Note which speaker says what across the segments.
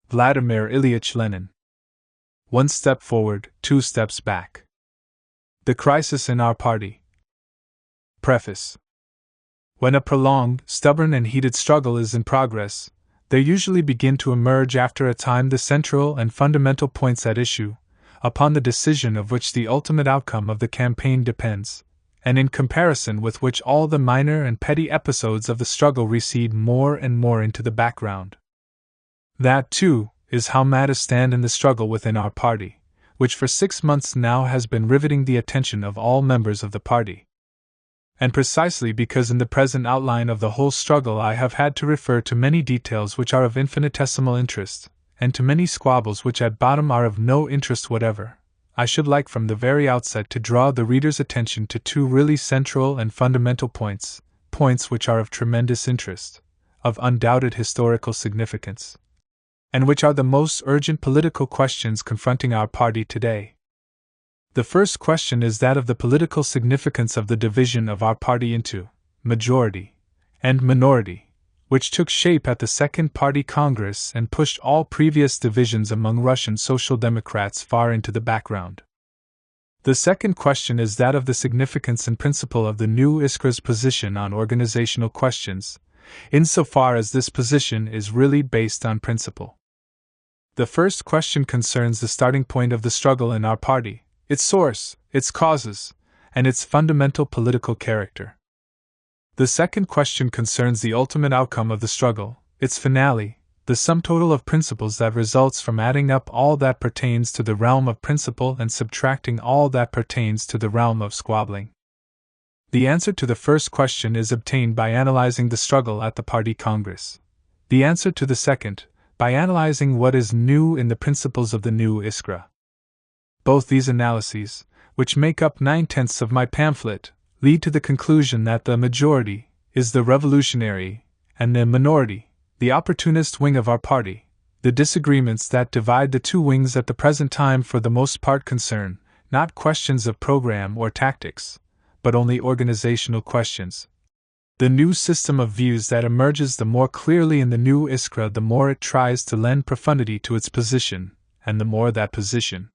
Speaker 1: Vladimir Ilyich Lenin. 1 step forward, 2 steps back. The crisis in our party. Preface. When a prolonged, stubborn, and heated struggle is in progress, there usually begin to emerge after a time the central and fundamental points at issue, upon the decision of which the ultimate outcome of the campaign depends, and in comparison with which all the minor and petty episodes of the struggle recede more and more into the background. That, too, is how matters stand in the struggle within our party, which for 6 months now has been riveting the attention of all members of the party. And precisely because in the present outline of the whole struggle I have had to refer to many details which are of infinitesimal interest, and to many squabbles which at bottom are of no interest whatever, I should like from the very outset to draw the reader's attention to 2 really central and fundamental points which are of tremendous interest, of undoubted historical significance, and which are the most urgent political questions confronting our party today. The first question is that of the political significance of the division of our party into majority and minority, which took shape at the Second Party Congress and pushed all previous divisions among Russian Social Democrats far into the background. The second question is that of the significance and principle of the new Iskra's position on organizational questions, insofar as this position is really based on principle. The first question concerns the starting point of the struggle in our party, its source, its causes, and its fundamental political character. The second question concerns the ultimate outcome of the struggle, its finale, the sum total of principles that results from adding up all that pertains to the realm of principle and subtracting all that pertains to the realm of squabbling. The answer to the first question is obtained by analyzing the struggle at the Party Congress. The answer to the second, by analyzing what is new in the principles of the new Iskra. Both these analyses, which make up 9/10 of my pamphlet, lead to the conclusion that the majority is the revolutionary, and the minority, the opportunist wing of our party. The disagreements that divide the 2 wings at the present time for the most part concern, not questions of program or tactics, but only organizational questions. The new system of views that emerges the more clearly in the new Iskra the more it tries to lend profundity to its position, and the more that position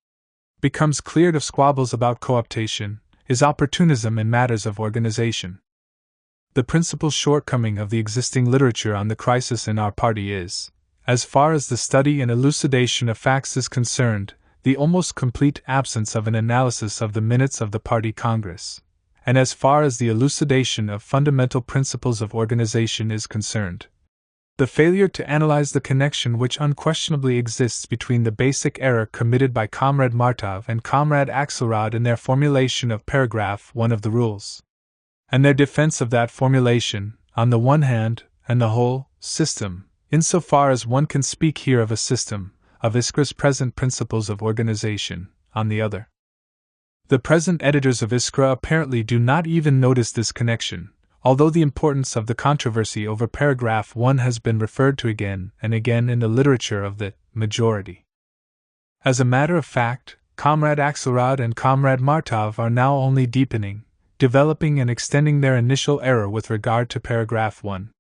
Speaker 1: becomes cleared of squabbles about cooptation, is opportunism in matters of organization. The principal shortcoming of the existing literature on the crisis in our party is, as far as the study and elucidation of facts is concerned, the almost complete absence of an analysis of the minutes of the Party Congress, and as far as the elucidation of fundamental principles of organization is concerned, the failure to analyze the connection which unquestionably exists between the basic error committed by Comrade Martov and Comrade Axelrod in their formulation of paragraph 1 of the rules, and their defense of that formulation, on the one hand, and the whole system, insofar as one can speak here of a system, of Iskra's present principles of organization, on the other. The present editors of Iskra apparently do not even notice this connection, although the importance of the controversy over paragraph 1 has been referred to again and again in the literature of the majority. As a matter of fact, Comrade Axelrod and Comrade Martov are now only deepening, developing and extending their initial error with regard to paragraph 1.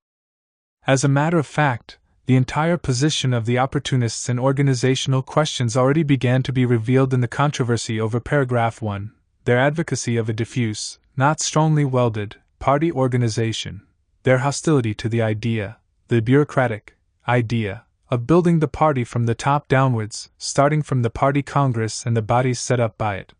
Speaker 1: As a matter of fact, the entire position of the opportunists in organizational questions already began to be revealed in the controversy over paragraph 1, their advocacy of a diffuse, not strongly welded, party organization, their hostility to the idea, the bureaucratic idea, of building the party from the top downwards, starting from the Party Congress and the bodies set up by it.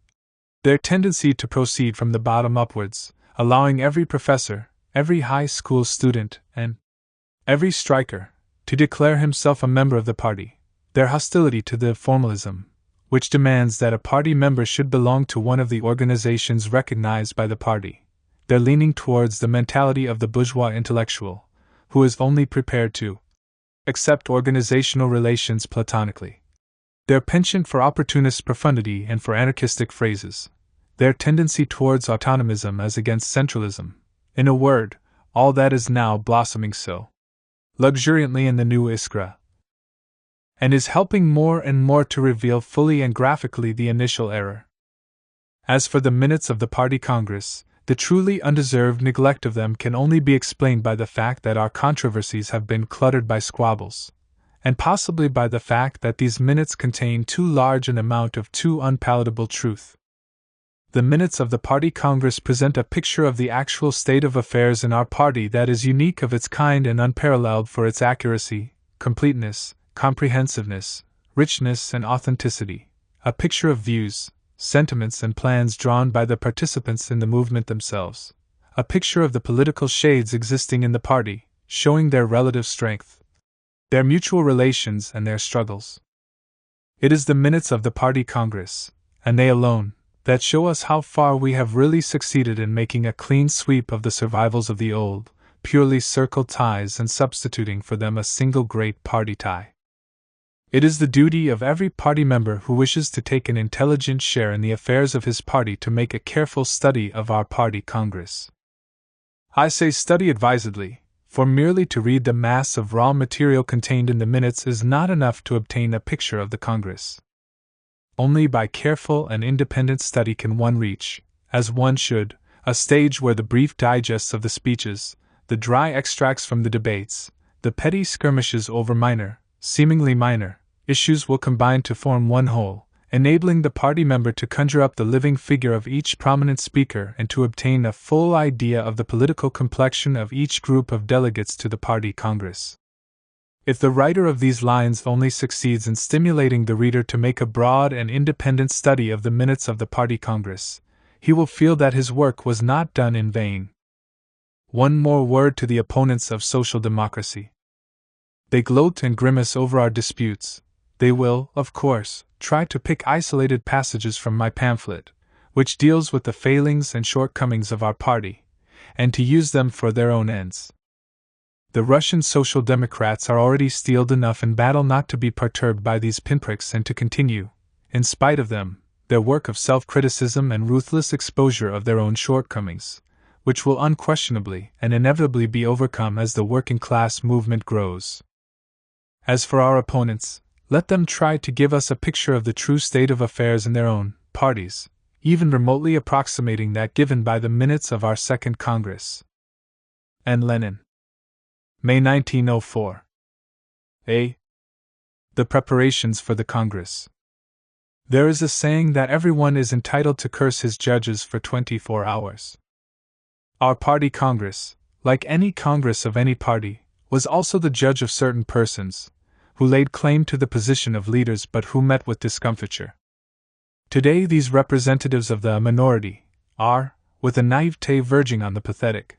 Speaker 1: Their tendency to proceed from the bottom upwards, allowing every professor, every high school student, and every striker, to declare himself a member of the party. Their hostility to the formalism, which demands that a party member should belong to one of the organizations recognized by the party. Their leaning towards the mentality of the bourgeois intellectual, who is only prepared to accept organizational relations platonically. Their penchant for opportunist profundity and for anarchistic phrases. Their tendency towards autonomism as against centralism. In a word, all that is now blossoming so luxuriantly in the new Iskra, and is helping more and more to reveal fully and graphically the initial error. As for the minutes of the Party Congress, the truly undeserved neglect of them can only be explained by the fact that our controversies have been cluttered by squabbles, and possibly by the fact that these minutes contain too large an amount of too unpalatable truth. The minutes of the Party Congress present a picture of the actual state of affairs in our party that is unique of its kind and unparalleled for its accuracy, completeness, comprehensiveness, richness, and authenticity, a picture of views, sentiments, and plans drawn by the participants in the movement themselves, a picture of the political shades existing in the party, showing their relative strength, their mutual relations, and their struggles. It is the minutes of the Party Congress, and they alone, that show us how far we have really succeeded in making a clean sweep of the survivals of the old, purely circle ties and substituting for them a single great party tie. It is the duty of every party member who wishes to take an intelligent share in the affairs of his party to make a careful study of our Party Congress. I say study advisedly, for merely to read the mass of raw material contained in the minutes is not enough to obtain a picture of the Congress. Only by careful and independent study can one reach, as one should, a stage where the brief digests of the speeches, the dry extracts from the debates, the petty skirmishes over seemingly minor, issues will combine to form one whole, enabling the party member to conjure up the living figure of each prominent speaker and to obtain a full idea of the political complexion of each group of delegates to the Party Congress. If the writer of these lines only succeeds in stimulating the reader to make a broad and independent study of the minutes of the Party Congress, he will feel that his work was not done in vain. One more word to the opponents of social democracy. They gloat and grimace over our disputes. They will, of course, try to pick isolated passages from my pamphlet, which deals with the failings and shortcomings of our party, and to use them for their own ends. The Russian Social Democrats are already steeled enough in battle not to be perturbed by these pinpricks and to continue, in spite of them, their work of self-criticism and ruthless exposure of their own shortcomings, which will unquestionably and inevitably be overcome as the working-class movement grows. As for our opponents, let them try to give us a picture of the true state of affairs in their own parties, even remotely approximating that given by the minutes of our Second Congress. And Lenin. May 1904. A. The preparations for the Congress. There is a saying that everyone is entitled to curse his judges for 24 hours. Our Party Congress, like any Congress of any party, was also the judge of certain persons, who laid claim to the position of leaders but who met with discomfiture. Today these representatives of the minority are, with a naivete verging on the pathetic,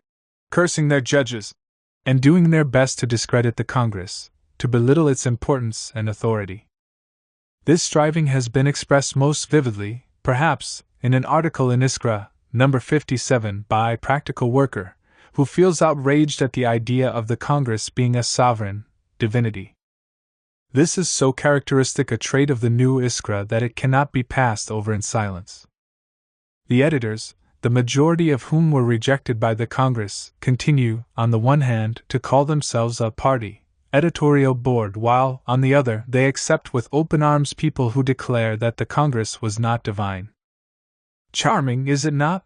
Speaker 1: cursing their judges, and doing their best to discredit the Congress, to belittle its importance and authority. This striving has been expressed most vividly, perhaps, in an article in Iskra, number 57, by a practical worker, who feels outraged at the idea of the Congress being a sovereign divinity. This is so characteristic a trait of the new Iskra that it cannot be passed over in silence. The editors, the majority of whom were rejected by the Congress, continue, on the one hand, to call themselves a party editorial board, while, on the other, they accept with open arms people who declare that the Congress was not divine. Charming, is it not?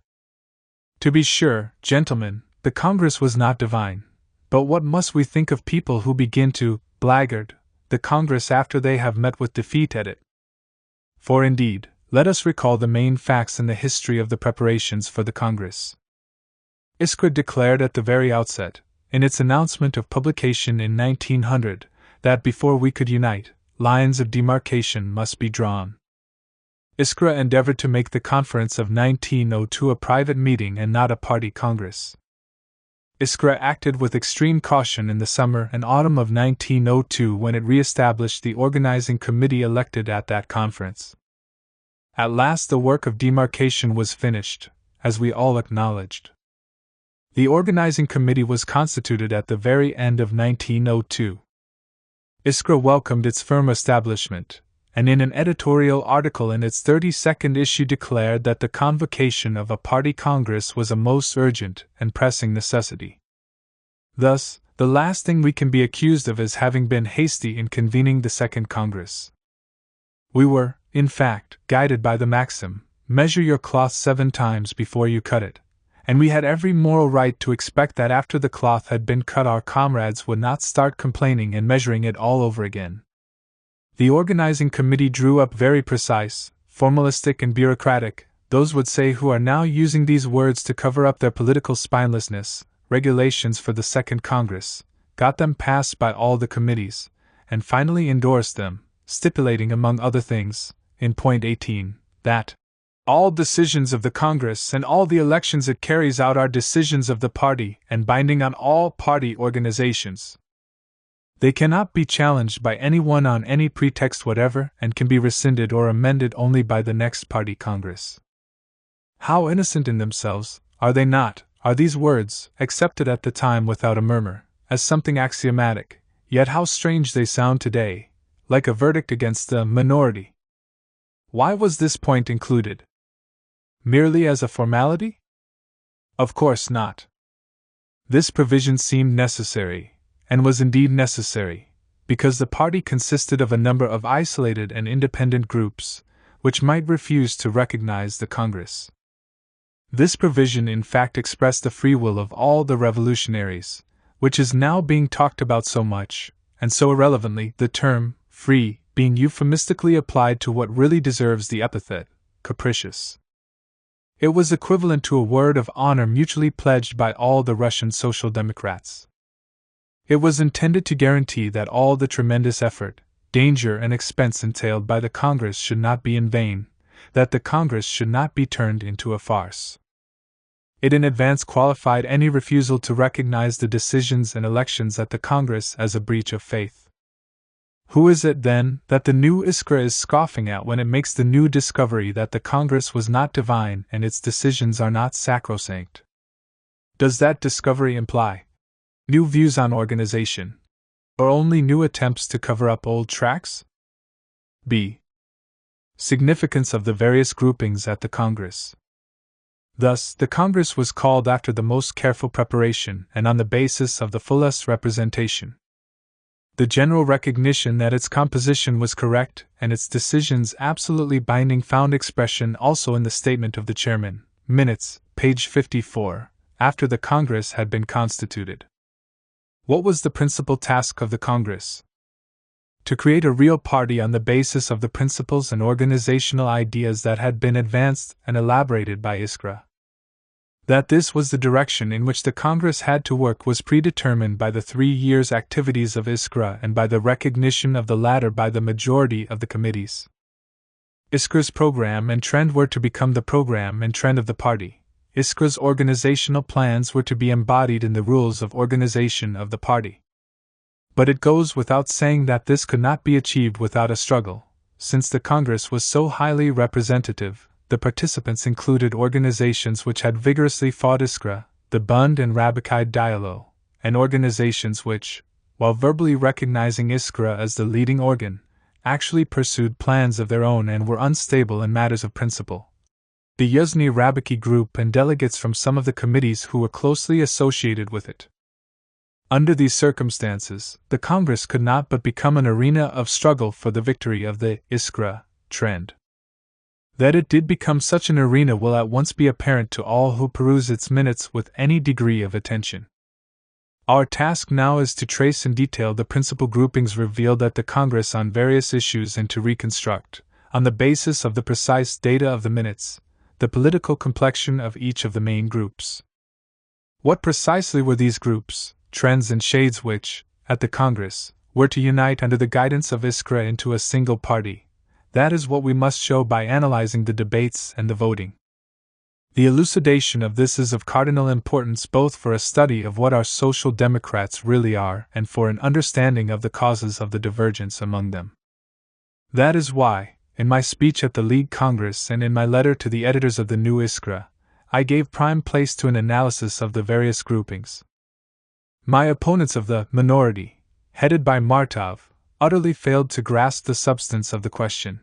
Speaker 1: To be sure, gentlemen, the Congress was not divine, but what must we think of people who begin to blackguard the Congress after they have met with defeat at it? For indeed, let us recall the main facts in the history of the preparations for the Congress. Iskra declared at the very outset, in its announcement of publication in 1900, that before we could unite, lines of demarcation must be drawn. Iskra endeavored to make the conference of 1902 a private meeting and not a party congress. Iskra acted with extreme caution in the summer and autumn of 1902 when it re-established the organizing committee elected at that conference. At last the work of demarcation was finished, as we all acknowledged. The organizing committee was constituted at the very end of 1902. Iskra welcomed its firm establishment, and in an editorial article in its 32nd issue declared that the convocation of a party congress was a most urgent and pressing necessity. Thus, the last thing we can be accused of is having been hasty in convening the Second Congress. We were, in fact, guided by the maxim, measure your cloth 7 times before you cut it, and we had every moral right to expect that after the cloth had been cut our comrades would not start complaining and measuring it all over again. The organizing committee drew up very precise, formalistic and bureaucratic, those would say who are now using these words to cover up their political spinelessness, regulations for the Second Congress, got them passed by all the committees, and finally endorsed them, stipulating among other things, in point 18, that all decisions of the Congress and all the elections it carries out are decisions of the party and binding on all party organizations. They cannot be challenged by anyone on any pretext whatever and can be rescinded or amended only by the next party Congress. How innocent in themselves, are they not, are these words, accepted at the time without a murmur, as something axiomatic, yet how strange they sound today, like a verdict against the minority. Why was this point included? Merely as a formality? Of course not. This provision seemed necessary, and was indeed necessary, because the party consisted of a number of isolated and independent groups, which might refuse to recognize the Congress. This provision in fact expressed the free will of all the revolutionaries, which is now being talked about so much, and so irrelevantly, the term free being euphemistically applied to what really deserves the epithet capricious. It was equivalent to a word of honor mutually pledged by all the Russian Social Democrats. It was intended to guarantee that all the tremendous effort, danger, and expense entailed by the Congress should not be in vain, that the Congress should not be turned into a farce. It in advance qualified any refusal to recognize the decisions and elections at the Congress as a breach of faith. Who is it, then, that the new Iskra is scoffing at when it makes the new discovery that the Congress was not divine and its decisions are not sacrosanct? Does that discovery imply new views on organization, or only new attempts to cover up old tracks? B. Significance of the various groupings at the Congress. Thus, the Congress was called after the most careful preparation and on the basis of the fullest representation. The general recognition that its composition was correct and its decisions absolutely binding found expression also in the statement of the chairman, minutes, page 54, after the Congress had been constituted. What was the principal task of the Congress? To create a real party on the basis of the principles and organizational ideas that had been advanced and elaborated by Iskra. That this was the direction in which the Congress had to work was predetermined by the 3 years' activities of Iskra and by the recognition of the latter by the majority of the committees. Iskra's program and trend were to become the program and trend of the party. Iskra's organizational plans were to be embodied in the rules of organization of the party. But it goes without saying that this could not be achieved without a struggle, since the Congress was so highly representative. The participants included organizations which had vigorously fought Iskra, the Bund and Rabbikide Dialo, and organizations which, while verbally recognizing Iskra as the leading organ, actually pursued plans of their own and were unstable in matters of principle. The Yuzhny Rabbiki group and delegates from some of the committees who were closely associated with it. Under these circumstances, the Congress could not but become an arena of struggle for the victory of the Iskra trend. That it did become such an arena will at once be apparent to all who peruse its minutes with any degree of attention. Our task now is to trace in detail the principal groupings revealed at the Congress on various issues and to reconstruct, on the basis of the precise data of the minutes, the political complexion of each of the main groups. What precisely were these groups, trends and shades which, at the Congress, were to unite under the guidance of Iskra into a single party? That is what we must show by analyzing the debates and the voting. The elucidation of this is of cardinal importance both for a study of what our social democrats really are and for an understanding of the causes of the divergence among them. That is why, in my speech at the League Congress and in my letter to the editors of the New Iskra, I gave prime place to an analysis of the various groupings. My opponents of the minority, headed by Martov, utterly failed to grasp the substance of the question.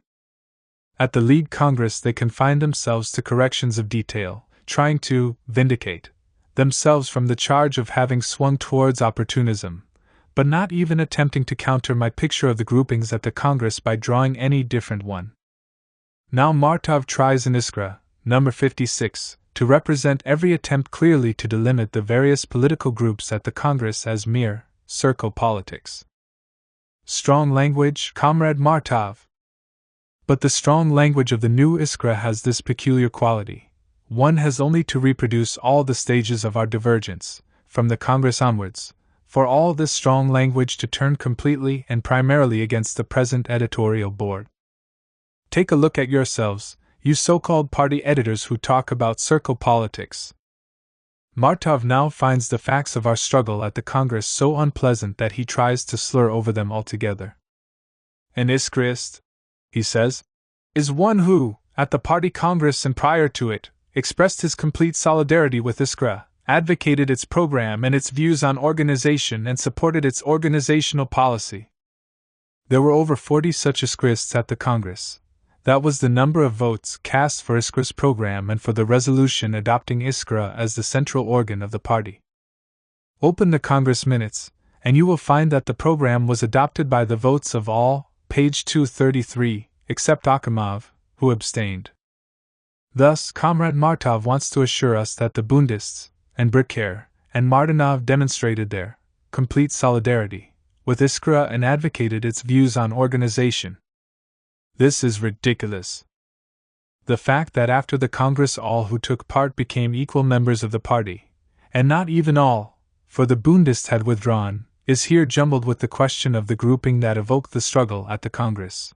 Speaker 1: At the League Congress they confined themselves to corrections of detail, trying to vindicate themselves from the charge of having swung towards opportunism, but not even attempting to counter my picture of the groupings at the Congress by drawing any different one. Now Martov tries in Iskra, number 56, to represent every attempt clearly to delimit the various political groups at the Congress as mere circle politics. Strong language, Comrade Martov. But the strong language of the new Iskra has this peculiar quality. One has only to reproduce all the stages of our divergence, from the Congress onwards, for all this strong language to turn completely and primarily against the present editorial board. Take a look at yourselves, you so-called party editors who talk about circle politics. Martov now finds the facts of our struggle at the Congress so unpleasant that he tries to slur over them altogether. An Iskrist, he says, is one who, at the party Congress and prior to it, expressed his complete solidarity with Iskra, advocated its program and its views on organization and supported its organizational policy. There were over 40 such Iskrists at the Congress. That was the number of votes cast for Iskra's program and for the resolution adopting Iskra as the central organ of the party. Open the Congress minutes, and you will find that the program was adopted by the votes of all, page 233, except Akhimov, who abstained. Thus, Comrade Martov wants to assure us that the Bundists, and Bricker, and Martinov demonstrated their complete solidarity with Iskra and advocated its views on organization. This is ridiculous. The fact that after the Congress all who took part became equal members of the party, and not even all, for the Bundists had withdrawn, is here jumbled with the question of the grouping that evoked the struggle at the Congress.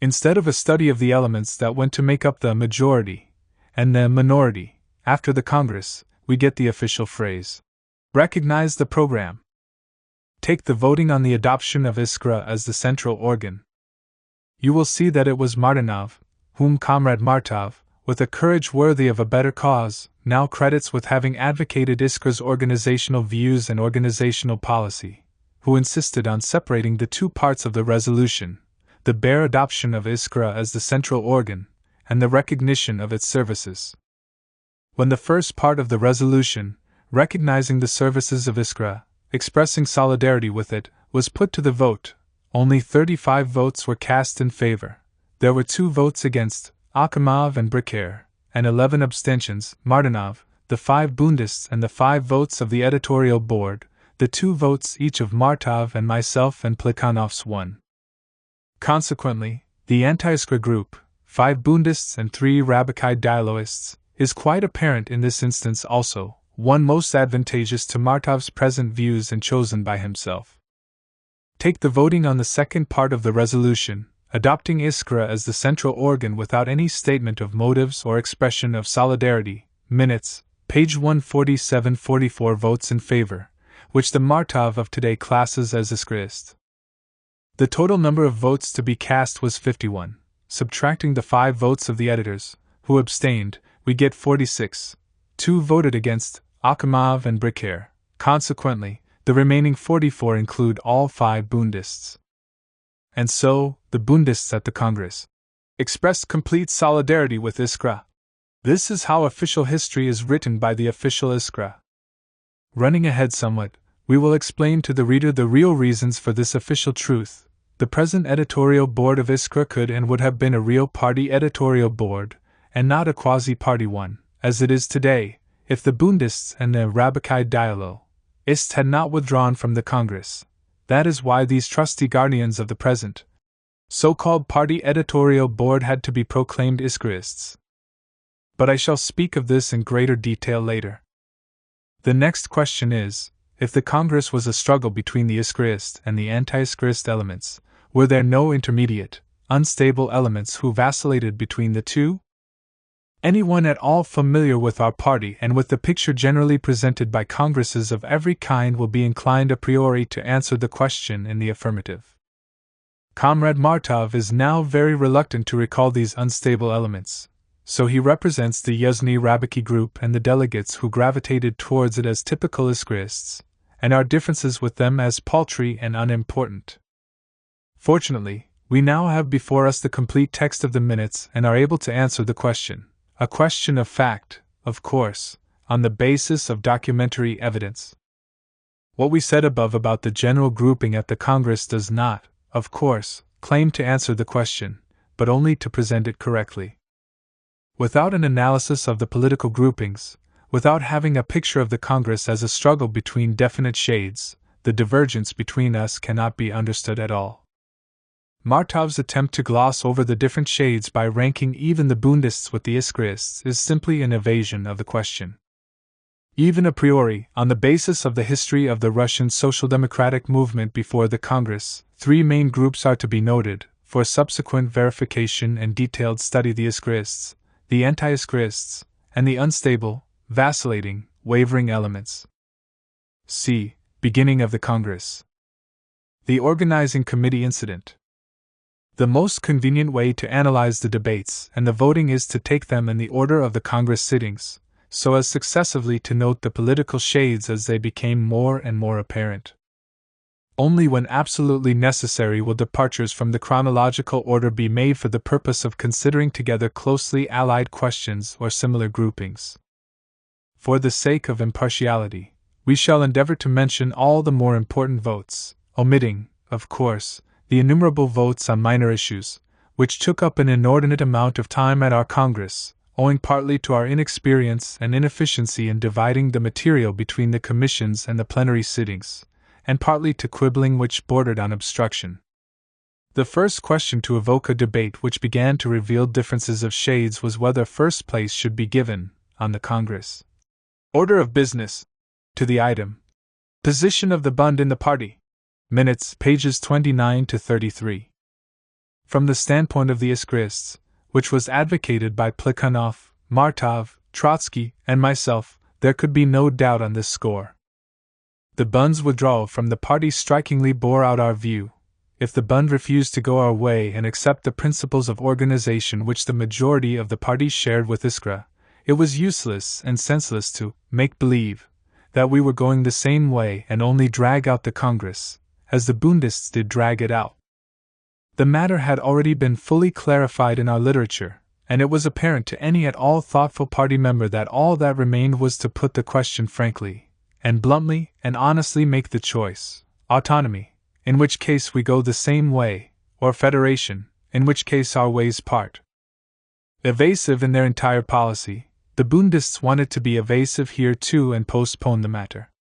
Speaker 1: Instead of a study of the elements that went to make up the majority and the minority after the Congress, we get the official phrase. Recognize the program. Take the voting on the adoption of Iskra as the central organ. You will see that it was Martinov, whom Comrade Martov, with a courage worthy of a better cause, now credits with having advocated Iskra's organizational views and organizational policy, who insisted on separating the two parts of the resolution, the bare adoption of Iskra as the central organ, and the recognition of its services. When the first part of the resolution, recognizing the services of Iskra, expressing solidarity with it, was put to the vote, only 35 votes were cast in favor. There were 2 votes against, Akhimov and Bricker, and 11 abstentions, Martinov, the 5 Bundists and the 5 votes of the editorial board, the 2 votes each of Martov and myself and Plekhanov's 1. Consequently, the anti-Iskra group, 5 Bundists and 3 Rabbikai dialogists, is quite apparent in this instance also, one most advantageous to Martov's present views and chosen by himself. Take the voting on the second part of the resolution, adopting Iskra as the central organ without any statement of motives or expression of solidarity, minutes, page 147-44 votes in favor, which the Martov of today classes as Iskraist. The total number of votes to be cast was 51. Subtracting the 5 votes of the editors, who abstained, we get 46. 2 voted against, Akhimov and Bricker. Consequently, the remaining 44 include all 5 Bundists. And so, the Bundists at the Congress expressed complete solidarity with Iskra. This is how official history is written by the official Iskra. Running ahead somewhat, we will explain to the reader the real reasons for this official truth. The present editorial board of Iskra could and would have been a real party editorial board, and not a quasi-party one, as it is today, if the Bundists and the Rabbikai dialogists had not withdrawn from the Congress. That is why these trusty guardians of the present so-called party editorial board had to be proclaimed Iskraists. But I shall speak of this in greater detail later. The next question is, if the Congress was a struggle between the Iskraist and the anti-Iskraist elements, were there no intermediate, unstable elements who vacillated between the two? Anyone at all familiar with our party and with the picture generally presented by Congresses of every kind will be inclined a priori to answer the question in the affirmative. Comrade Martov is now very reluctant to recall these unstable elements, so he represents the Yuzhny Rabbiki group and the delegates who gravitated towards it as typical Iskraists, and our differences with them as paltry and unimportant. Fortunately, we now have before us the complete text of the minutes and are able to answer the question. A question of fact, of course, on the basis of documentary evidence. What we said above about the general grouping at the Congress does not, of course, claim to answer the question, but only to present it correctly. Without an analysis of the political groupings, without having a picture of the Congress as a struggle between definite shades, the divergence between us cannot be understood at all. Martov's attempt to gloss over the different shades by ranking even the Bundists with the Iskrists is simply an evasion of the question. Even a priori, on the basis of the history of the Russian Social Democratic movement before the Congress, three main groups are to be noted, for subsequent verification and detailed study: the Iskrists, the anti-Iskrists, and the unstable, vacillating, wavering elements. C. Beginning of the Congress. The Organizing Committee incident. The most convenient way to analyze the debates and the voting is to take them in the order of the Congress sittings, so as successively to note the political shades as they became more and more apparent. Only when absolutely necessary will departures from the chronological order be made for the purpose of considering together closely allied questions or similar groupings. For the sake of impartiality, we shall endeavor to mention all the more important votes, omitting, of course, the innumerable votes on minor issues, which took up an inordinate amount of time at our Congress, owing partly to our inexperience and inefficiency in dividing the material between the commissions and the plenary sittings, and partly to quibbling which bordered on obstruction. The first question to evoke a debate which began to reveal differences of shades was whether first place should be given, on the Congress order of business, to the item, position of the Bund in the party. Minutes, pages 29 to 33. From the standpoint of the Iskrists, which was advocated by Plekhanov, Martov, Trotsky, and myself, there could be no doubt on this score. The Bund's withdrawal from the party strikingly bore out our view. If the Bund refused to go our way and accept the principles of organization which the majority of the party shared with Iskra, it was useless and senseless to make believe that we were going the same way and only drag out the Congress, as the Bundists did drag it out. The matter had already been fully clarified in our literature, and it was apparent to any at all thoughtful party member that all that remained was to put the question frankly, and bluntly and honestly make the choice: autonomy, in which case we go the same way, or federation, in which case our ways part. Evasive in their entire policy, the Bundists wanted to be evasive here too and postponed the matter.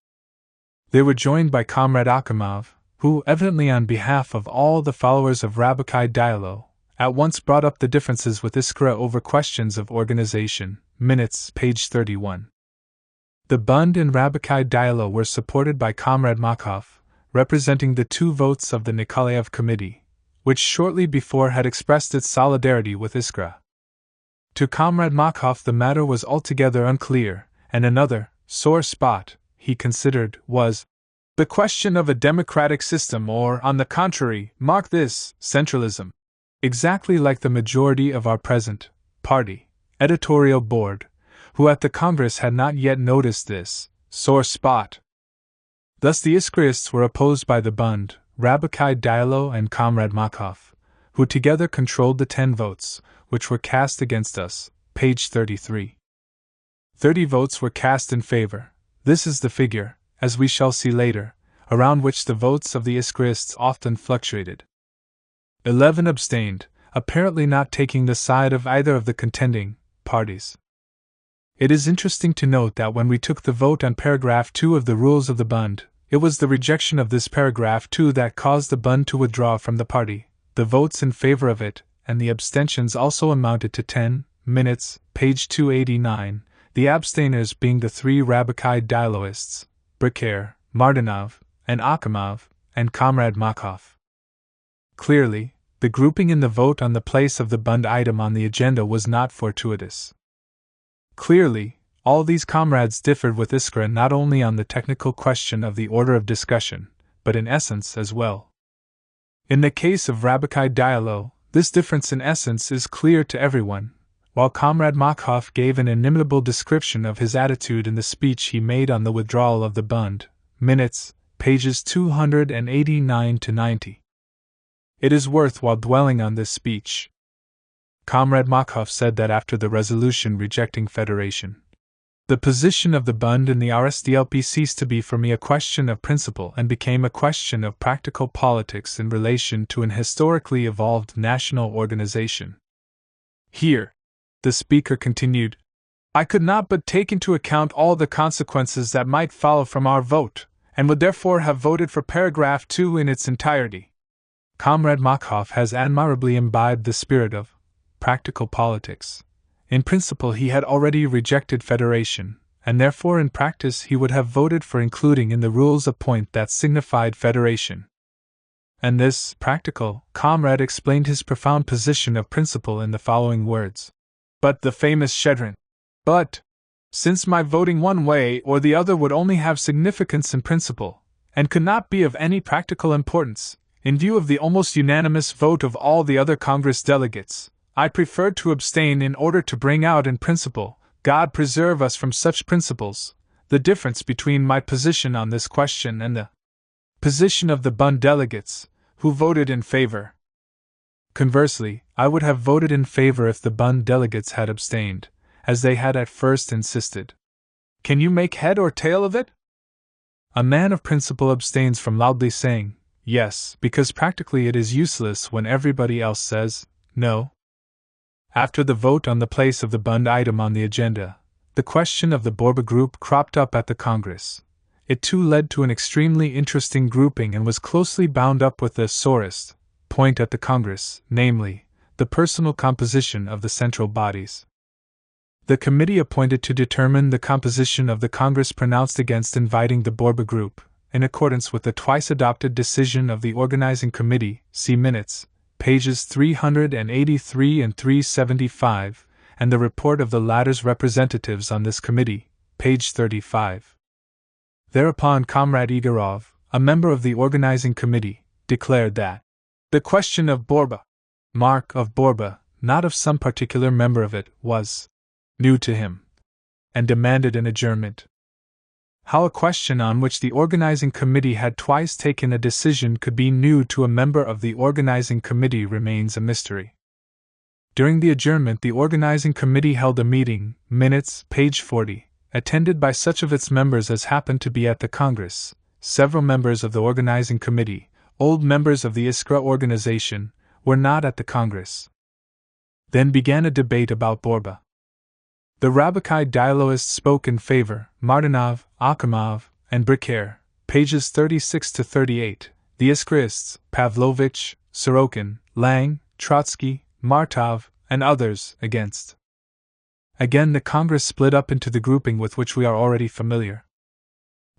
Speaker 1: They were joined by Comrade Akimov, who, evidently on behalf of all the followers of Rabakai Diallo, at once brought up the differences with Iskra over questions of organization. Minutes, page 31. The Bund and Rabakai Diallo were supported by Comrade Makov, representing the two votes of the Nikolaev Committee, which shortly before had expressed its solidarity with Iskra. To Comrade Makov the matter was altogether unclear, and another sore spot, he considered, was the question of a democratic system or, on the contrary, mark this, centralism. Exactly like the majority of our present party editorial board, who at the Congress had not yet noticed this sore spot. Thus the Iskrists were opposed by the Bund, Rabakai Diallo and Comrade Makov, who together controlled the 10 votes, which were cast against us, page 33. 30 votes were cast in favor. This is the figure, as we shall see later, around which the votes of the Iskrists often fluctuated. 11 abstained, apparently not taking the side of either of the contending parties. It is interesting to note that when we took the vote on paragraph 2 of the Rules of the Bund, it was the rejection of this paragraph 2 that caused the Bund to withdraw from the party. The votes in favor of it, and the abstentions also amounted to 10. Minutes, page 289, the abstainers being the 3 Rabakai Dialloists, Bricker, Martinov, and Akimov, and Comrade Makov. Clearly, the grouping in the vote on the place of the Bund item on the agenda was not fortuitous. Clearly, all these comrades differed with Iskra not only on the technical question of the order of discussion, but in essence as well. In the case of Rabakai Diallo, this difference in essence is clear to everyone, while Comrade Makov gave an inimitable description of his attitude in the speech he made on the withdrawal of the Bund. Minutes, pages 289 to 90. It is worthwhile dwelling on this speech. Comrade Makov said that after the resolution rejecting federation, the position of the Bund and the RSDLP ceased to be for me a question of principle and became a question of practical politics in relation to an historically evolved national organization. Here, The speaker continued, I could not but take into account all the consequences that might follow from our vote, and would therefore have voted for paragraph 2 in its entirety. Comrade Markov has admirably imbibed the spirit of practical politics. In principle, he had already rejected federation, and therefore in practice he would have voted for including in the rules a point that signified federation. And this practical comrade explained his profound position of principle in the following words. But the famous Shedrin. But, since my voting one way or the other would only have significance in principle, and could not be of any practical importance, in view of the almost unanimous vote of all the other Congress delegates, I preferred to abstain in order to bring out in principle, God preserve us from such principles, the difference between my position on this question and the position of the Bund delegates, who voted in favor. Conversely, I would have voted in favor if the Bund delegates had abstained, as they had at first insisted. Can you make head or tail of it? A man of principle abstains from loudly saying, yes, because practically it is useless when everybody else says, no. After the vote on the place of the Bund item on the agenda, the question of the Borba group cropped up at the Congress. It too led to an extremely interesting grouping and was closely bound up with the sorest point at the Congress, namely, the personal composition of the central bodies. The committee appointed to determine the composition of the Congress pronounced against inviting the Borba group, in accordance with the twice-adopted decision of the organizing committee, see minutes, pages 383 and 375, and the report of the latter's representatives on this committee, page 35. Thereupon Comrade Igorov, a member of the organizing committee, declared that the question of Borba, not of some particular member of it, was new to him, and demanded an adjournment. How a question on which the organizing committee had twice taken a decision could be new to a member of the organizing committee remains a mystery. During the adjournment, the organizing committee held a meeting, minutes, page 40, attended by such of its members as happened to be at the Congress. Several members of the organizing committee, old members of the Iskra organization, were not at the Congress. Then began a debate about Borba. The Rabbikai dialogists spoke in favor, Martinov, Akhimov, and Bricaire, pages 36 to 38, the Iskraists, Pavlovich, Sorokin, Lang, Trotsky, Martov, and others, against. Again the Congress split up into the grouping with which we are already familiar.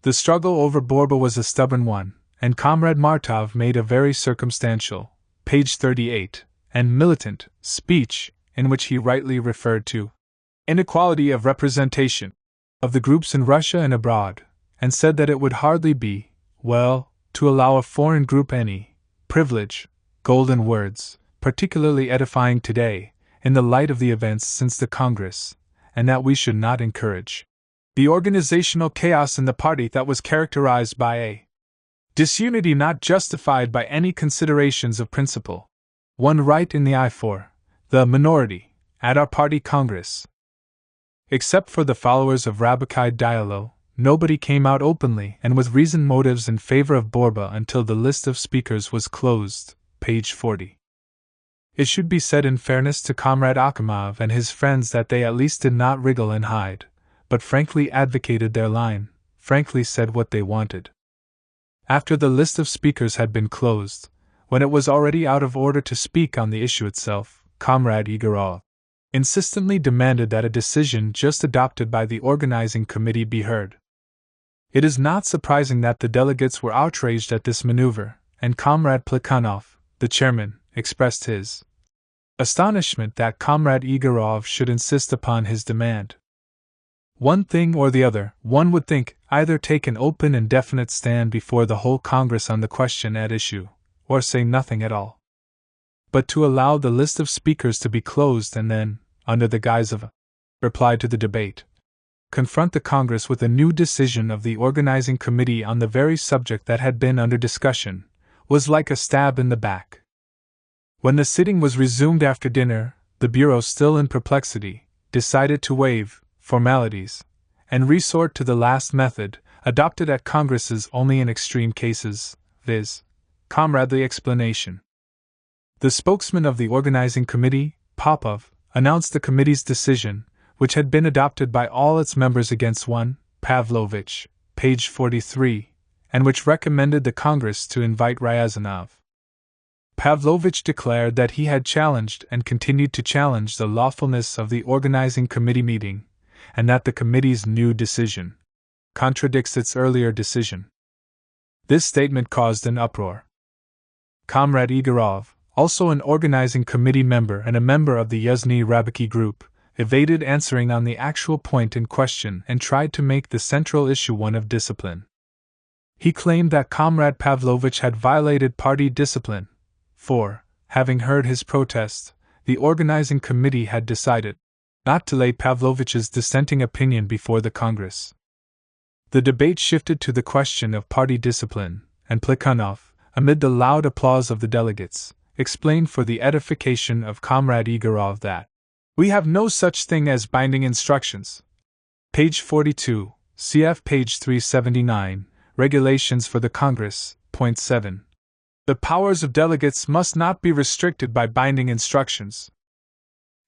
Speaker 1: The struggle over Borba was a stubborn one, and Comrade Martov made a very circumstantial, page 38, and militant, speech, in which he rightly referred to inequality of representation of the groups in Russia and abroad, and said that it would hardly be well to allow a foreign group any privilege, golden words, particularly edifying today, in the light of the events since the Congress, and that we should not encourage the organizational chaos in the party that was characterized by a disunity not justified by any considerations of principle. One right in the eye for the minority at our party Congress. Except for the followers of Rabbikai Diallo, nobody came out openly and with reasoned motives in favor of Borba until the list of speakers was closed, page 40. It should be said in fairness to Comrade Akhimov and his friends that they at least did not wriggle and hide, but frankly advocated their line, frankly said what they wanted. After the list of speakers had been closed, when it was already out of order to speak on the issue itself, Comrade Igorov insistently demanded that a decision just adopted by the organizing committee be heard. It is not surprising that the delegates were outraged at this maneuver, and Comrade Plekhanov, the chairman, expressed his astonishment that Comrade Igorov should insist upon his demand. One thing or the other, one would think, either take an open and definite stand before the whole Congress on the question at issue, or say nothing at all. But to allow the list of speakers to be closed and then, under the guise of a reply to the debate, confront the Congress with a new decision of the organizing committee on the very subject that had been under discussion, was like a stab in the back. When the sitting was resumed after dinner, the Bureau, still in perplexity, decided to waive formalities and resort to the last method, adopted at Congresses only in extreme cases, viz., comradely explanation. The spokesman of the organizing committee, Popov, announced the committee's decision, which had been adopted by all its members against one, Pavlovich, page 43, and which recommended the Congress to invite Ryazanov. Pavlovich declared that he had challenged and continued to challenge the lawfulness of the organizing committee meeting, and that the committee's new decision contradicts its earlier decision. This statement caused an uproar. Comrade Igorov, also an organizing committee member and a member of the Yuzhny Rabiki group, evaded answering on the actual point in question and tried to make the central issue one of discipline. He claimed that Comrade Pavlovich had violated party discipline, for, having heard his protest, the organizing committee had decided not to lay Pavlovich's dissenting opinion before the Congress. The debate shifted to the question of party discipline, and Plekhanov, amid the loud applause of the delegates, explained for the edification of Comrade Igorov that we have no such thing as binding instructions. Page 42, cf. page 379, Regulations for the Congress, point 7. The powers of delegates must not be restricted by binding instructions.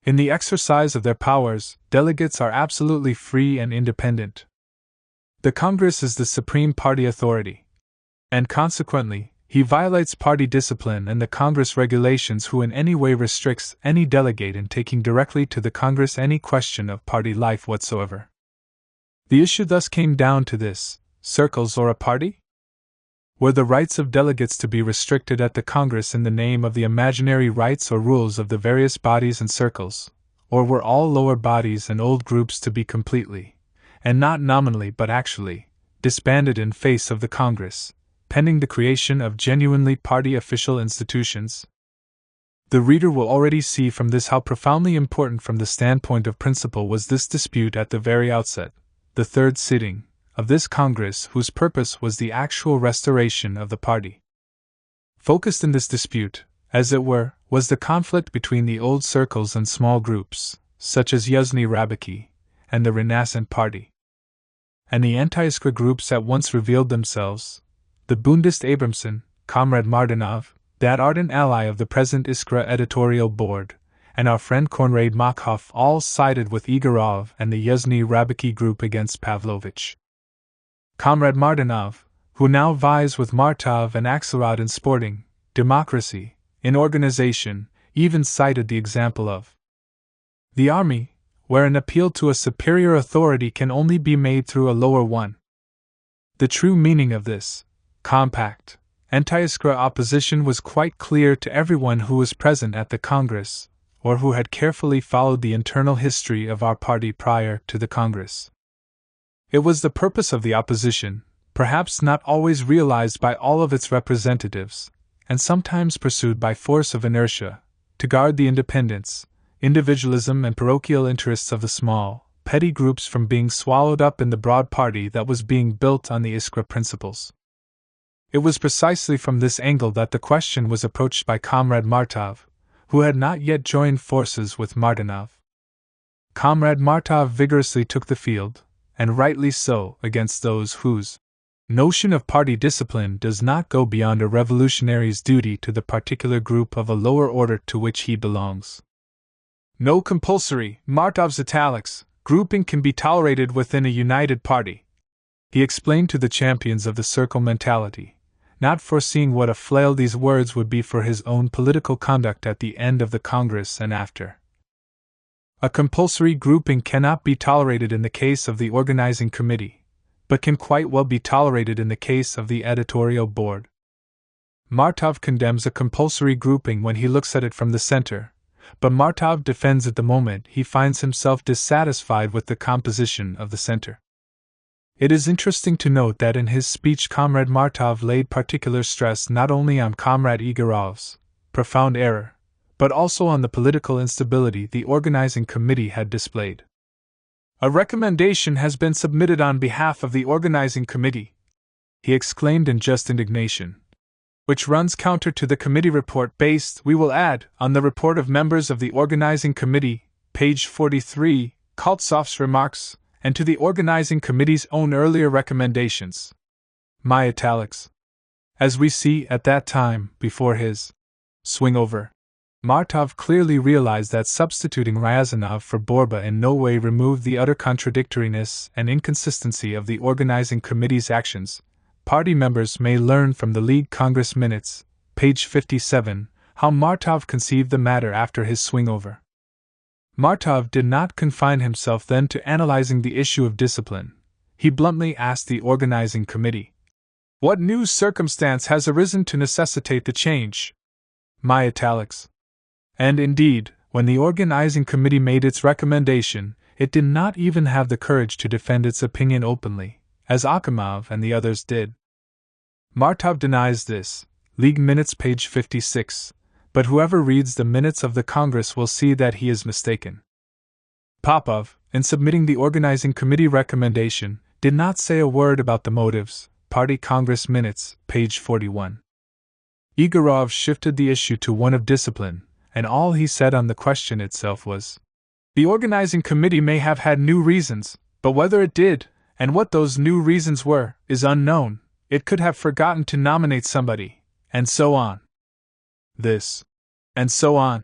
Speaker 1: In the exercise of their powers, delegates are absolutely free and independent. The Congress is the supreme party authority, and consequently, he violates party discipline and the Congress regulations who in any way restricts any delegate in taking directly to the Congress any question of party life whatsoever. The issue thus came down to this: circles or a party? Were the rights of delegates to be restricted at the Congress in the name of the imaginary rights or rules of the various bodies and circles, or were all lower bodies and old groups to be completely, and not nominally but actually, disbanded in face of the Congress, pending the creation of genuinely party official institutions? The reader will already see from this how profoundly important from the standpoint of principle was this dispute at the very outset, the third sitting of this Congress, whose purpose was the actual restoration of the party. Focused in this dispute, as it were, was the conflict between the old circles and small groups, such as Yuzhny Rabiki, and the Renascent Party. And the anti-Iskra groups at once revealed themselves. The Bundist Abramson, Comrade Martinov, that ardent ally of the present Iskra editorial board, and our friend Konrad Makhoff all sided with Igorov and the Yuzhny Rabiki group against Pavlovich. Comrade Martinov, who now vies with Martov and Axelrod in sporting, democracy, in organization, even cited the example of the army, where an appeal to a superior authority can only be made through a lower one. The true meaning of this compact anti-Iskra opposition was quite clear to everyone who was present at the Congress, or who had carefully followed the internal history of our party prior to the Congress. It was the purpose of the opposition, perhaps not always realized by all of its representatives, and sometimes pursued by force of inertia, to guard the independence, individualism and parochial interests of the small, petty groups from being swallowed up in the broad party that was being built on the Iskra principles. It was precisely from this angle that the question was approached by Comrade Martov, who had not yet joined forces with Martinov. Comrade Martov vigorously took the field, and rightly so, against those whose notion of party discipline does not go beyond a revolutionary's duty to the particular group of a lower order to which he belongs. No compulsory, Martov's italics, grouping can be tolerated within a united party, he explained to the champions of the circle mentality, not foreseeing what a flail these words would be for his own political conduct at the end of the Congress and after. A compulsory grouping cannot be tolerated in the case of the organizing committee, but can quite well be tolerated in the case of the editorial board. Martov condemns a compulsory grouping when he looks at it from the center, but Martov defends it the moment he finds himself dissatisfied with the composition of the center. It is interesting to note that in his speech Comrade Martov laid particular stress not only on Comrade Igorov's profound error, but also on the political instability the organizing committee had displayed. A recommendation has been submitted on behalf of the organizing committee, he exclaimed in just indignation, which runs counter to the committee report based, we will add, on the report of members of the organizing committee, page 43, Kaltsov's remarks, and to the organizing committee's own earlier recommendations. My italics. As we see at that time, before his swing over, Martov clearly realized that substituting Ryazanov for Borba in no way removed the utter contradictoriness and inconsistency of the organizing committee's actions. Party members may learn from the League Congress minutes, page 57, how Martov conceived the matter after his swing-over. Martov did not confine himself then to analyzing the issue of discipline. He bluntly asked the organizing committee, "What new circumstance has arisen to necessitate the change?" My italics. And indeed, when the organizing committee made its recommendation, it did not even have the courage to defend its opinion openly, as Akhimov and the others did. Martov denies this, League Minutes page 56, but whoever reads the minutes of the Congress will see that he is mistaken. Popov, in submitting the organizing committee recommendation, did not say a word about the motives, Party Congress Minutes, page 41. Igorov shifted the issue to one of discipline, and all he said on the question itself was, "The organizing committee may have had new reasons, but whether it did, and what those new reasons were, is unknown. It could have forgotten to nominate somebody, and so on." This, and so on,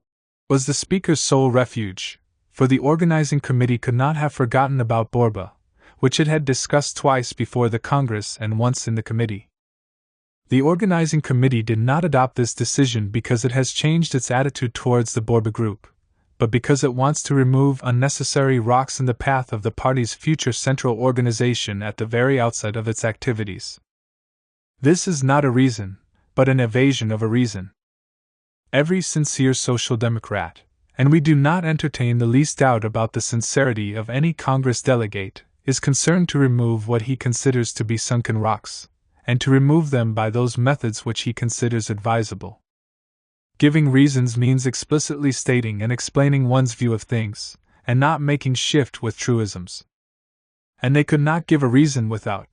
Speaker 1: was the speaker's sole refuge, for the organizing committee could not have forgotten about Borba, which it had discussed twice before the Congress and once in the committee. The organizing committee did not adopt this decision because it has changed its attitude towards the Borba group, but because it wants to remove unnecessary rocks in the path of the party's future central organization at the very outset of its activities. This is not a reason, but an evasion of a reason. Every sincere Social Democrat, and we do not entertain the least doubt about the sincerity of any Congress delegate, is concerned to remove what he considers to be sunken rocks, and to remove them by those methods which he considers advisable. Giving reasons means explicitly stating and explaining one's view of things, and not making shift with truisms. And they could not give a reason without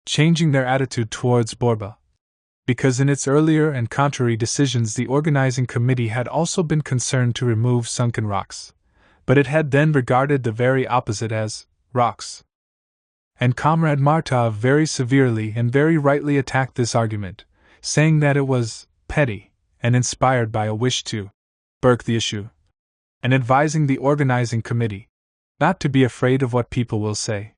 Speaker 1: changing their attitude towards Borba, because in its earlier and contrary decisions the organizing committee had also been concerned to remove sunken rocks, but it had then regarded the very opposite as rocks. And Comrade Martov very severely and very rightly attacked this argument, saying that it was petty, and inspired by a wish to burke the issue, and advising the organizing committee not to be afraid of what people will say.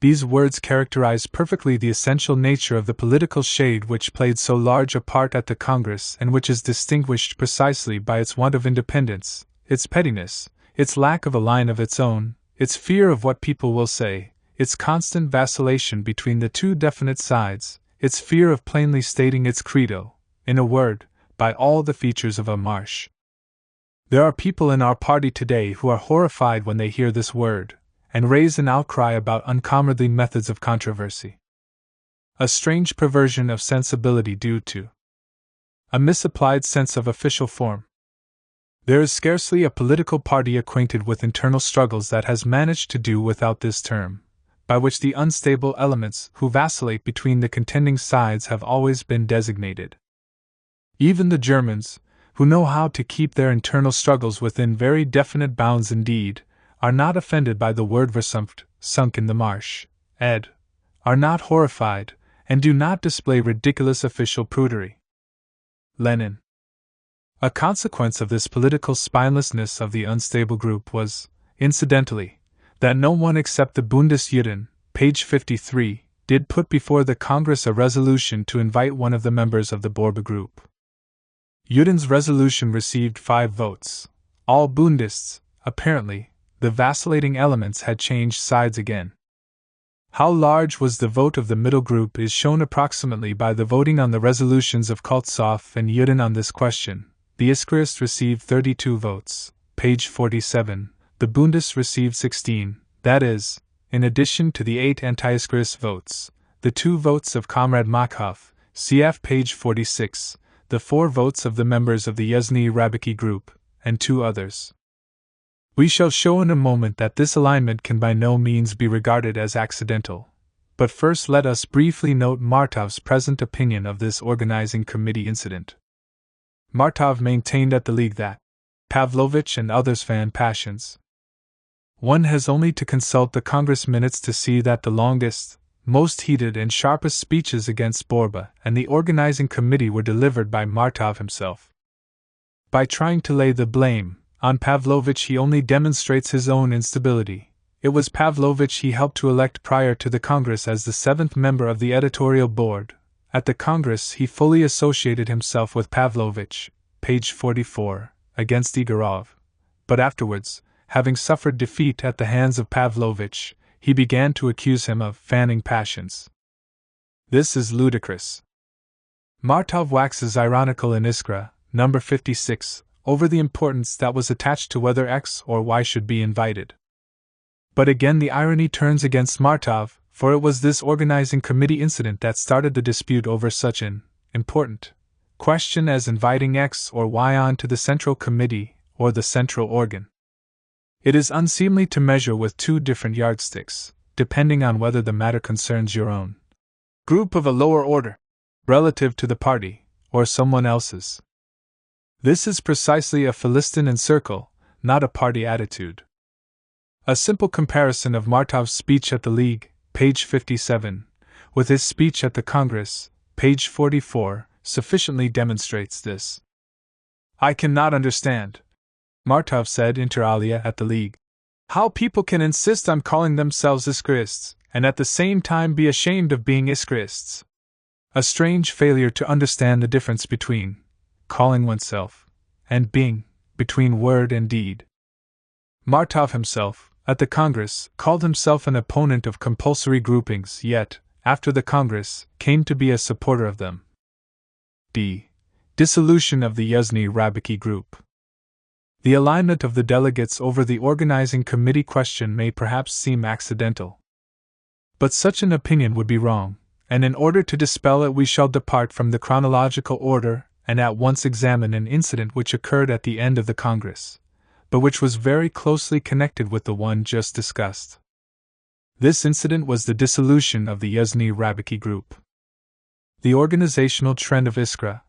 Speaker 1: These words characterize perfectly the essential nature of the political shade which played so large a part at the Congress and which is distinguished precisely by its want of independence, its pettiness, its lack of a line of its own, its fear of what people will say, its constant vacillation between the two definite sides, its fear of plainly stating its credo, in a word, by all the features of a marsh. There are people in our party today who are horrified when they hear this word, and raise an outcry about uncomradely methods of controversy. A strange perversion of sensibility due to a misapplied sense of official form. There is scarcely a political party acquainted with internal struggles that has managed to do without this term, by which the unstable elements who vacillate between the contending sides have always been designated. Even the Germans, who know how to keep their internal struggles within very definite bounds indeed, are not offended by the word versumpft, sunk in the marsh, ed., are not horrified, and do not display ridiculous official prudery. Lenin. A consequence of this political spinelessness of the unstable group was, incidentally, that no one except the Bundesjuden, page 53, did put before the Congress a resolution to invite one of the members of the Borba group. Juden's resolution received 5 votes. All Bundists, apparently, the vacillating elements had changed sides again. How large was the vote of the middle group is shown approximately by the voting on the resolutions of Koltsov and Juden on this question. The Iskrists received 32 votes, page 47. The Bundists received 16, that is, in addition to the 8 anti-Iskrist votes, the 2 votes of Comrade Makhoff, cf. page 46, the 4 votes of the members of the Yezhny Rabiki group, and 2 others. We shall show in a moment that this alignment can by no means be regarded as accidental, but first let us briefly note Martov's present opinion of this organizing committee incident. Martov maintained at the League that Pavlovich and others fanned passions. One has only to consult the Congress minutes to see that the longest, most heated and sharpest speeches against Borba and the organizing committee were delivered by Martov himself. By trying to lay the blame on Pavlovich, he only demonstrates his own instability. It was Pavlovich he helped to elect prior to the Congress as the 7th member of the editorial board. At the Congress, he fully associated himself with Pavlovich, page 44, against Igorov. But afterwards, having suffered defeat at the hands of Pavlovich, he began to accuse him of fanning passions. This is ludicrous. Martov waxes ironical in Iskra, number 56, over the importance that was attached to whether X or Y should be invited. But again the irony turns against Martov, for it was this organizing committee incident that started the dispute over such an important question as inviting X or Y on to the Central Committee or the Central Organ. It is unseemly to measure with two different yardsticks, depending on whether the matter concerns your own group of a lower order, relative to the party, or someone else's. This is precisely a Philistine and circle, not a party attitude. A simple comparison of Martov's speech at the League, page 57, with his speech at the Congress, page 44, sufficiently demonstrates this. I cannot understand, Martov said inter alia at the League, how people can insist on calling themselves Iskrists, and at the same time be ashamed of being Iskrists. A strange failure to understand the difference between calling oneself and being, between word and deed. Martov himself, at the Congress, called himself an opponent of compulsory groupings, yet, after the Congress, came to be a supporter of them. D. Dissolution of the Yuzhny Rabiki Group. The alignment of the delegates over the organizing committee question may perhaps seem accidental. But such an opinion would be wrong, and in order to dispel it we shall depart from the chronological order and at once examine an incident which occurred at the end of the Congress, but which was very closely connected with the one just discussed. This incident was the dissolution of the Yuzhny Rabiki Group. The organizational trend of Iskra,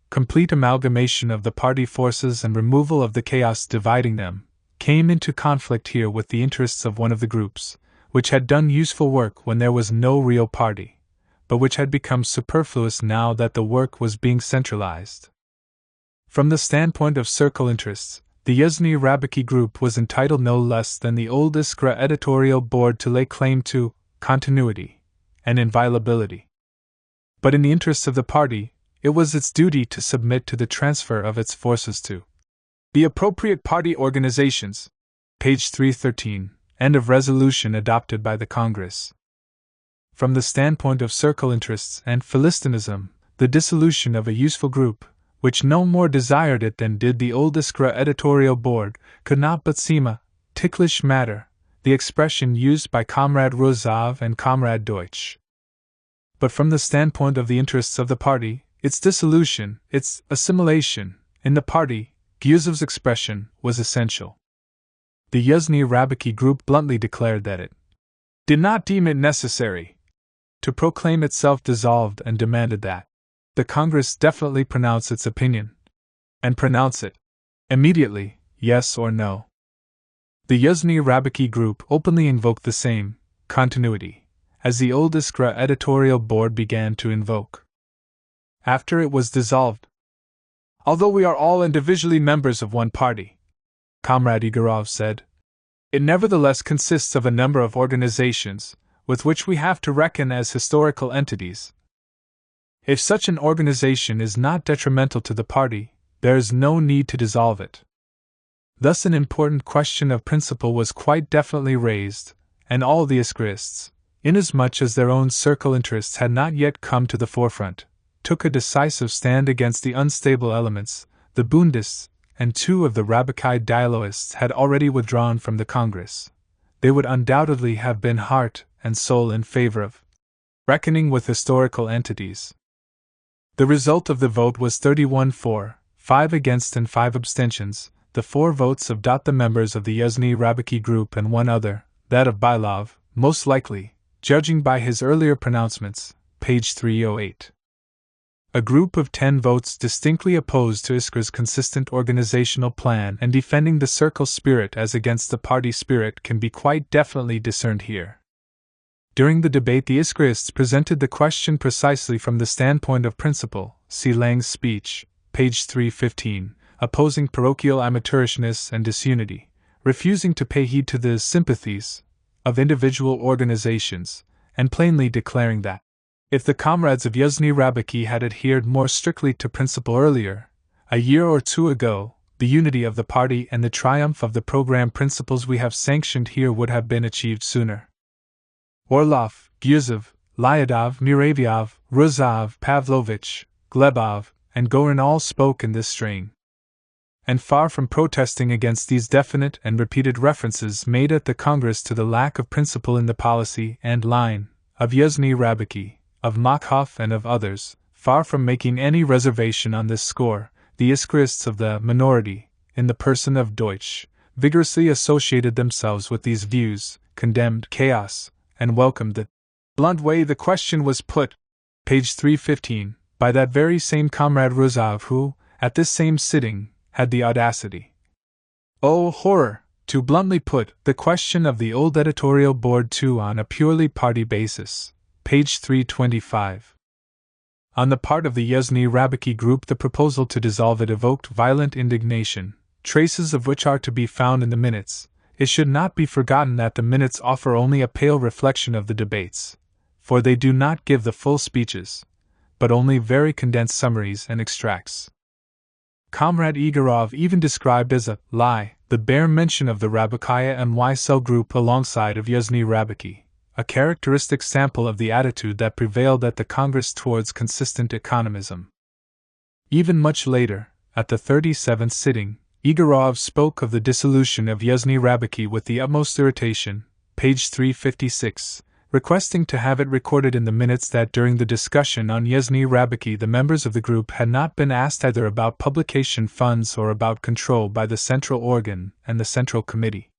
Speaker 1: complete amalgamation of the party forces and removal of the chaos dividing them, came into conflict here with the interests of one of the groups, which had done useful work when there was no real party, but which had become superfluous now that the work was being centralized. From the standpoint of circle interests, the Yuzhny Rabiki Group was entitled no less than the old Iskra editorial board to lay claim to continuity and inviolability. But in the interests of the party, it was its duty to submit to the transfer of its forces to the appropriate party organizations. Page 313, end of resolution adopted by the Congress. From the standpoint of circle interests and Philistinism, the dissolution of a useful group, which no more desired it than did the old Iskra editorial board, could not but seem a ticklish matter, the expression used by Comrade Rozov and Comrade Deutsch. But from the standpoint of the interests of the party, its dissolution, its assimilation, in the party, Gyuzov's expression, was essential. The Yuzhny Rabiki Group bluntly declared that it did not deem it necessary to proclaim itself dissolved and demanded that the Congress definitely pronounce its opinion, and pronounce it immediately, yes or no. The Yuzhny Rabiki Group openly invoked the same continuity as the old Iskra editorial board began to invoke. After it was dissolved, although we are all individually members of one party, Comrade Igorov said, it nevertheless consists of a number of organizations with which we have to reckon as historical entities. If such an organization is not detrimental to the party, there is no need to dissolve it. Thus an important question of principle was quite definitely raised, and all the Iskrists, inasmuch as their own circle interests had not yet come to the forefront, took a decisive stand against the unstable elements. The Bundists and two of the Rabiki dialogists had already withdrawn from the Congress. They would undoubtedly have been heart and soul in favor of reckoning with historical entities. The result of the vote was 31 for, 5 against and 5 abstentions. The 4 votes of the members of the Yuzhny Rabiki Group and one other, that of Bailov, most likely, judging by his earlier pronouncements, page 308. A group of 10 votes distinctly opposed to Iskra's consistent organizational plan and defending the circle spirit as against the party spirit can be quite definitely discerned here. During the debate, the Iskrists presented the question precisely from the standpoint of principle. See Lang's speech, page 315, opposing parochial amateurishness and disunity, refusing to pay heed to the sympathies of individual organizations, and plainly declaring that, if the comrades of Yuzhny Rabiki had adhered more strictly to principle earlier, a year or two ago, the unity of the party and the triumph of the program principles we have sanctioned here would have been achieved sooner. Orlov, Gyuzov, Lyadov, Muravyov, Ruzov, Pavlovich, Glebov, and Gorin all spoke in this strain. And far from protesting against these definite and repeated references made at the Congress to the lack of principle in the policy and line of Yuzhny Rabiki, of Makhov and of others, far from making any reservation on this score, the Iskrists of the minority, in the person of Deutsch, vigorously associated themselves with these views, condemned chaos, and welcomed the blunt way the question was put, page 315, by that very same comrade Ruzov who, at this same sitting, had the audacity, oh horror, to bluntly put the question of the old editorial board too on a purely party basis, page 325. On the part of the Yuzhny Rabiki group, the proposal to dissolve it evoked violent indignation, traces of which are to be found in the minutes. It should not be forgotten that the minutes offer only a pale reflection of the debates, for they do not give the full speeches, but only very condensed summaries and extracts. Comrade Igorov even described as a lie the bare mention of the Rabikaya MY cell group alongside of Yuzhny Rabiki, a characteristic sample of the attitude that prevailed at the Congress towards consistent economism. Even much later, at the 37th sitting, Igorov spoke of the dissolution of Yuzhny Rabiki with the utmost irritation, page 356, requesting to have it recorded in the minutes that during the discussion on Yuzhny Rabiki the members of the group had not been asked either about publication funds or about control by the central organ and the central committee.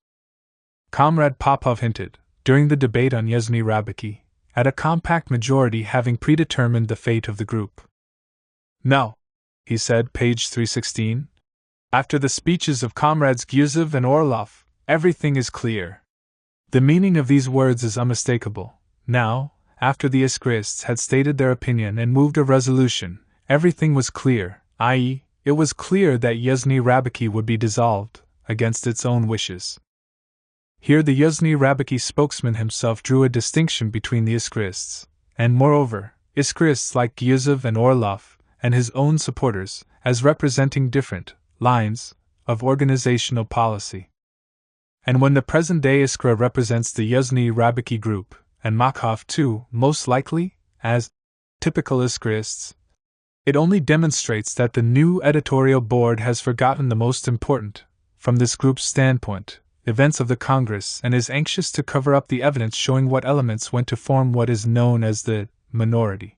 Speaker 1: Comrade Popov hinted, during the debate on Yuzhny Rabiki, at a compact majority having predetermined the fate of the group. No, he said, page 316. After the speeches of comrades Gyuzov and Orlov, everything is clear. The meaning of these words is unmistakable. Now, after the Iskrists had stated their opinion and moved a resolution, everything was clear, i.e., it was clear that Yuzhny Rabiki would be dissolved, against its own wishes. Here the Yuzhny Rabiki spokesman himself drew a distinction between the Iskrists, and moreover, Iskrists like Gyuzov and Orlov, and his own supporters, as representing different lines of organizational policy. And when the present-day Iskra represents the Yuzhny Rabiki group, and Makhov too, most likely, as typical Iskrists, it only demonstrates that the new editorial board has forgotten the most important, from this group's standpoint, events of the Congress and is anxious to cover up the evidence showing what elements went to form what is known as the minority.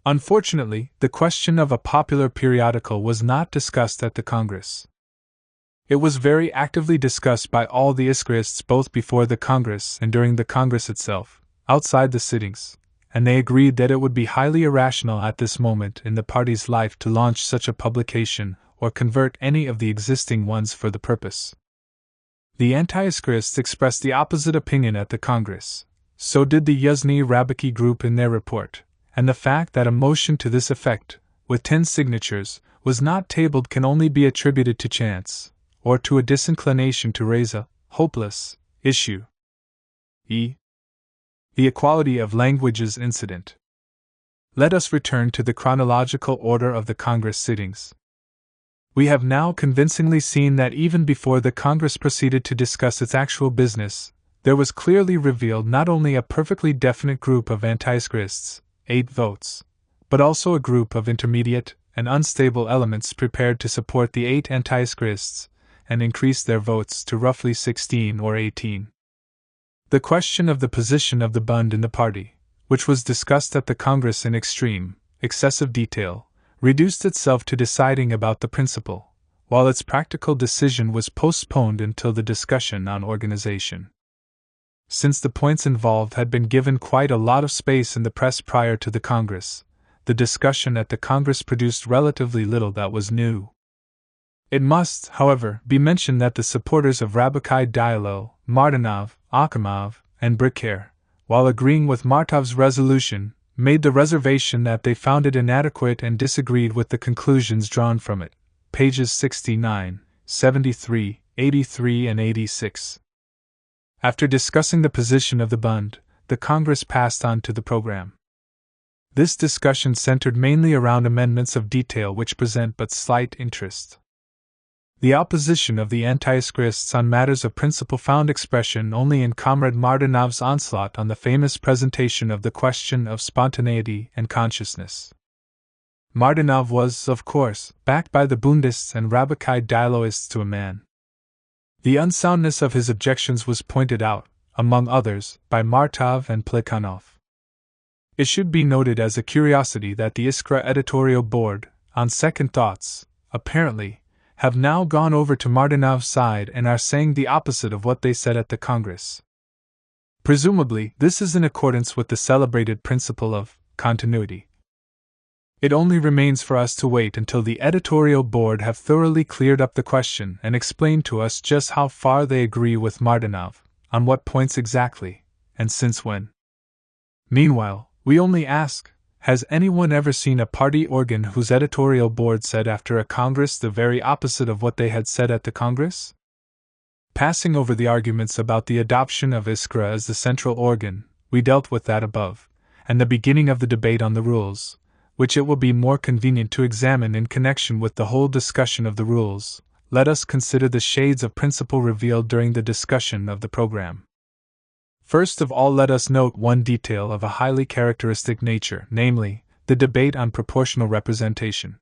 Speaker 1: Unfortunately, the question of a popular periodical was not discussed at the Congress. It was very actively discussed by all the Iskrists both before the Congress and during the Congress itself, outside the sittings, and they agreed that it would be highly irrational at this moment in the party's life to launch such a publication or convert any of the existing ones for the purpose. The anti-Iskrists expressed the opposite opinion at the Congress, so did the Yuzhny Rabiki group in their report, and the fact that a motion to this effect, with 10 signatures, was not tabled can only be attributed to chance, or to a disinclination to raise a hopeless issue. The equality of languages incident. Let us return to the chronological order of the Congress sittings. We have now convincingly seen that even before the Congress proceeded to discuss its actual business, there was clearly revealed not only a perfectly definite group of anti-Iskrists, 8 votes, but also a group of intermediate and unstable elements prepared to support the 8 anti-Iskrists and increase their votes to roughly 16 or 18. The question of the position of the Bund in the party, which was discussed at the Congress in extreme, excessive detail, reduced itself to deciding about the principle, while its practical decision was postponed until the discussion on organization. Since the points involved had been given quite a lot of space in the press prior to the Congress, the discussion at the Congress produced relatively little that was new. It must, however, be mentioned that the supporters of Rabikai Diallo, Martinov, Akhimov, and Bricker, while agreeing with Martov's resolution, made the reservation that they found it inadequate and disagreed with the conclusions drawn from it. pages 69, 73, 83 and 86. After discussing the position of the Bund, the Congress passed on to the program. This discussion centered mainly around amendments of detail which present but slight interest. The opposition of the anti-Iskrists on matters of principle found expression only in Comrade Martinov's onslaught on the famous presentation of the question of spontaneity and consciousness. Martinov was, of course, backed by the Bundists and Rabbikai Dialoists to a man. The unsoundness of his objections was pointed out, among others, by Martov and Plekhanov. It should be noted as a curiosity that the Iskra editorial board, on second thoughts, apparently, have now gone over to Martinov's side and are saying the opposite of what they said at the Congress. Presumably, this is in accordance with the celebrated principle of continuity. It only remains for us to wait until the editorial board have thoroughly cleared up the question and explained to us just how far they agree with Martinov, on what points exactly, and since when. Meanwhile, we only ask, has anyone ever seen a party organ whose editorial board said after a Congress the very opposite of what they had said at the Congress? Passing over the arguments about the adoption of Iskra as the central organ, we dealt with that above, and the beginning of the debate on the rules, which it will be more convenient to examine in connection with the whole discussion of the rules. Let us consider the shades of principle revealed during the discussion of the program. First of all, let us note one detail of a highly characteristic nature, namely, the debate on proportional representation.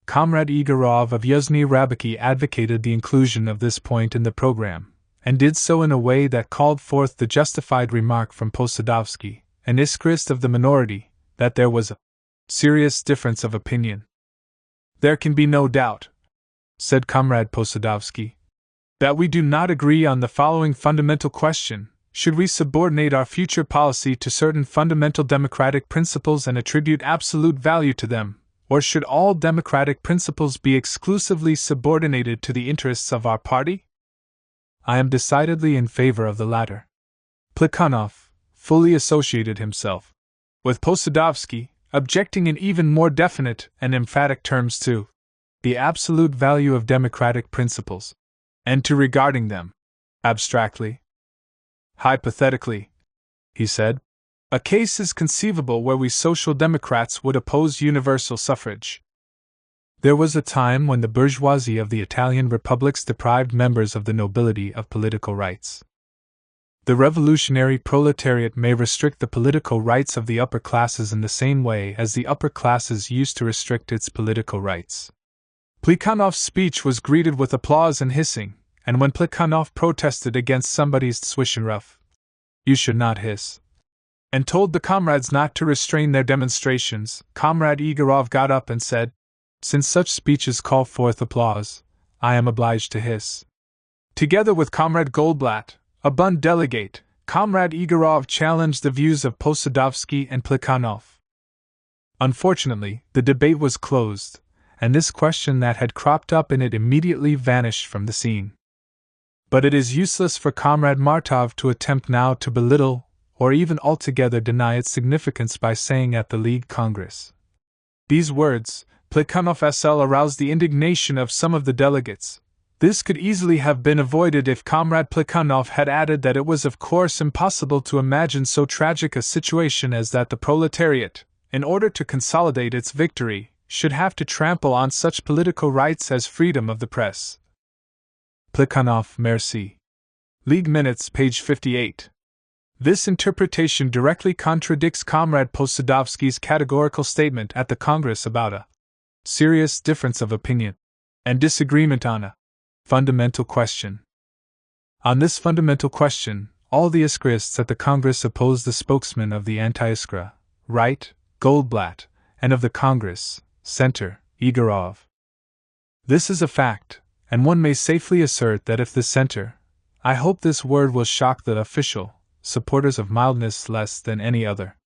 Speaker 1: Comrade Igorov of Yuzhny Rabbiki advocated the inclusion of this point in the program, and did so in a way that called forth the justified remark from Posadovsky, an Iskrist of the minority, that there was a serious difference of opinion. There can be no doubt, said Comrade Posadovsky, that we do not agree on the following fundamental question: should we subordinate our future policy to certain fundamental democratic principles and attribute absolute value to them, or should all democratic principles be exclusively subordinated to the interests of our party? I am decidedly in favor of the latter. Plekhanov fully associated himself with Posadovsky, objecting in even more definite and emphatic terms to the absolute value of democratic principles, and to regarding them abstractly. Hypothetically, he said, a case is conceivable where we Social Democrats would oppose universal suffrage. There was a time when the bourgeoisie of the Italian republics deprived members of the nobility of political rights. The revolutionary proletariat may restrict the political rights of the upper classes in the same way as the upper classes used to restrict its political rights. Plekhanov's speech was greeted with applause and hissing, and when Plekhanov protested against somebody's Zwischenruf, "You should not hiss," and told the comrades not to restrain their demonstrations, Comrade Igorov got up and said, "Since such speeches call forth applause, I am obliged to hiss." Together with Comrade Goldblatt, a Bund delegate, Comrade Igorov challenged the views of Posadovsky and Plekhanov. Unfortunately, the debate was closed, and this question that had cropped up in it immediately vanished from the scene. But it is useless for Comrade Martov to attempt now to belittle, or even altogether deny its significance by saying at the League Congress. These words, Plekhanov SL, aroused the indignation of some of the delegates. This could easily have been avoided if Comrade Plekhanov had added that it was of course impossible to imagine so tragic a situation as that the proletariat, in order to consolidate its victory, should have to trample on such political rights as freedom of the press. Plekhanov, merci. League Minutes, page 58. This interpretation directly contradicts Comrade Posadovsky's categorical statement at the Congress about a serious difference of opinion and disagreement on a fundamental question. On this fundamental question, all the Iskrists at the Congress opposed the spokesman of the anti-Iskra, right, Goldblatt, and of the Congress, Center, Igorov. This is a fact, and one may safely assert that if the Center, I hope this word will shock the official, supporters of mildness less than any other,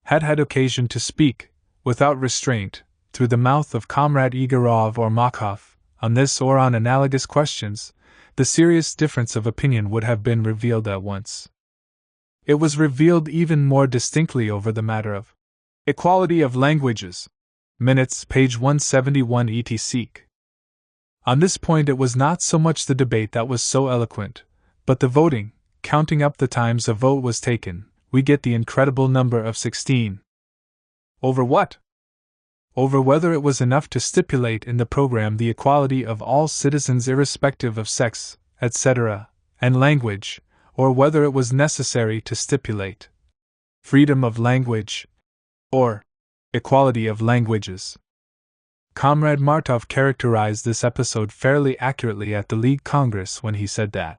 Speaker 1: had had occasion to speak, without restraint, through the mouth of Comrade Igorov or Makov, on this or on analogous questions, the serious difference of opinion would have been revealed at once. It was revealed even more distinctly over the matter of equality of languages. Minutes, page 171 etc. On this point it was not so much the debate that was so eloquent, but the voting. Counting up the times a vote was taken, we get the incredible number of 16. Over what? Over whether it was enough to stipulate in the program the equality of all citizens irrespective of sex, etc., and language, or whether it was necessary to stipulate freedom of language, or equality of languages. Comrade Martov characterized this episode fairly accurately at the League Congress when he said that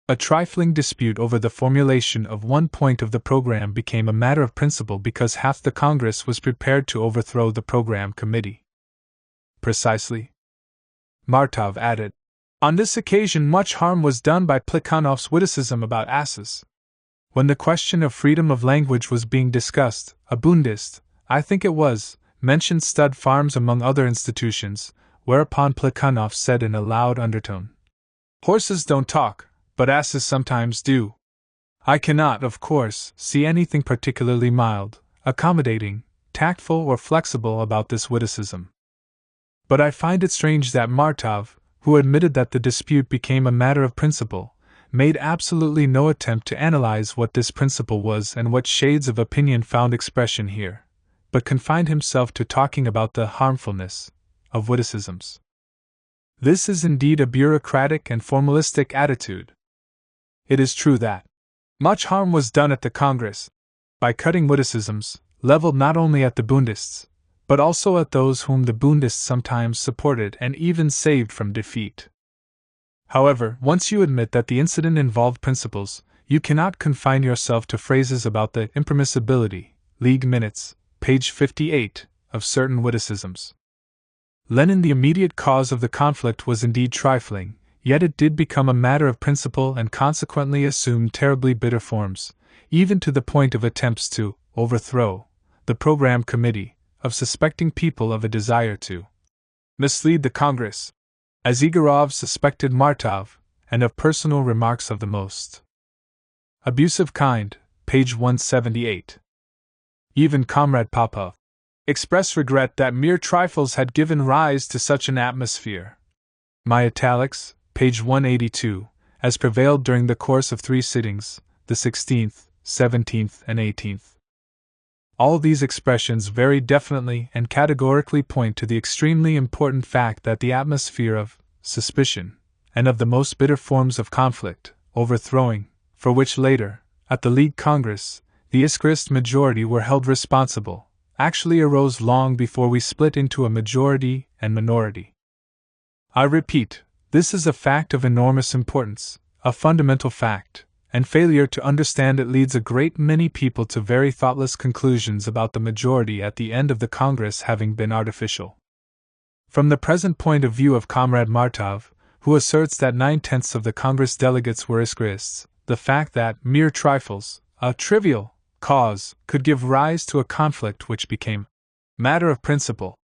Speaker 1: a trifling dispute over the formulation of one point of the program became a matter of principle because half the Congress was prepared to overthrow the program committee. Precisely. Martov added, on this occasion much harm was done by Plekhanov's witticism about asses. When the question of freedom of language was being discussed, a Bundist, I think it was, mentioned stud farms among other institutions, whereupon Plekhanov said in a loud undertone, horses don't talk, but asses sometimes do. I cannot, of course, see anything particularly mild, accommodating, tactful, or flexible about this witticism. But I find it strange that Martov, who admitted that the dispute became a matter of principle, made absolutely no attempt to analyze what this principle was and what shades of opinion found expression here, but confined himself to talking about the harmfulness of witticisms. This is indeed a bureaucratic and formalistic attitude. It is true that much harm was done at the Congress by cutting witticisms, leveled not only at the Bundists, but also at those whom the Bundists sometimes supported and even saved from defeat. However, once you admit that the incident involved principles, you cannot confine yourself to phrases about the impermissibility, League Minutes, page 58, of certain witticisms. Lenin, the immediate cause of the conflict, was indeed trifling, yet it did become a matter of principle and consequently assumed terribly bitter forms, even to the point of attempts to overthrow the program committee, of suspecting people of a desire to mislead the Congress, as Igorov suspected Martov, and of personal remarks of the most abusive kind, page 178. Even Comrade Popov expressed regret that mere trifles had given rise to such an atmosphere. My italics, page 182, as prevailed during the course of 3 sittings, the 16th, 17th, and 18th. All these expressions very definitely and categorically point to the extremely important fact that the atmosphere of suspicion, and of the most bitter forms of conflict, overthrowing, for which later, at the League Congress, the Iskrist majority were held responsible, actually arose long before we split into a majority and minority. I repeat, this is a fact of enormous importance, a fundamental fact, and failure to understand it leads a great many people to very thoughtless conclusions about the majority at the end of the Congress having been artificial. From the present point of view of Comrade Martov, who asserts that 9/10 of the Congress delegates were Iskrists, the fact that mere trifles, a trivial cause, could give rise to a conflict which became matter of principle,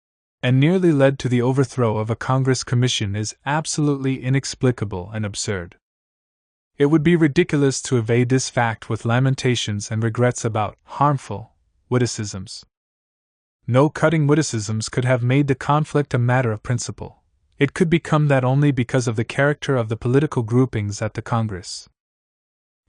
Speaker 1: and nearly led to the overthrow of a Congress commission is absolutely inexplicable and absurd. It would be ridiculous to evade this fact with lamentations and regrets about harmful witticisms. No cutting witticisms could have made the conflict a matter of principle. It could become that only because of the character of the political groupings at the Congress.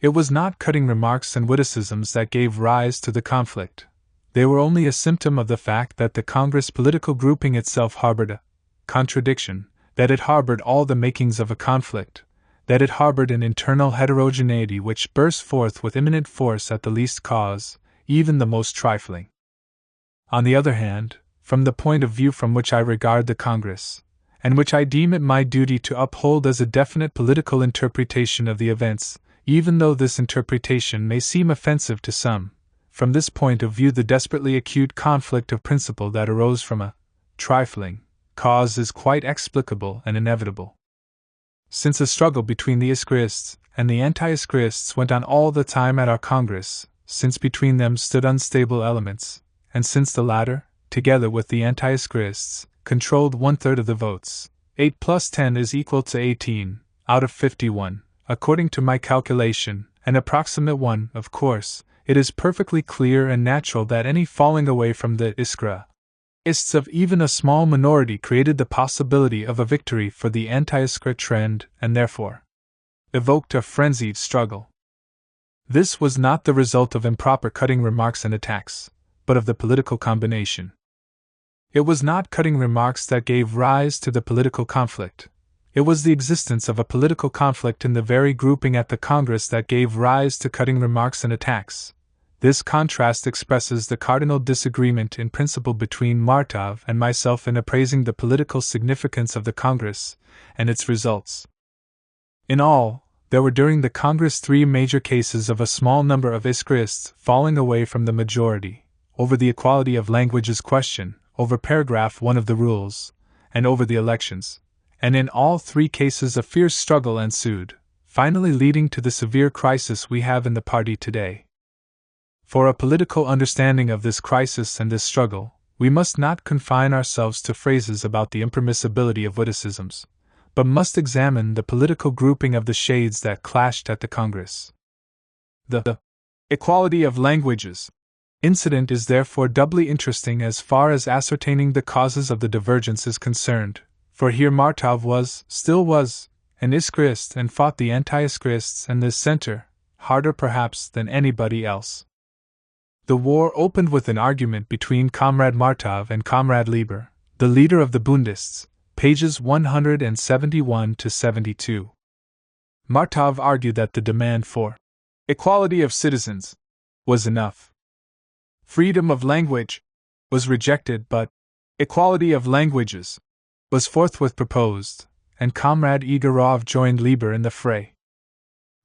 Speaker 1: It was not cutting remarks and witticisms that gave rise to the conflict. They were only a symptom of the fact that the Congress political grouping itself harbored a contradiction, that it harbored all the makings of a conflict, that it harbored an internal heterogeneity which burst forth with imminent force at the least cause, even the most trifling. On the other hand, from the point of view from which I regard the Congress, and which I deem it my duty to uphold as a definite political interpretation of the events, even though this interpretation may seem offensive to some, from this point of view the desperately acute conflict of principle that arose from a trifling cause is quite explicable and inevitable. Since a struggle between the Iskrists and the anti-Iskrists went on all the time at our Congress, since between them stood unstable elements, and since the latter, together with the anti-Iskrists, controlled 1/3 of the votes, 8 plus 10 is equal to 18, out of 51, according to my calculation, an approximate one, of course, it is perfectly clear and natural that any falling away from the Iskra ists of even a small minority created the possibility of a victory for the anti-Iskra trend and therefore evoked a frenzied struggle. This was not the result of improper cutting remarks and attacks, but of the political combination. It was not cutting remarks that gave rise to the political conflict. It was the existence of a political conflict in the very grouping at the Congress that gave rise to cutting remarks and attacks. This contrast expresses the cardinal disagreement in principle between Martov and myself in appraising the political significance of the Congress and its results. In all, there were during the Congress 3 major cases of a small number of Iskraists falling away from the majority, over the equality of languages question, over paragraph 1 of the rules, and over the elections, and in all 3 cases a fierce struggle ensued, finally leading to the severe crisis we have in the party today. For a political understanding of this crisis and this struggle, we must not confine ourselves to phrases about the impermissibility of witticisms, but must examine the political grouping of the shades that clashed at the Congress. The equality of languages incident is therefore doubly interesting as far as ascertaining the causes of the divergence is concerned, for here Martov still was, an Iskraist and fought the anti-Iskraists and the center, harder perhaps than anybody else. The war opened with an argument between Comrade Martov and Comrade Lieber, the leader of the Bundists, pages 171 to 72. Martov argued that the demand for equality of citizens was enough. Freedom of language was rejected, but equality of languages was forthwith proposed, and Comrade Igorov joined Lieber in the fray.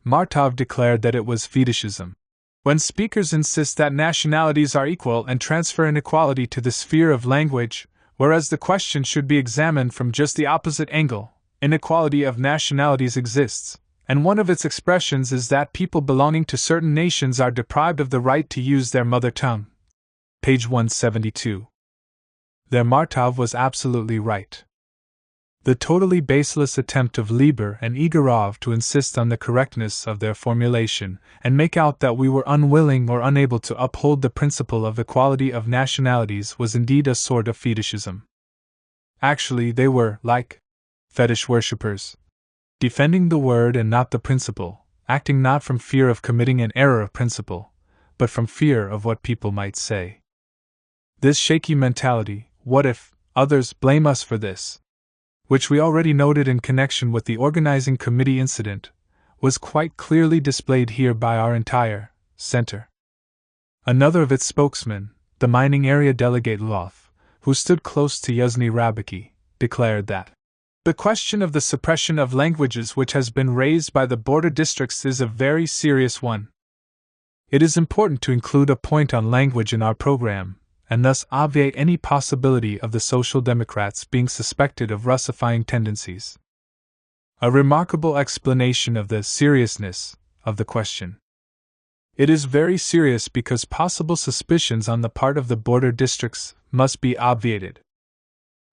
Speaker 1: Martov declared that it was fetishism. When speakers insist that nationalities are equal and transfer inequality to the sphere of language, whereas the question should be examined from just the opposite angle, inequality of nationalities exists, and one of its expressions is that people belonging to certain nations are deprived of the right to use their mother tongue. Page 172. There Martov was absolutely right. The totally baseless attempt of Lieber and Igorov to insist on the correctness of their formulation and make out that we were unwilling or unable to uphold the principle of equality of nationalities was indeed a sort of fetishism. Actually, they were, like fetish worshippers, defending the word and not the principle, acting not from fear of committing an error of principle, but from fear of what people might say. This shaky mentality, what if others blame us for this, which we already noted in connection with the organizing committee incident, was quite clearly displayed here by our entire center. Another of its spokesmen, the mining area delegate Loth, who stood close to Yuzhny Rabiki, declared that the question of the suppression of languages which has been raised by the border districts is a very serious one. It is important to include a point on language in our program, and thus obviate any possibility of the Social Democrats being suspected of Russifying tendencies. A remarkable explanation of the seriousness of the question. It is very serious because possible suspicions on the part of the border districts must be obviated.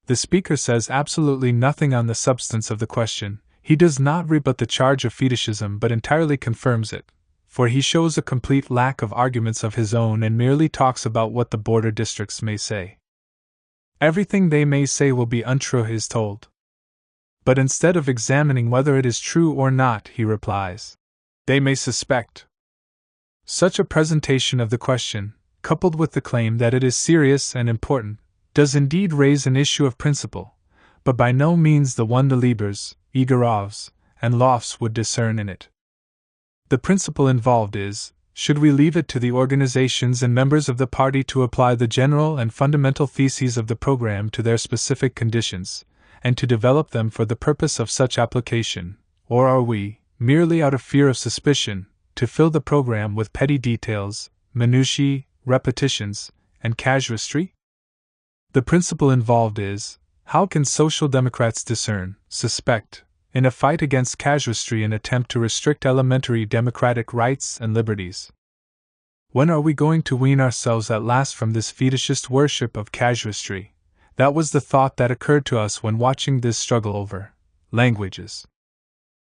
Speaker 1: The speaker says absolutely nothing on the substance of the question. He does not rebut the charge of fetishism but entirely confirms it, for he shows a complete lack of arguments of his own and merely talks about what the border districts may say. Everything they may say will be untrue, he is told. But instead of examining whether it is true or not, he replies, they may suspect. Such a presentation of the question, coupled with the claim that it is serious and important, does indeed raise an issue of principle, but by no means the one the Liebers, Igorovs, and Lofts would discern in it. The principle involved is, should we leave it to the organizations and members of the party to apply the general and fundamental theses of the program to their specific conditions, and to develop them for the purpose of such application, or are we, merely out of fear of suspicion, to fill the program with petty details, minutiae, repetitions, and casuistry? The principle involved is, how can Social Democrats discern, suspect, in a fight against casuistry and attempt to restrict elementary democratic rights and liberties? When are we going to wean ourselves at last from this fetishist worship of casuistry? That was the thought that occurred to us when watching this struggle over languages.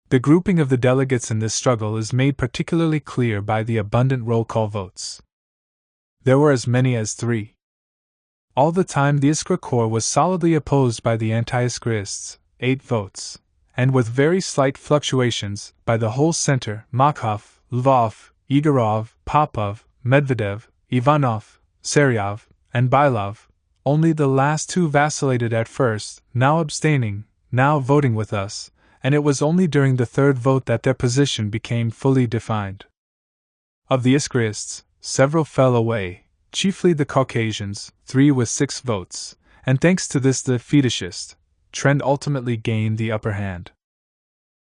Speaker 1: The grouping of the delegates in this struggle is made particularly clear by the abundant roll call votes. There were as many as 3. All the time the Iskra Corps was solidly opposed by the anti-Iskrists, 8 votes, and with very slight fluctuations, by the whole center, Makhov, Lvov, Igorov, Popov, Medvedev, Ivanov, Seryov, and Bailov. Only the last 2 vacillated at first, now abstaining, now voting with us, and it was only during the 3rd vote that their position became fully defined. Of the Iskrists, several fell away, chiefly the Caucasians, 3 with 6 votes, and thanks to this the fetishist trend ultimately gained the upper hand.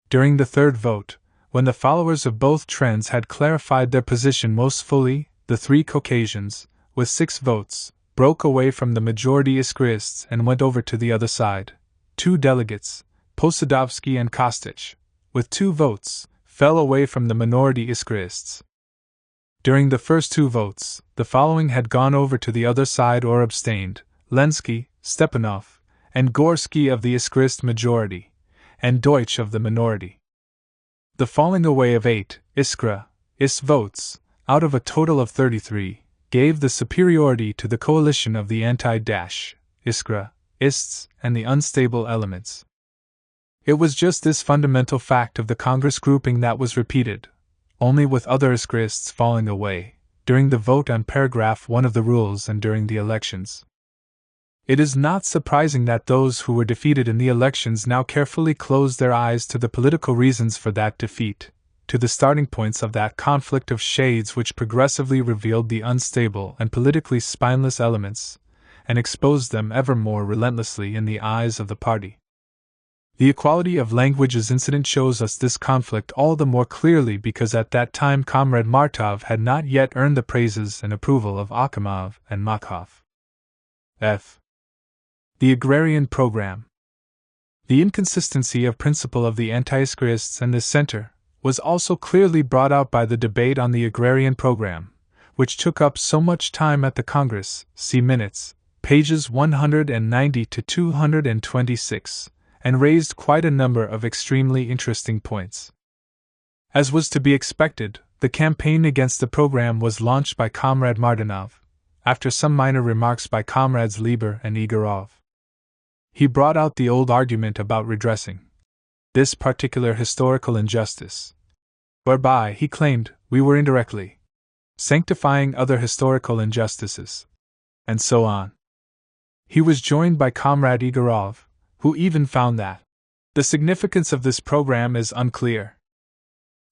Speaker 1: During the 3rd vote, when the followers of both trends had clarified their position most fully, the 3 Caucasians, with 6 votes, broke away from the majority Iskrists and went over to the other side. 2 delegates, Posadovsky and Kostich, with 2 votes, fell away from the minority Iskrists. During the first 2 votes, the following had gone over to the other side or abstained: Lenski, Stepanov, and Gorsky of the Iskrist majority, and Deutsch of the minority. The falling away of 8 Iskra votes, out of a total of 33, gave the superiority to the coalition of the anti-Iskra ists and the unstable elements. It was just this fundamental fact of the Congress grouping that was repeated, only with other Iskrists falling away, during the vote on paragraph 1 of the rules and during the elections. It is not surprising that those who were defeated in the elections now carefully closed their eyes to the political reasons for that defeat, to the starting points of that conflict of shades which progressively revealed the unstable and politically spineless elements, and exposed them ever more relentlessly in the eyes of the party. The equality of languages incident shows us this conflict all the more clearly because at that time Comrade Martov had not yet earned the praises and approval of Akhimov and Makhov. F. The agrarian program. The inconsistency of principle of the anti-Iskrists and the center was also clearly brought out by the debate on the agrarian program, which took up so much time at the Congress. See minutes, pages 190 to 226, and raised quite a number of extremely interesting points. As was to be expected, the campaign against the program was launched by Comrade Martinov, after some minor remarks by Comrades Lieber and Igorov. He brought out the old argument about redressing this particular historical injustice, whereby, he claimed, we were indirectly sanctifying other historical injustices, and so on. He was joined by Comrade Igorov, who even found that the significance of this program is unclear.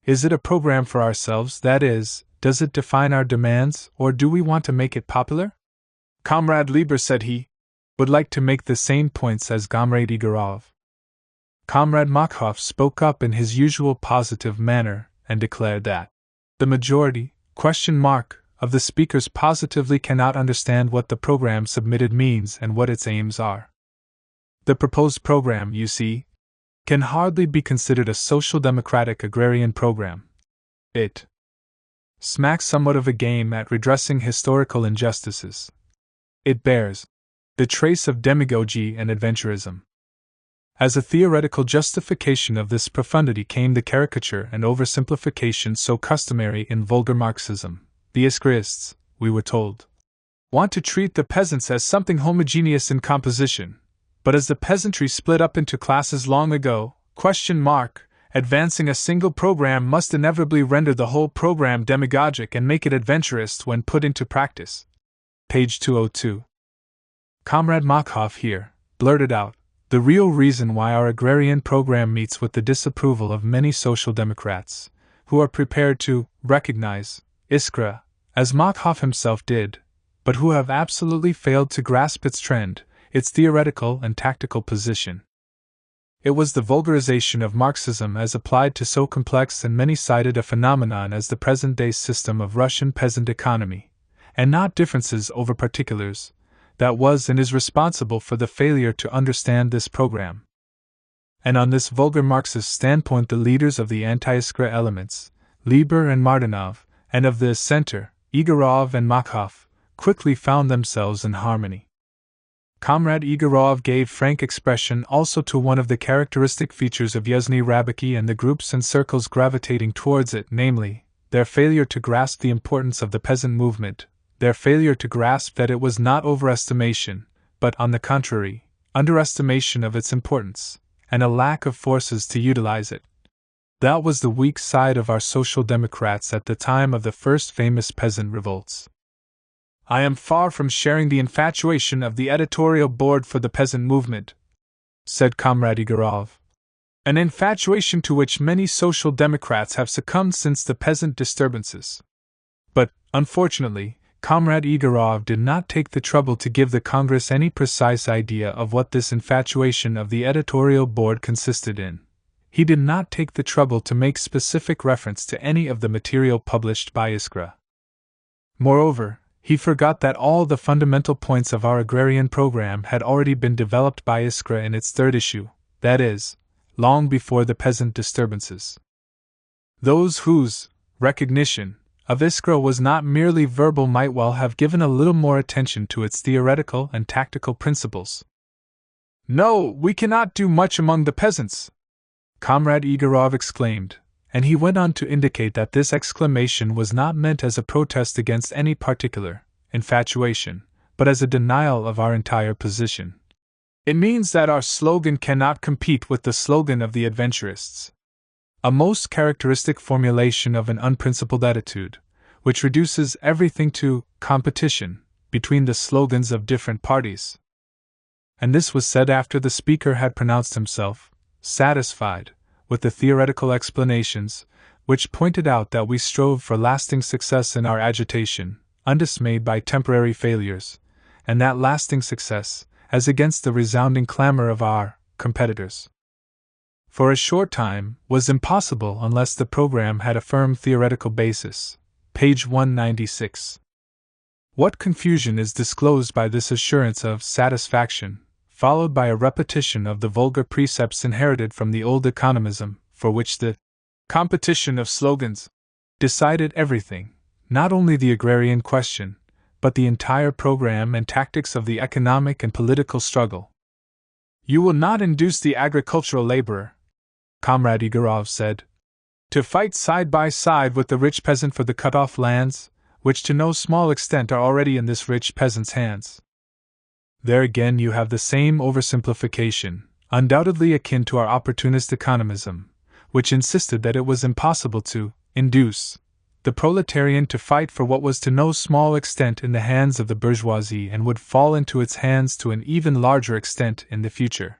Speaker 1: Is it a program for ourselves, that is, does it define our demands, or do we want to make it popular? Comrade Lieber said he would like to make the same points as Comrade Igorov. Comrade Makhov spoke up in his usual positive manner and declared that the majority, of the speakers positively cannot understand what the program submitted means and what its aims are. The proposed program, you see, can hardly be considered a social democratic agrarian program. It smacks somewhat of a game at redressing historical injustices. It bears the trace of demagogy and adventurism. As a theoretical justification of this profundity came the caricature and oversimplification so customary in vulgar Marxism. The Iskrists, we were told, want to treat the peasants as something homogeneous in composition, but as the peasantry split up into classes long ago, advancing a single program must inevitably render the whole program demagogic and make it adventurous when put into practice. Page 202. Comrade Makhov here blurted out the real reason why our agrarian program meets with the disapproval of many social democrats, who are prepared to recognize Iskra, as Makhov himself did, but who have absolutely failed to grasp its trend, its theoretical and tactical position. It was the vulgarization of Marxism as applied to so complex and many-sided a phenomenon as the present-day system of Russian peasant economy, and not differences over particulars, that was and is responsible for the failure to understand this program. And on this vulgar Marxist standpoint the leaders of the anti-Iskra elements, Lieber and Martinov, and of the center, Igorov and Makhov, quickly found themselves in harmony. Comrade Igorov gave frank expression also to one of the characteristic features of Yuzhny Rabiki and the groups and circles gravitating towards it, namely, their failure to grasp the importance of the peasant movement, their failure to grasp that it was not overestimation, but, on the contrary, underestimation of its importance, and a lack of forces to utilize it. That was the weak side of our Social Democrats at the time of the first famous peasant revolts. I am far from sharing the infatuation of the editorial board for the peasant movement, said Comrade Igorov, an infatuation to which many Social Democrats have succumbed since the peasant disturbances. But, unfortunately, Comrade Igorov did not take the trouble to give the Congress any precise idea of what this infatuation of the editorial board consisted in. He did not take the trouble to make specific reference to any of the material published by Iskra. Moreover, he forgot that all the fundamental points of our agrarian program had already been developed by Iskra in its third issue, that is, long before the peasant disturbances. Those whose recognition of Iskra was not merely verbal might well have given a little more attention to its theoretical and tactical principles. No, we cannot do much among the peasants, Comrade Igorov exclaimed, and he went on to indicate that this exclamation was not meant as a protest against any particular infatuation, but as a denial of our entire position. It means that our slogan cannot compete with the slogan of the adventurists. A most characteristic formulation of an unprincipled attitude, which reduces everything to competition between the slogans of different parties. And this was said after the speaker had pronounced himself satisfied with the theoretical explanations, which pointed out that we strove for lasting success in our agitation, undismayed by temporary failures, and that lasting success, as against the resounding clamor of our competitors, for a short time, was impossible unless the program had a firm theoretical basis. Page 196. What confusion is disclosed by this assurance of satisfaction, followed by a repetition of the vulgar precepts inherited from the old economism, for which the competition of slogans decided everything, not only the agrarian question, but the entire program and tactics of the economic and political struggle. You will not induce the agricultural laborer, Comrade Igorov said, to fight side by side with the rich peasant for the cut-off lands, which to no small extent are already in this rich peasant's hands. There again you have the same oversimplification, undoubtedly akin to our opportunist economism, which insisted that it was impossible to induce the proletarian to fight for what was to no small extent in the hands of the bourgeoisie and would fall into its hands to an even larger extent in the future.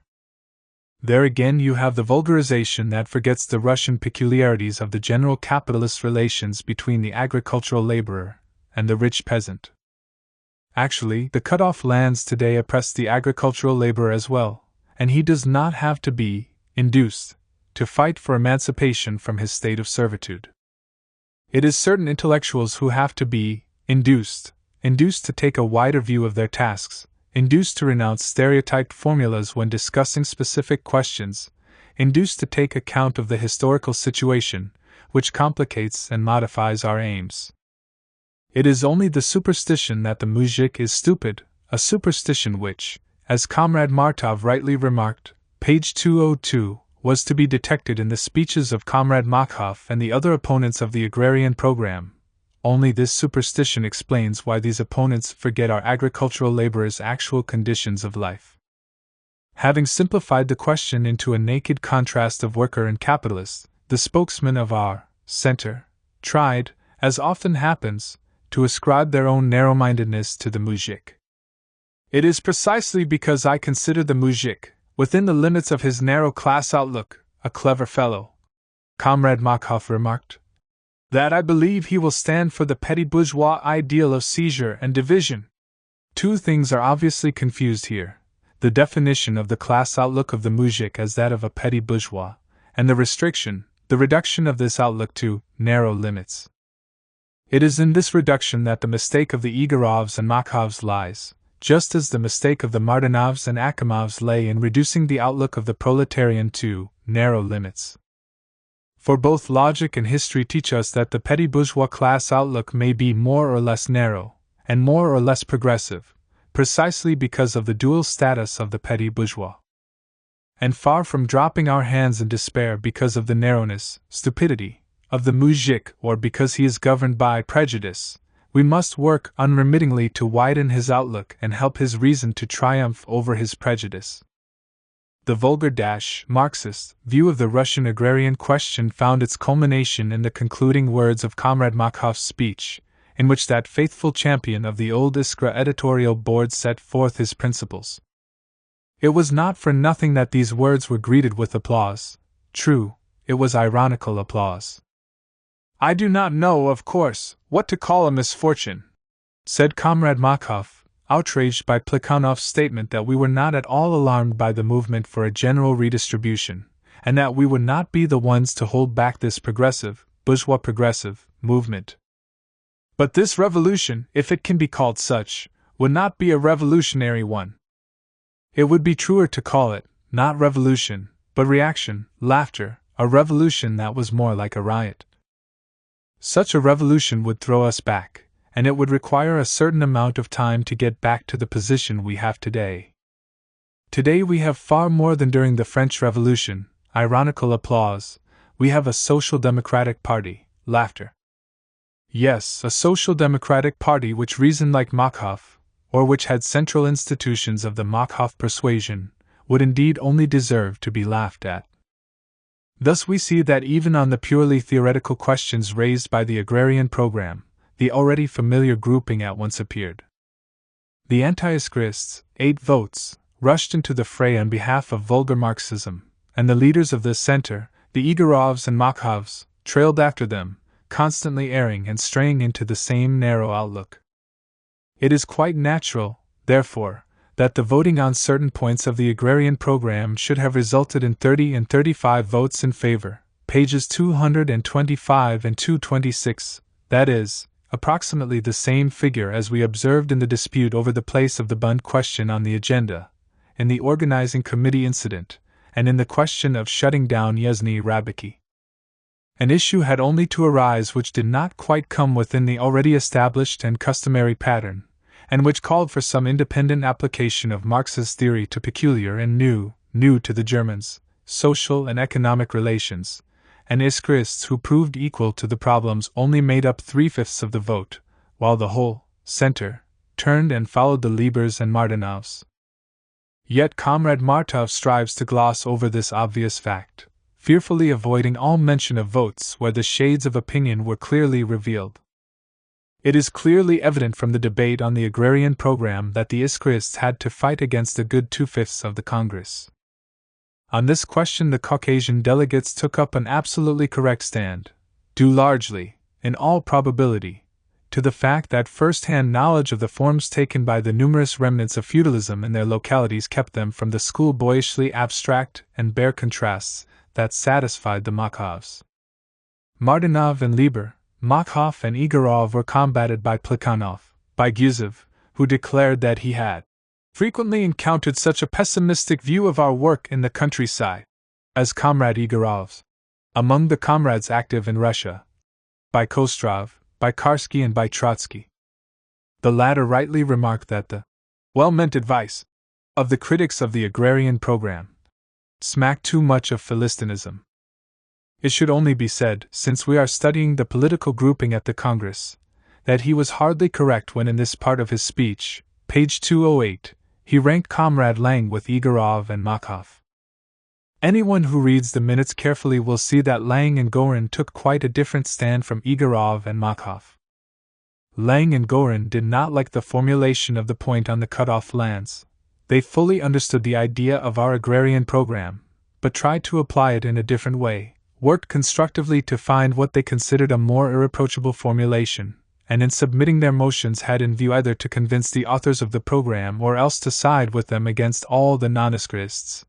Speaker 1: There again you have the vulgarization that forgets the Russian peculiarities of the general capitalist relations between the agricultural laborer and the rich peasant. Actually, the cut-off lands today oppress the agricultural laborer as well, and he does not have to be induced to fight for emancipation from his state of servitude. It is certain intellectuals who have to be induced to take a wider view of their tasks, induced to renounce stereotyped formulas when discussing specific questions, induced to take account of the historical situation, which complicates and modifies our aims. It is only the superstition that the muzhik is stupid, a superstition which, as Comrade Martov rightly remarked, page 202, was to be detected in the speeches of Comrade Makhoff and the other opponents of the agrarian program. Only this superstition explains why these opponents forget our agricultural laborers' actual conditions of life. Having simplified the question into a naked contrast of worker and capitalist, the spokesmen of our center tried, as often happens, to ascribe their own narrow-mindedness to the muzhik. It is precisely because I consider the muzhik, within the limits of his narrow class outlook, a clever fellow, Comrade Makhoff remarked, that I believe he will stand for the petty bourgeois ideal of seizure and division. Two things are obviously confused here: the definition of the class outlook of the muzhik as that of a petty bourgeois, and the reduction of this outlook to narrow limits. It is in this reduction that the mistake of the Igorovs and Makhovs lies, just as the mistake of the Martinovs and Akimovs lay in reducing the outlook of the proletarian to narrow limits. For both logic and history teach us that the petty bourgeois class outlook may be more or less narrow, and more or less progressive, precisely because of the dual status of the petty bourgeois. And far from dropping our hands in despair because of the narrowness, stupidity, of the muzhik, or because he is governed by prejudice, We must work unremittingly to widen his outlook and help his reason to triumph over his prejudice. The vulgar Marxist view of the Russian agrarian question found its culmination in the concluding words of Comrade Makhov's speech, in which that faithful champion of the old Iskra editorial board set forth his principles. It was not for nothing that these words were greeted with applause. True, it was ironical applause. "I do not know, of course, what to call a misfortune," said Comrade Makhov, outraged by Plekhanov's statement that we were not at all alarmed by the movement for a general redistribution, and that we would not be the ones to hold back this bourgeois progressive, movement. But this revolution, if it can be called such, would not be a revolutionary one. It would be truer to call it, not revolution, but reaction, laughter, a revolution that was more like a riot. Such a revolution would throw us back, and it would require a certain amount of time to get back to the position we have today. Today we have far more than during the French Revolution, ironical applause, we have a social democratic party, laughter. Yes, a social democratic party which reasoned like Makhov, or which had central institutions of the Makhov persuasion, would indeed only deserve to be laughed at. Thus we see that even on the purely theoretical questions raised by the agrarian program, the already familiar grouping at once appeared. The anti-Iskrists, 8 votes, rushed into the fray on behalf of vulgar Marxism, and the leaders of the center, the Igorovs and Makhovs, trailed after them, constantly erring and straying into the same narrow outlook. It is quite natural, therefore, that the voting on certain points of the agrarian program should have resulted in 30 and 35 votes in favor, pages 225 and 226, that is, approximately the same figure as we observed in the dispute over the place of the Bund question on the agenda, in the organizing committee incident, and in the question of shutting down Yezny Rabiki. An issue had only to arise which did not quite come within the already established and customary pattern, and which called for some independent application of Marx's theory to peculiar and new to the Germans, social and economic relations, and Iskrists who proved equal to the problems only made up 3/5 of the vote, while the whole center turned and followed the Liebers and Martinovs. Yet Comrade Martov strives to gloss over this obvious fact, fearfully avoiding all mention of votes where the shades of opinion were clearly revealed. It is clearly evident from the debate on the agrarian program that the Iskrists had to fight against a good 2/5 of the Congress. On this question the Caucasian delegates took up an absolutely correct stand, due largely, in all probability, to the fact that first-hand knowledge of the forms taken by the numerous remnants of feudalism in their localities kept them from the schoolboyishly abstract and bare contrasts that satisfied the Makhovs. Martinov and Lieber, Makhov and Igorov were combated by Plekhanov, by Gusev, who declared that he had frequently encountered such a pessimistic view of our work in the countryside, as Comrade Igorov's. Among the comrades active in Russia, by Kostrov, by Karski and by Trotsky. The latter rightly remarked that the well-meant advice of the critics of the agrarian program smacked too much of Philistinism. It should only be said, since we are studying the political grouping at the Congress, that he was hardly correct when in this part of his speech, page 208, he ranked Comrade Lang with Igorov and Makhov. Anyone who reads the minutes carefully will see that Lang and Gorin took quite a different stand from Igorov and Makhov. Lang and Gorin did not like the formulation of the point on the cut-off lands. They fully understood the idea of our agrarian program, but tried to apply it in a different way, worked constructively to find what they considered a more irreproachable formulation, and in submitting their motions had in view either to convince the authors of the program or else to side with them against all the non-Iskrists.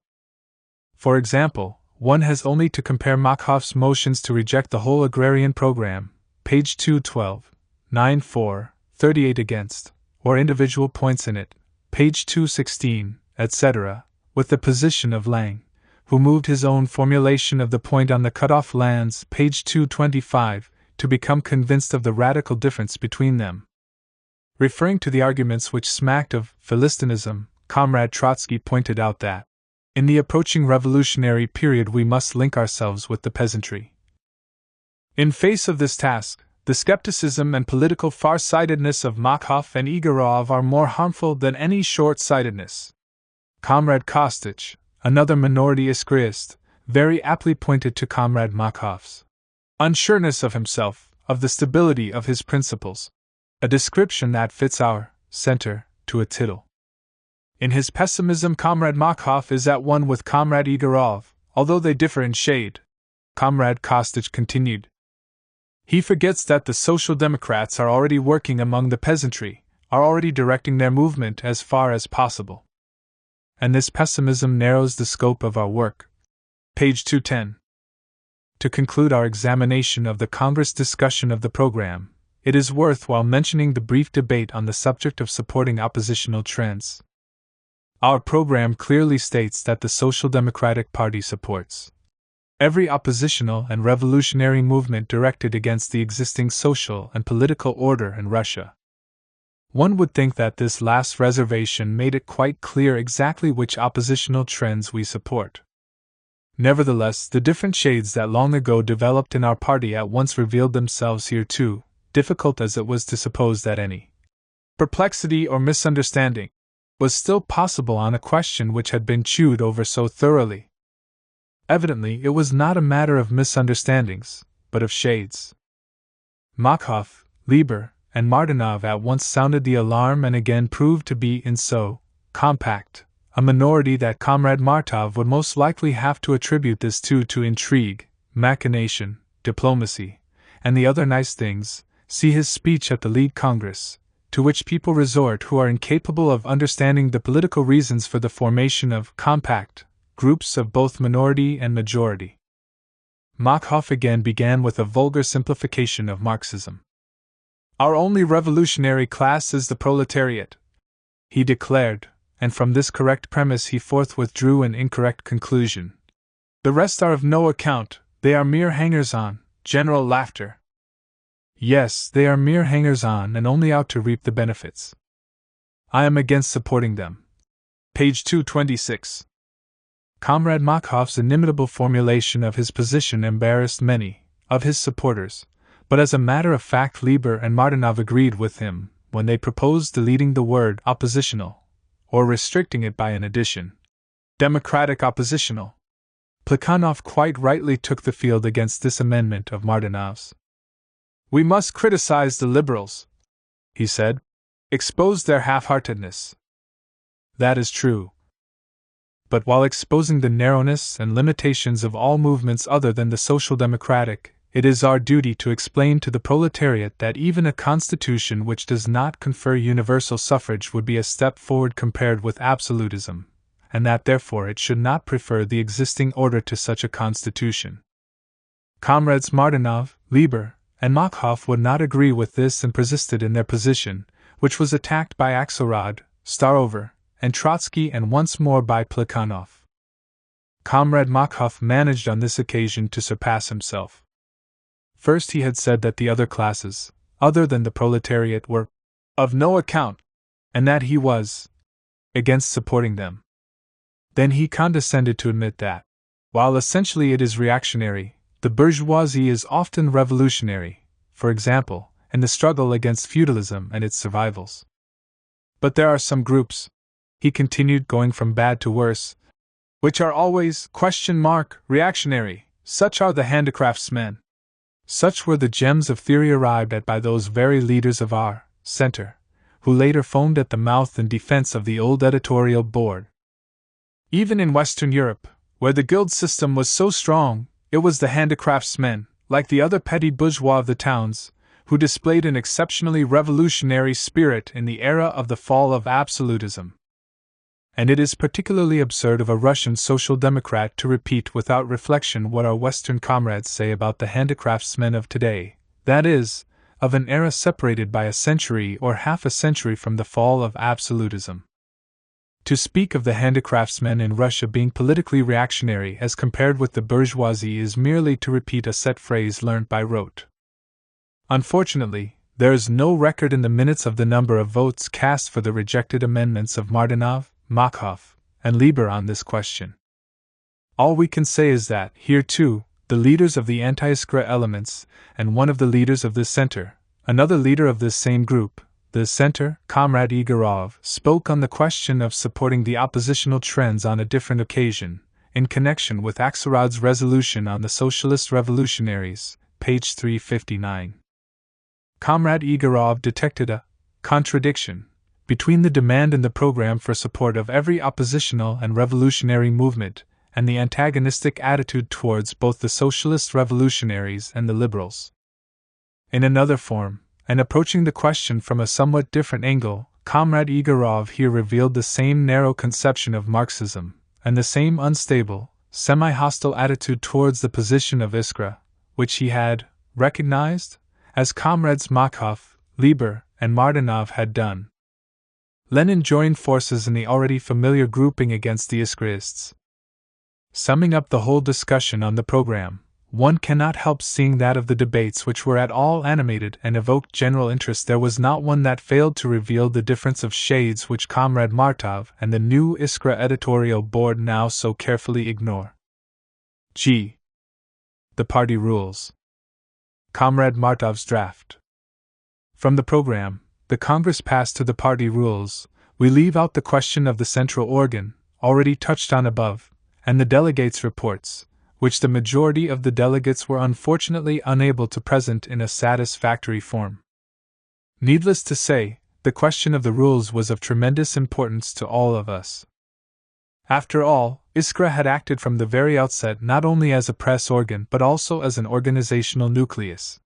Speaker 1: For example, one has only to compare Makhov's motions to reject the whole agrarian program, page 212, 9-4, 38 against, or individual points in it, page 216, etc., with the position of Lang, who moved his own formulation of the point on the cut-off lands, page 225, to become convinced of the radical difference between them. Referring to the arguments which smacked of Philistinism, Comrade Trotsky pointed out that, in the approaching revolutionary period we must link ourselves with the peasantry. In face of this task, The skepticism and political far-sightedness of Markov and Igorov are more harmful than any short-sightedness. Comrade Kostich, another minority Iskryist, very aptly pointed to Comrade Markov's unsureness of himself, of the stability of his principles, a description that fits our center to a tittle. In his pessimism, Comrade Markov is at one with Comrade Igorov, although they differ in shade. Comrade Kostich continued. He forgets that the Social Democrats are already working among the peasantry, are already directing their movement as far as possible. And this pessimism narrows the scope of our work. Page 210. To conclude our examination of the Congress discussion of the program, it is worthwhile mentioning the brief debate on the subject of supporting oppositional trends. Our program clearly states that the Social Democratic Party supports every oppositional and revolutionary movement directed against the existing social and political order in Russia. One would think that this last reservation made it quite clear exactly which oppositional trends we support. Nevertheless, the different shades that long ago developed in our party at once revealed themselves here too, difficult as it was to suppose that any perplexity or misunderstanding was still possible on a question which had been chewed over so thoroughly. Evidently, it was not a matter of misunderstandings, but of shades. Markov, Lieber, and Martinov at once sounded the alarm and again proved to be in so compact a minority that Comrade Martov would most likely have to attribute this to intrigue, machination, diplomacy, and the other nice things, see his speech at the League Congress, to which people resort who are incapable of understanding the political reasons for the formation of compact groups of both minority and majority. Markov again began with a vulgar simplification of Marxism. Our only revolutionary class is the proletariat, he declared, and from this correct premise he forthwith drew an incorrect conclusion. The rest are of no account, they are mere hangers-on. General laughter. Yes, they are mere hangers-on and only out to reap the benefits. I am against supporting them. Page 226. Comrade Markov's inimitable formulation of his position embarrassed many of his supporters, but as a matter of fact Lieber and Martinov agreed with him when they proposed deleting the word oppositional, or restricting it by an addition, democratic oppositional. Plekhanov quite rightly took the field against this amendment of Martinov's. We must criticize the liberals, he said, expose their half-heartedness. That is true. But while exposing the narrowness and limitations of all movements other than the social democratic, it is our duty to explain to the proletariat that even a constitution which does not confer universal suffrage would be a step forward compared with absolutism, and that therefore it should not prefer the existing order to such a constitution. Comrades Martinov, Lieber, and Markov would not agree with this and persisted in their position, which was attacked by Axelrod, Starover, and Trotsky and once more by Plekhanov. Comrade Markov managed on this occasion to surpass himself. First he had said that the other classes, other than the proletariat, were of no account, and that he was against supporting them. Then he condescended to admit that, while essentially it is reactionary, the bourgeoisie is often revolutionary, for example, in the struggle against feudalism and its survivals. But there are some groups, he continued, going from bad to worse, which are always reactionary. Such are the handicraftsmen. Such were the gems of theory arrived at by those very leaders of our center, who later foamed at the mouth in defense of the old editorial board. Even in Western Europe, where the guild system was so strong, it was the handicraftsmen, like the other petty bourgeois of the towns, who displayed an exceptionally revolutionary spirit in the era of the fall of absolutism. And it is particularly absurd of a Russian social democrat to repeat without reflection what our Western comrades say about the handicraftsmen of today, that is, of an era separated by a century or half a century from the fall of absolutism. To speak of the handicraftsmen in Russia being politically reactionary as compared with the bourgeoisie is merely to repeat a set phrase learnt by rote. Unfortunately, there is no record in the minutes of the number of votes cast for the rejected amendments of Martinov, Markov, and Lieber on this question. All we can say is that, here too, the leaders of the anti-Iskra elements, and one of the leaders of this center, another leader of this same group, the center, Comrade Igorov, spoke on the question of supporting the oppositional trends on a different occasion, in connection with Axelrod's resolution on the Socialist Revolutionaries, page 359. Comrade Igorov detected a contradiction between the demand in the program for support of every oppositional and revolutionary movement, and the antagonistic attitude towards both the socialist revolutionaries and the liberals. In another form, and approaching the question from a somewhat different angle, Comrade Igorov here revealed the same narrow conception of Marxism, and the same unstable, semi-hostile attitude towards the position of Iskra, which he had recognized, as comrades Makov, Lieber, and Martinov had done. Lenin joined forces in the already familiar grouping against the Iskraists. Summing up the whole discussion on the program, one cannot help seeing that of the debates which were at all animated and evoked general interest, there was not one that failed to reveal the difference of shades which Comrade Martov and the new Iskra editorial board now so carefully ignore. G. The party rules. Comrade Martov's draft. From the program, the Congress passed to the party rules, we leave out the question of the central organ, already touched on above, and the delegates' reports, which the majority of the delegates were unfortunately unable to present in a satisfactory form. Needless to say, the question of the rules was of tremendous importance to all of us. After all, Iskra had acted from the very outset not only as a press organ but also as an organizational nucleus.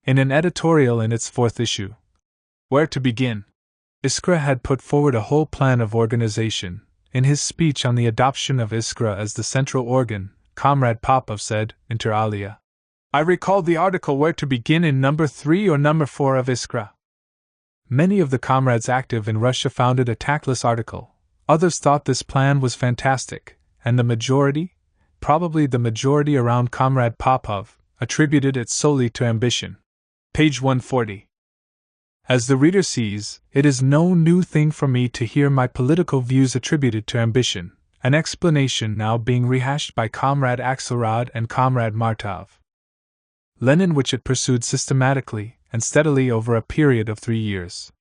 Speaker 1: In an editorial in its 4th issue, Where to Begin?, Iskra had put forward a whole plan of organization. In his speech on the adoption of Iskra as the central organ, Comrade Popov said, inter alia, I recalled the article Where to Begin in number 3 or number 4 of Iskra. Many of the comrades active in Russia found it a tactless article, others thought this plan was fantastic, and the majority, probably the majority around Comrade Popov, attributed it solely to ambition. Page 140. As the reader sees, it is no new thing for me to hear my political views attributed to ambition, an explanation now being rehashed by Comrade Axelrod and Comrade Martov. Lenin, which it pursued systematically and steadily over a period of 3 years.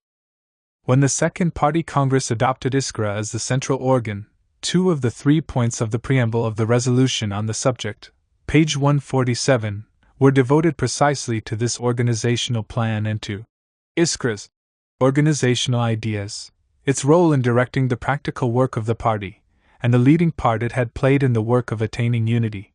Speaker 1: When the Second Party Congress adopted Iskra as the central organ, 2 of the 3 points of the preamble of the resolution on the subject, page 147, were devoted precisely to this organizational plan and to Iskra's organizational ideas, its role in directing the practical work of the party, and the leading part it had played in the work of attaining unity.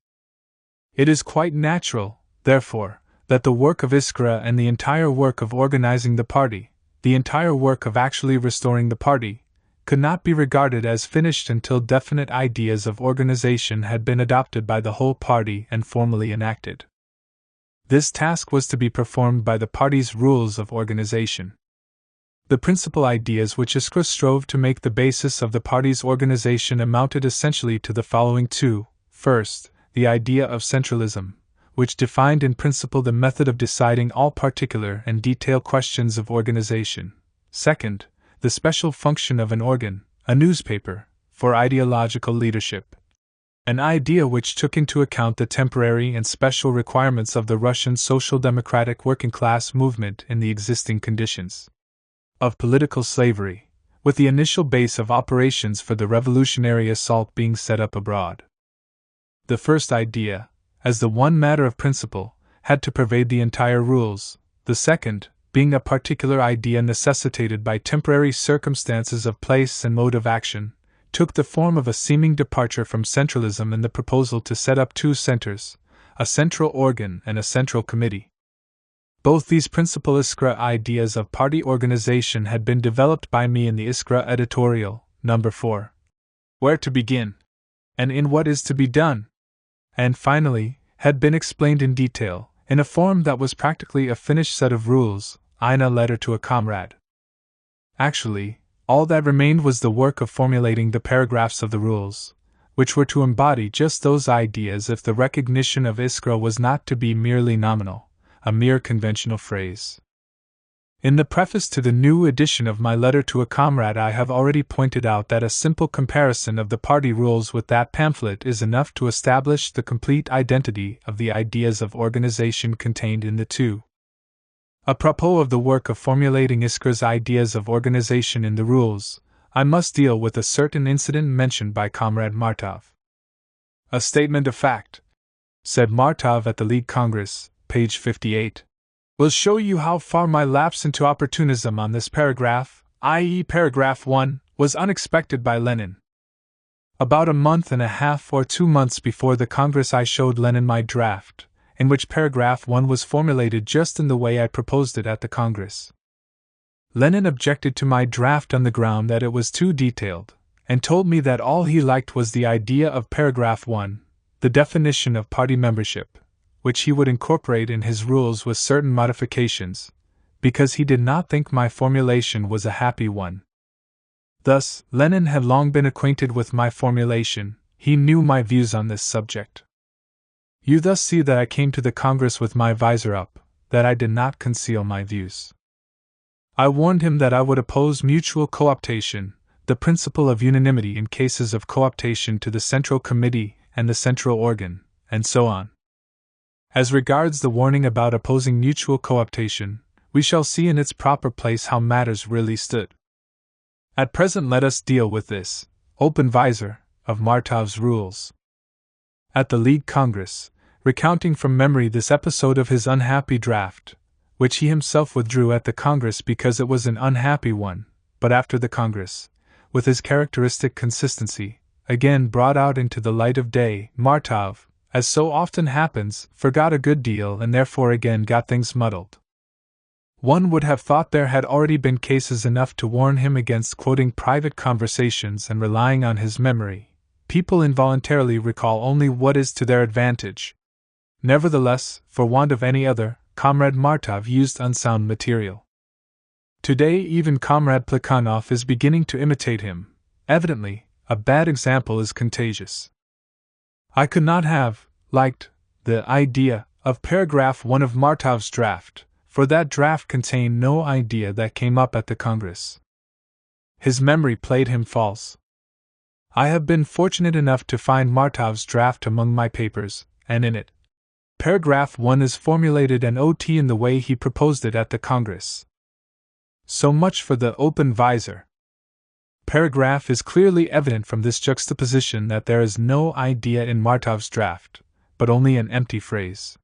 Speaker 1: It is quite natural, therefore, that the work of Iskra and the entire work of organizing the party, the entire work of actually restoring the party, could not be regarded as finished until definite ideas of organization had been adopted by the whole party and formally enacted. This task was to be performed by the party's rules of organization. The principal ideas which Iskra strove to make the basis of the party's organization amounted essentially to the following 2. First, the idea of centralism, which defined in principle the method of deciding all particular and detailed questions of organization. Second, the special function of an organ, a newspaper, for ideological leadership. An idea which took into account the temporary and special requirements of the Russian social democratic working class movement in the existing conditions of political slavery, with the initial base of operations for the revolutionary assault being set up abroad. The first idea, as the one matter of principle, had to pervade the entire rules, the second, being a particular idea necessitated by temporary circumstances of place and mode of action, took the form of a seeming departure from centralism in the proposal to set up 2 centers, a central organ and a central committee. Both these principal Iskra ideas of party organization had been developed by me in the Iskra editorial, number 4. Where to Begin? And in What is to be Done? And finally, had been explained in detail, in a form that was practically a finished set of rules, in a letter to a comrade. Actually, all that remained was the work of formulating the paragraphs of the rules, which were to embody just those ideas if the recognition of Iskra was not to be merely nominal, a mere conventional phrase. In the preface to the new edition of my letter to a comrade, I have already pointed out that a simple comparison of the party rules with that pamphlet is enough to establish the complete identity of the ideas of organization contained in the two. Apropos of the work of formulating Isker's ideas of organization in the rules, I must deal with a certain incident mentioned by Comrade Martov. A statement of fact, said Martov at the League Congress, page 58, will show you how far my lapse into opportunism on this paragraph, i.e. paragraph 1, was unexpected by Lenin. About a month and a half or 2 months before the Congress, I showed Lenin my draft, in which paragraph 1 was formulated just in the way I proposed it at the Congress. Lenin objected to my draft on the ground that it was too detailed, and told me that all he liked was the idea of paragraph 1, the definition of party membership, which he would incorporate in his rules with certain modifications, because he did not think my formulation was a happy one. Thus, Lenin had long been acquainted with my formulation, he knew my views on this subject. You thus see that I came to the Congress with my visor up, that I did not conceal my views. I warned him that I would oppose mutual cooptation, the principle of unanimity in cases of cooptation to the Central Committee and the Central Organ, and so on. As regards the warning about opposing mutual cooptation, we shall see in its proper place how matters really stood. At present let us deal with this open visor of Martov's rules. At the League Congress, recounting from memory this episode of his unhappy draft, which he himself withdrew at the Congress because it was an unhappy one, but after the Congress, with his characteristic consistency, again brought out into the light of day, Martov, as so often happens, forgot a good deal and therefore again got things muddled. One would have thought there had already been cases enough to warn him against quoting private conversations and relying on his memory. People involuntarily recall only what is to their advantage. Nevertheless, for want of any other, Comrade Martov used unsound material. Today even Comrade Plekhanov is beginning to imitate him. Evidently, a bad example is contagious. I could not have liked the idea of paragraph 1 of Martov's draft, for that draft contained no idea that came up at the Congress. His memory played him false. I have been fortunate enough to find Martov's draft among my papers, and in it, paragraph 1 is formulated and OT in the way he proposed it at the Congress. So much for the open visor. Paragraph is clearly evident from this juxtaposition that there is no idea in Martov's draft, but only an empty phrase.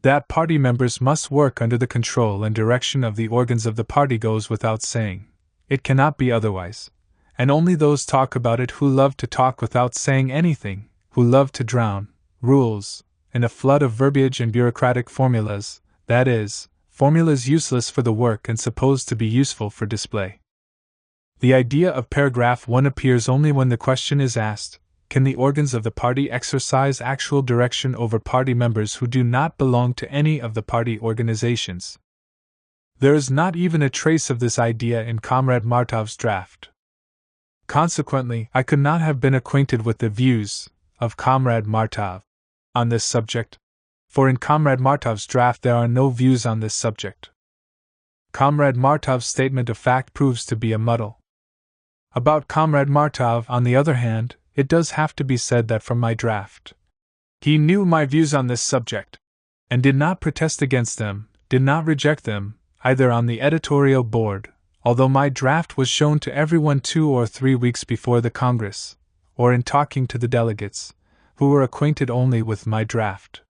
Speaker 1: That party members must work under the control and direction of the organs of the party goes without saying. It cannot be otherwise, and only those talk about it who love to talk without saying anything, who love to drown rules in a flood of verbiage and bureaucratic formulas, that is, formulas useless for the work and supposed to be useful for display. The idea of paragraph 1 appears only when the question is asked, can the organs of the party exercise actual direction over party members who do not belong to any of the party organizations? There is not even a trace of this idea in Comrade Martov's draft. Consequently, I could not have been acquainted with the views of Comrade Martov on this subject, for in Comrade Martov's draft there are no views on this subject. Comrade Martov's statement of fact proves to be a muddle. About Comrade Martov, on the other hand, it does have to be said that from my draft, he knew my views on this subject, and did not protest against them, did not reject them, either on the editorial board, although my draft was shown to everyone 2 or 3 weeks before the Congress, or in talking to the delegates, who were acquainted only with my draft.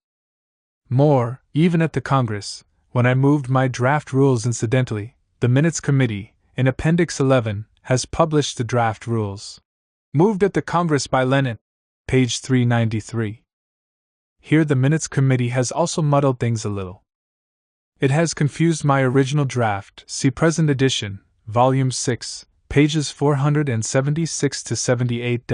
Speaker 1: More, even at the Congress, when I moved my draft rules incidentally, the Minutes Committee, in Appendix 11, has published the draft rules. Moved at the Congress by Lenin. Page 393. Here the Minutes Committee has also muddled things a little. It has confused my original draft, see present edition, Volume 6, pages 476 to 78.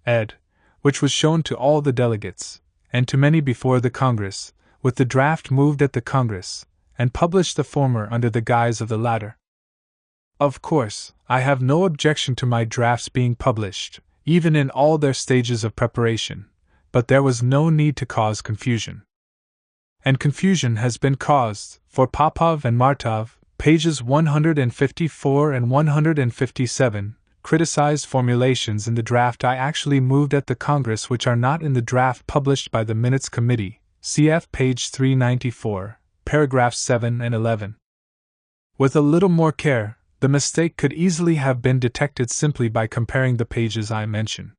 Speaker 1: Ed., which was shown to all the delegates, and to many before the Congress, with the draft moved at the Congress, and published the former under the guise of the latter. Of course, I have no objection to my drafts being published, even in all their stages of preparation, but there was no need to cause confusion. And confusion has been caused, for Popov and Martov, pages 154 and 157, criticized formulations in the draft I actually moved at the Congress which are not in the draft published by the Minutes Committee, cf. page 394, paragraphs 7 and 11. With a little more care, the mistake could easily have been detected simply by comparing the pages I mention.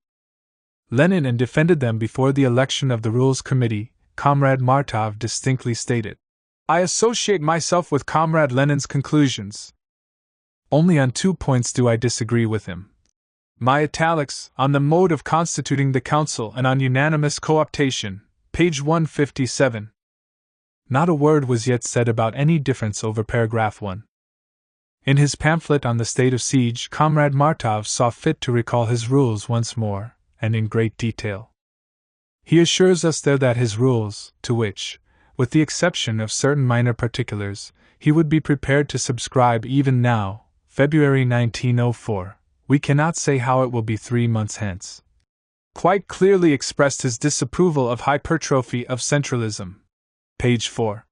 Speaker 1: Lenin and defended them before the election of the Rules Committee. Comrade Martov distinctly stated, "I associate myself with Comrade Lenin's conclusions. Only on 2 points do I disagree with him. My italics, on the mode of constituting the council and on unanimous cooptation, page 157. Not a word was yet said about any difference over paragraph 1. In his pamphlet on the state of siege, Comrade Martov saw fit to recall his rules once more, and in great detail. He assures us there that his rules, to which, with the exception of certain minor particulars, he would be prepared to subscribe even now, February 1904, we cannot say how it will be 3 months hence, quite clearly expressed his disapproval of hypertrophy of centralism. Page 4.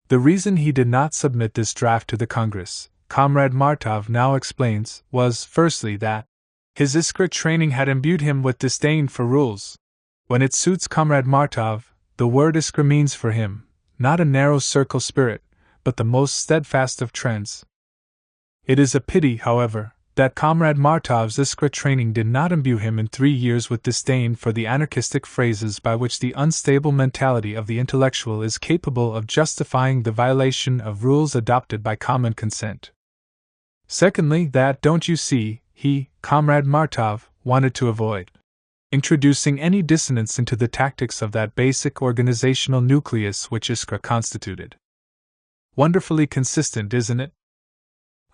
Speaker 1: The reason he did not submit this draft to the Congress, Comrade Martov now explains, was, firstly, that his Iskra training had imbued him with disdain for rules. When it suits Comrade Martov, the word Iskra means for him, not a narrow circle spirit, but the most steadfast of trends. It is a pity, however, that Comrade Martov's Iskra training did not imbue him in 3 years with disdain for the anarchistic phrases by which the unstable mentality of the intellectual is capable of justifying the violation of rules adopted by common consent. Secondly, that, don't you see, he, Comrade Martov, wanted to avoid introducing any dissonance into the tactics of that basic organizational nucleus which Iskra constituted. Wonderfully consistent, isn't it?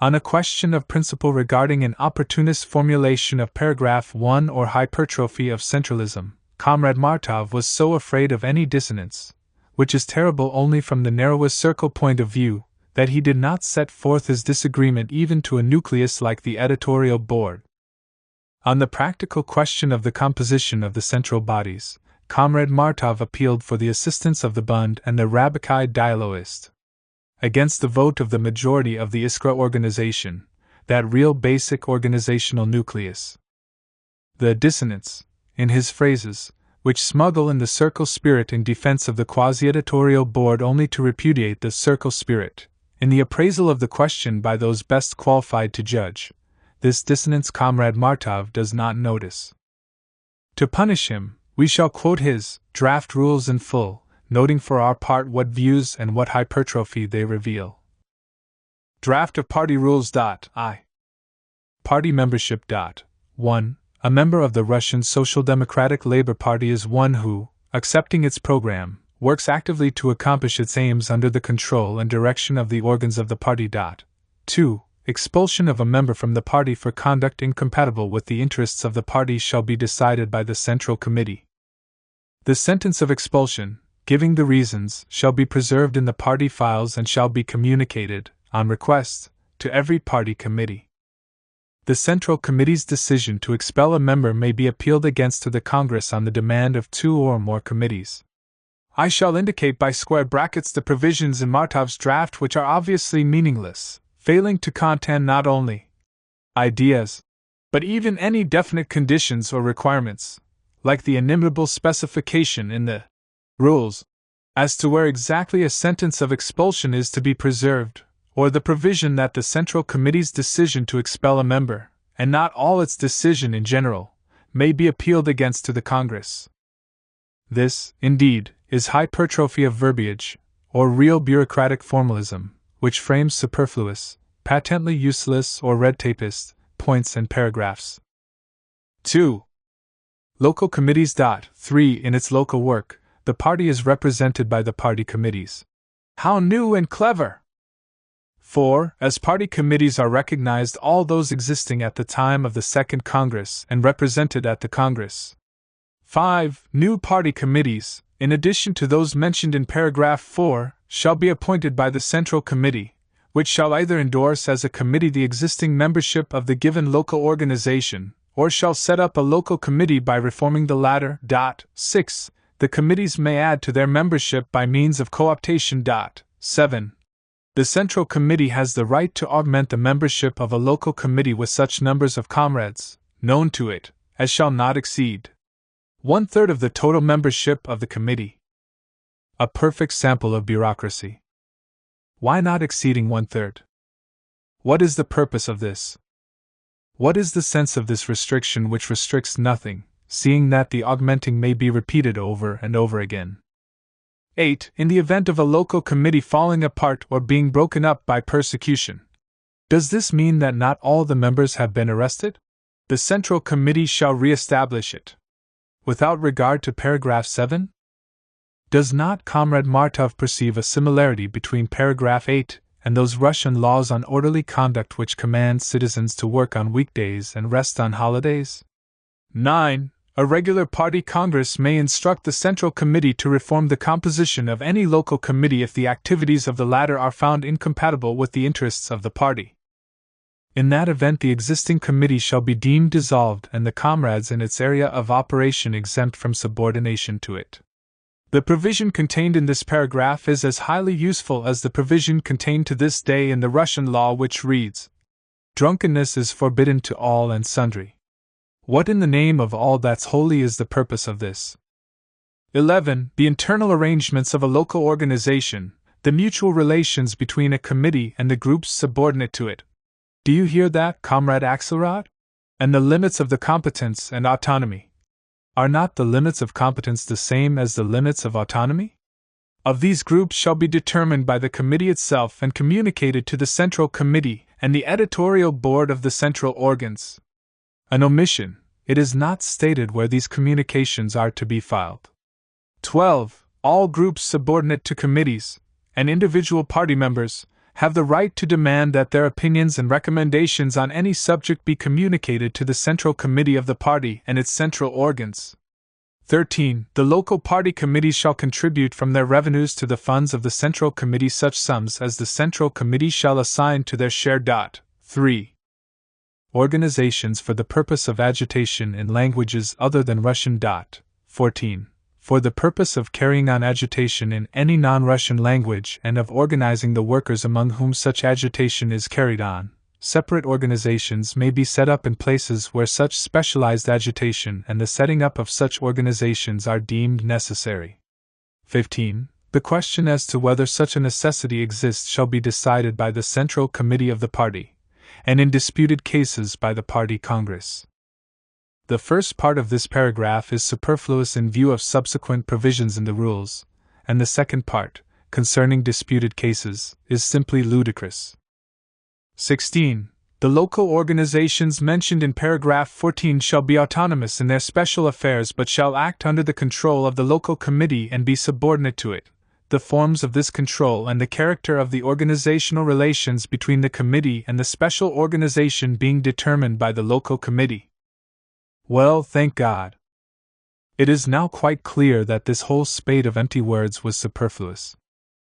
Speaker 1: On a question of principle regarding an opportunist formulation of paragraph 1 or hypertrophy of centralism, Comrade Martov was so afraid of any dissonance, which is terrible only from the narrowest circle point of view, that he did not set forth his disagreement even to a nucleus like the editorial board. On the practical question of the composition of the central bodies, Comrade Martov appealed for the assistance of the Bund and the Rabbiki Dialoist. Against the vote of the majority of the Iskra organization, that real basic organizational nucleus. The dissonance, in his phrases, which smuggle in the circle spirit in defense of the quasi-editorial board only to repudiate the circle spirit, in the appraisal of the question by those best qualified to judge, this dissonance Comrade Martov does not notice. To punish him, we shall quote his draft rules in full, noting for our part what views and what hypertrophy they reveal. Draft of Party Rules. I. Party Membership. 1. A member of the Russian Social Democratic Labor Party is one who, accepting its program, works actively to accomplish its aims under the control and direction of the organs of the party. 2. Expulsion of a member from the party for conduct incompatible with the interests of the party shall be decided by the Central Committee. The sentence of expulsion, giving the reasons, shall be preserved in the party files and shall be communicated, on request, to every party committee. The Central Committee's decision to expel a member may be appealed against to the Congress on the demand of 2 or more committees. I shall indicate by square brackets the provisions in Martov's draft which are obviously meaningless, failing to contain not only ideas, but even any definite conditions or requirements, like the inimitable specification in the rules, as to where exactly a sentence of expulsion is to be preserved, or the provision that the Central Committee's decision to expel a member, and not all its decision in general, may be appealed against to the Congress. This, indeed, is hypertrophy of verbiage, or real bureaucratic formalism, which frames superfluous, patently useless or red tapist, points and paragraphs. 2. Local committees. 3. In its local work, the party is represented by the party committees. How new and clever! 4. As party committees are recognized all those existing at the time of the Second Congress and represented at the Congress. 5. New party committees, in addition to those mentioned in paragraph 4, shall be appointed by the Central Committee, which shall either endorse as a committee the existing membership of the given local organization, or shall set up a local committee by reforming the latter. 6. The committees may add to their membership by means of cooptation. 7. The Central Committee has the right to augment the membership of a local committee with such numbers of comrades, known to it, as shall not exceed 1/3 of the total membership of the committee. A perfect sample of bureaucracy. Why not exceeding 1/3? What is the purpose of this? What is the sense of this restriction which restricts nothing, seeing that the augmenting may be repeated over and over again? 8. In the event of a local committee falling apart or being broken up by persecution, does this mean that not all the members have been arrested? The Central Committee shall re-establish it. Without regard to paragraph 7? Does not Comrade Martov perceive a similarity between paragraph 8 and those Russian laws on orderly conduct which command citizens to work on weekdays and rest on holidays? 9. A regular party congress may instruct the Central Committee to reform the composition of any local committee if the activities of the latter are found incompatible with the interests of the party. In that event, the existing committee shall be deemed dissolved and the comrades in its area of operation exempt from subordination to it. The provision contained in this paragraph is as highly useful as the provision contained to this day in the Russian law which reads, "Drunkenness is forbidden to all and sundry." What in the name of all that's holy is the purpose of this? 11. The internal arrangements of a local organization, the mutual relations between a committee and the groups subordinate to it. Do you hear that, Comrade Axelrod? And the limits of the competence and autonomy. Are not the limits of competence the same as the limits of autonomy? Of these groups shall be determined by the committee itself and communicated to the Central Committee and the editorial board of the central organs. An omission, it is not stated where these communications are to be filed. 12. All groups subordinate to committees, and individual party members, have the right to demand that their opinions and recommendations on any subject be communicated to the Central Committee of the party and its central organs. 13. The local party committees shall contribute from their revenues to the funds of the Central Committee such sums as the Central Committee shall assign to their share. 3. Organizations for the purpose of agitation in languages other than Russian. 14. For the purpose of carrying on agitation in any non-Russian language and of organizing the workers among whom such agitation is carried on, separate organizations may be set up in places where such specialized agitation and the setting up of such organizations are deemed necessary. 15. The question as to whether such a necessity exists shall be decided by the Central Committee of the party, and in disputed cases by the Party Congress. The first part of this paragraph is superfluous in view of subsequent provisions in the rules, and the second part, concerning disputed cases, is simply ludicrous. 16. The local organizations mentioned in paragraph 14 shall be autonomous in their special affairs but shall act under the control of the local committee and be subordinate to it, the forms of this control and the character of the organizational relations between the committee and the special organization being determined by the local committee. Well, thank God. It is now quite clear that this whole spate of empty words was superfluous.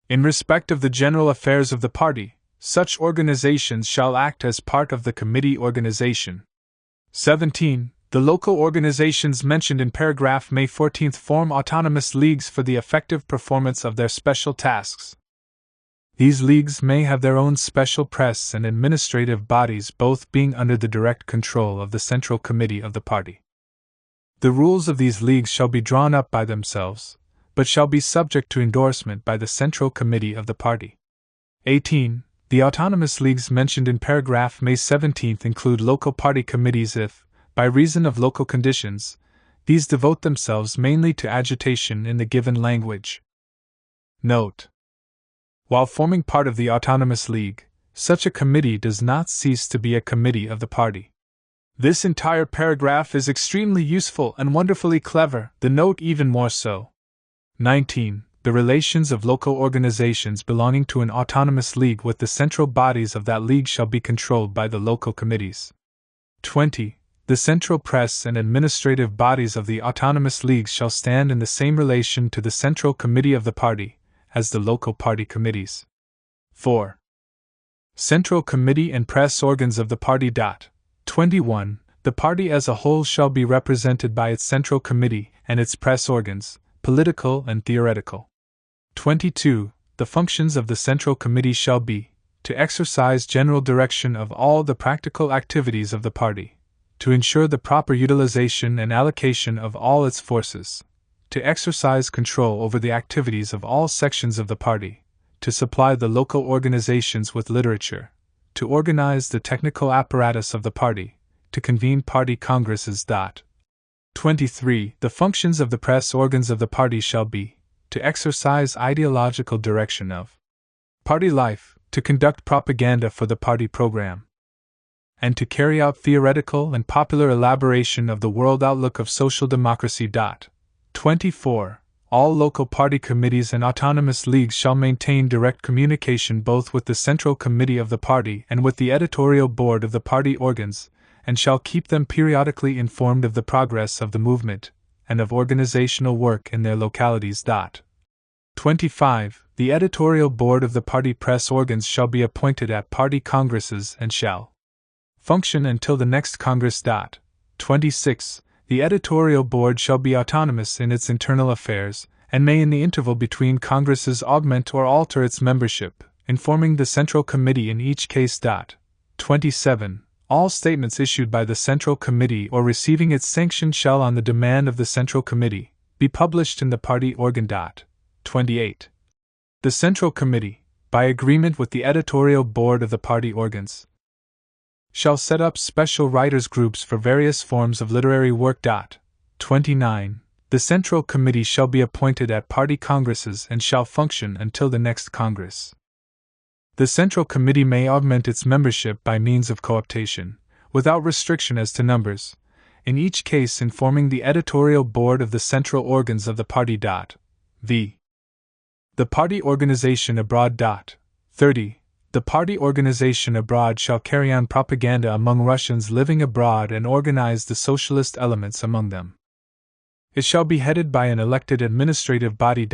Speaker 1: In respect of the general affairs of the party, such organizations shall act as part of the committee organization. 17. The local organizations mentioned in paragraph May 14 form autonomous leagues for the effective performance of their special tasks. These leagues may have their own special press and administrative bodies, both being under the direct control of the Central Committee of the party. The rules of these leagues shall be drawn up by themselves, but shall be subject to endorsement by the Central Committee of the party. 18. The autonomous leagues mentioned in paragraph May 17 include local party committees if, by reason of local conditions, these devote themselves mainly to agitation in the given language. Note: while forming part of the autonomous league, such a committee does not cease to be a committee of the party. This entire paragraph is extremely useful and wonderfully clever, the note even more so. 19. The relations of local organizations belonging to an autonomous league with the central bodies of that league shall be controlled by the local committees. 20. The central press and administrative bodies of the autonomous leagues shall stand in the same relation to the Central Committee of the party as the local party committees. 4. Central Committee and press organs of the party. 21. The party as a whole shall be represented by its Central Committee and its press organs, political and theoretical. 22. the functions of the Central Committee shall be to exercise general direction of all the practical activities of the party, to ensure the proper utilization and allocation of all its forces, to exercise control over the activities of all sections of the party, to supply the local organizations with literature, to organize the technical apparatus of the party, to convene party congresses. 23. The functions of the press organs of the party shall be to exercise ideological direction of party life, to conduct propaganda for the party program, and to carry out theoretical and popular elaboration of the world outlook of social democracy. 24. All local party committees and autonomous leagues shall maintain direct communication both with the Central Committee of the party and with the editorial board of the party organs, and shall keep them periodically informed of the progress of the movement and of organizational work in their localities. 25. The editorial board of the party press organs shall be appointed at party congresses and shall function until the next Congress. 26. The editorial board shall be autonomous in its internal affairs, and may in the interval between congresses augment or alter its membership, informing the Central Committee in each case. 27. All statements issued by the Central Committee or receiving its sanction shall, on the demand of the Central Committee, be published in the party organ. 28. The Central Committee, by agreement with the editorial board of the party organs, shall set up special writers' groups for various forms of literary work. 29. The Central Committee shall be appointed at party congresses and shall function until the next Congress. The Central Committee may augment its membership by means of cooptation, without restriction as to numbers, in each case informing the editorial board of the central organs of the party. V. The party organization abroad. 30. The party organization abroad shall carry on propaganda among Russians living abroad and organize the socialist elements among them. It shall be headed by an elected administrative body.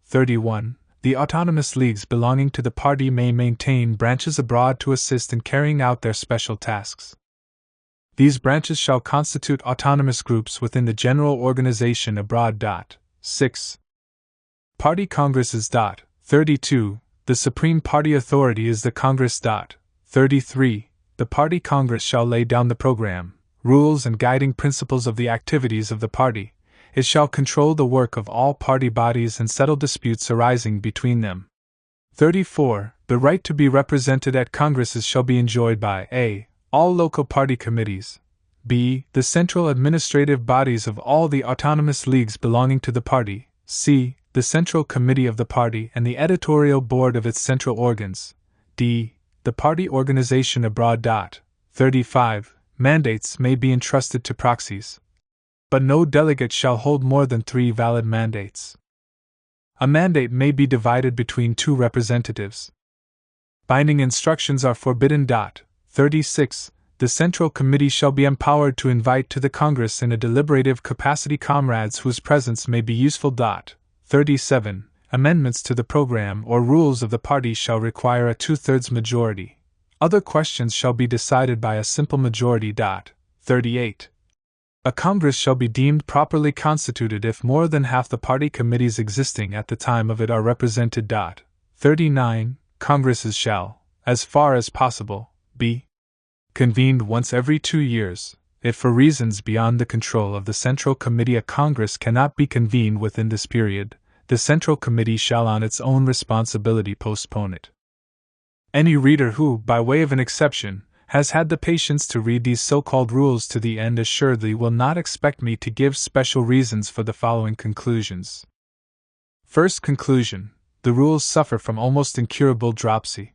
Speaker 1: 31. The autonomous leagues belonging to the party may maintain branches abroad to assist in carrying out their special tasks. These branches shall constitute autonomous groups within the general organization abroad. 6. Party congresses. 32. The supreme party authority is the Congress. 33. The party congress shall lay down the program, rules and guiding principles of the activities of the party. It shall control the work of all party bodies and settle disputes arising between them. 34. The right to be represented at congresses shall be enjoyed by a. all local party committees, b. the central administrative bodies of all the autonomous leagues belonging to the party, c. the Central Committee of the party and the editorial board of its central organs, d. the party organization abroad. 35. Mandates may be entrusted to proxies, but no delegate shall hold more than 3 valid mandates. A mandate may be divided between 2 representatives. Binding instructions are forbidden. 36. The Central Committee shall be empowered to invite to the Congress in a deliberative capacity comrades whose presence may be useful. 37. Amendments to the program or rules of the party shall require a 2/3 majority. Other questions shall be decided by a simple majority. 38. A Congress shall be deemed properly constituted if more than half the party committees existing at the time of it are represented. 39. Congresses shall, as far as possible, be convened once every 2 years. If for reasons beyond the control of the Central Committee a Congress cannot be convened within this period, the Central Committee shall on its own responsibility postpone it. Any reader who, by way of an exception, has had the patience to read these so-called rules to the end assuredly will not expect me to give special reasons for the following conclusions. First conclusion: the rules suffer from almost incurable dropsy.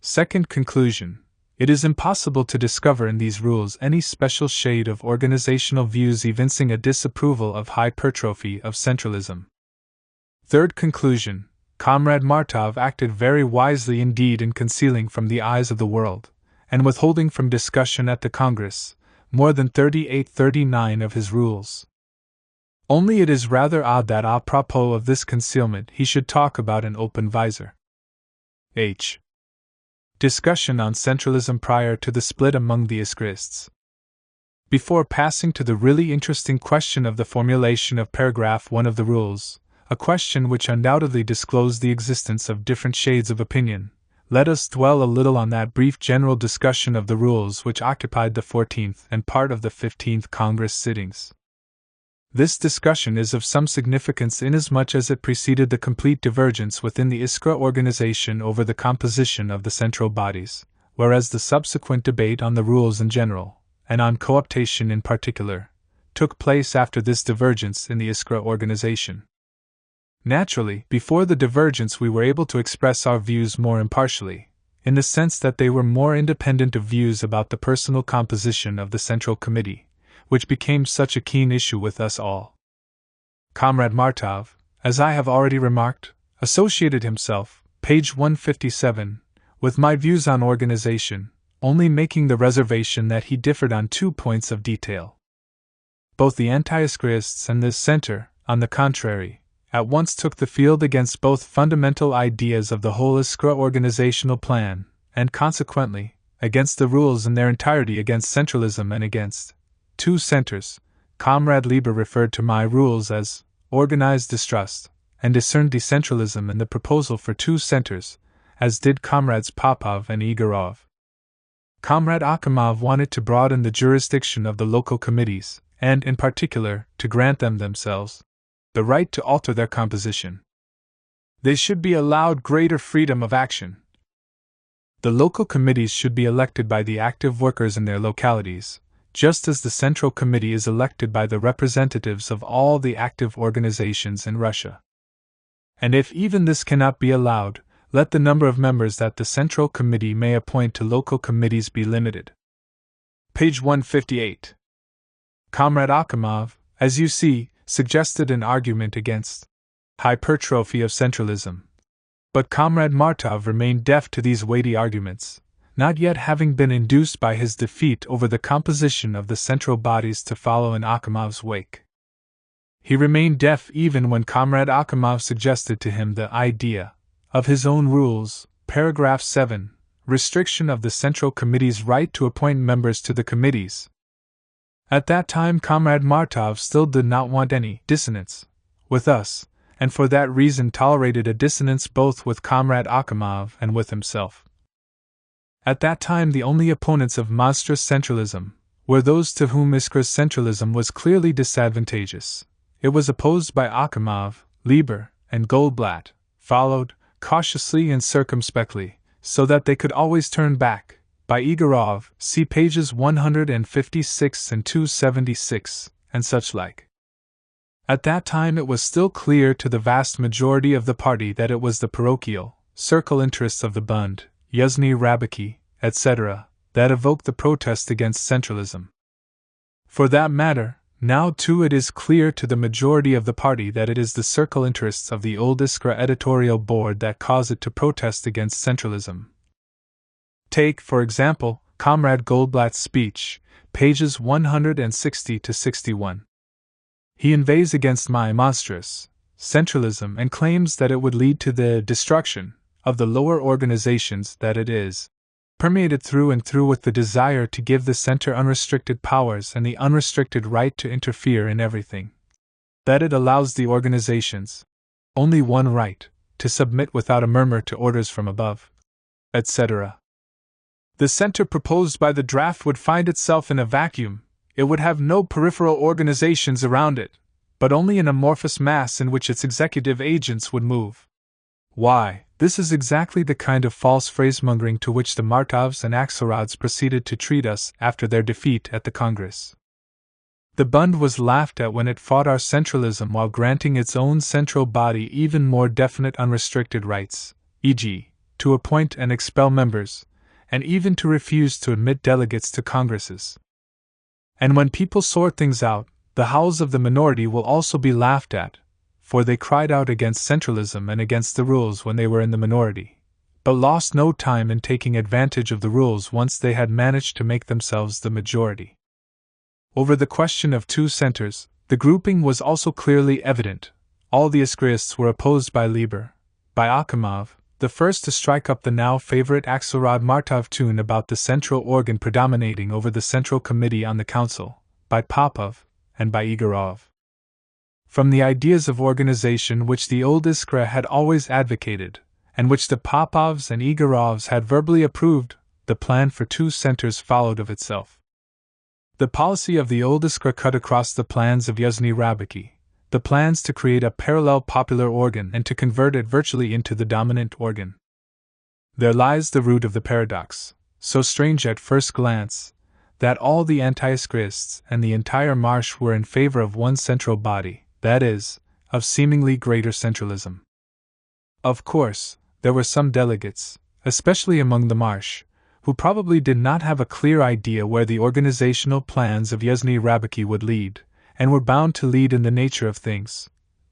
Speaker 1: Second conclusion: it is impossible to discover in these rules any special shade of organizational views evincing a disapproval of hypertrophy of centralism. Third conclusion: Comrade Martov acted very wisely indeed in concealing from the eyes of the world, and withholding from discussion at the Congress, more than 38-39 of his rules. Only it is rather odd that a propos of this concealment he should talk about an open visor. H. Discussion on centralism prior to the split among the Iskrists. Before passing to the really interesting question of the formulation of paragraph 1 of the rules, a question which undoubtedly disclosed the existence of different shades of opinion, let us dwell a little on that brief general discussion of the rules which occupied the 14th and part of the 15th Congress sittings. This discussion is of some significance inasmuch as it preceded the complete divergence within the Iskra organization over the composition of the central bodies, whereas the subsequent debate on the rules in general, and on cooptation in particular, took place after this divergence in the Iskra organization. Naturally, before the divergence we were able to express our views more impartially, in the sense that they were more independent of views about the personal composition of the Central Committee, which became such a keen issue with us all. Comrade Martov, as I have already remarked, associated himself, page 157, with my views on organization, only making the reservation that he differed on 2 points of detail. Both the anti-Iskriists and the Center, on the contrary, at once took the field against both fundamental ideas of the whole Iskra organizational plan, and consequently, against the rules in their entirety, against centralism and against 2 centers. Comrade Lieber referred to my rules as organized distrust, and discerned decentralism in the proposal for 2 centers, as did Comrades Popov and Igorov. Comrade Akimov wanted to broaden the jurisdiction of the local committees, and in particular, to grant them themselves the right to alter their composition. They should be allowed greater freedom of action. The local committees should be elected by the active workers in their localities, just as the Central Committee is elected by the representatives of all the active organizations in Russia. And if even this cannot be allowed, let the number of members that the Central Committee may appoint to local committees be limited. Page 158. Comrade Akimov, as you see, suggested an argument against hypertrophy of centralism. But Comrade Martov remained deaf to these weighty arguments, not yet having been induced by his defeat over the composition of the central bodies to follow in Akimov's wake. He remained deaf even when Comrade Akimov suggested to him the idea of his own rules, paragraph 7, restriction of the Central Committee's right to appoint members to the committees. At that time Comrade Martov still did not want any dissonance with us, and for that reason tolerated a dissonance both with Comrade Akimov and with himself. At that time the only opponents of monstrous centralism were those to whom Iskra's centralism was clearly disadvantageous. It was opposed by Akimov, Lieber, and Goldblatt, followed, cautiously and circumspectly, so that they could always turn back, by Igorov, see pages 156 and 276, and such like. At that time it was still clear to the vast majority of the party that it was the parochial, circle interests of the Bund, Yuzhny Rabiki, etc., that evoked the protest against centralism. For that matter, now too it is clear to the majority of the party that it is the circle interests of the old Iskra editorial board that cause it to protest against centralism. Take, for example, Comrade Goldblatt's speech, pages 160 to 61. He inveighs against my monstrous centralism and claims that it would lead to the destruction of the lower organizations, that it is permeated through and through with the desire to give the center unrestricted powers and the unrestricted right to interfere in everything. That it allows the organizations only one right, to submit without a murmur to orders from above, etc. The center proposed by the draft would find itself in a vacuum. It would have no peripheral organizations around it, but only an amorphous mass in which its executive agents would move. Why, this is exactly the kind of false phrasemongering to which the Martovs and Axelrods proceeded to treat us after their defeat at the Congress. The Bund was laughed at when it fought our centralism while granting its own central body even more definite unrestricted rights, e.g., to appoint and expel members, and even to refuse to admit delegates to congresses. And when people sort things out, the howls of the minority will also be laughed at, for they cried out against centralism and against the rules when they were in the minority, but lost no time in taking advantage of the rules once they had managed to make themselves the majority. Over the question of 2 centers, the grouping was also clearly evident. All the Iskriists were opposed by Lieber, by Akimov, the first to strike up the now favorite Axelrod Martov tune about the central organ predominating over the Central Committee on the Council, by Popov, and by Igorov. from the ideas of organization which the old Iskra had always advocated, and which the Popovs and Igorovs had verbally approved, the plan for two centers followed of itself. The policy of the old Iskra cut across the plans of Yuzhny Rabiki, the plans to create a parallel popular organ and to convert it virtually into the dominant organ. There lies the root of the paradox, so strange at first glance, that all the anti-Iskrists and the entire marsh were in favor of one central body, that is, of seemingly greater centralism. Of course, there were some delegates, especially among the marsh, who probably did not have a clear idea where the organizational plans of Yuzhny Rabiki would lead, and were bound to lead in the nature of things,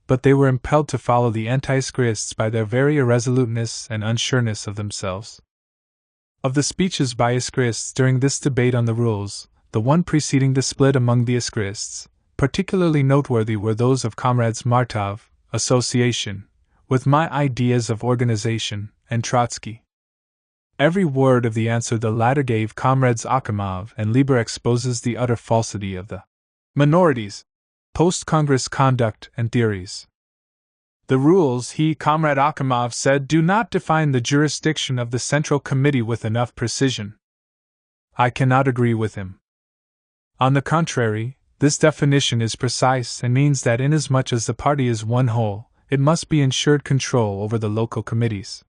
Speaker 1: but they were impelled to follow the anti-Iskrists by their very irresoluteness and unsureness of themselves. Of the speeches by Iskrists during this debate on the rules, the one preceding the split among the Iskrists, particularly noteworthy were those of comrades Martov, association, with my ideas of organization, and Trotsky. Every word of the answer the latter gave comrades Akimov and Lieber exposes the utter falsity of the minorities' post-Congress conduct and theories. The rules, Comrade Akimov said, do not define the jurisdiction of the Central Committee with enough precision. I cannot agree with him. On the contrary, this definition is precise and means that inasmuch as the party is one whole, it must be ensured control over the local committees.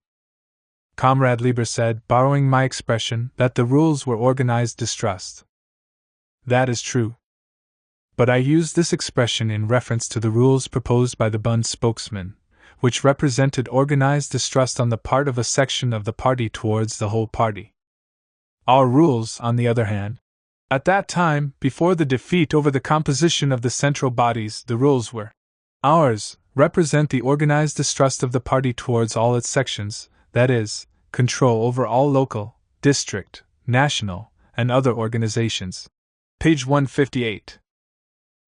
Speaker 1: Comrade Lieber said, borrowing my expression, that the rules were organized distrust. That is true. But I use this expression in reference to the rules proposed by the Bund spokesman, which represented organized distrust on the part of a section of the party towards the whole party. Our rules, on the other hand, at that time, before the defeat over the composition of the central bodies, the rules were ours, represent the organized distrust of the party towards all its sections, that is, control over all local, district, national, and other organizations. Page 158.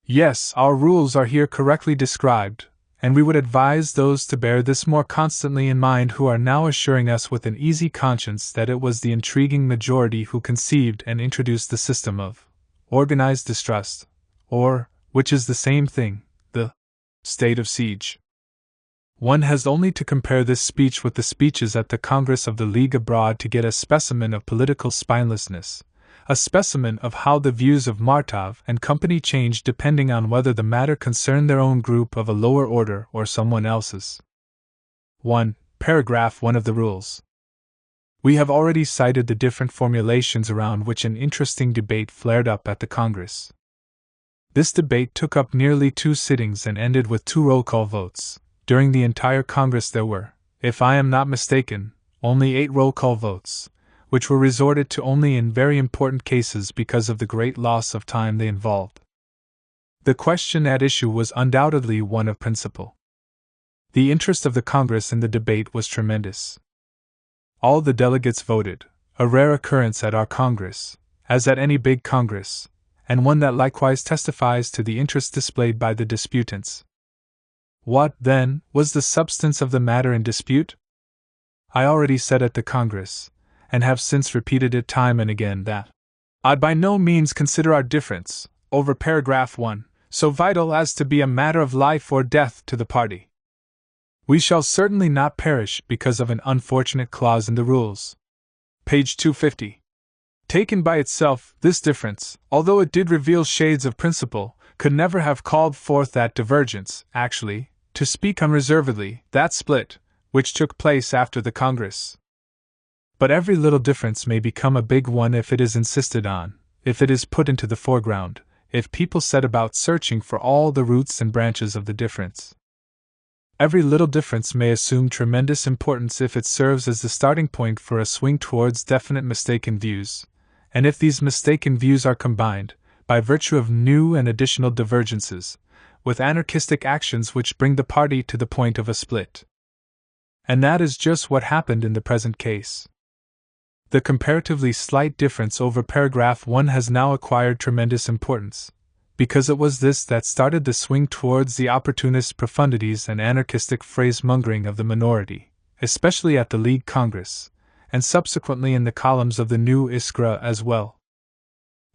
Speaker 1: Yes, our rules are here correctly described, and we would advise those to bear this more constantly in mind who are now assuring us with an easy conscience that it was the intriguing majority who conceived and introduced the system of organized distrust, or, which is the same thing, the state of siege. One has only to compare this speech with the speeches at the Congress of the League Abroad to get a specimen of political spinelessness, a specimen of how the views of Martov and company changed depending on whether the matter concerned their own group of a lower order or someone else's. 1. Paragraph 1 of the rules. We have already cited the different formulations around which an interesting debate flared up at the Congress. This debate took up nearly 2 sittings and ended with 2 roll call votes. During the entire Congress there were, if I am not mistaken, only 8 roll call votes, which were resorted to only in very important cases because of the great loss of time they involved. The question at issue was undoubtedly one of principle. The interest of the Congress in the debate was tremendous. All the delegates voted, a rare occurrence at our Congress, as at any big Congress, and one that likewise testifies to the interest displayed by the disputants. What, then, was the substance of the matter in dispute? I already said at the Congress, and have since repeated it time and again, that I'd by no means consider our difference, over paragraph 1, so vital as to be a matter of life or death to the party. We shall certainly not perish because of an unfortunate clause in the rules. Page 250. Taken by itself, this difference, although it did reveal shades of principle, could never have called forth that divergence, actually, to speak unreservedly, that split, which took place after the Congress. But every little difference may become a big one if it is insisted on, if it is put into the foreground, if people set about searching for all the roots and branches of the difference. Every little difference may assume tremendous importance if it serves as the starting point for a swing towards definite mistaken views, and if these mistaken views are combined, by virtue of new and additional divergences, with anarchistic actions which bring the party to the point of a split. And that is just what happened in the present case. The comparatively slight difference over paragraph 1 has now acquired tremendous importance, because it was this that started the swing towards the opportunist profundities and anarchistic phrase-mongering of the minority, especially at the League Congress, and subsequently in the columns of the new Iskra as well.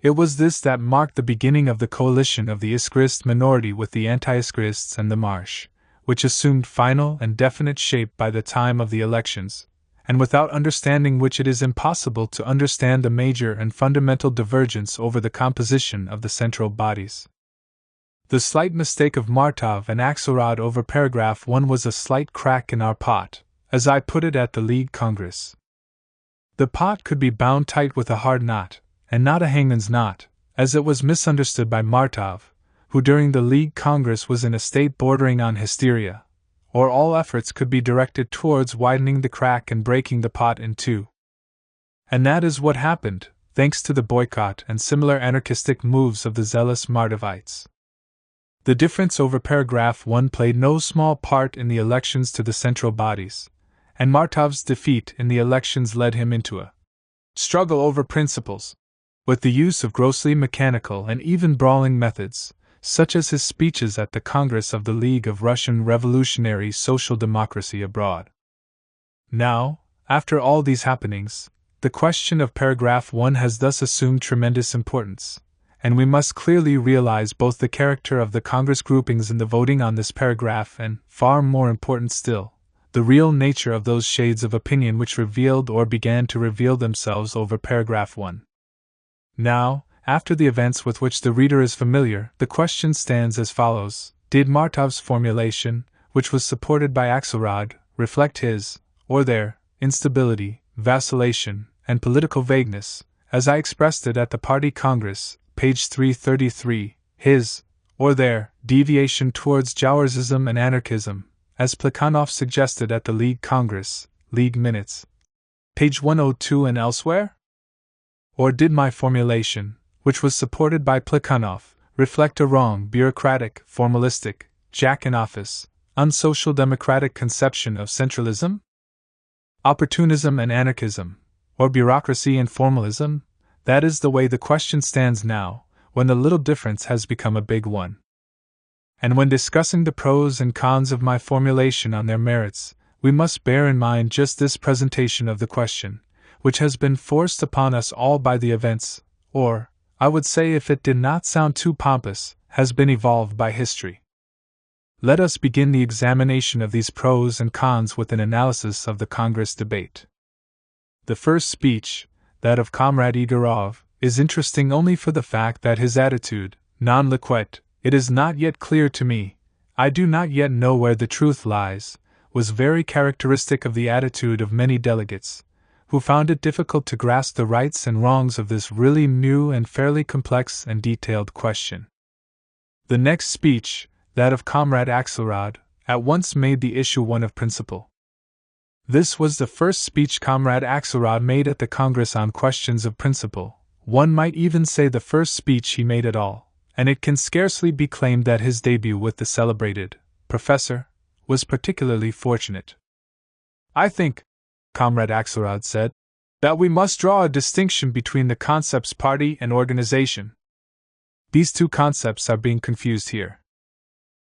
Speaker 1: It was this that marked the beginning of the coalition of the Iskrist minority with the anti-Iskrists and the Marsh, which assumed final and definite shape by the time of the elections, and without understanding which it is impossible to understand the major and fundamental divergence over the composition of the central bodies. The slight mistake of Martov and Axelrod over paragraph 1 was a slight crack in our pot, as I put it at the League Congress. The pot could be bound tight with a hard knot, and not a hangman's knot, as it was misunderstood by Martov, who during the League Congress was in a state bordering on hysteria, or all efforts could be directed towards widening the crack and breaking the pot in two. And that is what happened, thanks to the boycott and similar anarchistic moves of the zealous Martovites. The difference over paragraph 1 played no small part in the elections to the central bodies, and Martov's defeat in the elections led him into a struggle over principles, with the use of grossly mechanical and even brawling methods, such as his speeches at the Congress of the League of Russian Revolutionary Social Democracy Abroad. Now, after all these happenings, the question of paragraph 1 has thus assumed tremendous importance, and we must clearly realize both the character of the Congress groupings in the voting on this paragraph and, far more important still, the real nature of those shades of opinion which revealed or began to reveal themselves over paragraph 1. Now, after the events with which the reader is familiar, the question stands as follows: did Martov's formulation, which was supported by Axelrod, reflect his, or their, instability, vacillation, and political vagueness, as I expressed it at the Party Congress, page 333, his, or their, deviation towards Jaursism and anarchism, as Plekhanov suggested at the League Congress, League Minutes, page 102 and elsewhere? Or did my formulation, which was supported by Plekhanov, reflect a wrong, bureaucratic, formalistic, jack-in-office, unsocial democratic conception of centralism? Opportunism and anarchism, or bureaucracy and formalism? That is the way the question stands now, when the little difference has become a big one. And when discussing the pros and cons of my formulation on their merits, we must bear in mind just this presentation of the question, which has been forced upon us all by the events, or, I would say if it did not sound too pompous, has been evolved by history. Let us begin the examination of these pros and cons with an analysis of the Congress debate. The first speech, that of Comrade Igorov, is interesting only for the fact that his attitude, non-liquet, it is not yet clear to me, I do not yet know where the truth lies, was very characteristic of the attitude of many delegates, who found it difficult to grasp the rights and wrongs of this really new and fairly complex and detailed question. The next speech, that of Comrade Axelrod, at once made the issue one of principle. This was the first speech Comrade Axelrod made at the Congress on questions of principle, one might even say the first speech he made at all, and it can scarcely be claimed that his debut with the celebrated professor was particularly fortunate. I think, Comrade Axelrod said, that we must draw a distinction between the concepts party and organization. These two concepts are being confused here.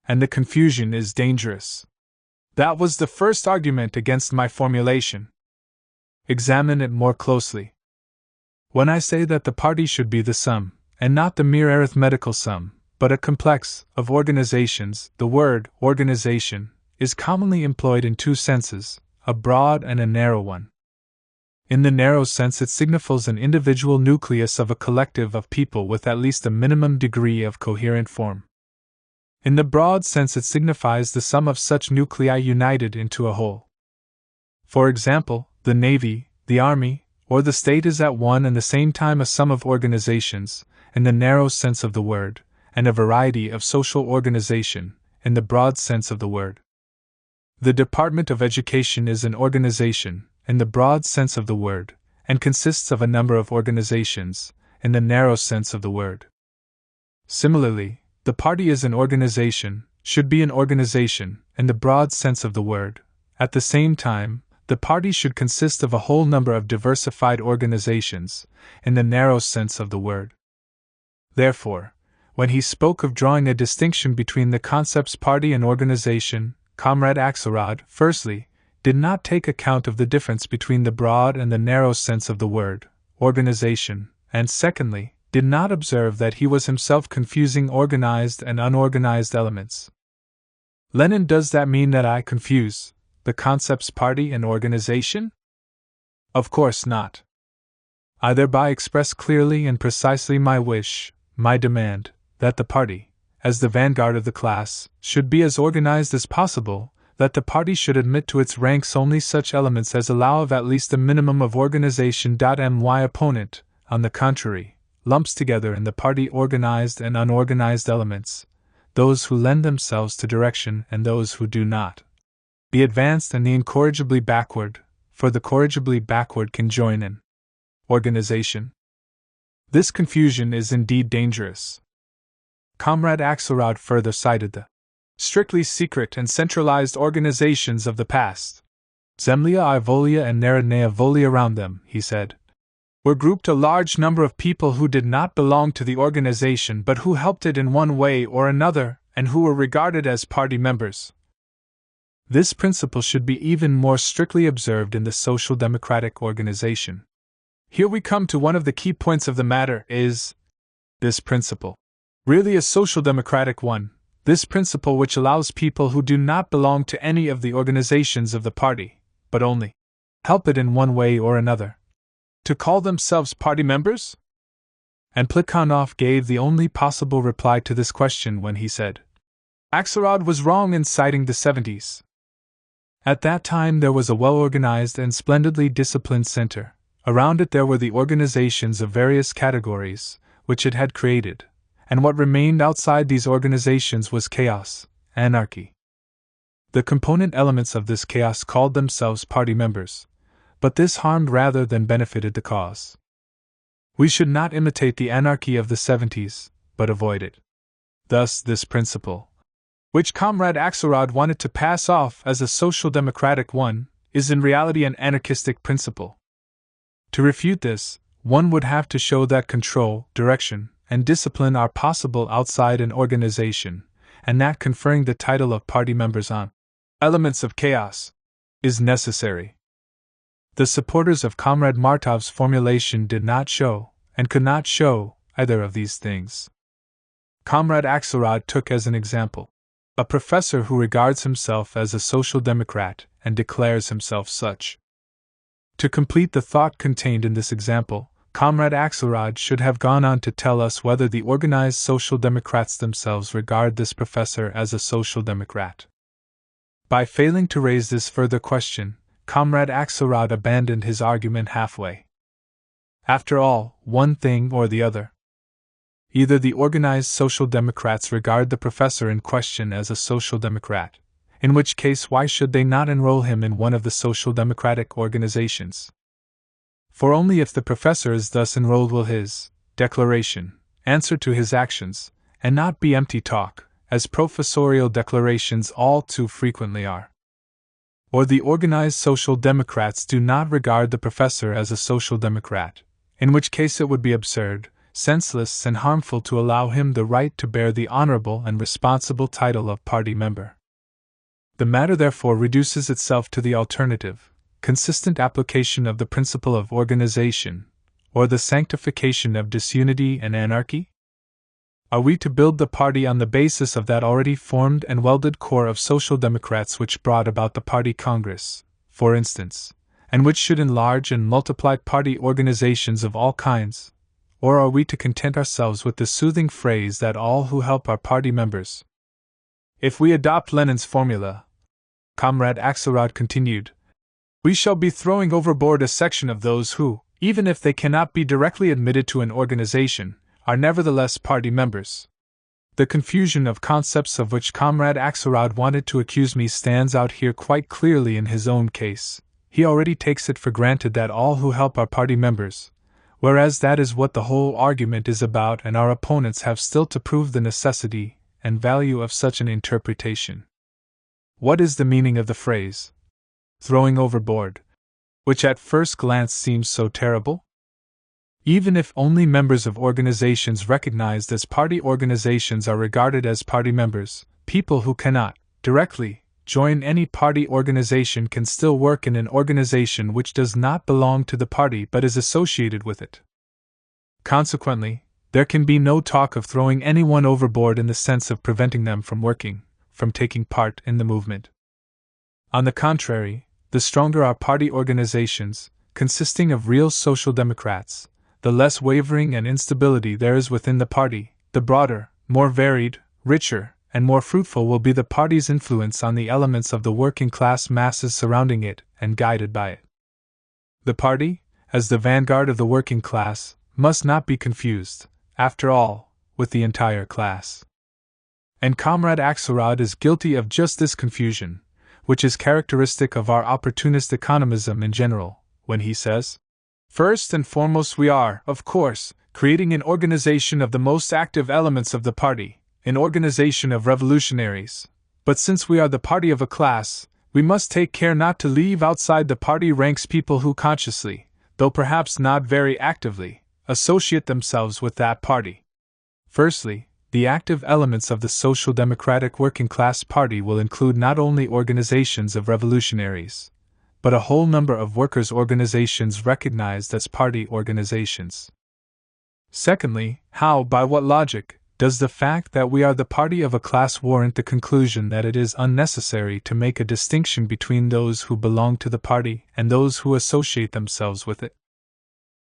Speaker 1: And the confusion is dangerous. That was the first argument against my formulation. Examine it more closely. When I say that the party should be the sum, and not the mere arithmetical sum, but a complex of organizations, the word organization is commonly employed in two senses, a broad and a narrow one. In the narrow sense, it signifies an individual nucleus of a collective of people with at least a minimum degree of coherent form. In the broad sense, it signifies the sum of such nuclei united into a whole. For example, the Navy, the Army, or the state is at one and the same time a sum of organizations, in the narrow sense of the word, and a variety of social organization, in the broad sense of the word. The Department of Education is an organization, in the broad sense of the word, and consists of a number of organizations, in the narrow sense of the word. Similarly, the party is an organization, should be an organization, in the broad sense of the word. At the same time, the party should consist of a whole number of diversified organizations, in the narrow sense of the word. Therefore, when he spoke of drawing a distinction between the concepts party and organization, Comrade Axelrod, firstly, did not take account of the difference between the broad and the narrow sense of the word, organization, and secondly, did not observe that he was himself confusing organized and unorganized elements. Lenin, does that mean that I confuse the concepts party and organization? Of course not. I thereby express clearly and precisely my wish, my demand, that the party, as the vanguard of the class, should be as organized as possible, that the party should admit to its ranks only such elements as allow of at least a minimum of organization. My opponent, on the contrary, lumps together in the party organized and unorganized elements, those who lend themselves to direction and those who do not. The advanced and the incorrigibly backward, for the corrigibly backward can join in organization. This confusion is indeed dangerous. Comrade Axelrod further cited the strictly secret and centralized organizations of the past. Zemlya I Volia and Narodnaya Volia. Around them, he said, were grouped a large number of people who did not belong to the organization but who helped it in one way or another and who were regarded as party members. This principle should be even more strictly observed in the social democratic organization. Here we come to one of the key points of the matter. Is this principle really a social democratic one, this principle which allows people who do not belong to any of the organizations of the party, but only help it in one way or another, to call themselves party members? And Plekhanov gave the only possible reply to this question when he said, Axelrod was wrong in citing the 70s. At that time there was a well-organized and splendidly disciplined center. Around it there were the organizations of various categories, which it had created, and what remained outside these organizations was chaos, anarchy. The component elements of this chaos called themselves party members, but this harmed rather than benefited the cause. We should not imitate the anarchy of the 70s, but avoid it. Thus, this principle, which Comrade Axelrod wanted to pass off as a social democratic one, is in reality an anarchistic principle. To refute this, one would have to show that control, direction, and discipline are possible outside an organization, and that conferring the title of party members on elements of chaos is necessary. The supporters of Comrade Martov's formulation did not show, and could not show, either of these things. Comrade Axelrod took as an example a professor who regards himself as a social democrat and declares himself such. To complete the thought contained in this example, Comrade Axelrod should have gone on to tell us whether the organized social democrats themselves regard this professor as a social democrat. By failing to raise this further question, Comrade Axelrod abandoned his argument halfway. After all, one thing or the other. Either the organized social democrats regard the professor in question as a social democrat, in which case why should they not enroll him in one of the social democratic organizations? For only if the professor is thus enrolled will his declaration answer to his actions, and not be empty talk, as professorial declarations all too frequently are. Or the organized social democrats do not regard the professor as a social democrat, in which case it would be absurd, senseless, and harmful to allow him the right to bear the honorable and responsible title of party member. The matter therefore reduces itself to the alternative, consistent application of the principle of organization, or the sanctification of disunity and anarchy? Are we to build the party on the basis of that already formed and welded core of social democrats which brought about the party congress, for instance, and which should enlarge and multiply party organizations of all kinds? Or are we to content ourselves with the soothing phrase that all who help are party members? If we adopt Lenin's formula, Comrade Axelrod continued, we shall be throwing overboard a section of those who, even if they cannot be directly admitted to an organization, are nevertheless party members. The confusion of concepts of which Comrade Axelrod wanted to accuse me stands out here quite clearly in his own case. He already takes it for granted that all who help are party members, whereas that is what the whole argument is about, and our opponents have still to prove the necessity and value of such an interpretation. What is the meaning of the phrase, throwing overboard, which at first glance seems so terrible? Even if only members of organizations recognized as party organizations are regarded as party members, people who cannot, directly, join any party organization can still work in an organization which does not belong to the party but is associated with it. Consequently, There can be no talk of throwing anyone overboard in the sense of preventing them from working, from taking part in the movement. On the contrary, the stronger our party organizations, consisting of real social democrats, the less wavering and instability there is within the party, the broader, more varied, richer, and more fruitful will be the party's influence on the elements of the working class masses surrounding it and guided by it. The party, as the vanguard of the working class, must not be confused, after all, with the entire class. And Comrade Axelrod is guilty of just this confusion, which is characteristic of our opportunist economism in general, when he says, "First and foremost we are, of course, creating an organization of the most active elements of the party, an organization of revolutionaries, but since we are the party of a class, we must take care not to leave outside the party ranks people who consciously, though perhaps not very actively, associate themselves with that party." Firstly, the active elements of the Social Democratic Working Class Party will include not only organizations of revolutionaries, but a whole number of workers' organizations recognized as party organizations. Secondly, how, by what logic, does the fact that we are the party of a class warrant the conclusion that it is unnecessary to make a distinction between those who belong to the party and those who associate themselves with it?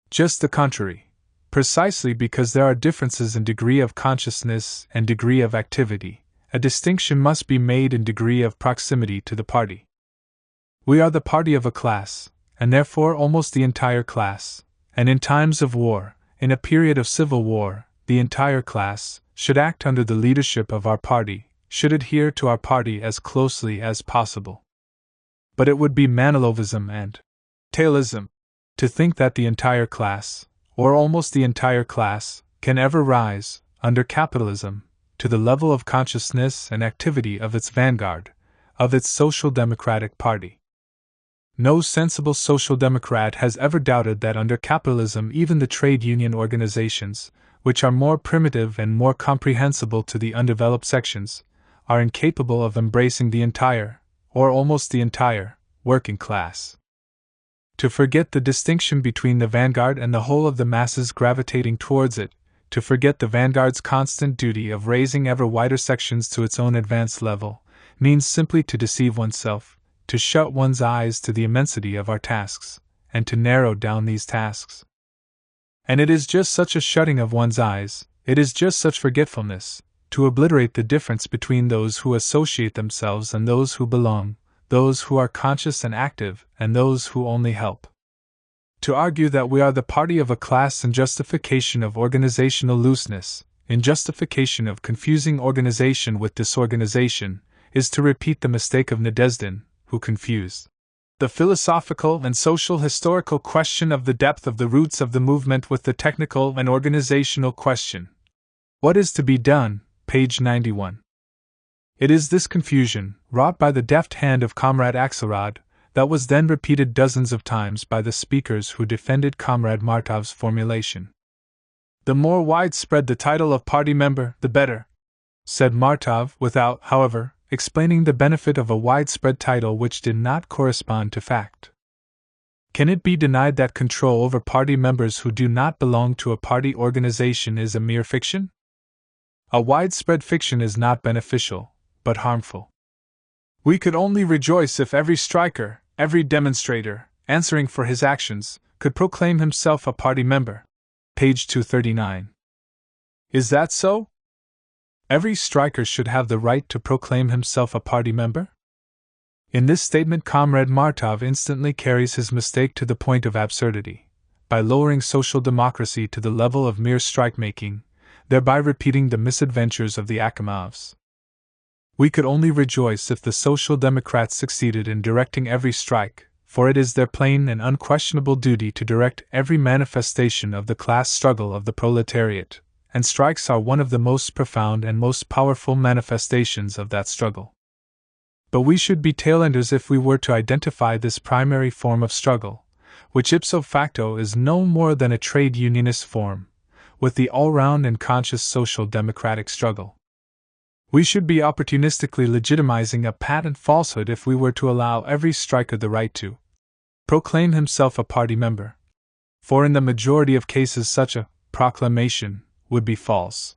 Speaker 1: Just the contrary. Precisely because there are differences in degree of consciousness and degree of activity, a distinction must be made in degree of proximity to the party. We are the party of a class, and therefore almost the entire class, and in times of war, in a period of civil war, the entire class should act under the leadership of our party, should adhere to our party as closely as possible. But it would be Manilovism and Taylism to think that the entire class, or almost the entire class, can ever rise, under capitalism, to the level of consciousness and activity of its vanguard, of its social democratic party. No sensible social democrat has ever doubted that under capitalism even the trade union organizations, which are more primitive and more comprehensible to the undeveloped sections, are incapable of embracing the entire, or almost the entire, working class. To forget the distinction between the vanguard and the whole of the masses gravitating towards it, to forget the vanguard's constant duty of raising ever wider sections to its own advanced level, means simply to deceive oneself, to shut one's eyes to the immensity of our tasks, and to narrow down these tasks. And it is just such a shutting of one's eyes, it is just such forgetfulness, to obliterate the difference between those who associate themselves and those who belong, those who are conscious and active, and those who only help. To argue that we are the party of a class in justification of organizational looseness, in justification of confusing organization with disorganization, is to repeat the mistake of Nadezhdin, who confused the philosophical and social historical question of the depth of the roots of the movement with the technical and organizational question. What is to be done? Page 91. It is this confusion, wrought by the deft hand of Comrade Axelrod, that was then repeated dozens of times by the speakers who defended Comrade Martov's formulation. The more widespread the title of party member, the better, said Martov, without, however, explaining the benefit of a widespread title which did not correspond to fact. Can it be denied that control over party members who do not belong to a party organization is a mere fiction? A widespread fiction is not beneficial, but harmful. We could only rejoice if every striker, every demonstrator, answering for his actions, could proclaim himself a party member. Page 239. Is that so? Every striker should have the right to proclaim himself a party member? In this statement, Comrade Martov instantly carries his mistake to the point of absurdity, by lowering social democracy to the level of mere strike-making, thereby repeating the misadventures of the Akimovs. We could only rejoice if the Social Democrats succeeded in directing every strike, for it is their plain and unquestionable duty to direct every manifestation of the class struggle of the proletariat, and strikes are one of the most profound and most powerful manifestations of that struggle. But we should be tailenders if we were to identify this primary form of struggle, which ipso facto is no more than a trade unionist form, with the all-round and conscious social democratic struggle. We should be opportunistically legitimizing a patent falsehood if we were to allow every striker the right to proclaim himself a party member. For in the majority of cases such a proclamation would be false.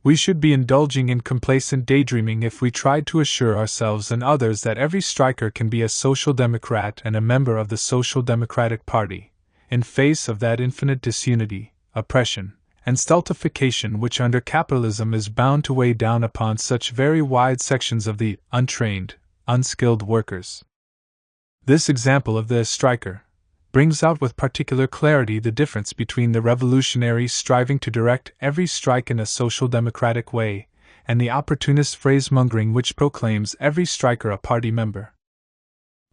Speaker 1: We should be indulging in complacent daydreaming if we tried to assure ourselves and others that every striker can be a Social Democrat and a member of the Social Democratic Party, in face of that infinite disunity, oppression, and stultification which under capitalism is bound to weigh down upon such very wide sections of the untrained, unskilled workers. This example of the striker brings out with particular clarity the difference between the revolutionary striving to direct every strike in a social democratic way and the opportunist phrase-mongering which proclaims every striker a party member.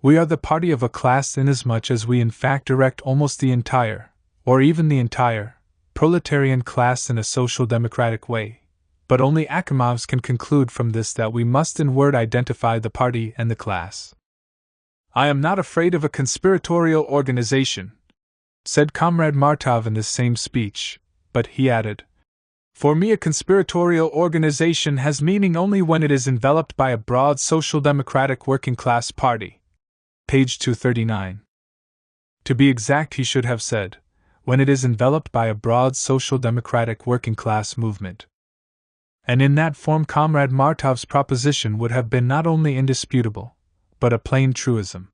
Speaker 1: We are the party of a class inasmuch as we in fact direct almost the entire, or even the entire, proletarian class in a social democratic way, but only Akimovs can conclude from this that we must in word identify the party and the class. "I am not afraid of a conspiratorial organization," said Comrade Martov in this same speech, but he added, "For me a conspiratorial organization has meaning only when it is enveloped by a broad social democratic working class party." Page 239. To be exact, he should have said, when it is enveloped by a broad social democratic working class movement. And in that form Comrade Martov's proposition would have been not only indisputable, but a plain truism.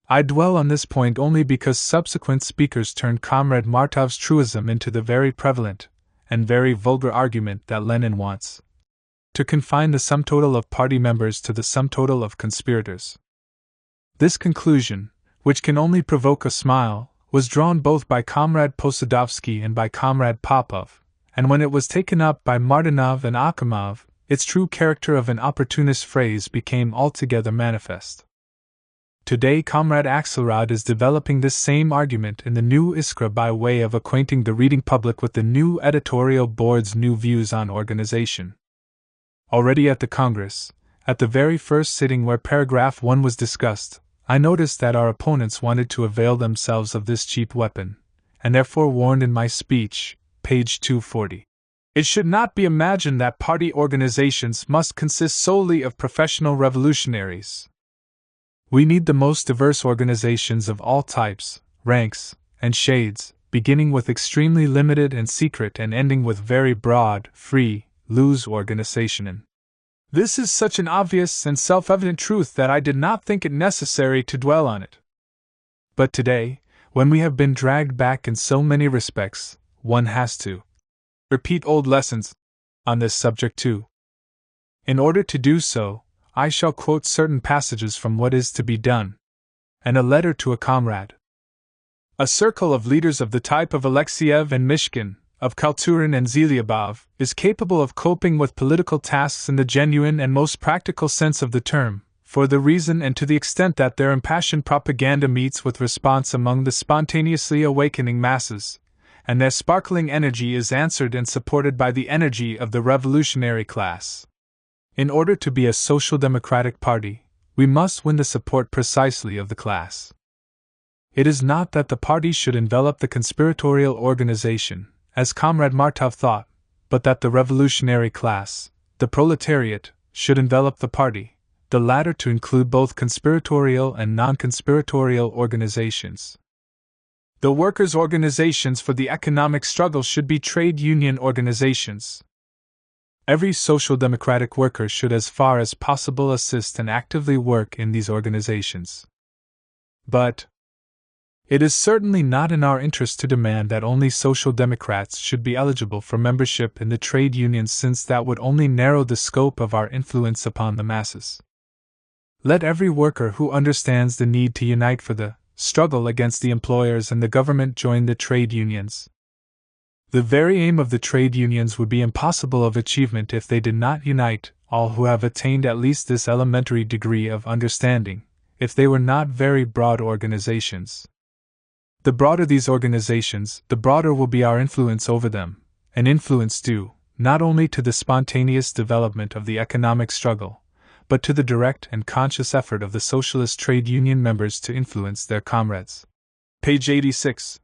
Speaker 1: I dwell on this point only because subsequent speakers turned Comrade Martov's truism into the very prevalent and very vulgar argument that Lenin wants to confine the sum total of party members to the sum total of conspirators. This conclusion, which can only provoke a smile, was drawn both by Comrade Posadovsky and by Comrade Popov, and when it was taken up by Martinov and Akimov, its true character of an opportunist phrase became altogether manifest. Today Comrade Axelrod is developing this same argument in the new Iskra by way of acquainting the reading public with the new editorial board's new views on organization. Already at the Congress, at the very first sitting where paragraph 1 was discussed, I noticed that our opponents wanted to avail themselves of this cheap weapon, and therefore warned in my speech, page 240. It should not be imagined that party organizations must consist solely of professional revolutionaries. We need the most diverse organizations of all types, ranks, and shades, beginning with extremely limited and secret and ending with very broad, free, loose organization. This is such an obvious and self-evident truth that I did not think it necessary to dwell on it. But today, when we have been dragged back in so many respects, one has to repeat old lessons on this subject too. In order to do so, I shall quote certain passages from What Is to Be Done, and a letter to a comrade. A circle of leaders of the type of Alexiev and Mishkin, of Kalturin and Zelyabov, is capable of coping with political tasks in the genuine and most practical sense of the term, for the reason and to the extent that their impassioned propaganda meets with response among the spontaneously awakening masses, and their sparkling energy is answered and supported by the energy of the revolutionary class. In order to be a social democratic party, we must win the support precisely of the class. It is not that the party should envelop the conspiratorial organization, as Comrade Martov thought, but that the revolutionary class, the proletariat, should envelop the party, the latter to include both conspiratorial and non-conspiratorial organizations. The workers' organizations for the economic struggle should be trade union organizations. Every social democratic worker should as far as possible assist and actively work in these organizations. But it is certainly not in our interest to demand that only social democrats should be eligible for membership in the trade unions, since that would only narrow the scope of our influence upon the masses. Let every worker who understands the need to unite for the struggle against the employers and the government join the trade unions. The very aim of the trade unions would be impossible of achievement if they did not unite all who have attained at least this elementary degree of understanding, if they were not very broad organizations. The broader these organizations, the broader will be our influence over them, an influence due, not only to the spontaneous development of the economic struggle, but to the direct and conscious effort of the socialist trade union members to influence their comrades. Page 86.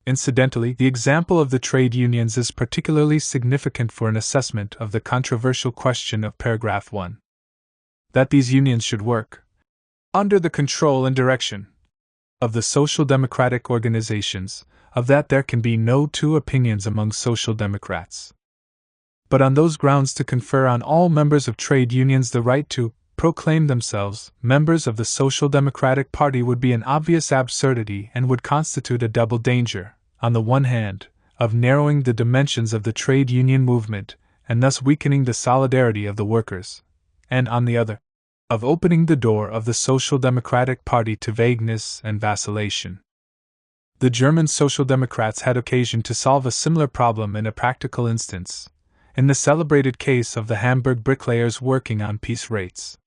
Speaker 1: Incidentally, the example of the trade unions is particularly significant for an assessment of the controversial question of paragraph 1. That these unions should work under the control and direction of the social democratic organizations, of that there can be no two opinions among social democrats. But on those grounds to confer on all members of trade unions the right to proclaim themselves members of the Social Democratic Party would be an obvious absurdity and would constitute a double danger, on the one hand, of narrowing the dimensions of the trade union movement, and thus weakening the solidarity of the workers, and on the other, of opening the door of the Social Democratic Party to vagueness and vacillation. The German Social Democrats had occasion to solve a similar problem in a practical instance, in the celebrated case of the Hamburg bricklayers working on piece rates.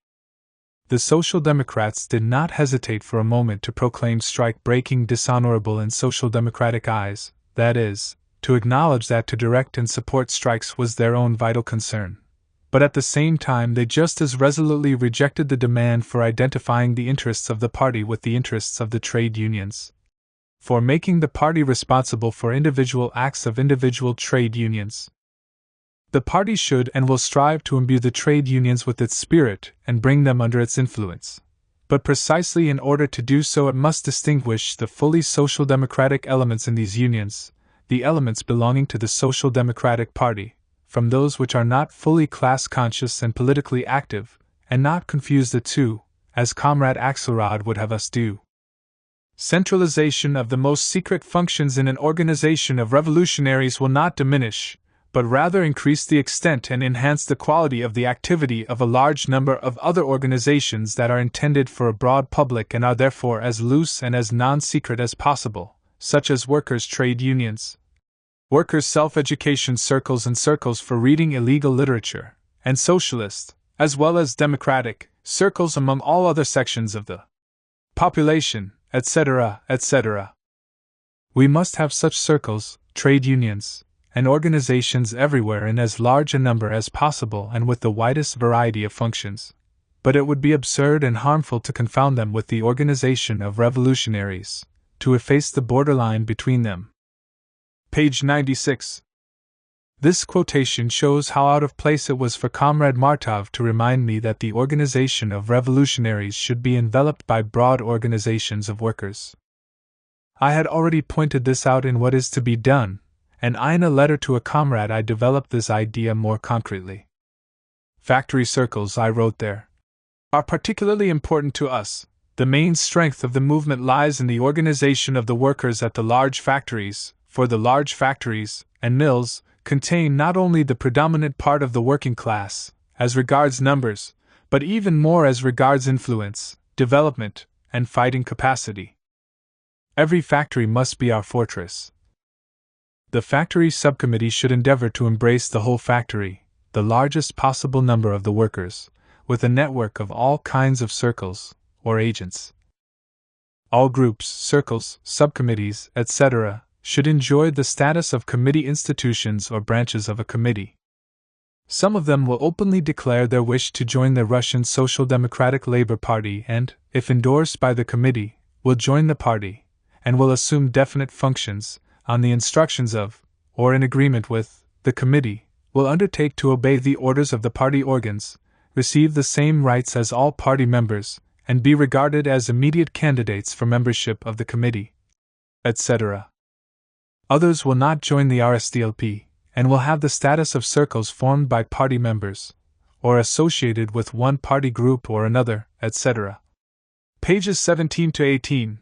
Speaker 1: The Social Democrats did not hesitate for a moment to proclaim strike-breaking dishonorable in Social Democratic eyes, that is, to acknowledge that to direct and support strikes was their own vital concern. But at the same time they just as resolutely rejected the demand for identifying the interests of the party with the interests of the trade unions, for making the party responsible for individual acts of individual trade unions. The party should and will strive to imbue the trade unions with its spirit and bring them under its influence. But precisely in order to do so it must distinguish the fully social democratic elements in these unions, the elements belonging to the Social Democratic Party, from those which are not fully class-conscious and politically active, and not confuse the two, as Comrade Axelrod would have us do. Centralization of the most secret functions in an organization of revolutionaries will not diminish, but rather increase the extent and enhance the quality of the activity of a large number of other organizations that are intended for a broad public and are therefore as loose and as non-secret as possible, such as workers' trade unions, workers' self-education circles and circles for reading illegal literature, and socialist, as well as democratic, circles among all other sections of the population, etc., etc. We must have such circles, trade unions, and organizations everywhere in as large a number as possible and with the widest variety of functions, but it would be absurd and harmful to confound them with the organization of revolutionaries, to efface the borderline between them. Page 96. This quotation shows how out of place it was for Comrade Martov to remind me that the organization of revolutionaries should be enveloped by broad organizations of workers. I had already pointed this out in What Is to Be Done, and in a letter to a comrade I developed this idea more concretely. Factory circles, I wrote there, are particularly important to us. The main strength of the movement lies in the organization of the workers at the large factories, for the large factories and mills contain not only the predominant part of the working class, as regards numbers, but even more as regards influence, development, and fighting capacity. Every factory must be our fortress. The factory subcommittee should endeavor to embrace the whole factory, the largest possible number of the workers, with a network of all kinds of circles, or agents. All groups, circles, subcommittees, etc., should enjoy the status of committee institutions or branches of a committee. Some of them will openly declare their wish to join the Russian Social Democratic Labor Party and, if endorsed by the committee, will join the party, and will assume definite functions, on the instructions of, or in agreement with, the committee, will undertake to obey the orders of the party organs, receive the same rights as all party members, and be regarded as immediate candidates for membership of the committee, etc. Others will not join the RSDLP, and will have the status of circles formed by party members, or associated with one party group or another, etc. Pages 17 to 18.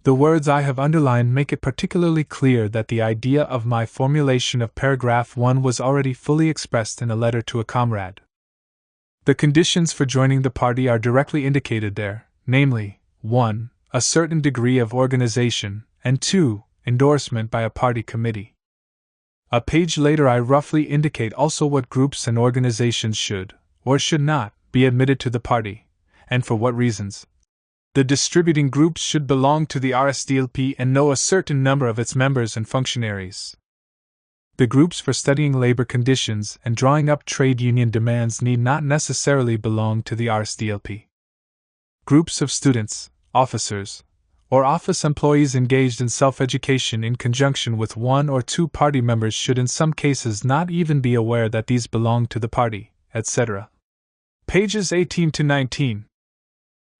Speaker 1: The words I have underlined make it particularly clear that the idea of my formulation of paragraph 1 was already fully expressed in a letter to a comrade. The conditions for joining the party are directly indicated there, namely, 1. A certain degree of organization, and 2. Endorsement by a party committee. A page later I roughly indicate also what groups and organizations should, or should not, be admitted to the party, and for what reasons. The distributing groups should belong to the RSDLP and know a certain number of its members and functionaries. The groups for studying labor conditions and drawing up trade union demands need not necessarily belong to the RSDLP. Groups of students, officers, or office employees engaged in self-education in conjunction with one or two party members should in some cases not even be aware that these belong to the party, etc. Pages 18 to 19.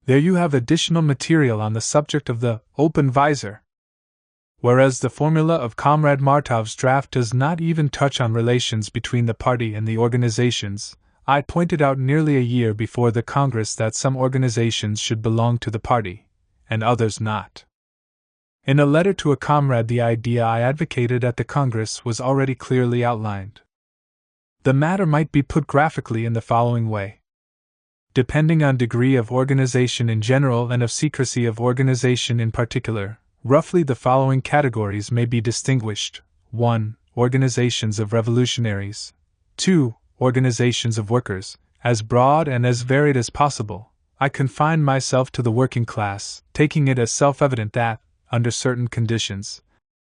Speaker 1: There you have additional material on the subject of the open visor. Whereas the formula of Comrade Martov's draft does not even touch on relations between the party and the organizations, I pointed out nearly a year before the Congress that some organizations should belong to the party, and others not. In a letter to a comrade, the idea I advocated at the Congress was already clearly outlined. The matter might be put graphically in the following way. Depending on degree of organization in general and of secrecy of organization in particular, roughly the following categories may be distinguished: 1. Organizations of revolutionaries. 2. Organizations of workers. As broad and as varied as possible, I confine myself to the working class, taking it as self-evident that, under certain conditions,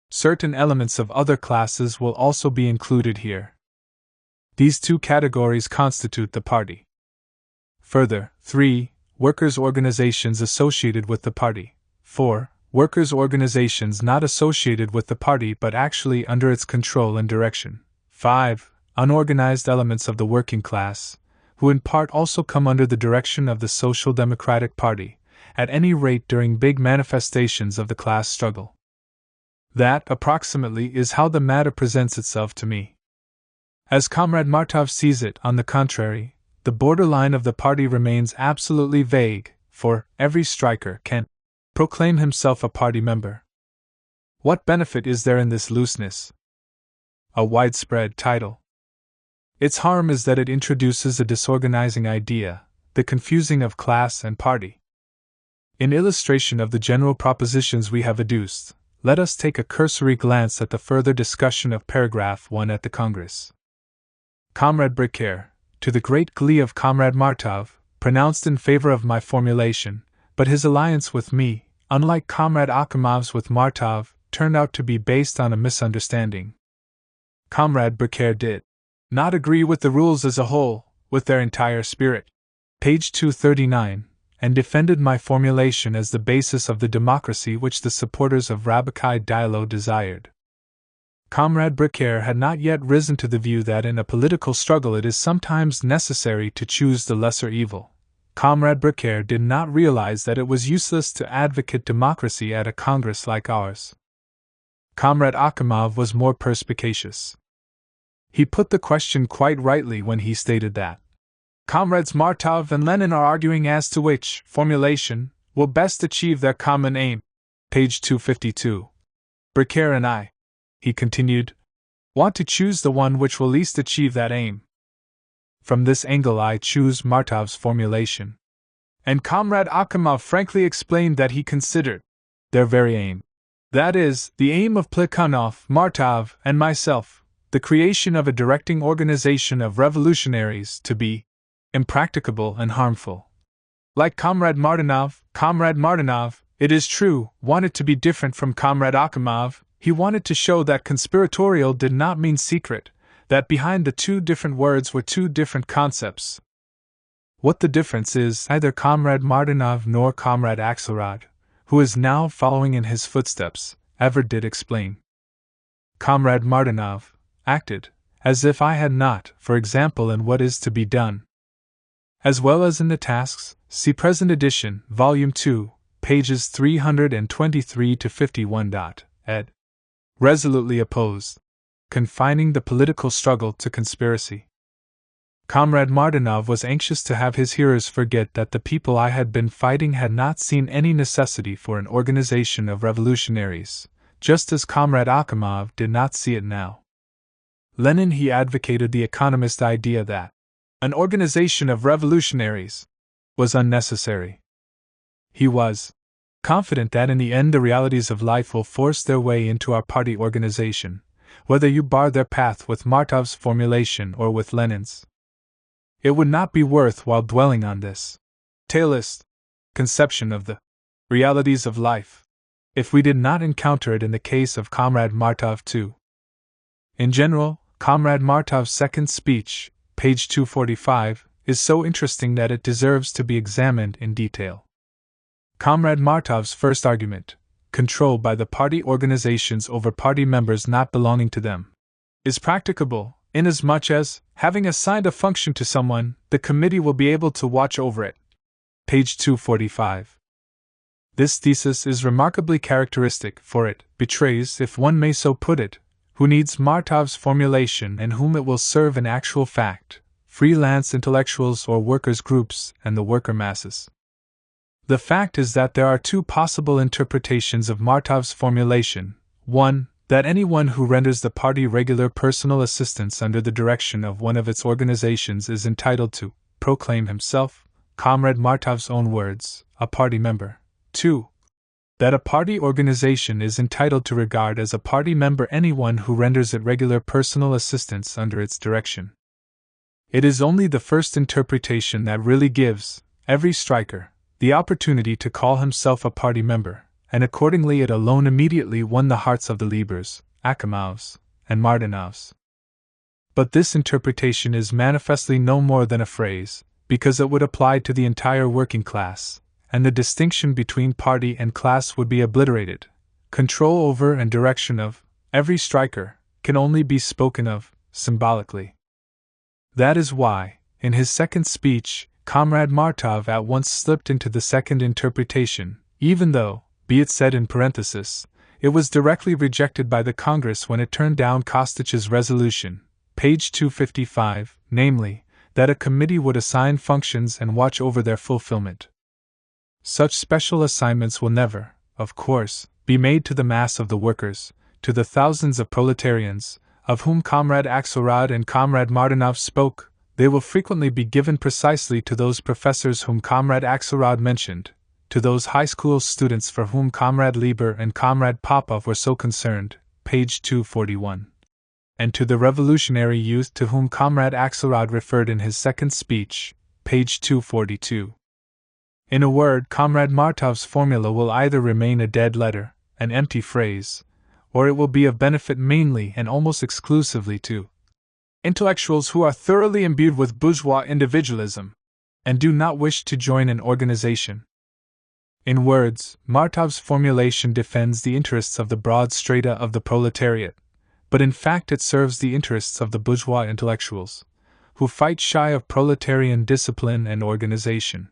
Speaker 1: certain elements of other classes will also be included here. These two categories constitute the party. Further, 3. Workers' organizations associated with the party. 4. Workers' organizations not associated with the party but actually under its control and direction. 5. Unorganized elements of the working class, who in part also come under the direction of the Social Democratic Party, at any rate during big manifestations of the class struggle. That, approximately, is how the matter presents itself to me. As Comrade Martov sees it, on the contrary, the borderline of the party remains absolutely vague, for every striker can proclaim himself a party member. What benefit is there in this looseness? A widespread title. Its harm is that it introduces a disorganizing idea, the confusing of class and party. In illustration of the general propositions we have adduced, let us take a cursory glance at the further discussion of paragraph 1 at the Congress. Comrade Bricaire, to the great glee of Comrade Martov, pronounced in favor of my formulation, but his alliance with me, unlike Comrade Akimov's with Martov, turned out to be based on a misunderstanding. Comrade Bricaire did not agree with the rules as a whole, with their entire spirit. Page 239, and defended my formulation as the basis of the democracy which the supporters of Rabakai Diallo desired. Comrade Bricaire had not yet risen to the view that in a political struggle it is sometimes necessary to choose the lesser evil. Comrade Bricaire did not realize that it was useless to advocate democracy at a Congress like ours. Comrade Akimov was more perspicacious. He put the question quite rightly when he stated that Comrades Martov and Lenin are arguing as to which formulation will best achieve their common aim. Page 252. Bricaire and I, he continued, want to choose the one which will least achieve that aim. From this angle I choose Martov's formulation. And Comrade Akimov frankly explained that he considered their very aim, that is, the aim of Plekhanov, Martov, and myself, the creation of a directing organization of revolutionaries, to be impracticable and harmful. Like Comrade Martinov, it is true, wanted to be different from Comrade Akimov. He wanted to show that conspiratorial did not mean secret, that behind the two different words were two different concepts. What the difference is, neither Comrade Martinov nor Comrade Axelrod, who is now following in his footsteps, ever did explain. Comrade Martinov acted as if I had not, for example, in What Is to Be Done, as well as in the tasks, see present edition, Volume 2, pages 323 to 51. Ed. Resolutely opposed, confining the political struggle to conspiracy. Comrade Martinov was anxious to have his hearers forget that the people I had been fighting had not seen any necessity for an organization of revolutionaries, just as Comrade Akimov did not see it now. Lenin, he advocated the economist idea that an organization of revolutionaries was unnecessary. He was confident that in the end the realities of life will force their way into our party organization, whether you bar their path with Martov's formulation or with Lenin's. It would not be worth while dwelling on this tailist conception of the realities of life if we did not encounter it in the case of Comrade Martov too. In general, Comrade Martov's second speech, page 245, is so interesting that it deserves to be examined in detail. Comrade Martov's first argument, control by the party organizations over party members not belonging to them, is practicable, inasmuch as, having assigned a function to someone, the committee will be able to watch over it. page 245. This thesis is remarkably characteristic, for it betrays, if one may so put it, who needs Martov's formulation and whom it will serve in actual fact: freelance intellectuals or workers' groups and the worker masses. The fact is that there are two possible interpretations of Martov's formulation: one, that anyone who renders the party regular personal assistance under the direction of one of its organizations is entitled to proclaim himself, Comrade Martov's own words, a party member. 2. That a party organization is entitled to regard as a party member anyone who renders it regular personal assistance under its direction. It is only the first interpretation that really gives every striker the opportunity to call himself a party member, and accordingly it alone immediately won the hearts of the Liebers, Akimovs, and Martinovs. But this interpretation is manifestly no more than a phrase, because it would apply to the entire working class, and the distinction between party and class would be obliterated. Control over and direction of every striker can only be spoken of symbolically. That is why, in his second speech, Comrade Martov at once slipped into the second interpretation, even though, be it said in parenthesis, it was directly rejected by the Congress when it turned down Kostich's resolution, page 255, namely, that a committee would assign functions and watch over their fulfillment. Such special assignments will never, of course, be made to the mass of the workers, to the thousands of proletarians, of whom Comrade Axelrod and Comrade Martinov spoke. They will frequently be given precisely to those professors whom Comrade Axelrod mentioned, to those high school students for whom Comrade Lieber and Comrade Popov were so concerned, page 241, and to the revolutionary youth to whom Comrade Axelrod referred in his second speech, page 242. In a word, Comrade Martov's formula will either remain a dead letter, an empty phrase, or it will be of benefit mainly and almost exclusively to intellectuals who are thoroughly imbued with bourgeois individualism, and do not wish to join an organization. In words, Martov's formulation defends the interests of the broad strata of the proletariat, but in fact it serves the interests of the bourgeois intellectuals, who fight shy of proletarian discipline and organization.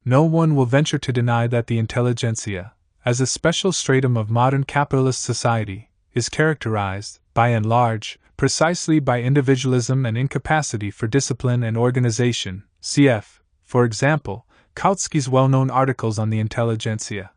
Speaker 1: No one will venture to deny that the intelligentsia, as a special stratum of modern capitalist society, is characterized, by and large, precisely by individualism and incapacity for discipline and organization, cf., for example, Kautsky's well-known articles on the intelligentsia.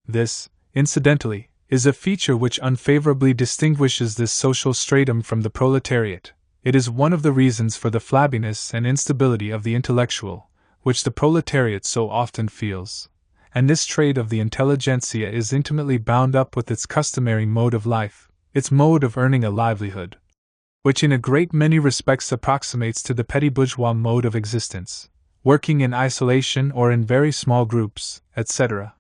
Speaker 1: This, incidentally, is a feature which unfavorably distinguishes this social stratum from the proletariat. It is one of the reasons for the flabbiness and instability of the intellectual, which the proletariat so often feels, and this trait of the intelligentsia is intimately bound up with its customary mode of life, its mode of earning a livelihood, which in a great many respects approximates to the petty bourgeois mode of existence, working in isolation or in very small groups, etc.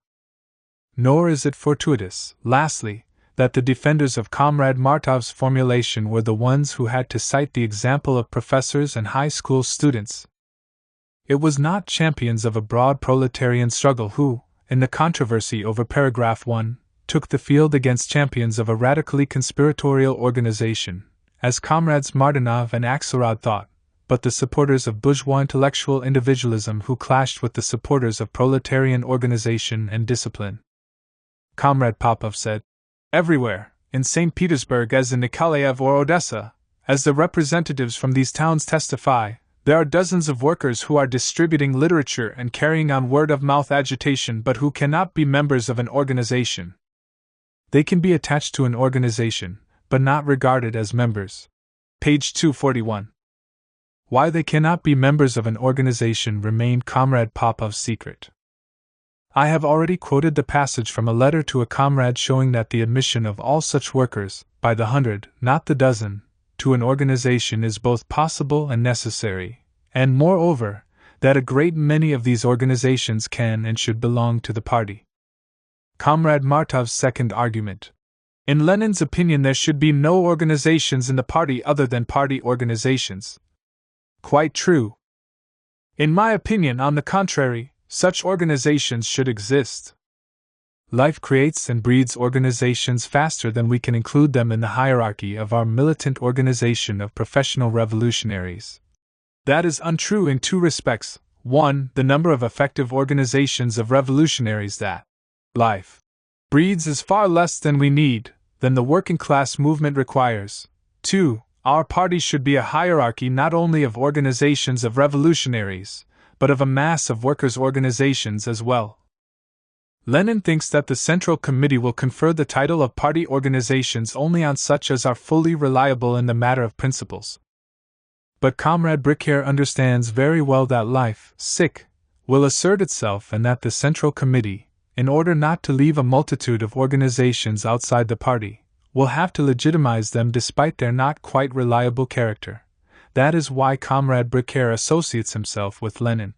Speaker 1: Nor is it fortuitous, lastly, that the defenders of Comrade Martov's formulation were the ones who had to cite the example of professors and high school students. It was not champions of a broad proletarian struggle who, in the controversy over paragraph 1, took the field against champions of a radically conspiratorial organization, as Comrades Martinov and Axelrod thought, but the supporters of bourgeois intellectual individualism who clashed with the supporters of proletarian organization and discipline. Comrade Popov said, "Everywhere, in St. Petersburg as in Nikolaev or Odessa, as the representatives from these towns testify, there are dozens of workers who are distributing literature and carrying on word-of-mouth agitation but who cannot be members of an organization. They can be attached to an organization, but not regarded as members." Page 241. Why they cannot be members of an organization remained Comrade Popov's secret. I have already quoted the passage from a letter to a comrade showing that the admission of all such workers, by the hundred, not the dozen, to an organization is both possible and necessary, and moreover, that a great many of these organizations can and should belong to the party. Comrade Martov's second argument. In Lenin's opinion, there should be no organizations in the party other than party organizations. Quite true. In my opinion, on the contrary, such organizations should exist. Life creates and breeds organizations faster than we can include them in the hierarchy of our militant organization of professional revolutionaries. That is untrue in two respects. 1. The number of effective organizations of revolutionaries that life breeds is far less than we need, than the working class movement requires. 2. Our party should be a hierarchy not only of organizations of revolutionaries, but of a mass of workers' organizations as well. Lenin thinks that the Central Committee will confer the title of party organizations only on such as are fully reliable in the matter of principles. But Comrade Bricaire understands very well that life, will assert itself and that the Central Committee, in order not to leave a multitude of organizations outside the party, will have to legitimize them despite their not quite reliable character. That is why Comrade Bricaire associates himself with Lenin.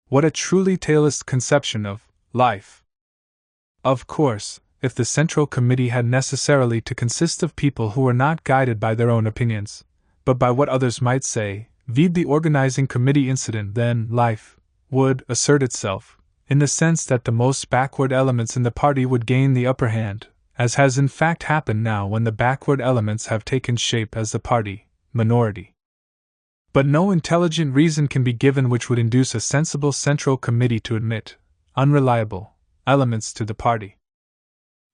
Speaker 1: What a truly tailist conception of life! Of course, if the Central Committee had necessarily to consist of people who were not guided by their own opinions, but by what others might say, vide the organizing committee incident, then life would assert itself, in the sense that the most backward elements in the party would gain the upper hand, as has in fact happened now when the backward elements have taken shape as the party minority. But no intelligent reason can be given which would induce a sensible Central Committee to admit unreliable elements to the party.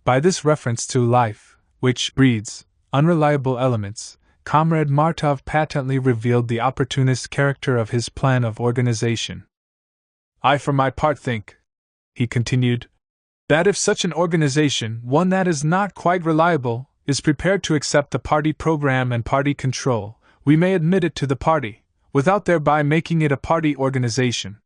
Speaker 1: By this reference to life, which breeds unreliable elements, Comrade Martov patently revealed the opportunist character of his plan of organization. I for my part think, he continued, that if such an organization, one that is not quite reliable, is prepared to accept the party program and party control, we may admit it to the party, without thereby making it a party organization.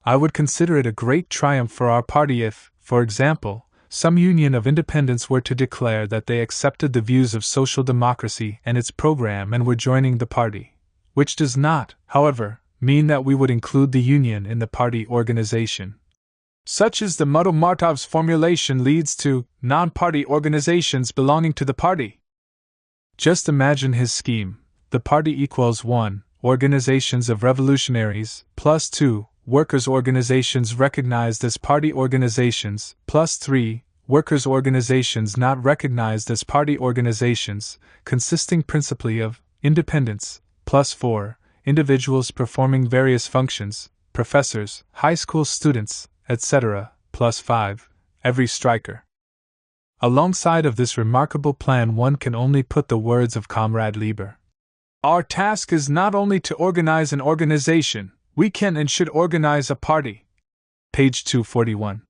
Speaker 1: I would consider it a great triumph for our party if, for example, some union of independents were to declare that they accepted the views of social democracy and its program and were joining the party, which does not, however, mean that we would include the union in the party organization. Such is the muddle Martov's formulation leads to non-party organizations belonging to the party. Just imagine his scheme. The party equals 1. Organizations of revolutionaries, plus 2. Workers' organizations recognized as party organizations, plus 3. Workers' organizations not recognized as party organizations, consisting principally of independents, plus 4. Individuals performing various functions, professors, high school students, etc., plus 5. Every striker. Alongside of this remarkable plan one can only put the words of Comrade Lieber. Our task is not only to organize an organization, we can and should organize a party. Page 241.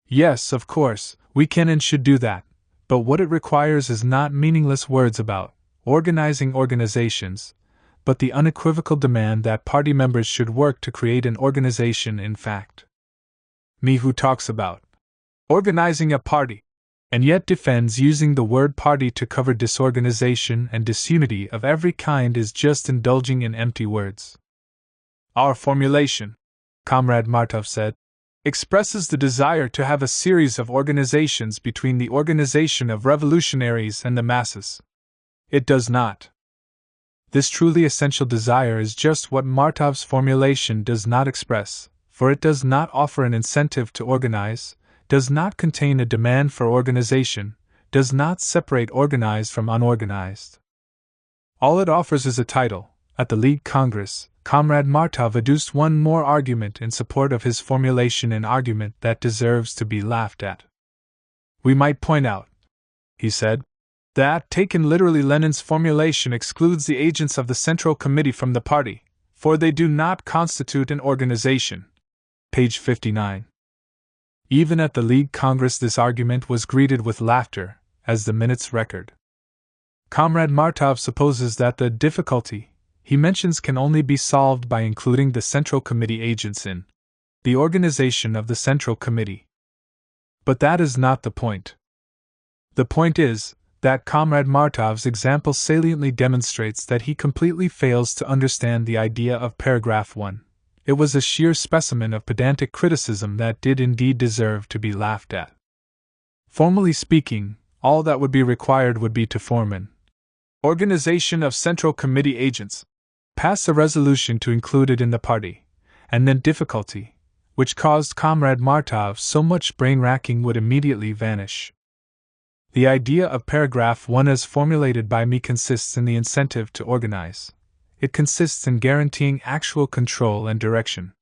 Speaker 1: Yes, of course, we can and should do that, but what it requires is not meaningless words about organizing organizations, but the unequivocal demand that party members should work to create an organization in fact. Me who talks about organizing a party, and yet defends using the word party to cover disorganization and disunity of every kind is just indulging in empty words. Our formulation, Comrade Martov said, expresses the desire to have a series of organizations between the organization of revolutionaries and the masses. It does not. This truly essential desire is just what Martov's formulation does not express, for it does not offer an incentive to organize, does not contain a demand for organization, does not separate organized from unorganized. All it offers is a title. At the League Congress, Comrade Martov adduced one more argument in support of his formulation, an argument that deserves to be laughed at. We might point out, he said, that, taken literally, Lenin's formulation excludes the agents of the Central Committee from the party, for they do not constitute an organization. Page 59. Even at the League Congress this argument was greeted with laughter, as the minutes record. Comrade Martov supposes that the difficulty he mentions can only be solved by including the Central Committee agents in the organization of the Central Committee. But that is not the point. The point is that Comrade Martov's example saliently demonstrates that he completely fails to understand the idea of paragraph 1. It was a sheer specimen of pedantic criticism that did indeed deserve to be laughed at. Formally speaking, all that would be required would be to form an organization of Central Committee agents, pass a resolution to include it in the party, and then difficulty, which caused Comrade Martov so much brain-racking, would immediately vanish. The idea of paragraph 1 as formulated by me consists in the incentive to organize. it consists in guaranteeing actual control and direction.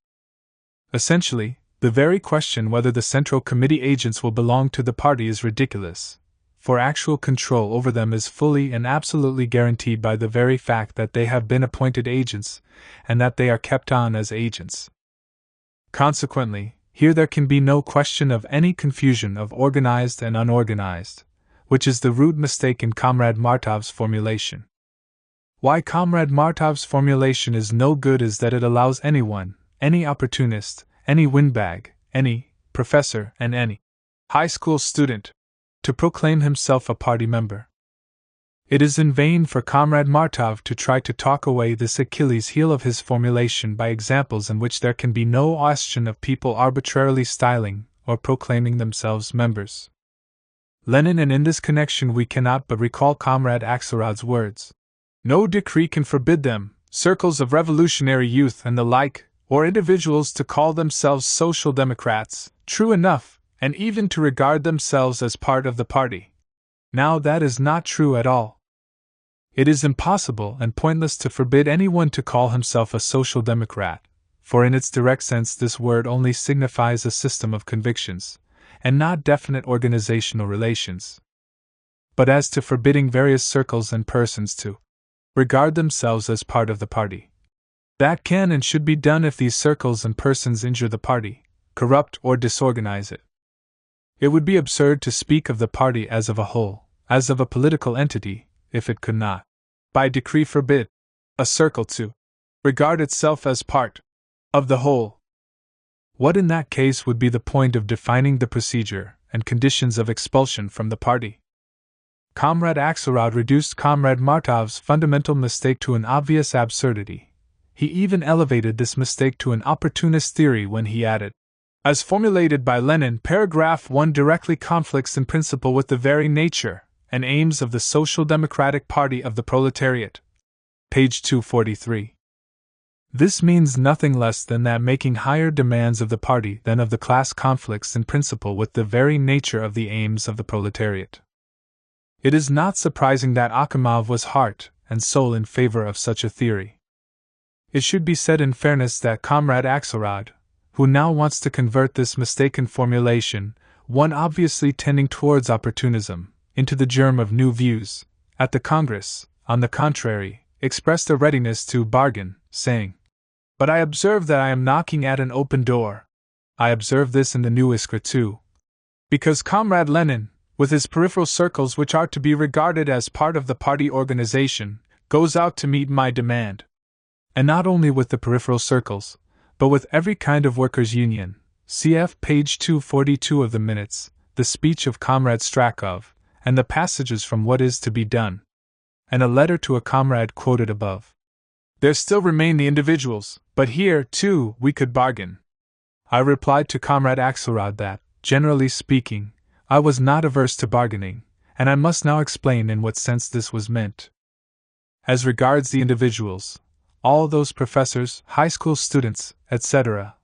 Speaker 1: Essentially, the very question whether the Central Committee agents will belong to the party is ridiculous, for actual control over them is fully and absolutely guaranteed by the very fact that they have been appointed agents, and that they are kept on as agents. Consequently, here there can be no question of any confusion of organized and unorganized, which is the root mistake in Comrade Martov's formulation. Why Comrade Martov's formulation is no good is that it allows anyone, any opportunist, any windbag, any professor, and any high school student to proclaim himself a party member. It is in vain for Comrade Martov to try to talk away this Achilles heel of his formulation by examples in which there can be no question of people arbitrarily styling or proclaiming themselves members. Lenin, and in this connection we cannot but recall Comrade Axelrod's words. No decree can forbid them, circles of revolutionary youth and the like, or individuals to call themselves social democrats, true enough, and even to regard themselves as part of the party. Now that is not true at all. It is impossible and pointless to forbid anyone to call himself a social democrat, for in its direct sense this word only signifies a system of convictions, and not definite organizational relations. But as to forbidding various circles and persons to regard themselves as part of the party, that can and should be done if these circles and persons injure the party, corrupt or disorganize it. It would be absurd to speak of the party as of a whole, as of a political entity, if it could not, by decree, forbid a circle to regard itself as part of the whole. What in that case would be the point of defining the procedure and conditions of expulsion from the party? Comrade Axelrod reduced Comrade Martov's fundamental mistake to an obvious absurdity. He even elevated this mistake to an opportunist theory when he added, as formulated by Lenin, paragraph 1 directly conflicts in principle with the very nature and aims of the Social Democratic Party of the Proletariat. Page 243. This means nothing less than that making higher demands of the party than of the class conflicts in principle with the very nature of the aims of the proletariat. It is not surprising that Akhimov was heart and soul in favor of such a theory. It should be said in fairness that Comrade Axelrod, who now wants to convert this mistaken formulation, one obviously tending towards opportunism, into the germ of new views, at the Congress, on the contrary, expressed a readiness to bargain, saying, "But I observe that I am knocking at an open door. I observe this in the new Iskra too. Because Comrade Lenin, with his peripheral circles which are to be regarded as part of the party organization, goes out to meet my demand. And not only with the peripheral circles, but with every kind of workers' union." Cf. page 242 of the minutes, the speech of Comrade Strakov, and the passages from What Is to Be Done, and a letter to a comrade quoted above. There still remain the individuals, but here, too, we could bargain. I replied to Comrade Axelrod that, generally speaking, I was not averse to bargaining, and I must now explain in what sense this was meant. As regards the individuals, all those professors, high school students, etc.,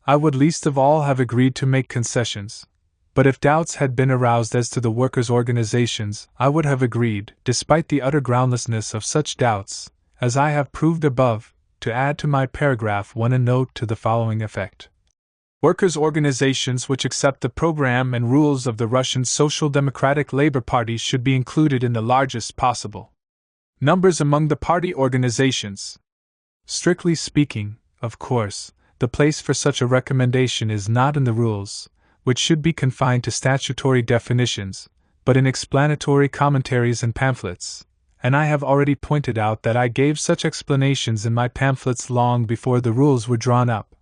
Speaker 1: I would least of all have agreed to make concessions. But if doubts had been aroused as to the workers' organizations, I would have agreed, despite the utter groundlessness of such doubts, as I have proved above, to add to my paragraph 1 a note to the following effect. Workers' organizations which accept the program and rules of the Russian Social Democratic Labor Party should be included in the largest possible numbers among the party organizations. Strictly speaking, of course, the place for such a recommendation is not in the rules, which should be confined to statutory definitions, but in explanatory commentaries and pamphlets, and I have already pointed out that I gave such explanations in my pamphlets long before the rules were drawn up,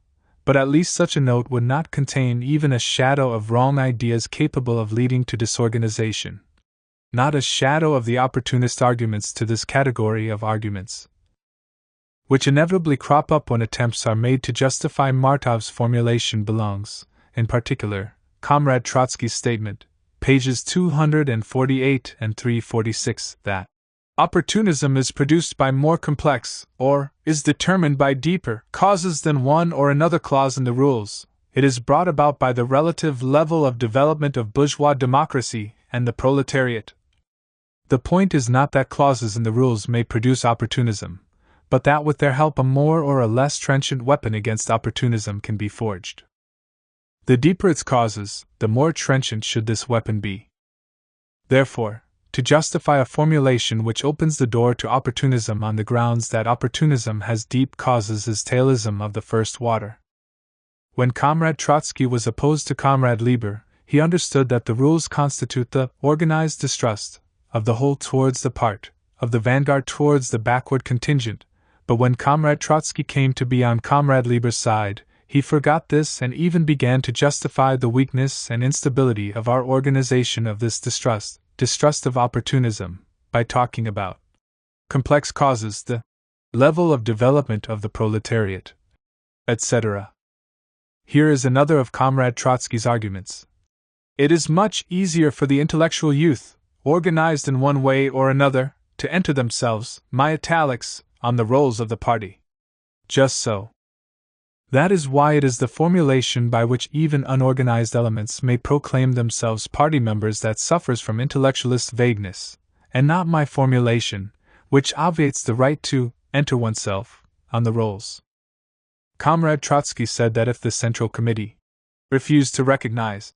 Speaker 1: but at least such a note would not contain even a shadow of wrong ideas capable of leading to disorganization. Not a shadow of the opportunist arguments to this category of arguments, which inevitably crop up when attempts are made to justify Martov's formulation belongs. In particular, Comrade Trotsky's statement, pages 248 and 346, that opportunism is produced by more complex, or is determined by deeper, causes than one or another clause in the rules. It is brought about by the relative level of development of bourgeois democracy and the proletariat. The point is not that clauses in the rules may produce opportunism, but that with their help a more or a less trenchant weapon against opportunism can be forged. The deeper its causes, the more trenchant should this weapon be. Therefore, to justify a formulation which opens the door to opportunism on the grounds that opportunism has deep causes is taylorism of the first water. When Comrade Trotsky was opposed to Comrade Lieber, he understood that the rules constitute the organized distrust of the whole towards the part of the vanguard towards the backward contingent, but when Comrade Trotsky came to be on Comrade Lieber's side, he forgot this and even began to justify the weakness and instability of our organization of this distrust of opportunism, by talking about complex causes, the level of development of the proletariat, etc. Here is another of Comrade Trotsky's arguments. It is much easier for the intellectual youth, organized in one way or another, to enter themselves, my italics, on the rolls of the party. Just so. That is why it is the formulation by which even unorganized elements may proclaim themselves party members that suffers from intellectualist vagueness, and not my formulation, which obviates the right to enter oneself on the rolls. Comrade Trotsky said that if the Central Committee refused to recognize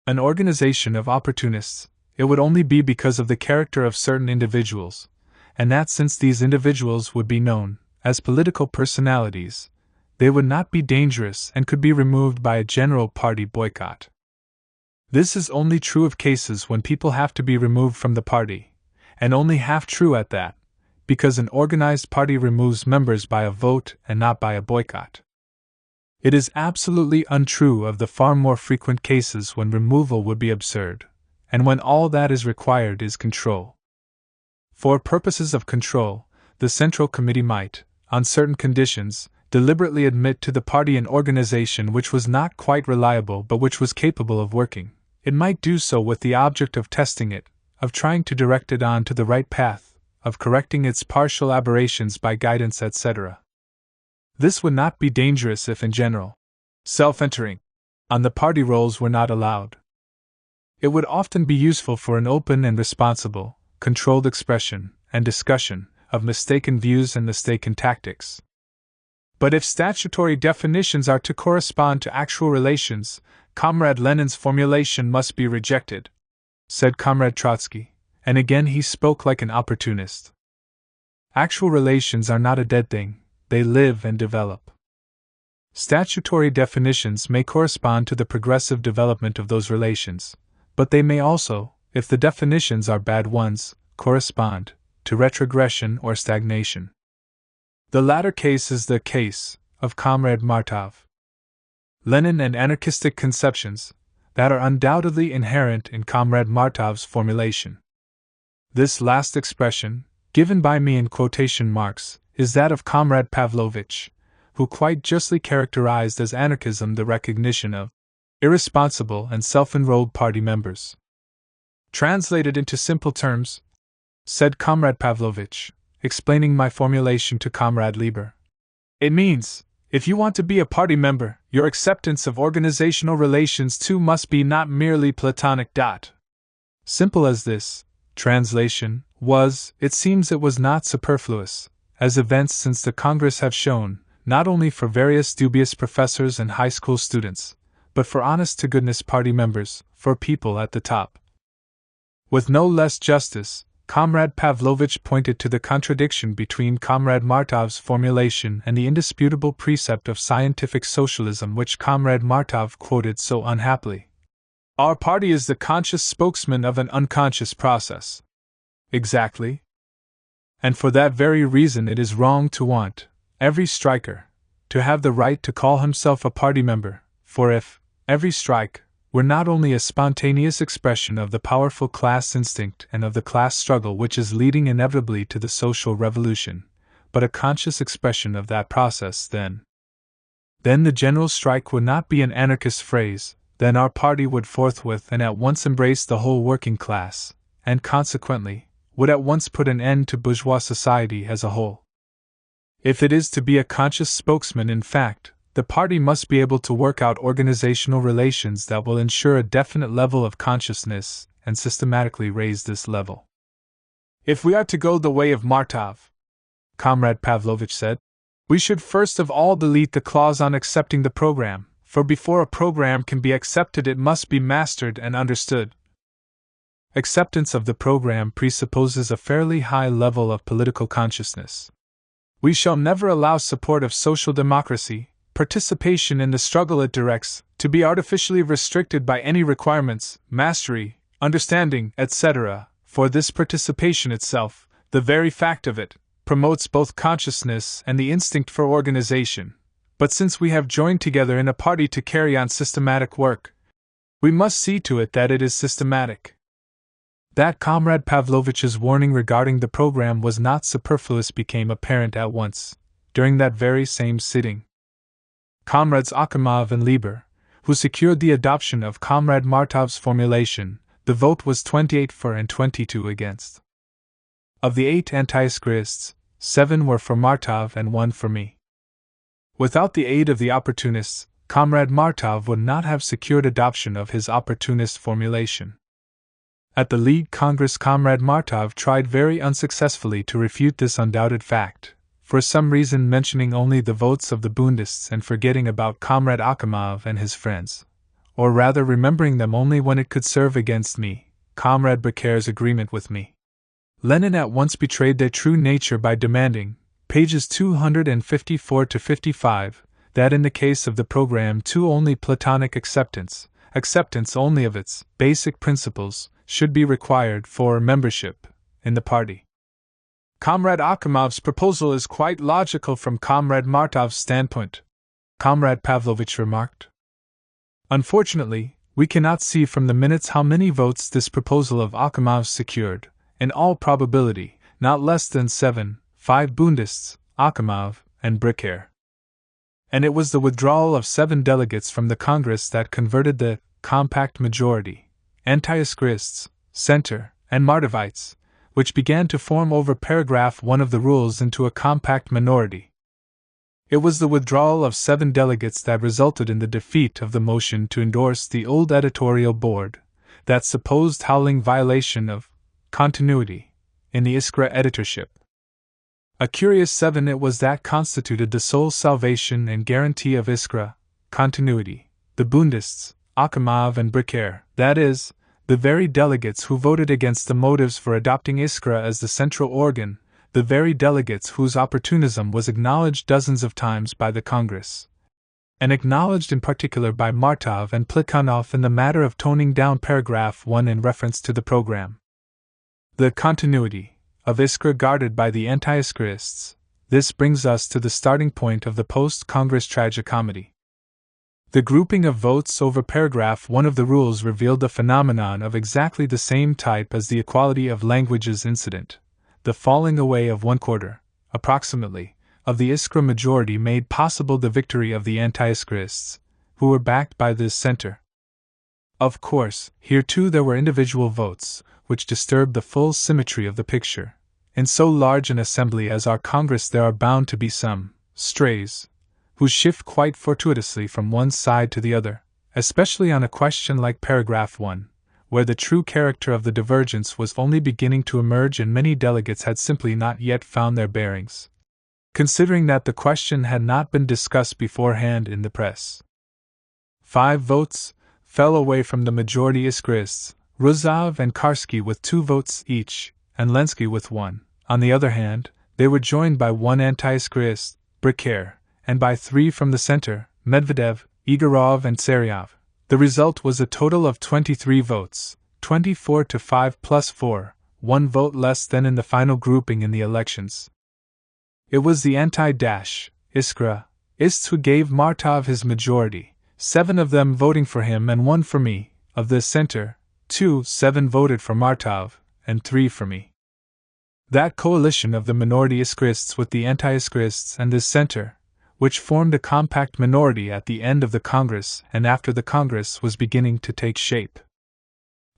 Speaker 1: an organization of opportunists, it would only be because of the character of certain individuals, and that since these individuals would be known as political personalities, they would not be dangerous and could be removed by a general party boycott. This is only true of cases when people have to be removed from the party, and only half true at that, because an organized party removes members by a vote and not by a boycott. It is absolutely untrue of the far more frequent cases when removal would be absurd, and when all that is required is control. For purposes of control, the Central Committee might, on certain conditions, deliberately admit to the party an organization which was not quite reliable but which was capable of working. It might do so with the object of testing it, of trying to direct it on to the right path, of correcting its partial aberrations by guidance, etc. This would not be dangerous if in general self-entering on the party rolls were not allowed. It would often be useful for an open and responsible, controlled expression and discussion of mistaken views and mistaken tactics. But if statutory definitions are to correspond to actual relations, Comrade Lenin's formulation must be rejected, said Comrade Trotsky, and again he spoke like an opportunist. Actual relations are not a dead thing, they live and develop. Statutory definitions may correspond to the progressive development of those relations, but they may also, if the definitions are bad ones, correspond to retrogression or stagnation. The latter case is the case of Comrade Martov. Lenin and anarchistic conceptions that are undoubtedly inherent in Comrade Martov's formulation. This last expression, given by me in quotation marks, is that of Comrade Pavlovich, who quite justly characterized as anarchism the recognition of irresponsible and self-enrolled party members. Translated into simple terms, said Comrade Pavlovich, explaining my formulation to Comrade Lieber, it means, if you want to be a party member, your acceptance of organizational relations too must be not merely platonic. Simple as this. Translation was, it seems it was not superfluous, as events since the Congress have shown, not only for various dubious professors and high school students, but for honest-to-goodness party members, for people at the top. With no less justice, Comrade Pavlovich pointed to the contradiction between Comrade Martov's formulation and the indisputable precept of scientific socialism which Comrade Martov quoted so unhappily. Our party is the conscious spokesman of an unconscious process. Exactly. And for that very reason it is wrong to want every striker to have the right to call himself a party member, for if every strike were not only a spontaneous expression of the powerful class instinct and of the class struggle which is leading inevitably to the social revolution, but a conscious expression of that process, then the general strike would not be an anarchist phrase, then our party would forthwith and at once embrace the whole working class, and consequently, would at once put an end to bourgeois society as a whole. If it is to be a conscious spokesman, in fact, the party must be able to work out organizational relations that will ensure a definite level of consciousness and systematically raise this level. If we are to go the way of Martov, Comrade Pavlovich said. We should first of all delete the clause on accepting the program, for before a program can be accepted it must be mastered and understood. Acceptance of the program presupposes a fairly high level of political consciousness. We shall never allow support of social democracy, participation in the struggle it directs, to be artificially restricted by any requirements, mastery, understanding, etc., for this participation itself, the very fact of it, promotes both consciousness and the instinct for organization. But since we have joined together in a party to carry on systematic work, we must see to it that it is systematic. That Comrade Pavlovich's warning regarding the program was not superfluous became apparent at once, during that very same sitting. Comrades Akhimov and Lieber, who secured the adoption of Comrade Martov's formulation, the vote was 28 for and 22 against. Of the 8 anti-Skrists, 7 were for Martov and 1 for me. Without the aid of the opportunists, Comrade Martov would not have secured adoption of his opportunist formulation. At the League Congress, Comrade Martov tried very unsuccessfully to refute this undoubted fact, for some reason mentioning only the votes of the Bundists and forgetting about Comrade Akhimov and his friends, or rather remembering them only when it could serve against me, Comrade Becker's agreement with me. Lenin at once betrayed their true nature by demanding, pages 254-55, that in the case of the program only Platonic acceptance only of its basic principles, should be required for membership in the party. Comrade Akhimov's proposal is quite logical from Comrade Martov's standpoint, Comrade Pavlovich remarked. Unfortunately, we cannot see from the minutes how many votes this proposal of Akhimov's secured, in all probability, not less than 7, 5 Bundists, Akhimov, and Becker. And it was the withdrawal of 7 delegates from the Congress that converted the compact majority, anti-Skrists, Center, and Martovites, which began to form over paragraph 1 of the rules, into a compact minority. It was the withdrawal of 7 delegates that resulted in the defeat of the motion to endorse the old editorial board, that supposed howling violation of continuity in the Iskra editorship. A curious 7 it was that constituted the sole salvation and guarantee of Iskra continuity, the Bundists, Akhimov and Becker, that is, the very delegates who voted against the motives for adopting Iskra as the central organ, the very delegates whose opportunism was acknowledged dozens of times by the Congress, and acknowledged in particular by Martov and Plekhanov in the matter of toning down paragraph 1 in reference to the program. The continuity of Iskra guarded by the anti-Iskrists. This brings us to the starting point of the post-Congress tragicomedy. The grouping of votes over paragraph 1 of the rules revealed a phenomenon of exactly the same type as the equality of languages incident. The falling away of 1/4, approximately, of the Iskra majority made possible the victory of the anti-Iskrists, who were backed by this center. Of course, here too there were individual votes, which disturbed the full symmetry of the picture. In so large an assembly as our Congress there are bound to be some strays, who shift quite fortuitously from one side to the other, especially on a question like paragraph 1, where the true character of the divergence was only beginning to emerge and many delegates had simply not yet found their bearings, considering that the question had not been discussed beforehand in the press. 5 votes fell away from the majority Iskrists, Ruzov and Karski with 2 votes each, and Lenski with 1. On the other hand, they were joined by 1 anti-Iskrist, Becker, and by 3 from the center, Medvedev, Igorov and Tsaryov. The result was a total of 23 votes, 24 to 5 plus 4, 1 vote less than in the final grouping in the elections. It was the anti-Iskra ists who gave Martov his majority, 7 of them voting for him and 1 for me. Of the center, 7 voted for Martov, and 3 for me. That coalition of the minority Iskrists with the anti-Iskrists and the center, which formed a compact minority at the end of the Congress and after the Congress was beginning to take shape.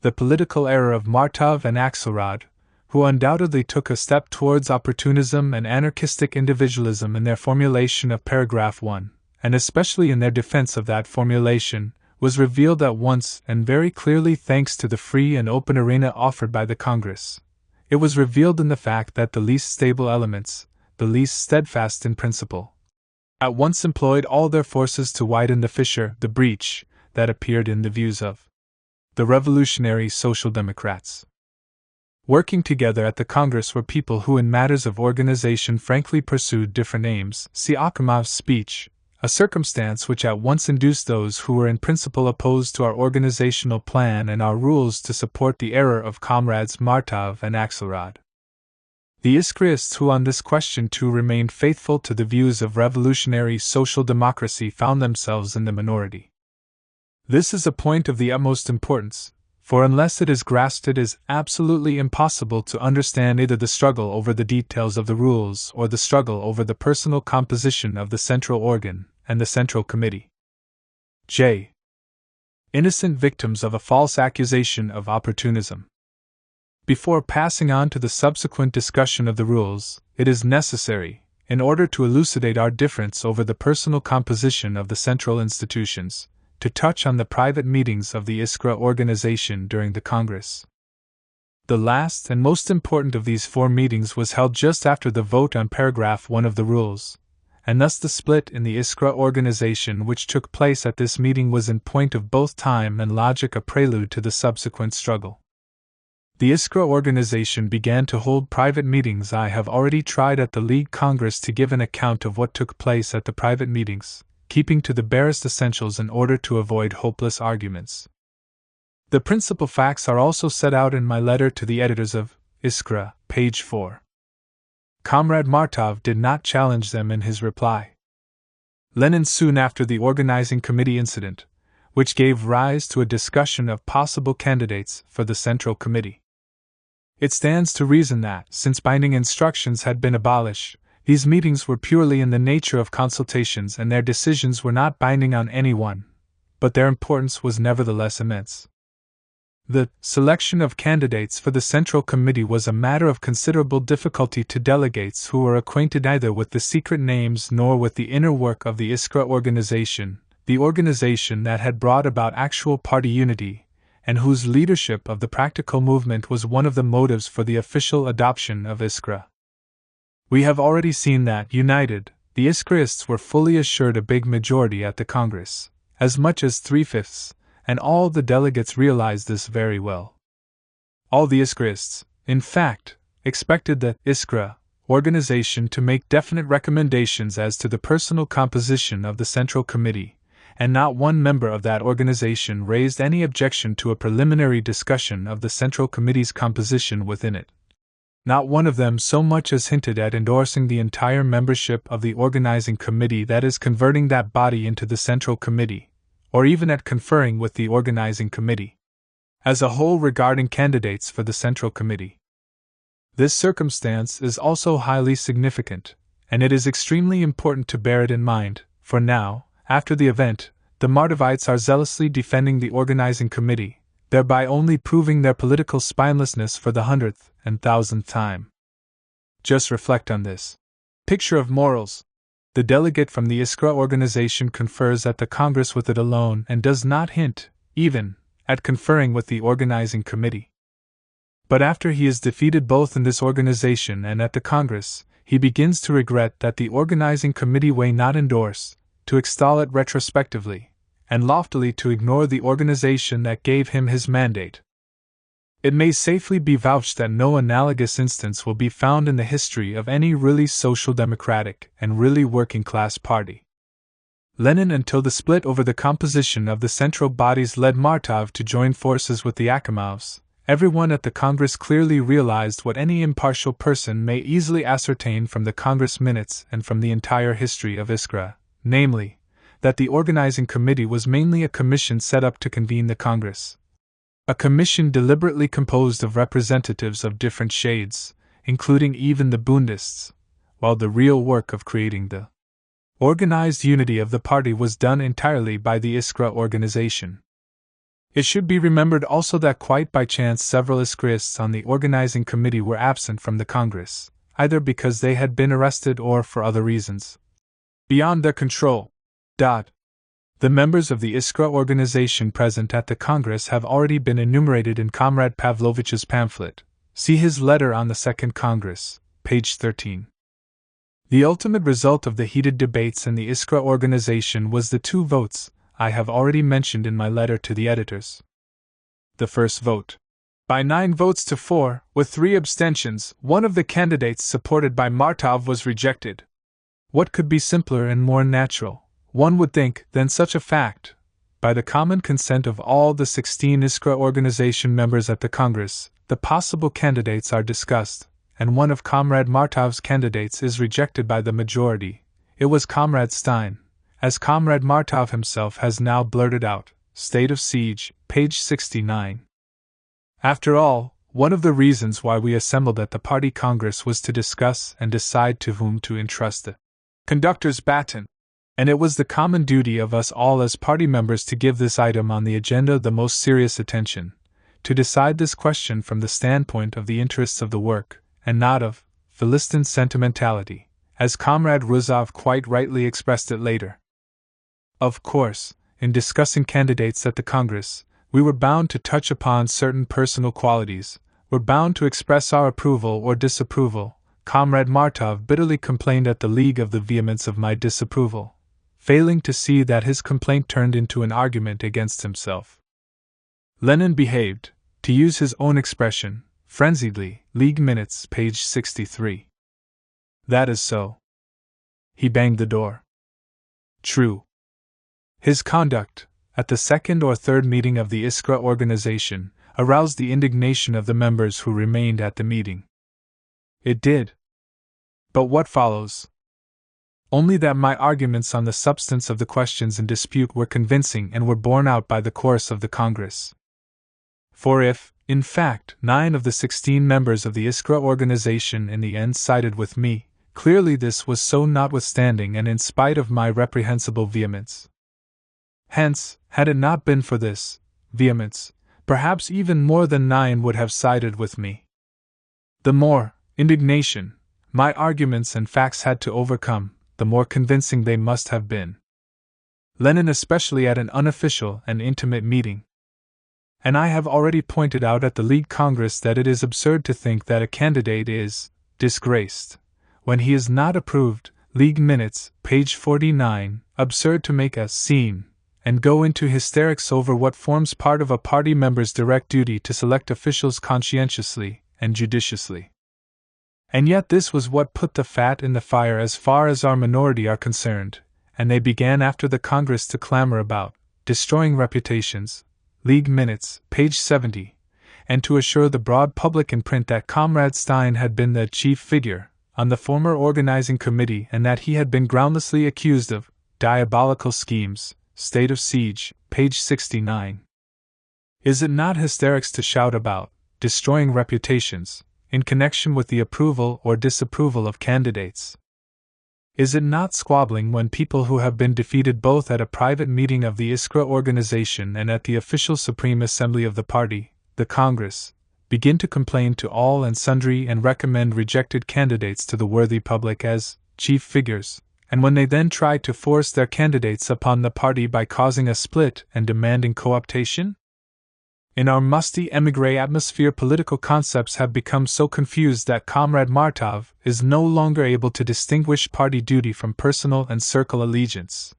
Speaker 1: The political error of Martov and Axelrod, who undoubtedly took a step towards opportunism and anarchistic individualism in their formulation of paragraph 1, and especially in their defense of that formulation, was revealed at once and very clearly thanks to the free and open arena offered by the Congress. It was revealed in the fact that the least stable elements, the least steadfast in principle, at once employed all their forces to widen the fissure, the breach, that appeared in the views of the revolutionary Social Democrats. Working together at the Congress were people who in matters of organization frankly pursued different aims. See Akhimov's speech, a circumstance which at once induced those who were in principle opposed to our organizational plan and our rules to support the error of comrades Martov and Axelrod. The Iskraists who on this question too remained faithful to the views of revolutionary social democracy found themselves in the minority. This is a point of the utmost importance, for unless it is grasped it is absolutely impossible to understand either the struggle over the details of the rules or the struggle over the personal composition of the central organ and the Central Committee. J. Innocent victims of a false accusation of opportunism. Before passing on to the subsequent discussion of the rules, it is necessary, in order to elucidate our difference over the personal composition of the central institutions, to touch on the private meetings of the Iskra organization during the Congress. The last and most important of these 4 meetings was held just after the vote on paragraph 1 of the rules, and thus the split in the Iskra organization which took place at this meeting was in point of both time and logic a prelude to the subsequent struggle. The Iskra organization began to hold private meetings. I have already tried at the League Congress to give an account of what took place at the private meetings, keeping to the barest essentials in order to avoid hopeless arguments. The principal facts are also set out in my letter to the editors of Iskra, page 4. Comrade Martov did not challenge them in his reply. Lenin soon after the organizing committee incident, which gave rise to a discussion of possible candidates for the Central Committee. It stands to reason that, since binding instructions had been abolished, these meetings were purely in the nature of consultations and their decisions were not binding on anyone, but their importance was nevertheless immense. The selection of candidates for the Central Committee was a matter of considerable difficulty to delegates who were acquainted neither with the secret names nor with the inner work of the Iskra organization, the organization that had brought about actual party unity, and whose leadership of the practical movement was one of the motives for the official adoption of Iskra. We have already seen that, united, the Iskraists were fully assured a big majority at the Congress, as much as 3/5, and all the delegates realized this very well. All the Iskraists, in fact, expected the Iskra organization to make definite recommendations as to the personal composition of the Central Committee, and not one member of that organization raised any objection to a preliminary discussion of the Central Committee's composition within it. Not one of them so much as hinted at endorsing the entire membership of the organizing committee, that is, converting that body into the Central Committee, or even at conferring with the organizing committee as a whole regarding candidates for the Central Committee. This circumstance is also highly significant, and it is extremely important to bear it in mind, for now, after the event, the Martovites are zealously defending the organizing committee, thereby only proving their political spinelessness for the 100th and 1000th time. Just reflect on this picture of morals. The delegate from the Iskra organization confers at the Congress with it alone and does not hint, even, at conferring with the organizing committee. But after he is defeated both in this organization and at the Congress, he begins to regret that the organizing committee may not endorse, to extol it retrospectively, and loftily to ignore the organization that gave him his mandate. It may safely be vouched that no analogous instance will be found in the history of any really social democratic and really working-class party. Lenin, until the split over the composition of the central bodies led Martov to join forces with the Akhimovs. Everyone at the Congress clearly realized what any impartial person may easily ascertain from the Congress minutes and from the entire history of Iskra, namely, that the organizing committee was mainly a commission set up to convene the Congress. A commission deliberately composed of representatives of different shades, including even the Bundists, while the real work of creating the organized unity of the party was done entirely by the Iskra organization. It should be remembered also that quite by chance several Iskraists on the organizing committee were absent from the Congress, either because they had been arrested or for other reasons beyond their control. The members of the Iskra organization present at the Congress have already been enumerated in Comrade Pavlovich's pamphlet. See his letter on the Second Congress, page 13. The ultimate result of the heated debates in the Iskra organization was the 2 votes I have already mentioned in my letter to the editors. The first vote, by 9 votes to 4, with 3 abstentions, one of the candidates supported by Martov was rejected. What could be simpler and more natural, one would think, than such a fact? By the common consent of all the 16 Iskra organization members at the Congress, the possible candidates are discussed, and one of Comrade Martov's candidates is rejected by the majority. It was Comrade Stein, as Comrade Martov himself has now blurted out. State of Siege, page 69. After all, one of the reasons why we assembled at the Party Congress was to discuss and decide to whom to entrust the conductor's baton, and it was the common duty of us all as party members to give this item on the agenda the most serious attention, to decide this question from the standpoint of the interests of the work, and not of Philistine sentimentality, as Comrade Ruzov quite rightly expressed it later. Of course, in discussing candidates at the Congress, we were bound to touch upon certain personal qualities, were bound to express our approval or disapproval. Comrade Martov bitterly complained at the League of the vehemence of my disapproval, failing to see that his complaint turned into an argument against himself. Lenin behaved, to use his own expression, frenziedly. League Minutes, page 63. That is so. He banged the door. True. His conduct, at the 2nd or 3rd meeting of the Iskra organization, aroused the indignation of the members who remained at the meeting. It did. But what follows? Only that my arguments on the substance of the questions in dispute were convincing and were borne out by the course of the Congress. For if, in fact, 9 of the 16 members of the Iskra organization in the end sided with me, clearly this was so notwithstanding and in spite of my reprehensible vehemence. Hence, had it not been for this vehemence, perhaps even more than 9 would have sided with me. The more indignation my arguments and facts had to overcome, the more convincing they must have been. Lenin especially at an unofficial and intimate meeting. And I have already pointed out at the League Congress that it is absurd to think that a candidate is disgraced when he is not approved. League Minutes, page 49. Absurd to make a scene and go into hysterics over what forms part of a party member's direct duty to select officials conscientiously and judiciously. And yet this was what put the fat in the fire as far as our minority are concerned, and they began after the Congress to clamor about destroying reputations. League Minutes, page 70, and to assure the broad public in print that Comrade Stein had been the chief figure on the former organizing committee and that he had been groundlessly accused of diabolical schemes. State of Siege, page 69. Is it not hysterics to shout about destroying reputations in connection with the approval or disapproval of candidates? Is it not squabbling when people who have been defeated both at a private meeting of the Iskra organization and at the official Supreme Assembly of the party, the Congress, begin to complain to all and sundry and recommend rejected candidates to the worthy public as chief figures, and when they then try to force their candidates upon the party by causing a split and demanding cooptation? In our musty émigré atmosphere, political concepts have become so confused that Comrade Martov is no longer able to distinguish party duty from personal and circle allegiance.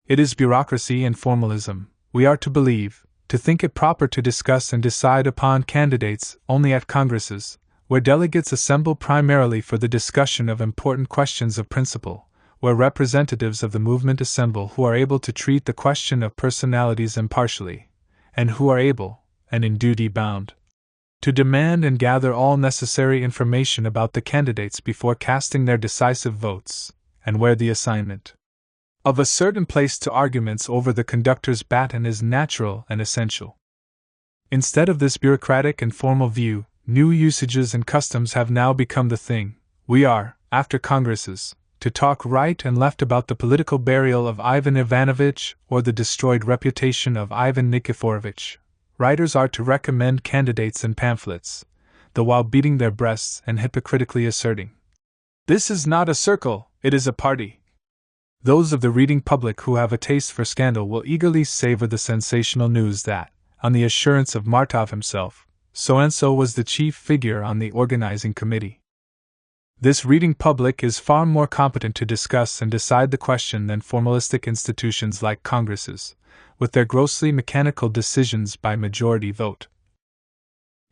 Speaker 1: It is bureaucracy and formalism, we are to believe, to think it proper to discuss and decide upon candidates only at congresses, where delegates assemble primarily for the discussion of important questions of principle, where representatives of the movement assemble who are able to treat the question of personalities impartially, and who are able, and in duty bound, to demand and gather all necessary information about the candidates before casting their decisive votes, and where the assignment of a certain place to arguments over the conductor's baton is natural and essential. Instead of this bureaucratic and formal view, new usages and customs have now become the thing. We are, after congresses, to talk right and left about the political burial of Ivan Ivanovich or the destroyed reputation of Ivan Nikiforovich. Writers are to recommend candidates in pamphlets, the while beating their breasts and hypocritically asserting, "This is not a circle, it is a party." Those of the reading public who have a taste for scandal will eagerly savor the sensational news that, on the assurance of Martov himself, so-and-so was the chief figure on the organizing committee. This reading public is far more competent to discuss and decide the question than formalistic institutions like Congresses, with their grossly mechanical decisions by majority vote.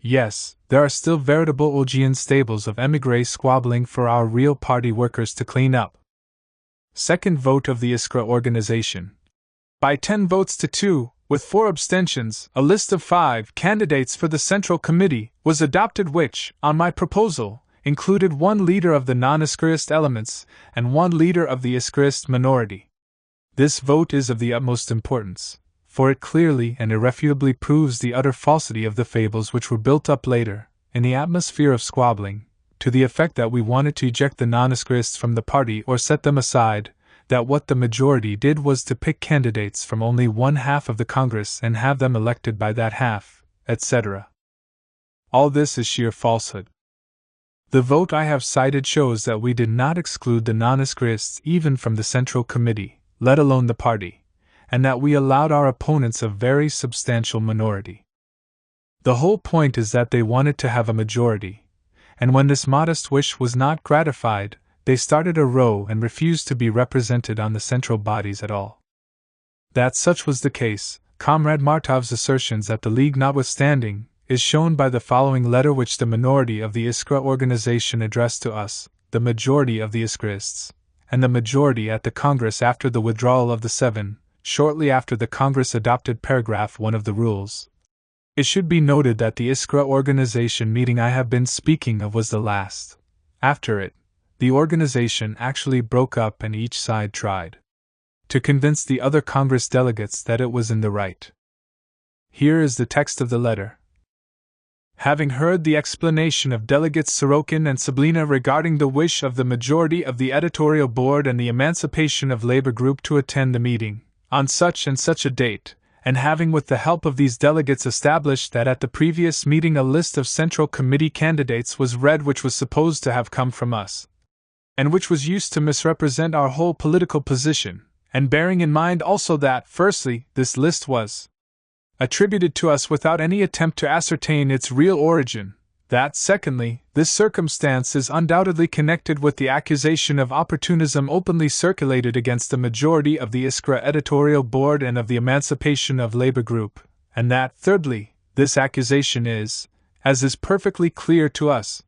Speaker 1: Yes, there are still veritable Augean stables of émigrés squabbling for our real party workers to clean up. Second vote of the Iskra organization. By 10 votes to 2, with 4 abstentions, a list of 5 candidates for the Central Committee was adopted which, on my proposal, included 1 leader of the non-Iskrist elements and 1 leader of the Iskrist minority. This vote is of the utmost importance, for it clearly and irrefutably proves the utter falsity of the fables which were built up later, in the atmosphere of squabbling, to the effect that we wanted to eject the non-Iskrists from the party or set them aside, that what the majority did was to pick candidates from only one half of the Congress and have them elected by that half, etc. All this is sheer falsehood. The vote I have cited shows that we did not exclude the non-Iskrists even from the Central Committee, let alone the party, and that we allowed our opponents a very substantial minority. The whole point is that they wanted to have a majority, and when this modest wish was not gratified, they started a row and refused to be represented on the central bodies at all. That such was the case, Comrade Martov's assertions at the League notwithstanding, is shown by the following letter which the minority of the Iskra organization addressed to us, the majority of the Iskrists, and the majority at the Congress after the withdrawal of the 7, shortly after the Congress adopted paragraph 1 of the rules. It should be noted that the Iskra organization meeting I have been speaking of was the last. After it, the organization actually broke up and each side tried to convince the other Congress delegates that it was in the right. Here is the text of the letter. Having heard the explanation of Delegates Sorokin and Sablina regarding the wish of the majority of the editorial board and the Emancipation of Labor Group to attend the meeting, on such and such a date, and having with the help of these delegates established that at the previous meeting a list of Central Committee candidates was read which was supposed to have come from us, and which was used to misrepresent our whole political position, and bearing in mind also that, firstly, this list was attributed to us without any attempt to ascertain its real origin, that, secondly, this circumstance is undoubtedly connected with the accusation of opportunism openly circulated against the majority of the Iskra editorial board and of the Emancipation of Labor Group, and that, thirdly, this accusation is, as is perfectly clear to us,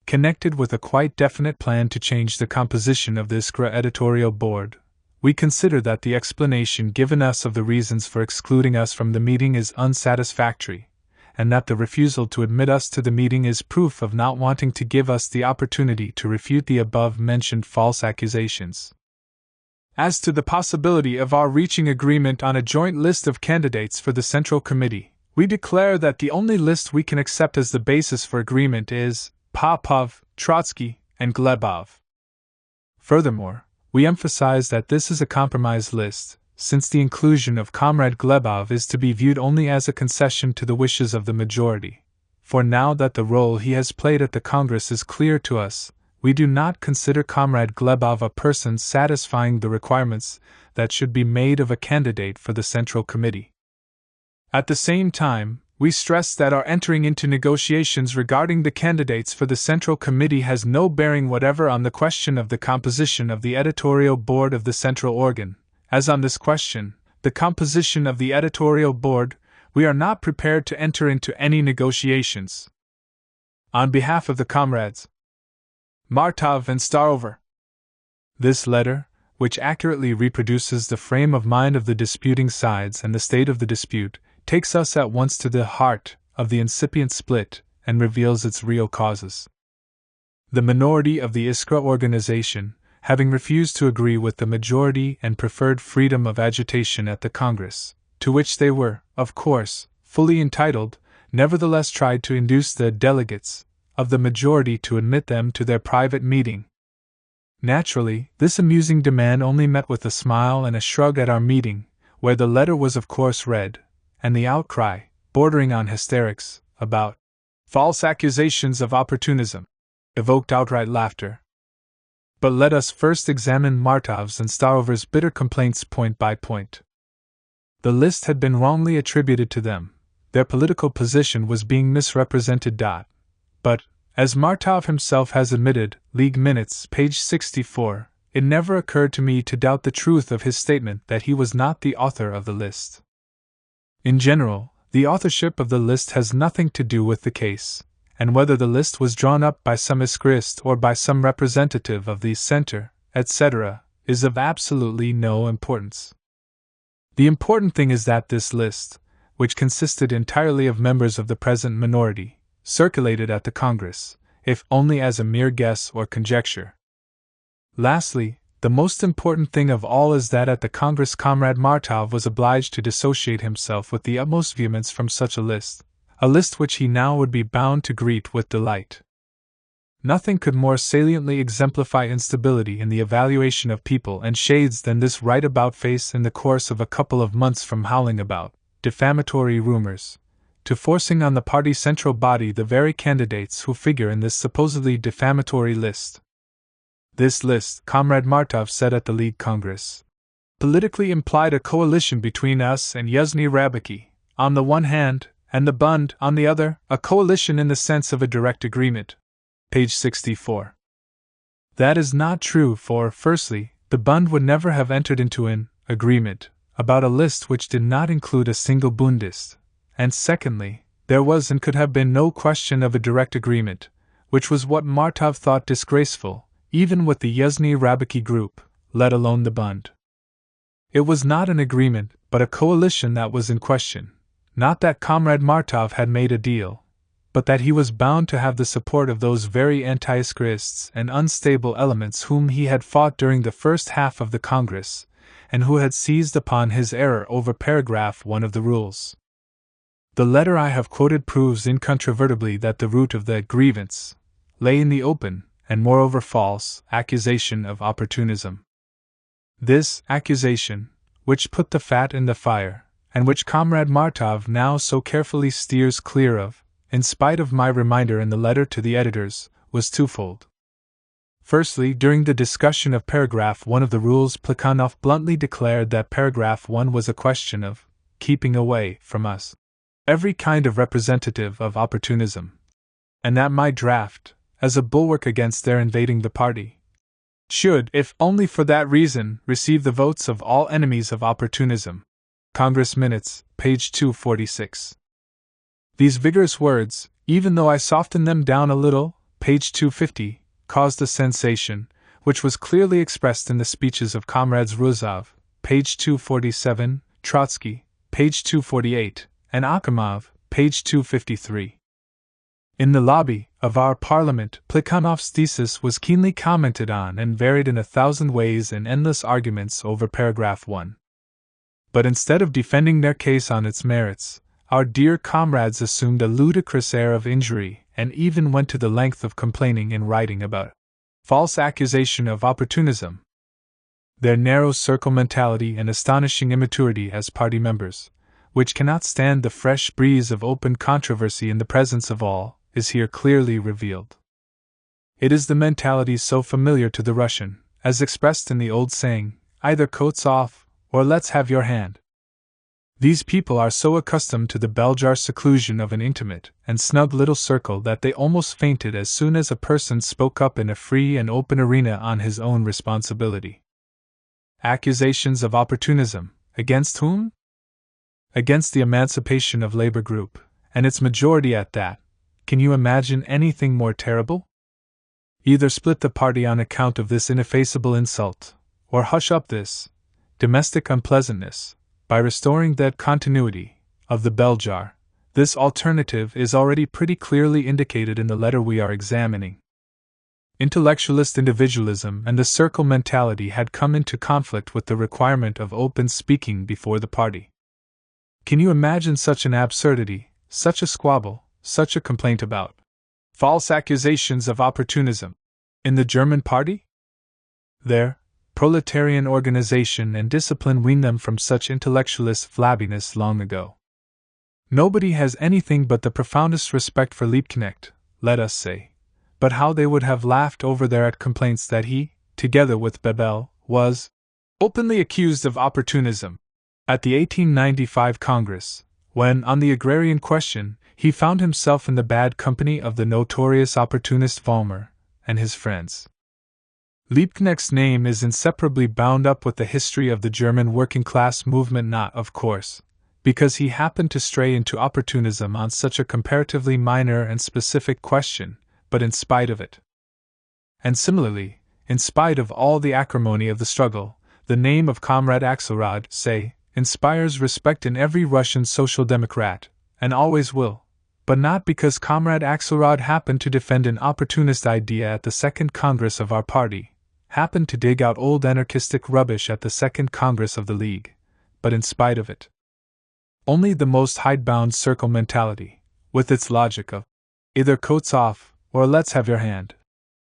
Speaker 1: connected with a quite definite plan to change the composition of the Iskra editorial board. We consider that the explanation given us of the reasons for excluding us from the meeting is unsatisfactory, and that the refusal to admit us to the meeting is proof of not wanting to give us the opportunity to refute the above-mentioned false accusations. As to the possibility of our reaching agreement on a joint list of candidates for the Central Committee, we declare that the only list we can accept as the basis for agreement is Popov, Trotsky, and Glebov. Furthermore, we emphasize that this is a compromise list, since the inclusion of Comrade Glebov is to be viewed only as a concession to the wishes of the majority. For now that the role he has played at the Congress is clear to us, we do not consider Comrade Glebov a person satisfying the requirements that should be made of a candidate for the Central Committee. At the same time, we stress that our entering into negotiations regarding the candidates for the Central Committee has no bearing whatever on the question of the composition of the editorial board of the central organ. As on this question, the composition of the editorial board, we are not prepared to enter into any negotiations. On behalf of the comrades Martov and Starover. This letter, which accurately reproduces the frame of mind of the disputing sides and the state of the dispute, takes us at once to the heart of the incipient split and reveals its real causes. The minority of the Iskra organization, having refused to agree with the majority and preferred freedom of agitation at the Congress, to which they were, of course, fully entitled, nevertheless tried to induce the delegates of the majority to admit them to their private meeting. Naturally, this amusing demand only met with a smile and a shrug at our meeting, where the letter was of course read, and the outcry, bordering on hysterics, about false accusations of opportunism, evoked outright laughter. But let us first examine Martov's and Starover's bitter complaints point by point. The list had been wrongly attributed to them, their political position was being misrepresented. But, As Martov himself has admitted, League Minutes, page 64, it never occurred to me to doubt the truth of his statement that he was not the author of the list. In general, the authorship of the list has nothing to do with the case, and whether the list was drawn up by some iskrist or by some representative of the center, etc., is of absolutely no importance. The important thing is that this list, which consisted entirely of members of the present minority, circulated at the Congress, if only as a mere guess or conjecture. Lastly, the most important thing of all is that at the Congress Comrade Martov was obliged to dissociate himself with the utmost vehemence from such a list which he now would be bound to greet with delight. Nothing could more saliently exemplify instability in the evaluation of people and shades than this right-about-face in the course of a couple of months from howling about defamatory rumors to forcing on the party central body the very candidates who figure in this supposedly defamatory list. This list, Comrade Martov said at the League Congress, politically implied a coalition between us and Yuzhny Rabiki, on the one hand, and the Bund, on the other, a coalition in the sense of a direct agreement. Page 64. That is not true, for, firstly, the Bund would never have entered into an agreement about a list which did not include a single Bundist, and secondly, there was and could have been no question of a direct agreement, which was what Martov thought disgraceful, even with the Yuzhny Rabiki group, let alone the Bund. It was not an agreement, but a coalition that was in question. Not that Comrade Martov had made a deal, but that he was bound to have the support of those very anti-iskrists and unstable elements whom he had fought during the first half of the Congress, and who had seized upon his error over paragraph 1 of the rules. The letter I have quoted proves incontrovertibly that the root of the grievance lay in the open, and moreover false, accusation of opportunism. This accusation, which put the fat in the fire, and which Comrade Martov now so carefully steers clear of, in spite of my reminder in the letter to the editors, was twofold. Firstly, during the discussion of paragraph 1 of the rules, Plekhanov bluntly declared that paragraph 1 was a question of keeping away from us every kind of representative of opportunism, and that my draft, as a bulwark against their invading the party, should, if only for that reason, receive the votes of all enemies of opportunism. Congress Minutes, page 246. These vigorous words, even though I softened them down a little, page 250, caused a sensation, which was clearly expressed in the speeches of Comrades Ruzov, page 247, Trotsky, page 248, and Akimov, page 253. In the lobby of our parliament, Plekhanov's thesis was keenly commented on and varied in 1,000 ways and endless arguments over paragraph 1. But instead of defending their case on its merits, our dear comrades assumed a ludicrous air of injury and even went to the length of complaining in writing about false accusation of opportunism. Their narrow circle mentality and astonishing immaturity as party members, which cannot stand the fresh breeze of open controversy in the presence of all, is here clearly revealed. It is the mentality so familiar to the Russian, as expressed in the old saying, either coats off, or let's have your hand. These people are so accustomed to the Belgiar seclusion of an intimate and snug little circle that they almost fainted as soon as a person spoke up in a free and open arena on his own responsibility. Accusations of opportunism, against whom? Against the Emancipation of Labor Group, and its majority at that. Can you imagine anything more terrible? Either split the party on account of this ineffaceable insult, or hush up this domestic unpleasantness by restoring that continuity of the Belgiar. This alternative is already pretty clearly indicated in the letter we are examining. Intellectualist individualism and the circle mentality had come into conflict with the requirement of open speaking before the party. Can you imagine such an absurdity, such a squabble, such a complaint about false accusations of opportunism in the German party? There, proletarian organization and discipline weaned them from such intellectualist flabbiness long ago. Nobody has anything but the profoundest respect for Liebknecht, let us say, but how they would have laughed over their complaints that he, together with Bebel, was openly accused of opportunism at the 1895 Congress, when, on the agrarian question, he found himself in the bad company of the notorious opportunist Vollmer and his friends. Liebknecht's name is inseparably bound up with the history of the German working-class movement, not, of course, because he happened to stray into opportunism on such a comparatively minor and specific question, but in spite of it. And similarly, in spite of all the acrimony of the struggle, the name of Comrade Axelrod, say, inspires respect in every Russian social democrat, and always will, but not because Comrade Axelrod happened to defend an opportunist idea at the Second Congress of our party, happened to dig out old anarchistic rubbish at the Second Congress of the League, but in spite of it. Only the most hidebound circle mentality, with its logic of either coats off or let's have your hand,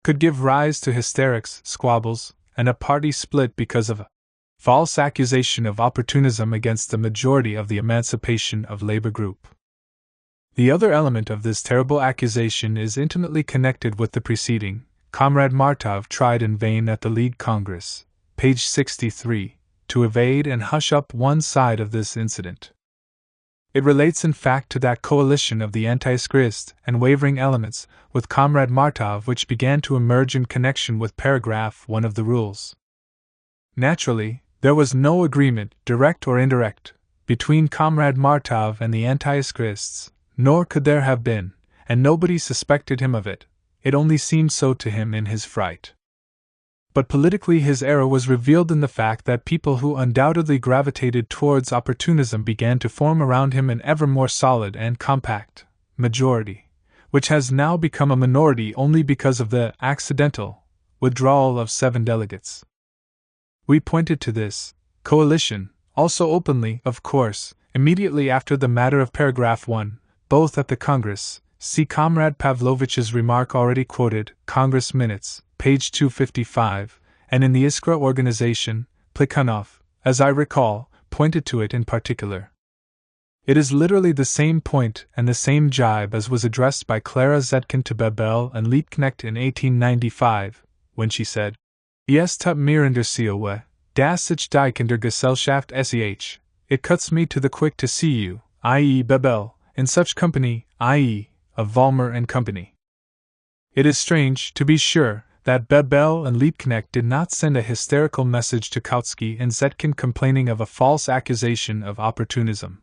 Speaker 1: could give rise to hysterics, squabbles, and a party split because of a false accusation of opportunism against the majority of the Emancipation of Labor group. The other element of this terrible accusation is intimately connected with the preceding. Comrade Martov tried in vain at the League Congress, page 63, to evade and hush up one side of this incident. It relates in fact to that coalition of the anti-Schrist and wavering elements with Comrade Martov which began to emerge in connection with paragraph 1 of the rules. Naturally, there was no agreement, direct or indirect, between Comrade Martov and the anti-Schrists, nor could there have been, and nobody suspected him of it. It only seemed so to him in his fright. But politically his error was revealed in the fact that people who undoubtedly gravitated towards opportunism began to form around him an ever more solid and compact majority, which has now become a minority only because of the accidental withdrawal of 7 delegates. We pointed to this coalition, also openly, of course, immediately after the matter of paragraph 1, both at the Congress. See Comrade Pavlovich's remark already quoted, Congress Minutes, page 255, and in the Iskra organization, Plekhanov, as I recall, pointed to it in particular. It is literally the same point and the same jibe as was addressed by Clara Zetkin to Bebel and Liebknecht in 1895, when she said, Es tut mir in der Seele, dass ich dich in der Gesellschaft seh. It cuts me to the quick to see you, i.e. Bebel, in such company, i.e. of Vollmer and company. It is strange, to be sure, that Bebel and Liebknecht did not send a hysterical message to Kautsky and Zetkin complaining of a false accusation of opportunism.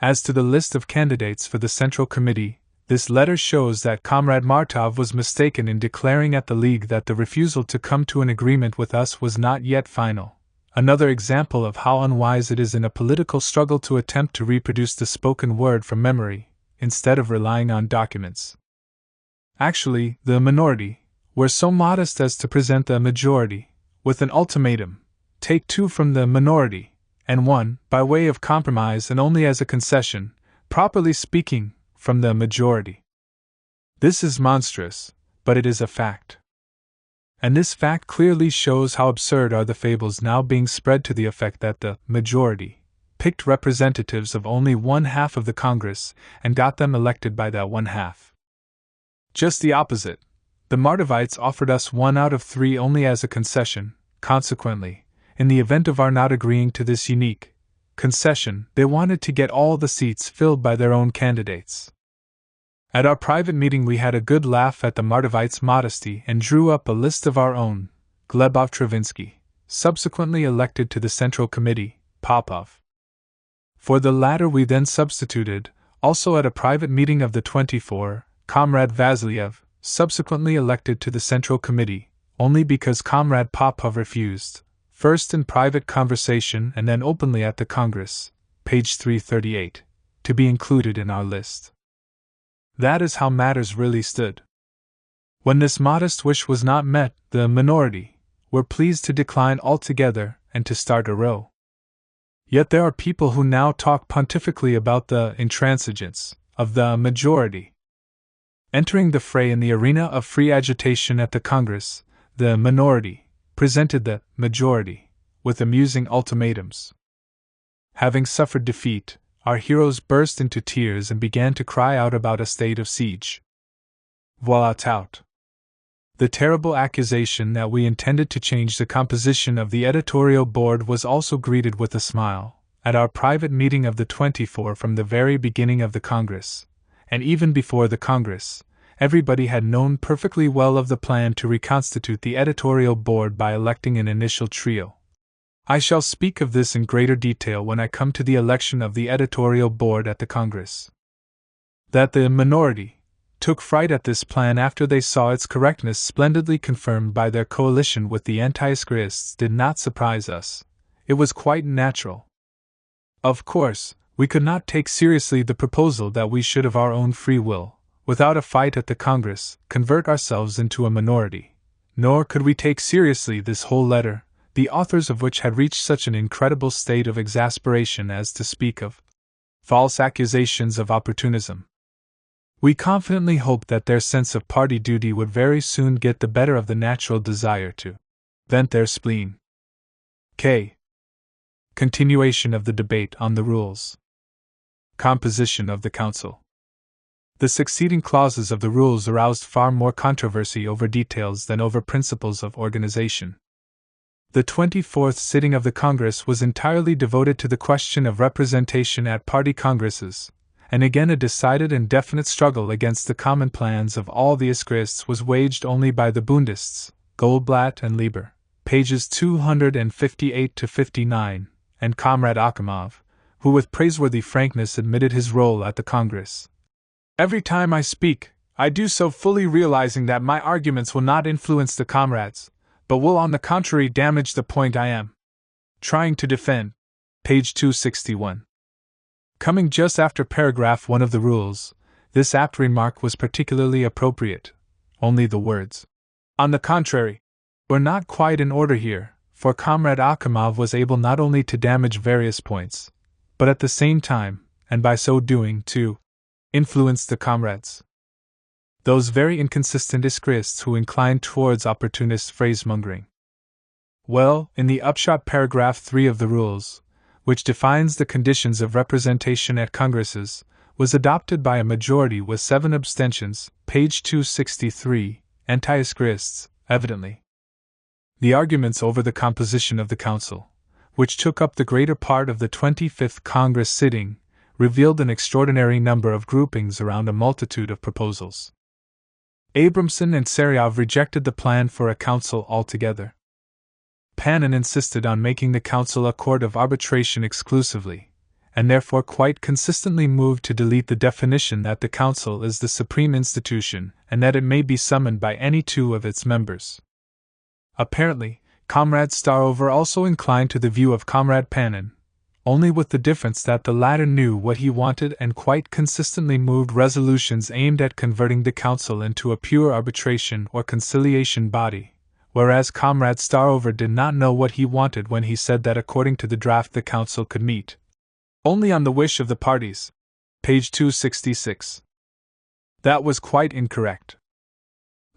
Speaker 1: As to the list of candidates for the Central Committee, this letter shows that Comrade Martov was mistaken in declaring at the League that the refusal to come to an agreement with us was not yet final. Another example of how unwise it is in a political struggle to attempt to reproduce the spoken word from memory, instead of relying on documents. Actually, the minority were so modest as to present the majority with an ultimatum: take 2 from the minority, and 1, by way of compromise and only as a concession, properly speaking, from the majority. This is monstrous, but it is a fact. And this fact clearly shows how absurd are the fables now being spread to the effect that the majority picked representatives of only 1/2 of the Congress and got them elected by that 1/2. Just the opposite. The Martovites offered us 1 out of 3 only as a concession. Consequently, in the event of our not agreeing to this unique concession, they wanted to get all the seats filled by their own candidates. At our private meeting we had a good laugh at the Martovites' modesty and drew up a list of our own. Glebov Travinsky, subsequently elected to the Central Committee, Popov. For the latter we then substituted, also at a private meeting of the 24, Comrade Vasiliev, subsequently elected to the Central Committee, only because Comrade Popov refused, first in private conversation and then openly at the Congress, page 338, to be included in our list. That is how matters really stood. When this modest wish was not met, the minority were pleased to decline altogether and to start a row. Yet there are people who now talk pontifically about the intransigence of the majority. Entering the fray in the arena of free agitation at the Congress, the minority presented the majority with amusing ultimatums. Having suffered defeat, our heroes burst into tears and began to cry out about a state of siege. Voilà tout. The terrible accusation that we intended to change the composition of the editorial board was also greeted with a smile, at our private meeting of the 24th from the very beginning of the Congress, and even before the Congress, everybody had known perfectly well of the plan to reconstitute the editorial board by electing an initial trio. I shall speak of this in greater detail when I come to the election of the editorial board at the Congress. That the minority took fright at this plan after they saw its correctness splendidly confirmed by their coalition with the anti-scrists did not surprise us. It was quite natural. Of course, we could not take seriously the proposal that we should of our own free will, without a fight at the Congress, convert ourselves into a minority, nor could we take seriously this whole letter, the authors of which had reached such an incredible state of exasperation as to speak of false accusations of opportunism. We confidently hoped that their sense of party duty would very soon get the better of the natural desire to vent their spleen. K. Continuation of the debate on the rules. Composition of the Council. The succeeding clauses of the rules aroused far more controversy over details than over principles of organization. The 24th sitting of the Congress was entirely devoted to the question of representation at party congresses, and again a decided and definite struggle against the common plans of all the Iskrists was waged only by the Bundists, Goldblatt and Lieber, pages 258-59, and Comrade Akimov, who with praiseworthy frankness admitted his role at the Congress. Every time I speak, I do so fully realizing that my arguments will not influence the comrades, but will on the contrary damage the point I am trying to defend. Page 261. Coming just after paragraph 1 of the rules, this apt remark was particularly appropriate. Only the words, "on the contrary," were not quite in order here, for Comrade Akimov was able not only to damage various points, but at the same time, and by so doing, to influence the comrades. Those very inconsistent Iskrists who inclined towards opportunist phrasemongering. Well, in the upshot paragraph 3 of the rules, which defines the conditions of representation at congresses, was adopted by a majority with 7 abstentions, page 263, anti-Iskrists, evidently. The arguments over the composition of the council, which took up the greater part of the 25th Congress sitting, revealed an extraordinary number of groupings around a multitude of proposals. Abramson and Saryov rejected the plan for a council altogether. Panin insisted on making the council a court of arbitration exclusively, and therefore quite consistently moved to delete the definition that the council is the supreme institution and that it may be summoned by any 2 of its members. Apparently, Comrade Starover also inclined to the view of Comrade Panin, only with the difference that the latter knew what he wanted and quite consistently moved resolutions aimed at converting the council into a pure arbitration or conciliation body, whereas Comrade Starover did not know what he wanted when he said that according to the draft the council could meet only on the wish of the parties. Page 266. That was quite incorrect.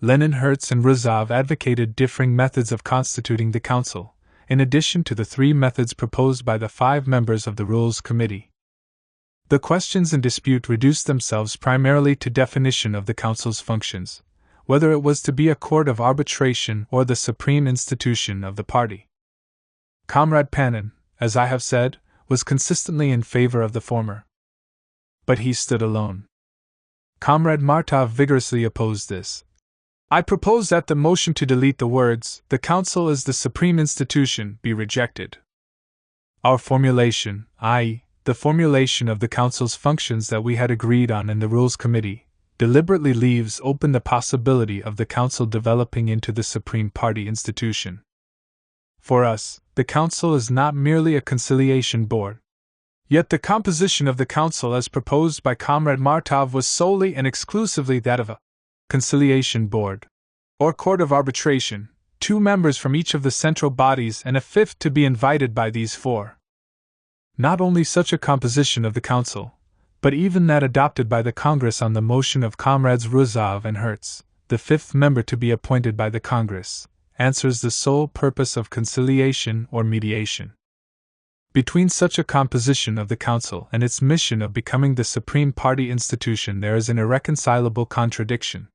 Speaker 1: Lenin, Hertz, and Ruzov advocated differing methods of constituting the council, in addition to the 3 methods proposed by the 5 members of the Rules Committee. The questions in dispute reduced themselves primarily to definition of the council's functions, whether it was to be a court of arbitration or the supreme institution of the party. Comrade Panin, as I have said, was consistently in favor of the former. But he stood alone. Comrade Martov vigorously opposed this. I propose that the motion to delete the words, "the council is the supreme institution," be rejected. Our formulation, i.e., the formulation of the council's functions that we had agreed on in the Rules Committee, deliberately leaves open the possibility of the council developing into the supreme party institution. For us, the council is not merely a conciliation board. Yet the composition of the council as proposed by Comrade Martov was solely and exclusively that of a conciliation board, or court of arbitration, 2 members from each of the central bodies and a 5th to be invited by these 4. Not only such a composition of the council, but even that adopted by the Congress on the motion of Comrades Ruzov and Hertz, the 5th member to be appointed by the Congress, answers the sole purpose of conciliation or mediation. Between such a composition of the council and its mission of becoming the supreme party institution there is an irreconcilable contradiction.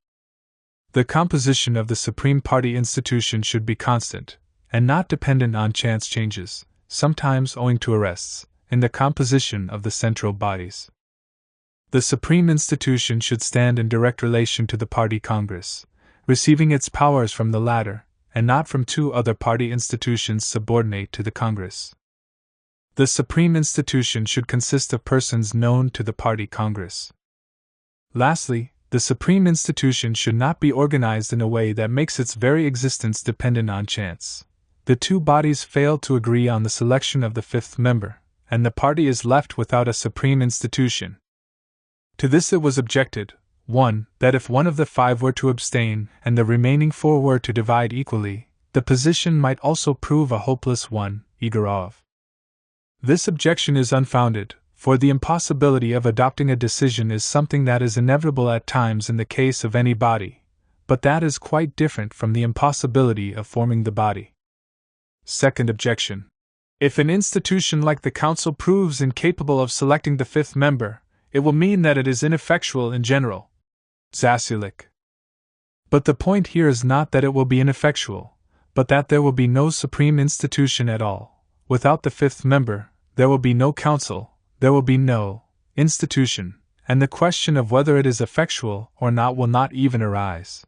Speaker 1: The composition of the supreme party institution should be constant, and not dependent on chance changes, sometimes owing to arrests, in the composition of the central bodies. The supreme institution should stand in direct relation to the party Congress, receiving its powers from the latter, and not from two other party institutions subordinate to the Congress. The supreme institution should consist of persons known to the party Congress. Lastly, the supreme institution should not be organized in a way that makes its very existence dependent on chance. The two bodies fail to agree on the selection of the fifth member, and the party is left without a supreme institution. To this it was objected, 1. That if one of the five were to abstain and the remaining four were to divide equally, the position might also prove a hopeless one, Igorov. This objection is unfounded, for the impossibility of adopting a decision is something that is inevitable at times in the case of any body, but that is quite different from the impossibility of forming the body. Second objection. If an institution like the Council proves incapable of selecting the fifth member, it will mean that it is ineffectual in general. Zasulik. But the point here is not that it will be ineffectual, but that there will be no supreme institution at all. Without the fifth member, there will be no council, there will be no institution, and the question of whether it is effectual or not will not even arise.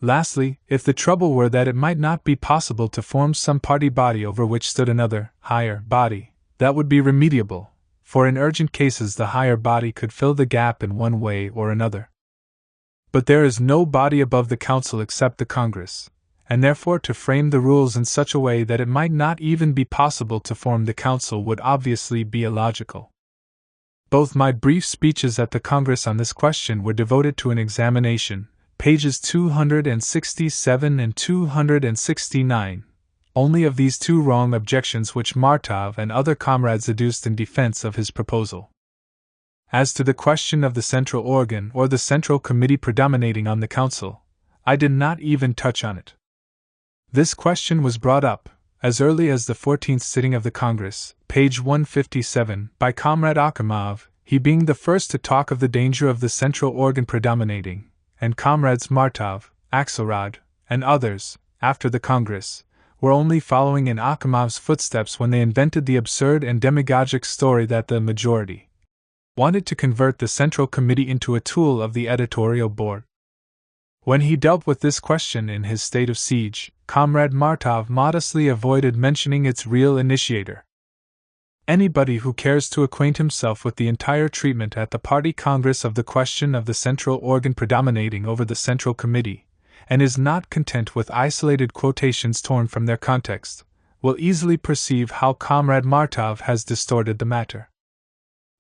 Speaker 1: Lastly, if the trouble were that it might not be possible to form some party body over which stood another, higher body, that would be remediable, for in urgent cases the higher body could fill the gap in one way or another. But there is no body above the Council except the Congress, and therefore to frame the rules in such a way that it might not even be possible to form the Council would obviously be illogical. Both my brief speeches at the Congress on this question were devoted to an examination, pages 267 and 269, only of these two wrong objections which Martov and other comrades adduced in defense of his proposal. As to the question of the central organ or the central committee predominating on the Council, I did not even touch on it. This question was brought up, as early as the 14th sitting of the Congress, page 157, by Comrade Akhimov, he being the first to talk of the danger of the central organ predominating, and Comrades Martov, Axelrod, and others, after the Congress, were only following in Akhimov's footsteps when they invented the absurd and demagogic story that the majority wanted to convert the Central Committee into a tool of the editorial board. When he dealt with this question in his State of Siege, Comrade Martov modestly avoided mentioning its real initiator. Anybody who cares to acquaint himself with the entire treatment at the Party Congress of the question of the central organ predominating over the Central Committee, and is not content with isolated quotations torn from their context, will easily perceive how Comrade Martov has distorted the matter.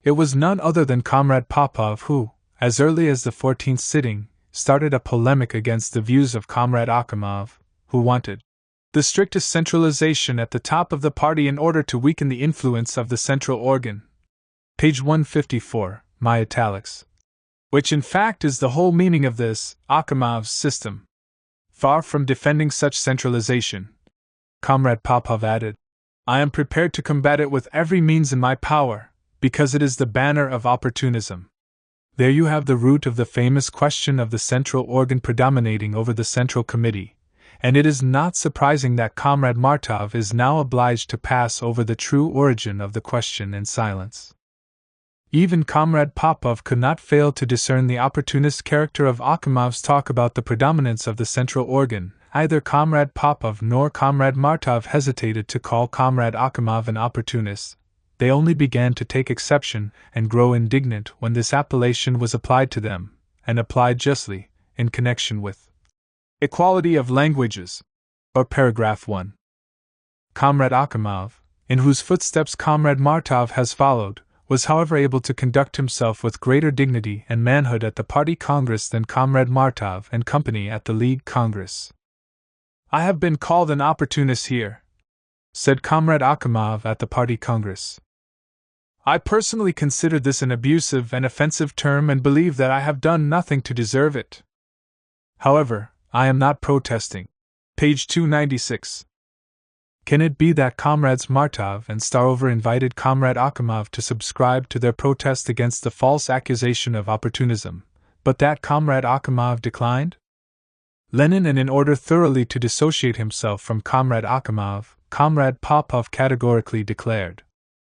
Speaker 1: It was none other than Comrade Popov who, as early as the 14th sitting, started a polemic against the views of Comrade Akhimov, who wanted the strictest centralization at the top of the party in order to weaken the influence of the central organ. Page 154, my italics. Which in fact is the whole meaning of this, Akhimov's system. Far from defending such centralization, Comrade Popov added, I am prepared to combat it with every means in my power, because it is the banner of opportunism. There you have the root of the famous question of the central organ predominating over the Central Committee, and it is not surprising that Comrade Martov is now obliged to pass over the true origin of the question in silence. Even Comrade Popov could not fail to discern the opportunist character of Akhimov's talk about the predominance of the central organ. Either Comrade Popov nor Comrade Martov hesitated to call Comrade Akhimov an opportunist. They only began to take exception and grow indignant when this appellation was applied to them, and applied justly, in connection with equality of languages, or paragraph 1. Comrade Akhimov, in whose footsteps Comrade Martov has followed, was however able to conduct himself with greater dignity and manhood at the Party Congress than Comrade Martov and company at the League Congress. I have been called an opportunist here, said Comrade Akhimov at the Party Congress. I personally consider this an abusive and offensive term and believe that I have done nothing to deserve it. However, I am not protesting. Page 296. Can it be that Comrades Martov and Starover invited Comrade Akhimov to subscribe to their protest against the false accusation of opportunism, but that Comrade Akhimov declined? Lenin, and in order thoroughly to dissociate himself from Comrade Akhimov, Comrade Popov categorically declared,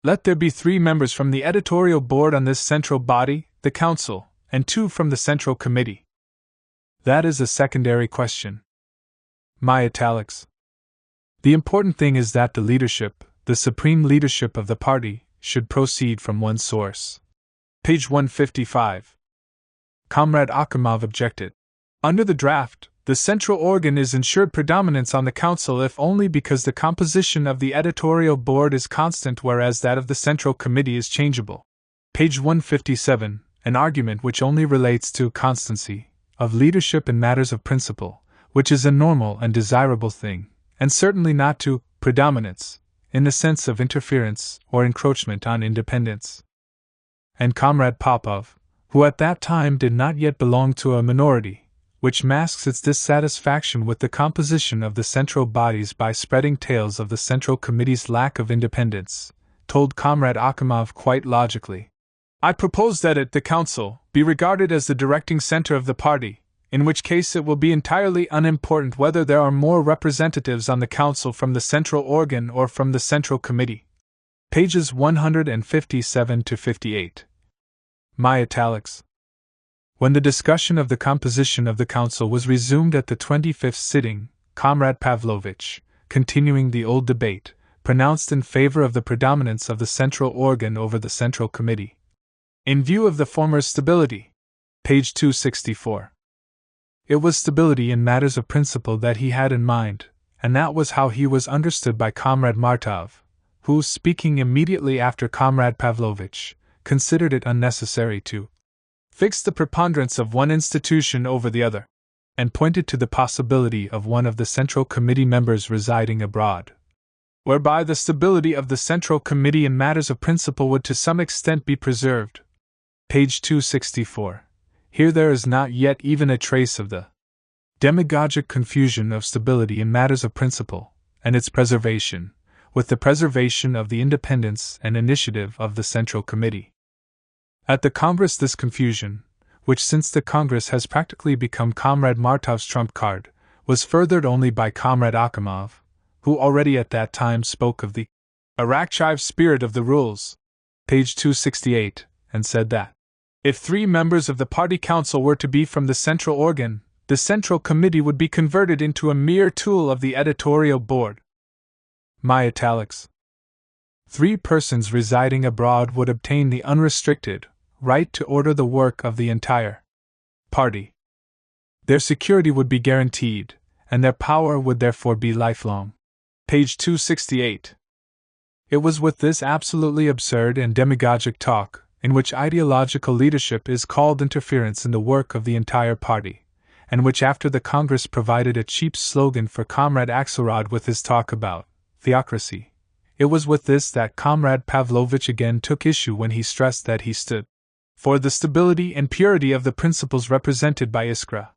Speaker 1: Let there be 3 members from the editorial board on this central body, the council, and 2 from the central committee. That is a secondary question. My italics. The important thing is that the leadership, the supreme leadership of the party, should proceed from one source. Page 155. Comrade Akhimov objected. Under the draft, the central organ is ensured predominance on the council if only because the composition of the editorial board is constant, whereas that of the central committee is changeable. Page 157. An argument which only relates to constancy of leadership in matters of principle, which is a normal and desirable thing, and certainly not to predominance, in the sense of interference or encroachment on independence. And Comrade Popov, who at that time did not yet belong to a minority, which masks its dissatisfaction with the composition of the central bodies by spreading tales of the Central Committee's lack of independence, told Comrade Akhimov quite logically, "I propose that it, the Council, be regarded as the directing center of the party, in which case it will be entirely unimportant whether there are more representatives on the Council from the central organ or from the Central Committee." Pages 157 to 58. My italics. When the discussion of the composition of the council was resumed at the 25th sitting, Comrade Pavlovich, continuing the old debate, pronounced in favor of the predominance of the central organ over the central committee. In view of the former's stability. Page 264. It was stability in matters of principle that he had in mind, and that was how he was understood by Comrade Martov, who, speaking immediately after Comrade Pavlovich, considered it unnecessary to fix the preponderance of one institution over the other, and pointed to the possibility of one of the Central Committee members residing abroad, whereby the stability of the Central Committee in matters of principle would to some extent be preserved. Page 264. Here there is not yet even a trace of the demagogic confusion of stability in matters of principle, and its preservation, with the preservation of the independence and initiative of the Central Committee. At the Congress this confusion, which since the Congress has practically become Comrade Martov's trump card, was furthered only by Comrade Akhimov, who already at that time spoke of the Arakcheyev spirit of the rules, page 268, and said that if 3 members of the party council were to be from the central organ, the Central Committee would be converted into a mere tool of the editorial board. My italics. 3 persons residing abroad would obtain the unrestricted right to order the work of the entire party. Their security would be guaranteed, and their power would therefore be lifelong. Page 268. It was with this absolutely absurd and demagogic talk, in which ideological leadership is called interference in the work of the entire party, and which after the Congress provided a cheap slogan for Comrade Axelrod with his talk about theocracy. It was with this that Comrade Pavlovich again took issue when he stressed that he stood for the stability and purity of the principles represented by Iskra.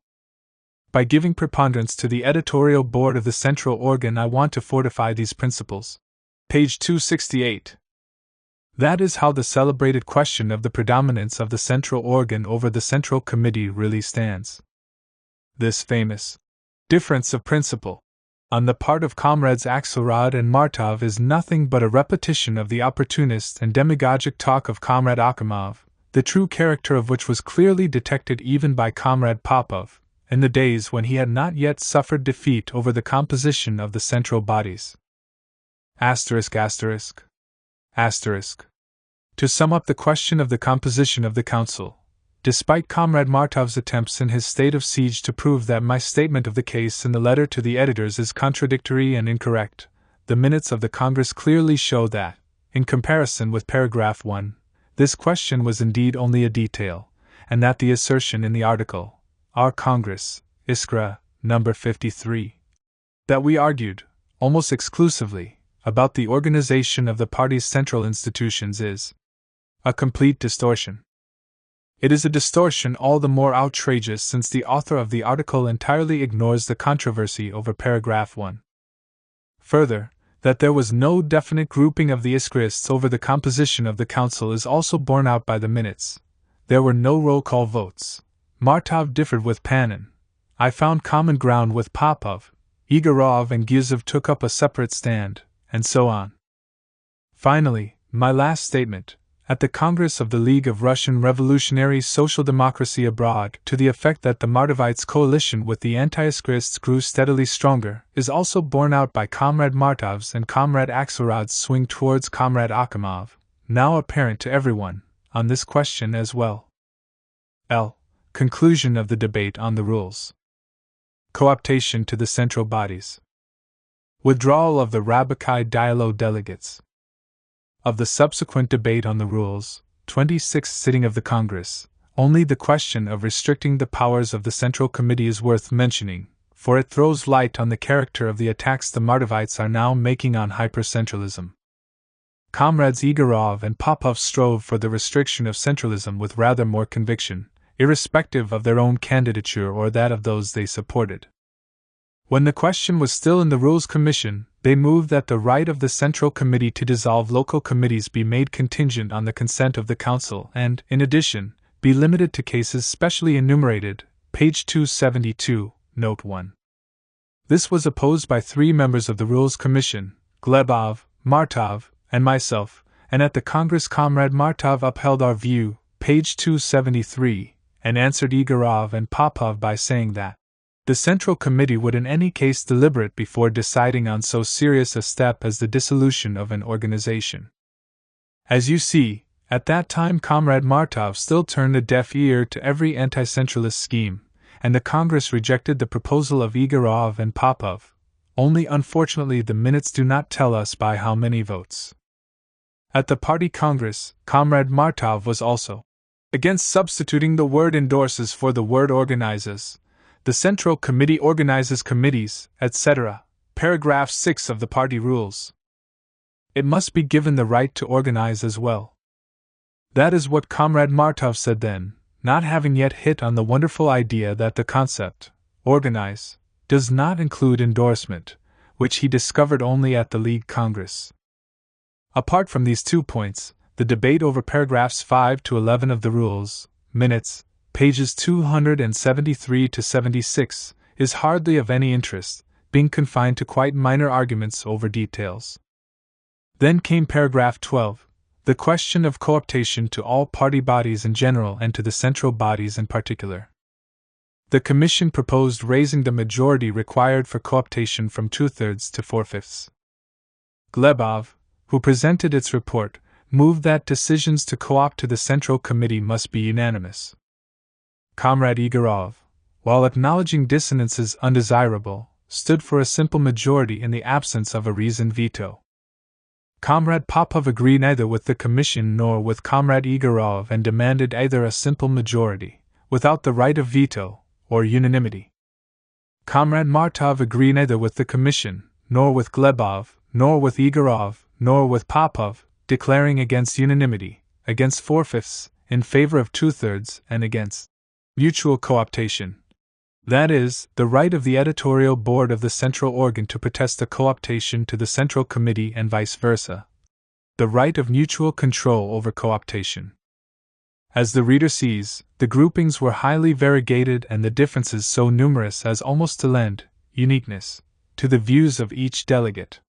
Speaker 1: By giving preponderance to the editorial board of the central organ, I want to fortify these principles. Page 268. That is how the celebrated question of the predominance of the central organ over the Central Committee really stands. This famous difference of principle on the part of Comrades Axelrod and Martov is nothing but a repetition of the opportunist and demagogic talk of Comrade Akhimov, the true character of which was clearly detected even by Comrade Popov, in the days when he had not yet suffered defeat over the composition of the central bodies. Asterisk, asterisk. Asterisk. To sum up the question of the composition of the Council, despite Comrade Martov's attempts in his state of siege to prove that my statement of the case in the letter to the editors is contradictory and incorrect, the minutes of the Congress clearly show that, in comparison with paragraph 1, this question was indeed only a detail, and that the assertion in the article, Our Congress, Iskra, number 53, that we argued, almost exclusively, about the organization of the party's central institutions is a complete distortion. It is a distortion all the more outrageous since the author of the article entirely ignores the controversy over paragraph 1. Further, that there was no definite grouping of the Iskraists over the composition of the council is also borne out by the minutes. There were no roll call votes. Martov differed with Panin. I found common ground with Popov. Igorov and Gyuzov took up a separate stand, and so on. Finally, my last statement, at the Congress of the League of Russian Revolutionary Social Democracy Abroad, to the effect that the Martovites' coalition with the anti-Iskrists grew steadily stronger, is also borne out by Comrade Martov's and Comrade Axelrod's swing towards Comrade Akimov, now apparent to everyone, on this question as well. L. Conclusion of the debate on the rules. Cooptation to the central bodies. Withdrawal of the Rabakai Dialo delegates. Of the subsequent debate on the rules, 26th sitting of the Congress, only the question of restricting the powers of the Central Committee is worth mentioning, for it throws light on the character of the attacks the Martovites are now making on hypercentralism. Comrades Igorov and Popov strove for the restriction of centralism with rather more conviction, irrespective of their own candidature or that of those they supported. When the question was still in the Rules Commission, they moved that the right of the Central Committee to dissolve local committees be made contingent on the consent of the Council and, in addition, be limited to cases specially enumerated, page 272, note 1. This was opposed by 3 members of the Rules Commission, Glebov, Martov, and myself, and at the Congress Comrade Martov upheld our view, page 273, and answered Igorov and Popov by saying that the Central Committee would in any case deliberate before deciding on so serious a step as the dissolution of an organization. As you see, at that time Comrade Martov still turned a deaf ear to every anti-centralist scheme, and the Congress rejected the proposal of Igorov and Popov, only unfortunately the minutes do not tell us by how many votes. At the Party Congress, Comrade Martov was also against substituting the word endorses for the word organizes. The Central Committee organizes committees, etc. Paragraph 6 of the party rules. It must be given the right to organize as well. That is what Comrade Martov said then, not having yet hit on the wonderful idea that the concept, organize, does not include endorsement, which he discovered only at the League Congress. Apart from these 2 points, the debate over paragraphs 5 to 11 of the rules, minutes, pages 273 to 76, is hardly of any interest, being confined to quite minor arguments over details. Then came paragraph 12, the question of cooptation to all party bodies in general and to the central bodies in particular. The Commission proposed raising the majority required for cooptation from 2/3 to 4/5. Glebov, who presented its report, moved that decisions to co-opt to the Central Committee must be unanimous. Comrade Igorov, while acknowledging dissonances undesirable, stood for a simple majority in the absence of a reasoned veto. Comrade Popov agreed neither with the Commission nor with Comrade Igorov and demanded either a simple majority, without the right of veto, or unanimity. Comrade Martov agreed neither with the Commission, nor with Glebov, nor with Igorov, nor with Popov, declaring against unanimity, against 4/5, in favor of 2/3, and against mutual cooptation. That is, the right of the editorial board of the central organ to protest a cooptation to the Central Committee and vice versa. The right of mutual control over cooptation. As the reader sees, the groupings were highly variegated and the differences so numerous as almost to lend uniqueness to the views of each delegate.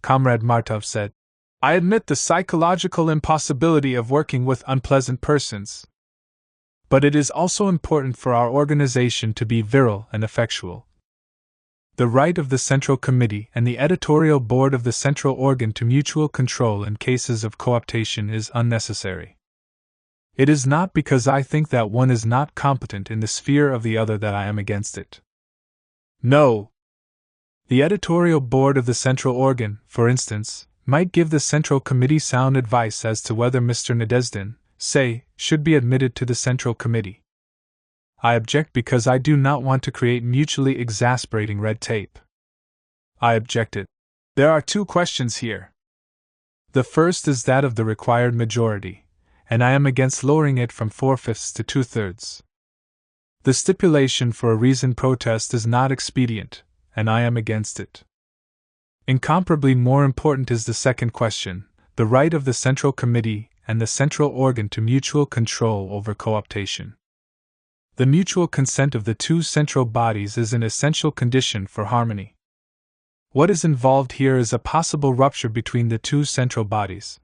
Speaker 1: Comrade Martov said, "I admit the psychological impossibility of working with unpleasant persons. But it is also important for our organization to be virile and effectual. The right of the Central Committee and the editorial board of the central organ to mutual control in cases of cooptation is unnecessary. It is not because I think that one is not competent in the sphere of the other that I am against it. No. The editorial board of the central organ, for instance, might give the Central Committee sound advice as to whether Mr. Nadezhdin, say, should be admitted to the Central Committee. I object because I do not want to create mutually exasperating red tape. I objected. There are 2 questions here. The first is that of the required majority, and I am against lowering it from 4/5 to 2/3. The stipulation for a reasoned protest is not expedient, and I am against it. Incomparably more important is the second question, the right of the Central Committee and the central organ to mutual control over cooptation. The mutual consent of the 2 central bodies is an essential condition for harmony. What is involved here is a possible rupture between the 2 central bodies.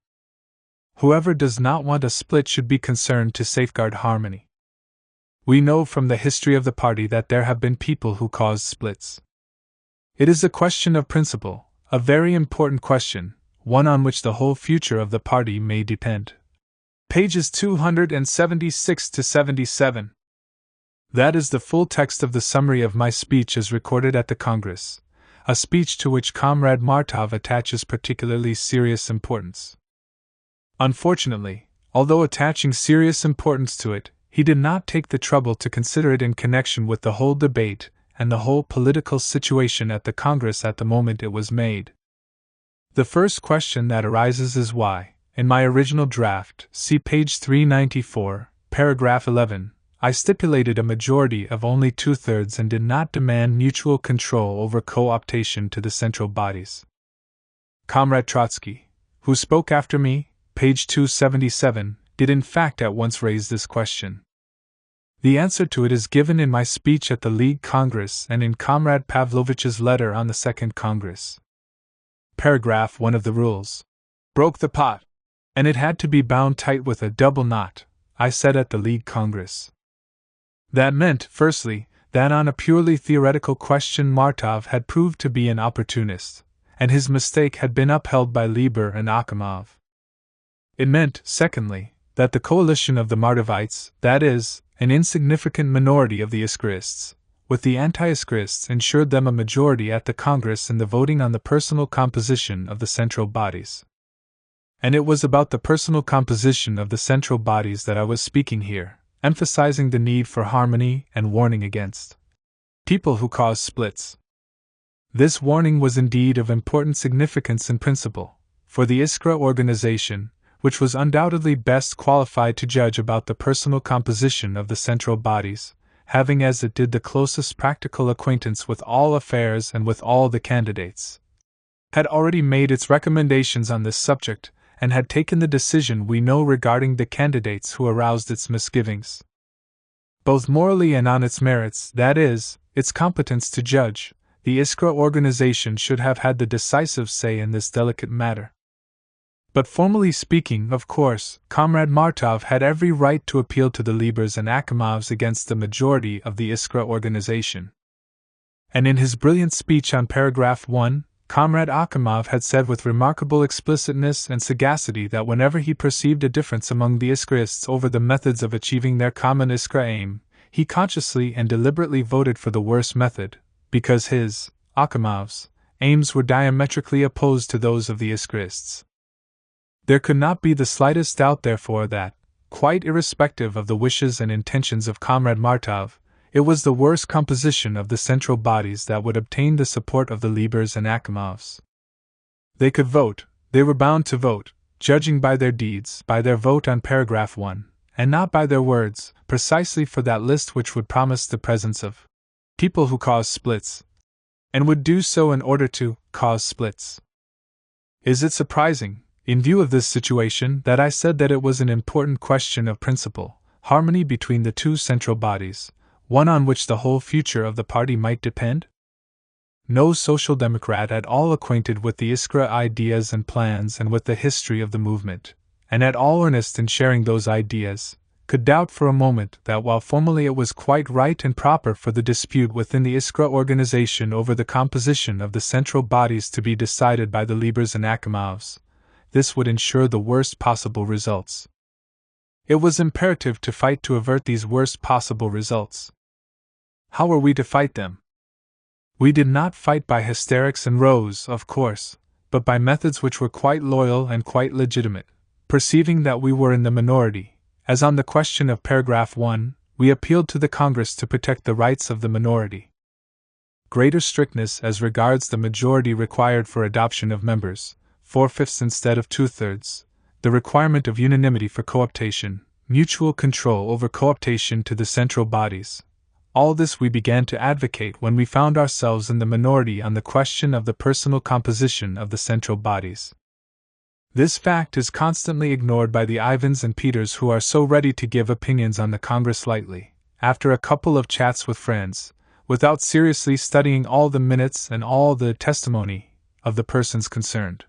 Speaker 1: Whoever does not want a split should be concerned to safeguard harmony. We know from the history of the party that there have been people who caused splits. It is a question of principle, a very important question, one on which the whole future of the party may depend. Pages 276 to 77. That is the full text of the summary of my speech as recorded at the Congress, a speech to which Comrade Martov attaches particularly serious importance. Unfortunately, although attaching serious importance to it, he did not take the trouble to consider it in connection with the whole debate and the whole political situation at the Congress at the moment it was made. The first question that arises is why, in my original draft, see page 394, paragraph 11, I stipulated a majority of only 2/3 and did not demand mutual control over co-optation to the central bodies. Comrade Trotsky, who spoke after me, page 277, did in fact at once raise this question. The answer to it is given in my speech at the League Congress and in Comrade Pavlovich's letter on the Second Congress. Paragraph 1 of the rules broke the pot, and it had to be bound tight with a double knot, I said at the League Congress. That meant, firstly, that on a purely theoretical question Martov had proved to be an opportunist, and his mistake had been upheld by Lieber and Akimov. It meant, secondly, that the coalition of the Martovites, that is, an insignificant minority of the Iskrists, with the anti-Iskrists ensured them a majority at the Congress in the voting on the personal composition of the central bodies. And it was about the personal composition of the central bodies that I was speaking here, emphasizing the need for harmony and warning against people who cause splits. This warning was indeed of important significance in principle, for the Iskra organization, which was undoubtedly best qualified to judge about the personal composition of the central bodies, having as it did the closest practical acquaintance with all affairs and with all the candidates, had already made its recommendations on this subject, and had taken the decision we know regarding the candidates who aroused its misgivings. Both morally and on its merits, that is, its competence to judge, the Iskra organization should have had the decisive say in this delicate matter. But formally speaking, of course, Comrade Martov had every right to appeal to the Liebers and Akimovs against the majority of the Iskra organization. And in his brilliant speech on paragraph 1, Comrade Akimov had said with remarkable explicitness and sagacity that whenever he perceived a difference among the Iskrists over the methods of achieving their common Iskra aim, he consciously and deliberately voted for the worse method, because his, Akimov's, aims were diametrically opposed to those of the Iskrists. There could not be the slightest doubt, therefore, that, quite irrespective of the wishes and intentions of Comrade Martov, it was the worst composition of the central bodies that would obtain the support of the Liebers and Akimovs. They could vote, they were bound to vote, judging by their deeds, by their vote on paragraph 1, and not by their words, precisely for that list which would promise the presence of people who cause splits, and would do so in order to cause splits. Is it surprising, in view of this situation, that I said that it was an important question of principle, harmony between the two central bodies, one on which the whole future of the party might depend? No social democrat at all acquainted with the Iskra ideas and plans and with the history of the movement, and at all earnest in sharing those ideas, could doubt for a moment that while formally it was quite right and proper for the dispute within the Iskra organization over the composition of the central bodies to be decided by the Liebers and Akimovs, this would ensure the worst possible results. It was imperative to fight to avert these worst possible results. How were we to fight them? We did not fight by hysterics and rows, of course, but by methods which were quite loyal and quite legitimate. Perceiving that we were in the minority, as on the question of paragraph 1, we appealed to the Congress to protect the rights of the minority. Greater strictness as regards the majority required for adoption of members, 4/5 instead of 2/3, the requirement of unanimity for cooptation, mutual control over cooptation to the central bodies. All this we began to advocate when we found ourselves in the minority on the question of the personal composition of the central bodies. This fact is constantly ignored by the Ivans and Peters, who are so ready to give opinions on the Congress lightly, after a couple of chats with friends, without seriously studying all the minutes and all the testimony of the persons concerned.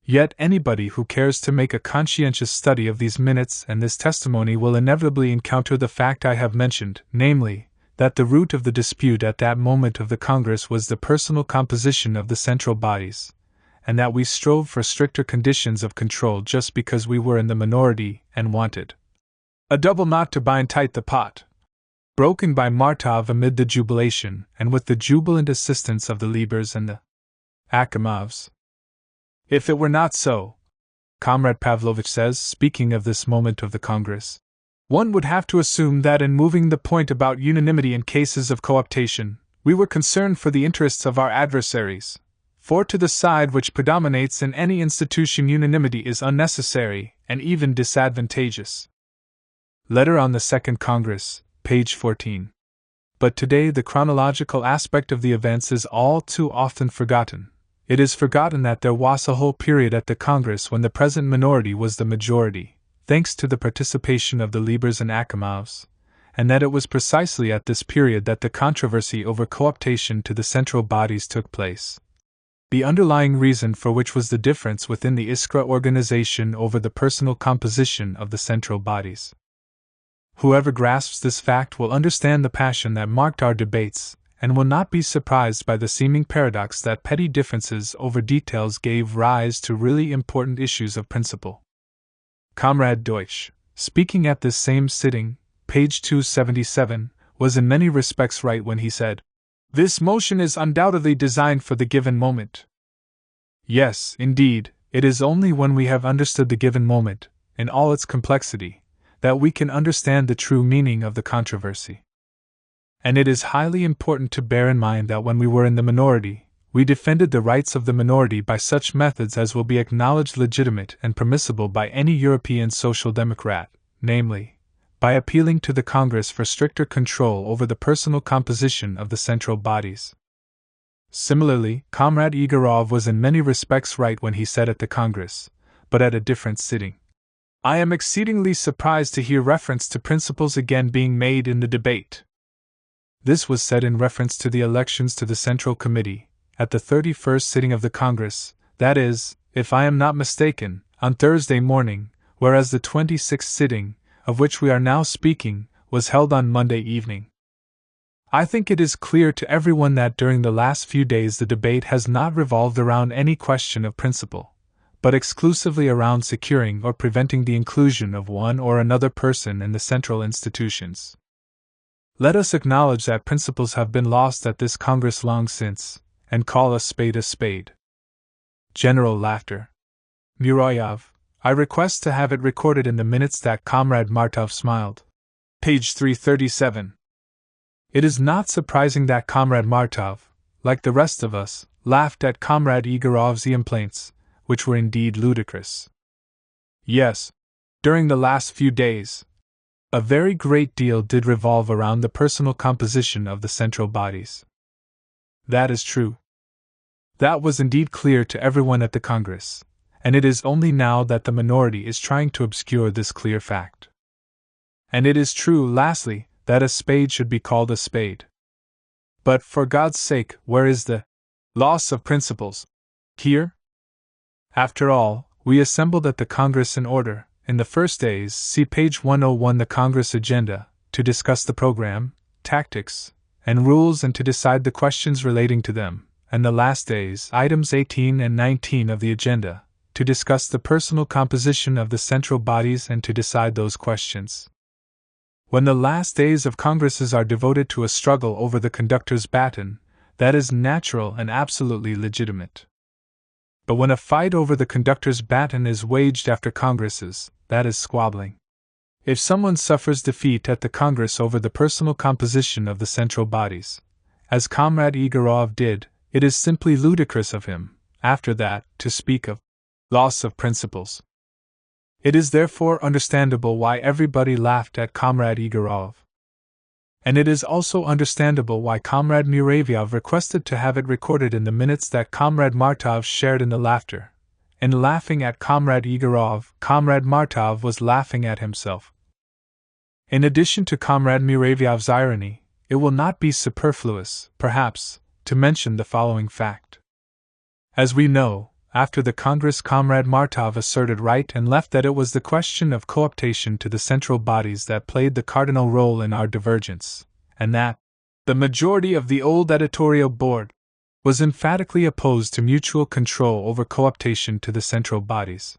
Speaker 1: Yet anybody who cares to make a conscientious study of these minutes and this testimony will inevitably encounter the fact I have mentioned, namely, that the root of the dispute at that moment of the Congress was the personal composition of the central bodies, and that we strove for stricter conditions of control just because we were in the minority and wanted a double knot to bind tight the pot. Broken by Martov amid the jubilation and with the jubilant assistance of the Liebers and the Akimovs. If it were not so, Comrade Pavlovich says, speaking of this moment of the Congress, one would have to assume that in moving the point about unanimity in cases of cooptation, we were concerned for the interests of our adversaries, for to the side which predominates in any institution unanimity is unnecessary and even disadvantageous. Letter on the Second Congress, page 14. But today the chronological aspect of the events is all too often forgotten. It is forgotten that there was a whole period at the Congress when the present minority was the majority, thanks to the participation of the Liebers and Akimovs, and that it was precisely at this period that the controversy over cooptation to the central bodies took place. The underlying reason for which was the difference within the Iskra organization over the personal composition of the central bodies. Whoever grasps this fact will understand the passion that marked our debates, and will not be surprised by the seeming paradox that petty differences over details gave rise to really important issues of principle. Comrade Deutsch, speaking at this same sitting, page 277, was in many respects right when he said, "This motion is undoubtedly designed for the given moment." Yes, indeed, it is only when we have understood the given moment, in all its complexity, that we can understand the true meaning of the controversy. And it is highly important to bear in mind that when we were in the minority, we defended the rights of the minority by such methods as will be acknowledged legitimate and permissible by any European social democrat, namely, by appealing to the Congress for stricter control over the personal composition of the central bodies. Similarly, Comrade Igorov was in many respects right when he said at the Congress, but at a different sitting, "I am exceedingly surprised to hear reference to principles again being made in the debate." This was said in reference to the elections to the Central Committee, at the 31st sitting of the Congress, that is, if I am not mistaken, on Thursday morning, whereas the 26th sitting, of which we are now speaking, was held on Monday evening. I think it is clear to everyone that during the last few days the debate has not revolved around any question of principle, but exclusively around securing or preventing the inclusion of one or another person in the central institutions. Let us acknowledge that principles have been lost at this Congress long since, and call a spade a spade. General laughter. Muroyov, I request to have it recorded in the minutes that Comrade Martov smiled. Page 337. It is not surprising that Comrade Martov, like the rest of us, laughed at Comrade Igorov's complaints, which were indeed ludicrous. Yes, during the last few days, a very great deal did revolve around the personal composition of the central bodies. That is true. That was indeed clear to everyone at the Congress, and it is only now that the minority is trying to obscure this clear fact. And it is true, lastly, that a spade should be called a spade. But for God's sake, where is the loss of principles? Here? After all, we assembled at the Congress in order, in the first days, see page 101, the Congress agenda, to discuss the program, tactics, and rules and to decide the questions relating to them, and the last days, items 18 and 19 of the agenda, to discuss the personal composition of the central bodies and to decide those questions. When the last days of Congresses are devoted to a struggle over the conductor's baton, that is natural and absolutely legitimate. But when a fight over the conductor's baton is waged after Congresses, that is squabbling. If someone suffers defeat at the Congress over the personal composition of the central bodies, as Comrade Igorov did, it is simply ludicrous of him, after that, to speak of loss of principles. It is therefore understandable why everybody laughed at Comrade Igorov. And it is also understandable why Comrade Muravyov requested to have it recorded in the minutes that Comrade Martov shared in the laughter. In laughing at Comrade Igorov, Comrade Martov was laughing at himself. In addition to Comrade Muravyov's irony, it will not be superfluous, perhaps, to mention the following fact. As we know, after the Congress, Comrade Martov asserted right and left that it was the question of cooptation to the central bodies that played the cardinal role in our divergence, and that the majority of the old editorial board was emphatically opposed to mutual control over cooptation to the central bodies.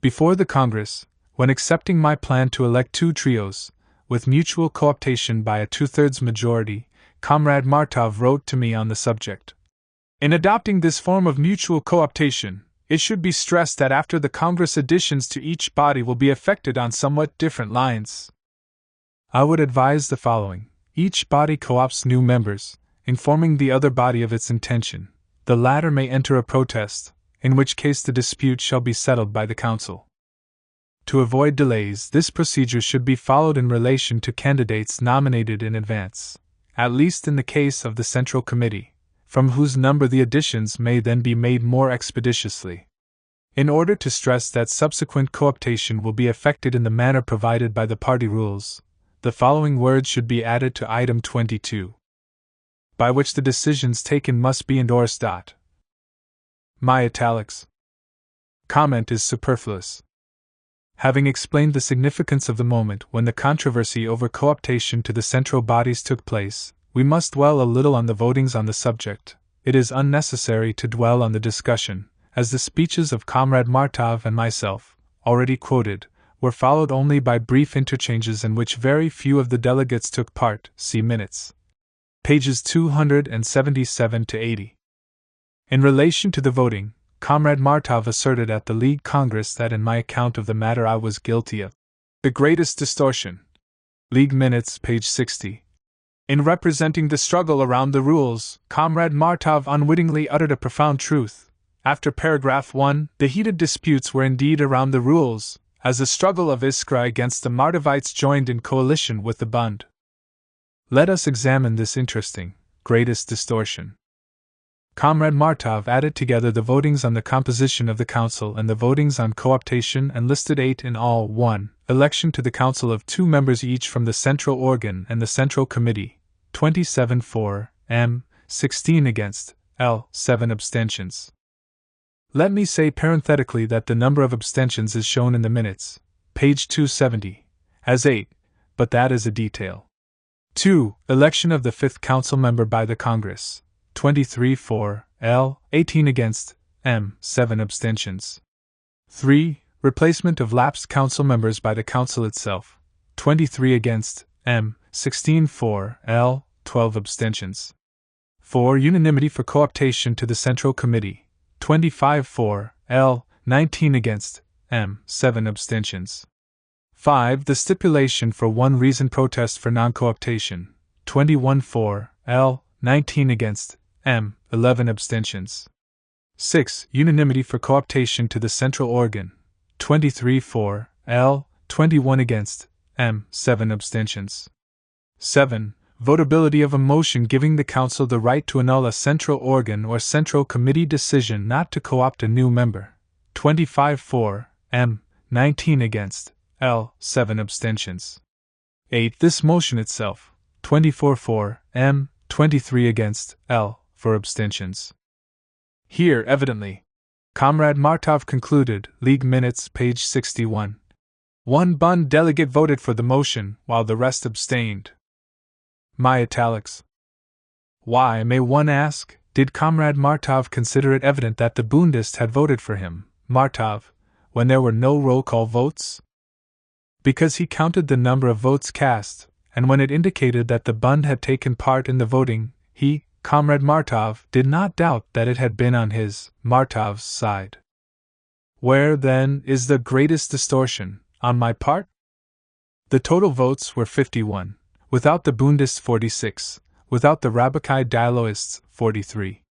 Speaker 1: Before the Congress, when accepting my plan to elect 2 trios, with mutual cooptation by a 2/3 majority, Comrade Martov wrote to me on the subject. In adopting this form of mutual cooptation, it should be stressed that after the Congress additions to each body will be effected on somewhat different lines. I would advise the following. Each body co-opts new members, informing the other body of its intention. The latter may enter a protest, in which case the dispute shall be settled by the Council. To avoid delays, this procedure should be followed in relation to candidates nominated in advance, at least in the case of the Central Committee, from whose number the additions may then be made more expeditiously. In order to stress that subsequent cooptation will be effected in the manner provided by the party rules, the following words should be added to item 22, by which the decisions taken must be endorsed. My italics. Comment is superfluous. Having explained the significance of the moment when the controversy over cooptation to the central bodies took place, we must dwell a little on the votings on the subject. It is unnecessary to dwell on the discussion, as the speeches of Comrade Martov and myself, already quoted, were followed only by brief interchanges in which very few of the delegates took part. See minutes. Pages 277 to 80. In relation to the voting, Comrade Martov asserted at the League Congress that in my account of the matter I was guilty of the greatest distortion. League Minutes, page 60. In representing the struggle around the rules, Comrade Martov unwittingly uttered a profound truth. After paragraph 1, the heated disputes were indeed around the rules, as the struggle of Iskra against the Martovites joined in coalition with the Bund. Let us examine this interesting, greatest distortion. Comrade Martov added together the votings on the composition of the Council and the votings on cooptation and listed 8 in all. 1. Election to the Council of 2 members each from the Central Organ and the Central Committee, 27 for, M, 16 against, L, 7 abstentions. Let me say parenthetically that the number of abstentions is shown in the minutes, page 270, as 8, but that is a detail. 2. Election of the 5th Council member by the Congress, 23 for, L, 18 against, M, 7 abstentions. 3. Replacement of lapsed council members by the Council itself, 23 against, M, 16 for, L, 12 abstentions. 4. Unanimity for cooptation to the Central Committee, 25 for, L, 19 against, M, 7 abstentions. 5. The stipulation for one reason protest for non-cooptation, 21 for, L, 19 against, M, 11 abstentions. 6. Unanimity for cooptation to the Central Organ, 23 for, L, 21 against, M, 7 abstentions. 7. Votability of a motion giving the Council the right to annul a Central Organ or Central Committee decision not to co-opt a new member, 25 for, M, 19 against, L, 7 abstentions. 8. This motion itself, 24 for, M, 23 against, L, 4 abstentions. Here, evidently, Comrade Martov concluded, League Minutes, page 61. One Bund delegate voted for the motion, while the rest abstained. My italics. Why, may one ask, did Comrade Martov consider it evident that the Bundists had voted for him, Martov, when there were no roll call votes? Because he counted the number of votes cast, and when it indicated that the Bund had taken part in the voting, he, Comrade Martov, did not doubt that it had been on his, Martov's, side. Where, then, is the greatest distortion, on my part? The total votes were 51, without the Bundists 46, without the Rabbaki Dialoists 43.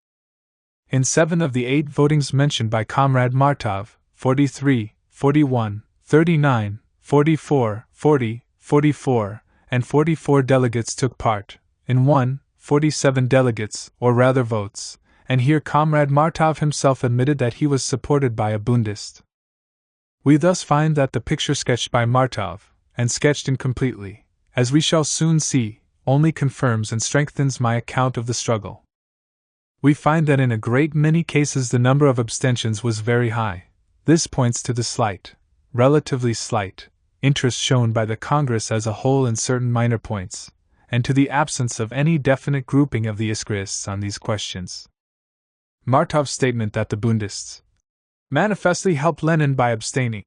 Speaker 1: In 7 of the 8 votings mentioned by Comrade Martov, 43, 41, 39, 44, 40, 44, and 44 delegates took part. In 1, 47 delegates, or rather votes, and here Comrade Martov himself admitted that he was supported by a Bundist. We thus find that the picture sketched by Martov, and sketched incompletely, as we shall soon see, only confirms and strengthens my account of the struggle. We find that in a great many cases the number of abstentions was very high. This points to the slight, relatively slight, interest shown by the Congress as a whole in certain minor points, and to the absence of any definite grouping of the Iskrists on these questions. Martov's statement that the Bundists manifestly helped Lenin by abstaining,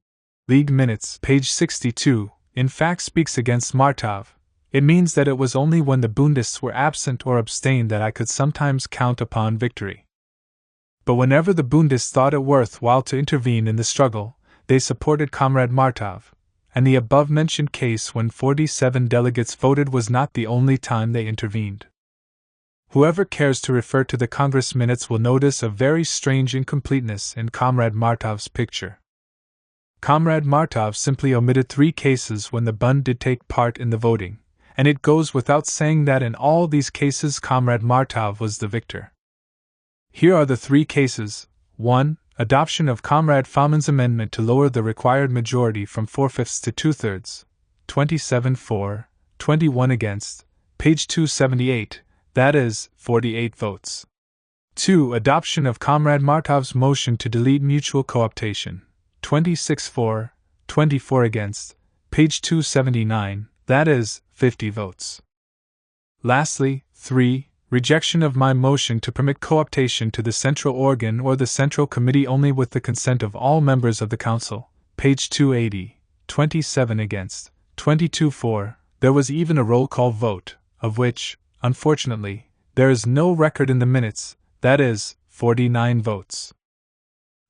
Speaker 1: League Minutes, page 62, in fact speaks against Martov. It means that it was only when the Bundists were absent or abstained that I could sometimes count upon victory. But whenever the Bundists thought it worth while to intervene in the struggle, they supported Comrade Martov, and the above-mentioned case when 47 delegates voted was not the only time they intervened. Whoever cares to refer to the Congress minutes will notice a very strange incompleteness in Comrade Martov's picture. Comrade Martov simply omitted 3 cases when the Bund did take part in the voting, and it goes without saying that in all these cases Comrade Martov was the victor. Here are the 3 cases. 1. Adoption of Comrade Fahman's amendment to lower the required majority from 4/5 to 2/3, 27 for, 21 against, page 278, that is, 48 votes. 2. Adoption of Comrade Martov's motion to delete mutual cooptation, 26 for, 24 against, page 279, that is, 50 votes. Lastly, 3. Rejection of my motion to permit cooptation to the central organ or the central committee only with the consent of all members of the council, page 280, 27 against, 22 for. There was even a roll call vote, of which, unfortunately, there is no record in the minutes, that is, 49 votes.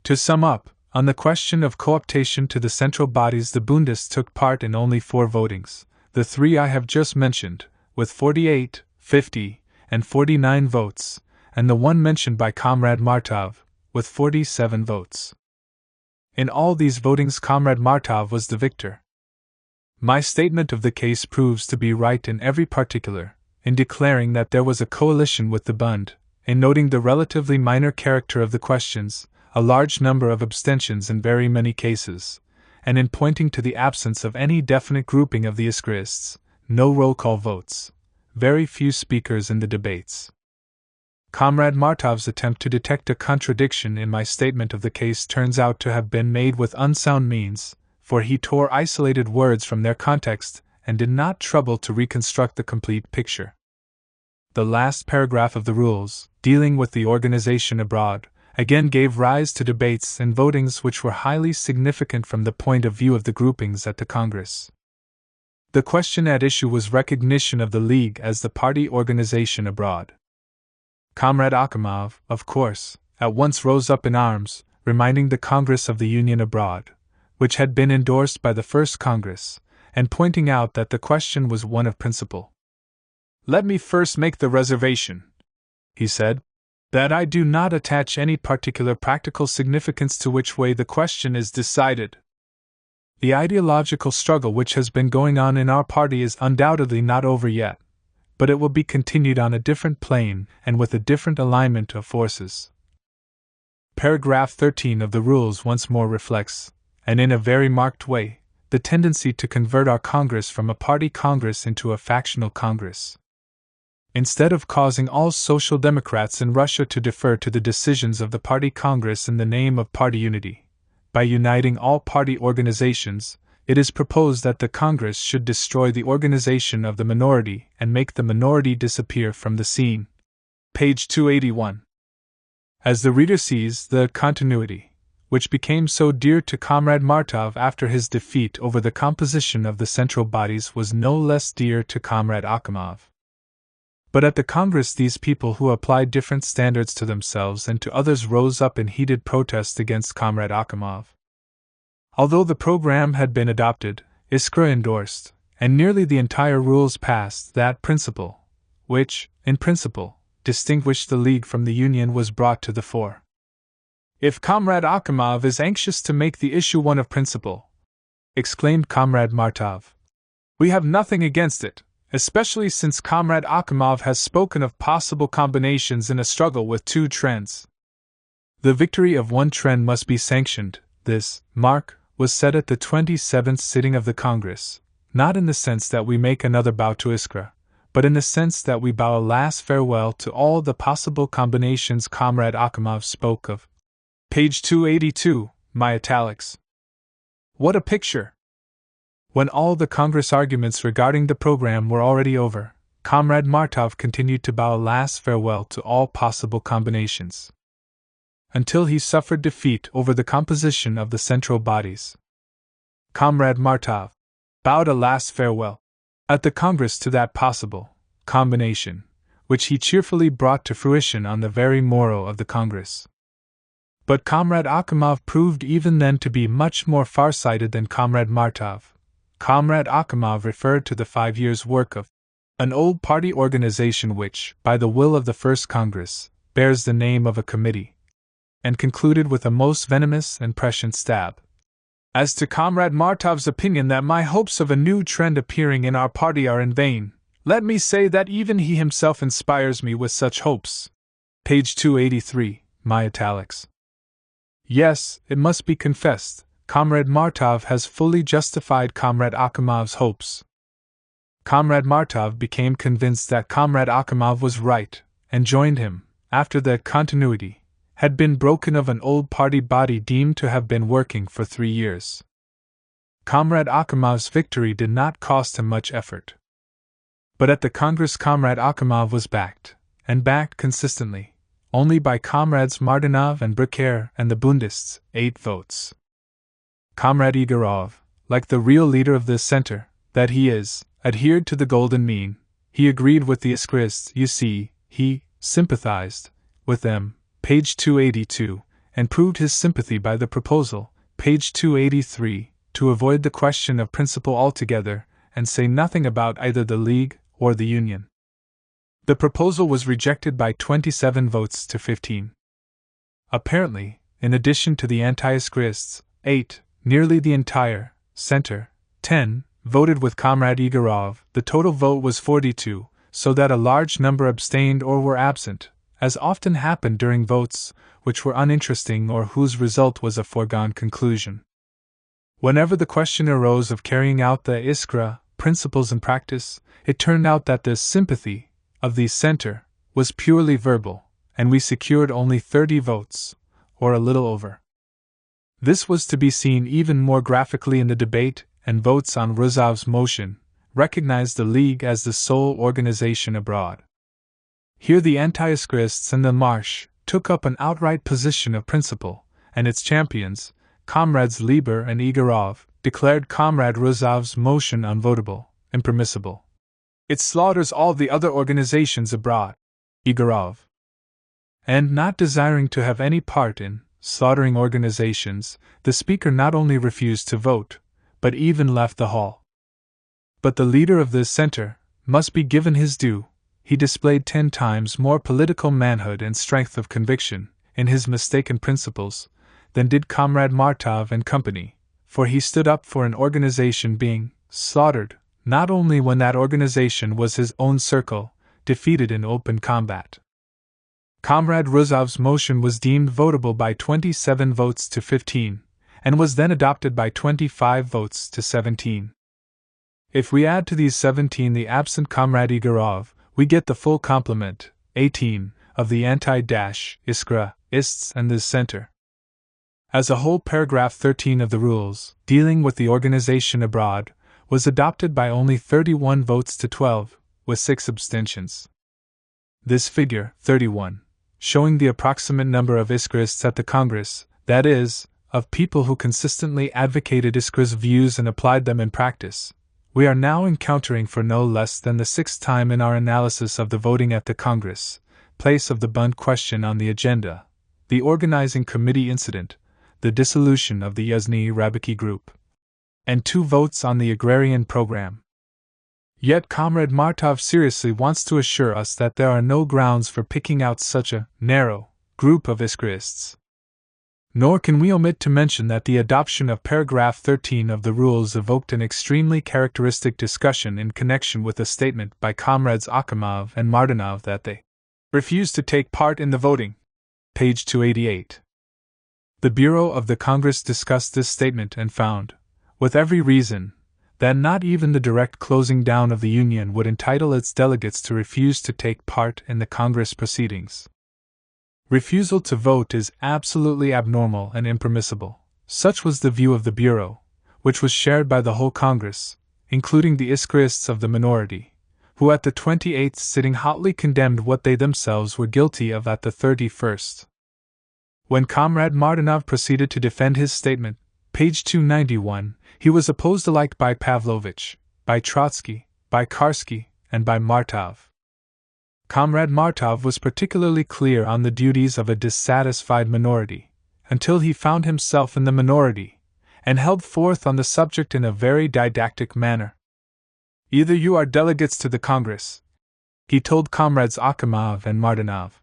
Speaker 1: To sum up, on the question of cooptation to the central bodies the Bundists took part in only 4 votings, the 3 I have just mentioned, with 48, 50, and 49 votes, and the one mentioned by Comrade Martov, with 47 votes. In all these votings Comrade Martov was the victor. My statement of the case proves to be right in every particular, in declaring that there was a coalition with the Bund, in noting the relatively minor character of the questions, a large number of abstentions in very many cases, and in pointing to the absence of any definite grouping of the Iskrists, no roll call votes, very few speakers in the debates. Comrade Martov's attempt to detect a contradiction in my statement of the case turns out to have been made with unsound means, for he tore isolated words from their context and did not trouble to reconstruct the complete picture. The last paragraph of the rules, dealing with the organization abroad, again gave rise to debates and votings which were highly significant from the point of view of the groupings at the Congress. The question at issue was recognition of the League as the party organization abroad. Comrade Akhimov, of course, at once rose up in arms, reminding the Congress of the Union abroad, which had been endorsed by the first Congress, and pointing out that the question was one of principle. "Let me first make the reservation," he said, "that I do not attach any particular practical significance to which way the question is decided. The ideological struggle which has been going on in our party is undoubtedly not over yet, but it will be continued on a different plane and with a different alignment of forces." Paragraph 13 of the rules once more reflects, and in a very marked way, the tendency to convert our Congress from a party Congress into a factional Congress. Instead of causing all Social Democrats in Russia to defer to the decisions of the Party Congress in the name of party unity, by uniting all party organizations, it is proposed that the Congress should destroy the organization of the minority and make the minority disappear from the scene. Page 281. As the reader sees, the continuity, which became so dear to Comrade Martov after his defeat over the composition of the central bodies, was no less dear to Comrade Akhimov. But at the Congress these people who applied different standards to themselves and to others rose up in heated protest against Comrade Akhimov. Although the program had been adopted, Iskra endorsed, and nearly the entire rules passed, that principle, which, in principle, distinguished the League from the Union was brought to the fore. "If Comrade Akhimov is anxious to make the issue one of principle," exclaimed Comrade Martov, "we have nothing against it, especially since Comrade Akhimov has spoken of possible combinations in a struggle with 2 trends. The victory of one trend must be sanctioned. This mark was said at the 27th sitting of the Congress, not in the sense that we make another bow to Iskra, but in the sense that we bow a last farewell to all the possible combinations Comrade Akhimov spoke of. Page 282, my italics. What a picture! When all the Congress arguments regarding the program were already over, Comrade Martov continued to bow a last farewell to all possible combinations, until he suffered defeat over the composition of the central bodies. Comrade Martov bowed a last farewell at the Congress to that possible combination, which he cheerfully brought to fruition on the very morrow of the Congress. But Comrade Akhimov proved even then to be much more far-sighted than Comrade Martov. Comrade Akhimov referred to the 5 years' work of an old party organization which, by the will of the First Congress, bears the name of a committee, and concluded with a most venomous and prescient stab. As to Comrade Martov's opinion that my hopes of a new trend appearing in our party are in vain, let me say that even he himself inspires me with such hopes. Page 283, my italics. Yes, it must be confessed, Comrade Martov has fully justified Comrade Akhimov's hopes. Comrade Martov became convinced that Comrade Akhimov was right, and joined him, after the continuity had been broken of an old party body deemed to have been working for 3 years. Comrade Akhimov's victory did not cost him much effort. But at the Congress Comrade Akhimov was backed, and backed consistently, only by Comrades Martinov and Bricker and the Bundists, 8 votes. Comrade Igorov, like the real leader of this center, that he is, adhered to the golden mean. He agreed with the Iskrists, you see, he sympathized with them, page 282, and proved his sympathy by the proposal, page 283, to avoid the question of principle altogether, and say nothing about either the League or the Union. The proposal was rejected by 27 votes to 15. Apparently, in addition to the anti-Iskrists, 8, nearly the entire center, 10, voted with Comrade Igorov. The total vote was 42, so that a large number abstained or were absent, as often happened during votes which were uninteresting or whose result was a foregone conclusion. Whenever the question arose of carrying out the Iskra principles in practice, it turned out that the sympathy of the center was purely verbal, and we secured only 30 votes, or a little over. This was to be seen even more graphically in the debate, and votes on Ruzov's motion recognized the League as the sole organization abroad. Here the anti-Iskrists and the Marsh took up an outright position of principle, and its champions, Comrades Lieber and Igorov, declared Comrade Ruzov's motion unvotable, impermissible. It slaughters all the other organizations abroad. Igorov. And not desiring to have any part in slaughtering organizations, the speaker not only refused to vote, but even left the hall. But the leader of this center must be given his due. He displayed 10 times more political manhood and strength of conviction in his mistaken principles than did Comrade Martov and company, for he stood up for an organization being slaughtered, not only when that organization was his own circle, defeated in open combat. Comrade Ruzov's motion was deemed votable by 27 votes to 15, and was then adopted by 25 votes to 17. If we add to these 17 the absent Comrade Igorov, we get the full complement, 18, of the anti-Iskra-ists and the center. As a whole, paragraph 13 of the rules, dealing with the organization abroad, was adopted by only 31 votes to 12, with 6 abstentions. This figure, 31, showing the approximate number of Iskrists at the Congress, that is, of people who consistently advocated Iskra's views and applied them in practice, we are now encountering for no less than the 6th time in our analysis of the voting at the Congress, place of the Bund question on the agenda, the organizing committee incident, the dissolution of the Yuzhny Rabiki group, and 2 votes on the agrarian program. Yet Comrade Martov seriously wants to assure us that there are no grounds for picking out such a narrow group of Iskrists. Nor can we omit to mention that the adoption of paragraph 13 of the rules evoked an extremely characteristic discussion in connection with a statement by Comrades Akhimov and Martinov that they refused to take part in the voting. Page 288. The Bureau of the Congress discussed this statement and found, with every reason, that not even the direct closing down of the Union would entitle its delegates to refuse to take part in the Congress proceedings. Refusal to vote is absolutely abnormal and impermissible. Such was the view of the Bureau, which was shared by the whole Congress, including the Iskrists of the minority, who at the 28th sitting hotly condemned what they themselves were guilty of at the 31st. When Comrade Martinov proceeded to defend his statement, page 291, he was opposed alike by Pavlovich, by Trotsky, by Karski, and by Martov. Comrade Martov was particularly clear on the duties of a dissatisfied minority, until he found himself in the minority, and held forth on the subject in a very didactic manner. Either you are delegates to the Congress, he told comrades Akhimov and Martinov,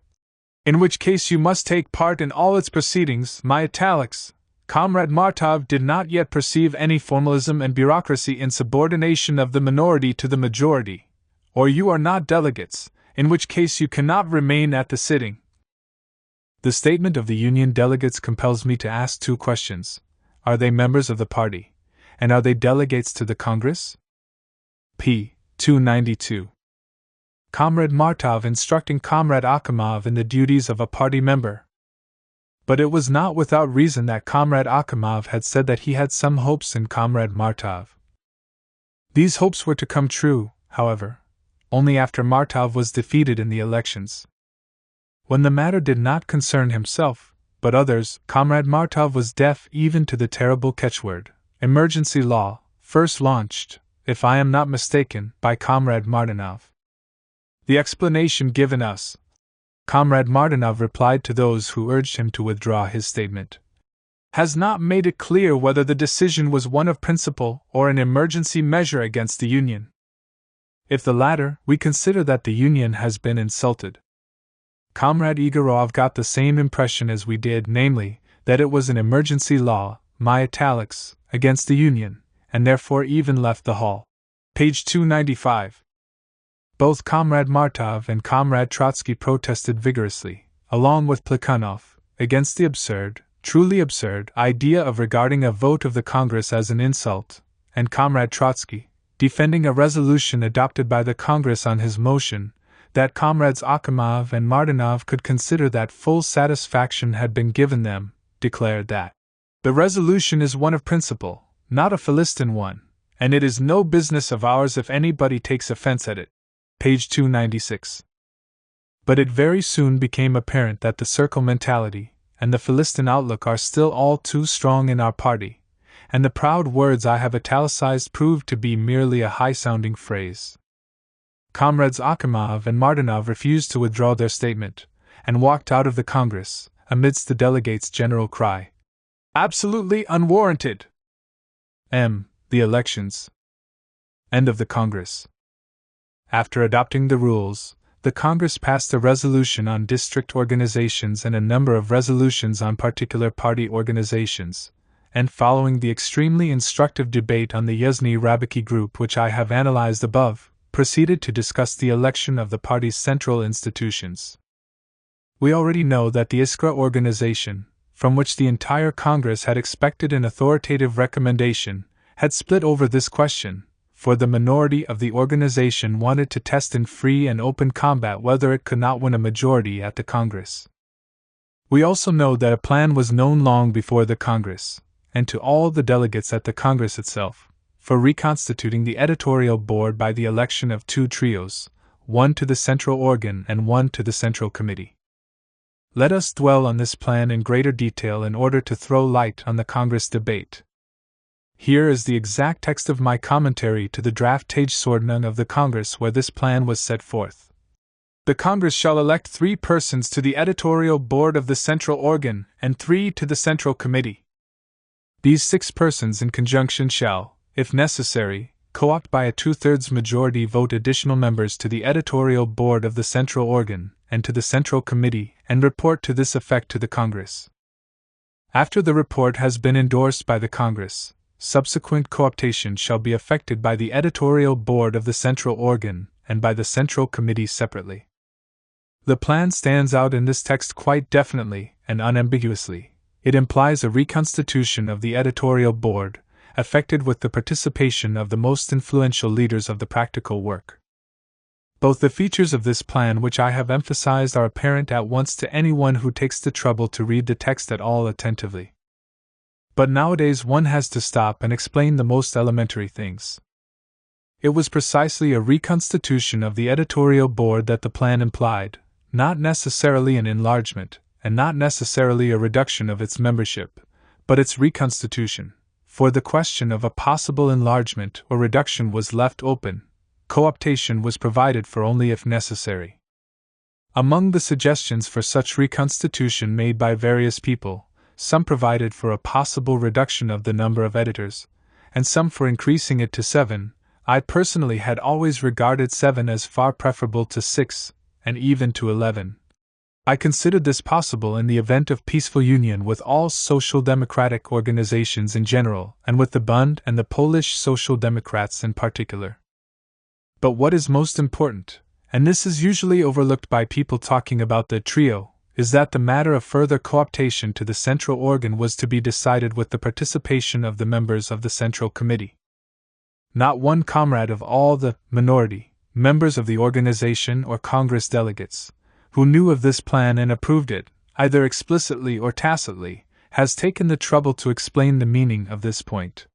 Speaker 1: in which case you must take part in all its proceedings. My italics. Comrade Martov did not yet perceive any formalism and bureaucracy in subordination of the minority to the majority, or you are not delegates, in which case you cannot remain at the sitting. The statement of the Union delegates compels me to ask two questions. Are they members of the party, and are they delegates to the Congress? p. 292. Comrade Martov instructing Comrade Akhimov in the duties of a party member. But it was not without reason that Comrade Akhimov had said that he had some hopes in Comrade Martov. These hopes were to come true, however, only after Martov was defeated in the elections. When the matter did not concern himself, but others, Comrade Martov was deaf even to the terrible catchword, emergency law, first launched, if I am not mistaken, by Comrade Martinov. The explanation given us, Comrade Martinov replied to those who urged him to withdraw his statement, has not made it clear whether the decision was one of principle or an emergency measure against the Union. If the latter, we consider that the Union has been insulted. Comrade Igorov got the same impression as we did, namely, that it was an emergency law, my italics, against the Union, and therefore even left the hall. Page 295. Both Comrade Martov and Comrade Trotsky protested vigorously, along with Plekhanov, against the absurd, truly absurd, idea of regarding a vote of the Congress as an insult, and Comrade Trotsky, defending a resolution adopted by the Congress on his motion, that Comrades Akhimov and Martinov could consider that full satisfaction had been given them, declared that the resolution is one of principle, not a Philistine one, and it is no business of ours if anybody takes offense at it. Page 296. But it very soon became apparent that the circle mentality and the Philistine outlook are still all too strong in our party, and the proud words I have italicized proved to be merely a high-sounding phrase. Comrades Akhimov and Martinov refused to withdraw their statement, and walked out of the Congress, amidst the delegates' general cry, "Absolutely unwarranted!" The elections. End of the Congress. After adopting the rules, the Congress passed a resolution on district organizations and a number of resolutions on particular party organizations, and following the extremely instructive debate on the Yuzhny-Rabiki group which I have analyzed above, proceeded to discuss the election of the party's central institutions. We already know that the Iskra organization, from which the entire Congress had expected an authoritative recommendation, had split over this question, for the minority of the organization wanted to test in free and open combat whether it could not win a majority at the Congress. We also know that a plan was known long before the Congress, and to all the delegates at the Congress itself, for reconstituting the editorial board by the election of two trios, one to the central organ and one to the central committee. Let us dwell on this plan in greater detail in order to throw light on the Congress debate. Here is the exact text of my commentary to the draft Tagesordnung of the Congress where this plan was set forth. The Congress shall elect 3 persons to the editorial board of the central organ and 3 to the central committee. These 6 persons in conjunction shall, if necessary, co-opt by a 2/3 majority vote additional members to the editorial board of the central organ and to the central committee and report to this effect to the Congress. After the report has been endorsed by the Congress, subsequent cooptation shall be effected by the editorial board of the central organ and by the central committee separately. The plan stands out in this text quite definitely and unambiguously. It implies a reconstitution of the editorial board, effected with the participation of the most influential leaders of the practical work. Both the features of this plan which I have emphasized are apparent at once to anyone who takes the trouble to read the text at all attentively. But nowadays one has to stop and explain the most elementary things. It was precisely a reconstitution of the editorial board that the plan implied, not necessarily an enlargement, and not necessarily a reduction of its membership, but its reconstitution, for the question of a possible enlargement or reduction was left open. Co-optation was provided for only if necessary. Among the suggestions for such reconstitution made by various people, some provided for a possible reduction of the number of editors, and some for increasing it to 7. I personally had always regarded 7 as far preferable to 6, and even to 11. I considered this possible in the event of peaceful union with all social democratic organizations in general, and with the Bund and the Polish Social Democrats in particular. But what is most important, and this is usually overlooked by people talking about the trio, is that the matter of further co-optation to the central organ was to be decided with the participation of the members of the Central Committee. Not one comrade of all the minority, members of the organization or Congress delegates, who knew of this plan and approved it, either explicitly or tacitly, has taken the trouble to explain the meaning of this point.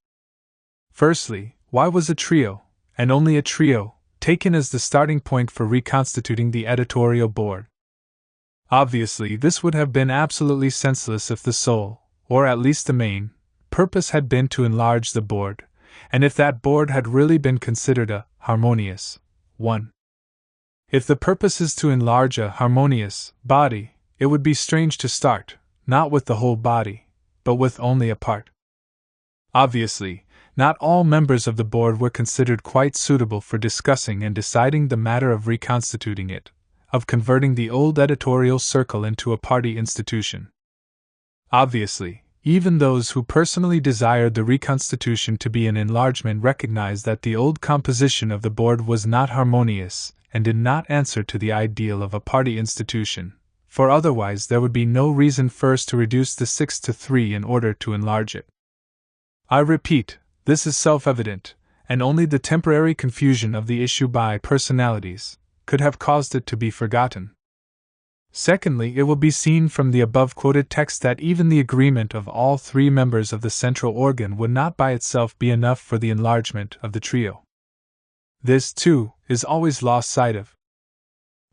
Speaker 1: Firstly, why was a trio, and only a trio, taken as the starting point for reconstituting the editorial board? Obviously, this would have been absolutely senseless if the sole, or at least the main, purpose had been to enlarge the board, and if that board had really been considered a harmonious one. If the purpose is to enlarge a harmonious body, it would be strange to start, not with the whole body, but with only a part. Obviously, not all members of the board were considered quite suitable for discussing and deciding the matter of reconstituting it, of converting the old editorial circle into a party institution. Obviously, even those who personally desired the reconstitution to be an enlargement recognized that the old composition of the board was not harmonious and did not answer to the ideal of a party institution, for otherwise there would be no reason first to reduce the 6 to 3 in order to enlarge it. I repeat, this is self-evident, and only the temporary confusion of the issue by personalities could have caused it to be forgotten. Secondly, it will be seen from the above-quoted text that even the agreement of all 3 members of the central organ would not by itself be enough for the enlargement of the trio. This, too, is always lost sight of.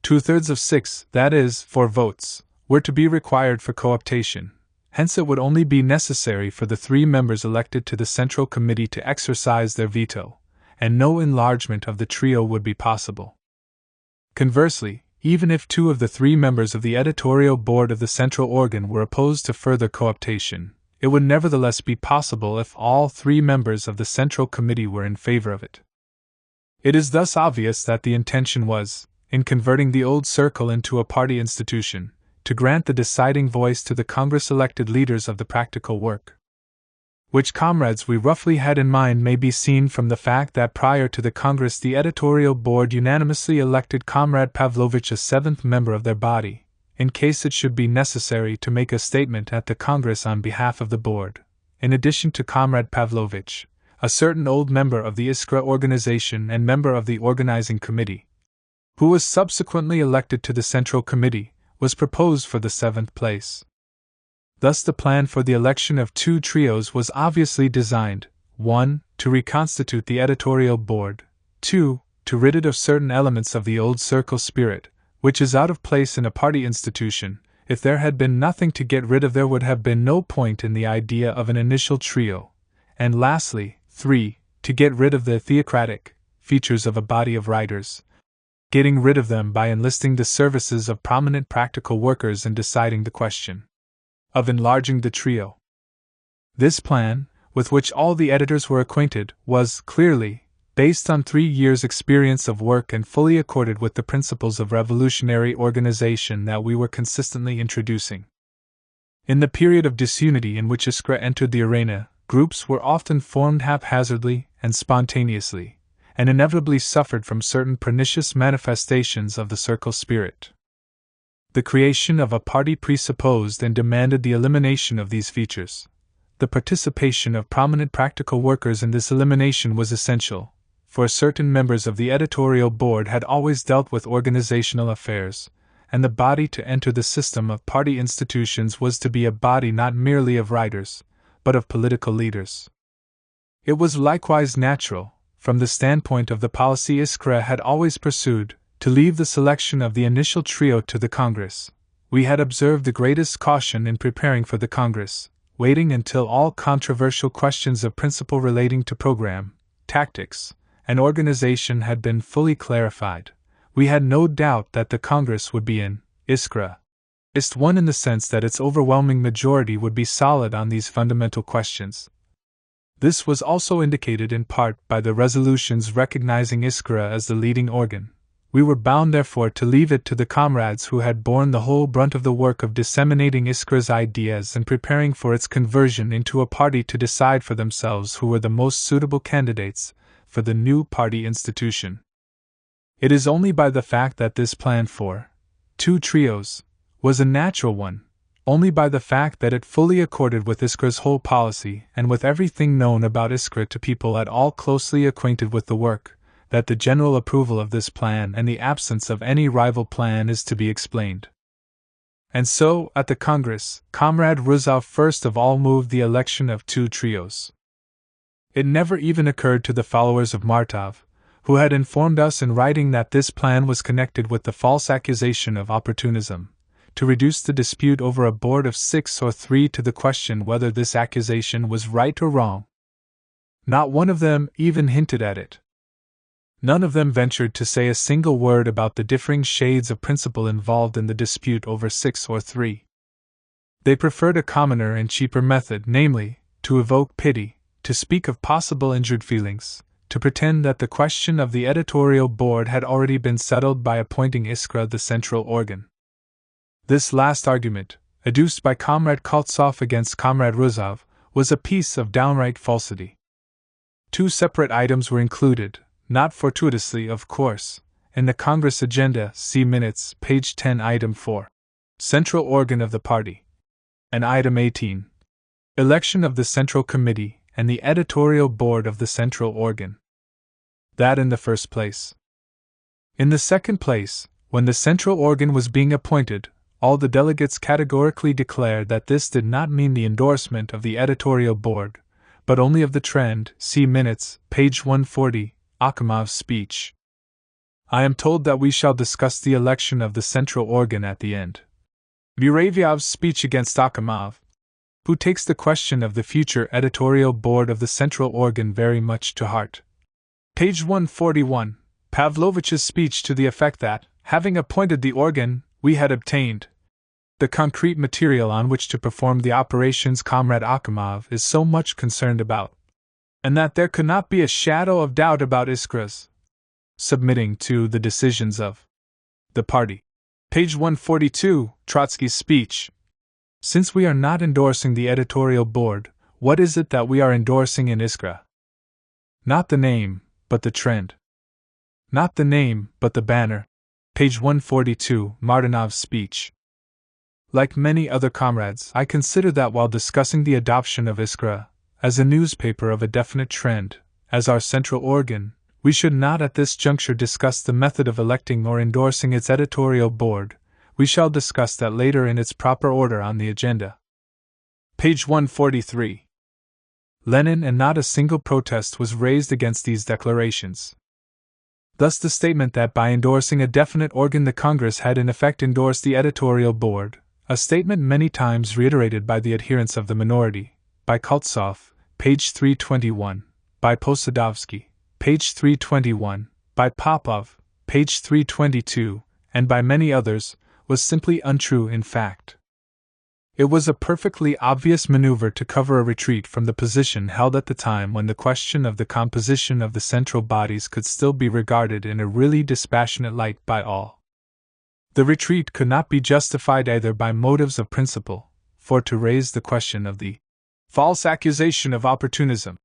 Speaker 1: 2/3 of 6, that is, 4 votes, were to be required for co-optation, hence it would only be necessary for the 3 members elected to the Central Committee to exercise their veto, and no enlargement of the trio would be possible. Conversely, even if 2 of the 3 members of the editorial board of the central organ were opposed to further co-optation, it would nevertheless be possible if all 3 members of the Central Committee were in favor of it. It is thus obvious that the intention was, in converting the old circle into a party institution, to grant the deciding voice to the Congress-elected leaders of the practical work. Which comrades we roughly had in mind may be seen from the fact that prior to the Congress the editorial board unanimously elected Comrade Pavlovich a 7th member of their body, in case it should be necessary to make a statement at the Congress on behalf of the board. In addition to Comrade Pavlovich, a certain old member of the Iskra organization and member of the organizing committee, who was subsequently elected to the Central Committee, was proposed for the 7th place. Thus the plan for the election of 2 trios was obviously designed, 1. To reconstitute the editorial board, 2. To rid it of certain elements of the old circle spirit, which is out of place in a party institution. If there had been nothing to get rid of, there would have been no point in the idea of an initial trio. And lastly, 3. To get rid of the theocratic features of a body of writers, getting rid of them by enlisting the services of prominent practical workers in deciding the question of enlarging the trio. This plan, with which all the editors were acquainted, was, clearly, based on 3 years' experience of work and fully accorded with the principles of revolutionary organization that we were consistently introducing. In the period of disunity in which Iskra entered the arena, groups were often formed haphazardly and spontaneously, and inevitably suffered from certain pernicious manifestations of the circle spirit. The creation of a party presupposed and demanded the elimination of these features. the participation of prominent practical workers in this elimination was essential, for certain members of the editorial board had always dealt with organizational affairs, and the body to enter the system of party institutions was to be a body not merely of writers, but of political leaders. It was likewise natural, from the standpoint of the policy Iskra had always pursued, to leave the selection of the initial trio to the Congress. We had observed the greatest caution in preparing for the Congress, waiting until all controversial questions of principle relating to program, tactics, and organization had been fully clarified. We had no doubt that the Congress would be in Iskra ist one in the sense that its overwhelming majority would be solid on these fundamental questions. This was also indicated in part by the resolutions recognizing Iskra as the leading organ. We were bound therefore to leave it to the comrades who had borne the whole brunt of the work of disseminating Iskra's ideas and preparing for its conversion into a party to decide for themselves who were the most suitable candidates for the new party institution. It is only by the fact that this plan for 2 trios was a natural one, only by the fact that it fully accorded with Iskra's whole policy and with everything known about Iskra to people at all closely acquainted with the work, that the general approval of this plan and the absence of any rival plan is to be explained. And so, at the Congress, Comrade Ruzov first of all moved the election of 2 trios. It never even occurred to the followers of Martov, who had informed us in writing that this plan was connected with the false accusation of opportunism, to reduce the dispute over a board of 6 or 3 to the question whether this accusation was right or wrong. Not one of them even hinted at it. None of them ventured to say a single word about the differing shades of principle involved in the dispute over 6 or 3. They preferred a commoner and cheaper method, namely, to evoke pity, to speak of possible injured feelings, to pretend that the question of the editorial board had already been settled by appointing Iskra the central organ. This last argument, adduced by Comrade Koltsov against Comrade Ruzov, was a piece of downright falsity. 2 separate items were included, not fortuitously, of course, in the Congress agenda. See Minutes, page 10, item 4. Central organ of the party. And item 18. Election of the Central Committee and the editorial board of the central organ. That in the first place. In the second place, when the central organ was being appointed, all the delegates categorically declared that this did not mean the endorsement of the editorial board, but only of the trend. See Minutes, page 140, Akimov's speech. I am told that we shall discuss the election of the central organ at the end. Muravyov's speech against Akimov, who takes the question of the future editorial board of the central organ very much to heart. Page 141, Pavlovich's speech to the effect that, having appointed the organ, we had obtained the concrete material on which to perform the operations Comrade Akimov is so much concerned about, and that there could not be a shadow of doubt about Iskra's submitting to the decisions of the party. Page 142, Trotsky's speech. Since we are not endorsing the editorial board, what is it that we are endorsing in Iskra? Not the name, but the trend. Not the name, but the banner. Page 142, Martinov's speech. Like many other comrades, I consider that while discussing the adoption of Iskra, as a newspaper of a definite trend, as our central organ, we should not at this juncture discuss the method of electing or endorsing its editorial board. We shall discuss that later in its proper order on the agenda. Page 143. Lenin, and not a single protest was raised against these declarations. Thus the statement that by endorsing a definite organ the Congress had in effect endorsed the editorial board, a statement many times reiterated by the adherents of the minority, by Koltsov, page 321, by Posadovsky, page 321, by Popov, page 322, and by many others, was simply untrue in fact. It was a perfectly obvious maneuver to cover a retreat from the position held at the time when the question of the composition of the central bodies could still be regarded in a really dispassionate light by all. The retreat could not be justified either by motives of principle, for to raise the question of the false accusation of opportunism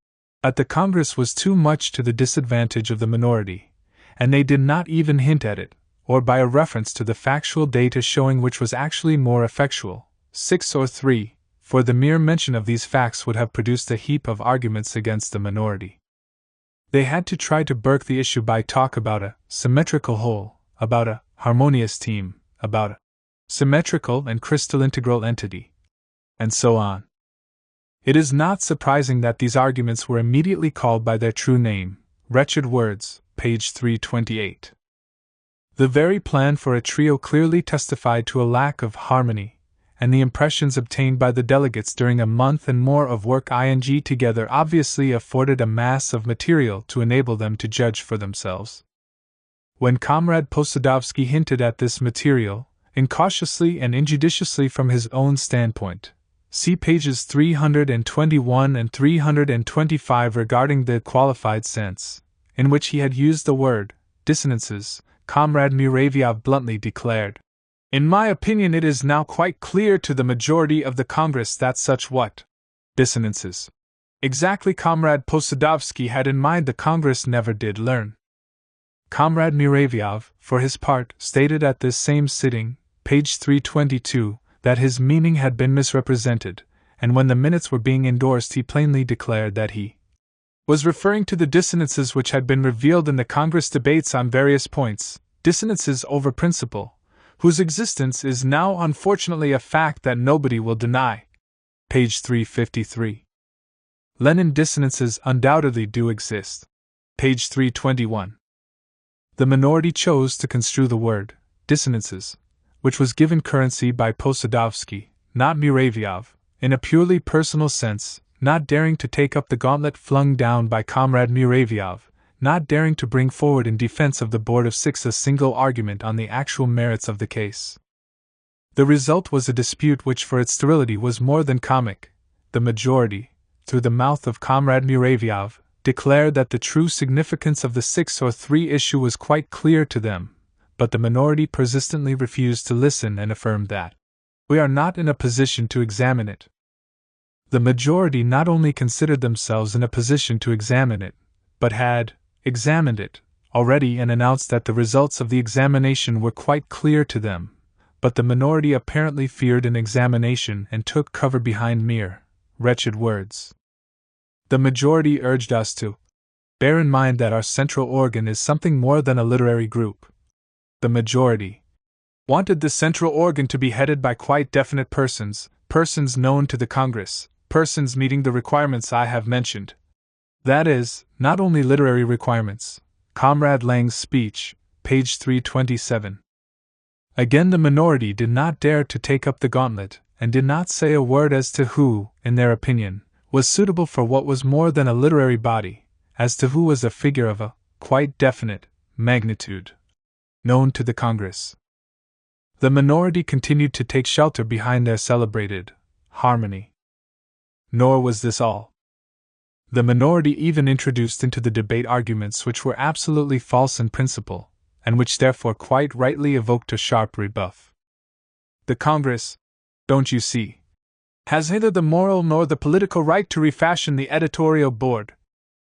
Speaker 1: at the Congress was too much to the disadvantage of the minority, and they did not even hint at it, or by a reference to the factual data showing which was actually more effectual, 6 or 3, for the mere mention of these facts would have produced a heap of arguments against the minority. They had to try to burke the issue by talk about a symmetrical whole, about a harmonious team, about a symmetrical and crystal integral entity, and so on. It is not surprising that these arguments were immediately called by their true name, wretched words, page 328. The very plan for a trio clearly testified to a lack of harmony, and the impressions obtained by the delegates during a month and more of work together obviously afforded a mass of material to enable them to judge for themselves. When Comrade Posadovsky hinted at this material, incautiously and injudiciously from his own standpoint, see pages 321 and 325 regarding the qualified sense, in which he had used the word dissonances, Comrade Muravyov bluntly declared, "In my opinion it is now quite clear to the majority of the Congress that such what dissonances exactly Comrade Posadovsky had in mind the Congress never did learn." Comrade Muravyov, for his part, stated at this same sitting, page 322, that his meaning had been misrepresented, and when the minutes were being endorsed he plainly declared that he was referring to the dissonances which had been revealed in the Congress debates on various points, dissonances over principle, whose existence is now unfortunately a fact that nobody will deny. Page 353. Lenin dissonances undoubtedly do exist. Page 321. The minority chose to construe the word dissonances, which was given currency by Posadovsky, not Muravyov, in a purely personal sense, not daring to take up the gauntlet flung down by Comrade Muravyov, not daring to bring forward in defense of the Board of Six a single argument on the actual merits of the case. The result was a dispute which for its sterility was more than comic. The majority, through the mouth of Comrade Muravyov, declared that the true significance of the 6-3 issue was quite clear to them, but the minority persistently refused to listen and affirmed that we are not in a position to examine it. The majority not only considered themselves in a position to examine it, but had examined it already and announced that the results of the examination were quite clear to them, but the minority apparently feared an examination and took cover behind mere wretched words. The majority urged us to bear in mind that our central organ is something more than a literary group. The majority wanted the central organ to be headed by quite definite persons, persons known to the Congress, persons meeting the requirements I have mentioned. That is, not only literary requirements. Comrade Lang's speech, page 327. Again, the minority did not dare to take up the gauntlet, and did not say a word as to who, in their opinion, was suitable for what was more than a literary body, as to who was a figure of a quite definite magnitude known to the Congress. The minority continued to take shelter behind their celebrated harmony. Nor was this all. The minority even introduced into the debate arguments which were absolutely false in principle, and which therefore quite rightly evoked a sharp rebuff. The Congress, don't you see, has neither the moral nor the political right to refashion the editorial board.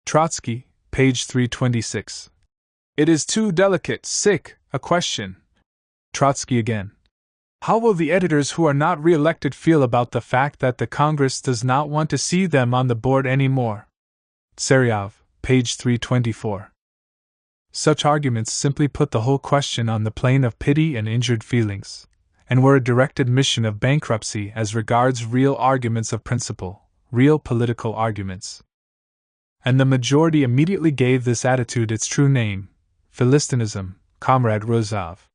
Speaker 1: Trotsky, page 326. It is too delicate, a question. Trotsky again. How will the editors who are not re-elected feel about the fact that the Congress does not want to see them on the board anymore? Seryov, page 324. Such arguments simply put the whole question on the plane of pity and injured feelings, and were a direct admission of bankruptcy as regards real arguments of principle, real political arguments. And the majority immediately gave this attitude its true name, Philistinism, Comrade Rozov.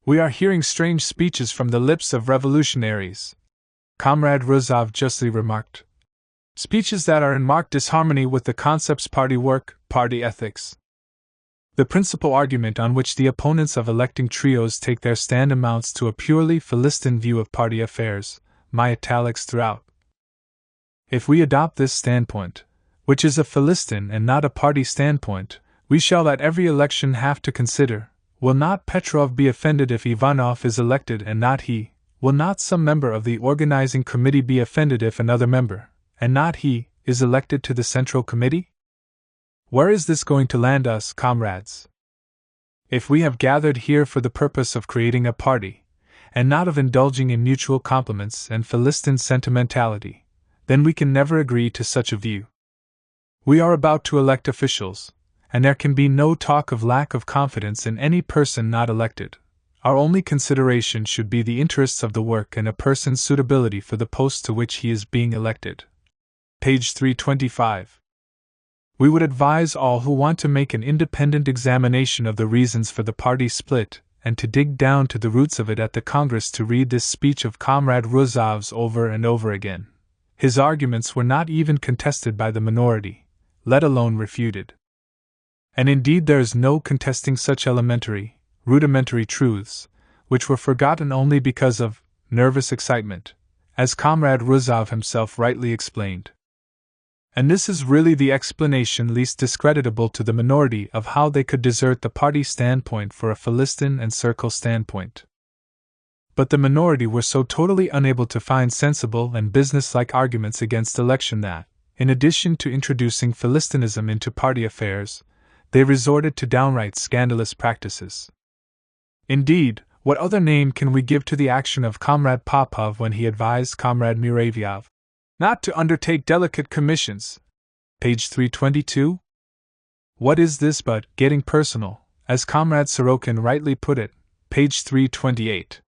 Speaker 1: We are hearing strange speeches from the lips of revolutionaries, Comrade Rozov justly remarked. Speeches that are in marked disharmony with the concepts party work, party ethics. The principal argument on which the opponents of electing trios take their stand amounts to a purely Philistine view of party affairs, my italics throughout. If we adopt this standpoint, which is a Philistine and not a party standpoint, we shall at every election have to consider, will not Petrov be offended if Ivanov is elected and not he? Will not some member of the organizing committee be offended if another member, and not he, is elected to the Central Committee? Where is this going to land us, comrades? If we have gathered here for the purpose of creating a party, and not of indulging in mutual compliments and Philistine sentimentality, then we can never agree to such a view. We are about to elect officials, and there can be no talk of lack of confidence in any person not elected. Our only consideration should be the interests of the work and a person's suitability for the post to which he is being elected. Page 325. We would advise all who want to make an independent examination of the reasons for the party split and to dig down to the roots of it at the Congress to read this speech of Comrade Rozov's over and over again. His arguments were not even contested by the minority, let alone refuted. And indeed there is no contesting such elementary, rudimentary truths, which were forgotten only because of nervous excitement, as Comrade Rozov himself rightly explained. And this is really the explanation least discreditable to the minority of how they could desert the party standpoint for a Philistine and circle standpoint. But the minority were so totally unable to find sensible and businesslike arguments against election that, in addition to introducing Philistinism into party affairs, they resorted to downright scandalous practices. Indeed, what other name can we give to the action of Comrade Popov when he advised Comrade Muravyov not to undertake delicate commissions? Page 322. What is this but getting personal, as Comrade Sorokin rightly put it, page 328.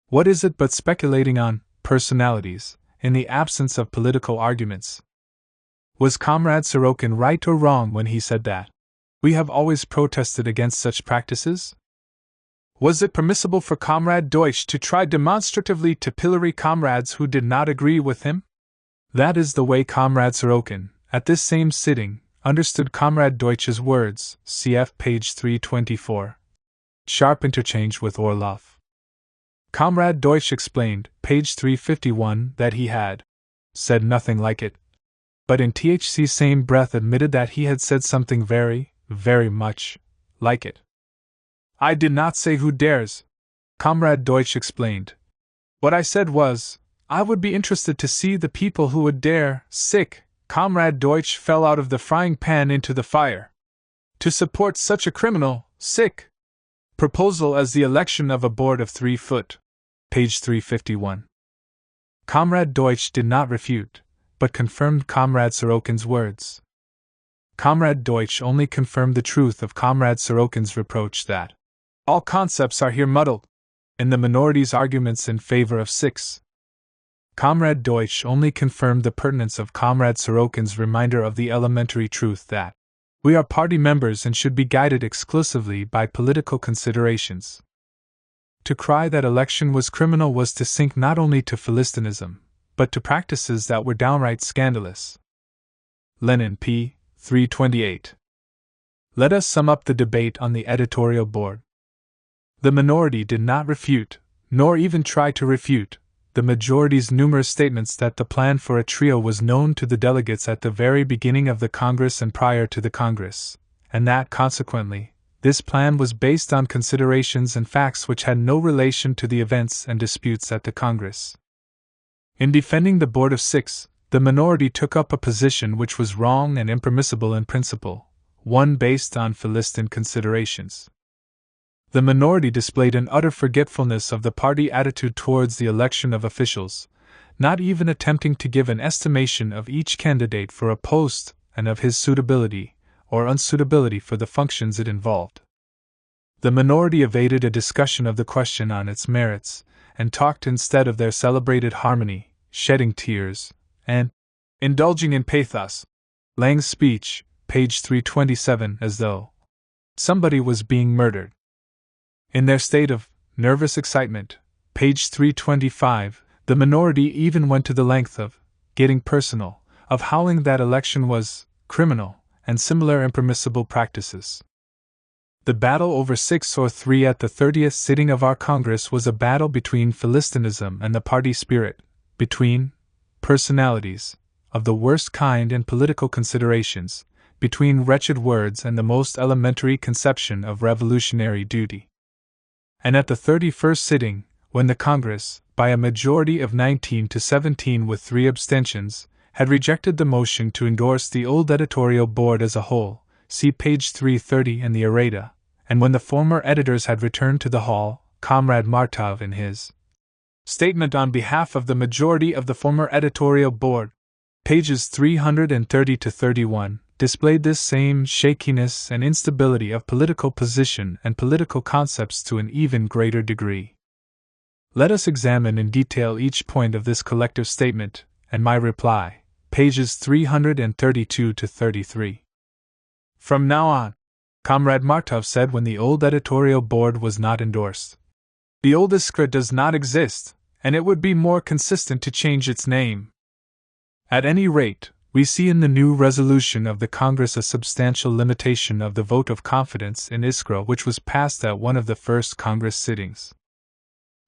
Speaker 1: What is it but speculating on personalities, in the absence of political arguments? Was Comrade Sorokin right or wrong when he said that? We have always protested against such practices? Was it permissible for Comrade Deutsch to try demonstratively to pillory comrades who did not agree with him? That is the way Comrade Sorokin, at this same sitting, understood Comrade Deutsch's words, cf. page 324. Sharp interchange with Orlov. Comrade Deutsch explained, page 351, that he had said nothing like it, but in THC's same breath admitted that he had said something very, very much like it. I did not say who dares, Comrade Deutsch explained. What I said was, I would be interested to see the people who would dare, Comrade Deutsch fell out of the frying pan into the fire, to support such a criminal, proposal as the election of a board of 3 foot. Page 351. Comrade Deutsch did not refute, but confirmed Comrade Sorokin's words. Comrade Deutsch only confirmed the truth of Comrade Sorokin's reproach that all concepts are here muddled in the minority's arguments in favor of 6. Comrade Deutsch only confirmed the pertinence of Comrade Sorokin's reminder of the elementary truth that we are party members and should be guided exclusively by political considerations. To cry that election was criminal was to sink not only to Philistinism, but to practices that were downright scandalous. Lenin p. 328. Let us sum up the debate on the editorial board. The minority did not refute, nor even try to refute, the majority's numerous statements that the plan for a trio was known to the delegates at the very beginning of the Congress and prior to the Congress, and that, consequently, this plan was based on considerations and facts which had no relation to the events and disputes at the Congress. In defending the Board of 6, the minority took up a position which was wrong and impermissible in principle, one based on Philistine considerations. The minority displayed an utter forgetfulness of the party attitude towards the election of officials, not even attempting to give an estimation of each candidate for a post and of his suitability or unsuitability for the functions it involved. The minority evaded a discussion of the question on its merits, and talked instead of their celebrated harmony, shedding tears, and indulging in pathos. Lang's speech, page 327, as though somebody was being murdered. In their state of nervous excitement, page 325, the minority even went to the length of getting personal, of howling that election was criminal, and similar impermissible practices. The battle over 6 or 3 at the 30th sitting of our Congress was a battle between Philistinism and the party spirit, between personalities of the worst kind and political considerations, between wretched words and the most elementary conception of revolutionary duty. And at the 31st sitting, when the Congress, by a majority of 19 to 17 with 3 abstentions, had rejected the motion to endorse the old editorial board as a whole, see page 330 in the errata, and when the former editors had returned to the hall, Comrade Martov in his statement on behalf of the majority of the former editorial board, pages 330 to 31, displayed this same shakiness and instability of political position and political concepts to an even greater degree. Let us examine in detail each point of this collective statement, and my reply, pages 332 to 33. From now on, Comrade Martov said when the old editorial board was not endorsed, the old Iskra does not exist, and it would be more consistent to change its name. At any rate, we see in the new resolution of the Congress a substantial limitation of the vote of confidence in Iskra which was passed at one of the first Congress sittings.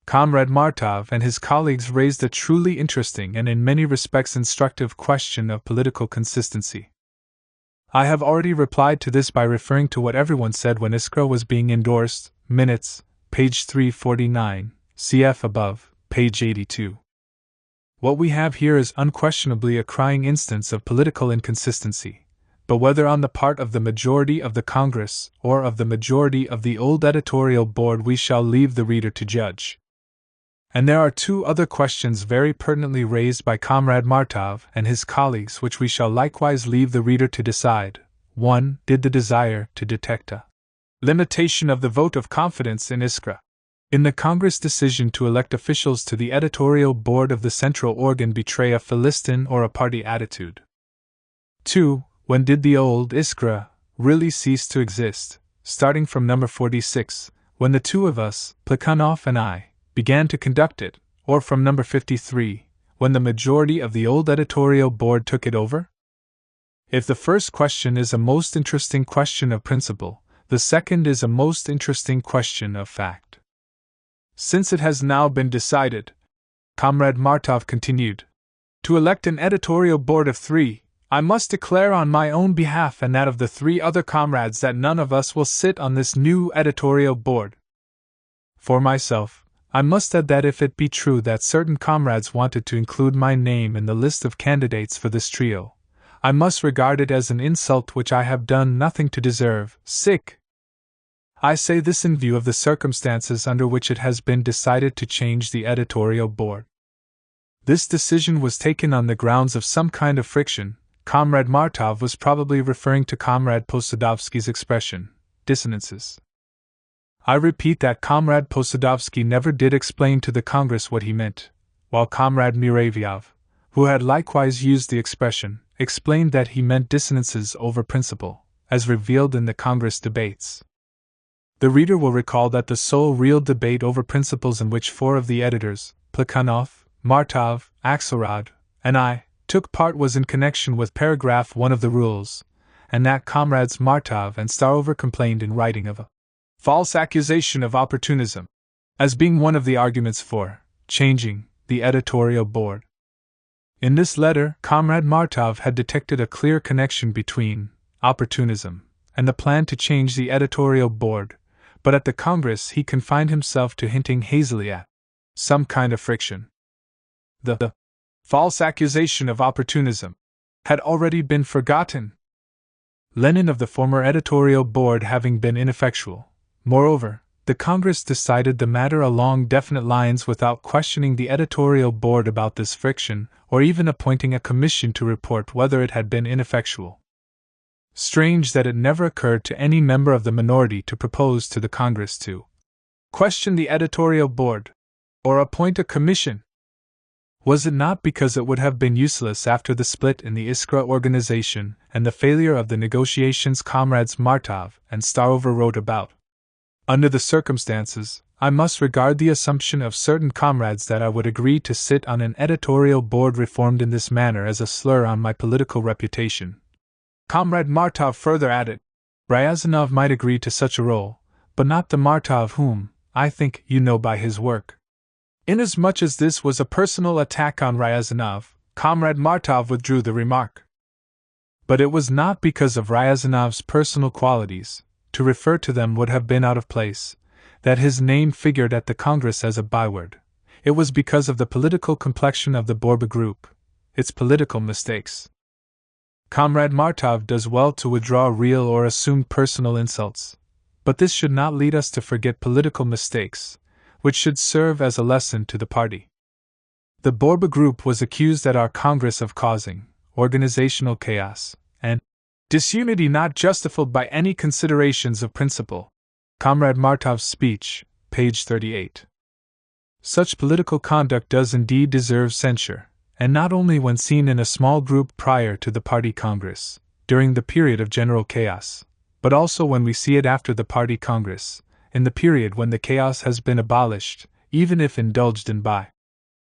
Speaker 1: Comrade Martov and his colleagues raised a truly interesting and in many respects instructive question of political consistency. I have already replied to this by referring to what everyone said when Iskra was being endorsed, minutes, page 349, cf. above, page 82. What we have here is unquestionably a crying instance of political inconsistency, but whether on the part of the majority of the Congress or of the majority of the old editorial board we shall leave the reader to judge. And there are two other questions very pertinently raised by Comrade Martov and his colleagues which we shall likewise leave the reader to decide. 1. Did the desire to detect a limitation of the vote of confidence in Iskra in the Congress decision to elect officials to the editorial board of the central organ betray a Philistine or a party attitude? 2. When did the old Iskra really cease to exist, starting from number 46, when the two of us, Plekhanov and I, began to conduct it, or from number 53, when the majority of the old editorial board took it over? If the first question is a most interesting question of principle, the second is a most interesting question of fact. Since it has now been decided, Comrade Martov continued, to elect an editorial board of 3, I must declare on my own behalf and that of the 3 other comrades that none of us will sit on this new editorial board. For myself, I must add that if it be true that certain comrades wanted to include my name in the list of candidates for this trio, I must regard it as an insult which I have done nothing to deserve. I say this in view of the circumstances under which it has been decided to change the editorial board. This decision was taken on the grounds of some kind of friction. Comrade Martov was probably referring to Comrade Posadovsky's expression, dissonances. I repeat that Comrade Posadovsky never did explain to the Congress what he meant, while Comrade Muravyov, who had likewise used the expression, explained that he meant dissonances over principle, as revealed in the Congress debates. The reader will recall that the sole real debate over principles in which 4 of the editors, Plekhanov, Martov, Axelrod, and I, took part was in connection with paragraph 1 of the rules, and that Comrades Martov and Starover complained in writing of a false accusation of opportunism, as being one of the arguments for changing the editorial board. In this letter, Comrade Martov had detected a clear connection between opportunism and the plan to change the editorial board, but at the Congress he confined himself to hinting hazily at some kind of friction. The false accusation of opportunism had already been forgotten, Lenin of the former editorial board having been ineffectual. Moreover, the Congress decided the matter along definite lines without questioning the editorial board about this friction, or even appointing a commission to report whether it had been ineffectual. Strange that it never occurred to any member of the minority to propose to the Congress to question the editorial board, or appoint a commission. Was it not because it would have been useless after the split in the Iskra organization and the failure of the negotiations Comrades Martov and Starover wrote about? Under the circumstances, I must regard the assumption of certain comrades that I would agree to sit on an editorial board reformed in this manner as a slur on my political reputation. Comrade Martov further added, Ryazanov might agree to such a role, but not the Martov whom, I think, you know by his work. Inasmuch as this was a personal attack on Ryazanov, Comrade Martov withdrew the remark. But it was not because of Ryazanov's personal qualities, to refer to them would have been out of place, that his name figured at the Congress as a byword. It was because of the political complexion of the Borba group, its political mistakes. Comrade Martov does well to withdraw real or assumed personal insults, but this should not lead us to forget political mistakes, which should serve as a lesson to the party. The Borba group was accused at our Congress of causing organizational chaos and disunity not justified by any considerations of principle. Comrade Martov's speech, page 38. Such political conduct does indeed deserve censure, and not only when seen in a small group prior to the party Congress, during the period of general chaos, but also when we see it after the party Congress, in the period when the chaos has been abolished, even if indulged in by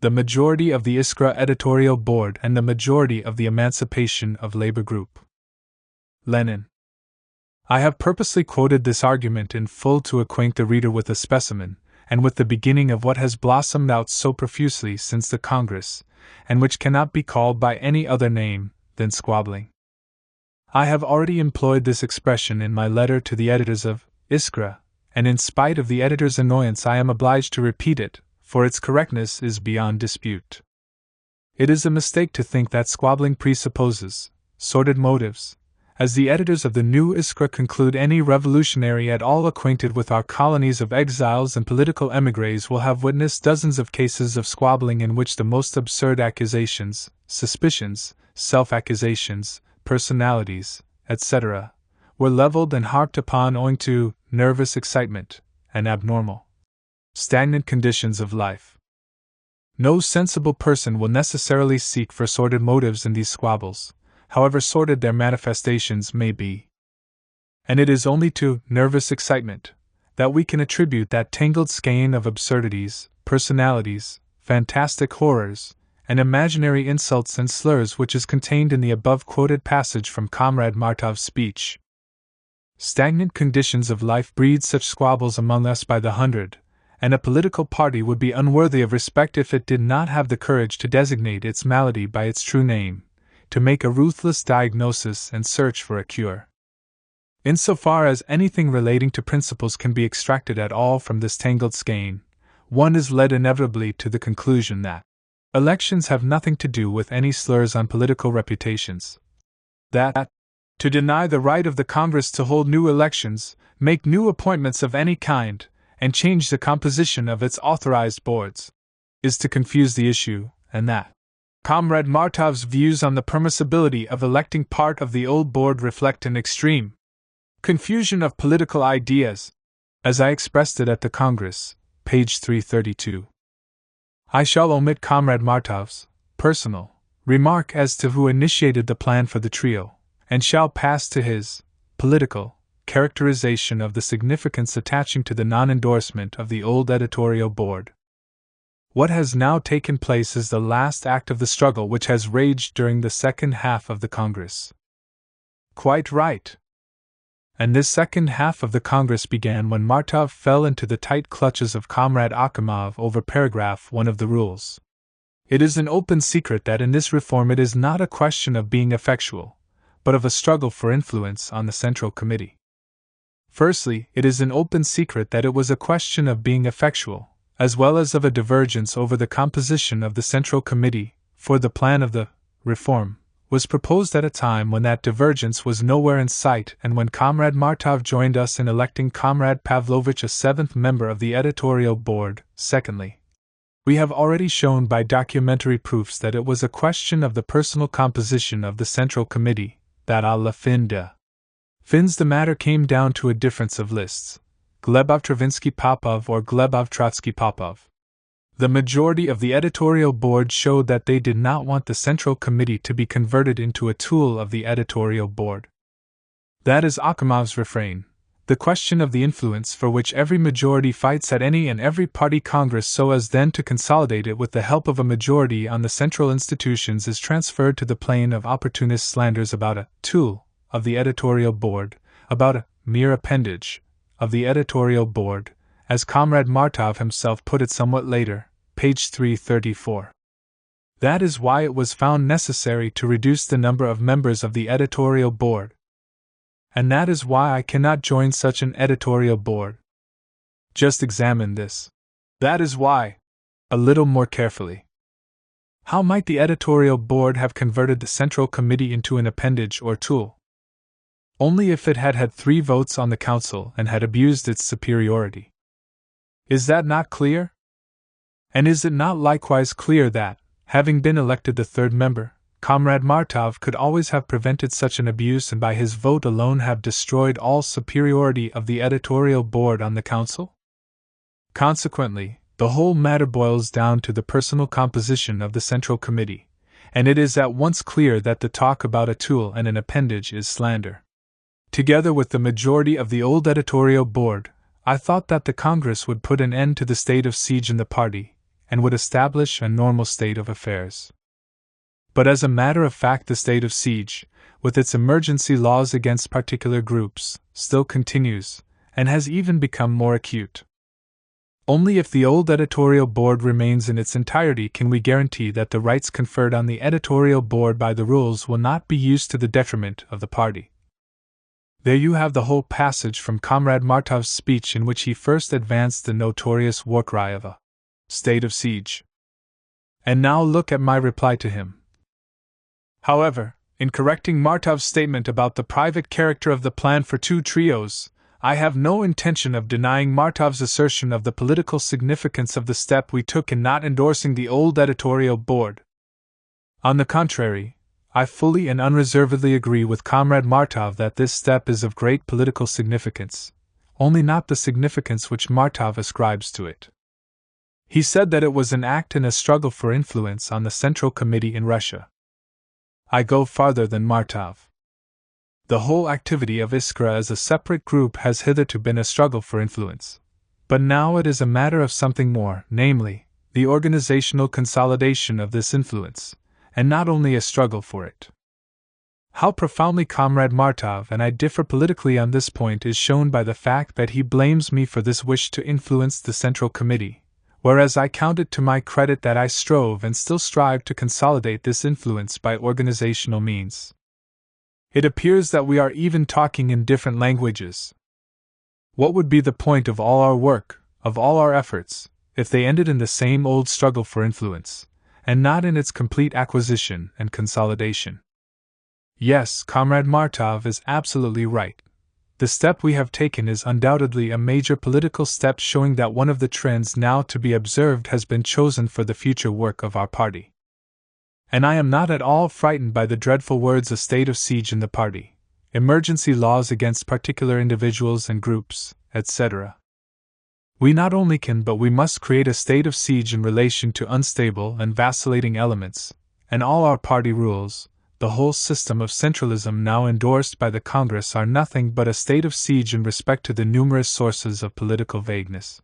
Speaker 1: the majority of the Iskra editorial board and the majority of the Emancipation of Labor group. Lenin. I have purposely quoted this argument in full to acquaint the reader with a specimen, and with the beginning of what has blossomed out so profusely since the Congress, and which cannot be called by any other name than squabbling. I have already employed this expression in my letter to the editors of Iskra, and in spite of the editor's annoyance I am obliged to repeat it, for its correctness is beyond dispute. It is a mistake to think that squabbling presupposes sordid motives, as the editors of the new Iskra conclude any revolutionary at all acquainted with our colonies of exiles and political emigres will have witnessed dozens of cases of squabbling in which the most absurd accusations, suspicions, self-accusations, personalities, etc., were leveled and harped upon owing to nervous excitement and abnormal, stagnant conditions of life. No sensible person will necessarily seek for sordid motives in these squabbles, however sordid their manifestations may be. And it is only to nervous excitement that we can attribute that tangled skein of absurdities, personalities, fantastic horrors, and imaginary insults and slurs which is contained in the above quoted passage from Comrade Martov's speech. Stagnant conditions of life breed such squabbles among us by the hundred, and a political party would be unworthy of respect if it did not have the courage to designate its malady by its true name, to make a ruthless diagnosis and search for a cure. Insofar as anything relating to principles can be extracted at all from this tangled skein, one is led inevitably to the conclusion that elections have nothing to do with any slurs on political reputations. That to deny the right of the Congress to hold new elections, make new appointments of any kind, and change the composition of its authorized boards, is to confuse the issue, and that Comrade Martov's views on the permissibility of electing part of the old board reflect an extreme confusion of political ideas, as I expressed it at the Congress, page 332. I shall omit Comrade Martov's personal remark as to who initiated the plan for the trio, and shall pass to his political characterization of the significance attaching to the non-endorsement of the old editorial board. What has now taken place is the last act of the struggle which has raged during the second half of the Congress. Quite right. And this second half of the Congress began when Martov fell into the tight clutches of Comrade Akimov over paragraph 1 of the rules. It is an open secret that in this reform it is not a question of being effectual, but of a struggle for influence on the Central Committee. Firstly, it is an open secret that it was a question of being effectual, as well as of a divergence over the composition of the Central Committee, for the plan of the reform was proposed at a time when that divergence was nowhere in sight and when Comrade Martov joined us in electing Comrade Pavlovich a seventh member of the editorial board. Secondly, we have already shown by documentary proofs that it was a question of the personal composition of the Central Committee, that à la fin de fins the matter came down to a difference of lists, Glebov-Travinsky-Popov or Glebov-Trotsky-Popov. The majority of the editorial board showed that they did not want the Central Committee to be converted into a tool of the editorial board. That is Akimov's refrain, the question of the influence for which every majority fights at any and every party congress so as then to consolidate it with the help of a majority on the central institutions is transferred to the plane of opportunist slanders about a tool of the editorial board, about a mere appendage of the editorial board, as Comrade Martov himself put it somewhat later, page 334. That is why it was found necessary to reduce the number of members of the editorial board. And that is why I cannot join such an editorial board. Just examine this. That is why, a little more carefully. How might the editorial board have converted the Central Committee into an appendage or tool? Only if it had had 3 votes on the council and had abused its superiority. Is that not clear? And is it not likewise clear that, having been elected the third member, Comrade Martov could always have prevented such an abuse and by his vote alone have destroyed all superiority of the editorial board on the council? Consequently, the whole matter boils down to the personal composition of the Central Committee, and it is at once clear that the talk about a tool and an appendage is slander. Together with the majority of the old editorial board, I thought that the Congress would put an end to the state of siege in the party, and would establish a normal state of affairs. But as a matter of fact, the state of siege, with its emergency laws against particular groups, still continues, and has even become more acute. Only if the old editorial board remains in its entirety can we guarantee that the rights conferred on the editorial board by the rules will not be used to the detriment of the party. There you have the whole passage from Comrade Martov's speech in which he first advanced the notorious war cry of a state of siege. And now look at my reply to him. However, in correcting Martov's statement about the private character of the plan for two trios, I have no intention of denying Martov's assertion of the political significance of the step we took in not endorsing the old editorial board. On the contrary, I fully and unreservedly agree with Comrade Martov that this step is of great political significance, only not the significance which Martov ascribes to it. He said that it was an act in a struggle for influence on the Central Committee in Russia. I go farther than Martov. The whole activity of Iskra as a separate group has hitherto been a struggle for influence. But now it is a matter of something more, namely, the organizational consolidation of this influence, and not only a struggle for it. How profoundly Comrade Martov and I differ politically on this point is shown by the fact that he blames me for this wish to influence the Central Committee, whereas I count it to my credit that I strove and still strive to consolidate this influence by organizational means. It appears that we are even talking in different languages. What would be the point of all our work, of all our efforts, if they ended in the same old struggle for influence, and not in its complete acquisition and consolidation? Yes, Comrade Martov is absolutely right. The step we have taken is undoubtedly a major political step showing that one of the trends now to be observed has been chosen for the future work of our party. And I am not at all frightened by the dreadful words "a state of siege in the party," emergency laws against particular individuals and groups, etc. We not only can but we must create a state of siege in relation to unstable and vacillating elements, and all our party rules, the whole system of centralism now endorsed by the Congress are nothing but a state of siege in respect to the numerous sources of political vagueness.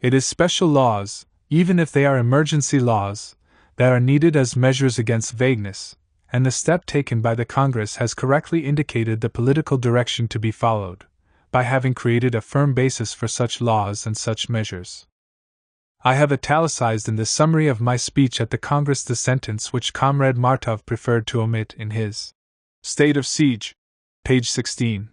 Speaker 1: It is special laws, even if they are emergency laws, that are needed as measures against vagueness, and the step taken by the Congress has correctly indicated the political direction to be followed, by having created a firm basis for such laws and such measures. I have italicized in the summary of my speech at the Congress the sentence which Comrade Martov preferred to omit in his State of Siege, page 16.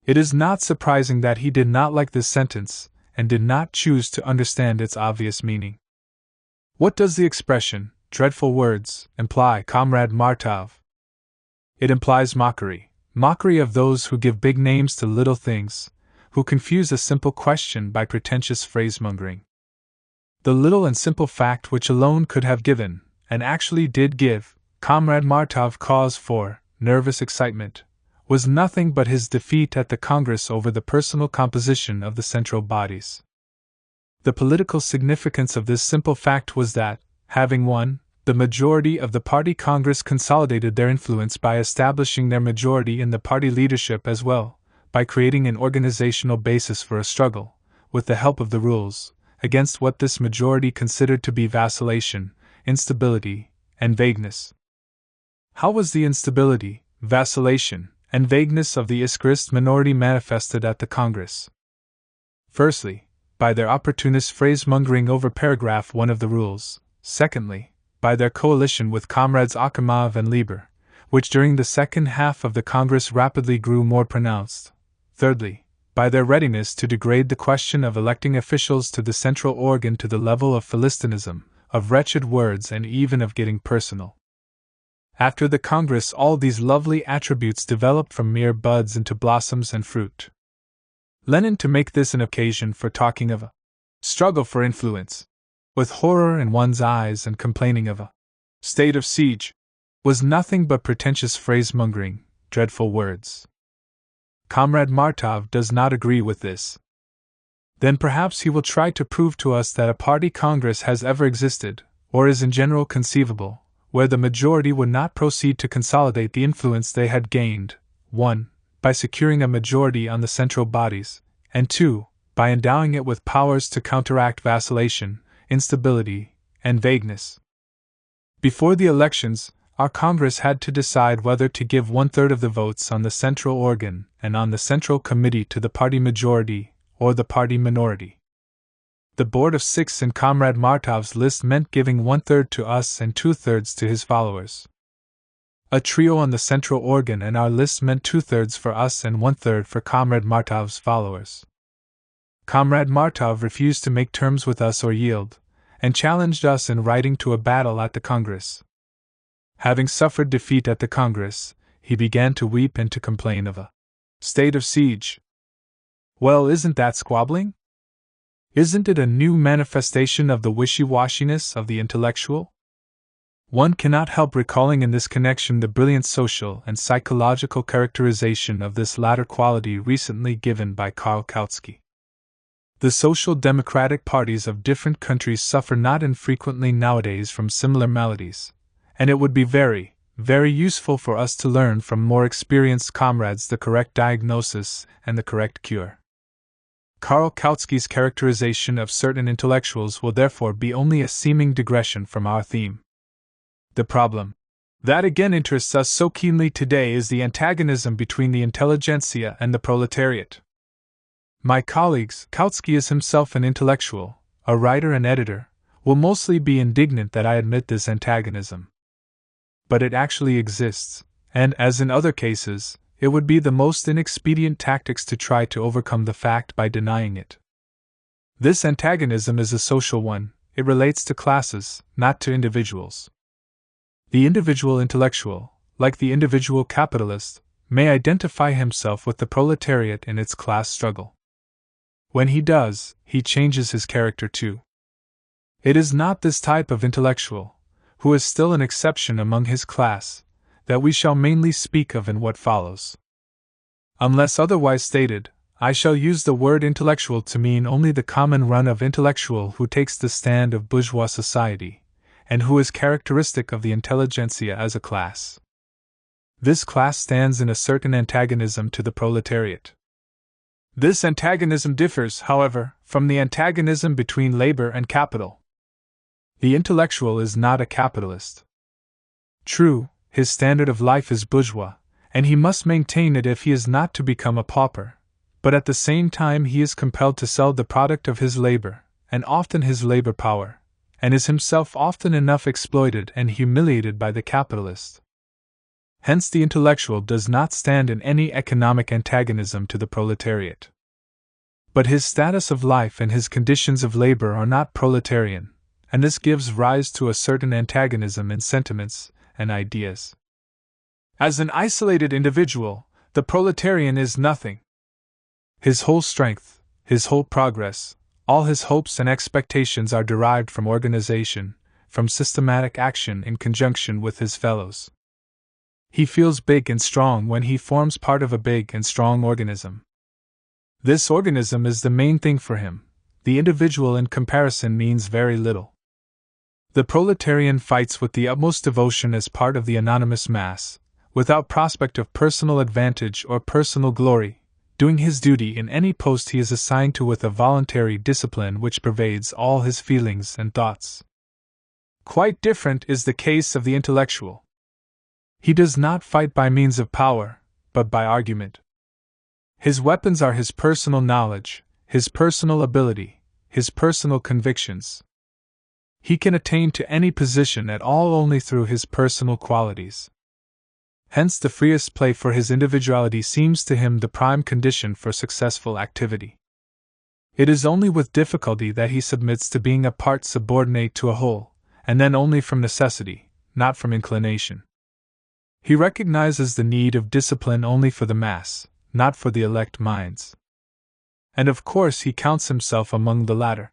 Speaker 1: It is not surprising that he did not like this sentence, and did not choose to understand its obvious meaning. What does the expression, dreadful words, imply, Comrade Martov? It implies mockery, mockery of those who give big names to little things, who confuse a simple question by pretentious phrasemongering. The little and simple fact which alone could have given, and actually did give, Comrade Martov cause for nervous excitement, was nothing but his defeat at the Congress over the personal composition of the central bodies. The political significance of this simple fact was that, having won, the majority of the party Congress consolidated their influence by establishing their majority in the party leadership as well, by creating an organizational basis for a struggle, with the help of the rules, against what this majority considered to be vacillation, instability, and vagueness. How was the instability, vacillation, and vagueness of the Iskrist minority manifested at the Congress? Firstly, by their opportunist phrasemongering over paragraph 1 of the rules. Secondly, by their coalition with comrades Akhimov and Lieber, which during the second half of the Congress rapidly grew more pronounced. Thirdly, by their readiness to degrade the question of electing officials to the central organ to the level of philistinism, of wretched words, and even of getting personal. After the Congress, all these lovely attributes developed from mere buds into blossoms and fruit. Lenin, to make this an occasion for talking of a struggle for influence, with horror in one's eyes and complaining of a state of siege, was nothing but pretentious phrase-mongering, dreadful words. Comrade Martov does not agree with this. Then perhaps he will try to prove to us that a party congress has ever existed, or is in general conceivable, where the majority would not proceed to consolidate the influence they had gained, 1. By securing a majority on the central bodies, and 2. By endowing it with powers to counteract vacillation, instability, and vagueness. Before the elections, our Congress had to decide whether to give 1/3 of the votes on the central organ and on the central committee to the party majority or the party minority. The board of 6 in Comrade Martov's list meant giving 1/3 to us and 2/3 to his followers. A trio on the central organ and our list meant 2/3 for us and 1/3 for Comrade Martov's followers. Comrade Martov refused to make terms with us or yield, and challenged us in writing to a battle at the Congress. Having suffered defeat at the Congress, he began to weep and to complain of a state of siege. Well, isn't that squabbling? Isn't it a new manifestation of the wishy-washiness of the intellectual? One cannot help recalling in this connection the brilliant social and psychological characterization of this latter quality recently given by Karl Kautsky. The social democratic parties of different countries suffer not infrequently nowadays from similar maladies, and it would be very, very useful for us to learn from more experienced comrades the correct diagnosis and the correct cure. Karl Kautsky's characterization of certain intellectuals will therefore be only a seeming digression from our theme. The problem that again interests us so keenly today is the antagonism between the intelligentsia and the proletariat. My colleagues, Kautsky is himself an intellectual, a writer and editor, will mostly be indignant that I admit this antagonism. But it actually exists, and, as in other cases, it would be the most inexpedient tactics to try to overcome the fact by denying it. This antagonism is a social one, it relates to classes, not to individuals. The individual intellectual, like the individual capitalist, may identify himself with the proletariat in its class struggle. When he does, he changes his character too. It is not this type of intellectual, who is still an exception among his class, that we shall mainly speak of in what follows. Unless otherwise stated, I shall use the word intellectual to mean only the common run of intellectual who takes the stand of bourgeois society, and who is characteristic of the intelligentsia as a class. This class stands in a certain antagonism to the proletariat. This antagonism differs, however, from the antagonism between labor and capital. The intellectual is not a capitalist. True, his standard of life is bourgeois, and he must maintain it if he is not to become a pauper, but at the same time he is compelled to sell the product of his labor, and often his labor power, and is himself often enough exploited and humiliated by the capitalist. Hence the intellectual does not stand in any economic antagonism to the proletariat. But his status of life and his conditions of labor are not proletarian, and this gives rise to a certain antagonism in sentiments and ideas. As an isolated individual, the proletarian is nothing. His whole strength, his whole progress, all his hopes and expectations are derived from organization, from systematic action in conjunction with his fellows. He feels big and strong when he forms part of a big and strong organism. This organism is the main thing for him. The individual in comparison means very little. The proletarian fights with the utmost devotion as part of the anonymous mass, without prospect of personal advantage or personal glory, doing his duty in any post he is assigned to with a voluntary discipline which pervades all his feelings and thoughts. Quite different is the case of the intellectual. He does not fight by means of power, but by argument. His weapons are his personal knowledge, his personal ability, his personal convictions. He can attain to any position at all only through his personal qualities. Hence the freest play for his individuality seems to him the prime condition for successful activity. It is only with difficulty that he submits to being a part subordinate to a whole, and then only from necessity, not from inclination. He recognizes the need of discipline only for the mass, not for the elect minds. And of course he counts himself among the latter.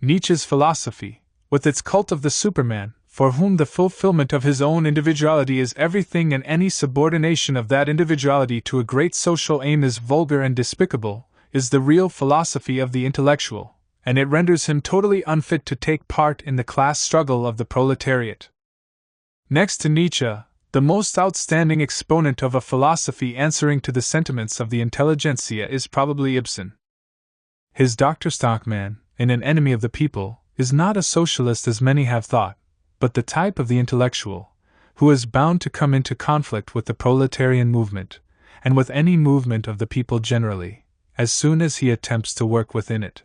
Speaker 1: Nietzsche's philosophy, with its cult of the Superman, for whom the fulfillment of his own individuality is everything and any subordination of that individuality to a great social aim is vulgar and despicable, is the real philosophy of the intellectual, and it renders him totally unfit to take part in the class struggle of the proletariat. Next to Nietzsche, the most outstanding exponent of a philosophy answering to the sentiments of the intelligentsia is probably Ibsen. His Dr. Stockman, in An Enemy of the People, is not a socialist as many have thought, but the type of the intellectual, who is bound to come into conflict with the proletarian movement, and with any movement of the people generally, as soon as he attempts to work within it.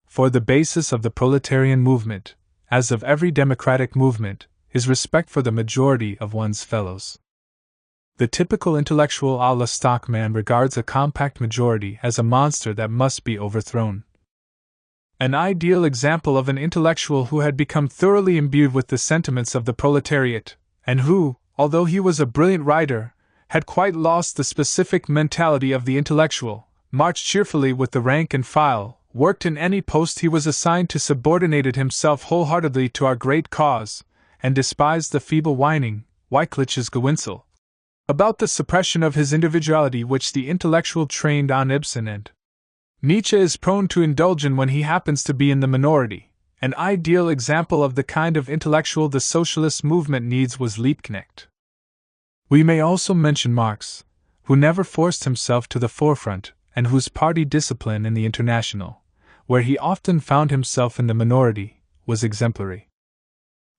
Speaker 1: For the basis of the proletarian movement, as of every democratic movement, is respect for the majority of one's fellows. The typical intellectual a la Stockman regards a compact majority as a monster that must be overthrown. An ideal example of an intellectual who had become thoroughly imbued with the sentiments of the proletariat, and who, although he was a brilliant writer, had quite lost the specific mentality of the intellectual, marched cheerfully with the rank and file, worked in any post he was assigned to, subordinated himself wholeheartedly to our great cause, and despised the feeble whining, Wyclich's Gewinzel, about the suppression of his individuality which the intellectual trained on Ibsen and Nietzsche is prone to indulge in when he happens to be in the minority. An ideal example of the kind of intellectual the socialist movement needs was Liebknecht. We may also mention Marx, who never forced himself to the forefront, and whose party discipline in the International, where he often found himself in the minority, was exemplary.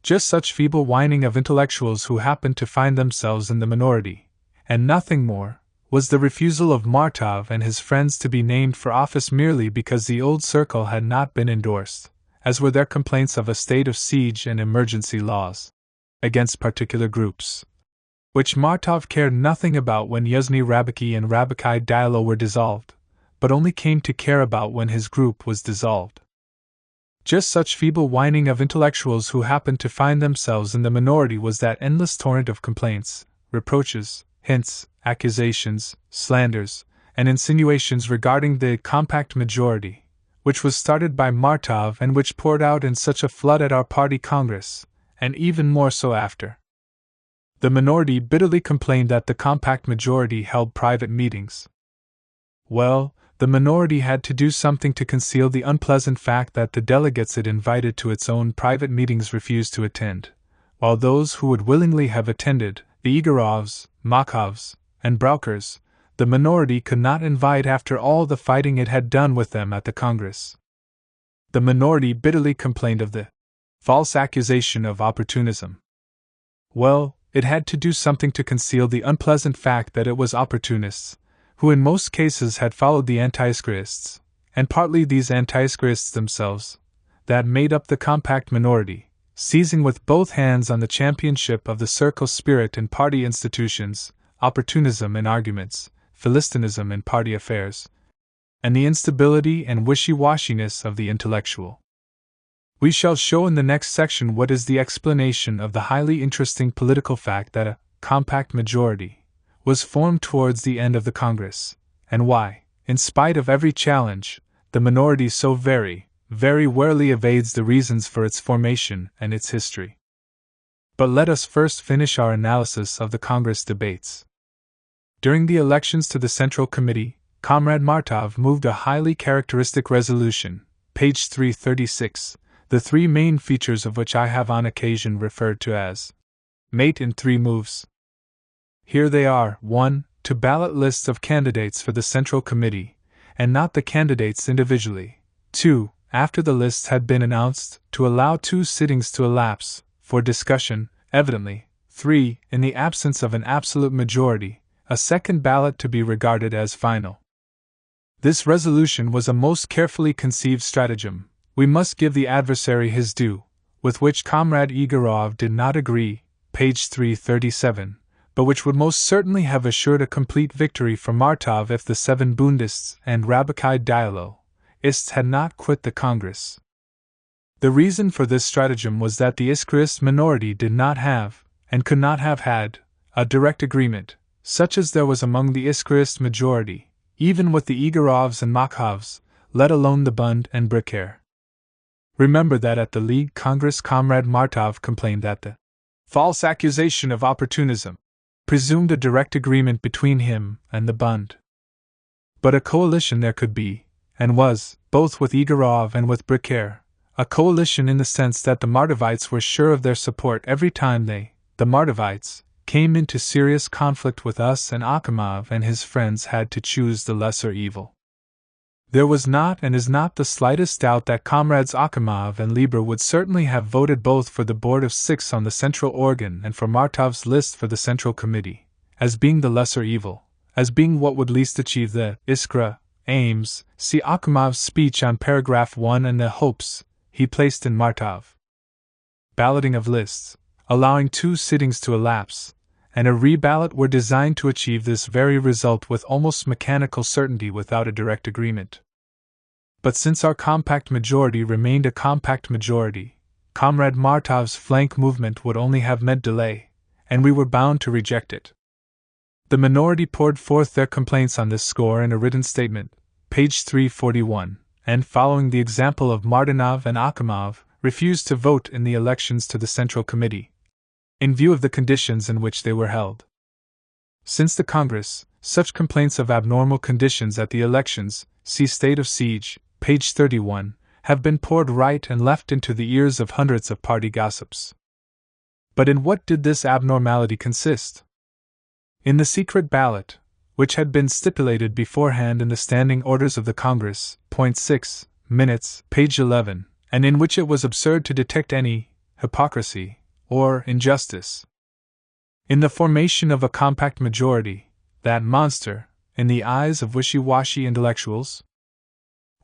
Speaker 1: Just such feeble whining of intellectuals who happened to find themselves in the minority, and nothing more, was the refusal of Martov and his friends to be named for office merely because the old circle had not been endorsed, as were their complaints of a state of siege and emergency laws against particular groups, which Martov cared nothing about when Yuzhny Rabiki and Rabikai Dialo were dissolved, but only came to care about when his group was dissolved. Just such feeble whining of intellectuals who happened to find themselves in the minority was that endless torrent of complaints, reproaches, hints, accusations, slanders, and insinuations regarding the compact majority, which was started by Martov and which poured out in such a flood at our party congress, and even more so after. The minority bitterly complained that the compact majority held private meetings. Well, the minority had to do something to conceal the unpleasant fact that the delegates it invited to its own private meetings refused to attend, while those who would willingly have attended, the Igorovs, Makovs, and Braukers, the minority could not invite after all the fighting it had done with them at the Congress. The minority bitterly complained of the false accusation of opportunism. Well, it had to do something to conceal the unpleasant fact that it was opportunists, who in most cases had followed the anti-Iskrists, and partly these anti-Iskrists themselves, that made up the compact minority, seizing with both hands on the championship of the circle spirit in party institutions, opportunism in arguments, philistinism in party affairs, and the instability and wishy-washiness of the intellectual. We shall show in the next section what is the explanation of the highly interesting political fact that a compact majority was formed towards the end of the Congress, and why, in spite of every challenge, the minority so very, very warily evades the reasons for its formation and its history. But let us first finish our analysis of the Congress debates. During the elections to the Central Committee, Comrade Martov moved a highly characteristic resolution, page 336, the three main features of which I have on occasion referred to as mate in three moves. Here they are: 1. To ballot lists of candidates for the Central Committee, and not the candidates individually. 2. After the lists had been announced, to allow 2 sittings to elapse, for discussion, evidently. 3. In the absence of an absolute majority, a second ballot to be regarded as final. This resolution was a most carefully conceived stratagem. We must give the adversary his due, with which Comrade Igorov did not agree, page 337. But which would most certainly have assured a complete victory for Martov if the 7 Bundists and Rabikai Dialo-ists had not quit the Congress. The reason for this stratagem was that the Iskrist minority did not have, and could not have had, a direct agreement, such as there was among the Iskrist majority, even with the Igorovs and Makovs, let alone the Bund and Bricker. Remember that at the League Congress Comrade Martov complained that the false accusation of opportunism presumed a direct agreement between him and the Bund. But a coalition there could be, and was, both with Igorov and with Bricker, a coalition in the sense that the Martovites were sure of their support every time they, the Martovites, came into serious conflict with us, and Akhimov and his friends had to choose the lesser evil. There was not and is not the slightest doubt that comrades Akhimov and Lieber would certainly have voted both for the Board of Six on the central organ and for Martov's list for the Central Committee, as being the lesser evil, as being what would least achieve the Iskra aims. See Akhimov's speech on paragraph 1 and the hopes he placed in Martov. Balloting of lists, allowing 2 sittings to elapse, and a reballot were designed to achieve this very result with almost mechanical certainty without a direct agreement. But since our compact majority remained a compact majority, Comrade Martov's flank movement would only have meant delay, and we were bound to reject it. The minority poured forth their complaints on this score in a written statement, page 341, and following the example of Martinov and Akhimov, refused to vote in the elections to the Central Committee, in view of the conditions in which they were held. Since the Congress, such complaints of abnormal conditions at the elections, see State of Siege, page 31, have been poured right and left into the ears of hundreds of party gossips. But in what did this abnormality consist? In the secret ballot, which had been stipulated beforehand in the standing orders of the Congress, point 6, minutes, page 11, and in which it was absurd to detect any hypocrisy or injustice. In the formation of a compact majority, that monster, in the eyes of wishy-washy intellectuals?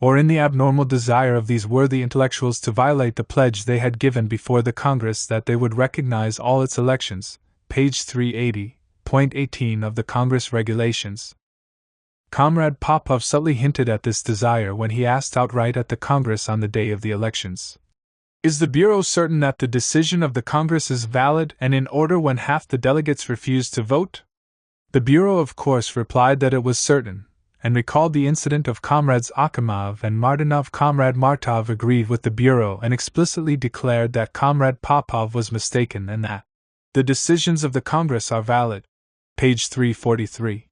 Speaker 1: Or in the abnormal desire of these worthy intellectuals to violate the pledge they had given before the Congress that they would recognize all its elections, page 380, point 18 of the Congress regulations. Comrade Popov subtly hinted at this desire when he asked outright at the Congress on the day of the elections, "Is the Bureau certain that the decision of the Congress is valid and in order when half the delegates refused to vote?" The Bureau of course replied that it was certain, and recalled the incident of Comrades Akhimov and Martinov. Comrade Martov agreed with the Bureau and explicitly declared that Comrade Popov was mistaken and that the decisions of the Congress are valid. Page 343.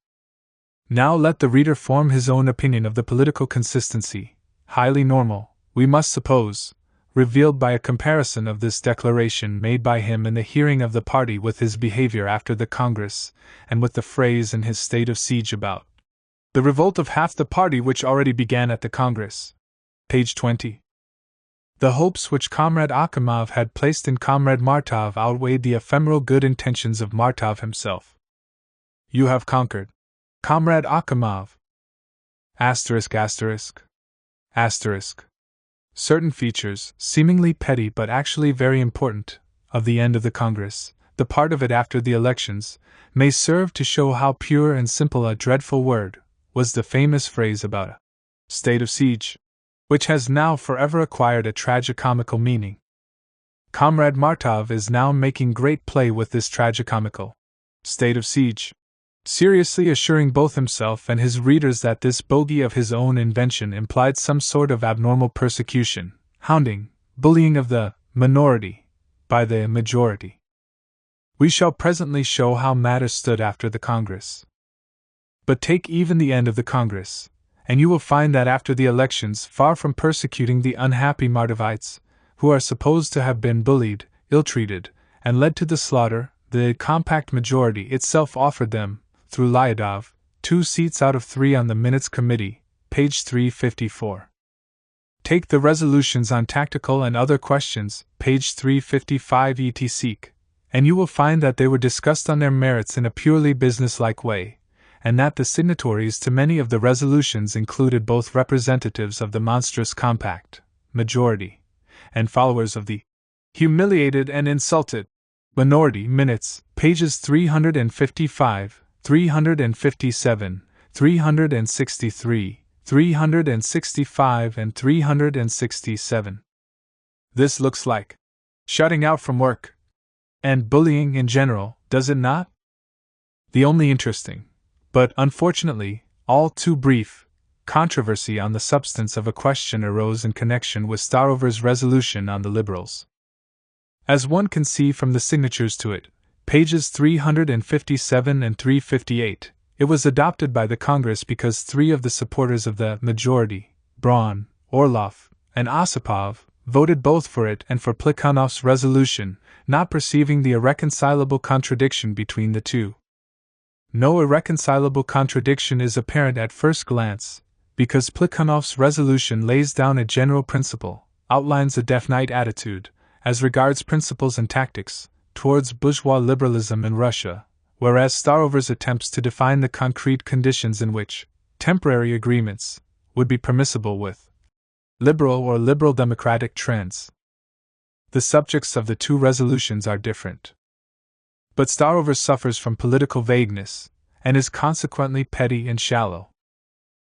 Speaker 1: Now let the reader form his own opinion of the political consistency, highly normal, we must suppose, revealed by a comparison of this declaration made by him in the hearing of the party with his behavior after the Congress, and with the phrase in his State of Siege about the revolt of half the party which already began at the Congress. Page 20. The hopes which Comrade Akhimov had placed in Comrade Martov outweighed the ephemeral good intentions of Martov himself. "You have conquered, Comrade Akhimov." Asterisk asterisk. Asterisk. Certain features, seemingly petty but actually very important, of the end of the Congress, the part of it after the elections, may serve to show how pure and simple a dreadful word was the famous phrase about a state of siege, which has now forever acquired a tragicomical meaning. Comrade Martov is now making great play with this tragicomical state of siege, seriously assuring both himself and his readers that this bogey of his own invention implied some sort of abnormal persecution, hounding, bullying of the minority by the majority. We shall presently show how matters stood after the Congress. But take even the end of the Congress, and you will find that after the elections, far from persecuting the unhappy Martovites, who are supposed to have been bullied, ill-treated, and led to the slaughter, the compact majority itself offered them, through Lyadov, 2 seats out of 3 on the Minutes Committee, page 354. Take the resolutions on tactical and other questions, page 355 etc., and you will find that they were discussed on their merits in a purely businesslike way, and that the signatories to many of the resolutions included both representatives of the monstrous compact majority and followers of the humiliated and insulted minority. Minutes, pages 355, 357, 363, 365, and 367. This looks like shutting out from work and bullying in general, does it not? The only interesting, but unfortunately, all too brief, controversy on the substance of a question arose in connection with Starover's resolution on the liberals. As one can see from the signatures to it, pages 357 and 358, it was adopted by the Congress because 3 of the supporters of the majority, Braun, Orlov, and Osipov, voted both for it and for Plekhanov's resolution, not perceiving the irreconcilable contradiction between the two. No irreconcilable contradiction is apparent at first glance, because Plekhanov's resolution lays down a general principle, outlines a definite attitude, as regards principles and tactics, towards bourgeois liberalism in Russia, whereas Starover's attempts to define the concrete conditions in which temporary agreements would be permissible with liberal or liberal democratic trends. The subjects of the two resolutions are different. But Starover suffers from political vagueness, and is consequently petty and shallow.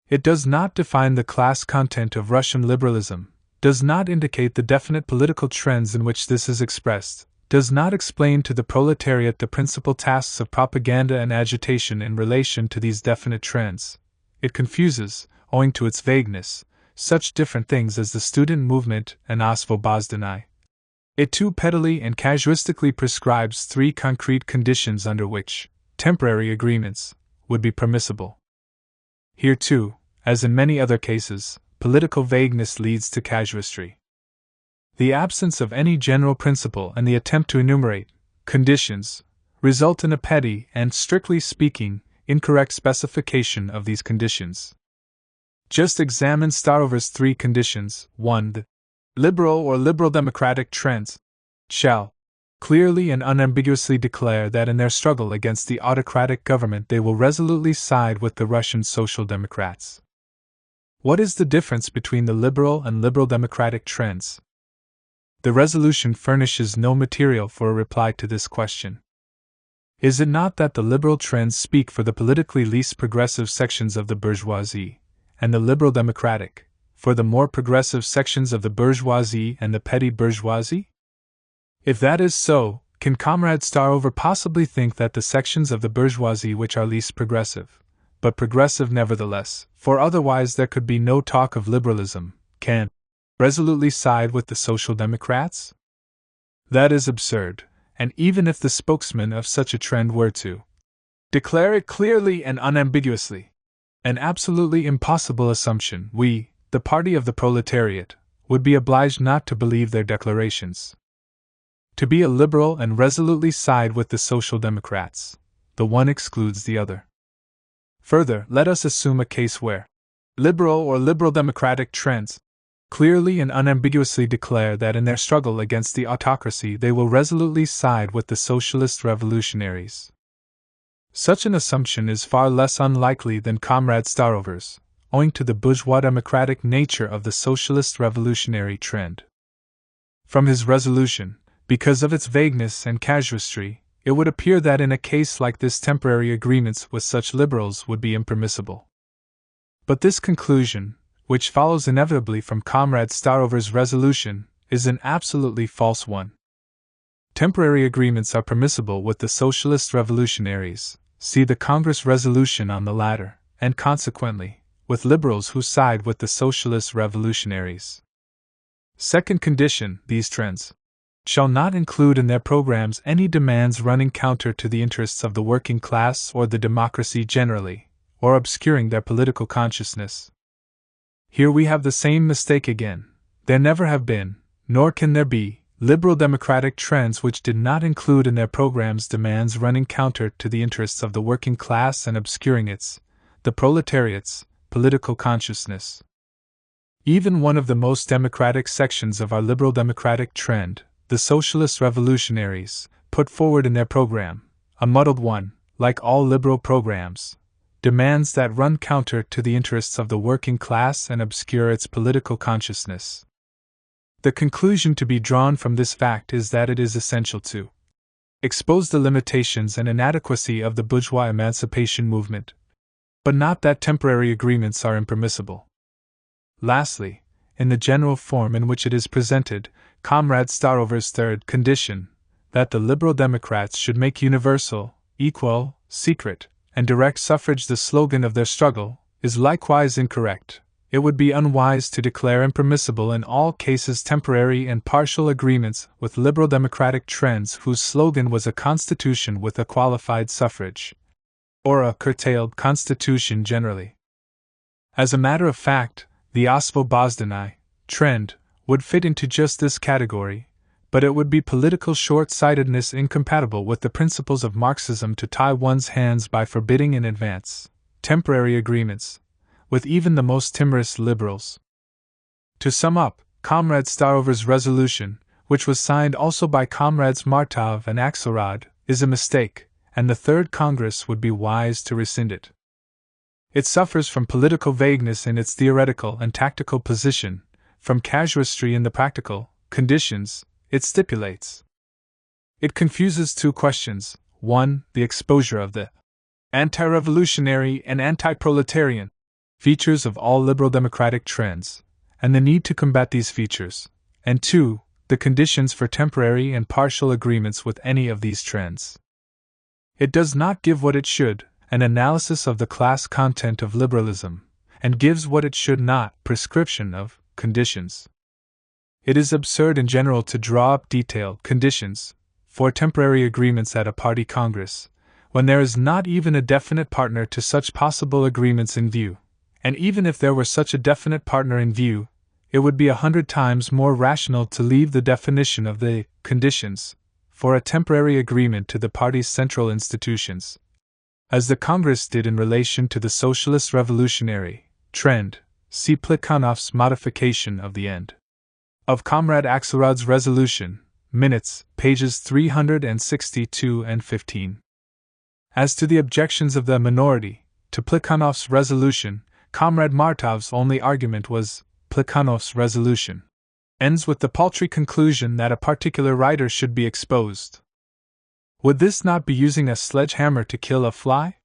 Speaker 1: It does not define the class content of Russian liberalism, does not indicate the definite political trends in which this is expressed, does not explain to the proletariat the principal tasks of propaganda and agitation in relation to these definite trends. It confuses, owing to its vagueness, such different things as the student movement and Osvobozdany. It too pettily and casuistically prescribes 3 concrete conditions under which temporary agreements would be permissible. Here too, as in many other cases, political vagueness leads to casuistry. The absence of any general principle and the attempt to enumerate conditions result in a petty and, strictly speaking, incorrect specification of these conditions. Just examine Starover's 3 conditions. 1. The liberal or liberal democratic trends shall clearly and unambiguously declare that in their struggle against the autocratic government they will resolutely side with the Russian Social Democrats. What is the difference between the liberal and liberal democratic trends? The resolution furnishes no material for a reply to this question. Is it not that the liberal trends speak for the politically least progressive sections of the bourgeoisie, and the liberal democratic, for the more progressive sections of the bourgeoisie and the petty bourgeoisie? If that is so, can Comrade Starover possibly think that the sections of the bourgeoisie which are least progressive, but progressive nevertheless, for otherwise there could be no talk of liberalism, can resolutely side with the Social Democrats? That is absurd, and even if the spokesman of such a trend were to declare it clearly and unambiguously, an absolutely impossible assumption, we, the party of the proletariat, would be obliged not to believe their declarations. To be a liberal and resolutely side with the Social Democrats, the one excludes the other. Further, let us assume a case where liberal or liberal democratic trends clearly and unambiguously declare that in their struggle against the autocracy they will resolutely side with the socialist revolutionaries. Such an assumption is far less unlikely than Comrade Starover's, owing to the bourgeois democratic nature of the socialist revolutionary trend. From his resolution, because of its vagueness and casuistry, it would appear that in a case like this temporary agreements with such liberals would be impermissible. But this conclusion, which follows inevitably from Comrade Starover's resolution, is an absolutely false one. Temporary agreements are permissible with the socialist revolutionaries, see the Congress resolution on the latter, and consequently, with liberals who side with the socialist revolutionaries. Second condition, these trends shall not include in their programs any demands running counter to the interests of the working class or the democracy generally, or obscuring their political consciousness. Here we have the same mistake again. There never have been, nor can there be, liberal democratic trends which did not include in their programs demands running counter to the interests of the working class and obscuring its, the proletariat's, political consciousness. Even one of the most democratic sections of our liberal democratic trend, the socialist revolutionaries, put forward in their program, a muddled one, like all liberal programs, demands that run counter to the interests of the working class and obscure its political consciousness. The conclusion to be drawn from this fact is that it is essential to expose the limitations and inadequacy of the bourgeois emancipation movement, but not that temporary agreements are impermissible. Lastly, in the general form in which it is presented, Comrade Starover's third condition, that the liberal Democrats should make universal, equal, secret, and direct suffrage the slogan of their struggle, is likewise incorrect. It would be unwise to declare impermissible in all cases temporary and partial agreements with liberal democratic trends whose slogan was a constitution with a qualified suffrage, or a curtailed constitution generally. As a matter of fact, the Osvobozdany trend would fit into just this category, but it would be political short-sightedness incompatible with the principles of Marxism to tie one's hands by forbidding in advance temporary agreements with even the most timorous liberals. To sum up, Comrade Starover's resolution, which was signed also by Comrades Martov and Axelrod, is a mistake, and the Third Congress would be wise to rescind it. It suffers from political vagueness in its theoretical and tactical position, from casuistry in the practical conditions it stipulates. It confuses two questions: 1. The exposure of the anti-revolutionary and anti-proletarian features of all liberal democratic trends, and the need to combat these features, and 2. The conditions for temporary and partial agreements with any of these trends. It does not give what it should, an analysis of the class content of liberalism, and gives what it should not, prescription of conditions. It is absurd in general to draw up detailed conditions for temporary agreements at a party congress, when there is not even a definite partner to such possible agreements in view. And even if there were such a definite partner in view, it would be 100 times more rational to leave the definition of the conditions for a temporary agreement to the party's central institutions, as the Congress did in relation to the socialist revolutionary trend. See Plekhanov's modification of the end of Comrade Axelrod's resolution, minutes, pages 362 and 15. As to the objections of the minority to Plekhanov's resolution, Comrade Martov's only argument was, Plekhanov's resolution ends with the paltry conclusion that a particular writer should be exposed. Would this not be using a sledgehammer to kill a fly?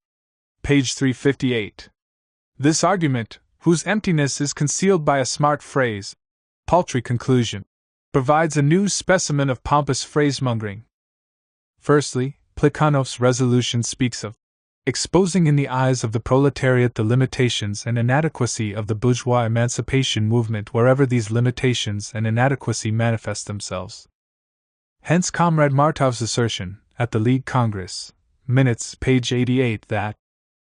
Speaker 1: Page 358. This argument, whose emptiness is concealed by a smart phrase, paltry conclusion, provides a new specimen of pompous phrasemongering. Firstly, Plekhanov's resolution speaks of exposing in the eyes of the proletariat the limitations and inadequacy of the bourgeois emancipation movement wherever these limitations and inadequacy manifest themselves. Hence Comrade Martov's assertion, at the League Congress, minutes, page 88, that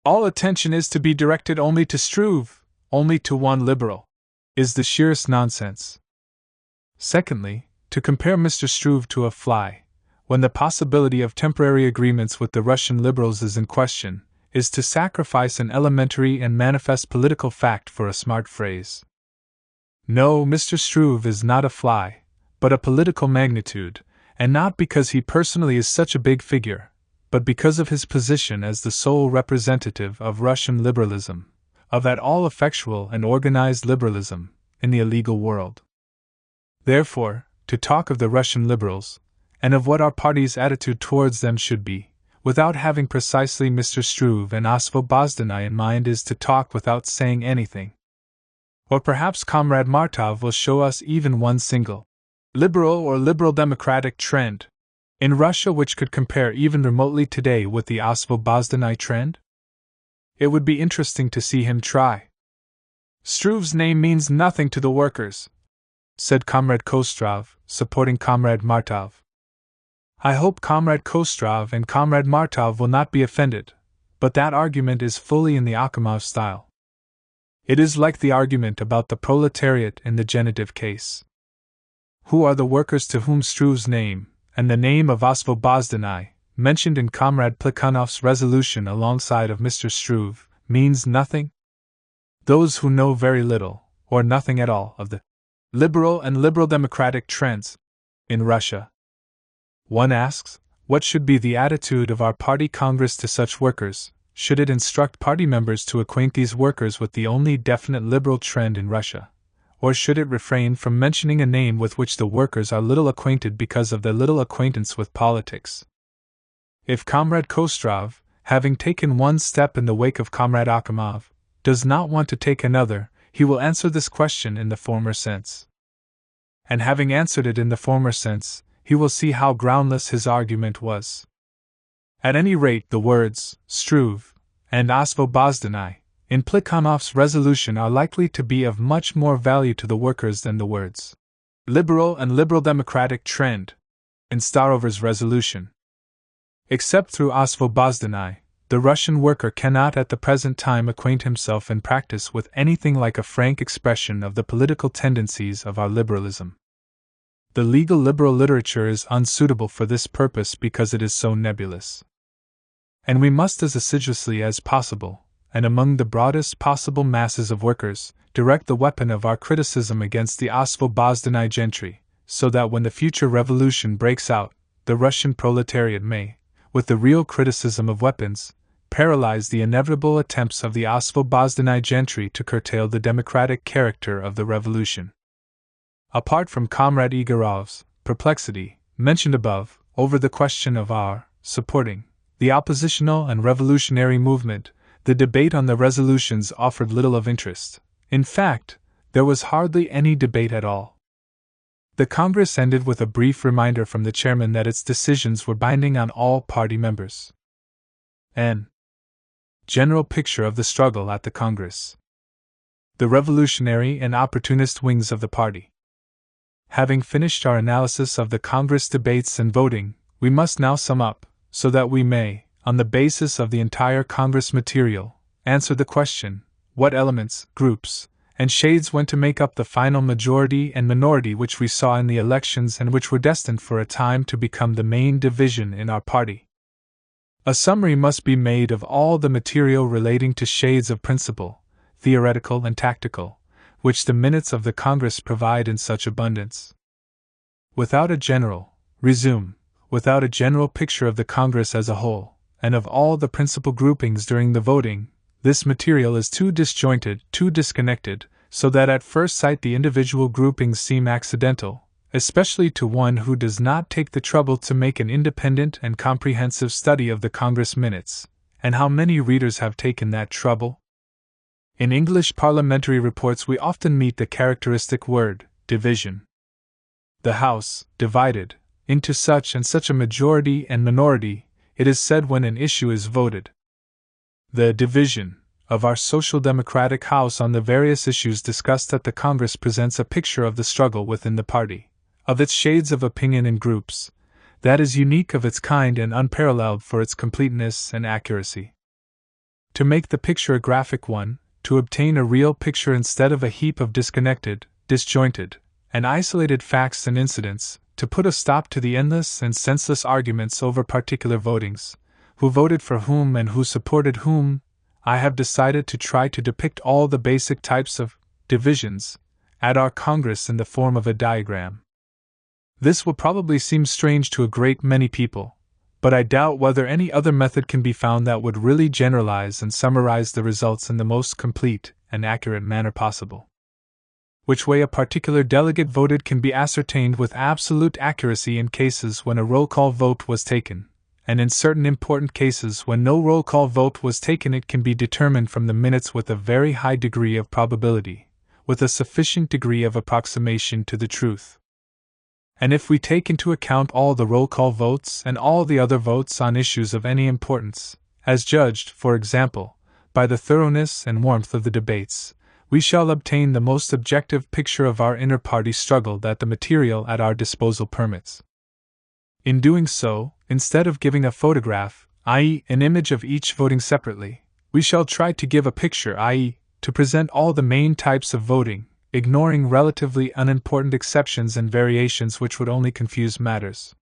Speaker 1: all attention is to be directed only to Struve, only to one liberal, is the sheerest nonsense. Secondly, to compare Mr. Struve to a fly, when the possibility of temporary agreements with the Russian liberals is in question, is to sacrifice an elementary and manifest political fact for a smart phrase. No, Mr. Struve is not a fly, but a political magnitude, and not because he personally is such a big figure, but because of his position as the sole representative of Russian liberalism, of that all-effectual and organized liberalism, in the illegal world. Therefore, to talk of the Russian liberals, and of what our party's attitude towards them should be, without having precisely Mr. Struve and Osvobozdany in mind, is to talk without saying anything. Or perhaps Comrade Martov will show us even one single liberal or liberal democratic trend in Russia which could compare even remotely today with the Osvobozdany trend? It would be interesting to see him try. Struve's name means nothing to the workers, said Comrade Kostrov, supporting Comrade Martov. I hope Comrade Kostrov and Comrade Martov will not be offended, but that argument is fully in the Akhimov style. It is like the argument about the proletariat in the genitive case. Who are the workers to whom Struve's name, and the name of Osvobozdany, mentioned in Comrade Plekhanov's resolution alongside of Mr. Struve, means nothing? Those who know very little, or nothing at all, of the liberal and liberal democratic trends in Russia. One asks, what should be the attitude of our party congress to such workers? Should it instruct party members to acquaint these workers with the only definite liberal trend in Russia? Or should it refrain from mentioning a name with which the workers are little acquainted because of their little acquaintance with politics? If Comrade Kostrov, having taken one step in the wake of Comrade Akhimov, does not want to take another, he will answer this question in the former sense. And having answered it in the former sense, he will see how groundless his argument was. At any rate, the words Struve and Osvobozdany in Plekhanov's resolution are likely to be of much more value to the workers than the words liberal and liberal democratic trend in Starover's resolution. Except through Osvobozdenai, the Russian worker cannot at the present time acquaint himself in practice with anything like a frank expression of the political tendencies of our liberalism. The legal liberal literature is unsuitable for this purpose because it is so nebulous. And we must as assiduously as possible, and among the broadest possible masses of workers, direct the weapon of our criticism against the Osvobozdenai gentry, so that when the future revolution breaks out, the Russian proletariat may, with the real criticism of weapons, paralyze the inevitable attempts of the Osvobozdenai gentry to curtail the democratic character of the revolution. Apart from Comrade Igorov's perplexity, mentioned above, over the question of our supporting the oppositional and revolutionary movement, the debate on the resolutions offered little of interest. In fact, there was hardly any debate at all. The Congress ended with a brief reminder from the chairman that its decisions were binding on all party members. N. General picture of the struggle at the Congress. The revolutionary and opportunist wings of the party. Having finished our analysis of the Congress debates and voting, we must now sum up, so that we may, on the basis of the entire Congress material, answer the question, what elements, groups, and shades went to make up the final majority and minority which we saw in the elections and which were destined for a time to become the main division in our party. A summary must be made of all the material relating to shades of principle, theoretical and tactical, which the minutes of the Congress provide in such abundance. Without a general picture of the Congress as a whole, and of all the principal groupings during the voting, this material is too disjointed, too disconnected, so that at first sight the individual groupings seem accidental, especially to one who does not take the trouble to make an independent and comprehensive study of the Congress minutes. And how many readers have taken that trouble? In English parliamentary reports we often meet the characteristic word, division. The House, divided, into such and such a majority and minority, it is said when an issue is voted. The division of our Social Democratic House on the various issues discussed at the Congress presents a picture of the struggle within the party, of its shades of opinion and groups, that is unique of its kind and unparalleled for its completeness and accuracy. To make the picture a graphic one, to obtain a real picture instead of a heap of disconnected, disjointed, and isolated facts and incidents, to put a stop to the endless and senseless arguments over particular votings, who voted for whom and who supported whom, I have decided to try to depict all the basic types of divisions at our Congress in the form of a diagram. This will probably seem strange to a great many people, but I doubt whether any other method can be found that would really generalize and summarize the results in the most complete and accurate manner possible. Which way a particular delegate voted can be ascertained with absolute accuracy in cases when a roll call vote was taken, and in certain important cases when no roll call vote was taken it can be determined from the minutes with a very high degree of probability, with a sufficient degree of approximation to the truth. And if we take into account all the roll call votes and all the other votes on issues of any importance, as judged, for example, by the thoroughness and warmth of the debates, we shall obtain the most objective picture of our inter-party struggle that the material at our disposal permits. In doing so, instead of giving a photograph, i.e., an image of each voting separately, we shall try to give a picture, i.e., to present all the main types of voting, ignoring relatively unimportant exceptions and variations which would only confuse matters.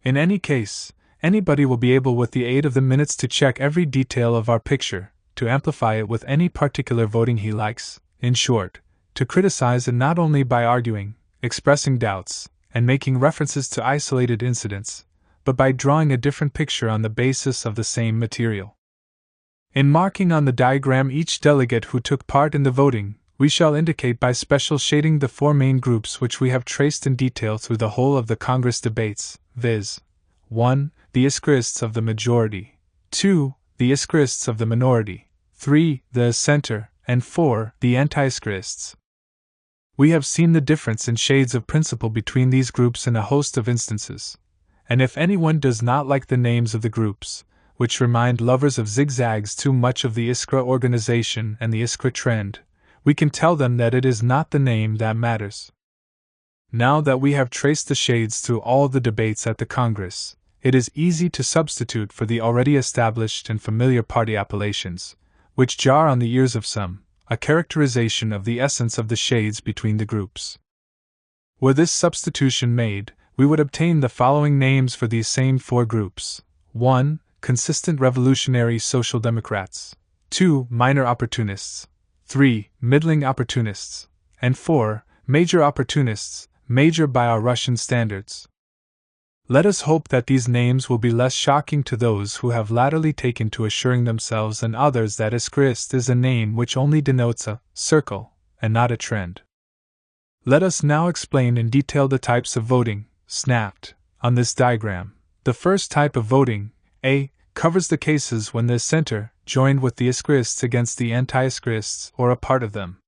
Speaker 1: In any case, anybody will be able with the aid of the minutes to check every detail of our picture, to amplify it with any particular voting he likes, in short, to criticize it not only by arguing, expressing doubts, and making references to isolated incidents, but by drawing a different picture on the basis of the same material. In marking on the diagram each delegate who took part in the voting, we shall indicate by special shading the four main groups which we have traced in detail through the whole of the Congress debates, viz. 1. The Iskrists of the majority, 2. The Iskrists of the minority, 3. The center, and 4. The anti-Iskrists. We have seen the difference in shades of principle between these groups in a host of instances, and if anyone does not like the names of the groups, which remind lovers of zigzags too much of the Iskra organization and the Iskra trend, we can tell them that it is not the name that matters. Now that we have traced the shades through all the debates at the Congress, it is easy to substitute for the already established and familiar party appellations, which jar on the ears of some, a characterization of the essence of the shades between the groups. Were this substitution made, we would obtain the following names for these same four groups: 1. Consistent Revolutionary Social Democrats, 2. Minor Opportunists, 3. Middling Opportunists, and 4. Major Opportunists, major by our Russian standards. Let us hope that these names will be less shocking to those who have latterly taken to assuring themselves and others that Iskrist is a name which only denotes a circle, and not a trend. Let us now explain in detail the types of voting, snapped, on this diagram. The first type of voting, A, covers the cases when the center joined with the Iskrists against the anti-Iskrists or a part of them.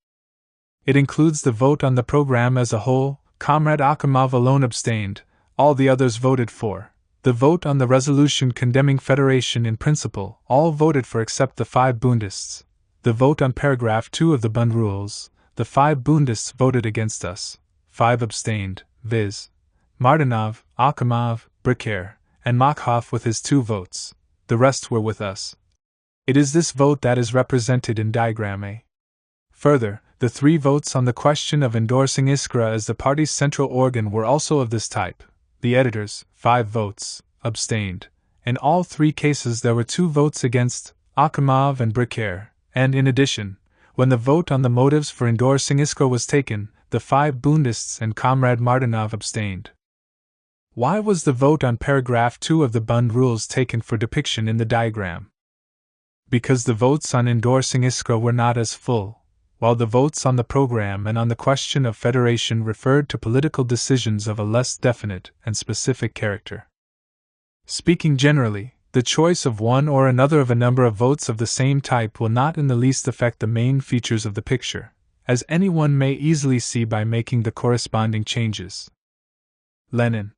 Speaker 1: It includes the vote on the program as a whole. Comrade Akhimov alone abstained, all the others voted for. The vote on the resolution condemning federation in principle, all voted for except the 5 Bundists. The vote on paragraph 2 of the Bund rules, the 5 Bundists voted against us. 5 abstained, viz. Martinov, Akhimov, Bricker, and Makhoff with his 2 votes. The rest were with us. It is this vote that is represented in diagram A. Further, the 3 votes on the question of endorsing Iskra as the party's central organ were also of this type. The editors, 5 votes, abstained. In all 3 cases there were 2 votes against Akhimov and Bricker, and in addition, when the vote on the motives for endorsing Iskra was taken, the 5 Bundists and Comrade Martinov abstained. Why was the vote on paragraph 2 of the Bund rules taken for depiction in the diagram? Because the votes on endorsing Iskra were not as full, while the votes on the program and on the question of federation referred to political decisions of a less definite and specific character. Speaking generally, the choice of one or another of a number of votes of the same type will not in the least affect the main features of the picture, as anyone may easily see by making the corresponding changes. Lenin.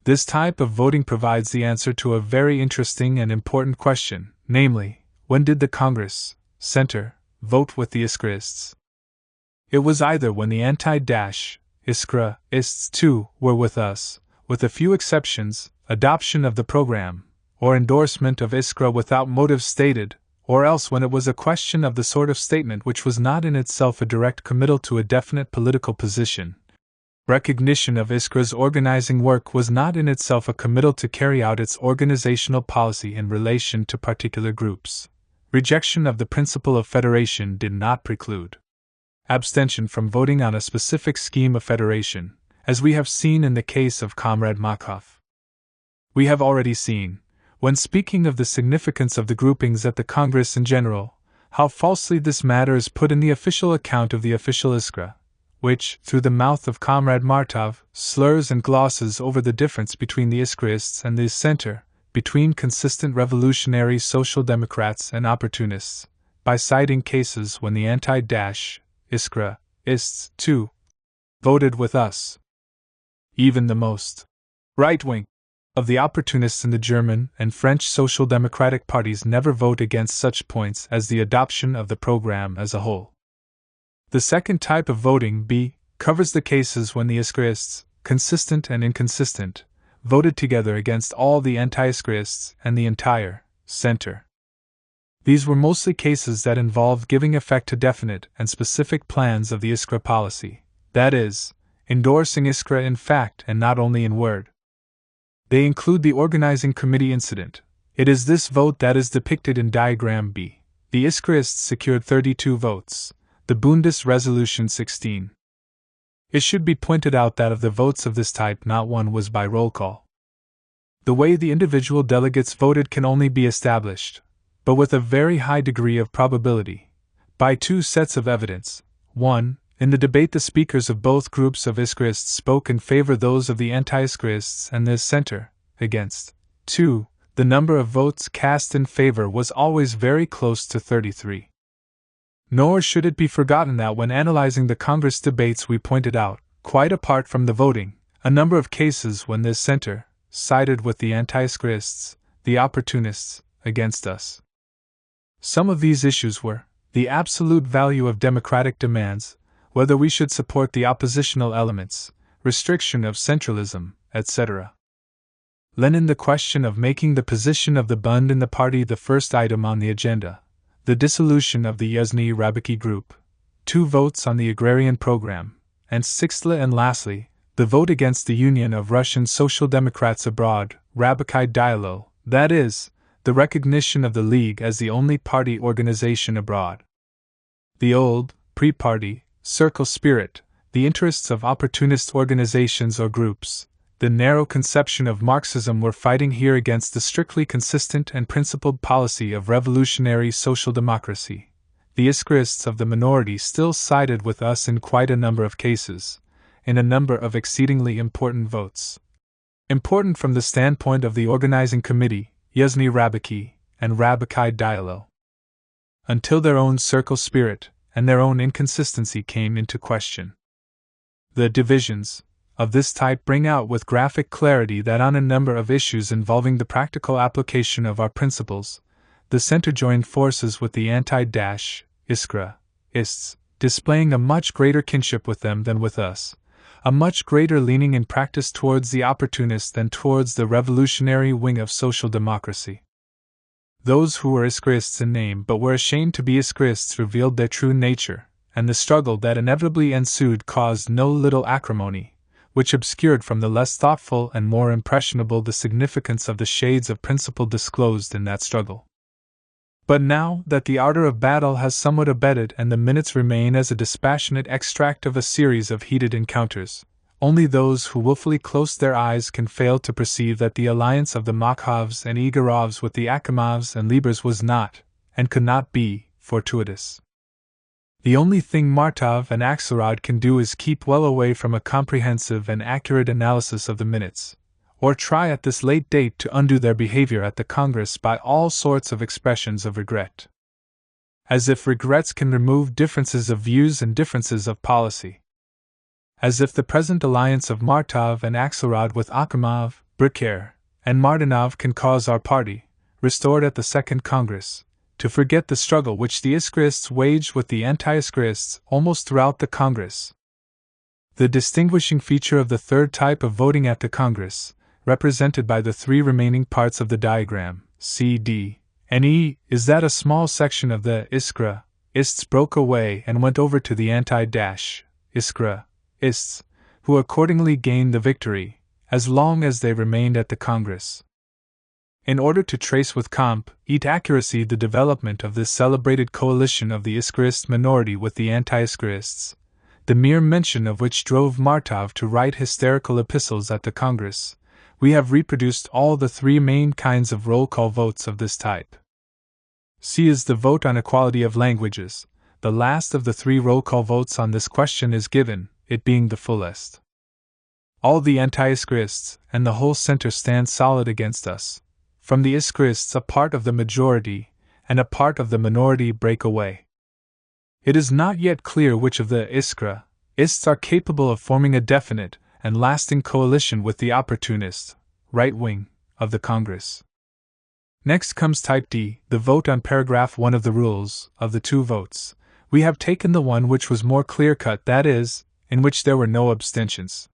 Speaker 1: This type of voting provides the answer to a very interesting and important question, namely, when did the Congress, Center, vote with the Iskrists? It was either when the anti-Iskra-ists too were with us, with a few exceptions, adoption of the program, or endorsement of Iskra without motives stated, or else when it was a question of the sort of statement which was not in itself a direct committal to a definite political position. Recognition of Iskra's organizing work was not in itself a committal to carry out its organizational policy in relation to particular groups. Rejection of the principle of federation did not preclude abstention from voting on a specific scheme of federation, as we have seen in the case of Comrade Makhoff. We have already seen, when speaking of the significance of the groupings at the Congress in general, how falsely this matter is put in the official account of the official Iskra, which, through the mouth of Comrade Martov, slurs and glosses over the difference between the Iskrists and the center, between consistent revolutionary social democrats and opportunists, by citing cases when the anti-Iskra-ists, too, voted with us. Even the most right-wing of the opportunists in the German and French social democratic parties never vote against such points as the adoption of the program as a whole. The second type of voting, B, covers the cases when the Iskrists, consistent and inconsistent, voted together against all the anti-Iskrists and the entire center. These were mostly cases that involved giving effect to definite and specific plans of the Iskra policy, that is, endorsing Iskra in fact and not only in word. They include the organizing committee incident. It is this vote that is depicted in diagram B. The Iskrists secured 32 votes, the Bundes resolution 16. It should be pointed out that of the votes of this type not one was by roll call. The way the individual delegates voted can only be established, but with a very high degree of probability, by 2 sets of evidence. 1. In the debate the speakers of both groups of Iskrists spoke in favor those of the anti-Iskrists and the center, against. 2. The number of votes cast in favor was always very close to 33. Nor should it be forgotten that when analyzing the Congress debates we pointed out, quite apart from the voting, a number of cases when the center sided with the anti-Iskrists, the opportunists, against us. Some of these issues were the absolute value of democratic demands, whether we should support the oppositional elements, restriction of centralism, etc. Lenin, the question of making the position of the Bund in the party the first item on the agenda, the dissolution of the Yezhny Rabiki group, 2 votes on the agrarian program, and sixthly and lastly, the vote against the Union of Russian Social Democrats abroad, Rabiki Dialog, that is, the recognition of the League as the only party organization abroad. The old, pre-party, circle spirit, the interests of opportunist organizations or groups, the narrow conception of Marxism were fighting here against the strictly consistent and principled policy of revolutionary social democracy. The iskrists of the minority still sided with us in quite a number of cases, in a number of exceedingly important votes. Important from the standpoint of the organizing committee, Yezhny Rabiki, and Rabiki Dialog. Until their own circle spirit and their own inconsistency came into question. The divisions of this type bring out with graphic clarity that on a number of issues involving the practical application of our principles, the center joined forces with the anti-Iskra-ists, displaying a much greater kinship with them than with us, a much greater leaning in practice towards the opportunists than towards the revolutionary wing of social democracy. Those who were Iskrists in name but were ashamed to be Iskrists revealed their true nature, and the struggle that inevitably ensued caused no little acrimony, which obscured from the less thoughtful and more impressionable the significance of the shades of principle disclosed in that struggle. But now that the ardor of battle has somewhat abated and the minutes remain as a dispassionate extract of a series of heated encounters, only those who willfully close their eyes can fail to perceive that the alliance of the Makhovs and Igorovs with the Akimovs and Liebers was not, and could not be, fortuitous. The only thing Martov and Axelrod can do is keep well away from a comprehensive and accurate analysis of the minutes, or try at this late date to undo their behavior at the Congress by all sorts of expressions of regret. As if regrets can remove differences of views and differences of policy. As if the present alliance of Martov and Axelrod with Akimov, Bricker, and Martinov can cause our party, restored at the Second Congress, to forget the struggle which the Iskrists waged with the anti-Iskrists almost throughout the Congress. The distinguishing feature of the third type of voting at the Congress, represented by the 3 remaining parts of the diagram, C, D, and E, is that a small section of the Iskra-ists broke away and went over to the anti-Iskra-ists, who accordingly gained the victory, as long as they remained at the Congress. In order to trace with complete accuracy the development of this celebrated coalition of the Iskrist minority with the anti-Iskrists, the mere mention of which drove Martov to write hysterical epistles at the Congress, we have reproduced all the 3 main kinds of roll call votes of this type. C is the vote on equality of languages. The last of the 3 roll call votes on this question is given, it being the fullest. All the anti-Iskrists and the whole center stand solid against us. From the Iskrists a part of the majority and a part of the minority break away. It is not yet clear which of the Iskra-ists are capable of forming a definite and lasting coalition with the opportunist, right wing, of the Congress. Next comes Type D, the vote on paragraph 1 of the rules. Of the 2 votes, we have taken the one which was more clear-cut, that is, in which there were no abstentions.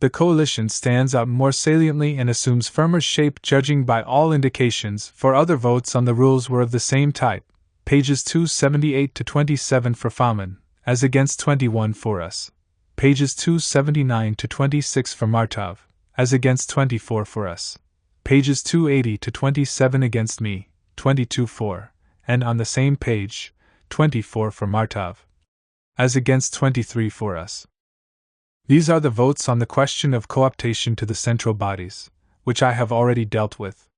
Speaker 1: The coalition stands out more saliently and assumes firmer shape judging by all indications, for other votes on the rules were of the same type, pages 278 to 27 for Famin, as against 21 for us, pages 279 to 26 for Martov, as against 24 for us, pages 280 to 27 against me, 22 for, and on the same page, 24 for Martov, as against 23 for us. These are the votes on the question of cooptation to the central bodies, which I have already dealt with.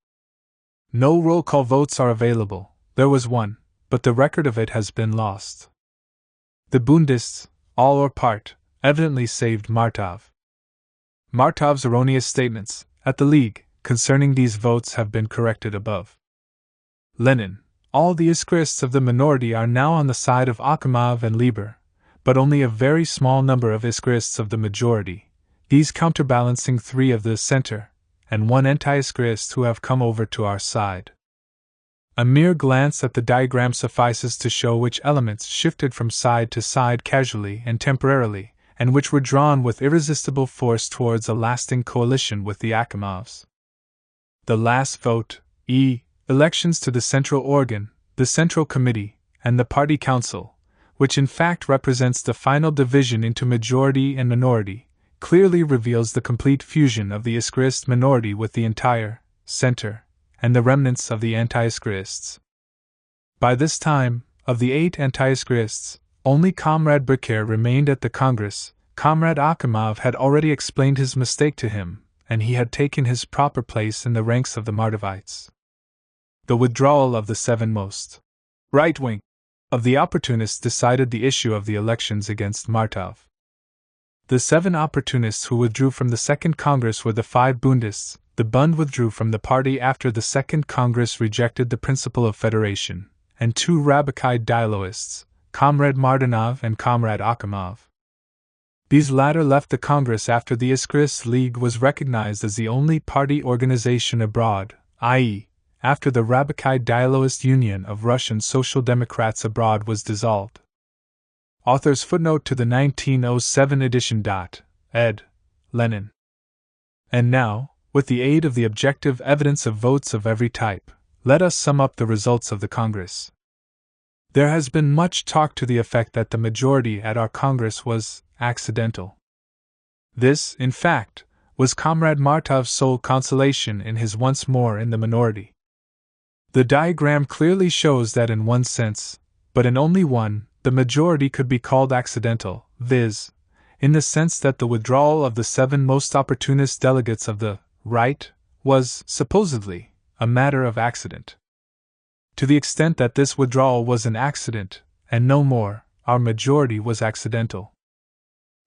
Speaker 1: No roll call votes are available. There was one, but the record of it has been lost. The Bundists, all or part, evidently saved Martov. Martov's erroneous statements, at the League, concerning these votes have been corrected above. Lenin, all the Iskrists of the minority are now on the side of Akimov and Lieber, but only a very small number of Iskrists of the majority, these counterbalancing 3 of the center, and one anti-Iskrist who have come over to our side. A mere glance at the diagram suffices to show which elements shifted from side to side casually and temporarily, and which were drawn with irresistible force towards a lasting coalition with the Akimovs. The last vote, elections to the central organ, the Central Committee, and the Party Council, which in fact represents the final division into majority and minority, clearly reveals the complete fusion of the Iskrist minority with the entire center and the remnants of the anti-Iskrists. By this time, of the 8 anti-Iskrists, only Comrade Bricker remained at the Congress. Comrade Akimov had already explained his mistake to him, and he had taken his proper place in the ranks of the Mardovites. The withdrawal of the 7 most right-wing of the opportunists decided the issue of the elections against Martov. The 7 opportunists who withdrew from the Second Congress were the 5 Bundists. The Bund withdrew from the party after the Second Congress rejected the principle of federation, and 2 Rabbikide Dialoists, Comrade Mardanov and Comrade Akimov. These latter left the Congress after the Iskrist League was recognized as the only party organization abroad, i.e., after the Rabbikide Dialoist Union of Russian Social Democrats abroad was dissolved. Author's footnote to the 1907 edition. Ed. Lenin. And now, with the aid of the objective evidence of votes of every type, let us sum up the results of the Congress. There has been much talk to the effect that the majority at our Congress was accidental. This, in fact, was Comrade Martov's sole consolation in his once more in the minority. The diagram clearly shows that in one sense, but in only one, the majority could be called accidental, viz., in the sense that the withdrawal of the 7 most opportunist delegates of the right was, supposedly, a matter of accident. To the extent that this withdrawal was an accident, and no more, our majority was accidental.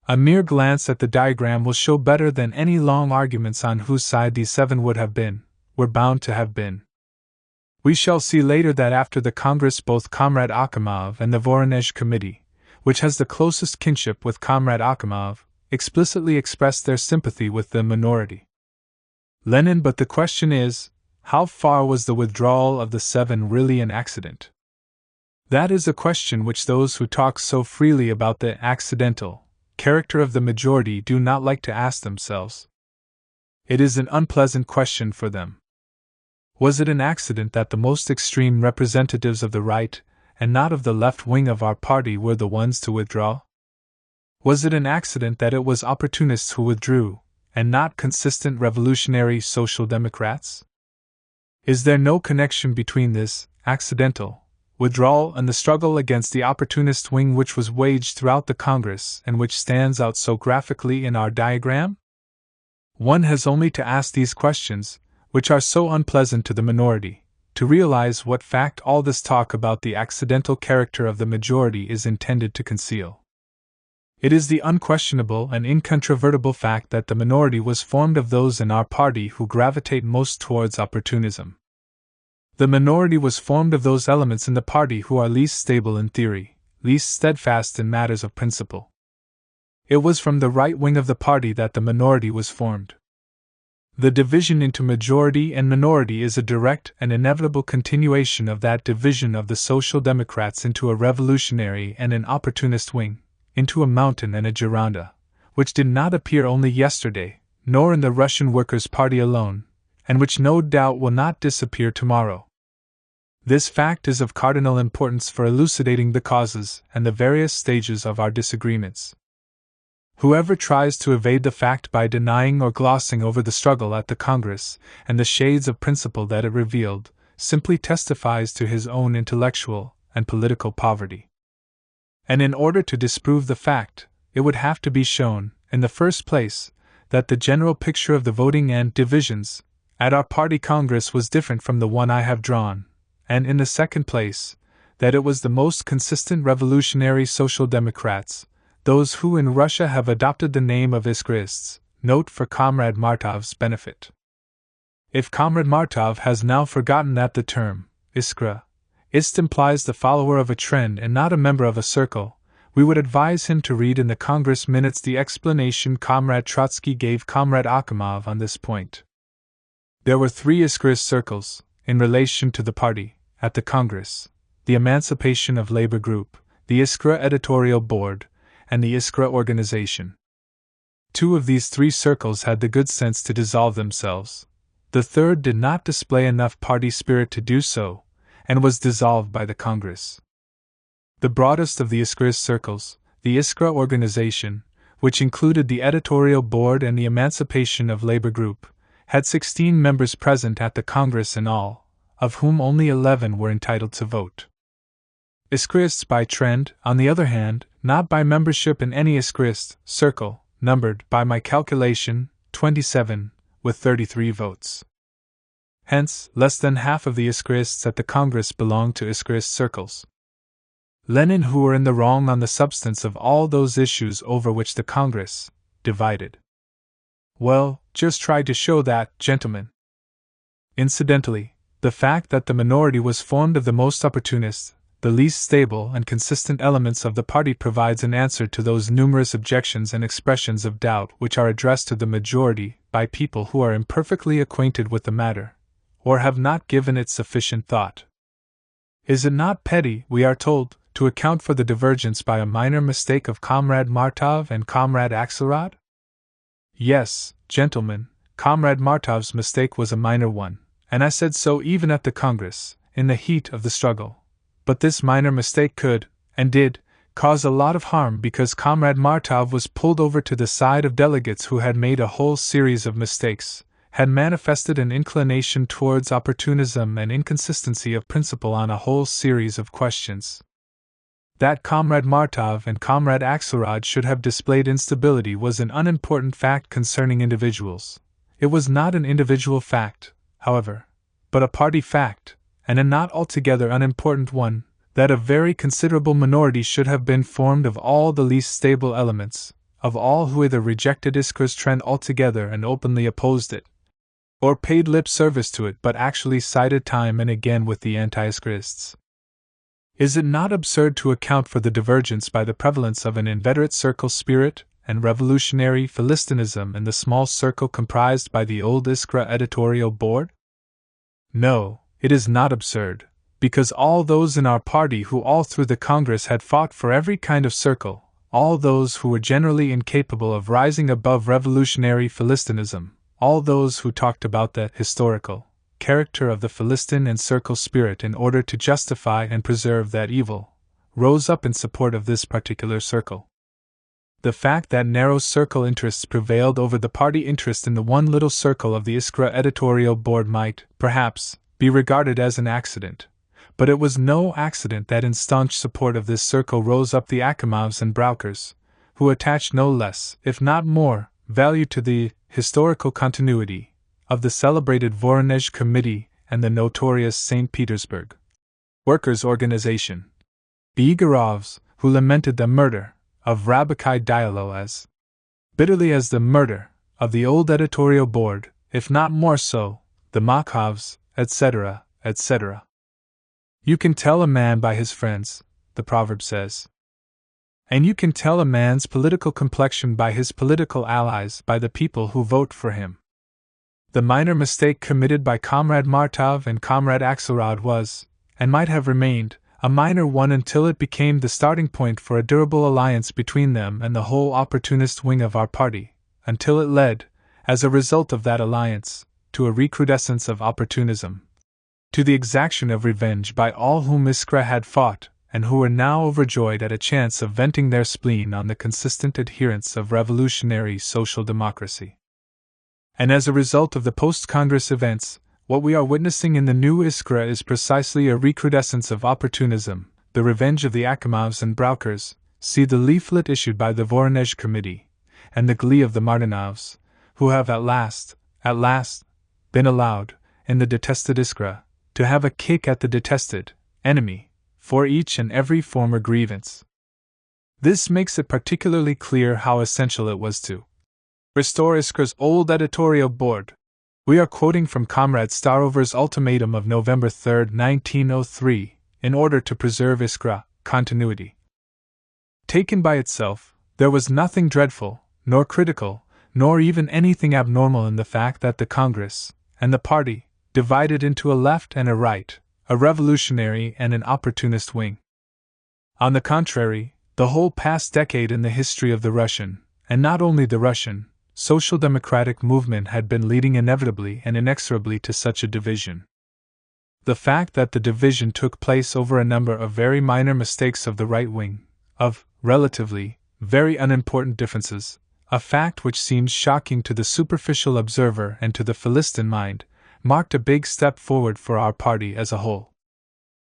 Speaker 1: A mere glance at the diagram will show better than any long arguments on whose side these 7 would have been, were bound to have been. We shall see later that after the Congress both Comrade Akimov and the Voronezh Committee, which has the closest kinship with Comrade Akimov, explicitly expressed their sympathy with the minority. Lenin. But the question is, how far was the withdrawal of the 7 really an accident? That is a question which those who talk so freely about the accidental character of the majority do not like to ask themselves. It is an unpleasant question for them. Was it an accident that the most extreme representatives of the right, and not of the left wing of our party, were the ones to withdraw? Was it an accident that it was opportunists who withdrew, and not consistent revolutionary social democrats? Is there no connection between this accidental withdrawal and the struggle against the opportunist wing which was waged throughout the Congress and which stands out so graphically in our diagram? One has only to ask these questions, which are so unpleasant to the minority, to realize what fact all this talk about the accidental character of the majority is intended to conceal. It is the unquestionable and incontrovertible fact that the minority was formed of those in our party who gravitate most towards opportunism. The minority was formed of those elements in the party who are least stable in theory, least steadfast in matters of principle. It was from the right wing of the party that the minority was formed. The division into majority and minority is a direct and inevitable continuation of that division of the Social Democrats into a revolutionary and an opportunist wing, into a mountain and a Gironda, which did not appear only yesterday, nor in the Russian Workers' Party alone, and which no doubt will not disappear tomorrow. This fact is of cardinal importance for elucidating the causes and the various stages of our disagreements. Whoever tries to evade the fact by denying or glossing over the struggle at the Congress and the shades of principle that it revealed, simply testifies to his own intellectual and political poverty. And in order to disprove the fact, it would have to be shown, in the first place, that the general picture of the voting and divisions at our party Congress was different from the one I have drawn, and in the second place, that it was the most consistent revolutionary Social Democrats, those who in Russia have adopted the name of Iskrists, note for Comrade Martov's benefit. If Comrade Martov has now forgotten that the term, Iskra, ist implies the follower of a trend and not a member of a circle, we would advise him to read in the Congress minutes the explanation Comrade Trotsky gave Comrade Akimov on this point. There were 3 Iskrist circles, in relation to the party, at the Congress: the Emancipation of Labor Group, the Iskra Editorial Board, and the Iskra Organization. 2 of these 3 circles had the good sense to dissolve themselves. The third did not display enough party spirit to do so, and was dissolved by the Congress. The broadest of the Iskrist circles, the Iskra Organization, which included the Editorial Board and the Emancipation of Labor Group, had 16 members present at the Congress in all, of whom only 11 were entitled to vote. Iskrists by trend, on the other hand, not by membership in any Iskrist circle, numbered, by my calculation, 27, with 33 votes. Hence, less than half of the Iskrists at the Congress belonged to Iskrist circles. Lenin, who were in the wrong on the substance of all those issues over which the Congress divided. Well, just tried to show that, gentlemen. Incidentally, the fact that the minority was formed of the most opportunist, the least stable and consistent elements of the party provides an answer to those numerous objections and expressions of doubt which are addressed to the majority by people who are imperfectly acquainted with the matter, or have not given it sufficient thought. Is it not petty, we are told, to account for the divergence by a minor mistake of Comrade Martov and Comrade Axelrod? Yes, gentlemen, Comrade Martov's mistake was a minor one, and I said so even at the Congress, in the heat of the struggle. But this minor mistake could, and did, cause a lot of harm because Comrade Martov was pulled over to the side of delegates who had made a whole series of mistakes, had manifested an inclination towards opportunism and inconsistency of principle on a whole series of questions. That Comrade Martov and Comrade Axelrod should have displayed instability was an unimportant fact concerning individuals. It was not an individual fact, however, but a party fact, and a not altogether unimportant one, that a very considerable minority should have been formed of all the least stable elements, of all who either rejected Iskra's trend altogether and openly opposed it, or paid lip service to it but actually sided time and again with the anti-Iskrists. Is it not absurd to account for the divergence by the prevalence of an inveterate circle spirit and revolutionary Philistinism in the small circle comprised by the old Iskra Editorial Board? No, it is not absurd, because all those in our party who all through the Congress had fought for every kind of circle, all those who were generally incapable of rising above revolutionary Philistinism, all those who talked about the historical character of the Philistin and circle spirit in order to justify and preserve that evil, rose up in support of this particular circle. The fact that narrow circle interests prevailed over the party interest in the one little circle of the Iskra Editorial Board might, perhaps, be regarded as an accident, but it was no accident that in staunch support of this circle rose up the Akimovs and Braukers, who attached no less, if not more, value to the historical continuity of the celebrated Voronezh Committee and the notorious St. Petersburg Workers' Organization. The Igorovs, who lamented the murder of Rabakai Diallo as bitterly as the murder of the old editorial board, if not more so, the Makhovs, etc., etc. You can tell a man by his friends, the proverb says. And you can tell a man's political complexion by his political allies, by the people who vote for him. The minor mistake committed by Comrade Martov and Comrade Axelrod was, and might have remained, a minor one until it became the starting point for a durable alliance between them and the whole opportunist wing of our party, until it led, as a result of that alliance, to a recrudescence of opportunism, to the exaction of revenge by all whom Iskra had fought, and who were now overjoyed at a chance of venting their spleen on the consistent adherents of revolutionary social democracy. And as a result of the post-Congress events, what we are witnessing in the new Iskra is precisely a recrudescence of opportunism, the revenge of the Akimovs and Braukers. See the leaflet issued by the Voronezh Committee, and the glee of the Martinovs, who have at last, been allowed, in the detested Iskra, to have a kick at the detested enemy, for each and every former grievance. This makes it particularly clear how essential it was to restore Iskra's old editorial board. We are quoting from Comrade Starover's ultimatum of November 3, 1903, in order to preserve Iskra continuity. Taken by itself, there was nothing dreadful, nor critical, nor even anything abnormal in the fact that the Congress, and the party, divided into a left and a right, a revolutionary and an opportunist wing. On the contrary, the whole past decade in the history of the Russian, and not only the Russian, social democratic movement had been leading inevitably and inexorably to such a division. The fact that the division took place over a number of very minor mistakes of the right wing, of, relatively, very unimportant differences, a fact which seems shocking to the superficial observer and to the Philistine mind, marked a big step forward for our party as a whole.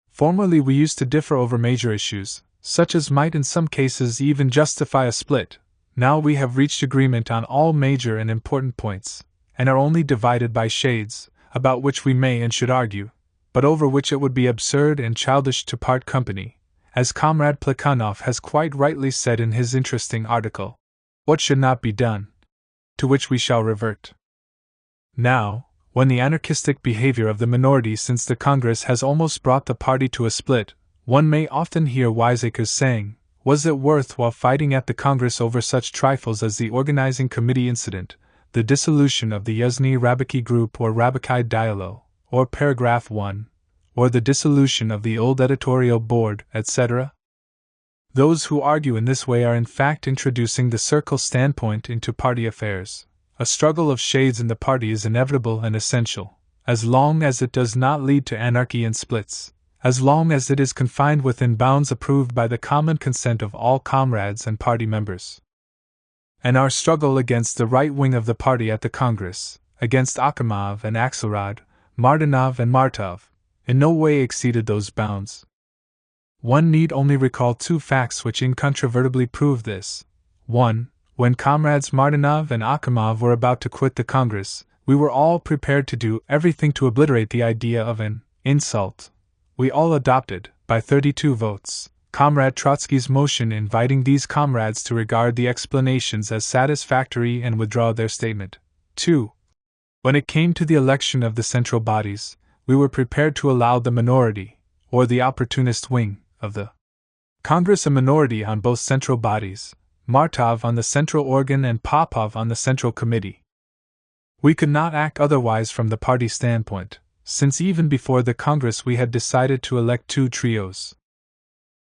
Speaker 1: Formerly we used to differ over major issues, such as might in some cases even justify a split. Now we have reached agreement on all major and important points, and are only divided by shades, about which we may and should argue, but over which it would be absurd and childish to part company, as Comrade Plekhanov has quite rightly said in his interesting article, "What should not be done?" to which we shall revert. Now, when the anarchistic behavior of the minority since the Congress has almost brought the party to a split, one may often hear wiseacres saying, was it worth while fighting at the Congress over such trifles as the organizing committee incident, the dissolution of the Yuzhny Rabaki group or Rabaki Dialo, or paragraph 1, or the dissolution of the old editorial board, etc.? Those who argue in this way are in fact introducing the circle standpoint into party affairs. A struggle of shades in the party is inevitable and essential, as long as it does not lead to anarchy and splits, as long as it is confined within bounds approved by the common consent of all comrades and party members. And our struggle against the right wing of the party at the Congress, against Akhimov and Axelrod, Martinov and Martov, in no way exceeded those bounds. One need only recall two facts which incontrovertibly prove this. 1. When comrades Martinov and Akhimov were about to quit the Congress, we were all prepared to do everything to obliterate the idea of an insult. We all adopted, by 32 votes, Comrade Trotsky's motion inviting these comrades to regard the explanations as satisfactory and withdraw their statement. 2. When it came to the election of the central bodies, we were prepared to allow the minority, or the opportunist wing, of the Congress a minority on both central bodies, Martov on the central organ and Popov on the central committee. We could not act otherwise from the party standpoint, since even before the Congress we had decided to elect two trios.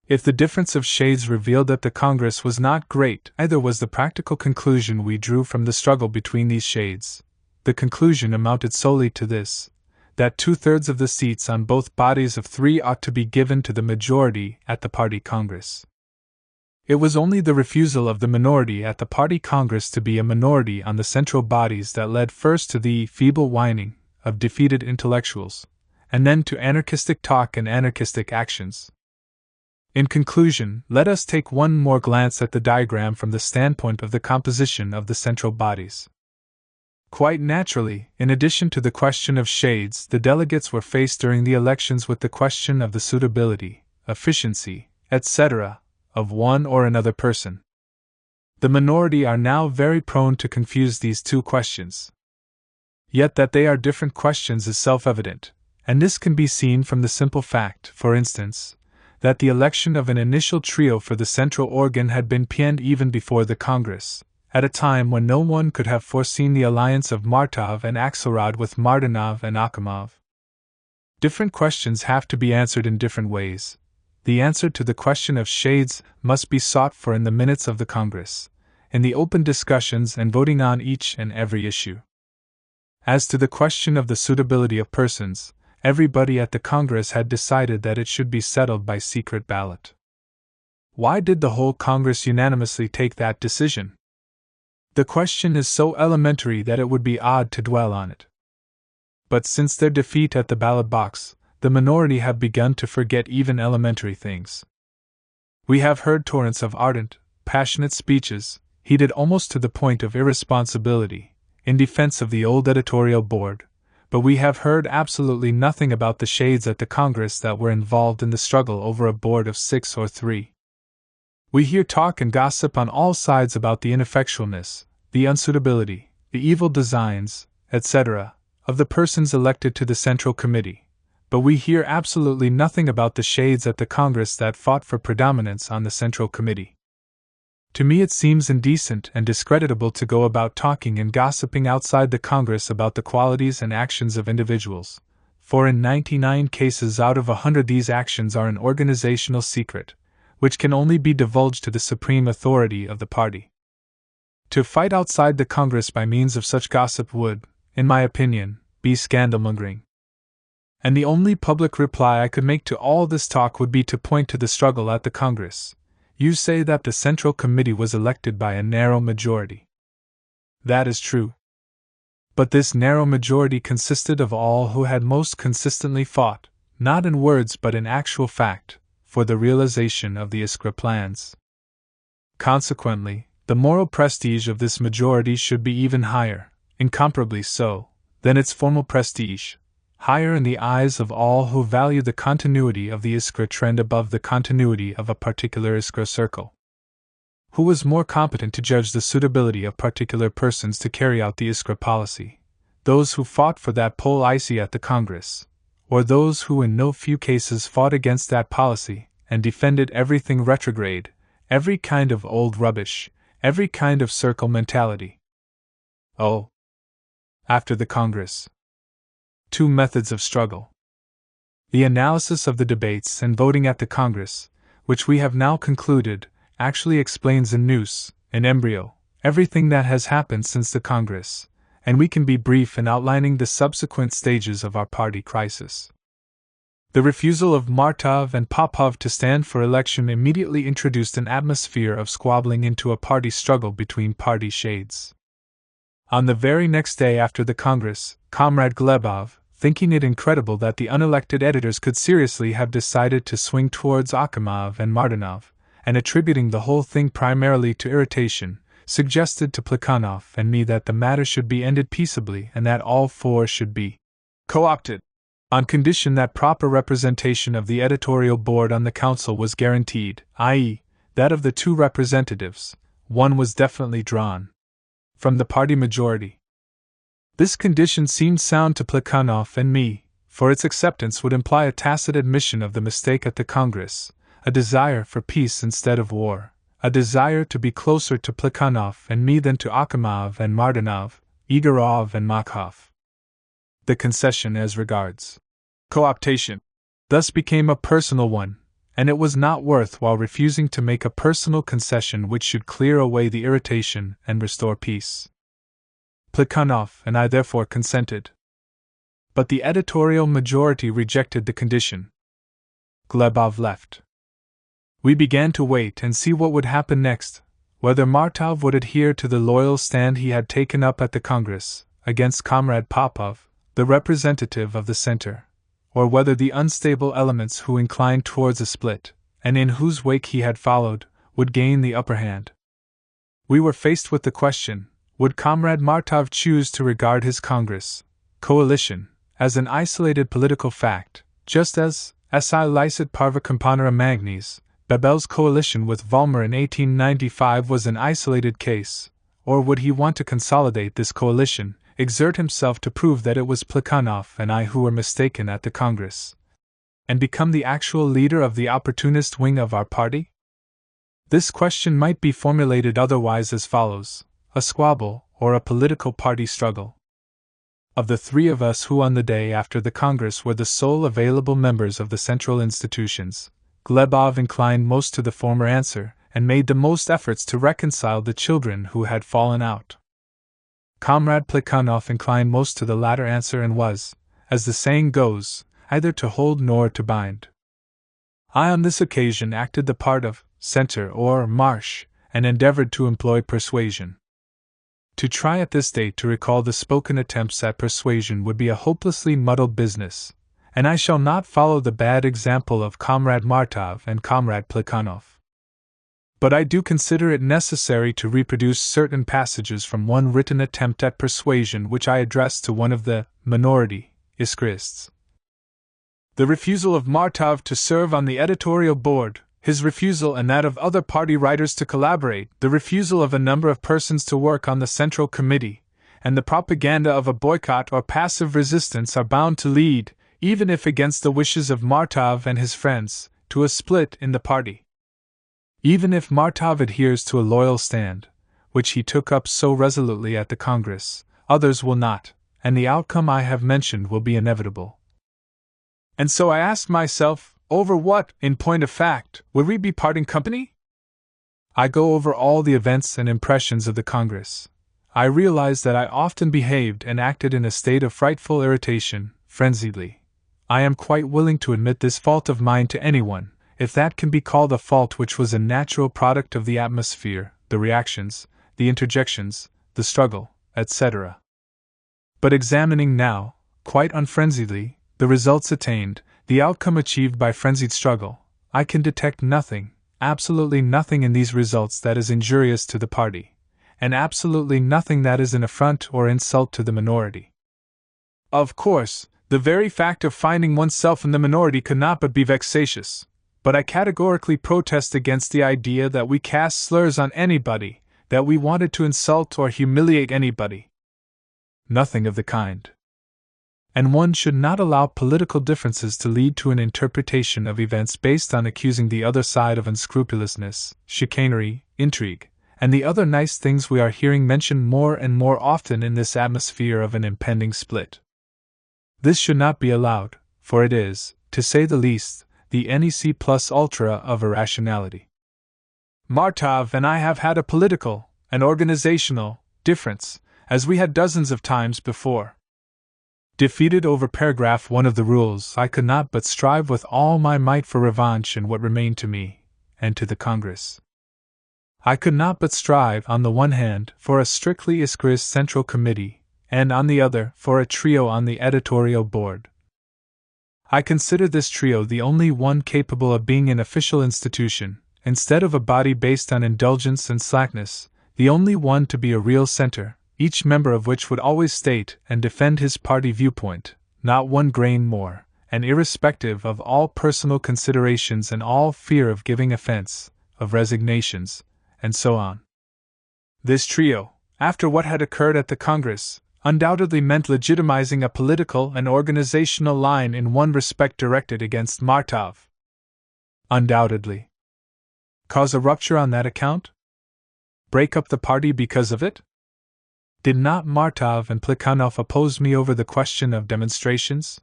Speaker 1: If the difference of shades revealed that the Congress was not great, either was the practical conclusion we drew from the struggle between these shades. The conclusion amounted solely to this, that 2/3 of the seats on both bodies of three ought to be given to the majority at the party Congress. It was only the refusal of the minority at the party Congress to be a minority on the central bodies that led first to the feeble whining of defeated intellectuals, and then to anarchistic talk and anarchistic actions. In conclusion, let us take one more glance at the diagram from the standpoint of the composition of the central bodies. Quite naturally, in addition to the question of shades, the delegates were faced during the elections with the question of the suitability, efficiency, etc., of one or another person. The minority are now very prone to confuse these two questions. Yet that they are different questions is self-evident, and this can be seen from the simple fact, for instance, that the election of an initial trio for the central organ had been planned even before the Congress, at a time when no one could have foreseen the alliance of Martov and Axelrod with Martinov and Akhimov. Different questions have to be answered in different ways. The answer to the question of shades must be sought for in the minutes of the Congress, in the open discussions and voting on each and every issue. As to the question of the suitability of persons, everybody at the Congress had decided that it should be settled by secret ballot. Why did the whole Congress unanimously take that decision? The question is so elementary that it would be odd to dwell on it. But since their defeat at the ballot box, the minority have begun to forget even elementary things. We have heard torrents of ardent, passionate speeches, heated almost to the point of irresponsibility, in defense of the old editorial board, but we have heard absolutely nothing about the shades at the Congress that were involved in the struggle over a board of 6 or 3. We hear talk and gossip on all sides about the ineffectualness, the unsuitability, the evil designs, etc., of the persons elected to the Central Committee, but we hear absolutely nothing about the shades at the Congress that fought for predominance on the Central Committee. To me it seems indecent and discreditable to go about talking and gossiping outside the Congress about the qualities and actions of individuals, for in 99 cases out of 100 these actions are an organizational secret, which can only be divulged to the supreme authority of the party. To fight outside the Congress by means of such gossip would, in my opinion, be scandalmongering. And the only public reply I could make to all this talk would be to point to the struggle at the Congress. You say that the Central Committee was elected by a narrow majority. That is true. But this narrow majority consisted of all who had most consistently fought, not in words but in actual fact, for the realization of the Iskra plans. Consequently, the moral prestige of this majority should be even higher, incomparably so, than its formal prestige, higher in the eyes of all who value the continuity of the Iskra trend above the continuity of a particular Iskra circle. Who was more competent to judge the suitability of particular persons to carry out the Iskra policy, those who fought for that pole icy at the Congress, or those who in no few cases fought against that policy and defended everything retrograde, every kind of old rubbish, every kind of circle mentality? Oh! After the Congress. Two methods of struggle. The analysis of the debates and voting at the Congress, which we have now concluded, actually explains in nous, in embryo, everything that has happened since the Congress, and we can be brief in outlining the subsequent stages of our party crisis. The refusal of Martov and Popov to stand for election immediately introduced an atmosphere of squabbling into a party struggle between party shades. On the very next day after the Congress, Comrade Glebov, thinking it incredible that the unelected editors could seriously have decided to swing towards Akhimov and Martinov, and attributing the whole thing primarily to irritation, suggested to Plekhanov and me that the matter should be ended peaceably and that all four should be co-opted, on condition that proper representation of the editorial board on the council was guaranteed, i.e., that of the two representatives, one was definitely drawn from the party majority. This condition seemed sound to Plekhanov and me, for its acceptance would imply a tacit admission of the mistake at the Congress, a desire for peace instead of war, a desire to be closer to Plekhanov and me than to Akhimov and Martinov, Igorov and Makhov. The concession as regards co-optation thus became a personal one, and it was not worth while refusing to make a personal concession which should clear away the irritation and restore peace. Plekhanov and I therefore consented. But the editorial majority rejected the condition. Glebov left. We began to wait and see what would happen next, whether Martov would adhere to the loyal stand he had taken up at the Congress, against Comrade Popov, the representative of the center, or whether the unstable elements who inclined towards a split, and in whose wake he had followed, would gain the upper hand. We were faced with the question, would Comrade Martov choose to regard his Congress coalition as an isolated political fact, just as, si licet parva componere magnis, Bebel's coalition with Volmer in 1895 was an isolated case, or would he want to consolidate this coalition, exert himself to prove that it was Plekhanov and I who were mistaken at the Congress, and become the actual leader of the opportunist wing of our party? This question might be formulated otherwise as follows: a squabble, or a political party struggle. Of the three of us who on the day after the Congress were the sole available members of the central institutions, Glebov inclined most to the former answer, and made the most efforts to reconcile the children who had fallen out. Comrade Plekhanov inclined most to the latter answer and was, as the saying goes, either to hold nor to bind. I on this occasion acted the part of center or marsh, and endeavored to employ persuasion. To try at this date to recall the spoken attempts at persuasion would be a hopelessly muddled business, and I shall not follow the bad example of Comrade Martov and Comrade Plekhanov. But I do consider it necessary to reproduce certain passages from one written attempt at persuasion which I addressed to one of the minority Iskrists. The refusal of Martov to serve on the editorial board, his refusal and that of other party writers to collaborate, the refusal of a number of persons to work on the Central Committee, and the propaganda of a boycott or passive resistance are bound to lead, even if against the wishes of Martov and his friends, to a split in the party. Even if Martov adheres to a loyal stand, which he took up so resolutely at the Congress, others will not, and the outcome I have mentioned will be inevitable. And so I asked myself, over what, in point of fact, would we be parting company? I go over all the events and impressions of the Congress. I realize that I often behaved and acted in a state of frightful irritation, frenziedly. I am quite willing to admit this fault of mine to anyone, if that can be called a fault, which was a natural product of the atmosphere, the reactions, the interjections, the struggle, etc. But examining now, quite unfrenziedly, the results attained, the outcome achieved by frenzied struggle, I can detect nothing, absolutely nothing in these results that is injurious to the party, and absolutely nothing that is an affront or insult to the minority. Of course, the very fact of finding oneself in the minority could not but be vexatious, but I categorically protest against the idea that we cast slurs on anybody, that we wanted to insult or humiliate anybody. Nothing of the kind. And one should not allow political differences to lead to an interpretation of events based on accusing the other side of unscrupulousness, chicanery, intrigue, and the other nice things we are hearing mentioned more and more often in this atmosphere of an impending split. This should not be allowed, for it is, to say the least, the nec plus ultra of irrationality. Martov and I have had a political, an organizational, difference, as we had dozens of times before. Defeated over paragraph 1 of the rules, I could not but strive with all my might for revanche in what remained to me, and to the Congress. I could not but strive, on the one hand, for a strictly Iskris Central Committee, and on the other, for a trio on the editorial board. I consider this trio the only one capable of being an official institution, instead of a body based on indulgence and slackness, the only one to be a real center, each member of which would always state and defend his party viewpoint, not one grain more, and irrespective of all personal considerations and all fear of giving offense, of resignations, and so on. This trio, after what had occurred at the Congress, undoubtedly meant legitimizing a political and organizational line in one respect directed against Martov. Undoubtedly. Cause a rupture on that account? Break up the party because of it? Did not Martov and Plekhanov oppose me over the question of demonstrations?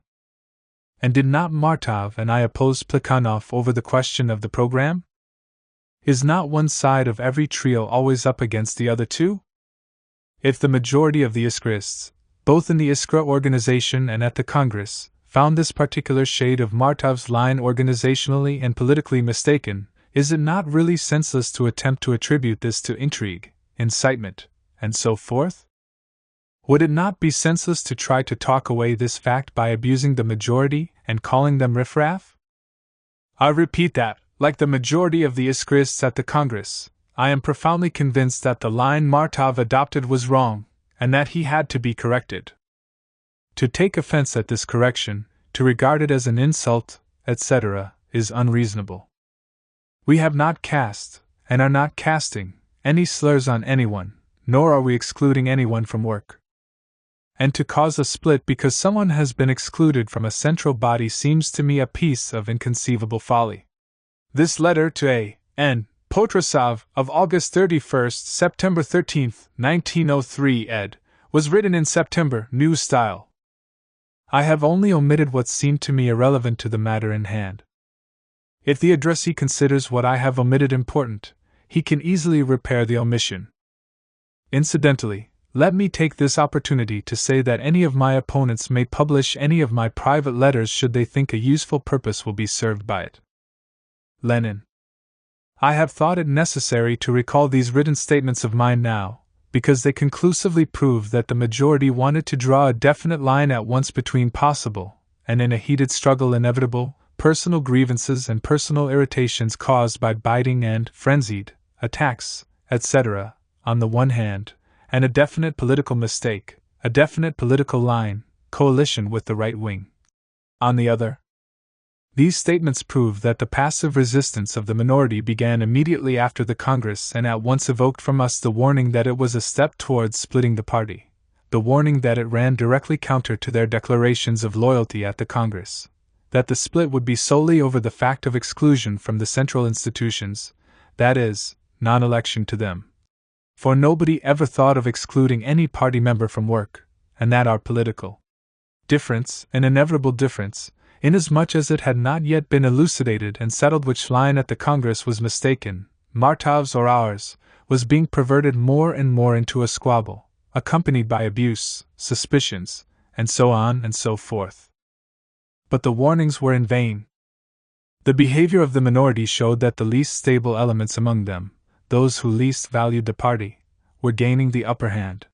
Speaker 1: And did not Martov and I oppose Plekhanov over the question of the program? Is not one side of every trio always up against the other two? If the majority of the Iskrists, both in the Iskra organization and at the Congress, found this particular shade of Martov's line organizationally and politically mistaken, is it not really senseless to attempt to attribute this to intrigue, incitement, and so forth? Would it not be senseless to try to talk away this fact by abusing the majority and calling them riffraff? I repeat that, like the majority of the Iskrists at the Congress, I am profoundly convinced that the line Martov adopted was wrong, and that he had to be corrected. To take offense at this correction, to regard it as an insult, etc., is unreasonable. We have not cast, and are not casting, any slurs on anyone, nor are we excluding anyone from work. And to cause a split because someone has been excluded from a central body seems to me a piece of inconceivable folly. This letter to A.N. Potrasov of August 31, September 13, 1903 ed., was written in September, new style. I have only omitted what seemed to me irrelevant to the matter in hand. If the addressee considers what I have omitted important, he can easily repair the omission. Incidentally, let me take this opportunity to say that any of my opponents may publish any of my private letters should they think a useful purpose will be served by it. Lenin. I have thought it necessary to recall these written statements of mine now, because they conclusively prove that the majority wanted to draw a definite line at once between possible, and in a heated struggle inevitable, personal grievances and personal irritations caused by biting and frenzied attacks, etc., on the one hand, and a definite political mistake, a definite political line, coalition with the right wing, on the other. These statements prove that the passive resistance of the minority began immediately after the Congress and at once evoked from us the warning that it was a step towards splitting the party, the warning that it ran directly counter to their declarations of loyalty at the Congress, that the split would be solely over the fact of exclusion from the central institutions, that is, non-election to them. For nobody ever thought of excluding any party member from work, and that our political difference, an inevitable difference, inasmuch as it had not yet been elucidated and settled which line at the Congress was mistaken, Martov's or ours, was being perverted more and more into a squabble, accompanied by abuse, suspicions, and so on and so forth. But the warnings were in vain. The behavior of the minority showed that the least stable elements among them, those who least valued the party, were gaining the upper hand.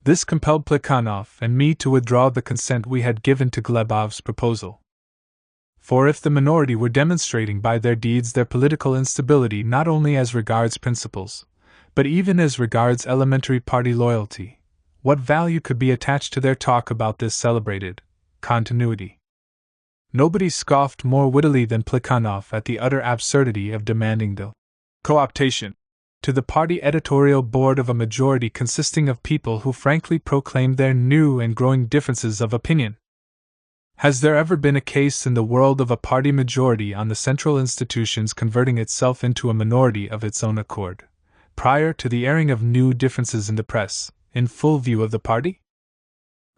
Speaker 1: This compelled Plekhanov and me to withdraw the consent we had given to Glebov's proposal. For if the minority were demonstrating by their deeds their political instability not only as regards principles, but even as regards elementary party loyalty, what value could be attached to their talk about this celebrated continuity? Nobody scoffed more wittily than Plekhanov at the utter absurdity of demanding the co-optation to the party editorial board of a majority consisting of people who frankly proclaimed their new and growing differences of opinion. Has there ever been a case in the world of a party majority on the central institutions converting itself into a minority of its own accord, prior to the airing of new differences in the press, in full view of the party?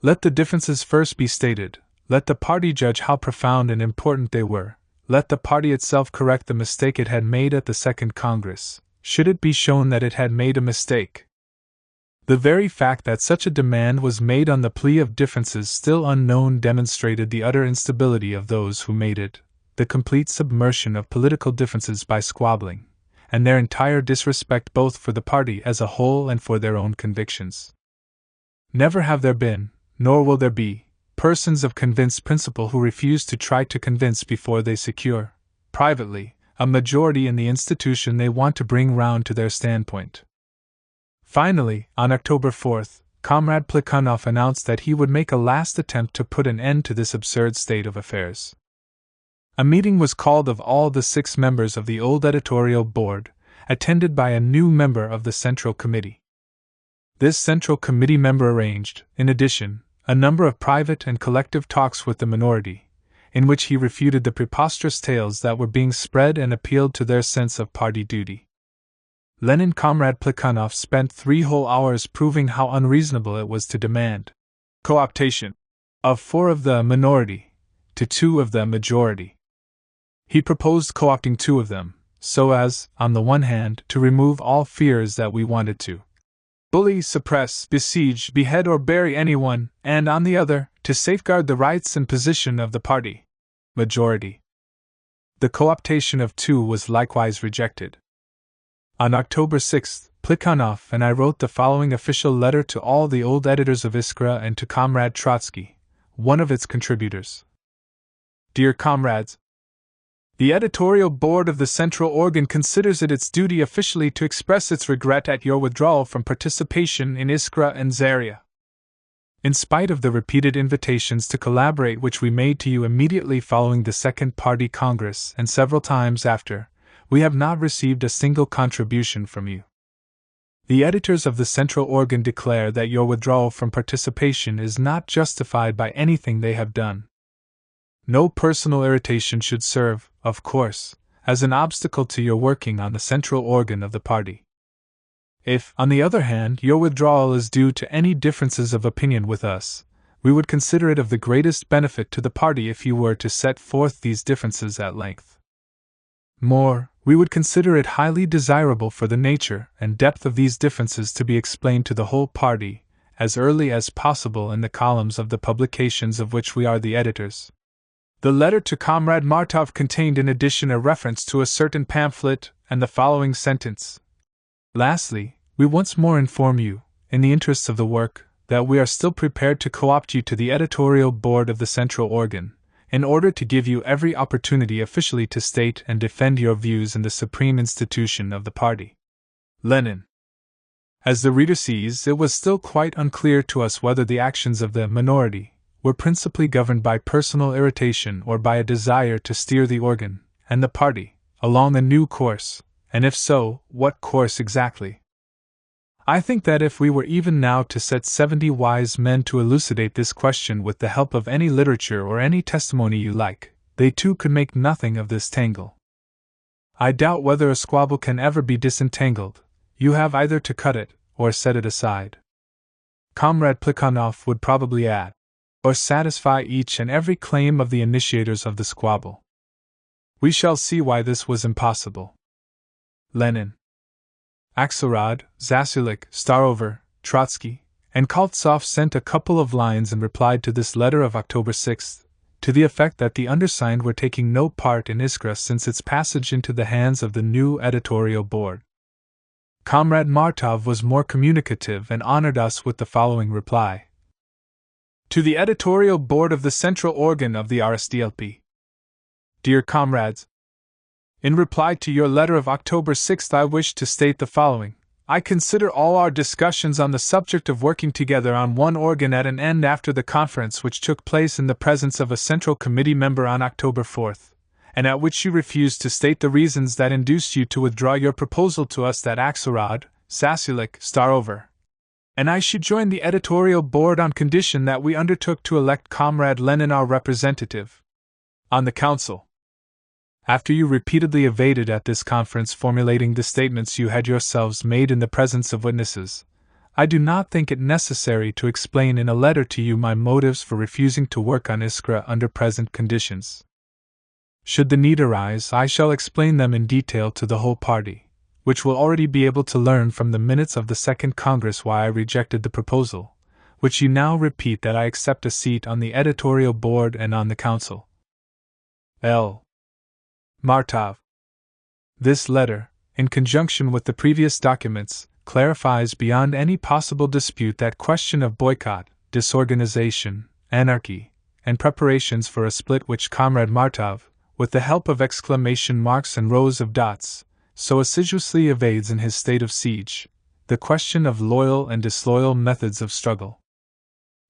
Speaker 1: Let the differences first be stated, let the party judge how profound and important they were, let the party itself correct the mistake it had made at the Second Congress, should it be shown that it had made a mistake. The very fact that such a demand was made on the plea of differences still unknown demonstrated the utter instability of those who made it, the complete submersion of political differences by squabbling, and their entire disrespect both for the party as a whole and for their own convictions. Never have there been, nor will there be, persons of convinced principle who refuse to try to convince before they secure, privately, a majority in the institution they want to bring round to their standpoint. Finally, on October 4th, Comrade Plekhanov announced that he would make a last attempt to put an end to this absurd state of affairs. A meeting was called of all the 6 members of the old editorial board, attended by a new member of the Central Committee. This Central Committee member arranged, in addition, a number of private and collective talks with the minority, in which he refuted the preposterous tales that were being spread and appealed to their sense of party duty. Lenin Comrade Plekhanov spent 3 whole hours proving how unreasonable it was to demand co-optation of 4 of the minority to 2 of the majority. He proposed co-opting 2 of them, so as, on the one hand, to remove all fears that we wanted to bully, suppress, besiege, behead, or bury anyone, and on the other, to safeguard the rights and position of the party majority. The co-optation of 2 was likewise rejected. On October 6th, Plekhanov and I wrote the following official letter to all the old editors of Iskra and to Comrade Trotsky, one of its contributors. Dear comrades, the editorial board of the central organ considers it its duty officially to express its regret at your withdrawal from participation in Iskra and Zaria. In spite of the repeated invitations to collaborate which we made to you immediately following the Second Party Congress and several times after, we have not received a single contribution from you. The editors of the central organ declare that your withdrawal from participation is not justified by anything they have done. No personal irritation should serve, of course, as an obstacle to your working on the central organ of the party. If, on the other hand, your withdrawal is due to any differences of opinion with us, we would consider it of the greatest benefit to the party if you were to set forth these differences at length. More, we would consider it highly desirable for the nature and depth of these differences to be explained to the whole party, as early as possible in the columns of the publications of which we are the editors. The letter to Comrade Martov contained in addition a reference to a certain pamphlet and the following sentence. Lastly, we once more inform you, in the interests of the work, that we are still prepared to co-opt you to the editorial board of the central organ, in order to give you every opportunity officially to state and defend your views in the supreme institution of the party. Lenin. As the reader sees, it was still quite unclear to us whether the actions of the minority were principally governed by personal irritation or by a desire to steer the organ, and the party, along a new course, and if so, what course exactly? I think that if we were even now to set 70 wise men to elucidate this question with the help of any literature or any testimony you like, they too could make nothing of this tangle. I doubt whether a squabble can ever be disentangled. You have either to cut it, or set it aside. Comrade Plekhanov would probably add, or satisfy each and every claim of the initiators of the squabble. We shall see why this was impossible. Lenin, Axelrod, Zasulik, Starover, Trotsky, and Koltsov sent a couple of lines in reply to this letter of October 6th, to the effect that the undersigned were taking no part in Iskra since its passage into the hands of the new editorial board. Comrade Martov was more communicative and honored us with the following reply. To the editorial board of the central organ of the RSDLP. Dear comrades, in reply to your letter of October 6th, I wish to state the following. I consider all our discussions on the subject of working together on one organ at an end after the conference which took place in the presence of a Central Committee member on October 4th, and at which you refused to state the reasons that induced you to withdraw your proposal to us that Axelrod, Zasulik, Starover, and I should join the editorial board on condition that we undertook to elect Comrade Lenin our representative on the council. After you repeatedly evaded at this conference formulating the statements you had yourselves made in the presence of witnesses, I do not think it necessary to explain in a letter to you my motives for refusing to work on Iskra under present conditions. Should the need arise, I shall explain them in detail to the whole party, which will already be able to learn from the minutes of the Second Congress why I rejected the proposal, which you now repeat that I accept a seat on the editorial board and on the council. L. Martov. This letter, in conjunction with the previous documents, clarifies beyond any possible dispute that question of boycott, disorganization, anarchy, and preparations for a split which Comrade Martov, with the help of exclamation marks and rows of dots, so assiduously evades in his state of siege, the question of loyal and disloyal methods of struggle.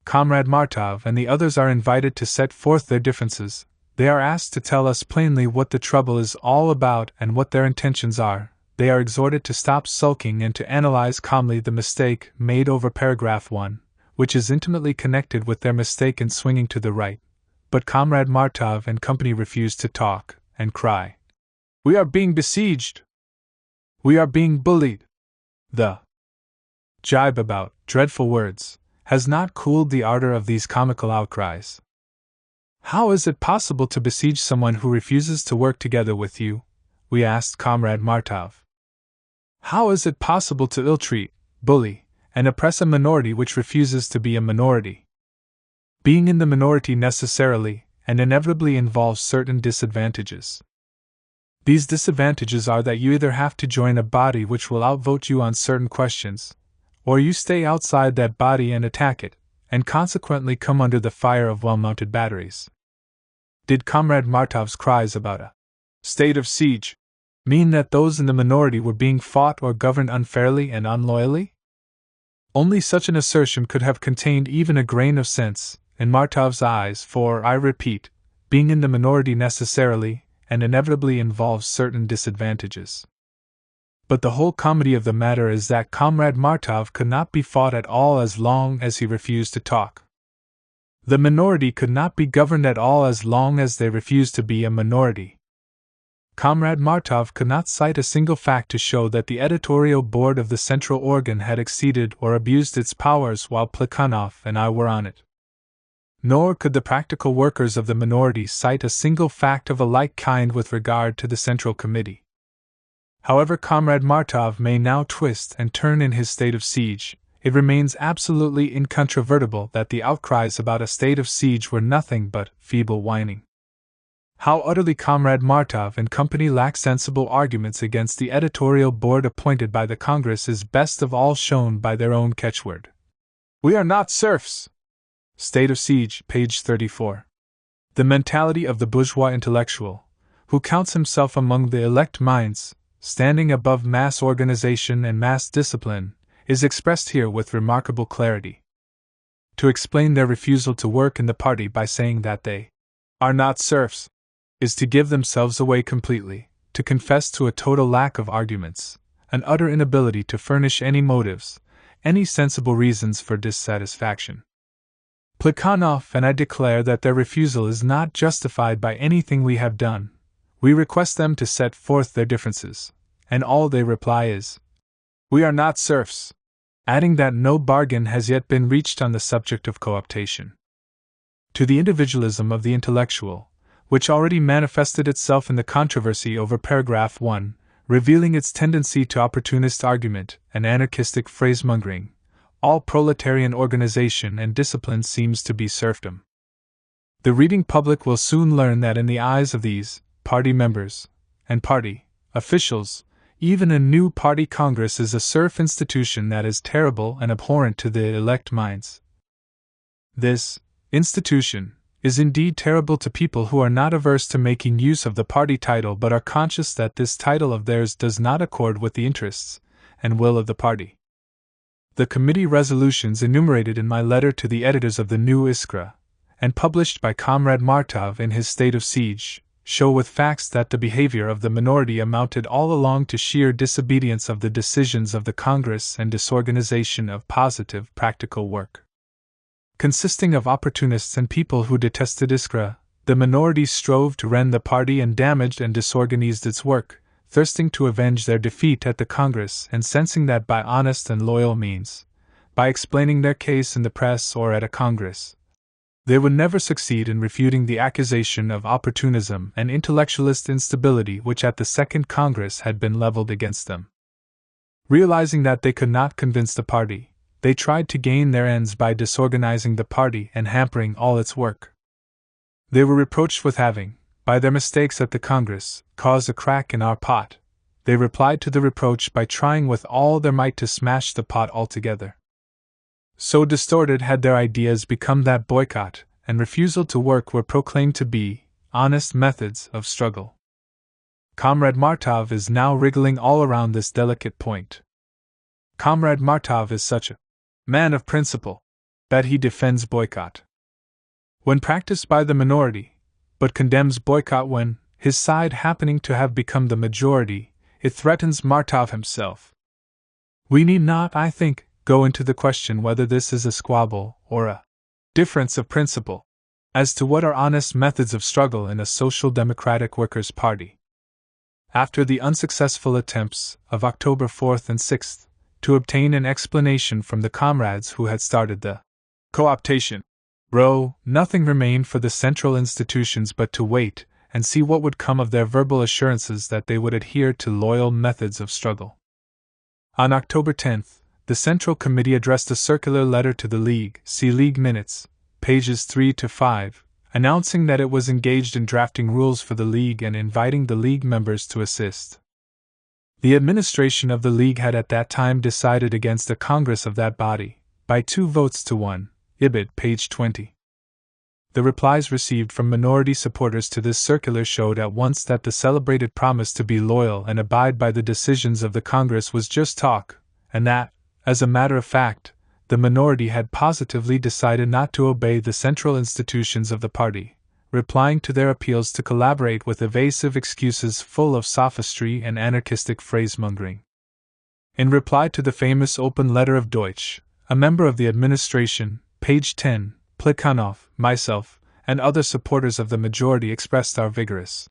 Speaker 1: Comrade Martov and the others are invited to set forth their differences. They are asked to tell us plainly what the trouble is all about and what their intentions are. They are exhorted to stop sulking and to analyze calmly the mistake made over paragraph 1, which is intimately connected with their mistake in swinging to the right. But Comrade Martov and company refuse to talk, and cry, "We are being besieged! We are being bullied!" The jibe about dreadful words has not cooled the ardor of these comical outcries. How is it possible to besiege someone who refuses to work together with you? We asked Comrade Martov. How is it possible to ill-treat, bully, and oppress a minority which refuses to be a minority? Being in the minority necessarily and inevitably involves certain disadvantages. These disadvantages are that you either have to join a body which will outvote you on certain questions, or you stay outside that body and attack it, and consequently come under the fire of well-mounted batteries. Did Comrade Martov's cries about a state of siege mean that those in the minority were being fought or governed unfairly and unloyally? Only such an assertion could have contained even a grain of sense in Martov's eyes, for, I repeat, being in the minority necessarily and inevitably involves certain disadvantages. But the whole comedy of the matter is that Comrade Martov could not be fought at all as long as he refused to talk. The minority could not be governed at all as long as they refused to be a minority. Comrade Martov could not cite a single fact to show that the editorial board of the central organ had exceeded or abused its powers while Plekhanov and I were on it. Nor could the practical workers of the minority cite a single fact of a like kind with regard to the Central Committee. However Comrade Martov may now twist and turn in his state of siege, it remains absolutely incontrovertible that the outcries about a state of siege were nothing but feeble whining. How utterly Comrade Martov and company lack sensible arguments against the editorial board appointed by the Congress is best of all shown by their own catchword. "We are not serfs!" State of Siege, page 34. The mentality of the bourgeois intellectual, who counts himself among the elect minds, standing above mass organization and mass discipline, is expressed here with remarkable clarity. To explain their refusal to work in the party by saying that they are not serfs is to give themselves away completely, to confess to a total lack of arguments, an utter inability to furnish any motives, any sensible reasons for dissatisfaction. Plekhanov and I declare that their refusal is not justified by anything we have done. We request them to set forth their differences, and all they reply is, "We are not serfs," adding that no bargain has yet been reached on the subject of cooptation. To the individualism of the intellectual, which already manifested itself in the controversy over paragraph 1, revealing its tendency to opportunist argument and anarchistic phrasemongering, all proletarian organization and discipline seems to be serfdom. The reading public will soon learn that in the eyes of these party members and party officials, even a new party congress is a serf institution that is terrible and abhorrent to the elect minds. This institution is indeed terrible to people who are not averse to making use of the party title but are conscious that this title of theirs does not accord with the interests and will of the party. The committee resolutions enumerated in my letter to the editors of the New Iskra, and published by Comrade Martov in his State of Siege, show with facts that the behavior of the minority amounted all along to sheer disobedience of the decisions of the Congress and disorganization of positive practical work. Consisting of opportunists and people who detested Iskra, the minority strove to rend the party and damaged and disorganized its work, thirsting to avenge their defeat at the Congress and sensing that by honest and loyal means, by explaining their case in the press or at a Congress, they would never succeed in refuting the accusation of opportunism and intellectualist instability which at the Second Congress had been leveled against them. Realizing that they could not convince the party, they tried to gain their ends by disorganizing the party and hampering all its work. They were reproached with having, by their mistakes at the Congress, caused a crack in our pot. They replied to the reproach by trying with all their might to smash the pot altogether. So distorted had their ideas become that boycott and refusal to work were proclaimed to be honest methods of struggle. Comrade Martov is now wriggling all around this delicate point. Comrade Martov is such a man of principle that he defends boycott when practiced by the minority, but condemns boycott when, his side happening to have become the majority, it threatens Martov himself. We need not, I think, go into the question whether this is a squabble or a difference of principle as to what are honest methods of struggle in a social democratic workers' party. After the unsuccessful attempts of October 4th and 6th to obtain an explanation from the comrades who had started the cooptation row, nothing remained for the central institutions but to wait and see what would come of their verbal assurances that they would adhere to loyal methods of struggle. On October 10th, the Central Committee addressed a circular letter to the League, see League Minutes, pages 3 to 5, announcing that it was engaged in drafting rules for the League and inviting the League members to assist. The administration of the League had at that time decided against a Congress of that body, by 2 votes to 1, Ibid, page 20. The replies received from minority supporters to this circular showed at once that the celebrated promise to be loyal and abide by the decisions of the Congress was just talk, and that, as a matter of fact, the minority had positively decided not to obey the central institutions of the party, replying to their appeals to collaborate with evasive excuses full of sophistry and anarchistic phrasemongering. In reply to the famous open letter of Deutsch, a member of the administration, page 10, Plekhanov, myself, and other supporters of the majority expressed our vigorous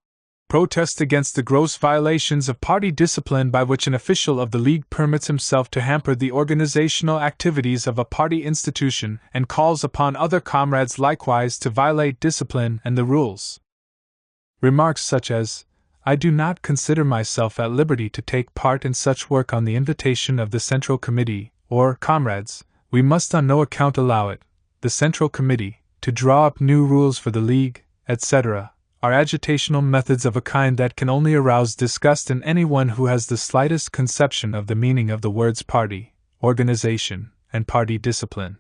Speaker 1: protest against the gross violations of party discipline by which an official of the League permits himself to hamper the organizational activities of a party institution and calls upon other comrades likewise to violate discipline and the rules. Remarks such as, "I do not consider myself at liberty to take part in such work on the invitation of the Central Committee," or, "Comrades, we must on no account allow it, the Central Committee, to draw up new rules for the League," etc., are agitational methods of a kind that can only arouse disgust in anyone who has the slightest conception of the meaning of the words party, organization, and party discipline.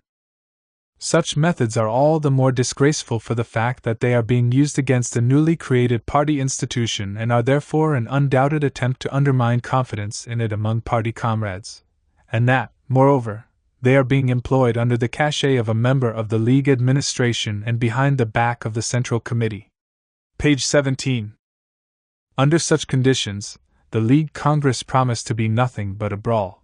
Speaker 1: Such methods are all the more disgraceful for the fact that they are being used against a newly created party institution and are therefore an undoubted attempt to undermine confidence in it among party comrades, and that, moreover, they are being employed under the cachet of a member of the League administration and behind the back of the Central Committee. Page 17. Under such conditions, the League Congress promised to be nothing but a brawl.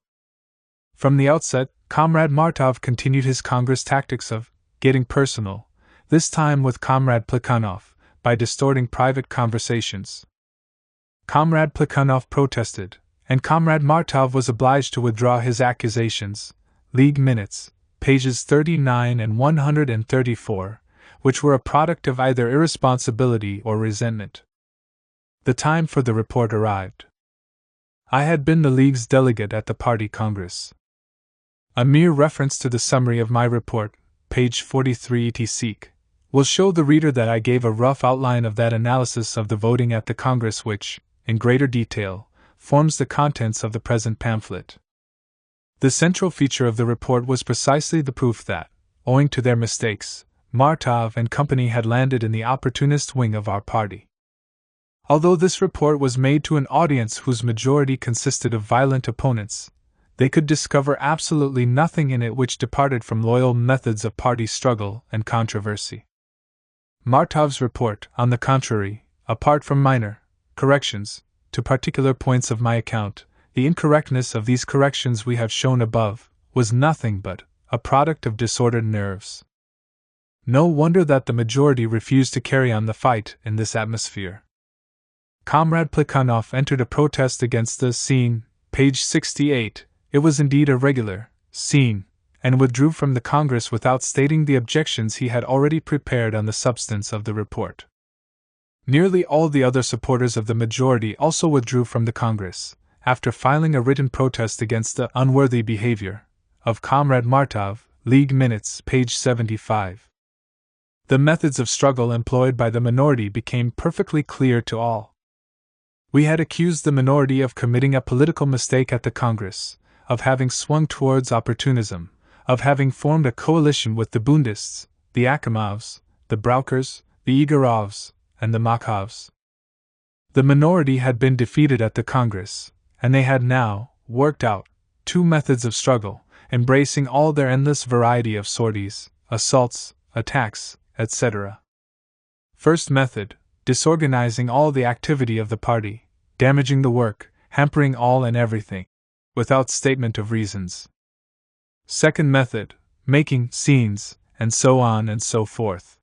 Speaker 1: From the outset, Comrade Martov continued his Congress tactics of getting personal, this time with Comrade Plekhanov, by distorting private conversations. Comrade Plekhanov protested, and Comrade Martov was obliged to withdraw his accusations. League Minutes, pages 39 and 134, which were a product of either irresponsibility or resentment. The time for the report arrived. I had been the League's delegate at the Party Congress. A mere reference to the summary of my report, page 43 etc., will show the reader that I gave a rough outline of that analysis of the voting at the Congress which, in greater detail, forms the contents of the present pamphlet. The central feature of the report was precisely the proof that, owing to their mistakes, Martov and company had landed in the opportunist wing of our party. Although this report was made to an audience whose majority consisted of violent opponents, they could discover absolutely nothing in it which departed from loyal methods of party struggle and controversy. Martov's report, on the contrary, apart from minor corrections to particular points of my account, the incorrectness of these corrections we have shown above, was nothing but a product of disordered nerves. No wonder that the majority refused to carry on the fight in this atmosphere. Comrade Plekhanov entered a protest against the scene, page 68. It was indeed a regular scene, and withdrew from the Congress without stating the objections he had already prepared on the substance of the report. Nearly all the other supporters of the majority also withdrew from the Congress, after filing a written protest against the unworthy behavior of Comrade Martov, League Minutes, page 75. The methods of struggle employed by the minority became perfectly clear to all. We had accused the minority of committing a political mistake at the Congress, of having swung towards opportunism, of having formed a coalition with the Bundists, the Akimovs, the Braukers, the Igorovs, and the Makhovs. The minority had been defeated at the Congress, and they had now worked out two methods of struggle, embracing all their endless variety of sorties, assaults, attacks, etc. First method, disorganizing all the activity of the party, damaging the work, hampering all and everything, without statement of reasons. Second method, making scenes, and so on and so forth.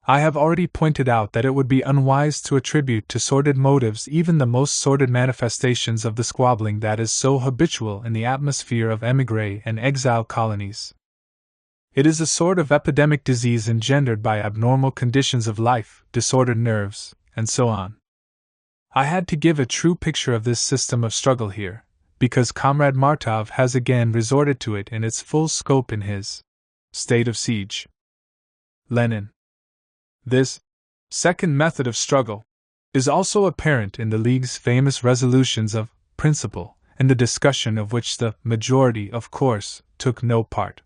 Speaker 1: I have already pointed out that it would be unwise to attribute to sordid motives even the most sordid manifestations of the squabbling that is so habitual in the atmosphere of émigré and exile colonies. It is a sort of epidemic disease engendered by abnormal conditions of life, disordered nerves, and so on. I had to give a true picture of this system of struggle here, because Comrade Martov has again resorted to it in its full scope in his State of Siege. Lenin. This second method of struggle is also apparent in the League's famous resolutions of principle, in the discussion of which the majority, of course, took no part.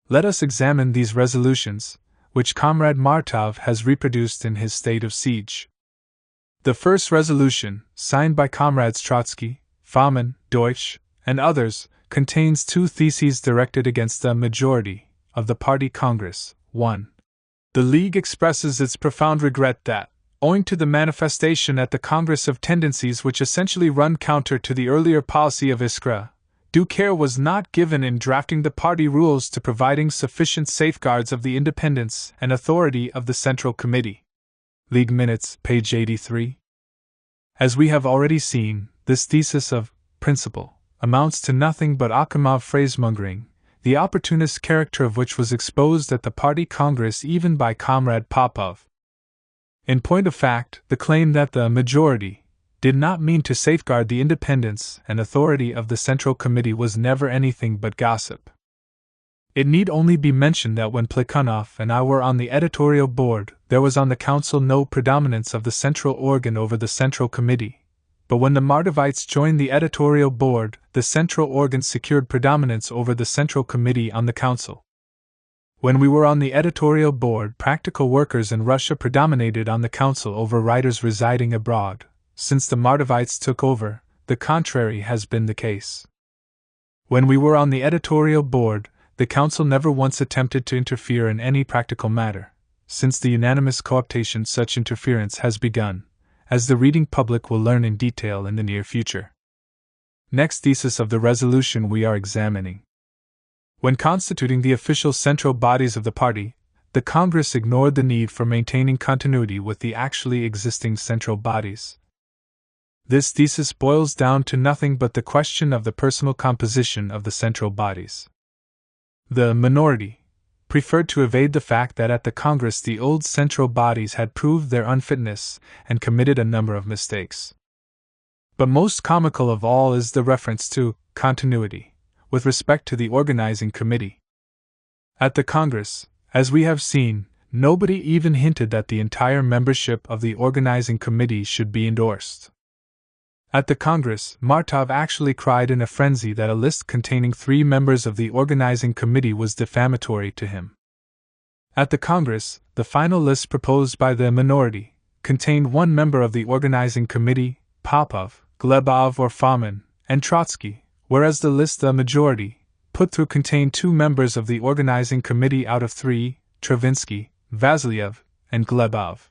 Speaker 1: Let us examine these resolutions, which Comrade Martov has reproduced in his State of Siege. The first resolution, signed by Comrades Trotsky, Fahmann, Deutsch, and others, contains two theses directed against the majority of the Party Congress. 1. The League expresses its profound regret that, owing to the manifestation at the Congress of tendencies which essentially run counter to the earlier policy of Iskra, due care was not given in drafting the party rules to providing sufficient safeguards of the independence and authority of the Central Committee. League Minutes, page 83. As we have already seen, this thesis of principle amounts to nothing but Akimov phrasemongering, the opportunist character of which was exposed at the Party Congress even by Comrade Popov. In point of fact, the claim that the majority did not mean to safeguard the independence and authority of the Central Committee was never anything but gossip. It need only be mentioned that when Plekhanov and I were on the editorial board, there was on the council no predominance of the central organ over the Central Committee. But when the Martovites joined the editorial board, the central organ secured predominance over the Central Committee on the council. When we were on the editorial board, practical workers in Russia predominated on the council over writers residing abroad. Since the Martovites took over, the contrary has been the case. When we were on the editorial board, the council never once attempted to interfere in any practical matter. Since the unanimous cooptation, such interference has begun, as the reading public will learn in detail in the near future. Next thesis of the resolution we are examining. When constituting the official central bodies of the party, the Congress ignored the need for maintaining continuity with the actually existing central bodies. This thesis boils down to nothing but the question of the personal composition of the central bodies. The minority preferred to evade the fact that at the Congress the old central bodies had proved their unfitness and committed a number of mistakes. But most comical of all is the reference to continuity with respect to the organizing committee. At the Congress, as we have seen, nobody even hinted that the entire membership of the organizing committee should be endorsed. At the Congress, Martov actually cried in a frenzy that a list containing 3 members of the organizing committee was defamatory to him. At the Congress, the final list proposed by the minority contained 1 member of the organizing committee, Popov, Glebov or Fomin, and Trotsky, whereas the list the majority put through contained 2 members of the organizing committee out of 3, Travinsky, Vasilyev, and Glebov.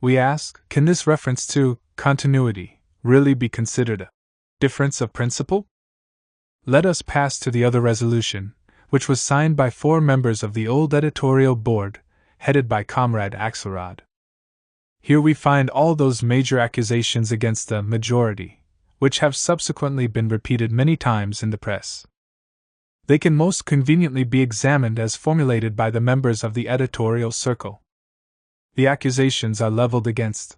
Speaker 1: We ask, can this reference to continuity really be considered a difference of principle? Let us pass to the other resolution, which was signed by 4 members of the old editorial board, headed by Comrade Axelrod. Here we find all those major accusations against the majority, which have subsequently been repeated many times in the press. They can most conveniently be examined as formulated by the members of the editorial circle. The accusations are leveled against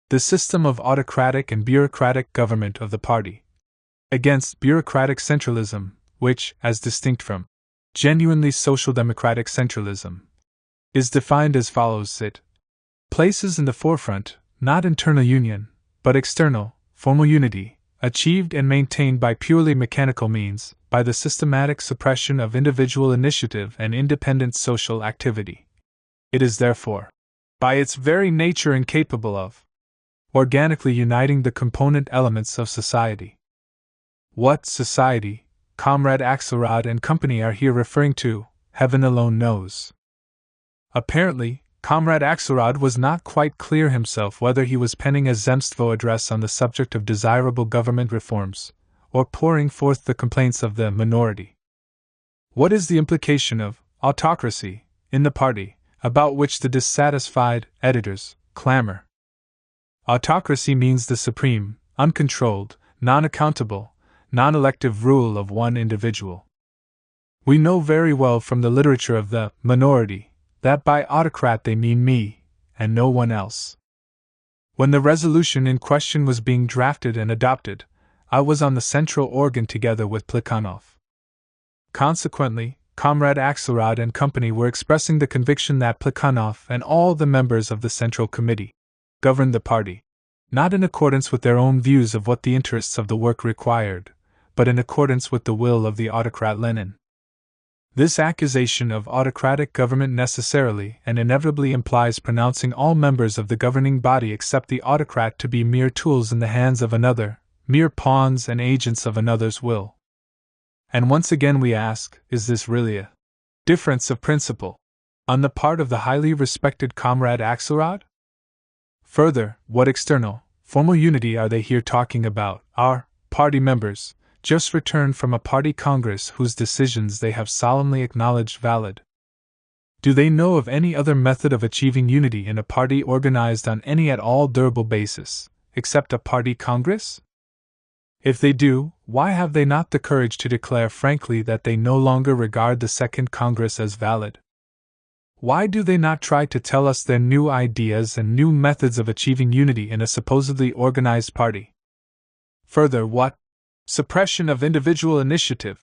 Speaker 1: the system of autocratic and bureaucratic government of the party, against bureaucratic centralism, which, as distinct from genuinely social democratic centralism, is defined as follows: it places in the forefront not internal union, but external, formal unity, achieved and maintained by purely mechanical means, by the systematic suppression of individual initiative and independent social activity. It is therefore, by its very nature, incapable of organically uniting the component elements of society. What society Comrade Axelrod and company are here referring to, heaven alone knows. Apparently, Comrade Axelrod was not quite clear himself whether he was penning a Zemstvo address on the subject of desirable government reforms, or pouring forth the complaints of the minority. What is the implication of autocracy in the party, about which the dissatisfied editors clamor? Autocracy means the supreme, uncontrolled, non-accountable, non-elective rule of one individual. We know very well from the literature of the minority that by autocrat they mean me, and no one else. When the resolution in question was being drafted and adopted, I was on the central organ together with Plekhanov. Consequently, Comrade Axelrod and company were expressing the conviction that Plekhanov and all the members of the Central Committee governed the party, not in accordance with their own views of what the interests of the work required, but in accordance with the will of the autocrat Lenin. This accusation of autocratic government necessarily and inevitably implies pronouncing all members of the governing body except the autocrat to be mere tools in the hands of another, mere pawns and agents of another's will. And once again we ask, is this really a difference of principle on the part of the highly respected Comrade Axelrod? Further, what external, formal unity are they here talking about? Our party members, just returned from a party congress whose decisions they have solemnly acknowledged valid. Do they know of any other method of achieving unity in a party organized on any at all durable basis, except a party congress? If they do, why have they not the courage to declare frankly that they no longer regard the Second Congress as valid? Why do they not try to tell us their new ideas and new methods of achieving unity in a supposedly organized party? Further, what suppression of individual initiative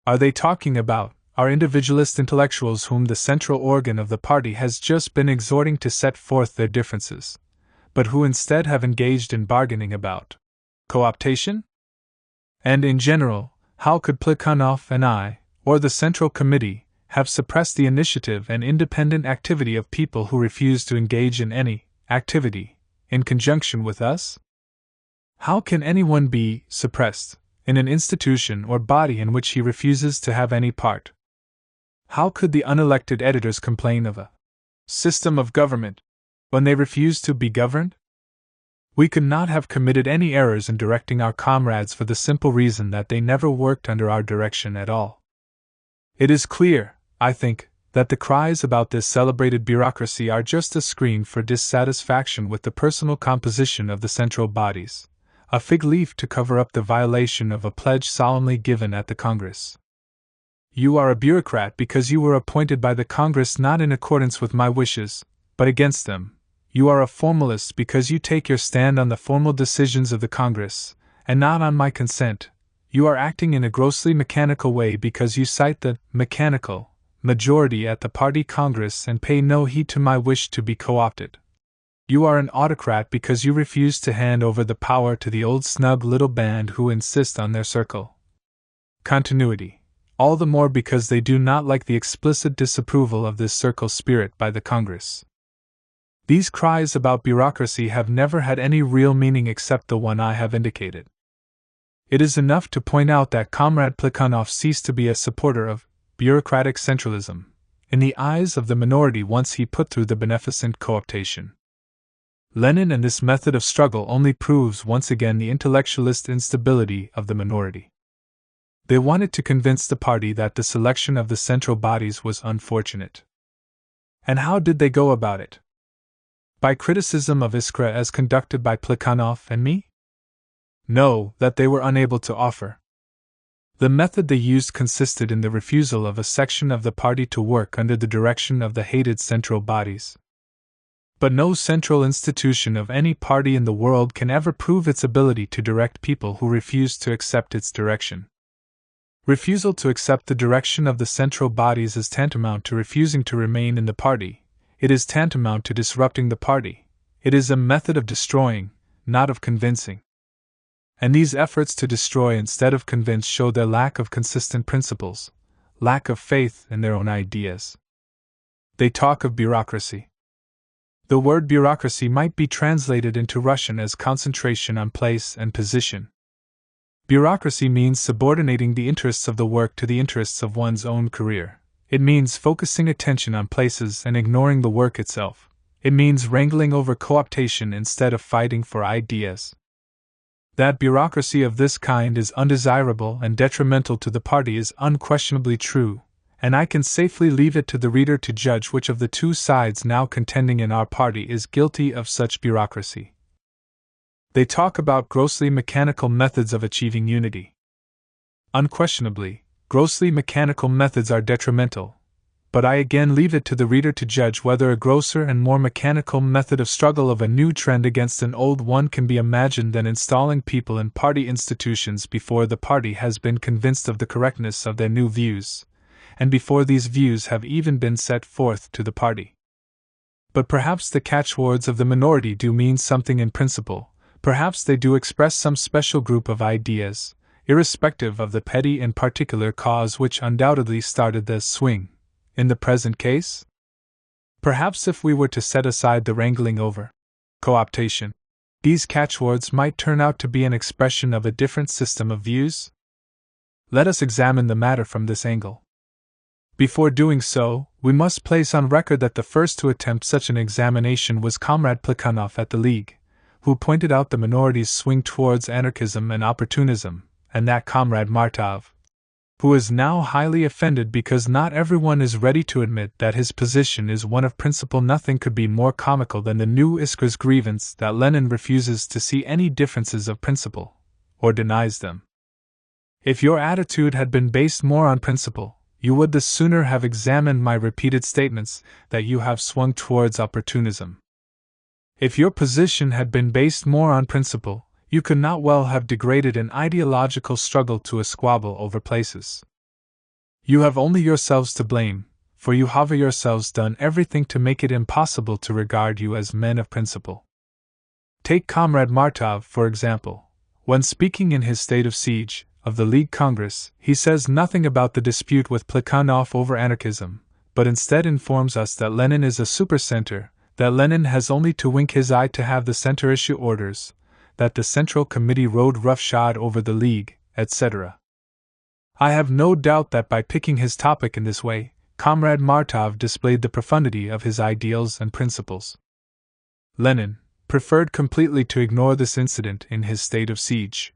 Speaker 1: are they talking about? Are individualist intellectuals whom the central organ of the party has just been exhorting to set forth their differences, but who instead have engaged in bargaining about co-optation? And in general, how could Plekhanov and I, or the Central Committee, have suppressed the initiative and independent activity of people who refuse to engage in any activity in conjunction with us? How can anyone be suppressed in an institution or body in which he refuses to have any part? How could the unelected editors complain of a system of government when they refuse to be governed? We could not have committed any errors in directing our comrades for the simple reason that they never worked under our direction at all. It is clear, I think, that the cries about this celebrated bureaucracy are just a screen for dissatisfaction with the personal composition of the central bodies, a fig leaf to cover up the violation of a pledge solemnly given at the Congress. You are a bureaucrat because you were appointed by the Congress not in accordance with my wishes, but against them. You are a formalist because you take your stand on the formal decisions of the Congress, and not on my consent. You are acting in a grossly mechanical way because you cite the mechanical majority at the party Congress and pay no heed to my wish to be co-opted. You are an autocrat because you refuse to hand over the power to the old snug little band who insist on their circle continuity. All the more because they do not like the explicit disapproval of this circle spirit by the Congress. These cries about bureaucracy have never had any real meaning except the one I have indicated. It is enough to point out that Comrade Plekhanov ceased to be a supporter of bureaucratic centralism in the eyes of the minority once he put through the beneficent co-optation. Lenin and this method of struggle only proves once again the intellectualist instability of the minority. They wanted to convince the party that the selection of the central bodies was unfortunate. And how did they go about it? By criticism of Iskra as conducted by Plekhanov and me? No, that they were unable to offer. The method they used consisted in the refusal of a section of the party to work under the direction of the hated central bodies. But no central institution of any party in the world can ever prove its ability to direct people who refuse to accept its direction. Refusal to accept the direction of the central bodies is tantamount to refusing to remain in the party. It is tantamount to disrupting the party. It is a method of destroying, not of convincing. And these efforts to destroy instead of convince show their lack of consistent principles, lack of faith in their own ideas. They talk of bureaucracy. The word bureaucracy might be translated into Russian as concentration on place and position. Bureaucracy means subordinating the interests of the work to the interests of one's own career. It means focusing attention on places and ignoring the work itself. It means wrangling over co-optation instead of fighting for ideas. That bureaucracy of this kind is undesirable and detrimental to the party is unquestionably true, and I can safely leave it to the reader to judge which of the two sides now contending in our party is guilty of such bureaucracy. They talk about grossly mechanical methods of achieving unity. Unquestionably, grossly mechanical methods are detrimental, but I again leave it to the reader to judge whether a grosser and more mechanical method of struggle of a new trend against an old one can be imagined than installing people in party institutions before the party has been convinced of the correctness of their new views, and before these views have even been set forth to the party. But perhaps the catchwords of the minority do mean something in principle. Perhaps they do express some special group of ideas, irrespective of the petty and particular cause which undoubtedly started the swing, in the present case? Perhaps if we were to set aside the wrangling over co-optation, these catchwords might turn out to be an expression of a different system of views? Let us examine the matter from this angle. Before doing so, we must place on record that the first to attempt such an examination was Comrade Plekhanov at the League, who pointed out the minority's swing towards anarchism and opportunism, and that Comrade Martov, who is now highly offended because not everyone is ready to admit that his position is one of principle. Nothing could be more comical than the new Iskra's grievance that Lenin refuses to see any differences of principle, or denies them. If your attitude had been based more on principle, you would the sooner have examined my repeated statements that you have swung towards opportunism. If your position had been based more on principle, you could not well have degraded an ideological struggle to a squabble over places. You have only yourselves to blame, for you have yourselves done everything to make it impossible to regard you as men of principle. Take Comrade Martov, for example. When speaking in his State of Siege of the League Congress, he says nothing about the dispute with Plekhanov over anarchism, but instead informs us that Lenin is a supercenter, that Lenin has only to wink his eye to have the center issue orders, that the Central Committee rode roughshod over the League, etc. I have no doubt that by picking his topic in this way, Comrade Martov displayed the profundity of his ideals and principles. Lenin preferred completely to ignore this incident in his State of Siege.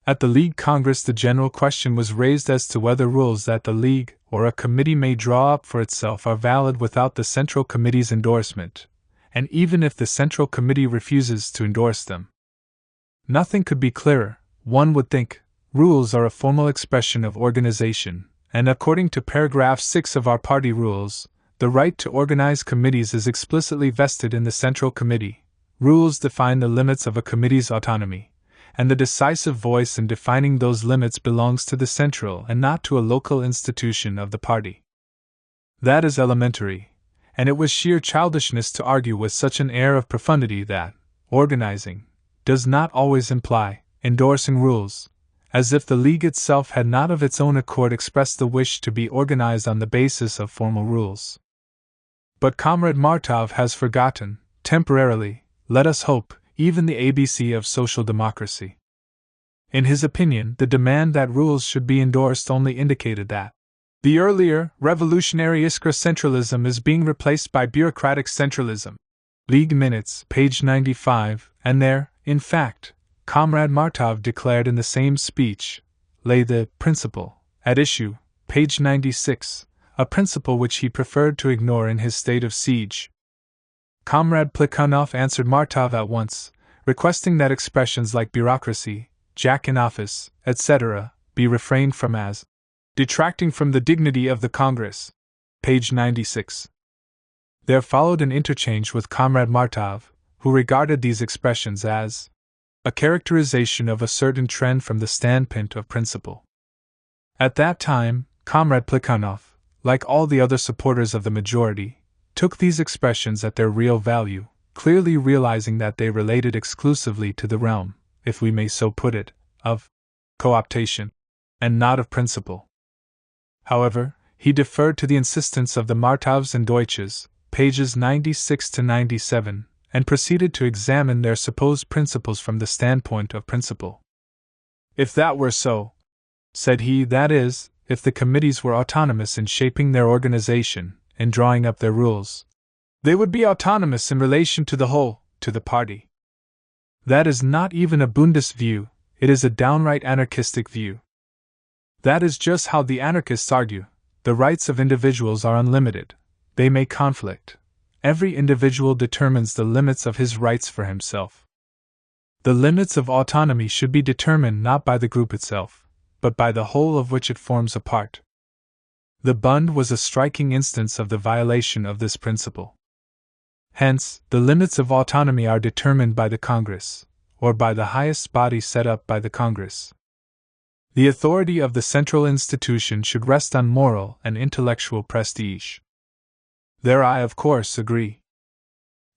Speaker 1: At the League Congress, the general question was raised as to whether rules that the League or a committee may draw up for itself are valid without the Central Committee's endorsement, and even if the Central Committee refuses to endorse them. Nothing could be clearer, one would think. Rules are a formal expression of organization, and according to paragraph 6 of our party rules, the right to organize committees is explicitly vested in the Central Committee. Rules define the limits of a committee's autonomy, and the decisive voice in defining those limits belongs to the central and not to a local institution of the party. That is elementary, and it was sheer childishness to argue with such an air of profundity that organizing does not always imply endorsing rules, as if the League itself had not of its own accord expressed the wish to be organized on the basis of formal rules. But Comrade Martov has forgotten, temporarily, let us hope, even the ABC of social democracy. In his opinion, the demand that rules should be endorsed only indicated that the earlier, revolutionary Iskra centralism is being replaced by bureaucratic centralism. League Minutes, page 95, and there, in fact, Comrade Martov declared in the same speech, lay the principle at issue, page 96, a principle which he preferred to ignore in his state of siege. Comrade Plekhanov answered Martov at once, requesting that expressions like bureaucracy, Jack in office, etc., be refrained from as detracting from the dignity of the Congress. Page 96. There followed an interchange with Comrade Martov, who regarded these expressions as a characterization of a certain trend from the standpoint of principle. At that time, Comrade Plekhanov, like all the other supporters of the majority, took these expressions at their real value, clearly realizing that they related exclusively to the realm, if we may so put it, of cooptation, and not of principle. However, he deferred to the insistence of the Martovs and Deutsches, pages 96 to 97, and proceeded to examine their supposed principles from the standpoint of principle. If that were so, said he, that is, if the committees were autonomous in shaping their organization and drawing up their rules, they would be autonomous in relation to the whole, to the party. That is not even a Bundist view, it is a downright anarchistic view. That is just how the anarchists argue. The rights of individuals are unlimited. They may conflict. Every individual determines the limits of his rights for himself. The limits of autonomy should be determined not by the group itself, but by the whole of which it forms a part. The Bund was a striking instance of the violation of this principle. Hence, the limits of autonomy are determined by the Congress, or by the highest body set up by the Congress. The authority of the central institution should rest on moral and intellectual prestige. There I, of course, agree.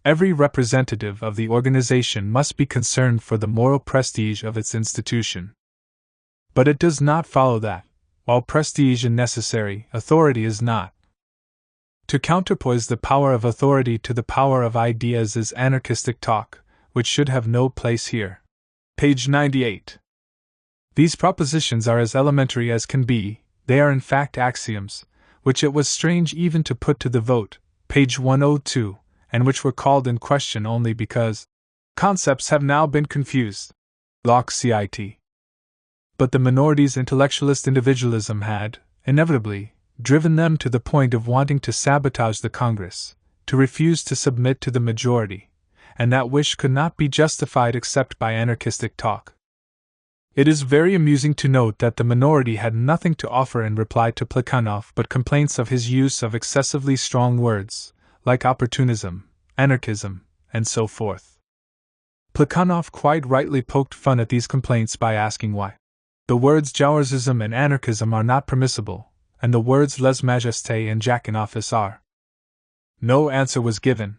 Speaker 1: Every representative of the organization must be concerned for the moral prestige of its institution. But it does not follow that, while prestige is necessary, authority is not. To counterpoise the power of authority to the power of ideas is anarchistic talk, which should have no place here. Page 98. These propositions are as elementary as can be, they are in fact axioms, which it was strange even to put to the vote, page 102, and which were called in question only because concepts have now been confused. Locke cit. But the minority's intellectualist individualism had, inevitably, driven them to the point of wanting to sabotage the Congress, to refuse to submit to the majority, and that wish could not be justified except by anarchistic talk. It is very amusing to note that the minority had nothing to offer in reply to Plekhanov but complaints of his use of excessively strong words, like opportunism, anarchism, and so forth. Plekhanov quite rightly poked fun at these complaints by asking why the words Jaurism and anarchism are not permissible, and the words lèse-majesté and Jack in office are. No answer was given.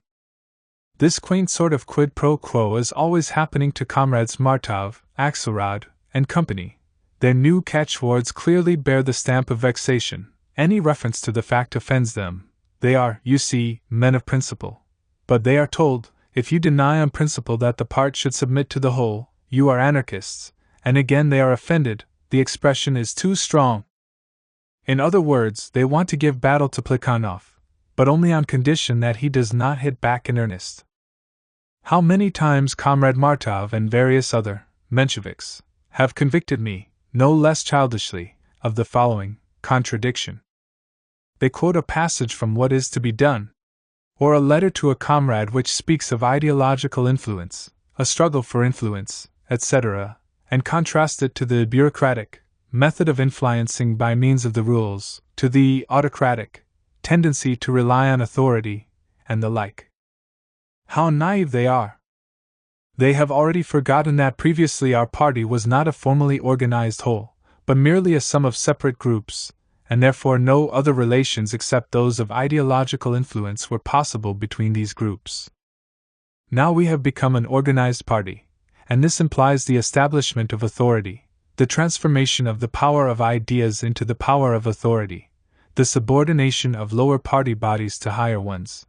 Speaker 1: This quaint sort of quid pro quo is always happening to comrades Martov, Axelrod, and company. Their new catchwords clearly bear the stamp of vexation. Any reference to the fact offends them. They are, you see, men of principle. But they are told, if you deny on principle that the part should submit to the whole, you are anarchists, and again they are offended, the expression is too strong. In other words, they want to give battle to Plekhanov, but only on condition that he does not hit back in earnest. How many times Comrade Martov and various other Mensheviks have convicted me, no less childishly, of the following contradiction. They quote a passage from What Is to Be Done, or a letter to a comrade which speaks of ideological influence, a struggle for influence, etc., and contrast it to the bureaucratic method of influencing by means of the rules, to the autocratic tendency to rely on authority, and the like. How naive they are! They have already forgotten that previously our party was not a formally organized whole, but merely a sum of separate groups, and therefore no other relations except those of ideological influence were possible between these groups. Now we have become an organized party, and this implies the establishment of authority, the transformation of the power of ideas into the power of authority, the subordination of lower party bodies to higher ones.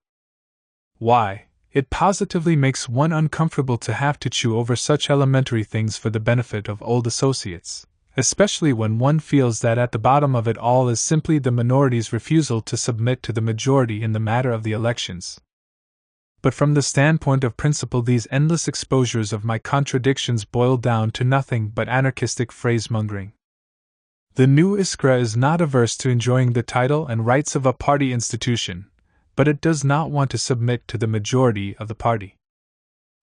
Speaker 1: Why, it positively makes one uncomfortable to have to chew over such elementary things for the benefit of old associates, especially when one feels that at the bottom of it all is simply the minority's refusal to submit to the majority in the matter of the elections. But from the standpoint of principle, these endless exposures of my contradictions boil down to nothing but anarchistic phrasemongering. The new Iskra is not averse to enjoying the title and rights of a party institution, but it does not want to submit to the majority of the party.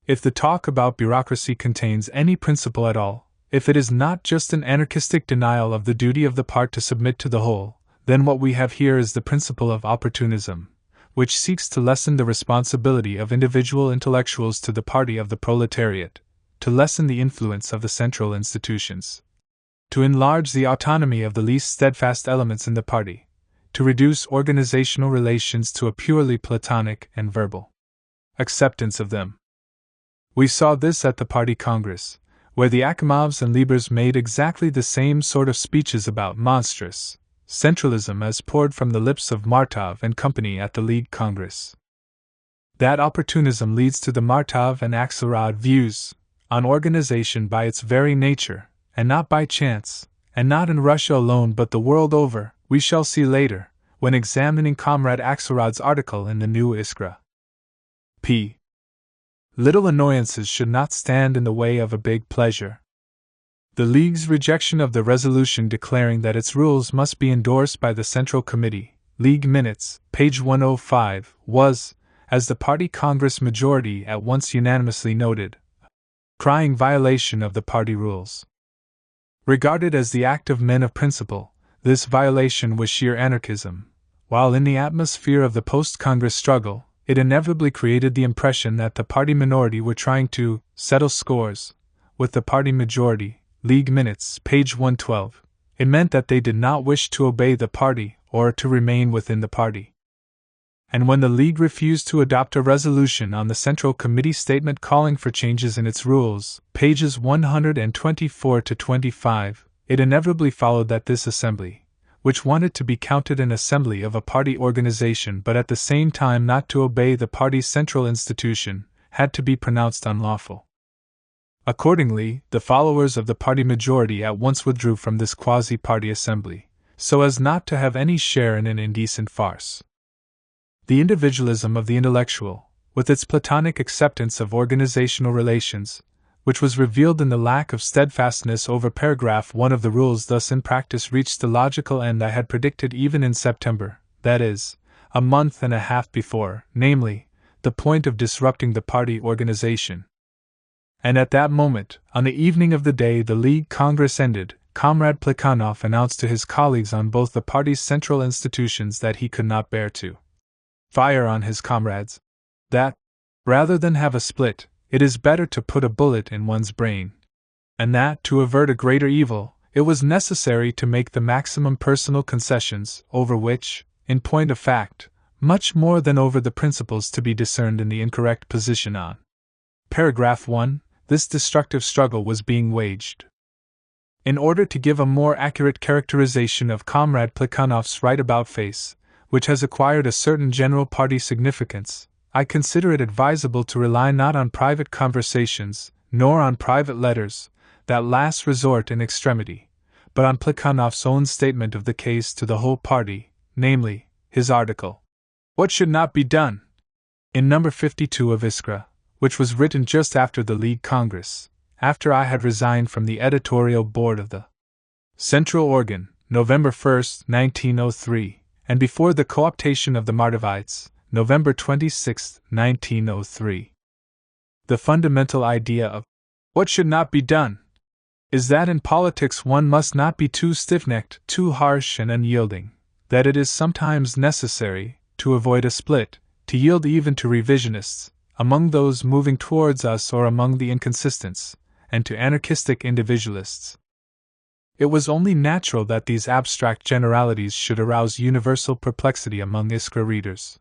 Speaker 1: If the talk about bureaucracy contains any principle at all, if it is not just an anarchistic denial of the duty of the part to submit to the whole, then what we have here is the principle of opportunism, which seeks to lessen the responsibility of individual intellectuals to the party of the proletariat, to lessen the influence of the central institutions, to enlarge the autonomy of the least steadfast elements in the party, to reduce organizational relations to a purely platonic and verbal acceptance of them. We saw this at the Party Congress, where the Akimovs and Liebers made exactly the same sort of speeches about monstrous centralism as poured from the lips of Martov and company at the League Congress. That opportunism leads to the Martov and Axelrod views on organization by its very nature, and not by chance, and not in Russia alone but the world over, we shall see later, when examining Comrade Axelrod's article in the New Iskra. P. Little annoyances should not stand in the way of a big pleasure. The League's rejection of the resolution declaring that its rules must be endorsed by the Central Committee, League Minutes, page 105, was, as the Party Congress majority at once unanimously noted, a crying violation of the party rules. Regarded as the act of men of principle, this violation was sheer anarchism, while in the atmosphere of the post-Congress struggle, it inevitably created the impression that the party minority were trying to settle scores with the party majority. League Minutes, page 112. It meant that they did not wish to obey the party or to remain within the party. And when the League refused to adopt a resolution on the Central Committee statement calling for changes in its rules, pages 124 to 25, it inevitably followed that this assembly, which wanted to be counted an assembly of a party organization but at the same time not to obey the party's central institution, had to be pronounced unlawful. Accordingly, the followers of the party majority at once withdrew from this quasi-party assembly, so as not to have any share in an indecent farce. The individualism of the intellectual, with its Platonic acceptance of organizational relations, which was revealed in the lack of steadfastness over paragraph 1 of the rules, thus in practice reached the logical end I had predicted even in September, that is, a month and a half before, namely, the point of disrupting the party organization. And at that moment, on the evening of the day the League Congress ended, Comrade Plekhanov announced to his colleagues on both the party's central institutions that he could not bear to fire on his comrades, that, rather than have a split, it is better to put a bullet in one's brain, and that, to avert a greater evil, it was necessary to make the maximum personal concessions, over which, in point of fact, much more than over the principles to be discerned in the incorrect position on paragraph 1, this destructive struggle was being waged. In order to give a more accurate characterization of Comrade Plekhanov's right-about-face, which has acquired a certain general party significance, I consider it advisable to rely not on private conversations, nor on private letters, that last resort in extremity, but on Plekhanov's own statement of the case to the whole party, namely, his article, "What Should Not Be Done?" in number 52 of Iskra, which was written just after the League Congress, after I had resigned from the editorial board of the Central Organ, November 1, 1903, and before the co-optation of the Martovites, November 26, 1903. The fundamental idea of What should not be done is that in politics one must not be too stiff-necked, too harsh and unyielding, that it is sometimes necessary, to avoid a split, to yield even to revisionists, among those moving towards us or among the inconsistents, and to anarchistic individualists. It was only natural that these abstract generalities should arouse universal perplexity among Iskra readers.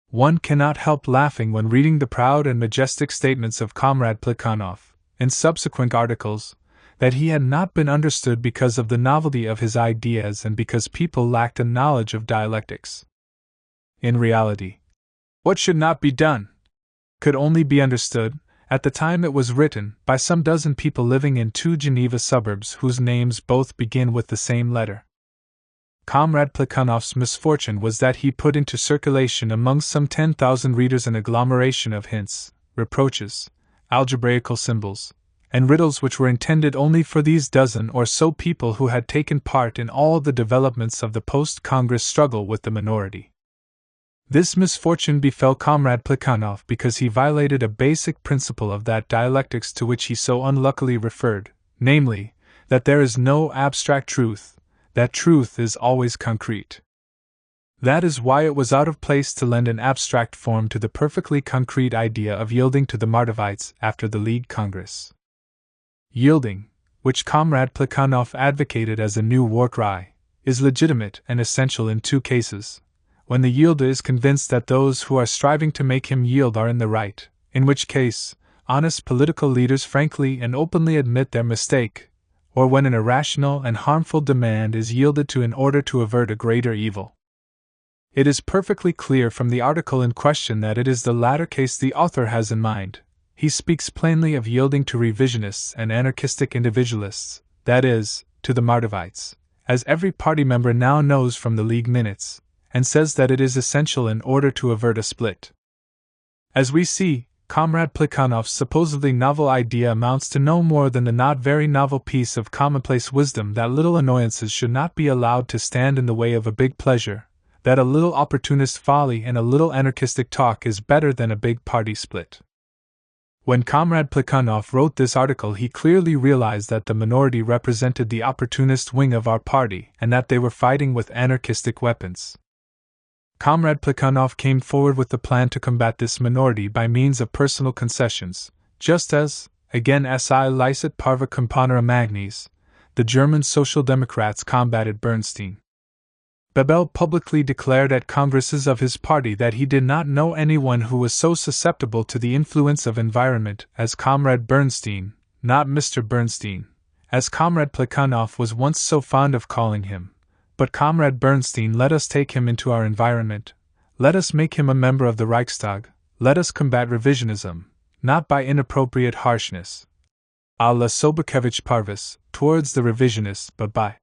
Speaker 1: One cannot help laughing when reading the proud and majestic statements of Comrade Plekhanov, in subsequent articles, that he had not been understood because of the novelty of his ideas and because people lacked a knowledge of dialectics. In reality, what should not be done could only be understood, at the time it was written, by some dozen people living in 2 Geneva suburbs whose names both begin with the same letter. Comrade Plekhanov's misfortune was that he put into circulation among some 10,000 readers an agglomeration of hints, reproaches, algebraical symbols, and riddles which were intended only for these dozen or so people who had taken part in all the developments of the post-Congress struggle with the minority. This misfortune befell Comrade Plekhanov because he violated a basic principle of that dialectics to which he so unluckily referred, namely, that there is no abstract truth, that truth is always concrete. That is why it was out of place to lend an abstract form to the perfectly concrete idea of yielding to the Mardovites after the League Congress. Yielding, which Comrade Plekhanov advocated as a new war cry, is legitimate and essential in 2 cases. When the yielder is convinced that those who are striving to make him yield are in the right, in which case, honest political leaders frankly and openly admit their mistake, or when an irrational and harmful demand is yielded to in order to avert a greater evil. It is perfectly clear from the article in question that it is the latter case the author has in mind. He speaks plainly of yielding to revisionists and anarchistic individualists, that is, to the Mardovites, as every party member now knows from the League minutes, and says that it is essential in order to avert a split. As we see, Comrade Plekhanov's supposedly novel idea amounts to no more than the not very novel piece of commonplace wisdom that little annoyances should not be allowed to stand in the way of a big pleasure, that a little opportunist folly and a little anarchistic talk is better than a big party split. When Comrade Plekhanov wrote this article, he clearly realized that the minority represented the opportunist wing of our party and that they were fighting with anarchistic weapons. Comrade Plekhanov came forward with the plan to combat this minority by means of personal concessions, just as, again si licet parva componere magnis, the German Social Democrats combated Bernstein. Bebel publicly declared at congresses of his party that he did not know anyone who was so susceptible to the influence of environment as Comrade Bernstein, not Mr. Bernstein, as Comrade Plekhanov was once so fond of calling him. But Comrade Bernstein, let us take him into our environment, let us make him a member of the Reichstag, let us combat revisionism, not by inappropriate harshness, a la Sobakevich Parvis, towards the revisionists, but by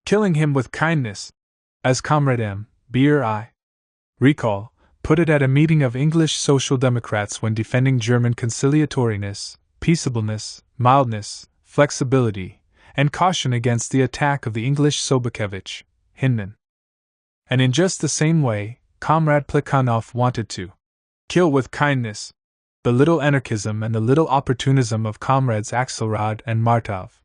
Speaker 1: killing him with kindness, as Comrade M. Beer I. Recall put it at a meeting of English Social Democrats when defending German conciliatoriness, peaceableness, mildness, flexibility, and caution against the attack of the English Sobakevich, Hinman. And in just the same way, Comrade Plekhanov wanted to kill with kindness the little anarchism and the little opportunism of Comrades Axelrod and Martov.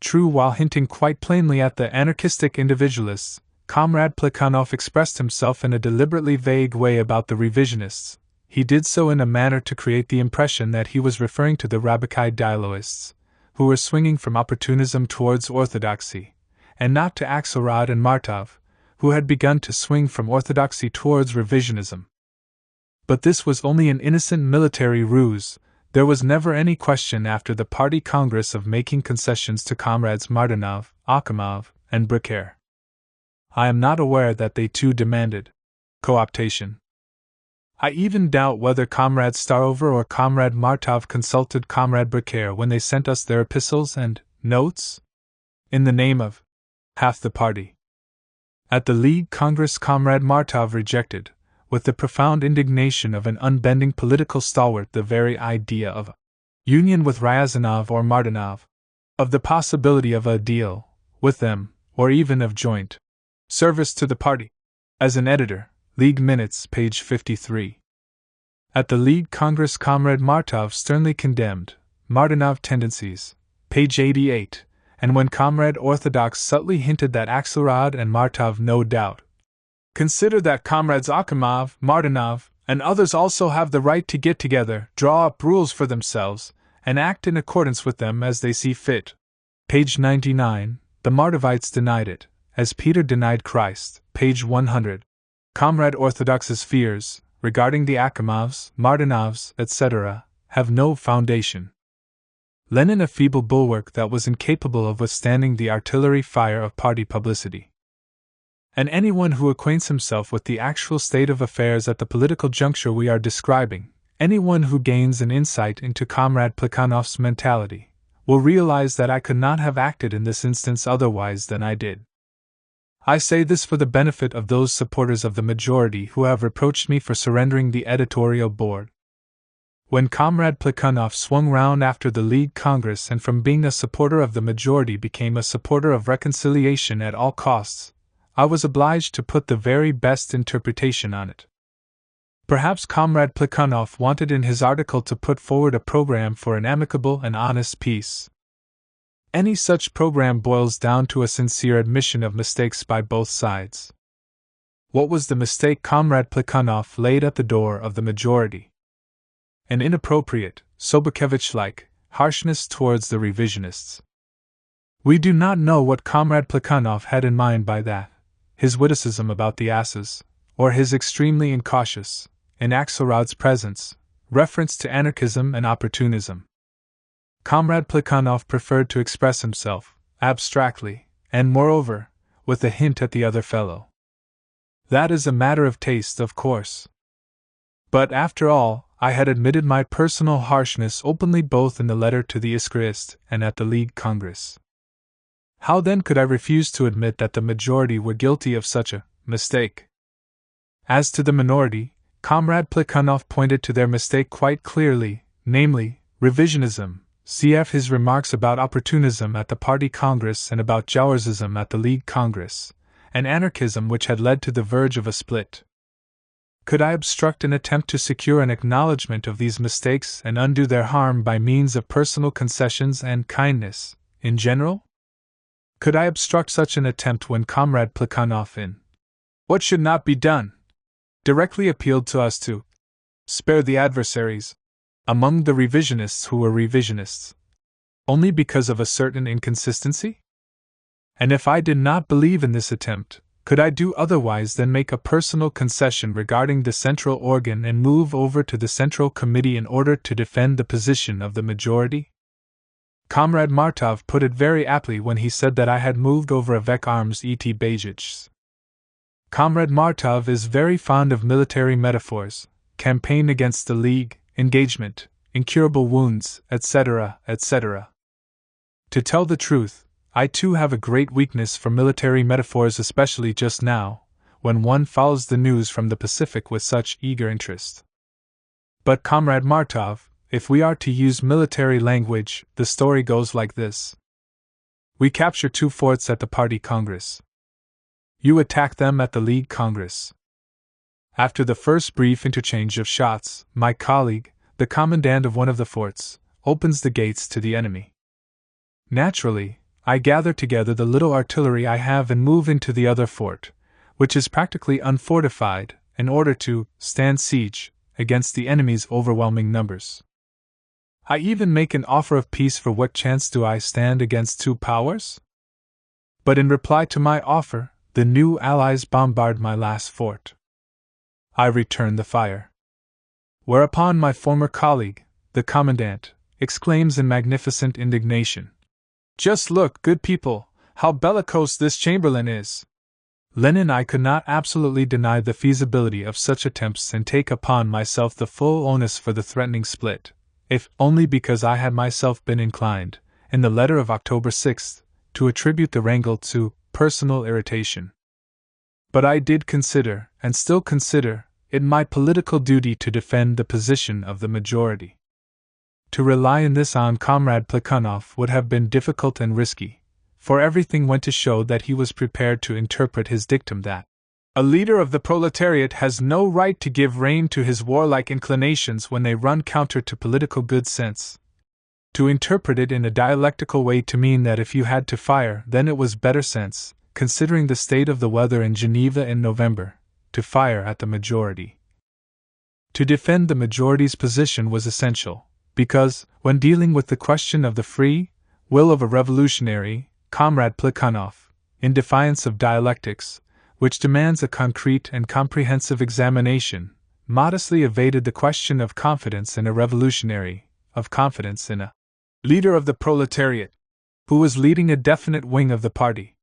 Speaker 1: True, while hinting quite plainly at the anarchistic individualists, Comrade Plekhanov expressed himself in a deliberately vague way about the revisionists. He did so in a manner to create the impression that he was referring to the Rabbiki dialogists, who were swinging from opportunism towards orthodoxy, and not to Axelrod and Martov, who had begun to swing from orthodoxy towards revisionism. But this was only an innocent military ruse. There was never any question after the party congress of making concessions to Comrades Martinov, Akhimov, and Bricaire. I am not aware that they too demanded cooptation. I even doubt whether Comrade Starover or Comrade Martov consulted Comrade Bricaire when they sent us their epistles and notes in the name of half the party. At the League Congress, Comrade Martov rejected, with the profound indignation of an unbending political stalwart, the very idea of a union with Ryazanov or Martinov, of the possibility of a deal with them, or even of joint service to the party. As an editor, League Minutes, page 53. At the League Congress, Comrade Martov sternly condemned, Martinov tendencies, page 88, and when Comrade Orthodox subtly hinted that Axelrod and Martov no doubt consider that Comrades Akimov, Martinov, and others also have the right to get together, draw up rules for themselves, and act in accordance with them as they see fit. Page 99, the Martovites denied it, as Peter denied Christ, page 100. Comrade Orthodox's fears, regarding the Akimovs, Martinovs, etc., have no foundation. Lenin a feeble bulwark that was incapable of withstanding the artillery fire of party publicity. And anyone who acquaints himself with the actual state of affairs at the political juncture we are describing, anyone who gains an insight into Comrade Plekhanov's mentality, will realize that I could not have acted in this instance otherwise than I did. I say this for the benefit of those supporters of the majority who have reproached me for surrendering the editorial board. When Comrade Plekhanov swung round after the League Congress and from being a supporter of the majority became a supporter of reconciliation at all costs, I was obliged to put the very best interpretation on it. Perhaps Comrade Plekhanov wanted in his article to put forward a program for an amicable and honest peace. Any such program boils down to a sincere admission of mistakes by both sides. What was the mistake Comrade Plekhanov laid at the door of the majority? An inappropriate, Sobakevich-like, harshness towards the revisionists. We do not know what Comrade Plekhanov had in mind by that, his witticism about the asses, or his extremely incautious, in Axelrod's presence, reference to anarchism and opportunism. Comrade Plekhanov preferred to express himself, abstractly, and moreover, with a hint at the other fellow. That is a matter of taste, of course. But after all, I had admitted my personal harshness openly both in the letter to the Iskriist and at the League Congress. How then could I refuse to admit that the majority were guilty of such a mistake? As to the minority, Comrade Plekhanov pointed to their mistake quite clearly, namely, revisionism, cf. his remarks about opportunism at the Party Congress and about Jaursism at the League Congress, and anarchism which had led to the verge of a split. Could I obstruct an attempt to secure an acknowledgement of these mistakes and undo their harm by means of personal concessions and kindness, in general? Could I obstruct such an attempt when Comrade Plekhanov in What Should Not Be Done directly appealed to us to spare the adversaries among the revisionists who were revisionists, only because of a certain inconsistency? And if I did not believe in this attempt, could I do otherwise than make a personal concession regarding the central organ and move over to the Central Committee in order to defend the position of the majority? Comrade Martov put it very aptly when he said that I had moved over avec arms et bagages. Comrade Martov is very fond of military metaphors, campaign against the League, engagement, incurable wounds, etc., etc. To tell the truth, I too have a great weakness for military metaphors, especially just now, when one follows the news from the Pacific with such eager interest. But Comrade Martov, if we are to use military language, the story goes like this. We capture 2 forts at the Party Congress. You attack them at the League Congress. After the first brief interchange of shots, my colleague, the commandant of one of the forts, opens the gates to the enemy. Naturally, I gather together the little artillery I have and move into the other fort, which is practically unfortified, in order to stand siege against the enemy's overwhelming numbers. I even make an offer of peace, for what chance do I stand against 2 powers? But in reply to my offer, the new allies bombard my last fort. I return the fire. Whereupon my former colleague, the commandant, exclaims in magnificent indignation, "Just look, good people, how bellicose this Chamberlain is!" Lenin I could not absolutely deny the feasibility of such attempts and take upon myself the full onus for the threatening split, if only because I had myself been inclined, in the letter of October 6, to attribute the wrangle to personal irritation. But I did consider, and still consider, it my political duty to defend the position of the majority. To rely in this on Comrade Plekhanov would have been difficult and risky, for everything went to show that he was prepared to interpret his dictum that a leader of the proletariat has no right to give rein to his warlike inclinations when they run counter to political good sense. To interpret it in a dialectical way to mean that if you had to fire, then it was better sense, considering the state of the weather in Geneva in November, to fire at the majority. To defend the majority's position was essential, because, when dealing with the question of the free will of a revolutionary, Comrade Plekhanov, in defiance of dialectics, which demands a concrete and comprehensive examination, modestly evaded the question of confidence in a revolutionary, of confidence in a leader of the proletariat, who was leading a definite wing of the party.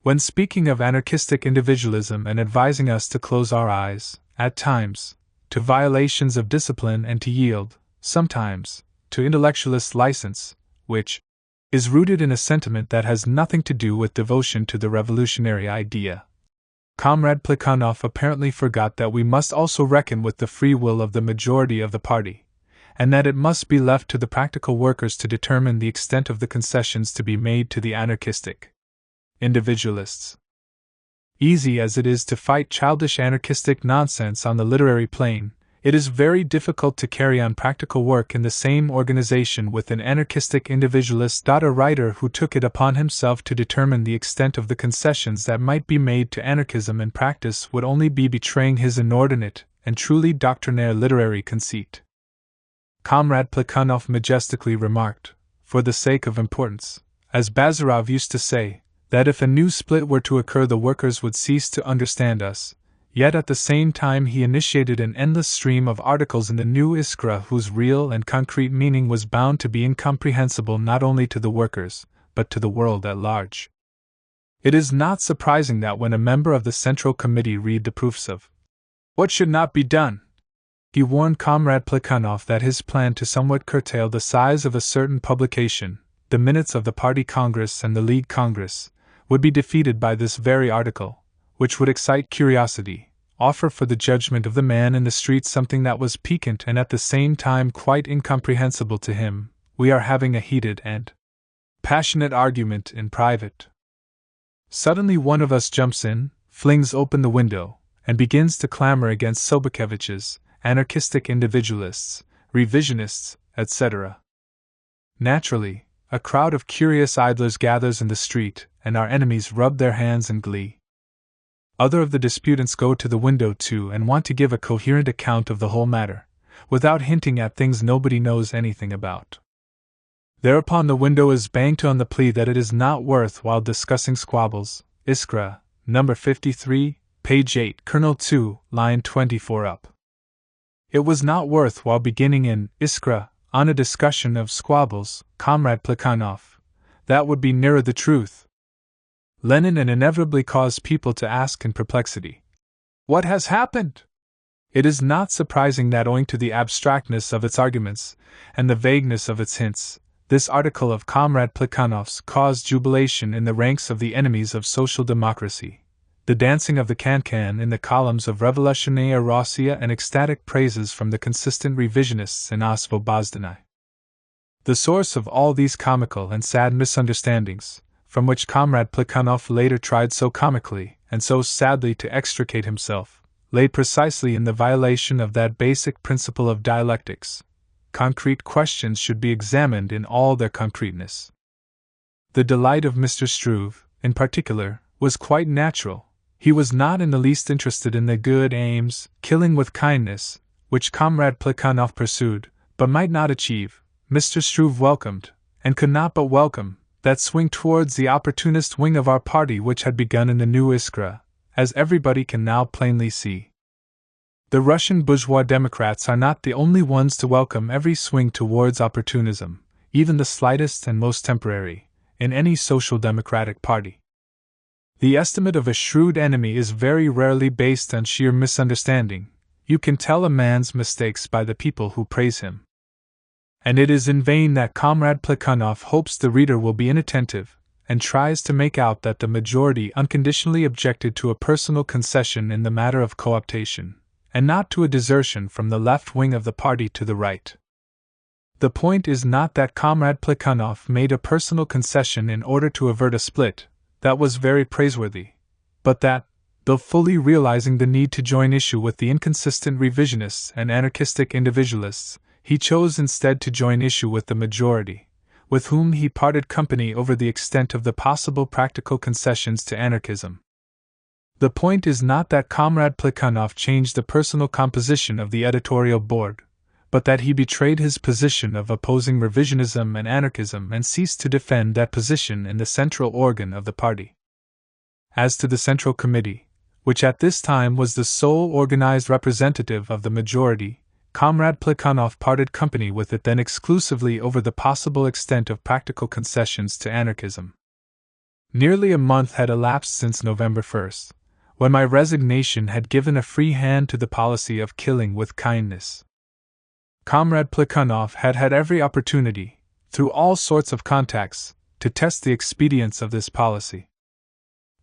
Speaker 1: When speaking of anarchistic individualism and advising us to close our eyes, at times, to violations of discipline and to yield, sometimes, to intellectualist license, which is rooted in a sentiment that has nothing to do with devotion to the revolutionary idea, Comrade Plekhanov apparently forgot that we must also reckon with the free will of the majority of the party, and that it must be left to the practical workers to determine the extent of the concessions to be made to the anarchistic individualists. Easy as it is to fight childish anarchistic nonsense on the literary plane, it is very difficult to carry on practical work in the same organization with an anarchistic individualist. A writer who took it upon himself to determine the extent of the concessions that might be made to anarchism in practice would only be betraying his inordinate and truly doctrinaire literary conceit. Comrade Plekhanov majestically remarked, for the sake of importance, as Bazarov used to say, that if a new split were to occur the workers would cease to understand us, yet at the same time he initiated an endless stream of articles in the new Iskra whose real and concrete meaning was bound to be incomprehensible not only to the workers, but to the world at large. It is not surprising that when a member of the Central Committee read the proofs of what should not be done, he warned Comrade Plekhanov that his plan to somewhat curtail the size of a certain publication, the minutes of the Party Congress and the League Congress, would be defeated by this very article, which would excite curiosity, offer for the judgment of the man in the street something that was piquant and at the same time quite incomprehensible to him. We are having a heated and passionate argument in private. Suddenly one of us jumps in, flings open the window, and begins to clamor against Sobokevich's anarchistic individualists, revisionists, etc. Naturally, a crowd of curious idlers gathers in the street, and our enemies rub their hands in glee. Other of the disputants go to the window too and want to give a coherent account of the whole matter, without hinting at things nobody knows anything about. Thereupon the window is banged to on the plea that it is not worth while discussing squabbles. Iskra, number 53, page 8, Kernel 2, line 24 up. It was not worth while beginning in Iskra on a discussion of squabbles, Comrade Plekhanov. That would be nearer the truth. Lenin and inevitably cause people to ask in perplexity, what has happened? It is not surprising that owing to the abstractness of its arguments and the vagueness of its hints, this article of Comrade Plekhanov's caused jubilation in the ranks of the enemies of social democracy, the dancing of the can-can in the columns of Revolutionnaire Rossiya and ecstatic praises from the consistent revisionists in Osvobozdany. The source of all these comical and sad misunderstandings, from which Comrade Plekhanov later tried so comically and so sadly to extricate himself, lay precisely in the violation of that basic principle of dialectics. Concrete questions should be examined in all their concreteness. The delight of Mr. Struve, in particular, was quite natural. He was not in the least interested in the good aims, killing with kindness, which Comrade Plekhanov pursued, but might not achieve. Mr. Struve welcomed, and could not but welcome, that swing towards the opportunist wing of our party which had begun in the new Iskra, as everybody can now plainly see. The Russian bourgeois Democrats are not the only ones to welcome every swing towards opportunism, even the slightest and most temporary, in any social democratic party. The estimate of a shrewd enemy is very rarely based on sheer misunderstanding. You can tell a man's mistakes by the people who praise him. And it is in vain that Comrade Plekhanov hopes the reader will be inattentive, and tries to make out that the majority unconditionally objected to a personal concession in the matter of cooptation, and not to a desertion from the left wing of the party to the right. The point is not that Comrade Plekhanov made a personal concession in order to avert a split, that was very praiseworthy, but that, though fully realizing the need to join issue with the inconsistent revisionists and anarchistic individualists, he chose instead to join issue with the majority, with whom he parted company over the extent of the possible practical concessions to anarchism. The point is not that Comrade Plekhanov changed the personal composition of the editorial board, but that he betrayed his position of opposing revisionism and anarchism and ceased to defend that position in the central organ of the party. As to the Central Committee, which at this time was the sole organized representative of the majority, Comrade Plekhanov parted company with it then exclusively over the possible extent of practical concessions to anarchism. Nearly a month had elapsed since November 1st, when my resignation had given a free hand to the policy of killing with kindness. Comrade Plekhanov had had every opportunity, through all sorts of contacts, to test the expedience of this policy.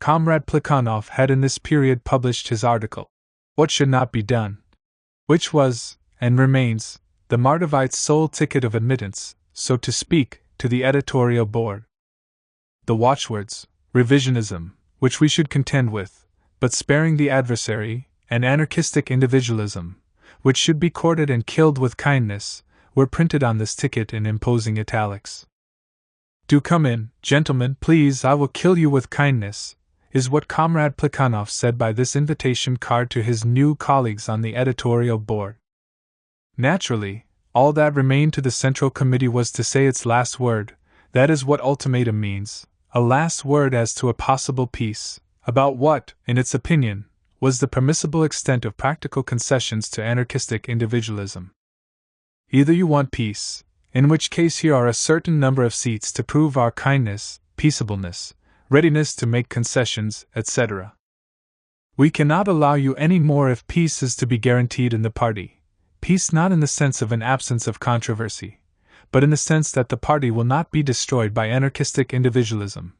Speaker 1: Comrade Plekhanov had in this period published his article, "What Should Not Be Done," which was, and remains, the Mardavite's sole ticket of admittance, so to speak, to the editorial board. The watchwords, revisionism, which we should contend with, but sparing the adversary, and anarchistic individualism, which should be courted and killed with kindness, were printed on this ticket in imposing italics. "Do come in, gentlemen, please, I will kill you with kindness," is what Comrade Plekhanov said by this invitation card to his new colleagues on the editorial board. Naturally, all that remained to the Central Committee was to say its last word. That is what ultimatum means, a last word as to a possible peace, about what, in its opinion, was the permissible extent of practical concessions to anarchistic individualism. Either you want peace, in which case here are a certain number of seats to prove our kindness, peaceableness, readiness to make concessions, etc. We cannot allow you any more if peace is to be guaranteed in the party, peace not in the sense of an absence of controversy, but in the sense that the party will not be destroyed by anarchistic individualism.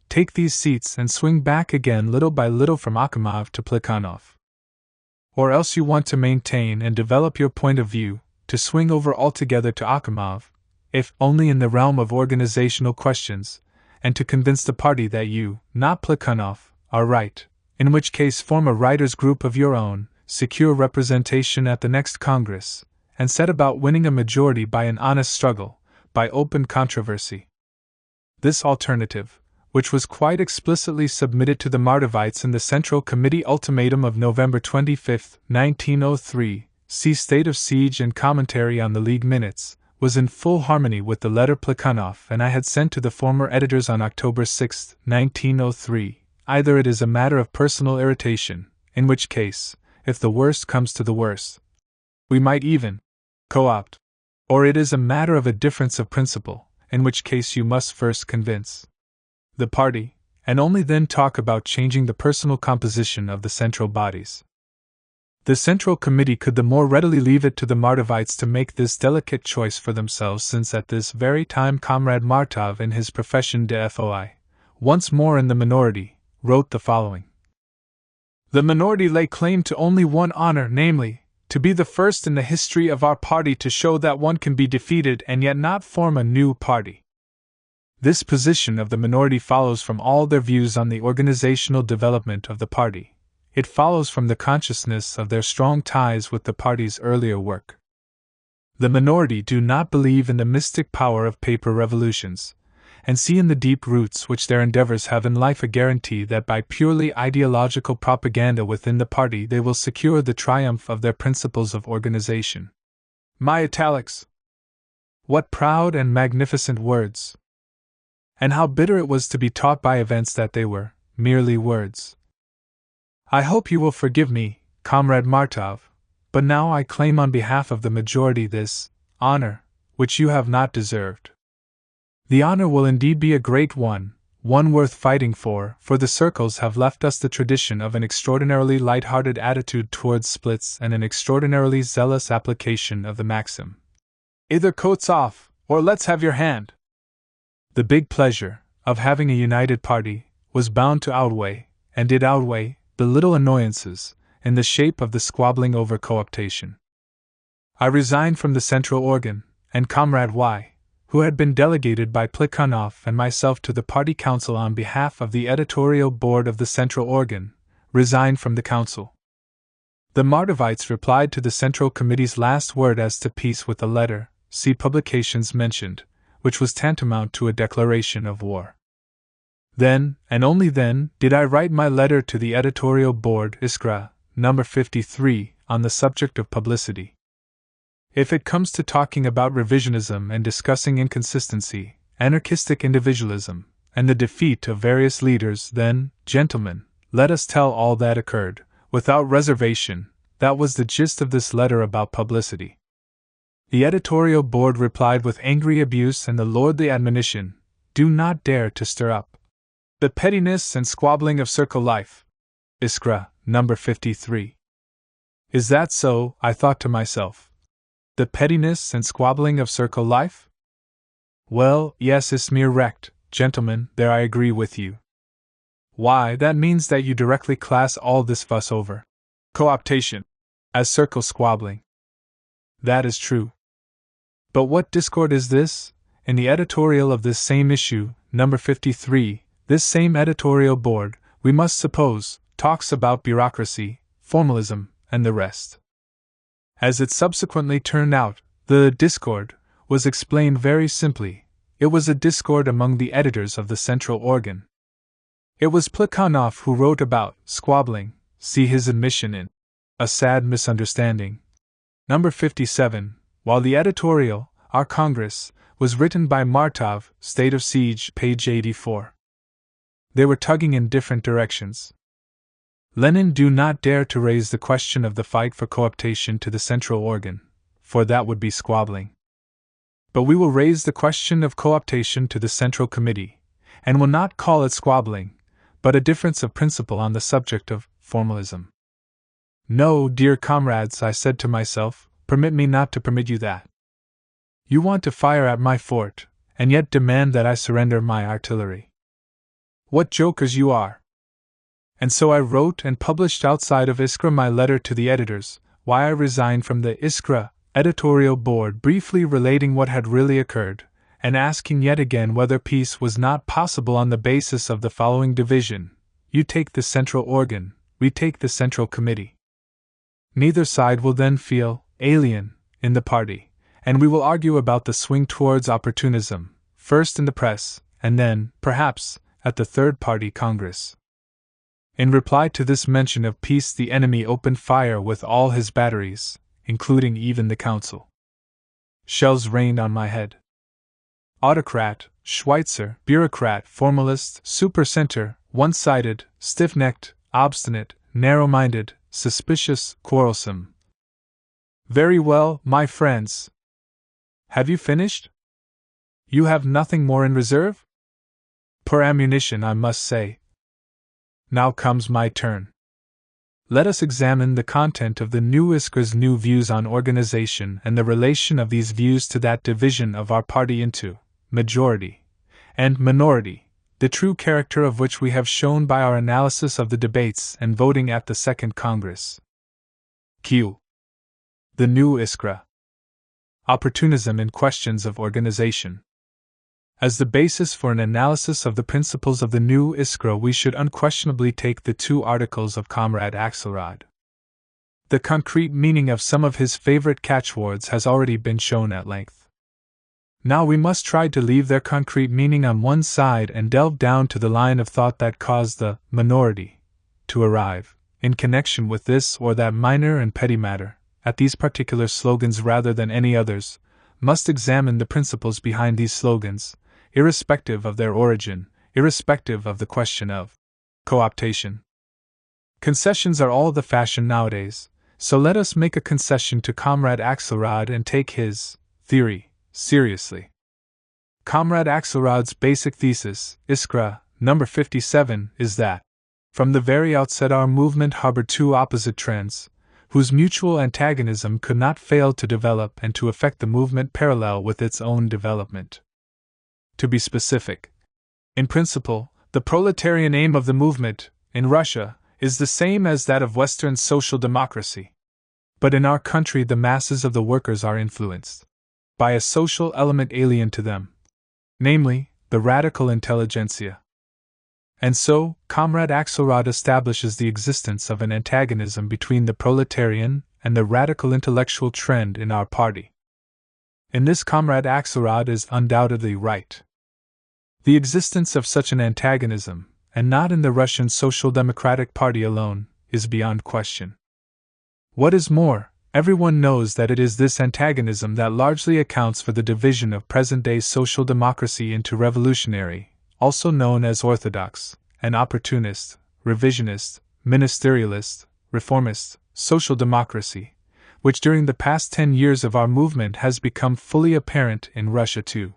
Speaker 1: Take these seats and swing back again little by little from Akhimov to Plekhanov. Or else you want to maintain and develop your point of view, to swing over altogether to Akhimov, if only in the realm of organizational questions, and to convince the party that you, not Plekhanov, are right, in which case form a writers' group of your own, secure representation at the next Congress, and set about winning a majority by an honest struggle, by open controversy. This alternative, which was quite explicitly submitted to the Mardavites in the Central Committee ultimatum of November 25, 1903, see State of Siege and Commentary on the League Minutes, was in full harmony with the letter Plekhanov and I had sent to the former editors on October 6, 1903. Either it is a matter of personal irritation, in which case, if the worst comes to the worst, we might even co-opt, or it is a matter of a difference of principle, in which case you must first convince the party, and only then talk about changing the personal composition of the central bodies. The Central Committee could the more readily leave it to the Mardavites to make this delicate choice for themselves, since at this very time Comrade Martov in his Profession de Foi, once more in the minority, wrote the following. The minority lay claim to only one honor, namely, to be the first in the history of our party to show that one can be defeated and yet not form a new party. This position of the minority follows from all their views on the organizational development of the party. It follows from the consciousness of their strong ties with the party's earlier work. The minority do not believe in the mystic power of paper revolutions, and see in the deep roots which their endeavors have in life a guarantee that by purely ideological propaganda within the party they will secure the triumph of their principles of organization. My italics! What proud and magnificent words! And how bitter it was to be taught by events that they were merely words. I hope you will forgive me, Comrade Martov, but now I claim on behalf of the majority this honor, which you have not deserved. The honor will indeed be a great one worth fighting for the circles have left us the tradition of an extraordinarily light-hearted attitude towards splits and an extraordinarily zealous application of the maxim, either coats off, or let's have your hand. The big pleasure of having a united party was bound to outweigh, and did outweigh, the little annoyances in the shape of the squabbling over cooptation. I resigned from the central organ, and Comrade Y, who had been delegated by Plekhanov and myself to the party council on behalf of the editorial board of the central organ, resigned from the council. The Mardovites replied to the Central Committee's last word as to peace with a letter, see publications mentioned, which was tantamount to a declaration of war. Then, and only then, did I write my letter to the editorial board, Iskra, number 53, on the subject of publicity. If it comes to talking about revisionism and discussing inconsistency, anarchistic individualism, and the defeat of various leaders, then, gentlemen, let us tell all that occurred, without reservation. That was the gist of this letter about publicity. The editorial board replied with angry abuse and the lordly admonition, do not dare to stir up the pettiness and squabbling of circle life. Iskra, number 53. Is that so? I thought to myself. The pettiness and squabbling of circle life? Well, yes, Ismir wrecked, gentlemen, there I agree with you. Why, that means that you directly class all this fuss over cooptation as circle squabbling. That is true. But what discord is this? In the editorial of this same issue, number 53, this same editorial board, we must suppose, talks about bureaucracy, formalism, and the rest. As it subsequently turned out, the discord was explained very simply. It was a discord among the editors of the central organ. It was Plekhanov who wrote about squabbling, see his admission in A Sad Misunderstanding, number 57, while the editorial, Our Congress, was written by Martov, State of Siege, page 84. They were tugging in different directions. Lenin do not dare to raise the question of the fight for cooptation to the central organ, for that would be squabbling. But we will raise the question of cooptation to the Central Committee, and will not call it squabbling, but a difference of principle on the subject of formalism. No, dear comrades, I said to myself, permit me not to permit you that. You want to fire at my fort, and yet demand that I surrender my artillery. What jokers you are! And so I wrote and published outside of Iskra my letter to the editors, why I resigned from the Iskra editorial board, briefly relating what had really occurred, and asking yet again whether peace was not possible on the basis of the following division: you take the central organ, we take the Central Committee. Neither side will then feel alien in the party, and we will argue about the swing towards opportunism, first in the press, and then, perhaps, at the Third Party Congress. In reply to this mention of peace, the enemy opened fire with all his batteries, including even the council. Shells rained on my head. Autocrat, Schweitzer, bureaucrat, formalist, supercenter, one-sided, stiff-necked, obstinate, narrow-minded, suspicious, quarrelsome. Very well, my friends. Have you finished? You have nothing more in reserve? Poor ammunition, I must say. Now comes my turn. Let us examine the content of the new Iskra's new views on organization and the relation of these views to that division of our party into majority and minority, the true character of which we have shown by our analysis of the debates and voting at the Second Congress. Q. The new Iskra. Opportunism in questions of organization. As the basis for an analysis of the principles of the new Iskra, we should unquestionably take the two articles of Comrade Axelrod. The concrete meaning of some of his favorite catchwords has already been shown at length. Now we must try to leave their concrete meaning on one side and delve down to the line of thought that caused the minority to arrive, in connection with this or that minor and petty matter, at these particular slogans rather than any others, must examine the principles behind these slogans, irrespective of their origin, irrespective of the question of cooptation. Concessions are all the fashion nowadays, so let us make a concession to Comrade Axelrod and take his theory seriously. Comrade Axelrod's basic thesis, Iskra, number 57, is that, from the very outset, our movement harbored two opposite trends, whose mutual antagonism could not fail to develop and to affect the movement parallel with its own development. To be specific, in principle, the proletarian aim of the movement, in Russia, is the same as that of Western social democracy. But in our country, the masses of the workers are influenced by a social element alien to them, namely, the radical intelligentsia. And so, Comrade Axelrod establishes the existence of an antagonism between the proletarian and the radical intellectual trend in our party. In this, Comrade Axelrod is undoubtedly right. The existence of such an antagonism, and not in the Russian Social Democratic Party alone, is beyond question. What is more, everyone knows that it is this antagonism that largely accounts for the division of present-day social democracy into revolutionary, also known as orthodox, and opportunist, revisionist, ministerialist, reformist, social democracy, which during the past 10 years of our movement has become fully apparent in Russia too.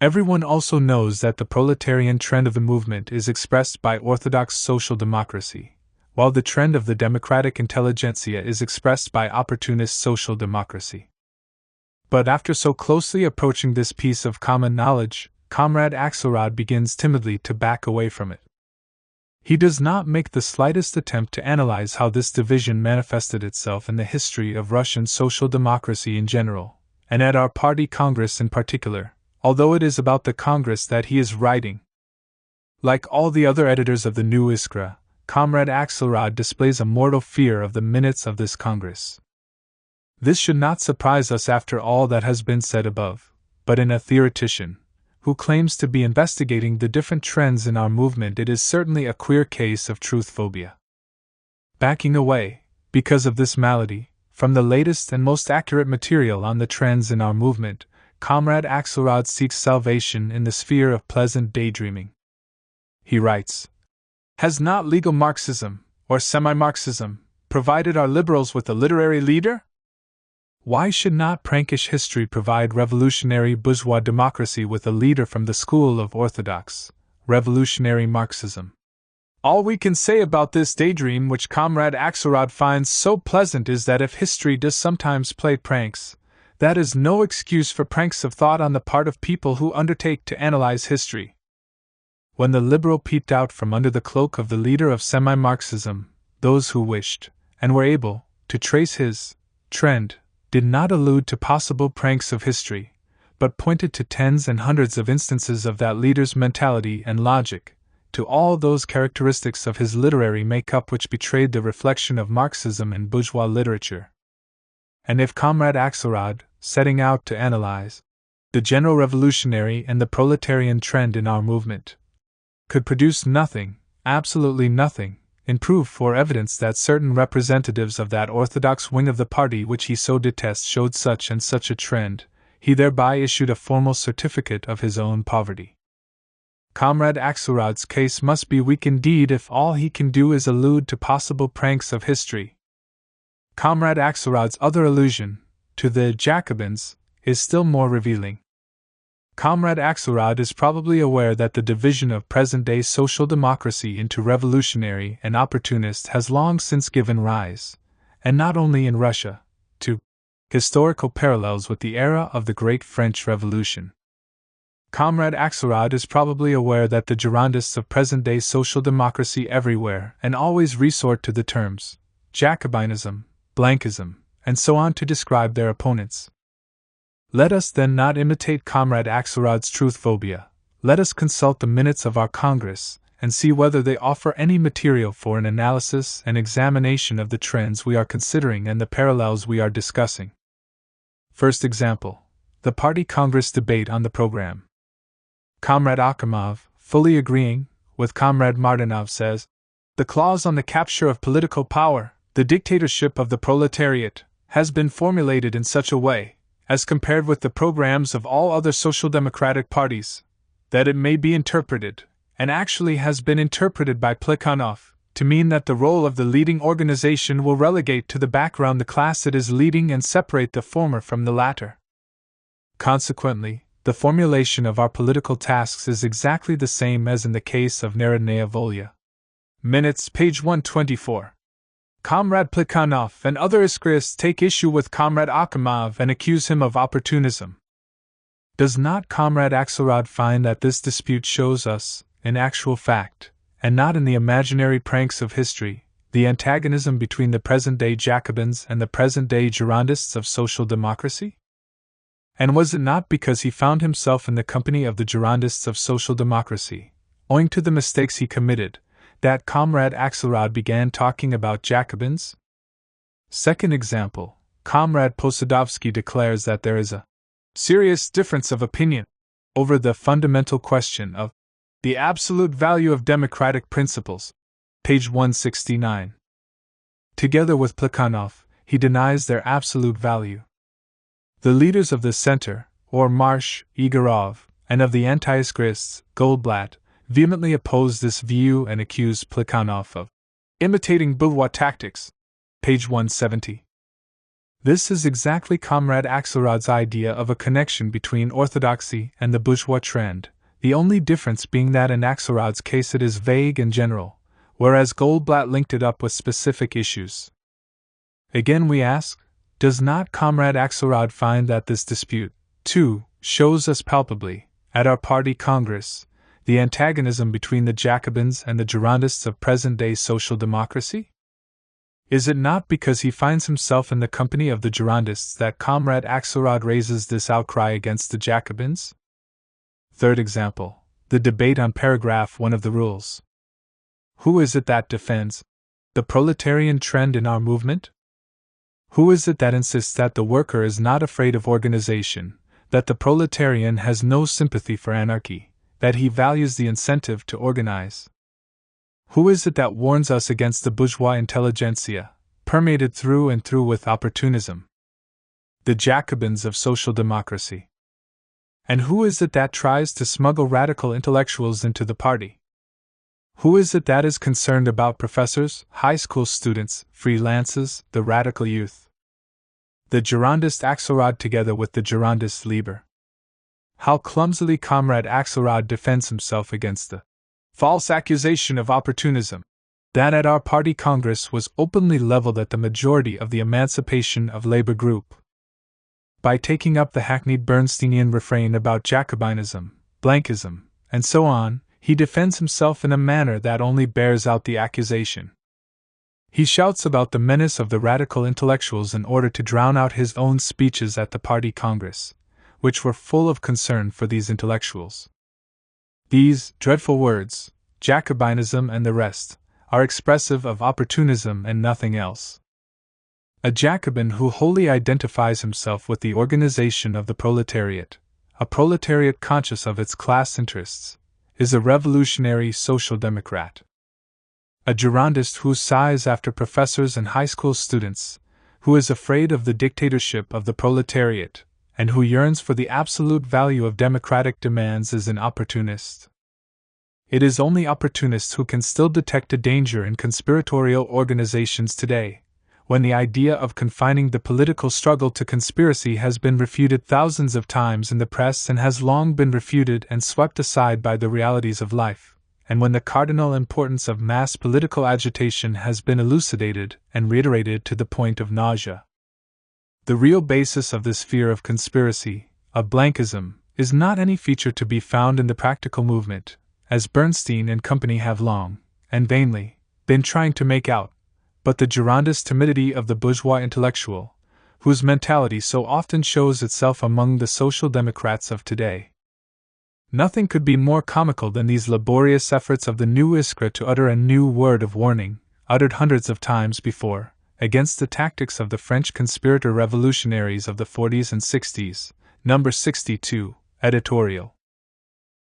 Speaker 1: Everyone also knows that the proletarian trend of the movement is expressed by orthodox social democracy, while the trend of the democratic intelligentsia is expressed by opportunist social democracy. But after so closely approaching this piece of common knowledge, Comrade Axelrod begins timidly to back away from it. He does not make the slightest attempt to analyze how this division manifested itself in the history of Russian social democracy in general, and at our party Congress in particular, although it is about the Congress that he is writing. Like all the other editors of the New Iskra, Comrade Axelrod displays a mortal fear of the minutes of this Congress. This should not surprise us after all that has been said above, but in a theoretician who claims to be investigating the different trends in our movement, it is certainly a queer case of truth phobia. Backing away, because of this malady, from the latest and most accurate material on the trends in our movement, Comrade Axelrod seeks salvation in the sphere of pleasant daydreaming. He writes, "Has not legal Marxism, or semi-Marxism, provided our liberals with a literary leader? Why should not prankish history provide revolutionary bourgeois democracy with a leader from the school of orthodox, revolutionary Marxism? All we can say about this daydream which Comrade Axelrod finds so pleasant is that if history does sometimes play pranks, that is no excuse for pranks of thought on the part of people who undertake to analyze history." When the liberal peeped out from under the cloak of the leader of semi-Marxism, those who wished, and were able, to trace his trend, did not allude to possible pranks of history, but pointed to tens and hundreds of instances of that leader's mentality and logic, to all those characteristics of his literary make-up which betrayed the reflection of Marxism in bourgeois literature. And if Comrade Axelrod, setting out to analyze the general revolutionary and the proletarian trend in our movement, could produce nothing, absolutely nothing, in proof or evidence that certain representatives of that orthodox wing of the party which he so detests showed such and such a trend, he thereby issued a formal certificate of his own poverty. Comrade Axelrod's case must be weak indeed if all he can do is allude to possible pranks of history. Comrade Axelrod's other allusion, to the Jacobins, is still more revealing. Comrade Axelrod is probably aware that the division of present-day social democracy into revolutionary and opportunist has long since given rise, and not only in Russia, to historical parallels with the era of the Great French Revolution. Comrade Axelrod is probably aware that the Girondists of present-day social democracy everywhere and always resort to the terms Jacobinism, Blankism, and so on to describe their opponents. Let us then not imitate Comrade Axelrod's truth phobia. Let us consult the minutes of our Congress and see whether they offer any material for an analysis and examination of the trends we are considering and the parallels we are discussing. First example, the Party Congress debate on the program. Comrade Akhimov, fully agreeing with Comrade Martinov, says, "The clause on the capture of political power, the dictatorship of the proletariat, has been formulated in such a way, as compared with the programs of all other social democratic parties, that it may be interpreted, and actually has been interpreted by Plekhanov, to mean that the role of the leading organization will relegate to the background the class it is leading and separate the former from the latter. Consequently, the formulation of our political tasks is exactly the same as in the case of Narodnaya Volya." Minutes, page 124. Comrade Plekhanov and other Iskrists take issue with Comrade Akhimov and accuse him of opportunism. Does not Comrade Axelrod find that this dispute shows us, in actual fact, and not in the imaginary pranks of history, the antagonism between the present-day Jacobins and the present-day Girondists of social democracy? And was it not because he found himself in the company of the Girondists of social democracy, owing to the mistakes he committed, that Comrade Axelrod began talking about Jacobins? Second example, Comrade Posadovsky declares that there is a serious difference of opinion over the fundamental question of the absolute value of democratic principles. Page 169. Together with Plekhanov, he denies their absolute value. The leaders of the Center, or Marsh, Igorov, and of the anti-Iskrists, Goldblatt, vehemently opposed this view and accused Plekhanov of imitating bourgeois tactics. Page 170. This is exactly Comrade Axelrod's idea of a connection between orthodoxy and the bourgeois trend, the only difference being that in Axelrod's case it is vague and general, whereas Goldblatt linked it up with specific issues. Again we ask, does not Comrade Axelrod find that this dispute, too, shows us palpably, at our party congress, the antagonism between the Jacobins and the Girondists of present-day social democracy? Is it not because he finds himself in the company of the Girondists that Comrade Axelrod raises this outcry against the Jacobins? Third example, the debate on paragraph 1 of the rules. Who is it that defends the proletarian trend in our movement? Who is it that insists that the worker is not afraid of organization, that the proletarian has no sympathy for anarchy, that he values the incentive to organize? Who is it that warns us against the bourgeois intelligentsia, permeated through and through with opportunism? The Jacobins of social democracy. And who is it that tries to smuggle radical intellectuals into the party? Who is it that is concerned about professors, high school students, freelances, the radical youth? The Girondist Axelrod together with the Girondist Lieber. How clumsily Comrade Axelrod defends himself against the false accusation of opportunism that at our party congress was openly leveled at the majority of the Emancipation of Labor group. By taking up the hackneyed Bernsteinian refrain about Jacobinism, Blankism, and so on, he defends himself in a manner that only bears out the accusation. He shouts about the menace of the radical intellectuals in order to drown out his own speeches at the party congress, which were full of concern for these intellectuals. These dreadful words, Jacobinism and the rest, are expressive of opportunism and nothing else. A Jacobin who wholly identifies himself with the organization of the proletariat, a proletariat conscious of its class interests, is a revolutionary social democrat. A Girondist who sighs after professors and high school students, who is afraid of the dictatorship of the proletariat, and who yearns for the absolute value of democratic demands is an opportunist. It is only opportunists who can still detect a danger in conspiratorial organizations today, when the idea of confining the political struggle to conspiracy has been refuted thousands of times in the press and has long been refuted and swept aside by the realities of life, and when the cardinal importance of mass political agitation has been elucidated and reiterated to the point of nausea. The real basis of this fear of conspiracy, of Blankism, is not any feature to be found in the practical movement, as Bernstein and company have long, and vainly, been trying to make out, but the Girondist timidity of the bourgeois intellectual, whose mentality so often shows itself among the social democrats of today. Nothing could be more comical than these laborious efforts of the new Iskra to utter a new word of warning, uttered hundreds of times before, against the tactics of the French conspirator revolutionaries of the 40s and 60s, number 62, editorial.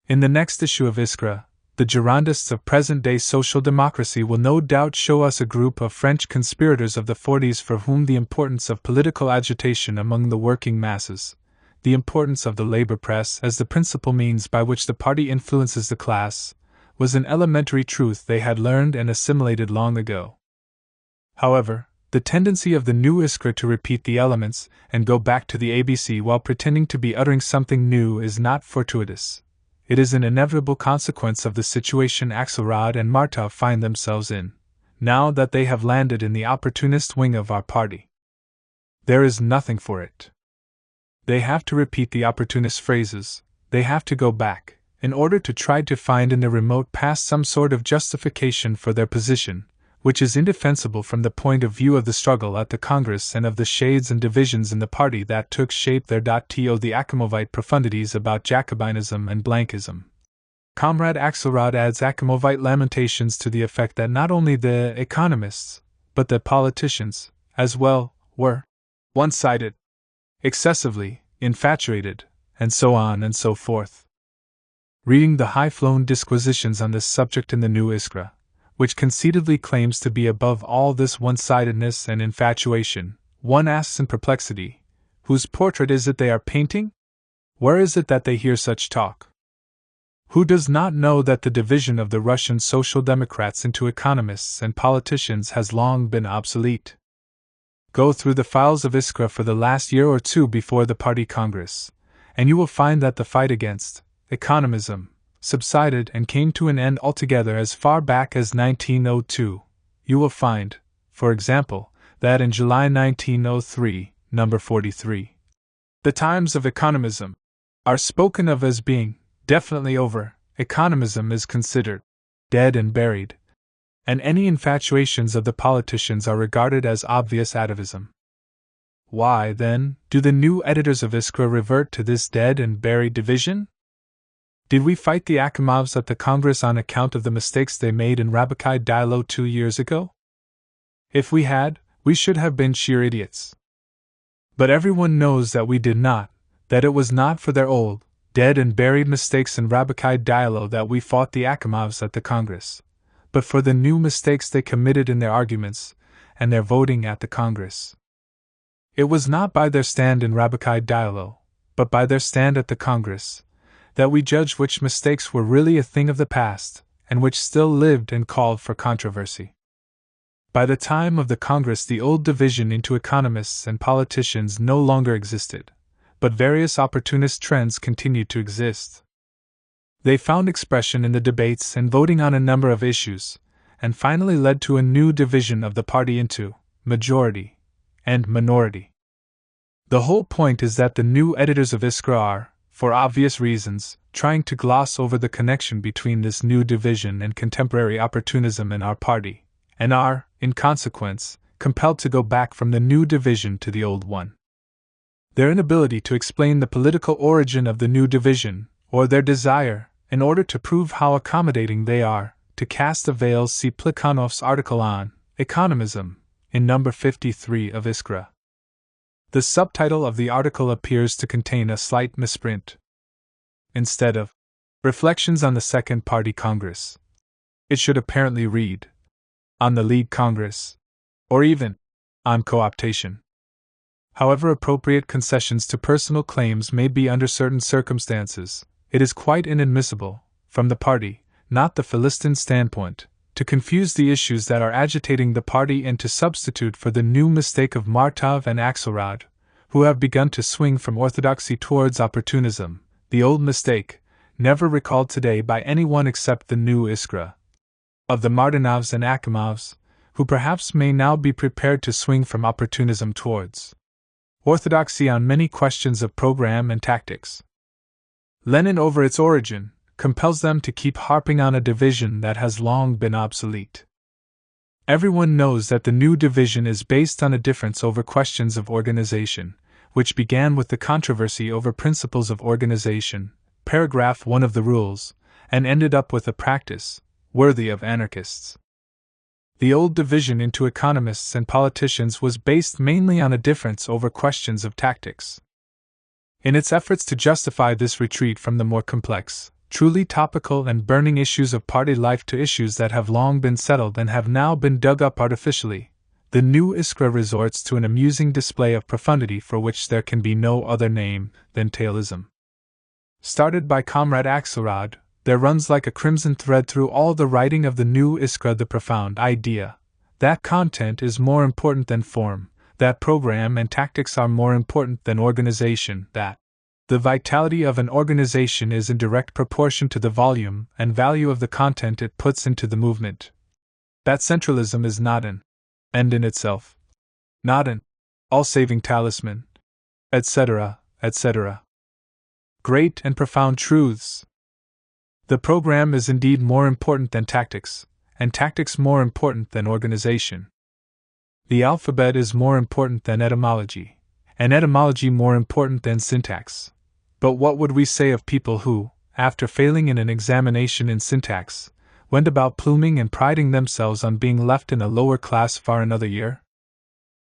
Speaker 1: In the next issue of Iskra, the Girondists of present-day social democracy will no doubt show us a group of French conspirators of the 40s for whom the importance of political agitation among the working masses, the importance of the labor press as the principal means by which the party influences the class, was an elementary truth they had learned and assimilated long ago. However, the tendency of the new Iskra to repeat the elements and go back to the ABC while pretending to be uttering something new is not fortuitous. It is an inevitable consequence of the situation Axelrod and Martov find themselves in, now that they have landed in the opportunist wing of our party. There is nothing for it. They have to repeat the opportunist phrases, they have to go back, in order to try to find in the remote past some sort of justification for their position, which is indefensible from the point of view of the struggle at the Congress and of the shades and divisions in the party that took shape there. To the Akimovite profundities about Jacobinism and Blankism. Comrade Axelrod adds Achamovite lamentations to the effect that not only the economists, but the politicians, as well, were one-sided, excessively infatuated, and so on and so forth. Reading the high-flown disquisitions on this subject in the New Iskra, which conceitedly claims to be above all this one-sidedness and infatuation, one asks in perplexity, whose portrait is it they are painting? Where is it that they hear such talk? Who does not know that the division of the Russian Social Democrats into economists and politicians has long been obsolete? Go through the files of Iskra for the last year or two before the Party Congress, and you will find that the fight against economism subsided and came to an end altogether as far back as 1902. You will find, for example, that in July 1903, number 43, the times of economism are spoken of as being definitely over, economism is considered dead and buried, and any infatuations of the politicians are regarded as obvious atavism. Why, then, do the new editors of Iskra revert to this dead and buried division? Did we fight the Achamovs at the Congress on account of the mistakes they made in Rabbakai Dialogue 2 years ago? If we had, we should have been sheer idiots. But everyone knows that we did not, that it was not for their old, dead and buried mistakes in Rabbakai Dialogue that we fought the Achamovs at the Congress, but for the new mistakes they committed in their arguments and their voting at the Congress. It was not by their stand in Rabbakai Dialogue, but by their stand at the Congress, that we judged which mistakes were really a thing of the past, and which still lived and called for controversy. By the time of the Congress, the old division into economists and politicians no longer existed, but various opportunist trends continued to exist. They found expression in the debates and voting on a number of issues, and finally led to a new division of the party into majority and minority. The whole point is that the new editors of Iskra are, for obvious reasons, trying to gloss over the connection between this new division and contemporary opportunism in our party, and are, in consequence, compelled to go back from the new division to the old one. Their inability to explain the political origin of the new division, or their desire, in order to prove how accommodating they are, to cast a veil, see Plekhanov's article on economism, in number 53 of Iskra. The subtitle of the article appears to contain a slight misprint. Instead of Reflections on the Second Party Congress, it should apparently read On the League Congress, or even On Co-optation. However appropriate concessions to personal claims may be under certain circumstances, it is quite inadmissible, from the party, not the Philistine standpoint, to confuse the issues that are agitating the party and to substitute for the new mistake of Martov and Axelrod, who have begun to swing from orthodoxy towards opportunism, the old mistake, never recalled today by anyone except the new Iskra, of the Martinovs and Achamovs, who perhaps may now be prepared to swing from opportunism towards orthodoxy on many questions of program and tactics. Lenin, over its origin, compels them to keep harping on a division that has long been obsolete. Everyone knows that the new division is based on a difference over questions of organization, which began with the controversy over principles of organization, paragraph 1 of the rules, and ended up with a practice worthy of anarchists. The old division into economists and politicians was based mainly on a difference over questions of tactics. In its efforts to justify this retreat from the more complex, truly topical and burning issues of party life to issues that have long been settled and have now been dug up artificially, the new Iskra resorts to an amusing display of profundity for which there can be no other name than tailism. Started by Comrade Axelrod, there runs like a crimson thread through all the writing of the new Iskra the profound idea that content is more important than form, that program and tactics are more important than organization, that the vitality of an organization is in direct proportion to the volume and value of the content it puts into the movement, that centralism is not an end in itself, not an all-saving talisman, etc., etc. Great and profound truths. The program is indeed more important than tactics, and tactics more important than organization. The alphabet is more important than etymology, and etymology more important than syntax. But what would we say of people who, after failing in an examination in syntax, went about pluming and priding themselves on being left in a lower class for another year?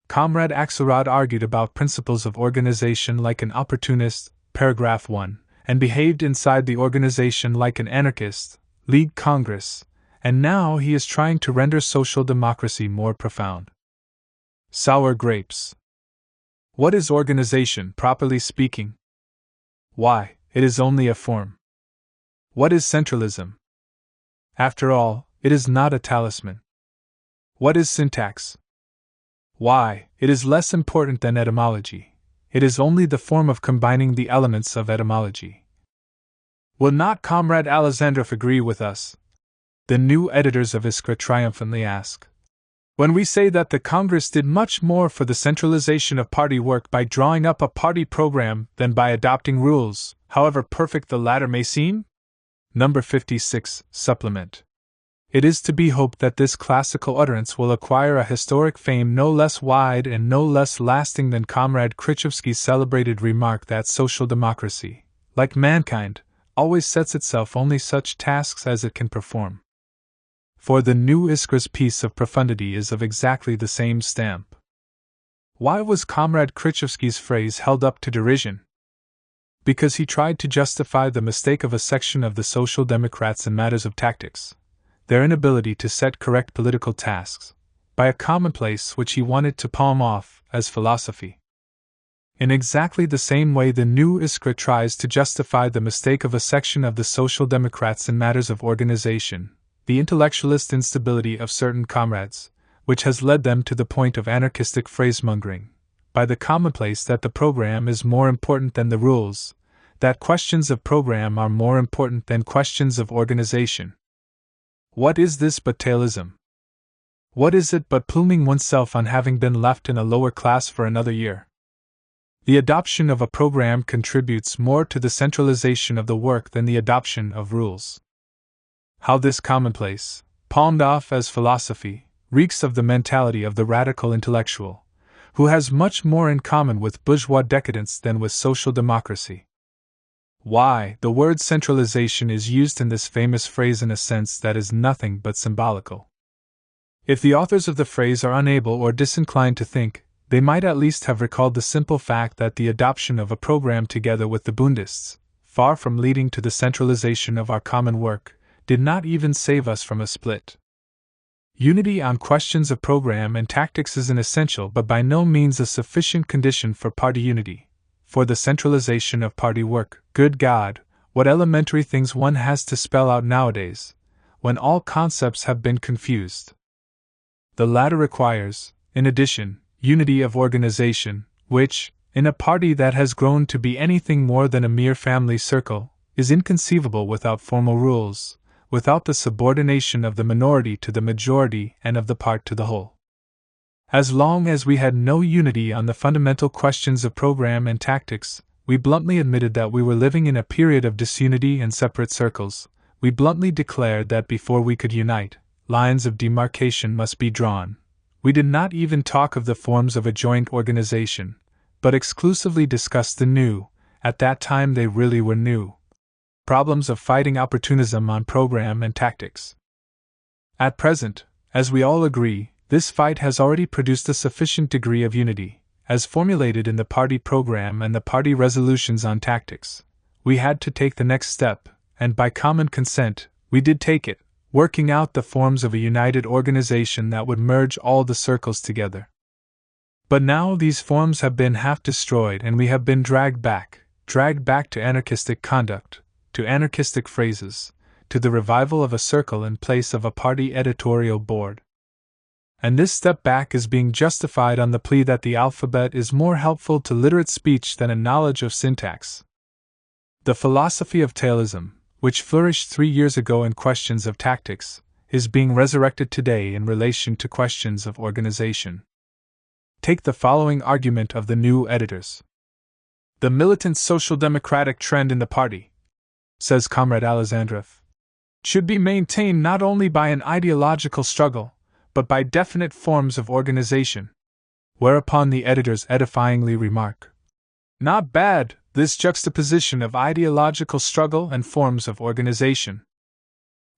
Speaker 1: Comrade Axelrod argued about principles of organization like an opportunist, paragraph 1, and behaved inside the organization like an anarchist, lead Congress, and now he is trying to render social democracy more profound. Sour grapes. What is organization, properly speaking? Why, it is only a form. What is centralism? After all, it is not a talisman. What is syntax? Why, it is less important than etymology. It is only the form of combining the elements of etymology. Will not Comrade Alexandrov agree with us? The new editors of Iskra triumphantly ask. When we say that the Congress did much more for the centralization of party work by drawing up a party program than by adopting rules, however perfect the latter may seem? Number 56, Supplement. It is to be hoped that this classical utterance will acquire a historic fame no less wide and no less lasting than Comrade Krichevsky's celebrated remark that social democracy, like mankind, always sets itself only such tasks as it can perform. For the new Iskra's piece of profundity is of exactly the same stamp. Why was Comrade Krichevsky's phrase held up to derision? Because he tried to justify the mistake of a section of the Social Democrats in matters of tactics, their inability to set correct political tasks, by a commonplace which he wanted to palm off as philosophy. In exactly the same way, the new Iskra tries to justify the mistake of a section of the Social Democrats in matters of organization, the intellectualist instability of certain comrades, which has led them to the point of anarchistic phrasemongering, by the commonplace that the program is more important than the rules, that questions of program are more important than questions of organization. What is this but tailism? What is it but pluming oneself on having been left in a lower class for another year? The adoption of a program contributes more to the centralization of the work than the adoption of rules. How this commonplace, palmed off as philosophy, reeks of the mentality of the radical intellectual, who has much more in common with bourgeois decadence than with social democracy. Why, the word centralization is used in this famous phrase in a sense that is nothing but symbolical. If the authors of the phrase are unable or disinclined to think, they might at least have recalled the simple fact that the adoption of a program together with the Bundists, far from leading to the centralization of our common work, did not even save us from a split. Unity on questions of program and tactics is an essential but by no means a sufficient condition for party unity, for the centralization of party work. Good God, what elementary things one has to spell out nowadays, when all concepts have been confused. The latter requires, in addition, unity of organization, which, in a party that has grown to be anything more than a mere family circle, is inconceivable without formal rules, without the subordination of the minority to the majority and of the part to the whole. As long as we had no unity on the fundamental questions of program and tactics, we bluntly admitted that we were living in a period of disunity and separate circles. We bluntly declared that before we could unite, lines of demarcation must be drawn. We did not even talk of the forms of a joint organization, but exclusively discussed the new, at that time they really were new, problems of fighting opportunism on program and tactics. At present, as we all agree, this fight has already produced a sufficient degree of unity, as formulated in the party program and the party resolutions on tactics. We had to take the next step, and by common consent, we did take it, working out the forms of a united organization that would merge all the circles together. But now these forms have been half destroyed and we have been dragged back to anarchistic conduct, to anarchistic phrases, to the revival of a circle in place of a party editorial board. And this step back is being justified on the plea that the alphabet is more helpful to literate speech than a knowledge of syntax. The philosophy of tailism, which flourished 3 years ago in questions of tactics, is being resurrected today in relation to questions of organization. Take the following argument of the new editors. The militant social democratic trend in the party, says Comrade Alexandrov, should be maintained not only by an ideological struggle, but by definite forms of organization. Whereupon the editors edifyingly remark, "Not bad, this juxtaposition of ideological struggle and forms of organization.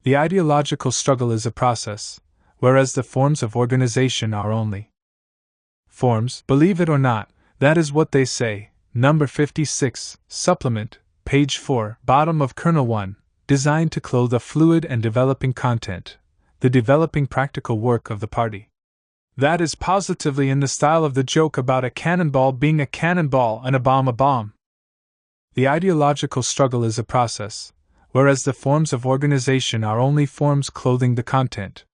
Speaker 1: The ideological struggle is a process, whereas the forms of organization are only forms. Believe it or not, that is what they say. Number 56, supplement, page 4, bottom of Kernel 1, designed to clothe a fluid and developing content, the developing practical work of the party. That is positively in the style of the joke about a cannonball being a cannonball and a bomb a bomb. The ideological struggle is a process, whereas the forms of organization are only forms clothing the content.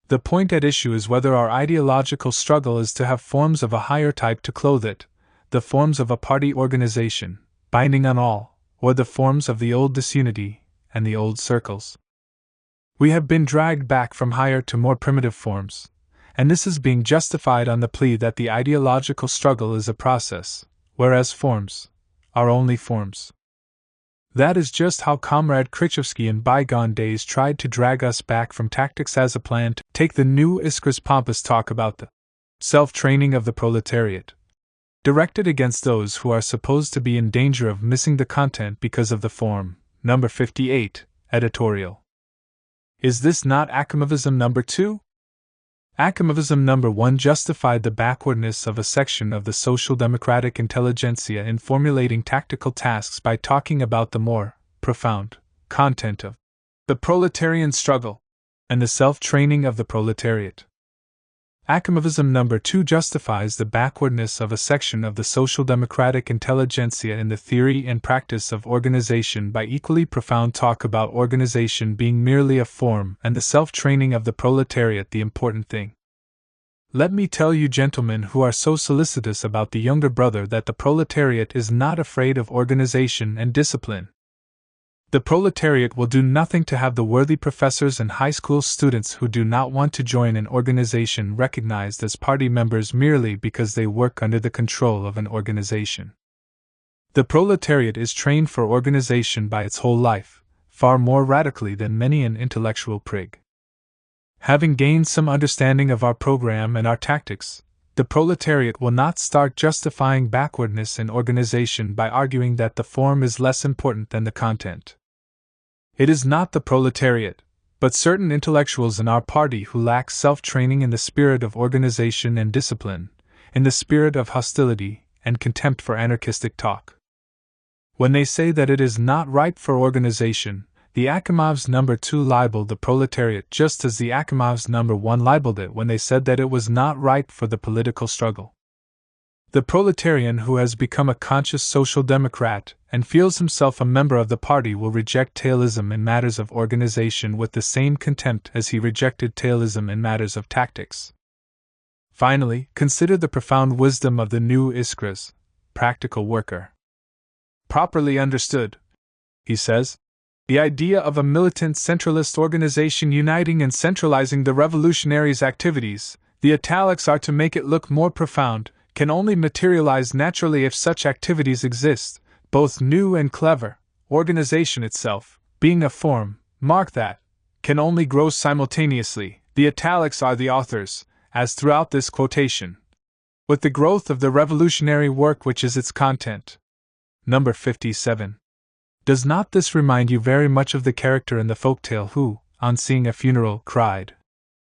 Speaker 1: The point at issue is whether our ideological struggle is to have forms of a higher type to clothe it, the forms of a party organization, binding on all, or the forms of the old disunity and the old circles. We have been dragged back from higher to more primitive forms, and this is being justified on the plea that the ideological struggle is a process, whereas forms are only forms. That is just how Comrade Khrushchevsky in bygone days tried to drag us back from tactics as a plan to take the new Iskra's pompous talk about the self-training of the proletariat, directed against those who are supposed to be in danger of missing the content because of the form. Number 58, editorial. Is this not Achamovism number 2? Achamovism number 1 justified the backwardness of a section of the social democratic intelligentsia in formulating tactical tasks by talking about the more profound content of the proletarian struggle and the self-training of the proletariat. Achamovism number 2 justifies the backwardness of a section of the social democratic intelligentsia in the theory and practice of organization by equally profound talk about organization being merely a form and the self-training of the proletariat the important thing. Let me tell you, gentlemen who are so solicitous about the younger brother, that the proletariat is not afraid of organization and discipline. The proletariat will do nothing to have the worthy professors and high school students who do not want to join an organization recognized as party members merely because they work under the control of an organization. The proletariat is trained for organization by its whole life, far more radically than many an intellectual prig. Having gained some understanding of our program and our tactics, the proletariat will not start justifying backwardness in organization by arguing that the form is less important than the content. It is not the proletariat, but certain intellectuals in our party who lack self-training in the spirit of organization and discipline, in the spirit of hostility and contempt for anarchistic talk. When they say that it is not ripe for organization, the Achamovs number 2 libeled the proletariat just as the Achamovs number 1 libeled it when they said that it was not ripe for the political struggle. The proletarian who has become a conscious social democrat and feels himself a member of the party will reject tailism in matters of organization with the same contempt as he rejected tailism in matters of tactics. Finally, consider the profound wisdom of the new Iskras, practical worker. Properly understood, he says, the idea of a militant centralist organization uniting and centralizing the revolutionaries' activities, the italics are to make it look more profound, can only materialize naturally if such activities exist, both new and clever. Organization itself, being a form, mark that, can only grow simultaneously, the italics are the authors, as throughout this quotation, with the growth of the revolutionary work which is its content. Number 57. Does not this remind you very much of the character in the folktale who, on seeing a funeral, cried,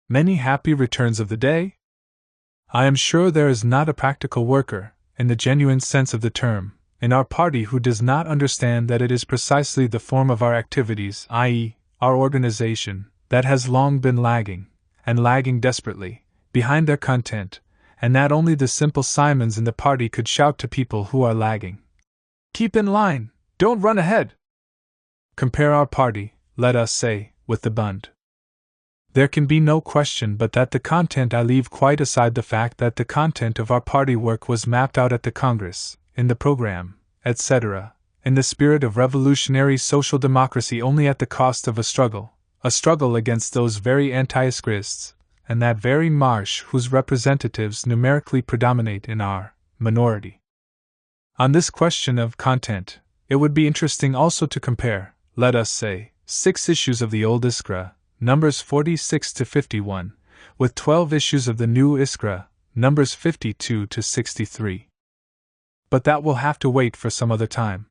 Speaker 1: "Many happy returns of the day"? I am sure there is not a practical worker, in the genuine sense of the term, in our party who does not understand that it is precisely the form of our activities, i.e., our organization, that has long been lagging, and lagging desperately, behind their content, and that only the simple Simons in the party could shout to people who are lagging, "Keep in line, don't run ahead." Compare our party, let us say, with the Bund. There can be no question but that the content, I leave quite aside the fact that the content of our party work was mapped out at the Congress, in the program, etc., in the spirit of revolutionary social democracy only at the cost of a struggle against those very anti-Iskrists, and that very marsh whose representatives numerically predominate in our minority. On this question of content, it would be interesting also to compare, let us say, 6 issues of the old Iskra, numbers 46 to 51, with 12 issues of the new Iskra, numbers 52 to 63. but that will have to wait for some other time.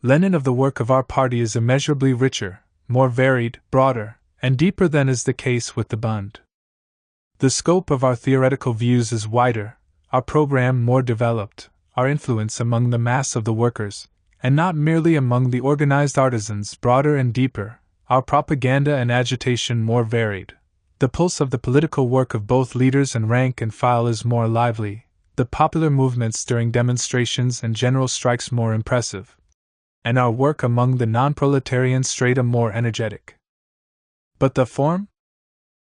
Speaker 1: Lenin of the work of our party is immeasurably richer, more varied, broader, and deeper than is the case with the Bund. The scope of our theoretical views is wider, our program more developed, our influence among the mass of the workers, and not merely among the organized artisans, broader and deeper, our propaganda and agitation more varied. The pulse of the political work of both leaders and rank and file is more lively, the popular movements during demonstrations and general strikes more impressive, and our work among the non-proletarian strata more energetic. But the form?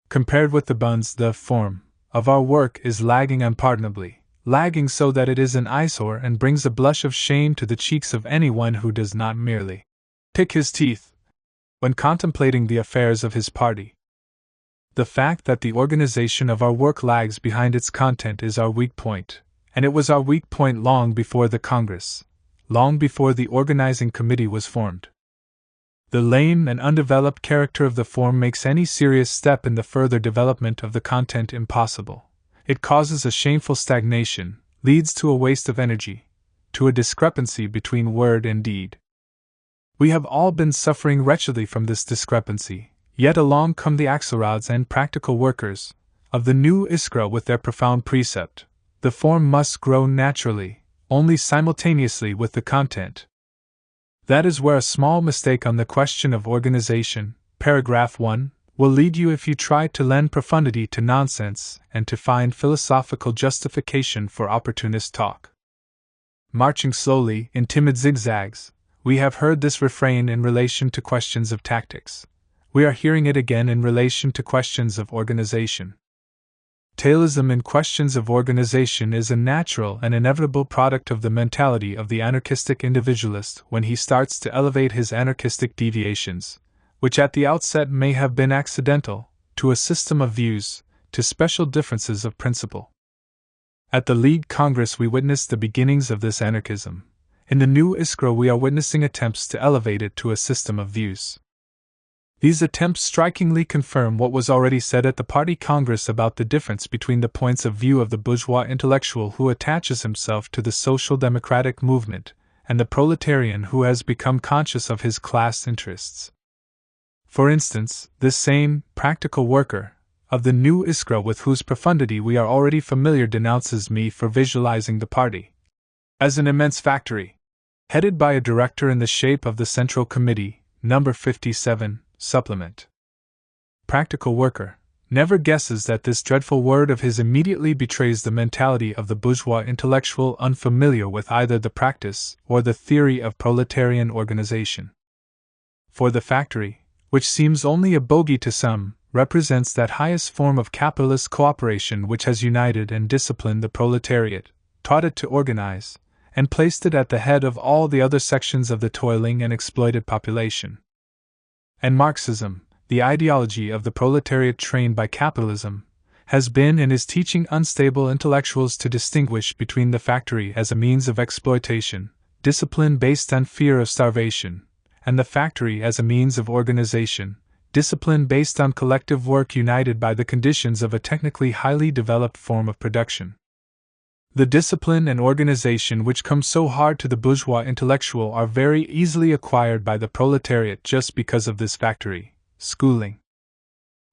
Speaker 1: Compared with the Bunds, the form of our work is lagging unpardonably, lagging so that it is an eyesore and brings a blush of shame to the cheeks of anyone who does not merely pick his teeth when contemplating the affairs of his party. The fact that the organization of our work lags behind its content is our weak point, and it was our weak point long before the Congress, long before the organizing committee was formed. The lame and undeveloped character of the form makes any serious step in the further development of the content impossible. It causes a shameful stagnation, leads to a waste of energy, to a discrepancy between word and deed. We have all been suffering wretchedly from this discrepancy, yet along come the axelrods and practical workers of the new Iskra with their profound precept: the form must grow naturally, only simultaneously with the content. That is where a small mistake on the question of organization, paragraph 1, will lead you if you try to lend profundity to nonsense and to find philosophical justification for opportunist talk. Marching slowly, in timid zigzags, we have heard this refrain in relation to questions of tactics. We are hearing it again in relation to questions of organization. Tailism in questions of organization is a natural and inevitable product of the mentality of the anarchistic individualist when he starts to elevate his anarchistic deviations, which at the outset may have been accidental, to a system of views, to special differences of principle. At the League Congress we witnessed the beginnings of this anarchism. In the new Iskra we are witnessing attempts to elevate it to a system of views. These attempts strikingly confirm what was already said at the Party Congress about the difference between the points of view of the bourgeois intellectual who attaches himself to the social democratic movement and the proletarian who has become conscious of his class interests. For instance, this same practical worker of the new Iskra with whose profundity we are already familiar denounces me for visualizing the party as an immense factory, headed by a director in the shape of the Central Committee, number 57. Supplement. Practical worker never guesses that this dreadful word of his immediately betrays the mentality of the bourgeois intellectual unfamiliar with either the practice or the theory of proletarian organization. For the factory, which seems only a bogey to some, represents that highest form of capitalist cooperation which has united and disciplined the proletariat, taught it to organize, and placed it at the head of all the other sections of the toiling and exploited population. And Marxism, the ideology of the proletariat trained by capitalism, has been and is teaching unstable intellectuals to distinguish between the factory as a means of exploitation, discipline based on fear of starvation, and the factory as a means of organization, discipline based on collective work united by the conditions of a technically highly developed form of production. The discipline and organization which come so hard to the bourgeois intellectual are very easily acquired by the proletariat just because of this factory, schooling.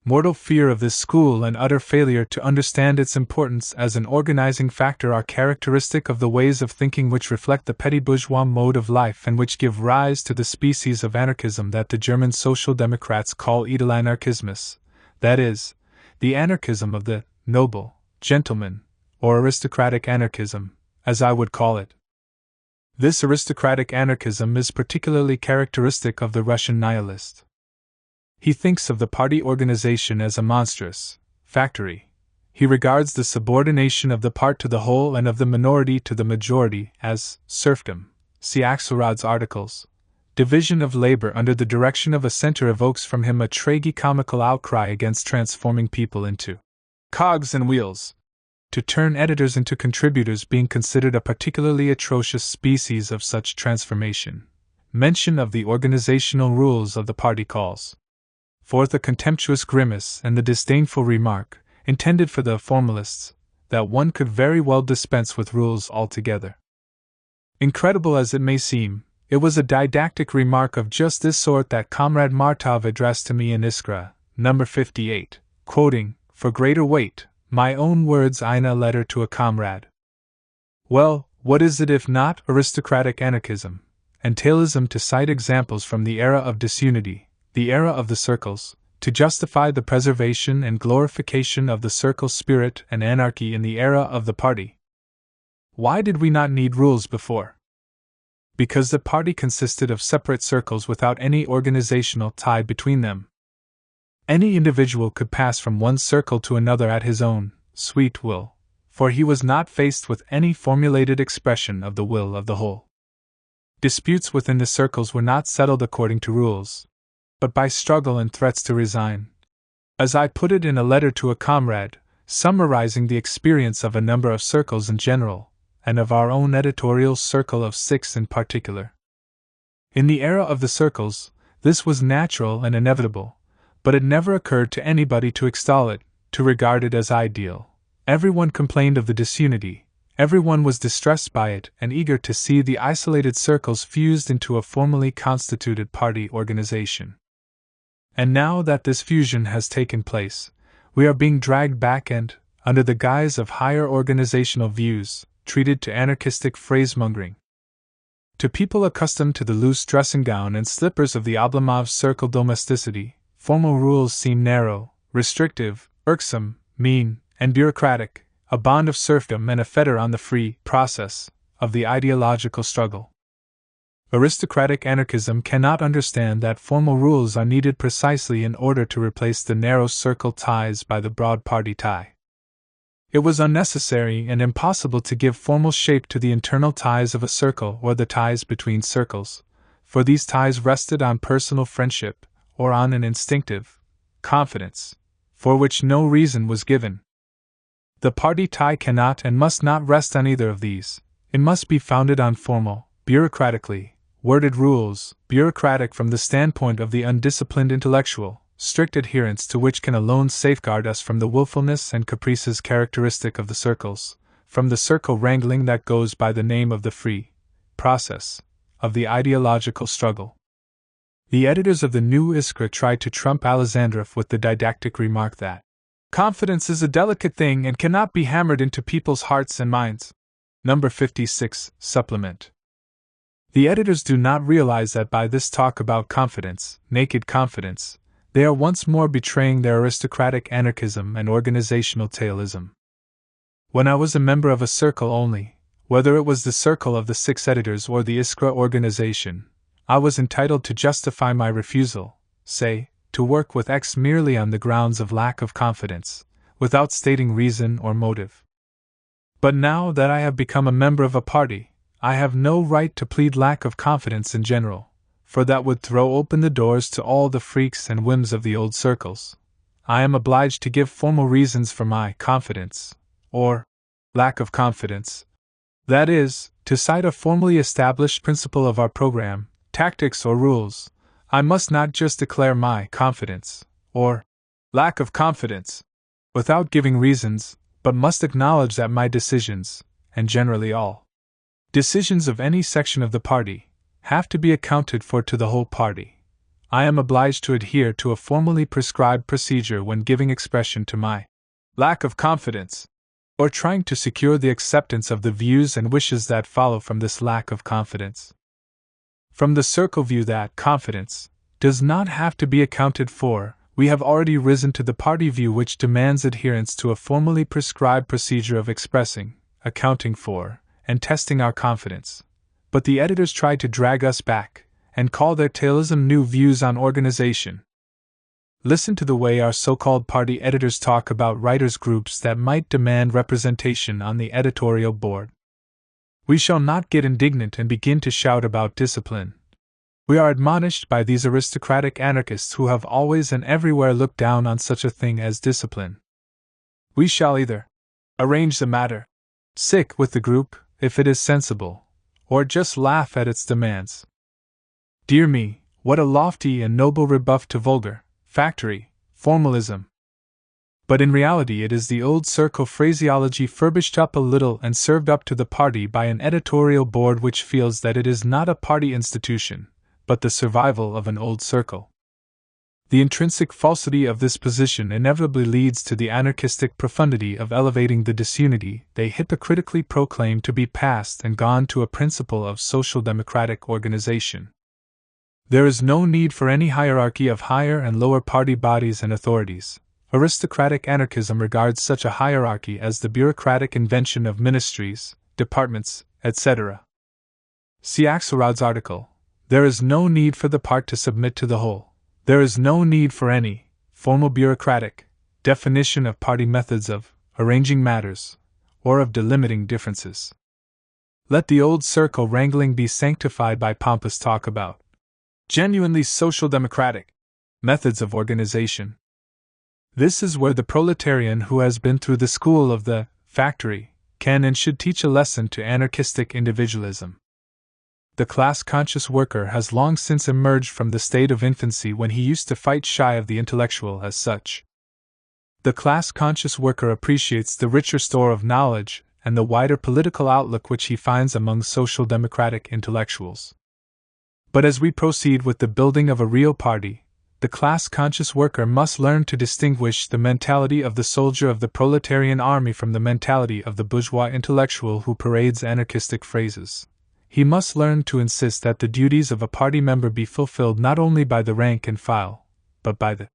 Speaker 1: Mortal fear of this school and utter failure to understand its importance as an organizing factor are characteristic of the ways of thinking which reflect the petty bourgeois mode of life and which give rise to the species of anarchism that the German Social Democrats call Edelanarchismus, that is, the anarchism of the noble, gentleman, or aristocratic anarchism, as I would call it. This aristocratic anarchism is particularly characteristic of the Russian nihilist. He thinks of the party organization as a monstrous factory. He regards the subordination of the part to the whole and of the minority to the majority as serfdom. See Axelrod's articles. Division of labor under the direction of a center evokes from him a tragi-comical outcry against transforming people into cogs and wheels. To turn editors into contributors being considered a particularly atrocious species of such transformation. Mention of the organizational rules of the party calls forth a contemptuous grimace and the disdainful remark, intended for the formalists, that one could very well dispense with rules altogether. Incredible as it may seem, it was a didactic remark of just this sort that Comrade Martov addressed to me in Iskra, number 58, quoting, for greater weight, my own words in a letter to a comrade. Well, what is it if not aristocratic anarchism, and tailism to cite examples from the era of disunity, the era of the circles, to justify the preservation and glorification of the circle spirit and anarchy in the era of the party? Why did we not need rules before? Because the party consisted of separate circles without any organizational tie between them. Any individual could pass from one circle to another at his own sweet will, for he was not faced with any formulated expression of the will of the whole. Disputes within the circles were not settled according to rules, but by struggle and threats to resign. As I put it in a letter to a comrade, summarizing the experience of a number of circles in general, and of our own editorial circle of 6 in particular. In the era of the circles, this was natural and inevitable, but it never occurred to anybody to extol it, to regard it as ideal. Everyone complained of the disunity, everyone was distressed by it and eager to see the isolated circles fused into a formally constituted party organization. And now that this fusion has taken place, we are being dragged back and, under the guise of higher organizational views, treated to anarchistic phrasemongering. To people accustomed to the loose dressing gown and slippers of the Oblomov circle domesticity, formal rules seem narrow, restrictive, irksome, mean, and bureaucratic, a bond of serfdom and a fetter on the free process of the ideological struggle. Aristocratic anarchism cannot understand that formal rules are needed precisely in order to replace the narrow circle ties by the broad party tie. It was unnecessary and impossible to give formal shape to the internal ties of a circle or the ties between circles, for these ties rested on personal friendship or on an instinctive confidence, for which no reason was given. The party tie cannot and must not rest on either of these. It must be founded on formal, bureaucratically worded rules, bureaucratic from the standpoint of the undisciplined intellectual, strict adherence to which can alone safeguard us from the willfulness and caprices characteristic of the circles, from the circle wrangling that goes by the name of the free process of the ideological struggle. The editors of the new Iskra tried to trump Alexandrov with the didactic remark that confidence is a delicate thing and cannot be hammered into people's hearts and minds. Number 56, Supplement. The editors do not realize that by this talk about confidence, naked confidence, they are once more betraying their aristocratic anarchism and organizational tailism. When I was a member of a circle only, whether it was the circle of the 6 editors or the Iskra organization, I was entitled to justify my refusal, say, to work with X merely on the grounds of lack of confidence, without stating reason or motive. But now that I have become a member of a party, I have no right to plead lack of confidence in general, for that would throw open the doors to all the freaks and whims of the old circles. I am obliged to give formal reasons for my confidence, or lack of confidence. That is, to cite a formally established principle of our program, tactics or rules. I must not just declare my confidence, or lack of confidence, without giving reasons, but must acknowledge that my decisions, and generally all decisions of any section of the party, have to be accounted for to the whole party. I am obliged to adhere to a formally prescribed procedure when giving expression to my lack of confidence, or trying to secure the acceptance of the views and wishes that follow from this lack of confidence. From the circle view that confidence does not have to be accounted for, we have already risen to the party view which demands adherence to a formally prescribed procedure of expressing, accounting for, and testing our confidence. But the editors try to drag us back, and call their tailism new views on organization. Listen to the way our so-called party editors talk about writers' groups that might demand representation on the editorial board. We shall not get indignant and begin to shout about discipline. We are admonished by these aristocratic anarchists who have always and everywhere looked down on such a thing as discipline. We shall either arrange the matter, sick with the group, if it is sensible, or just laugh at its demands. Dear me, what a lofty and noble rebuff to vulgar, factory, formalism! But in reality it is the old circle phraseology furbished up a little and served up to the party by an editorial board which feels that it is not a party institution, but the survival of an old circle. The intrinsic falsity of this position inevitably leads to the anarchistic profundity of elevating the disunity they hypocritically proclaim to be past and gone to a principle of social democratic organization. There is no need for any hierarchy of higher and lower party bodies and authorities. Aristocratic anarchism regards such a hierarchy as the bureaucratic invention of ministries, departments, etc. See Axelrod's article. There is no need for the part to submit to the whole. There is no need for any formal bureaucratic definition of party methods of arranging matters or of delimiting differences. Let the old circle wrangling be sanctified by pompous talk about genuinely social democratic methods of organization. This is where the proletarian who has been through the school of the factory can and should teach a lesson to anarchistic individualism. The class-conscious worker has long since emerged from the state of infancy when he used to fight shy of the intellectual as such. The class-conscious worker appreciates the richer store of knowledge and the wider political outlook which he finds among social democratic intellectuals. But as we proceed with the building of a real party, the class-conscious worker must learn to distinguish the mentality of the soldier of the proletarian army from the mentality of the bourgeois intellectual who parades anarchistic phrases. He must learn to insist that the duties of a party member be fulfilled not only by the rank and file, but by the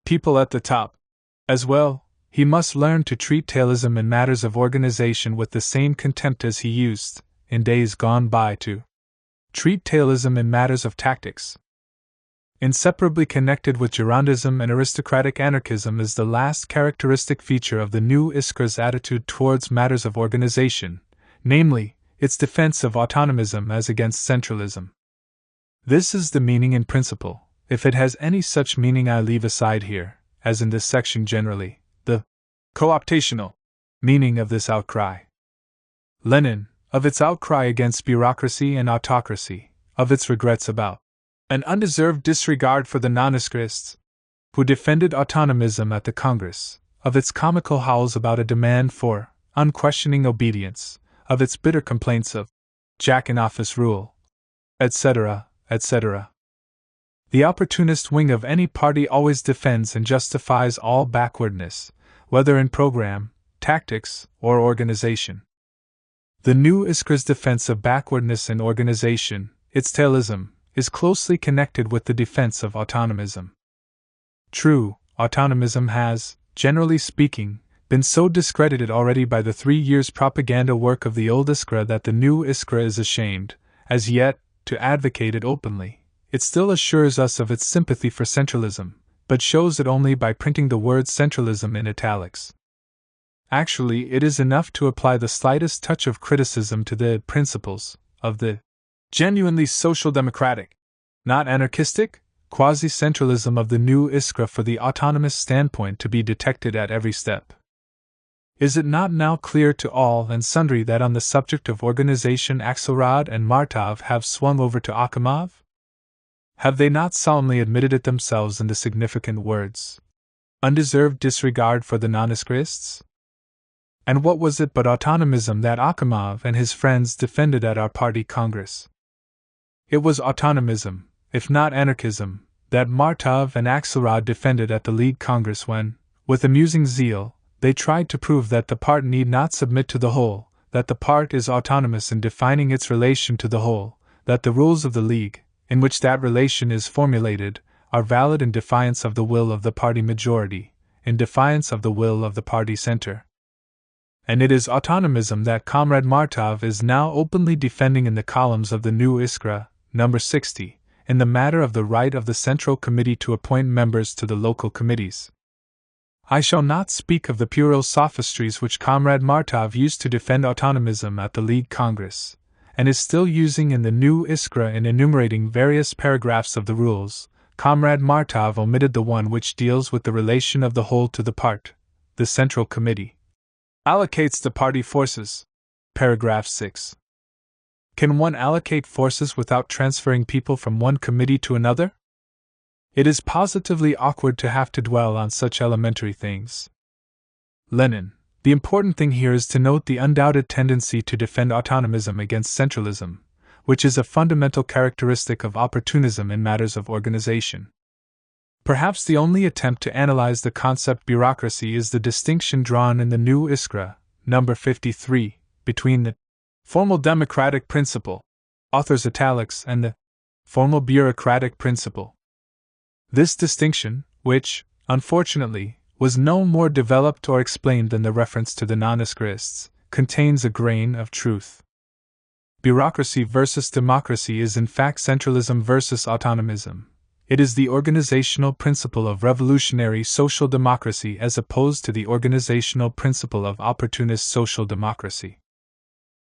Speaker 1: people at the top. As well, he must learn to treat tailism in matters of organization with the same contempt as he used, in days gone by, to treat tailism in matters of tactics. Inseparably connected with Girondism and aristocratic anarchism is the last characteristic feature of the new Iskra's attitude towards matters of organization, namely, its defense of autonomism as against centralism. This is the meaning in principle, if it has any such meaning I leave aside here, as in this section generally, the co-optational meaning of this outcry. Lenin, of its outcry against bureaucracy and autocracy, of its regrets about an undeserved disregard for the non-Iskrists, who defended autonomism at the Congress, of its comical howls about a demand for unquestioning obedience, of its bitter complaints of jack-in-office rule, etc., etc. The opportunist wing of any party always defends and justifies all backwardness, whether in program, tactics, or organization. The new Iskra's defense of backwardness in organization, its tailism, is closely connected with the defense of autonomism. True, autonomism has, generally speaking, been so discredited already by the 3 years' propaganda work of the old Iskra that the new Iskra is ashamed, as yet, to advocate it openly. It still assures us of its sympathy for centralism, but shows it only by printing the word centralism in italics. Actually, it is enough to apply the slightest touch of criticism to the principles of the genuinely social democratic, not anarchistic, quasi-centralism of the new Iskra for the autonomous standpoint to be detected at every step. Is it not now clear to all and sundry that on the subject of organization Axelrod and Martov have swung over to Akhimov? Have they not solemnly admitted it themselves in the significant words, undeserved disregard for the non-Iskrists? And what was it but autonomism that Akhimov and his friends defended at our party congress? It was autonomism, if not anarchism, that Martov and Axelrod defended at the League Congress when, with amusing zeal, they tried to prove that the part need not submit to the whole, that the part is autonomous in defining its relation to the whole, that the rules of the League, in which that relation is formulated, are valid in defiance of the will of the party majority, in defiance of the will of the party center. And it is autonomism that Comrade Martov is now openly defending in the columns of the new Iskra, number 60, in the matter of the right of the Central Committee to appoint members to the local committees. I shall not speak of the puerile sophistries which Comrade Martov used to defend autonomism at the League Congress, and is still using in the new Iskra in enumerating various paragraphs of the rules. Comrade Martov omitted the one which deals with the relation of the whole to the part. The Central Committee allocates the party forces. Paragraph 6. Can one allocate forces without transferring people from one committee to another? It is positively awkward to have to dwell on such elementary things. Lenin. The important thing here is to note the undoubted tendency to defend autonomism against centralism, which is a fundamental characteristic of opportunism in matters of organization. Perhaps the only attempt to analyze the concept bureaucracy is the distinction drawn in the New Iskra, number 53, between the formal democratic principle, author's italics, and the formal bureaucratic principle. This distinction, which, unfortunately, was no more developed or explained than the reference to the non-Iskrists, contains a grain of truth. Bureaucracy versus democracy is in fact centralism versus autonomism. It is the organizational principle of revolutionary social democracy as opposed to the organizational principle of opportunist social democracy.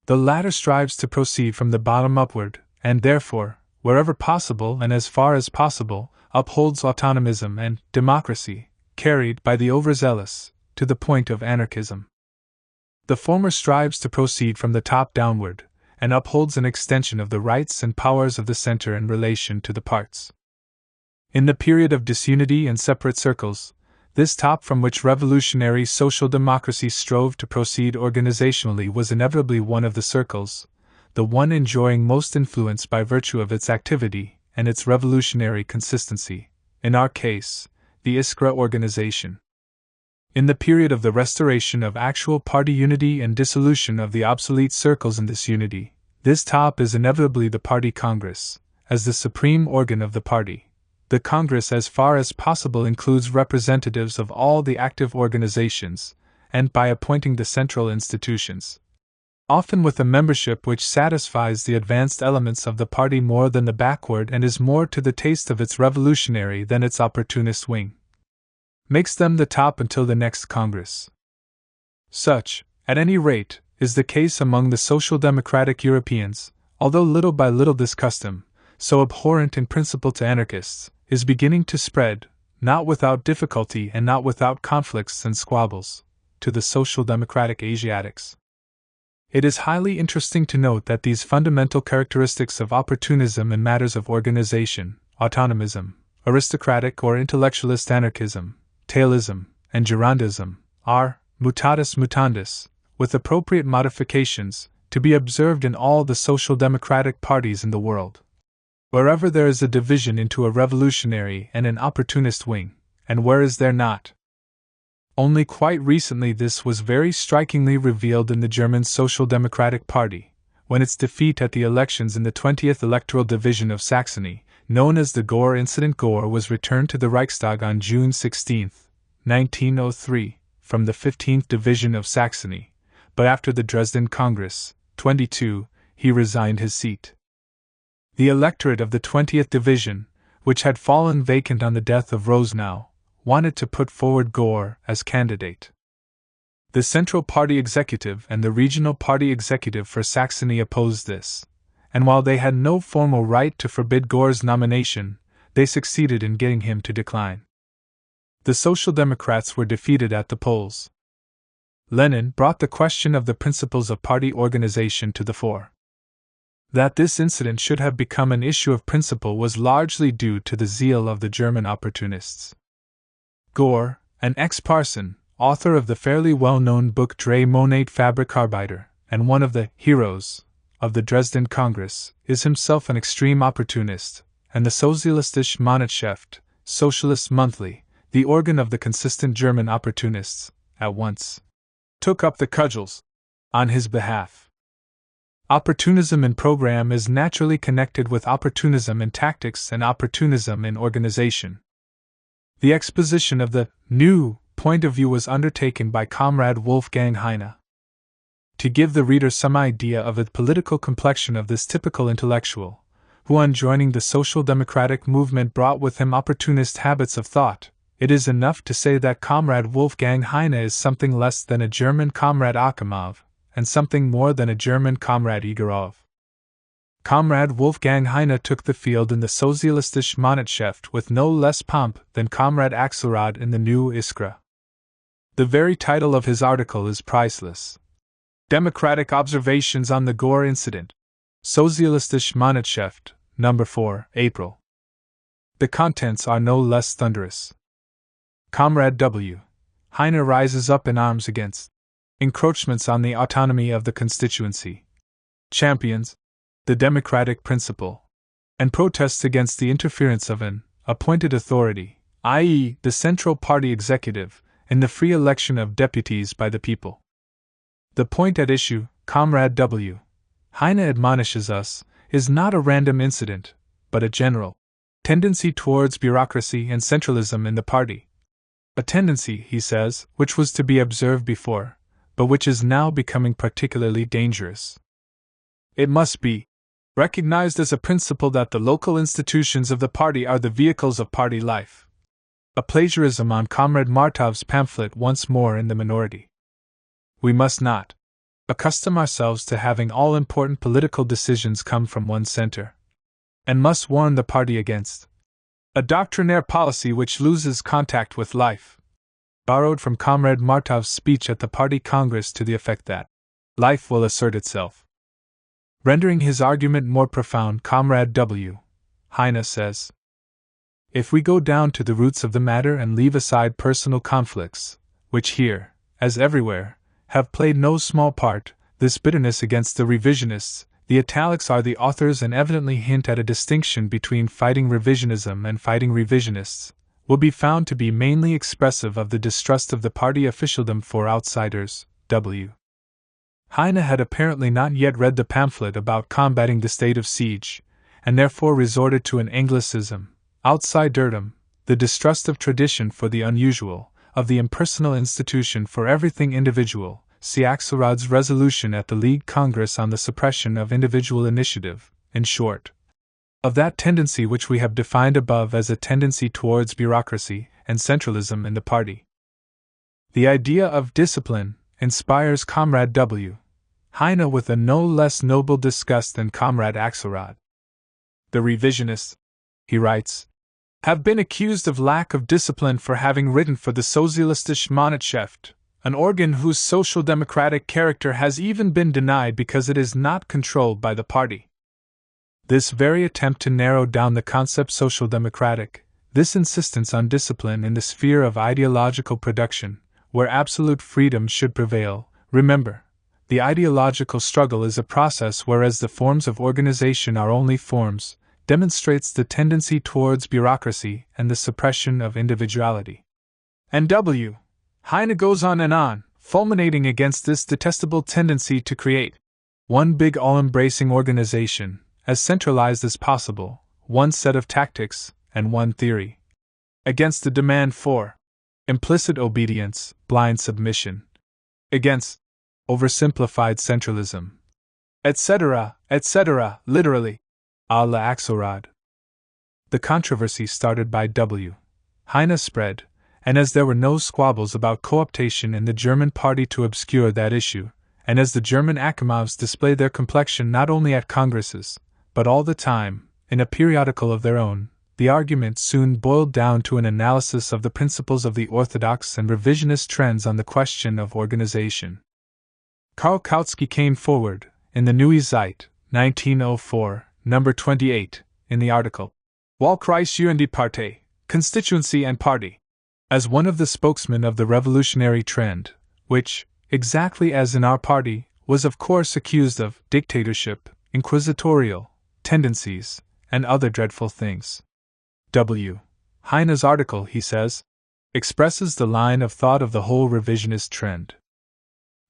Speaker 1: The latter strives to proceed from the bottom upward, and therefore, wherever possible and as far as possible, upholds autonomism and democracy, carried by the overzealous, to the point of anarchism. The former strives to proceed from the top downward, and upholds an extension of the rights and powers of the center in relation to the parts. In the period of disunity and separate circles, this top from which revolutionary social democracy strove to proceed organizationally was inevitably one of the circles, the one enjoying most influence by virtue of its activity and its revolutionary consistency, in our case, the Iskra organization. In the period of the restoration of actual party unity and dissolution of the obsolete circles in this unity, this top is inevitably the Party Congress, as the supreme organ of the party. The Congress as far as possible includes representatives of all the active organizations, and by appointing the central institutions, often with a membership which satisfies the advanced elements of the party more than the backward and is more to the taste of its revolutionary than its opportunist wing, makes them the top until the next Congress. Such, at any rate, is the case among the social democratic Europeans, although little by little this custom, so abhorrent in principle to anarchists, is beginning to spread, not without difficulty and not without conflicts and squabbles, to the social democratic Asiatics. It is highly interesting to note that these fundamental characteristics of opportunism in matters of organization, autonomism, aristocratic or intellectualist anarchism, tailism, and Girondism, are, mutatis mutandis, with appropriate modifications, to be observed in all the social democratic parties in the world. Wherever there is a division into a revolutionary and an opportunist wing, and where is there not? Only quite recently this was very strikingly revealed in the German Social Democratic Party, when its defeat at the elections in the 20th electoral division of Saxony, known as the Gore Incident. Gore was returned to the Reichstag on June 16, 1903, from the 15th division of Saxony, but after the Dresden Congress, 22, he resigned his seat. The electorate of the 20th Division, which had fallen vacant on the death of Rosenau, wanted to put forward Gore as candidate. The Central Party Executive and the Regional Party Executive for Saxony opposed this, and while they had no formal right to forbid Gore's nomination, they succeeded in getting him to decline. The Social Democrats were defeated at the polls. Lenin brought the question of the principles of party organization to the fore. That this incident should have become an issue of principle was largely due to the zeal of the German opportunists. Gore, an ex-parson, author of the fairly well-known book Drei Monate Fabrikarbeiter, and one of the heroes of the Dresden Congress, is himself an extreme opportunist, and the Sozialistische Monatsheft, Socialist Monthly, the organ of the consistent German opportunists, at once took up the cudgels on his behalf. Opportunism in program is naturally connected with opportunism in tactics and opportunism in organization. The exposition of the new point of view was undertaken by Comrade Wolfgang Heine. To give the reader some idea of the political complexion of this typical intellectual, who on joining the social democratic movement brought with him opportunist habits of thought, it is enough to say that Comrade Wolfgang Heine is something less than a German Comrade Akimov, and something more than a German Comrade Igorov. Comrade Wolfgang Heine took the field in the Sozialistische Monatsheft with no less pomp than Comrade Axelrod in the New Iskra. The very title of his article is priceless. Democratic Observations on the Gore Incident. Sozialistische Monatsheft, No. 4, April. The contents are no less thunderous. Comrade W. Heine rises up in arms against encroachments on the autonomy of the constituency, champions the democratic principle, and protests against the interference of an appointed authority, i.e., the Central Party executive, in the free election of deputies by the people. The point at issue, Comrade W. Heine admonishes us, is not a random incident, but a general tendency towards bureaucracy and centralism in the party. A tendency, he says, which was to be observed before, but which is now becoming particularly dangerous. It must be recognized as a principle that the local institutions of the party are the vehicles of party life. A plagiarism on Comrade Martov's pamphlet once more in the minority. We must not accustom ourselves to having all important political decisions come from one center, and must warn the party against a doctrinaire policy which loses contact with life. Borrowed from Comrade Martov's speech at the party congress to the effect that life will assert itself. Rendering his argument more profound, Comrade W. Heine says, if we go down to the roots of the matter and leave aside personal conflicts, which here, as everywhere, have played no small part, this bitterness against the revisionists, the italics are the authors and evidently hint at a distinction between fighting revisionism and fighting revisionists, will be found to be mainly expressive of the distrust of the party officialdom for outsiders. W. Heine had apparently not yet read the pamphlet about combating the state of siege, and therefore resorted to an Anglicism, outsiderdom, the distrust of tradition for the unusual, of the impersonal institution for everything individual. See Axelrod's resolution at the League Congress on the suppression of individual initiative, in short. Of that tendency which we have defined above as a tendency towards bureaucracy and centralism in the party. The idea of discipline inspires Comrade W. Heine with a no less noble disgust than Comrade Axelrod. The revisionists, he writes, have been accused of lack of discipline for having written for the Sozialistische Monatshefte, an organ whose social democratic character has even been denied because it is not controlled by the party. This very attempt to narrow down the concept social democratic, this insistence on discipline in the sphere of ideological production, where absolute freedom should prevail, remember, the ideological struggle is a process whereas the forms of organization are only forms, demonstrates the tendency towards bureaucracy and the suppression of individuality. And W. Heine goes on, fulminating against this detestable tendency to create one big all-embracing organization, as centralized as possible, one set of tactics, and one theory. Against the demand for implicit obedience, blind submission. Against oversimplified centralism. Etc., literally. A la Axelrod. The controversy started by W. Heine spread, and as there were no squabbles about co-optation in the German party to obscure that issue, and as the German Akimovs displayed their complexion not only at congresses, but all the time, in a periodical of their own, the argument soon boiled down to an analysis of the principles of the orthodox and revisionist trends on the question of organization. Karl Kautsky came forward, in the Neue Zeit, 1904, number 28, in the article, Wahlkreis und die Partei, Constituency and Party, as one of the spokesmen of the revolutionary trend, which, exactly as in our party, was of course accused of dictatorship, inquisitorial tendencies, and other dreadful things. W. Heine's article, he says, expresses the line of thought of the whole revisionist trend.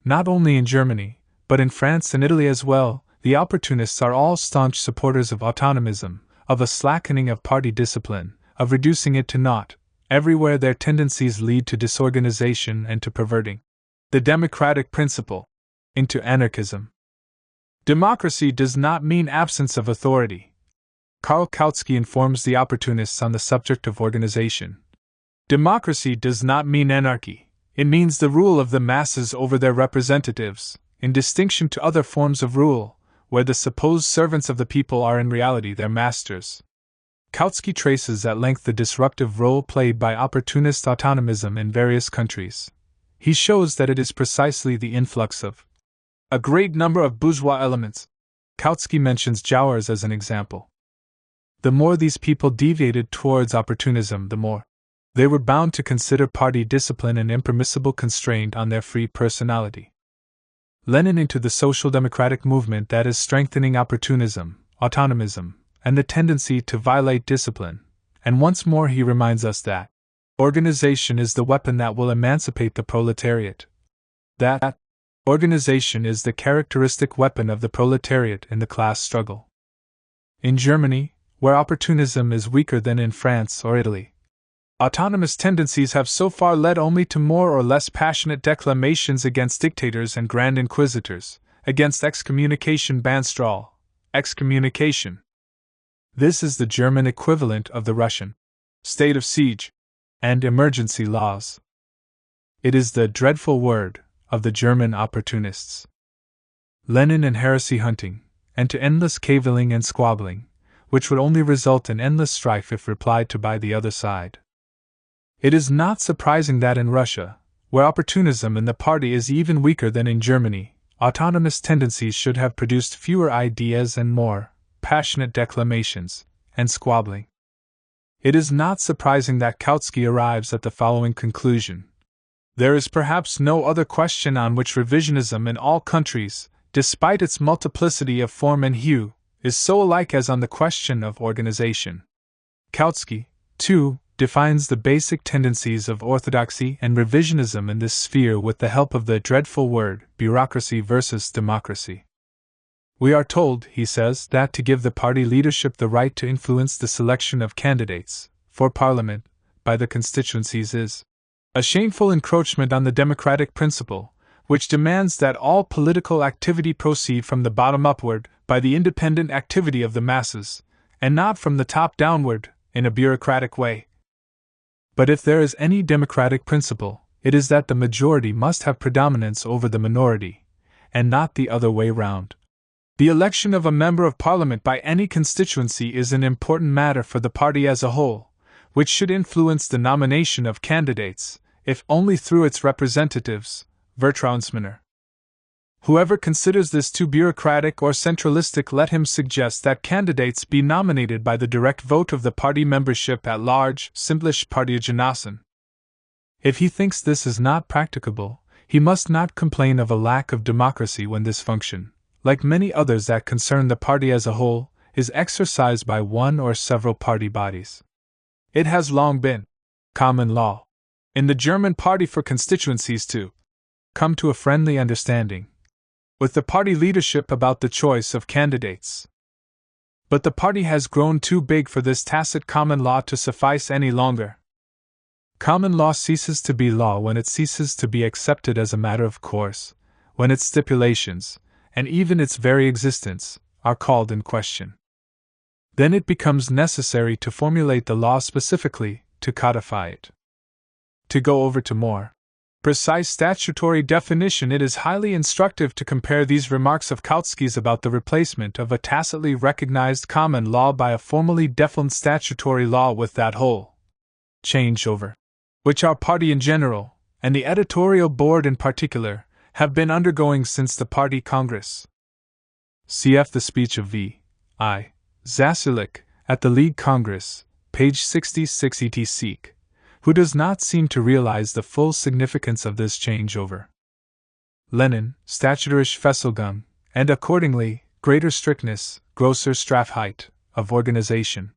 Speaker 1: Not only in Germany, but in France and Italy as well, the opportunists are all staunch supporters of autonomism, of a slackening of party discipline, of reducing it to naught. Everywhere their tendencies lead to disorganization and to perverting the democratic principle into anarchism. Democracy does not mean absence of authority. Karl Kautsky informs the opportunists on the subject of organization. Democracy does not mean anarchy. It means the rule of the masses over their representatives, in distinction to other forms of rule, where the supposed servants of the people are in reality their masters. Kautsky traces at length the disruptive role played by opportunist autonomism in various countries. He shows that it is precisely the influx of a great number of bourgeois elements. Kautsky mentions Jauers as an example. The more these people deviated towards opportunism, the more They were bound to consider party discipline an impermissible constraint on their free personality. Lenin into the social democratic movement that is strengthening opportunism, autonomism, and the tendency to violate discipline, and once more he reminds us that organization is the weapon that will emancipate the proletariat. That organization is the characteristic weapon of the proletariat in the class struggle. In Germany, where opportunism is weaker than in France or Italy, autonomous tendencies have so far led only to more or less passionate declamations against dictators and grand inquisitors, against excommunication Banstrahl, excommunication. This is the German equivalent of the Russian state of siege and emergency laws. It is the dreadful word of the German opportunists. Lenin and heresy hunting, and to endless cavilling and squabbling, which would only result in endless strife if replied to by the other side. It is not surprising that in Russia, where opportunism in the party is even weaker than in Germany, autonomous tendencies should have produced fewer ideas and more passionate declamations and squabbling. It is not surprising that Kautsky arrives at the following conclusion. There is perhaps no other question on which revisionism in all countries, despite its multiplicity of form and hue, is so alike as on the question of organization. Kautsky, too, defines the basic tendencies of orthodoxy and revisionism in this sphere with the help of the dreadful word bureaucracy versus democracy. We are told, he says, that to give the party leadership the right to influence the selection of candidates for parliament by the constituencies is a shameful encroachment on the democratic principle, which demands that all political activity proceed from the bottom upward by the independent activity of the masses, and not from the top downward in a bureaucratic way. But if there is any democratic principle, it is that the majority must have predominance over the minority, and not the other way round. The election of a member of parliament by any constituency is an important matter for the party as a whole, which should influence the nomination of candidates, if only through its representatives, Vertrauensmänner. Whoever considers this too bureaucratic or centralistic, let him suggest that candidates be nominated by the direct vote of the party membership at large, simplish Parteigenossen. If he thinks this is not practicable, he must not complain of a lack of democracy when this function, like many others that concern the party as a whole, is exercised by one or several party bodies. It has long been common law in the German party for constituencies to come to a friendly understanding with the party leadership about the choice of candidates. But the party has grown too big for this tacit common law to suffice any longer. Common law ceases to be law when it ceases to be accepted as a matter of course, when its stipulations, and even its very existence, are called in question. Then it becomes necessary to formulate the law specifically, to codify it. To go over to more precise statutory definition, it is highly instructive to compare these remarks of Kautsky's about the replacement of a tacitly recognized common law by a formally defined statutory law with that whole changeover, which our party in general, and the editorial board in particular, have been undergoing since the party congress. Cf. the speech of V.I. Zasulich at the League Congress, page 66 etc., who does not seem to realize the full significance of this changeover. Lenin, Statutorische Fesselung, and accordingly, greater strictness, grosser Strafheit, of organization.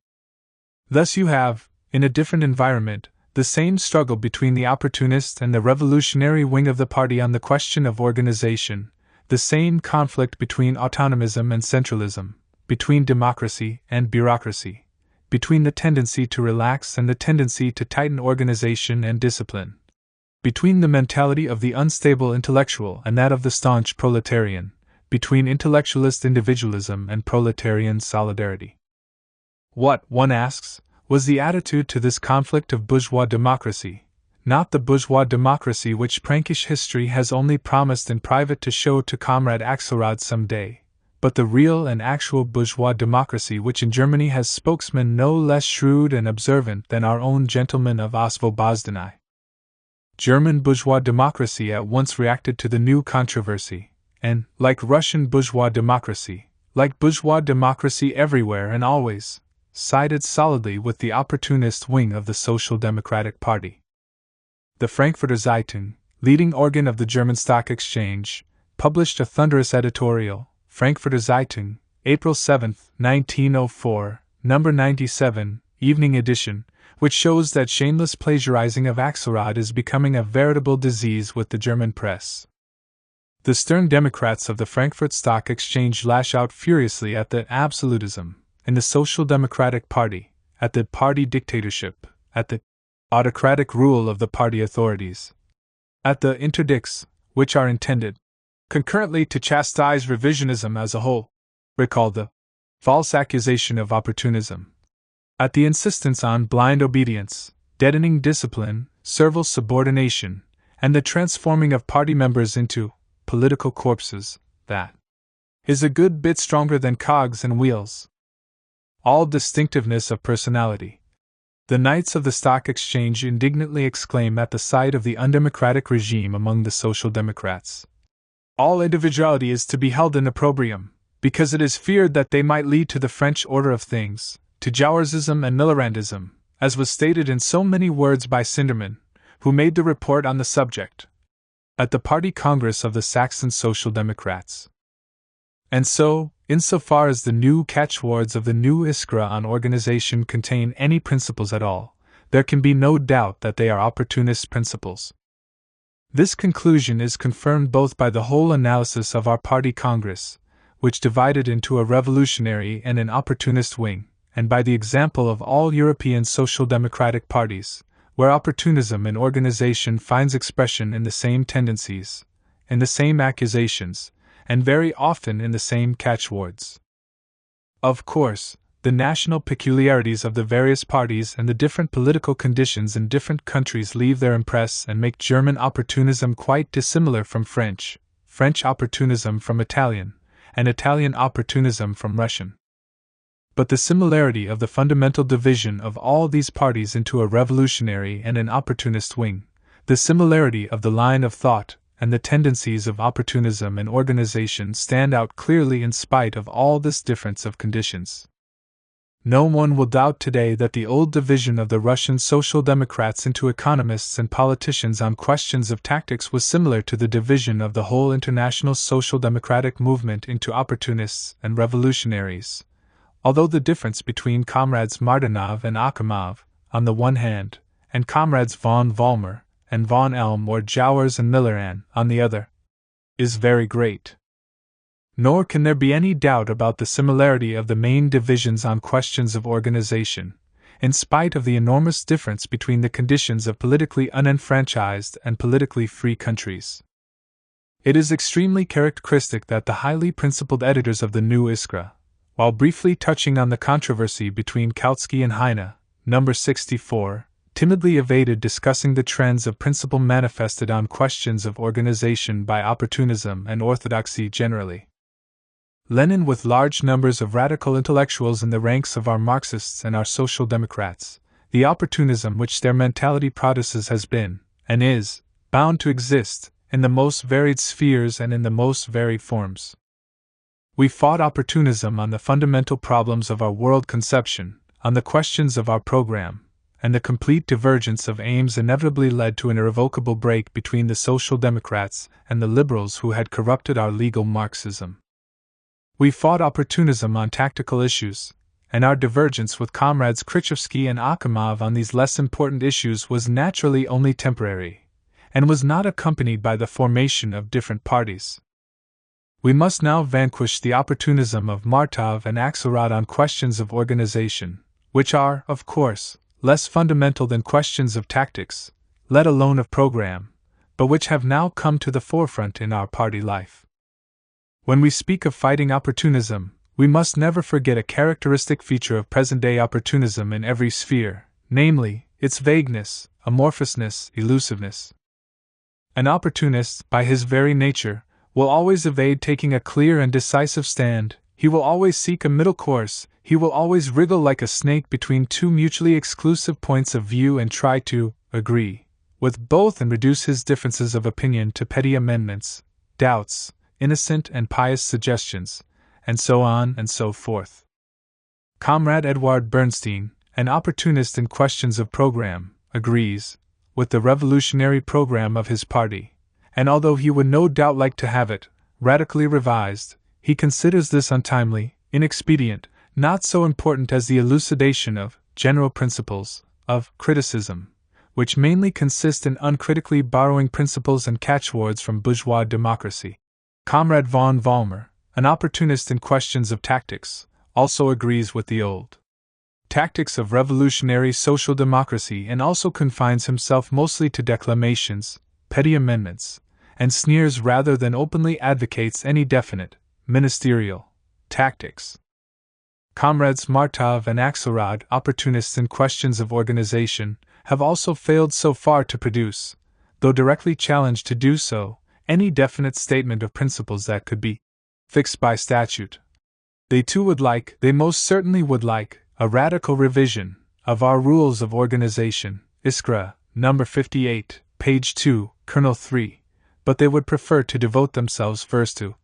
Speaker 1: Thus you have, in a different environment, the same struggle between the opportunist and the revolutionary wing of the party on the question of organization, the same conflict between autonomism and centralism, between democracy and bureaucracy, between the tendency to relax and the tendency to tighten organization and discipline, between the mentality of the unstable intellectual and that of the staunch proletarian, between intellectualist individualism and proletarian solidarity. What, one asks, was the attitude to this conflict of bourgeois democracy, not the bourgeois democracy which prankish history has only promised in private to show to Comrade Axelrod some day, but the real and actual bourgeois democracy which in Germany has spokesmen no less shrewd and observant than our own gentleman of Oswobozdenai. German bourgeois democracy at once reacted to the new controversy, and, like Russian bourgeois democracy everywhere and always, sided solidly with the opportunist wing of the Social Democratic Party. The Frankfurter Zeitung, leading organ of the German Stock Exchange, published a thunderous editorial, Frankfurter Zeitung, April 7, 1904, number 97, evening edition, which shows that shameless plagiarizing of Axelrod is becoming a veritable disease with the German press. The stern Democrats of the Frankfurt Stock Exchange lash out furiously at the absolutism in the Social Democratic Party, at the party dictatorship, at the autocratic rule of the party authorities, at the interdicts, which are intended concurrently to chastise revisionism as a whole. Recall the false accusation of opportunism, at the insistence on blind obedience, deadening discipline, servile subordination, and the transforming of party members into political corpses, that is a good bit stronger than cogs and wheels. All distinctiveness of personality. The Knights of the Stock Exchange indignantly exclaim at the sight of the undemocratic regime among the Social Democrats. All individuality is to be held in opprobrium, because it is feared that they might lead to the French order of things, to Joursism and Millerandism, as was stated in so many words by Sindermann, who made the report on the subject at the Party Congress of the Saxon Social Democrats. And so, insofar as the new catchwords of the new Iskra on organization contain any principles at all, there can be no doubt that they are opportunist principles. This conclusion is confirmed both by the whole analysis of our Party Congress, which divided into a revolutionary and an opportunist wing, and by the example of all European social democratic parties, where opportunism in organization finds expression in the same tendencies, in the same accusations, and very often in the same catchwords. Of course, the national peculiarities of the various parties and the different political conditions in different countries leave their impress and make German opportunism quite dissimilar from French, French opportunism from Italian, and Italian opportunism from Russian. But the similarity of the fundamental division of all these parties into a revolutionary and an opportunist wing, the similarity of the line of thought, and the tendencies of opportunism and organization stand out clearly in spite of all this difference of conditions. No one will doubt today that the old division of the Russian Social Democrats into economists and politicians on questions of tactics was similar to the division of the whole international social democratic movement into opportunists and revolutionaries, although the difference between comrades Martinov and Akimov, on the one hand, and comrades von Vollmer and von Elm or Jouwers and Millerand, on the other, is very great. Nor can there be any doubt about the similarity of the main divisions on questions of organization, in spite of the enormous difference between the conditions of politically unenfranchised and politically free countries. It is extremely characteristic that the highly principled editors of the New Iskra, while briefly touching on the controversy between Kautsky and Heine, number 64, timidly evaded discussing the trends of principle manifested on questions of organization by opportunism and orthodoxy generally. Lenin, with large numbers of radical intellectuals in the ranks of our Marxists and our Social Democrats, the opportunism which their mentality produces has been, and is, bound to exist, in the most varied spheres and in the most varied forms. We fought opportunism on the fundamental problems of our world conception, on the questions of our program, and the complete divergence of aims inevitably led to an irrevocable break between the Social Democrats and the liberals who had corrupted our legal Marxism. We fought opportunism on tactical issues, and our divergence with comrades Khrushchevsky and Akimov on these less important issues was naturally only temporary, and was not accompanied by the formation of different parties. We must now vanquish the opportunism of Martov and Axelrod on questions of organization, which are, of course, less fundamental than questions of tactics, let alone of program, but which have now come to the forefront in our party life. When we speak of fighting opportunism, we must never forget a characteristic feature of present-day opportunism in every sphere, namely, its vagueness, amorphousness, elusiveness. An opportunist, by his very nature, will always evade taking a clear and decisive stand, he will always seek a middle course, he will always wriggle like a snake between two mutually exclusive points of view and try to agree with both and reduce his differences of opinion to petty amendments, doubts, innocent and pious suggestions, and so on and so forth. Comrade Edward Bernstein, an opportunist in questions of program, agrees with the revolutionary program of his party, and although he would no doubt like to have it radically revised, he considers this untimely, inexpedient, not so important as the elucidation of general principles of criticism, which mainly consist in uncritically borrowing principles and catchwords from bourgeois democracy. Comrade von Vollmer, an opportunist in questions of tactics, also agrees with the old tactics of revolutionary social democracy and also confines himself mostly to declamations, petty amendments, and sneers rather than openly advocates any definite, ministerial tactics. Comrades Martov and Axelrod, opportunists in questions of organization, have also failed so far to produce, though directly challenged to do so, any definite statement of principles that could be fixed by statute. They most certainly would like, a radical revision of our rules of organization, Iskra, number 58, page 2, Kernel 3, but they would prefer to devote themselves first to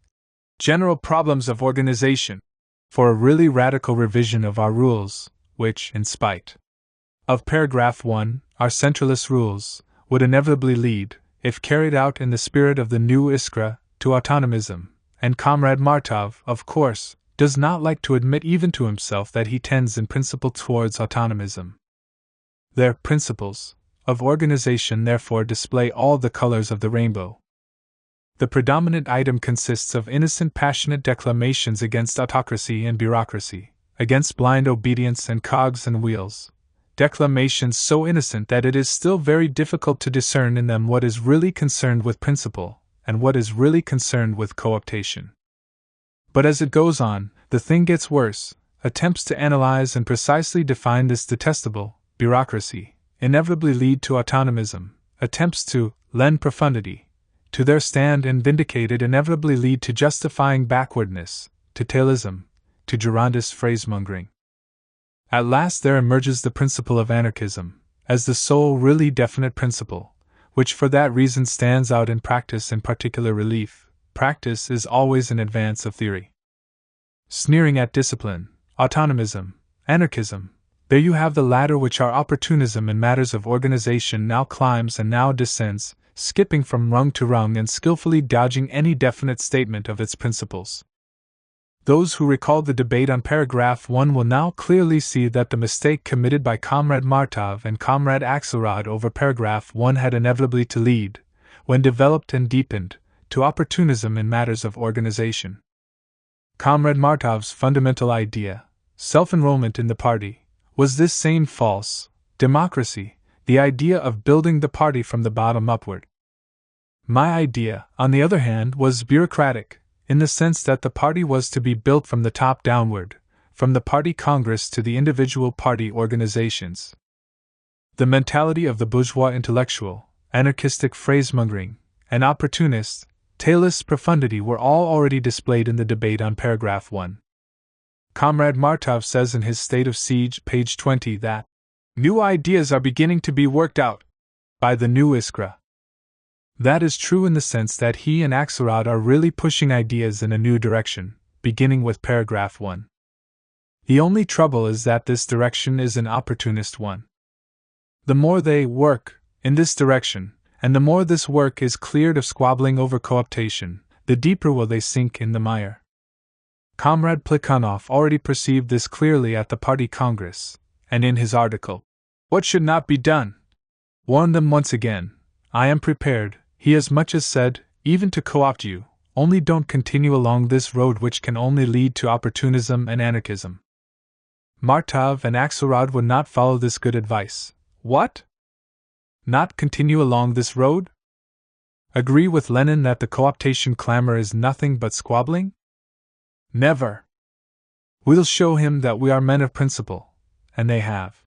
Speaker 1: general problems of organization, for a really radical revision of our rules, which, in spite of paragraph 1, our centralist rules, would inevitably lead, if carried out in the spirit of the new Iskra, to autonomism, and Comrade Martov, of course, does not like to admit even to himself that he tends in principle towards autonomism. Their principles of organization therefore display all the colors of the rainbow. The predominant item consists of innocent passionate declamations against autocracy and bureaucracy, against blind obedience and cogs and wheels, declamations so innocent that it is still very difficult to discern in them what is really concerned with principle, and what is really concerned with cooptation. But as it goes on, the thing gets worse. Attempts to analyze and precisely define this detestable bureaucracy inevitably lead to autonomism. Attempts to lend profundity to their stand and vindicate it inevitably lead to justifying backwardness, to tailism, to gerundist phrasemongering. At last there emerges the principle of anarchism, as the sole really definite principle, which for that reason stands out in practice in particular relief. Practice is always in advance of theory. Sneering at discipline, autonomism, anarchism, there you have the latter, which are opportunism in matters of organization, now climbs and now descends, skipping from rung to rung and skillfully dodging any definite statement of its principles. Those who recall the debate on paragraph 1 will now clearly see that the mistake committed by Comrade Martov and Comrade Axelrod over paragraph 1 had inevitably to lead, when developed and deepened, to opportunism in matters of organization. Comrade Martov's fundamental idea, self-enrollment in the party, was this same false democracy, the idea of building the party from the bottom upward. My idea, on the other hand, was bureaucratic, in the sense that the party was to be built from the top downward, from the party congress to the individual party organizations. The mentality of the bourgeois intellectual, anarchistic phrasemongering, and opportunist, tailist profundity were all already displayed in the debate on paragraph 1. Comrade Martov says in his State of Siege, page 20, that new ideas are beginning to be worked out by the new Iskra. That is true in the sense that he and Axelrod are really pushing ideas in a new direction, beginning with paragraph 1. The only trouble is that this direction is an opportunist one. The more they work in this direction, and the more this work is cleared of squabbling over cooptation, the deeper will they sink in the mire. Comrade Plekhanov already perceived this clearly at the Party Congress, and in his article, "What Should Not Be Done?" warned them once again, "I am prepared," he as much as said, "even to co-opt you, only don't continue along this road which can only lead to opportunism and anarchism." Martov and Axelrod would not follow this good advice. What? Not continue along this road? Agree with Lenin that the cooptation clamor is nothing but squabbling? Never. We'll show him that we are men of principle, and they have.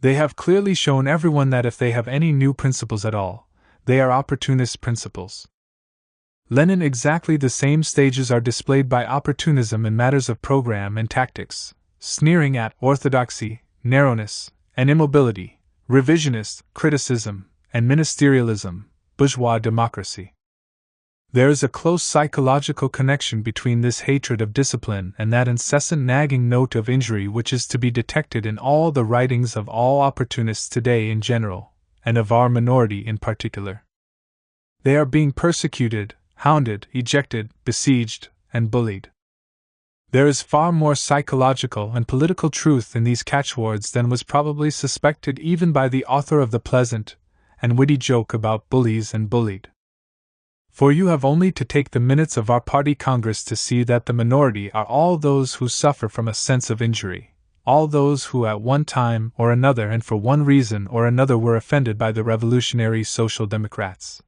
Speaker 1: They have clearly shown everyone that if they have any new principles at all, they are opportunist principles. Lenin, exactly the same stages are displayed by opportunism in matters of program and tactics, sneering at orthodoxy, narrowness, and immobility, revisionist criticism, and ministerialism, bourgeois democracy. There is a close psychological connection between this hatred of discipline and that incessant nagging note of injury which is to be detected in all the writings of all opportunists today in general, and of our minority in particular. They are being persecuted, hounded, ejected, besieged, and bullied. There is far more psychological and political truth in these catchwords than was probably suspected even by the author of the pleasant and witty joke about bullies and bullied. For you have only to take the minutes of our party congress to see that the minority are all those who suffer from a sense of injury, all those who at one time or another and for one reason or another were offended by the revolutionary Social Democrats.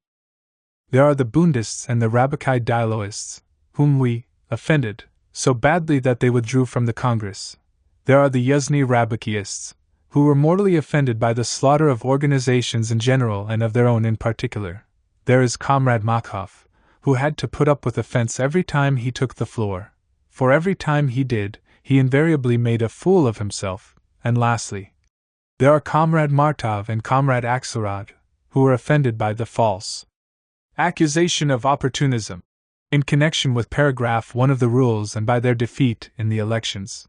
Speaker 1: There are the Bundists and the Rabbi Dialoists, whom we offended so badly that they withdrew from the Congress. There are the Yuzni Rabbikyists, who were mortally offended by the slaughter of organizations in general and of their own in particular. There is Comrade Makhoff, who had to put up with offense every time he took the floor, for every time he did, he invariably made a fool of himself. And lastly, there are Comrade Martov and Comrade Axelrod, who were offended by the false accusation of opportunism in connection with paragraph 1 of the rules and by their defeat in the elections.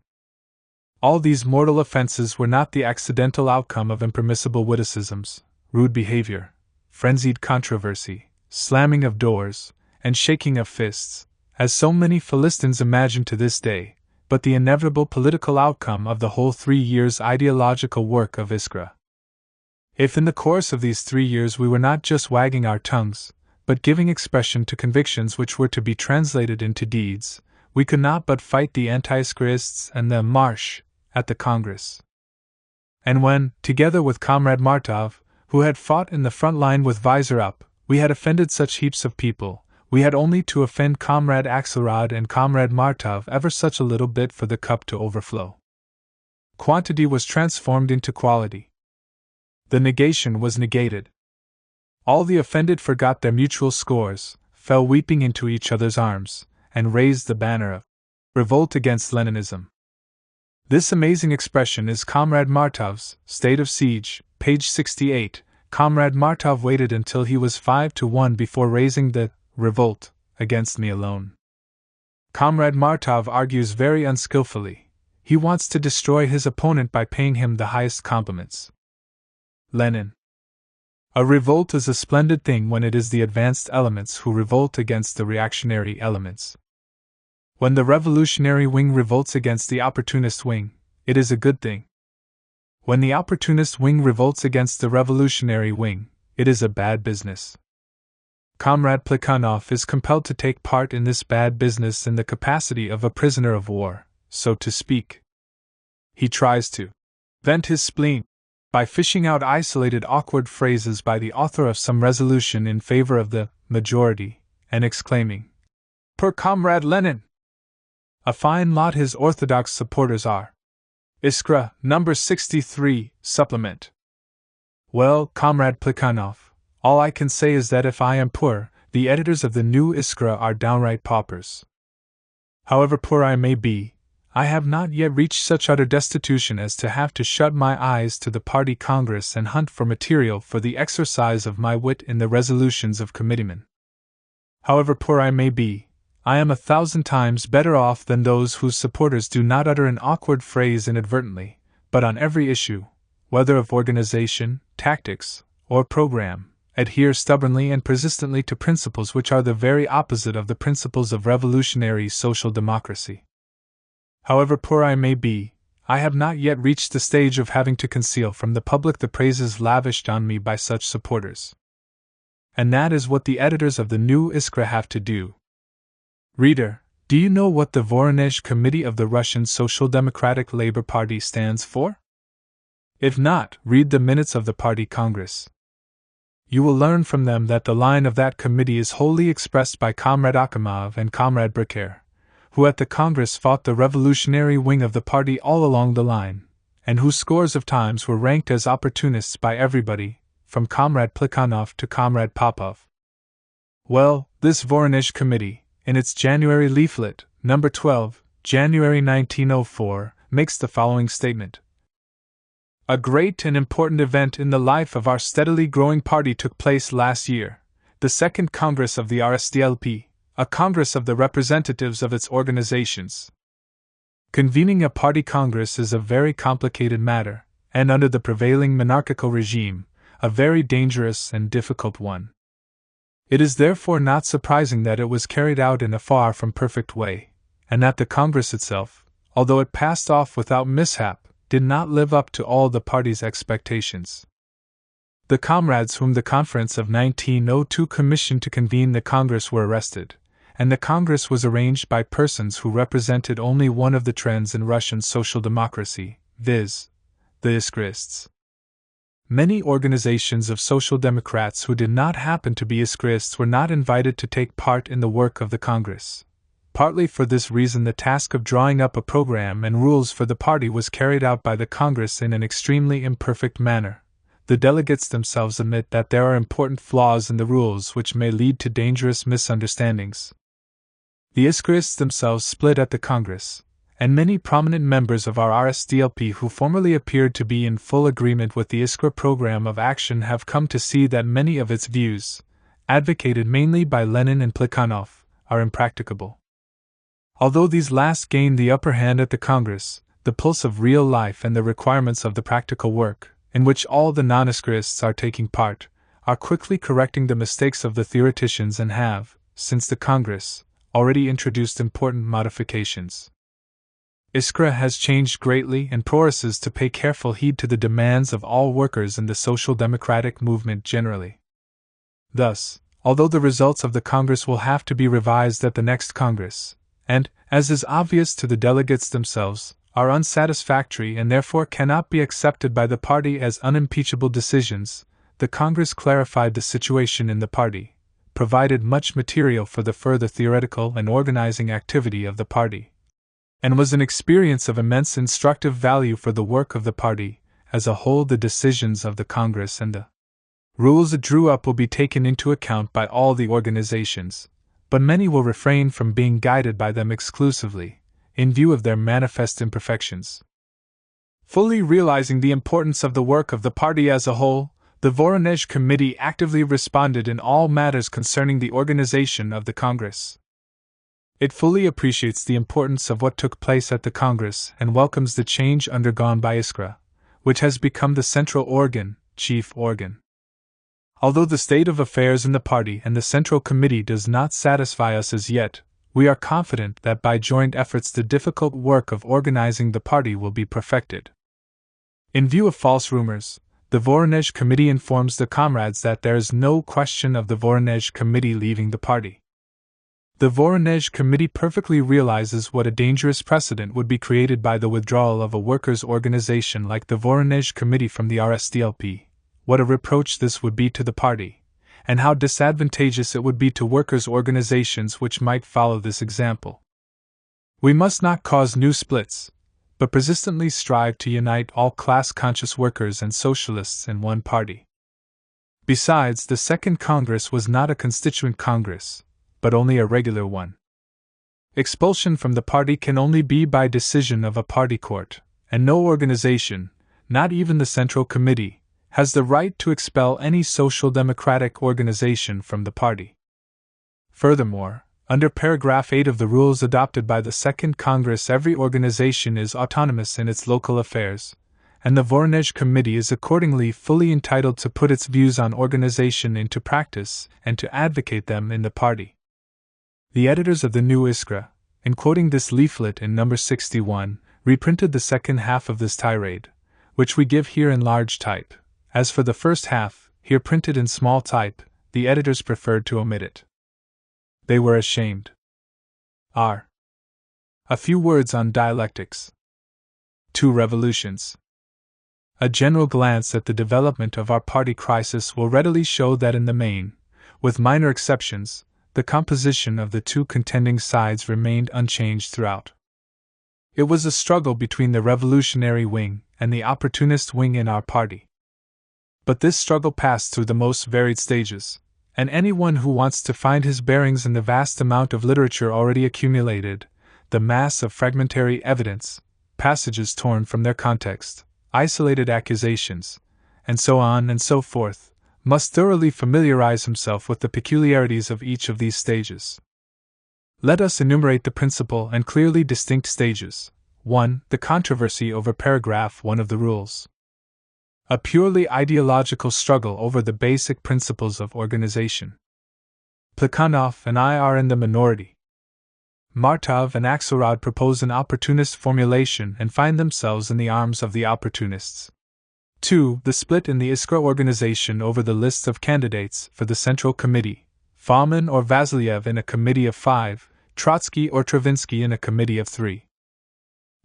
Speaker 1: All these mortal offenses were not the accidental outcome of impermissible witticisms, rude behavior, frenzied controversy, slamming of doors, and shaking of fists, as so many Philistines imagine to this day, but the inevitable political outcome of the whole 3 years' ideological work of Iskra. If in the course of these 3 years we were not just wagging our tongues, but giving expression to convictions which were to be translated into deeds, we could not but fight the anti-Iskrists and the Marsh at the Congress. And when, together with Comrade Martov, who had fought in the front line with visor up, we had offended such heaps of people, we had only to offend Comrade Axelrod and Comrade Martov ever such a little bit for the cup to overflow. Quantity was transformed into quality. The negation was negated. All the offended forgot their mutual scores, fell weeping into each other's arms, and raised the banner of revolt against Leninism. This amazing expression is Comrade Martov's State of Siege, page 68. Comrade Martov waited until he was 5-1 before raising the revolt against me alone. Comrade Martov argues very unskillfully. He wants to destroy his opponent by paying him the highest compliments. Lenin. A revolt is a splendid thing when it is the advanced elements who revolt against the reactionary elements. When the revolutionary wing revolts against the opportunist wing, it is a good thing. When the opportunist wing revolts against the revolutionary wing, it is a bad business. Comrade Plekhanov is compelled to take part in this bad business in the capacity of a prisoner of war, so to speak. He tries to vent his spleen by fishing out isolated awkward phrases by the author of some resolution in favor of the majority, and exclaiming, "Per Comrade Lenin!" A fine lot his orthodox supporters are. Iskra, number 63, supplement. Well, Comrade Plekhanov, all I can say is that if I am poor, the editors of the new Iskra are downright paupers. However poor I may be, I have not yet reached such utter destitution as to have to shut my eyes to the party congress and hunt for material for the exercise of my wit in the resolutions of committeemen. However poor I may be, I am 1,000 times better off than those whose supporters do not utter an awkward phrase inadvertently, but on every issue, whether of organization, tactics, or program, adhere stubbornly and persistently to principles which are the very opposite of the principles of revolutionary social democracy. However poor I may be, I have not yet reached the stage of having to conceal from the public the praises lavished on me by such supporters. And that is what the editors of the new Iskra have to do. Reader, do you know what the Voronezh Committee of the Russian Social Democratic Labor Party stands for? If not, read the minutes of the party congress. You will learn from them that the line of that committee is wholly expressed by Comrade Akhimov and Comrade Bricker, who at the Congress fought the revolutionary wing of the party all along the line, and who scores of times were ranked as opportunists by everybody, from Comrade Plekhanov to Comrade Popov. Well, this Voronezh Committee, in its January leaflet, number 12, January 1904, makes the following statement. A great and important event in the life of our steadily growing party took place last year, The Second Congress of the RSDLP, a congress of the representatives of its organizations. Convening a party congress is a very complicated matter, and under the prevailing monarchical regime, a very dangerous and difficult one. It is therefore not surprising that it was carried out in a far from perfect way, and that the Congress itself, although it passed off without mishap, did not live up to all the party's expectations. The comrades whom the Conference of 1902 commissioned to convene the Congress were arrested, and the Congress was arranged by persons who represented only one of the trends in Russian social democracy, viz., the Iskrists. Many organizations of social democrats who did not happen to be Iskrists were not invited to take part in the work of the Congress. Partly for this reason, the task of drawing up a program and rules for the party was carried out by the Congress in an extremely imperfect manner. The delegates themselves admit that there are important flaws in the rules which may lead to dangerous misunderstandings. The Iskrists themselves split at the Congress, and many prominent members of our RSDLP who formerly appeared to be in full agreement with the Iskra program of action have come to see that many of its views, advocated mainly by Lenin and Plekhanov, are impracticable. Although these last gained the upper hand at the Congress, the pulse of real life and the requirements of the practical work, in which all the non-Iskrists are taking part, are quickly correcting the mistakes of the theoreticians and have, since the Congress, already introduced important modifications. Iskra has changed greatly and promises to pay careful heed to the demands of all workers in the social democratic movement generally. Thus, although the results of the Congress will have to be revised at the next Congress, and, as is obvious to the delegates themselves, are unsatisfactory and therefore cannot be accepted by the party as unimpeachable decisions, the Congress clarified the situation in the party, provided much material for the further theoretical and organizing activity of the party, and was an experience of immense instructive value for the work of the party as a whole. The decisions of the Congress and the rules it drew up will be taken into account by all the organizations, but many will refrain from being guided by them exclusively, in view of their manifest imperfections. Fully realizing the importance of the work of the party as a whole, the Voronezh Committee actively responded in all matters concerning the organization of the Congress. It fully appreciates the importance of what took place at the Congress and welcomes the change undergone by Iskra, which has become the central organ, chief organ. Although the state of affairs in the party and the Central Committee does not satisfy us as yet, we are confident that by joint efforts the difficult work of organizing the party will be perfected. In view of false rumors, the Voronezh Committee informs the comrades that there is no question of the Voronezh Committee leaving the party. The Voronezh Committee perfectly realizes what a dangerous precedent would be created by the withdrawal of a workers' organization like the Voronezh Committee from the RSDLP, what a reproach this would be to the party, and how disadvantageous it would be to workers' organizations which might follow this example. We must not cause new splits, but persistently strive to unite all class-conscious workers and socialists in one party. Besides, the Second Congress was not a constituent Congress, but only a regular one. Expulsion from the party can only be by decision of a party court, and no organization, not even the Central Committee, has the right to expel any social democratic organization from the party. Furthermore, under paragraph 8 of the rules adopted by the Second Congress, every organization is autonomous in its local affairs, and the Voronezh Committee is accordingly fully entitled to put its views on organization into practice and to advocate them in the party. The editors of the new Iskra, in quoting this leaflet in number 61, reprinted the second half of this tirade, which we give here in large type. As for the first half, here printed in small type, the editors preferred to omit it. They were ashamed. R. A few words on dialectics. 2 revolutions. A general glance at the development of our party crisis will readily show that in the main, with minor exceptions, the composition of the two contending sides remained unchanged throughout. It was a struggle between the revolutionary wing and the opportunist wing in our party. But this struggle passed through the most varied stages, and anyone who wants to find his bearings in the vast amount of literature already accumulated, the mass of fragmentary evidence, passages torn from their context, isolated accusations, and so on and so forth, must thoroughly familiarize himself with the peculiarities of each of these stages. Let us enumerate the principal and clearly distinct stages. 1. The controversy over paragraph 1 of the rules. A purely ideological struggle over the basic principles of organization. Plekhanov and I are in the minority. Martov and Axelrod propose an opportunist formulation and find themselves in the arms of the opportunists. 2. The split in the Iskra organization over the lists of candidates for the Central Committee, Fauman or Vasilyev in a committee of 5, Trotsky or Travinsky in a committee of 3.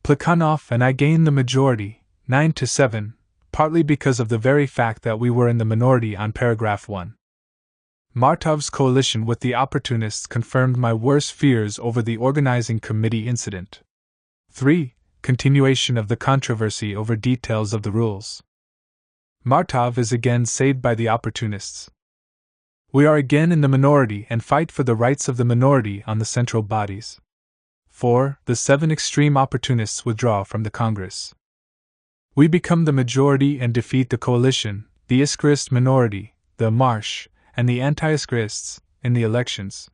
Speaker 1: Plekhanov and I gain the majority, 9-7, partly because of the very fact that we were in the minority on paragraph 1. Martov's coalition with the opportunists confirmed my worst fears over the organizing committee incident. 3. Continuation of the controversy over details of the rules. Martov is again saved by the opportunists. We are again in the minority and fight for the rights of the minority on the central bodies. 4. The 7 extreme opportunists withdraw from the Congress. We become the majority and defeat the coalition, the Iskrist minority, the Marsh, and the anti-Iskrists, in the elections.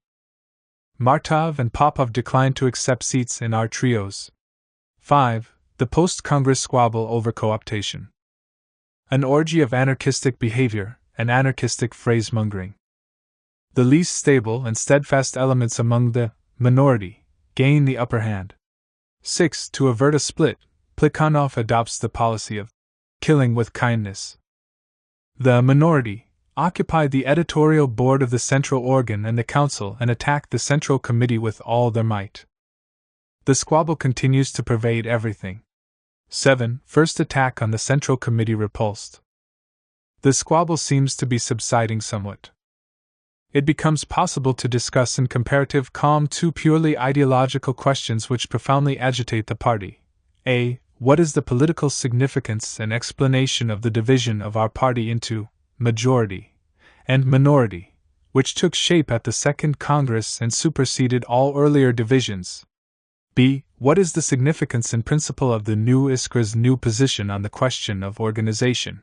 Speaker 1: Martov and Popov decline to accept seats in our trios. 5. The post-Congress squabble over co-optation. An orgy of anarchistic behavior and anarchistic phrase-mongering. The least stable and steadfast elements among the minority gain the upper hand. 6. To avert a split, Plekhanov adopts the policy of killing with kindness. The minority occupy the editorial board of the central organ and the council and attack the central committee with all their might. The squabble continues to pervade everything. 7. First attack on the central committee repulsed. The squabble seems to be subsiding somewhat. It becomes possible to discuss in comparative calm 2 purely ideological questions which profoundly agitate the party. A. What is the political significance and explanation of the division of our party into majority and minority, which took shape at the Second Congress and superseded all earlier divisions? B. What is the significance and principle of the new Iskra's new position on the question of organization?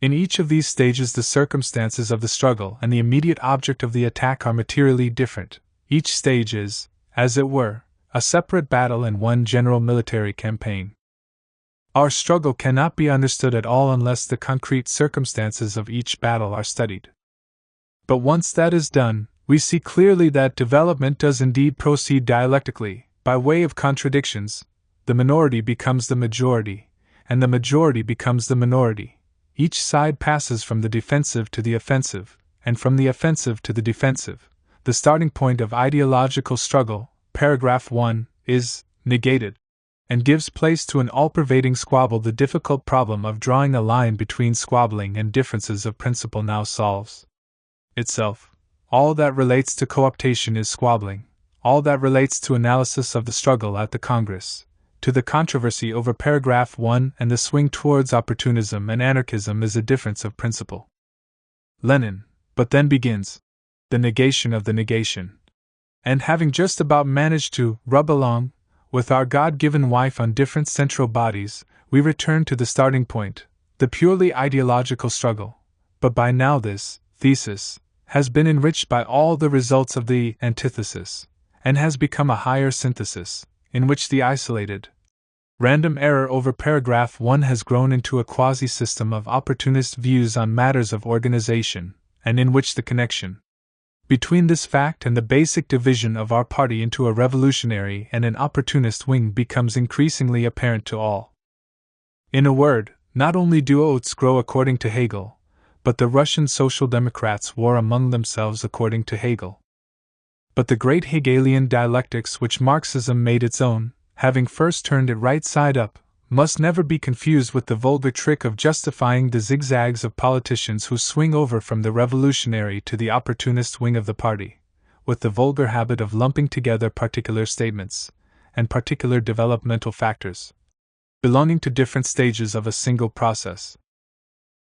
Speaker 1: In each of these stages, the circumstances of the struggle and the immediate object of the attack are materially different. Each stage is, as it were, a separate battle and one general military campaign. Our struggle cannot be understood at all unless the concrete circumstances of each battle are studied. But once that is done, we see clearly that development does indeed proceed dialectically, by way of contradictions. The minority becomes the majority, and the majority becomes the minority. Each side passes from the defensive to the offensive, and from the offensive to the defensive. The starting point of ideological struggle, paragraph 1, is negated, and gives place to an all-pervading squabble. The difficult problem of drawing a line between squabbling and differences of principle now solves itself. All that relates to co-optation is squabbling. All that relates to analysis of the struggle at the Congress, to the controversy over paragraph 1 and the swing towards opportunism and anarchism is a difference of principle. Lenin, but then begins the negation of the negation. And having just about managed to rub along with our God-given wife on different central bodies, we return to the starting point, the purely ideological struggle. But by now this thesis has been enriched by all the results of the antithesis, and has become a higher synthesis, in which the isolated, random error over paragraph 1 has grown into a quasi-system of opportunist views on matters of organization, and in which the connection between this fact and the basic division of our party into a revolutionary and an opportunist wing becomes increasingly apparent to all. In a word, not only do oats grow according to Hegel, but the Russian Social Democrats war among themselves according to Hegel. But the great Hegelian dialectics which Marxism made its own, having first turned it right side up, must never be confused with the vulgar trick of justifying the zigzags of politicians who swing over from the revolutionary to the opportunist wing of the party, with the vulgar habit of lumping together particular statements and particular developmental factors, belonging to different stages of a single process.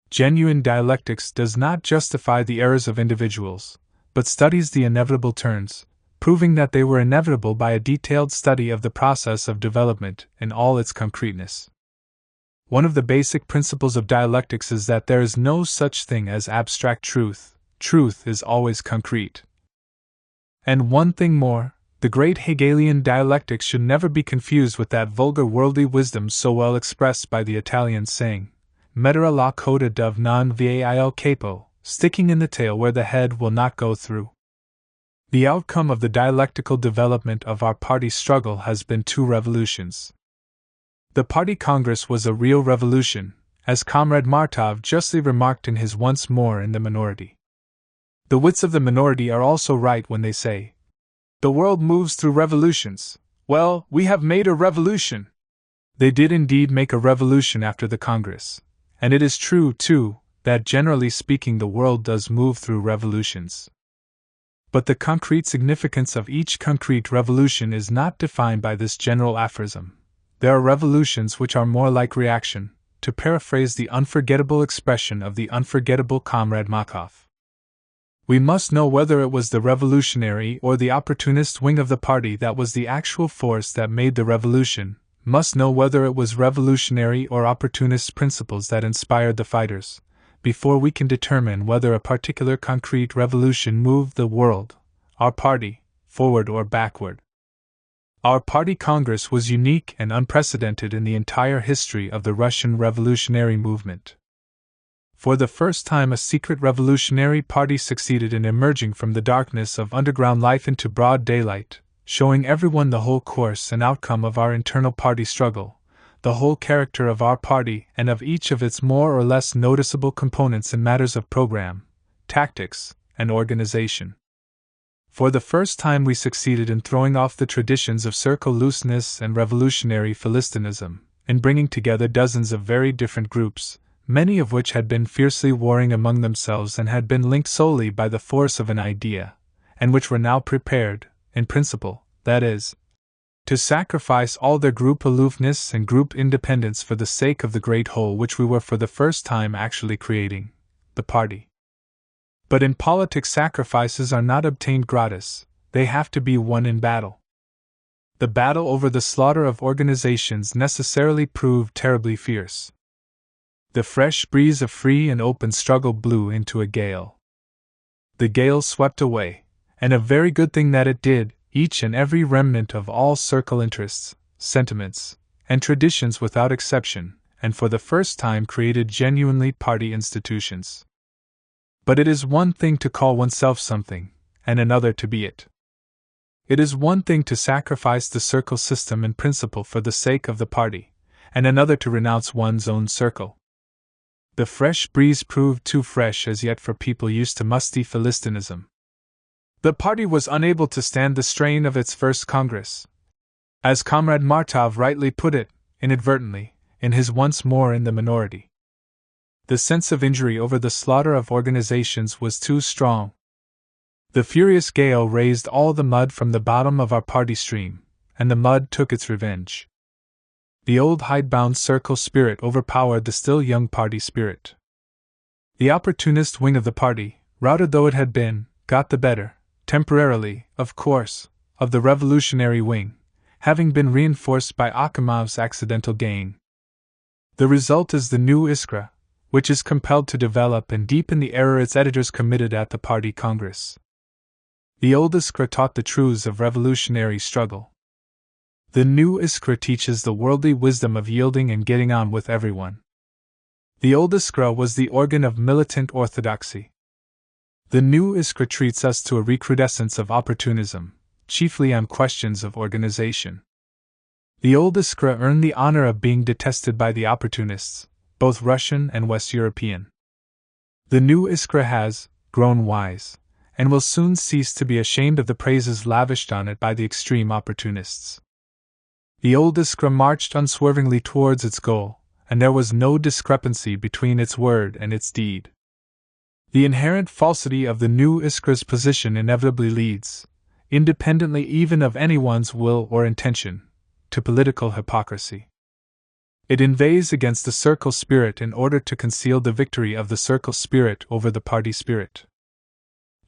Speaker 1: Genuine dialectics does not justify the errors of individuals, but studies the inevitable turns, proving that they were inevitable by a detailed study of the process of development in all its concreteness. One of the basic principles of dialectics is that there is no such thing as abstract truth. Truth is always concrete. And one thing more, the great Hegelian dialectics should never be confused with that vulgar worldly wisdom so well expressed by the Italian saying, "Mettere la coda dove non vai il capo," sticking in the tail where the head will not go through. The outcome of the dialectical development of our party struggle has been 2 revolutions. The Party Congress was a real revolution, as Comrade Martov justly remarked in his Once More in the Minority. The wits of the minority are also right when they say, "The world moves through revolutions. Well, we have made a revolution." They did indeed make a revolution after the Congress, and it is true, too, that generally speaking the world does move through revolutions. But the concrete significance of each concrete revolution is not defined by this general aphorism. There are revolutions which are more like reaction, to paraphrase the unforgettable expression of the unforgettable Comrade Markov. We must know whether it was the revolutionary or the opportunist wing of the party that was the actual force that made the revolution, must know whether it was revolutionary or opportunist principles that inspired the fighters, before we can determine whether a particular concrete revolution moved the world, our party, forward or backward. Our party Congress was unique and unprecedented in the entire history of the Russian revolutionary movement. For the first time a secret revolutionary party succeeded in emerging from the darkness of underground life into broad daylight, showing everyone the whole course and outcome of our internal party struggle, the whole character of our party and of each of its more or less noticeable components in matters of program, tactics, and organization. For the first time we succeeded in throwing off the traditions of circle looseness and revolutionary Philistinism, in bringing together dozens of very different groups, many of which had been fiercely warring among themselves and had been linked solely by the force of an idea, and which were now prepared, in principle, that is, to sacrifice all their group aloofness and group independence for the sake of the great whole which we were for the first time actually creating, the party. But in politics sacrifices are not obtained gratis, they have to be won in battle. The battle over the slaughter of organizations necessarily proved terribly fierce. The fresh breeze of free and open struggle blew into a gale. The gale swept away, and a very good thing that it did, each and every remnant of all circle interests, sentiments, and traditions without exception, and for the first time created genuinely party institutions. But it is one thing to call oneself something, and another to be it. It is one thing to sacrifice the circle system in principle for the sake of the party, and another to renounce one's own circle. The fresh breeze proved too fresh as yet for people used to musty Philistinism. The party was unable to stand the strain of its first Congress. As Comrade Martov rightly put it, inadvertently, in his Once More in the Minority. The sense of injury over the slaughter of organizations was too strong. The furious gale raised all the mud from the bottom of our party stream, and the mud took its revenge. The old hidebound circle spirit overpowered the still young party spirit. The opportunist wing of the party, routed though it had been, got the better, temporarily, of course, of the revolutionary wing, having been reinforced by Akimov's accidental gain. The result is the new Iskra, which is compelled to develop and deepen the error its editors committed at the Party Congress. The old Iskra taught the truths of revolutionary struggle. The new Iskra teaches the worldly wisdom of yielding and getting on with everyone. The old Iskra was the organ of militant orthodoxy. The new Iskra treats us to a recrudescence of opportunism, chiefly on questions of organization. The old Iskra earned the honor of being detested by the opportunists, both Russian and West European. The new Iskra has grown wise, and will soon cease to be ashamed of the praises lavished on it by the extreme opportunists. The old Iskra marched unswervingly towards its goal, and there was no discrepancy between its word and its deed. The inherent falsity of the new Iskra's position inevitably leads, independently even of anyone's will or intention, to political hypocrisy. It inveighs against the circle spirit in order to conceal the victory of the circle spirit over the party spirit.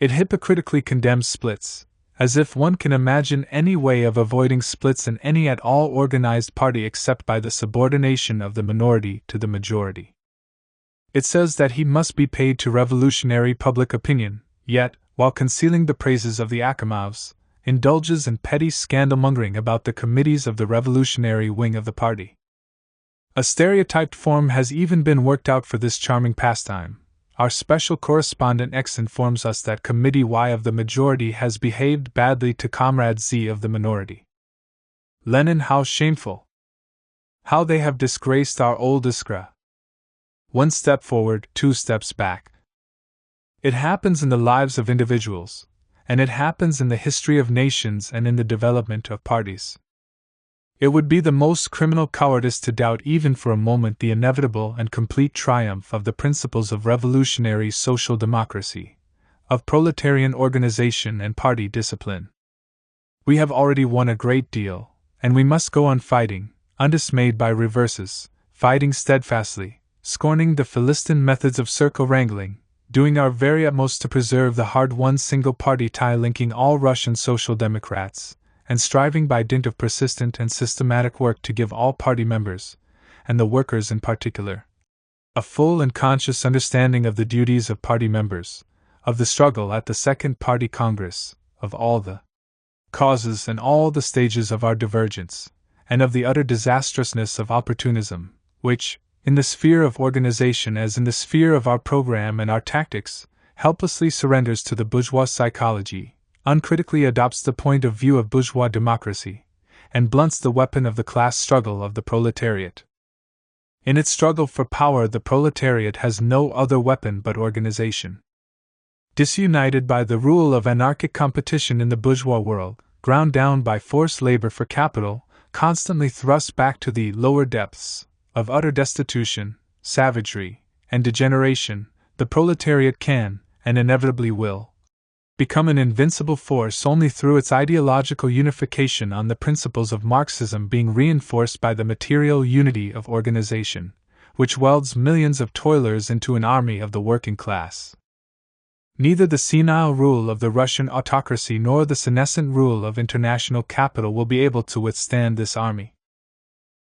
Speaker 1: It hypocritically condemns splits, as if one can imagine any way of avoiding splits in any at all organized party except by the subordination of the minority to the majority. It says that he must be paid to revolutionary public opinion, yet, while concealing the praises of the Akimovs, indulges in petty scandalmongering about the committees of the revolutionary wing of the party. A stereotyped form has even been worked out for this charming pastime. Our special correspondent X informs us that Committee Y of the majority has behaved badly to Comrade Z of the minority. Lenin, how shameful! How they have disgraced our old Iskra! One step forward, two steps back. It happens in the lives of individuals, and it happens in the history of nations and in the development of parties. It would be the most criminal cowardice to doubt even for a moment the inevitable and complete triumph of the principles of revolutionary social democracy, of proletarian organization and party discipline. We have already won a great deal, and we must go on fighting, undismayed by reverses, fighting steadfastly, scorning the Philistine methods of circle wrangling, doing our very utmost to preserve the hard-won single-party tie linking all Russian Social Democrats, and striving by dint of persistent and systematic work to give all party members, and the workers in particular, a full and conscious understanding of the duties of party members, of the struggle at the Second Party Congress, of all the causes and all the stages of our divergence, and of the utter disastrousness of opportunism, which, in the sphere of organization as in the sphere of our program and our tactics, helplessly surrenders to the bourgeois psychology, uncritically adopts the point of view of bourgeois democracy, and blunts the weapon of the class struggle of the proletariat. In its struggle for power, the proletariat has no other weapon but organization. Disunited by the rule of anarchic competition in the bourgeois world, ground down by forced labor for capital, constantly thrust back to the lower depths of utter destitution, savagery, and degeneration, the proletariat can, and inevitably will, become an invincible force only through its ideological unification on the principles of Marxism being reinforced by the material unity of organization, which welds millions of toilers into an army of the working class. Neither the senile rule of the Russian autocracy nor the senescent rule of international capital will be able to withstand this army.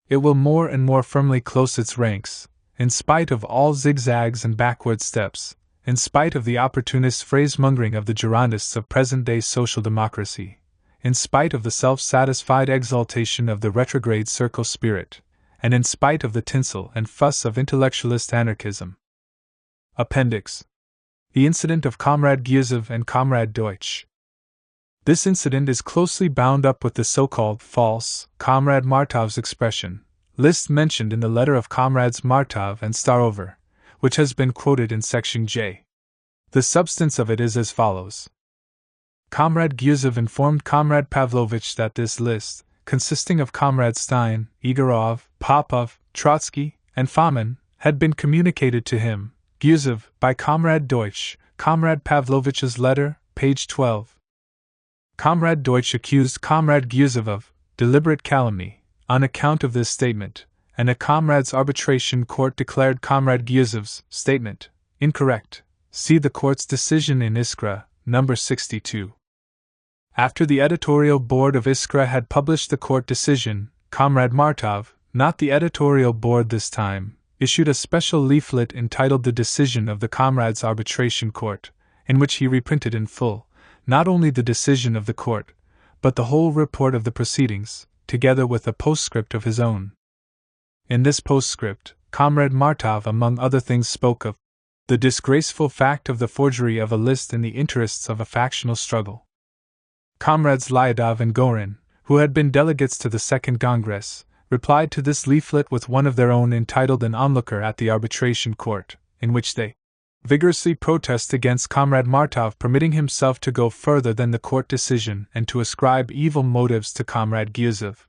Speaker 1: It will more and more firmly close its ranks, in spite of all zigzags and backward steps, in spite of the opportunist phrasemongering of the Girondists of present-day social democracy, in spite of the self-satisfied exaltation of the retrograde circle spirit, and in spite of the tinsel and fuss of intellectualist anarchism. Appendix: The incident of Comrade Gyuzov and Comrade Deutsch. This incident is closely bound up with the so-called false Comrade Martov's expression, list mentioned in the letter of Comrades Martov and Starover, which has been quoted in Section J. The substance of it is as follows. Comrade Gyuzov informed Comrade Pavlovich that this list, consisting of Comrades Stein, Igorov, Popov, Trotsky, and Fomin, had been communicated to him, Gyuzov, by Comrade Deutsch, Comrade Pavlovich's letter, page 12. Comrade Deutsch accused Comrade Gyuzov of deliberate calumny on account of this statement, and a comrade's arbitration court declared Comrade Gyuzov's statement incorrect. See the court's decision in Iskra, number 62. After the editorial board of Iskra had published the court decision, Comrade Martov, not the editorial board this time, issued a special leaflet entitled The Decision of the Comrades' Arbitration Court, in which he reprinted in full, not only the decision of the court, but the whole report of the proceedings, together with a postscript of his own. In this postscript, Comrade Martov, among other things, spoke of the disgraceful fact of the forgery of a list in the interests of a factional struggle. Comrades Lyadov and Gorin, who had been delegates to the Second Congress, replied to this leaflet with one of their own entitled An Onlooker at the Arbitration Court, in which they vigorously protest against Comrade Martov permitting himself to go further than the court decision and to ascribe evil motives to Comrade Gyuzov.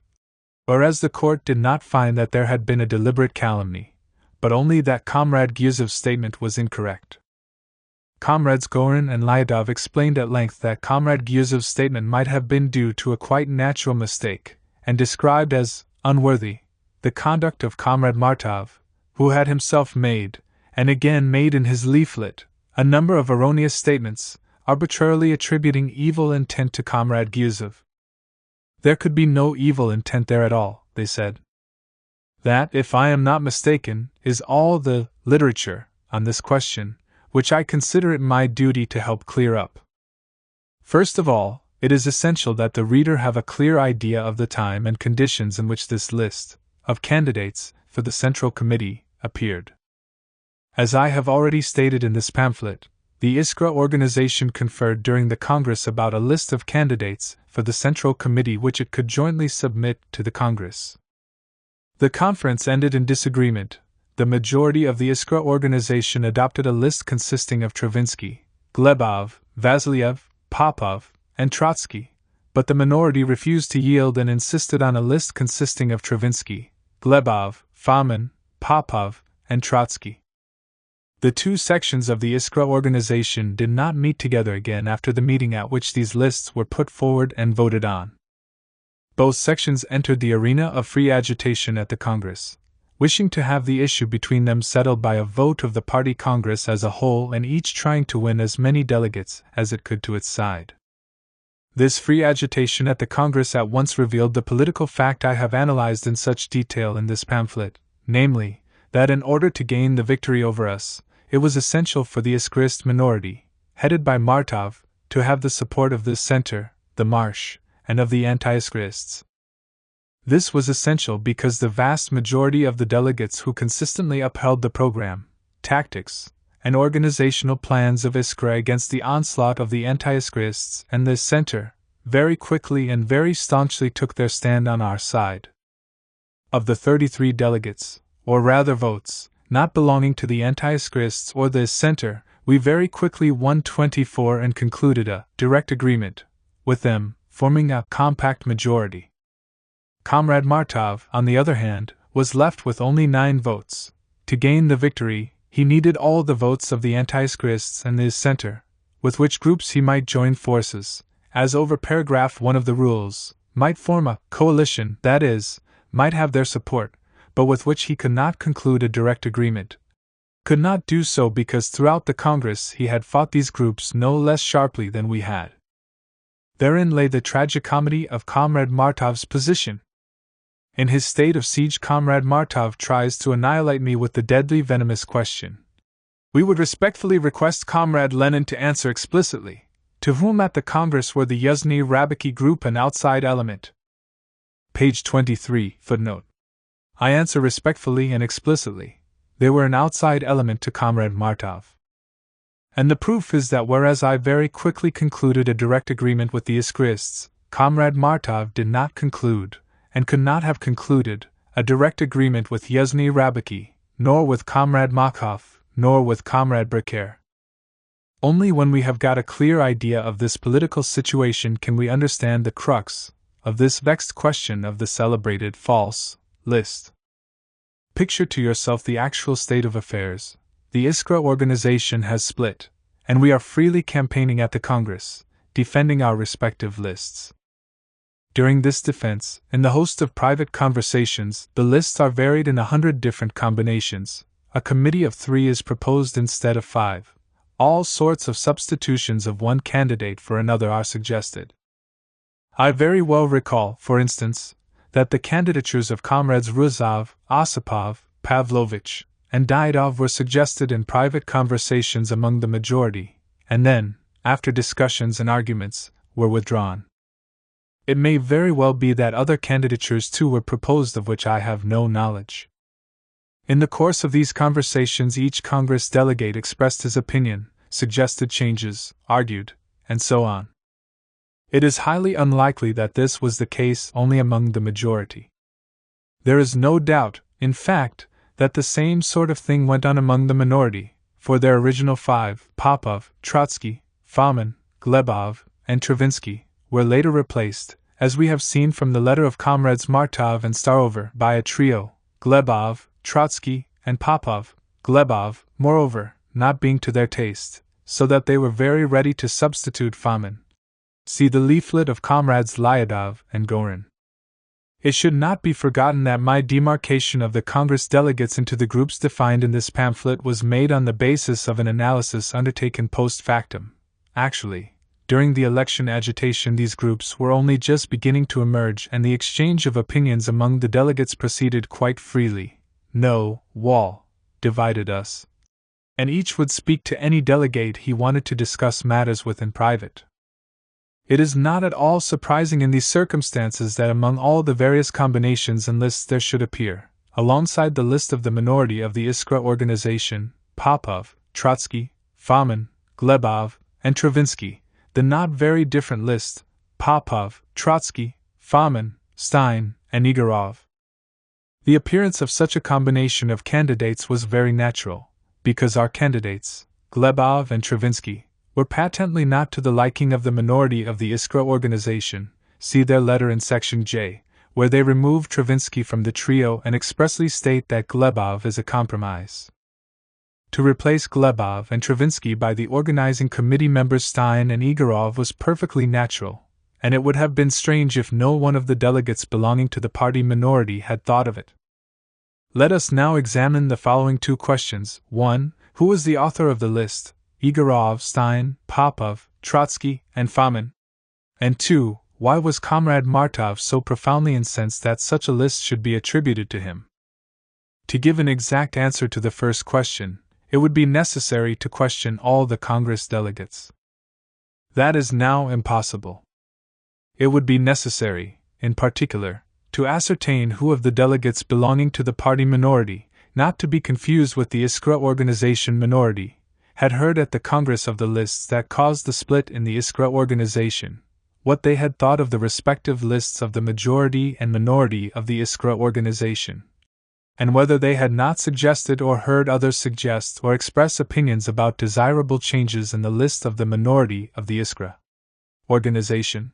Speaker 1: Whereas the court did not find that there had been a deliberate calumny, but only that Comrade Gyuzov's statement was incorrect. Comrades Gorin and Lyadov explained at length that Comrade Gyuzov's statement might have been due to a quite natural mistake, and described as unworthy the conduct of Comrade Martov, who had himself made, and again made in his leaflet, a number of erroneous statements, arbitrarily attributing evil intent to Comrade Guzov. There could be no evil intent there at all, they said. That, if I am not mistaken, is all the literature on this question, which I consider it my duty to help clear up. First of all, it is essential that the reader have a clear idea of the time and conditions in which this list of candidates for the Central Committee appeared. As I have already stated in this pamphlet, the Iskra organization conferred during the Congress about a list of candidates for the Central Committee which it could jointly submit to the Congress. The conference ended in disagreement. The majority of the Iskra organization adopted a list consisting of Stravinsky, Glebov, Vasilyev, Popov, and Trotsky, but the minority refused to yield and insisted on a list consisting of Stravinsky, Glebov, Fomin, Popov, and Trotsky. The two sections of the Iskra organization did not meet together again after the meeting at which these lists were put forward and voted on. Both sections entered the arena of free agitation at the Congress, wishing to have the issue between them settled by a vote of the party Congress as a whole and each trying to win as many delegates as it could to its side. This free agitation at the Congress at once revealed the political fact I have analyzed in such detail in this pamphlet, namely, that in order to gain the victory over us, it was essential for the Iskrist minority, headed by Martov, to have the support of the Center, the Marsh, and of the anti-Iskrists. This was essential because the vast majority of the delegates who consistently upheld the program, tactics, and organizational plans of Iskra against the onslaught of the anti-Iskrists and the Center, very quickly and very staunchly took their stand on our side. Of the 33 delegates, or rather votes, not belonging to the anti-Iskrists or the Center, we very quickly won 24 and concluded a direct agreement with them, forming a compact majority. Comrade Martov, on the other hand, was left with only 9 votes. To gain the victory, he needed all the votes of the anti-Iskrists and the Center, with which groups he might join forces, as over paragraph 1 of the rules, might form a coalition, that is, might have their support, but with which he could not conclude a direct agreement. Could not do so because throughout the Congress he had fought these groups no less sharply than we had. Therein lay the tragicomedy of Comrade Martov's position. In his state of siege, Comrade Martov tries to annihilate me with the deadly venomous question. We would respectfully request Comrade Lenin to answer explicitly, to whom at the Congress were the Yuzhny Rabiki group an outside element? Page 23, footnote. I answer respectfully and explicitly, they were an outside element to Comrade Martov. And the proof is that whereas I very quickly concluded a direct agreement with the Iskrists, Comrade Martov did not conclude, and could not have concluded, a direct agreement with Yuzhny Rabiki, nor with Comrade Makhov, nor with Comrade Bricker. Only when we have got a clear idea of this political situation can we understand the crux of this vexed question of the celebrated false list. Picture to yourself the actual state of affairs. The Iskra organization has split, and we are freely campaigning at the Congress, defending our respective lists. During this defense, in the host of private conversations, the lists are varied in 100 different combinations. A committee of 3 is proposed instead of 5. All sorts of substitutions of one candidate for another are suggested. I very well recall, for instance, that the candidatures of Comrades Ruzov, Osipov, Pavlovich, and Daidov were suggested in private conversations among the majority, and then, after discussions and arguments, were withdrawn. It may very well be that other candidatures too were proposed of which I have no knowledge. In the course of these conversations each Congress delegate expressed his opinion, suggested changes, argued, and so on. It is highly unlikely that this was the case only among the majority. There is no doubt, in fact, that the same sort of thing went on among the minority, for their original 5, Popov, Trotsky, Fomin, Glebov, and Stravinsky, were later replaced, as we have seen from the letter of Comrades Martov and Starover, by a trio, Glebov, Trotsky, and Popov, Glebov, moreover, not being to their taste, so that they were very ready to substitute Fomin. See the leaflet of Comrades Lyadov and Gorin. It should not be forgotten that my demarcation of the Congress delegates into the groups defined in this pamphlet was made on the basis of an analysis undertaken post factum, Actually, during the election agitation, these groups were only just beginning to emerge, and the exchange of opinions among the delegates proceeded quite freely. No wall divided us, and each would speak to any delegate he wanted to discuss matters with in private. It is not at all surprising in these circumstances that among all the various combinations and lists there should appear, alongside the list of the minority of the Iskra organization, Popov, Trotsky, Fomin, Glebov, and Stravinsky, the not very different list, Popov, Trotsky, Fomin, Stein, and Igorov. The appearance of such a combination of candidates was very natural, because our candidates, Glebov and Stravinsky, were patently not to the liking of the minority of the Iskra organization. See their letter in section J, where they remove Stravinsky from the trio and expressly state that Glebov is a compromise. To replace Glebov and Stravinsky by the organizing committee members Stein and Igorov was perfectly natural, and it would have been strange if no one of the delegates belonging to the party minority had thought of it. Let us now examine the following two questions. 1. Who was the author of the list? Igorov, Stein, Popov, Trotsky, and Fomin. And 2. Why was Comrade Martov so profoundly incensed that such a list should be attributed to him? To give an exact answer to the first question, it would be necessary to question all the Congress delegates. That is now impossible. It would be necessary, in particular, to ascertain who of the delegates belonging to the party minority, not to be confused with the Iskra organization minority, had heard at the Congress of the lists that caused the split in the Iskra organization, what they had thought of the respective lists of the majority and minority of the Iskra organization, and whether they had not suggested or heard others suggest or express opinions about desirable changes in the list of the minority of the Iskra organization.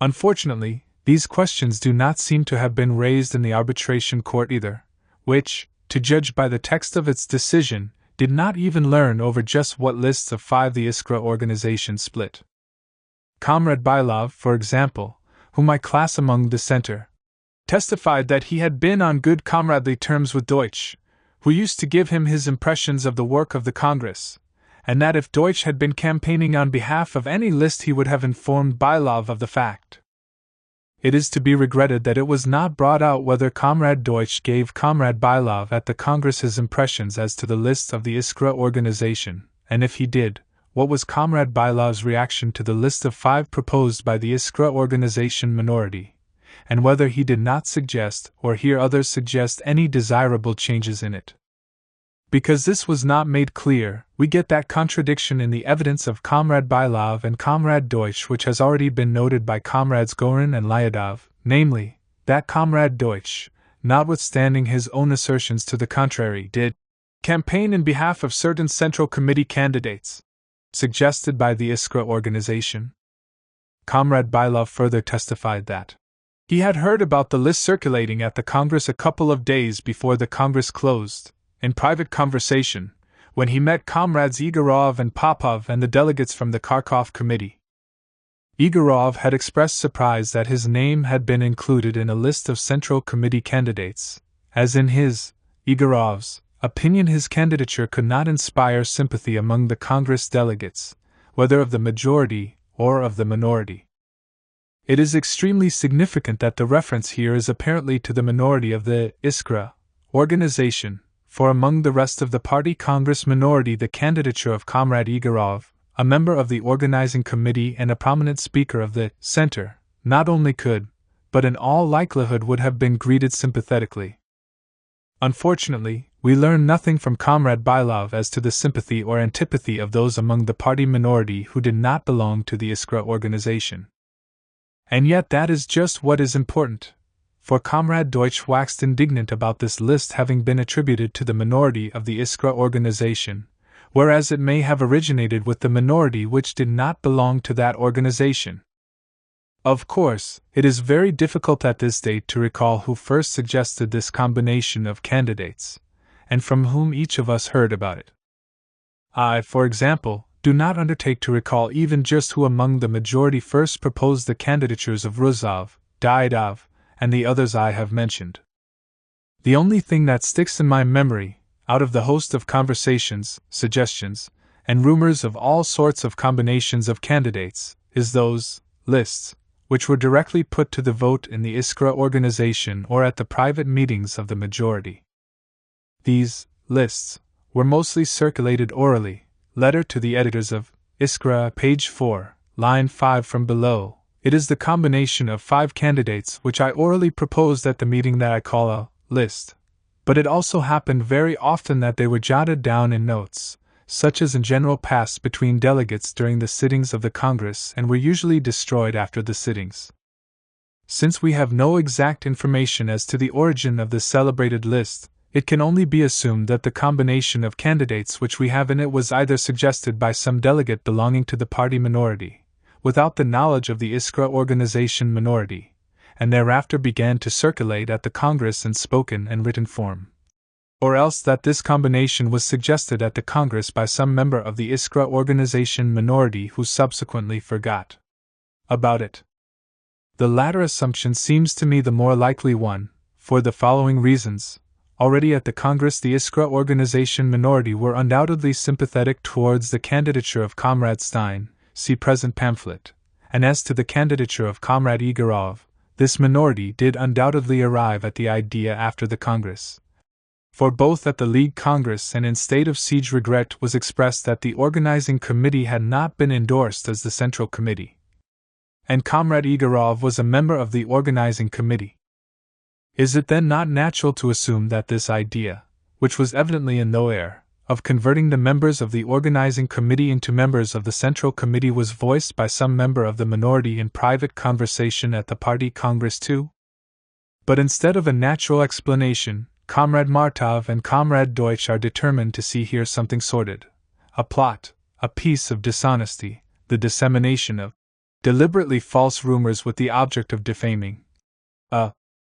Speaker 1: Unfortunately, these questions do not seem to have been raised in the arbitration court either, which, to judge by the text of its decision, did not even learn over just what lists of 5 the Iskra organization split. Comrade Bylov, for example, whom I class among the center, testified that he had been on good comradely terms with Deutsch, who used to give him his impressions of the work of the Congress, and that if Deutsch had been campaigning on behalf of any list he would have informed Bylov of the fact. It is to be regretted that it was not brought out whether Comrade Deutsch gave Comrade Bylov at the Congress his impressions as to the list of the Iskra organization, and if he did, what was Comrade Bylov's reaction to the list of 5 proposed by the Iskra organization minority, and whether he did not suggest or hear others suggest any desirable changes in it. Because this was not made clear, we get that contradiction in the evidence of Comrade Bylov and Comrade Deutsch which has already been noted by Comrades Gorin and Lyadov, namely, that Comrade Deutsch, notwithstanding his own assertions to the contrary, did campaign in behalf of certain Central Committee candidates suggested by the Iskra organization. Comrade Bylov further testified that he had heard about the list circulating at the Congress a couple of days before the Congress closed, in private conversation, when he met Comrades Igorov and Popov and the delegates from the Kharkov Committee. Igorov had expressed surprise that his name had been included in a list of Central Committee candidates, as in his, Igorov's, opinion his candidature could not inspire sympathy among the Congress delegates, whether of the majority or of the minority. It is extremely significant that the reference here is apparently to the minority of the Iskra organization, for among the rest of the party Congress minority the candidature of Comrade Igorov, a member of the organizing committee and a prominent speaker of the Center, not only could, but in all likelihood would have been greeted sympathetically. Unfortunately, we learn nothing from Comrade Bylov as to the sympathy or antipathy of those among the party minority who did not belong to the Iskra organization. And yet that is just what is important, for Comrade Deutsch waxed indignant about this list having been attributed to the minority of the Iskra organization, whereas it may have originated with the minority which did not belong to that organization. Of course, it is very difficult at this date to recall who first suggested this combination of candidates, and from whom each of us heard about it. I, for example, do not undertake to recall even just who among the majority first proposed the candidatures of Ruzov, Daidov, and the others I have mentioned. The only thing that sticks in my memory, out of the host of conversations, suggestions, and rumors of all sorts of combinations of candidates, is those lists which were directly put to the vote in the Iskra organization or at the private meetings of the majority. These lists were mostly circulated orally, letter to the editors of Iskra, page 4, line 5 from below. It is the combination of 5 candidates which I orally proposed at the meeting that I call a list. But it also happened very often that they were jotted down in notes, such as in general passed between delegates during the sittings of the Congress and were usually destroyed after the sittings. Since we have no exact information as to the origin of this celebrated list, it can only be assumed that the combination of candidates which we have in it was either suggested by some delegate belonging to the party minority, without the knowledge of the Iskra organization minority, and thereafter began to circulate at the Congress in spoken and written form. Or else that this combination was suggested at the Congress by some member of the Iskra organization minority who subsequently forgot about it. The latter assumption seems to me the more likely one, for the following reasons. Already at the Congress the Iskra organization minority were undoubtedly sympathetic towards the candidature of Comrade Stein, see present pamphlet, and as to the candidature of Comrade Igorov, this minority did undoubtedly arrive at the idea after the Congress. For both at the League Congress and in state of siege regret was expressed that the organizing committee had not been endorsed as the Central Committee. And Comrade Igorov was a member of the organizing committee. Is it then not natural to assume that this idea, which was evidently in no air, of converting the members of the organizing committee into members of the Central Committee was voiced by some member of the minority in private conversation at the party Congress too? But instead of a natural explanation, Comrade Martov and Comrade Deutsch are determined to see here something sordid, a plot, a piece of dishonesty, the dissemination of deliberately false rumors with the object of defaming, a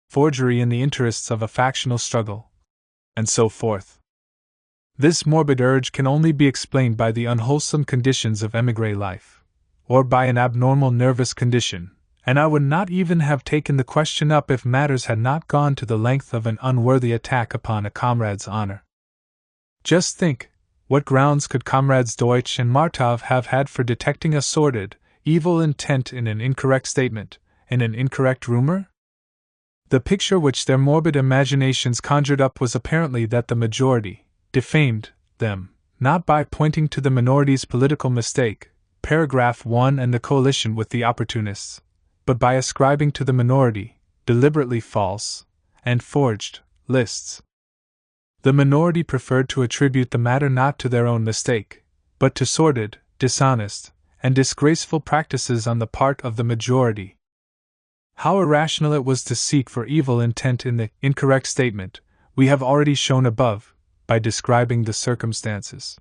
Speaker 1: forgery in the interests of a factional struggle, and so forth. This morbid urge can only be explained by the unwholesome conditions of émigré life, or by an abnormal nervous condition, and I would not even have taken the question up if matters had not gone to the length of an unworthy attack upon a comrade's honor. Just think, what grounds could Comrades Deutsch and Martov have had for detecting a sordid, evil intent in an incorrect statement, in an incorrect rumor? The picture which their morbid imaginations conjured up was apparently that the majority defamed them, not by pointing to the minority's political mistake, paragraph 1 and the coalition with the opportunists, but by ascribing to the minority, deliberately false, and forged, lists. The minority preferred to attribute the matter not to their own mistake, but to sordid, dishonest, and disgraceful practices on the part of the majority. How irrational it was to seek for evil intent in the incorrect statement, we have already shown above, by describing the circumstances.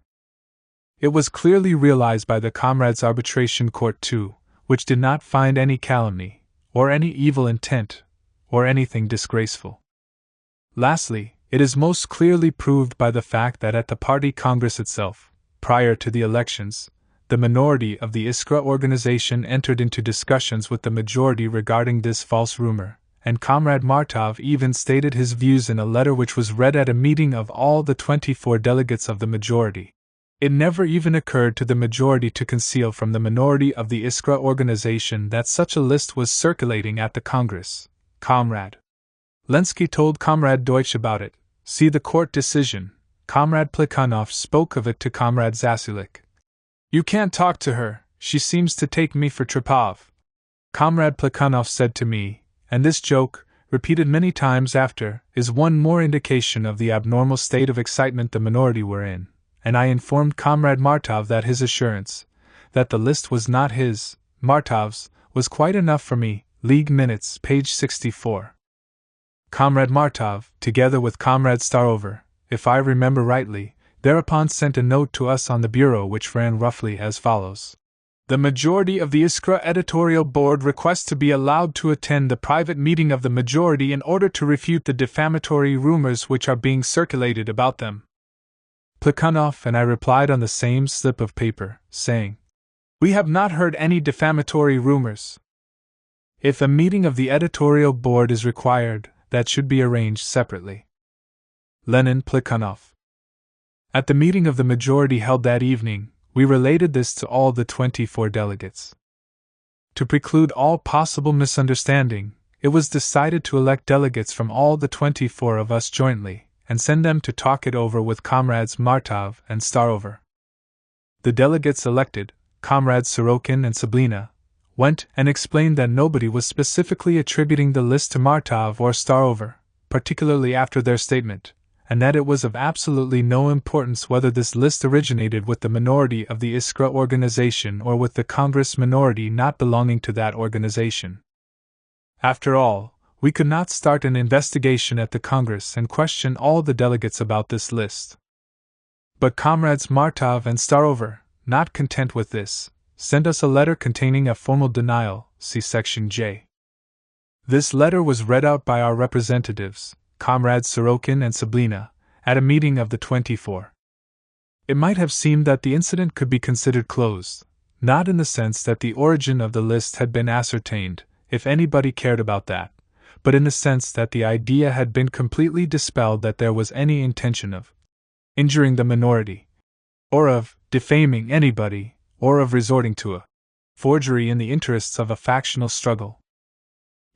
Speaker 1: It was clearly realized by the Comrades' Arbitration Court too, which did not find any calumny, or any evil intent, or anything disgraceful. Lastly, it is most clearly proved by the fact that at the Party Congress itself, prior to the elections, the minority of the Iskra organization entered into discussions with the majority regarding this false rumor, and Comrade Martov even stated his views in a letter which was read at a meeting of all the 24 delegates of the majority. It never even occurred to the majority to conceal from the minority of the Iskra organization that such a list was circulating at the Congress. Comrade Lenski told Comrade Deutsch about it. See the court decision. Comrade Plekhanov spoke of it to Comrade Zasulik. "You can't talk to her, she seems to take me for Trepov," Comrade Plekhanov said to me, and this joke, repeated many times after, is one more indication of the abnormal state of excitement the minority were in, and I informed Comrade Martov that his assurance, that the list was not his, Martov's, was quite enough for me. League Minutes, page 64. Comrade Martov, together with Comrade Starover, if I remember rightly, thereupon sent a note to us on the bureau which ran roughly as follows. The majority of the Iskra editorial board requests to be allowed to attend the private meeting of the majority in order to refute the defamatory rumors which are being circulated about them. Plekhanov and I replied on the same slip of paper, saying, "We have not heard any defamatory rumors. If a meeting of the editorial board is required, that should be arranged separately." Lenin Plekhanov. At the meeting of the majority held that evening, We related this to all the 24 delegates. To preclude all possible misunderstanding, it was decided to elect delegates from all the 24 of us jointly, and send them to talk it over with Comrades Martov and Starover. The delegates elected, Comrades Sorokin and Sablina, went and explained that nobody was specifically attributing the list to Martov or Starover, particularly after their statement, and that it was of absolutely no importance whether this list originated with the minority of the Iskra organization or with the Congress minority not belonging to that organization. After all, we could not start an investigation at the Congress and question all the delegates about this list. But Comrades Martov and Starover, not content with this, sent us a letter containing a formal denial, see Section J. This letter was read out by our representatives, Comrades Sorokin and Sablina, at a meeting of the 24. It might have seemed that the incident could be considered closed, not in the sense that the origin of the list had been ascertained, if anybody cared about that, but in the sense that the idea had been completely dispelled that there was any intention of injuring the minority, or of defaming anybody, or of resorting to a forgery in the interests of a factional struggle.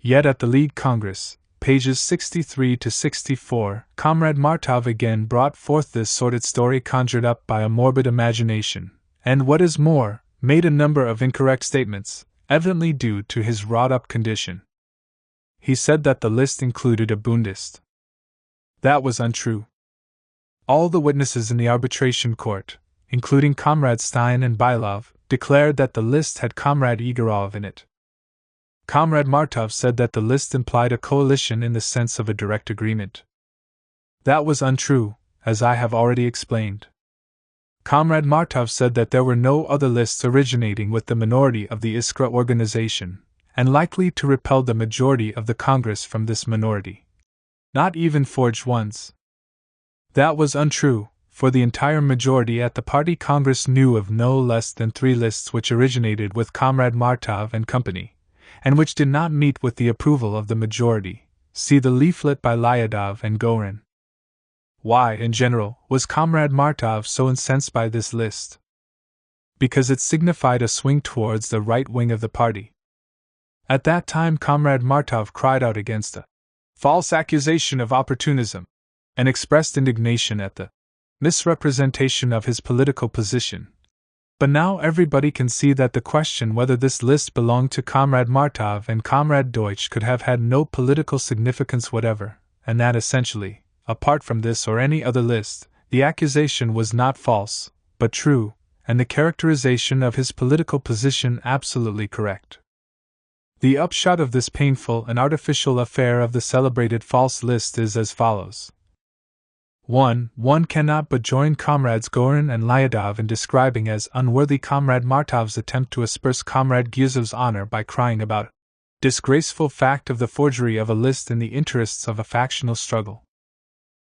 Speaker 1: Yet at the League Congress, pages 63 to 64, Comrade Martov again brought forth this sordid story conjured up by a morbid imagination, and what is more, made a number of incorrect statements, evidently due to his wrought-up condition. He said that the list included a Bundist. That was untrue. All the witnesses in the arbitration court, including Comrades Stein and Bylov, declared that the list had Comrade Igorov in it. Comrade Martov said that the list implied a coalition in the sense of a direct agreement. That was untrue, as I have already explained. Comrade Martov said that there were no other lists originating with the minority of the Iskra organization, and likely to repel the majority of the Congress from this minority. Not even forged ones. That was untrue, for the entire majority at the Party Congress knew of no less than 3 lists which originated with Comrade Martov and company, and which did not meet with the approval of the majority. See the leaflet by Lyadov and Gorin. Why, in general, was Comrade Martov so incensed by this list? Because it signified a swing towards the right wing of the party. At that time Comrade Martov cried out against a false accusation of opportunism, and expressed indignation at the misrepresentation of his political position. But now everybody can see that the question whether this list belonged to Comrade Martov and Comrade Deutsch could have had no political significance whatever, and that essentially, apart from this or any other list, the accusation was not false, but true, and the characterization of his political position absolutely correct. The upshot of this painful and artificial affair of the celebrated false list is as follows. 1. One cannot but join Comrades Gorin and Lyadov in describing as unworthy Comrade Martov's attempt to asperse Comrade Gyuzov's honor by crying about disgraceful fact of the forgery of a list in the interests of a factional struggle.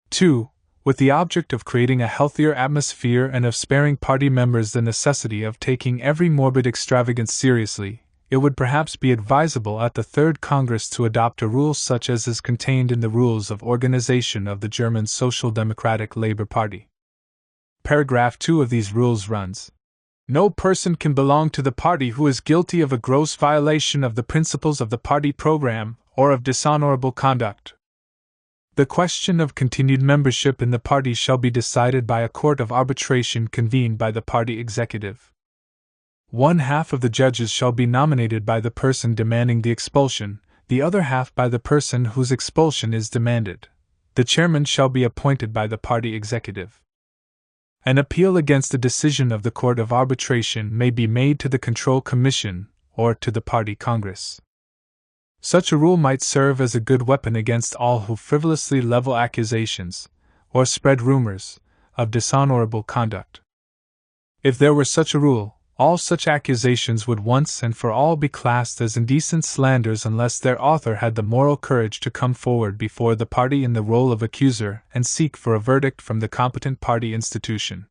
Speaker 1: 2. With the object of creating a healthier atmosphere and of sparing party members the necessity of taking every morbid extravagance seriously, it would perhaps be advisable at the Third Congress to adopt a rule such as is contained in the Rules of Organization of the German Social Democratic Labour Party. Paragraph 2 of these rules runs, "No person can belong to the party who is guilty of a gross violation of the principles of the party program or of dishonorable conduct. The question of continued membership in the party shall be decided by a court of arbitration convened by the party executive. 1/2 of the judges shall be nominated by the person demanding the expulsion, the other half by the person whose expulsion is demanded. The chairman shall be appointed by the party executive. An appeal against a decision of the Court of Arbitration may be made to the Control Commission or to the Party Congress. Such a rule might serve as a good weapon against all who frivolously level accusations, or spread rumors, of dishonorable conduct. If there were such a rule, all such accusations would once and for all be classed as indecent slanders unless their author had the moral courage to come forward before the party in the role of accuser and seek for a verdict from the competent party institution.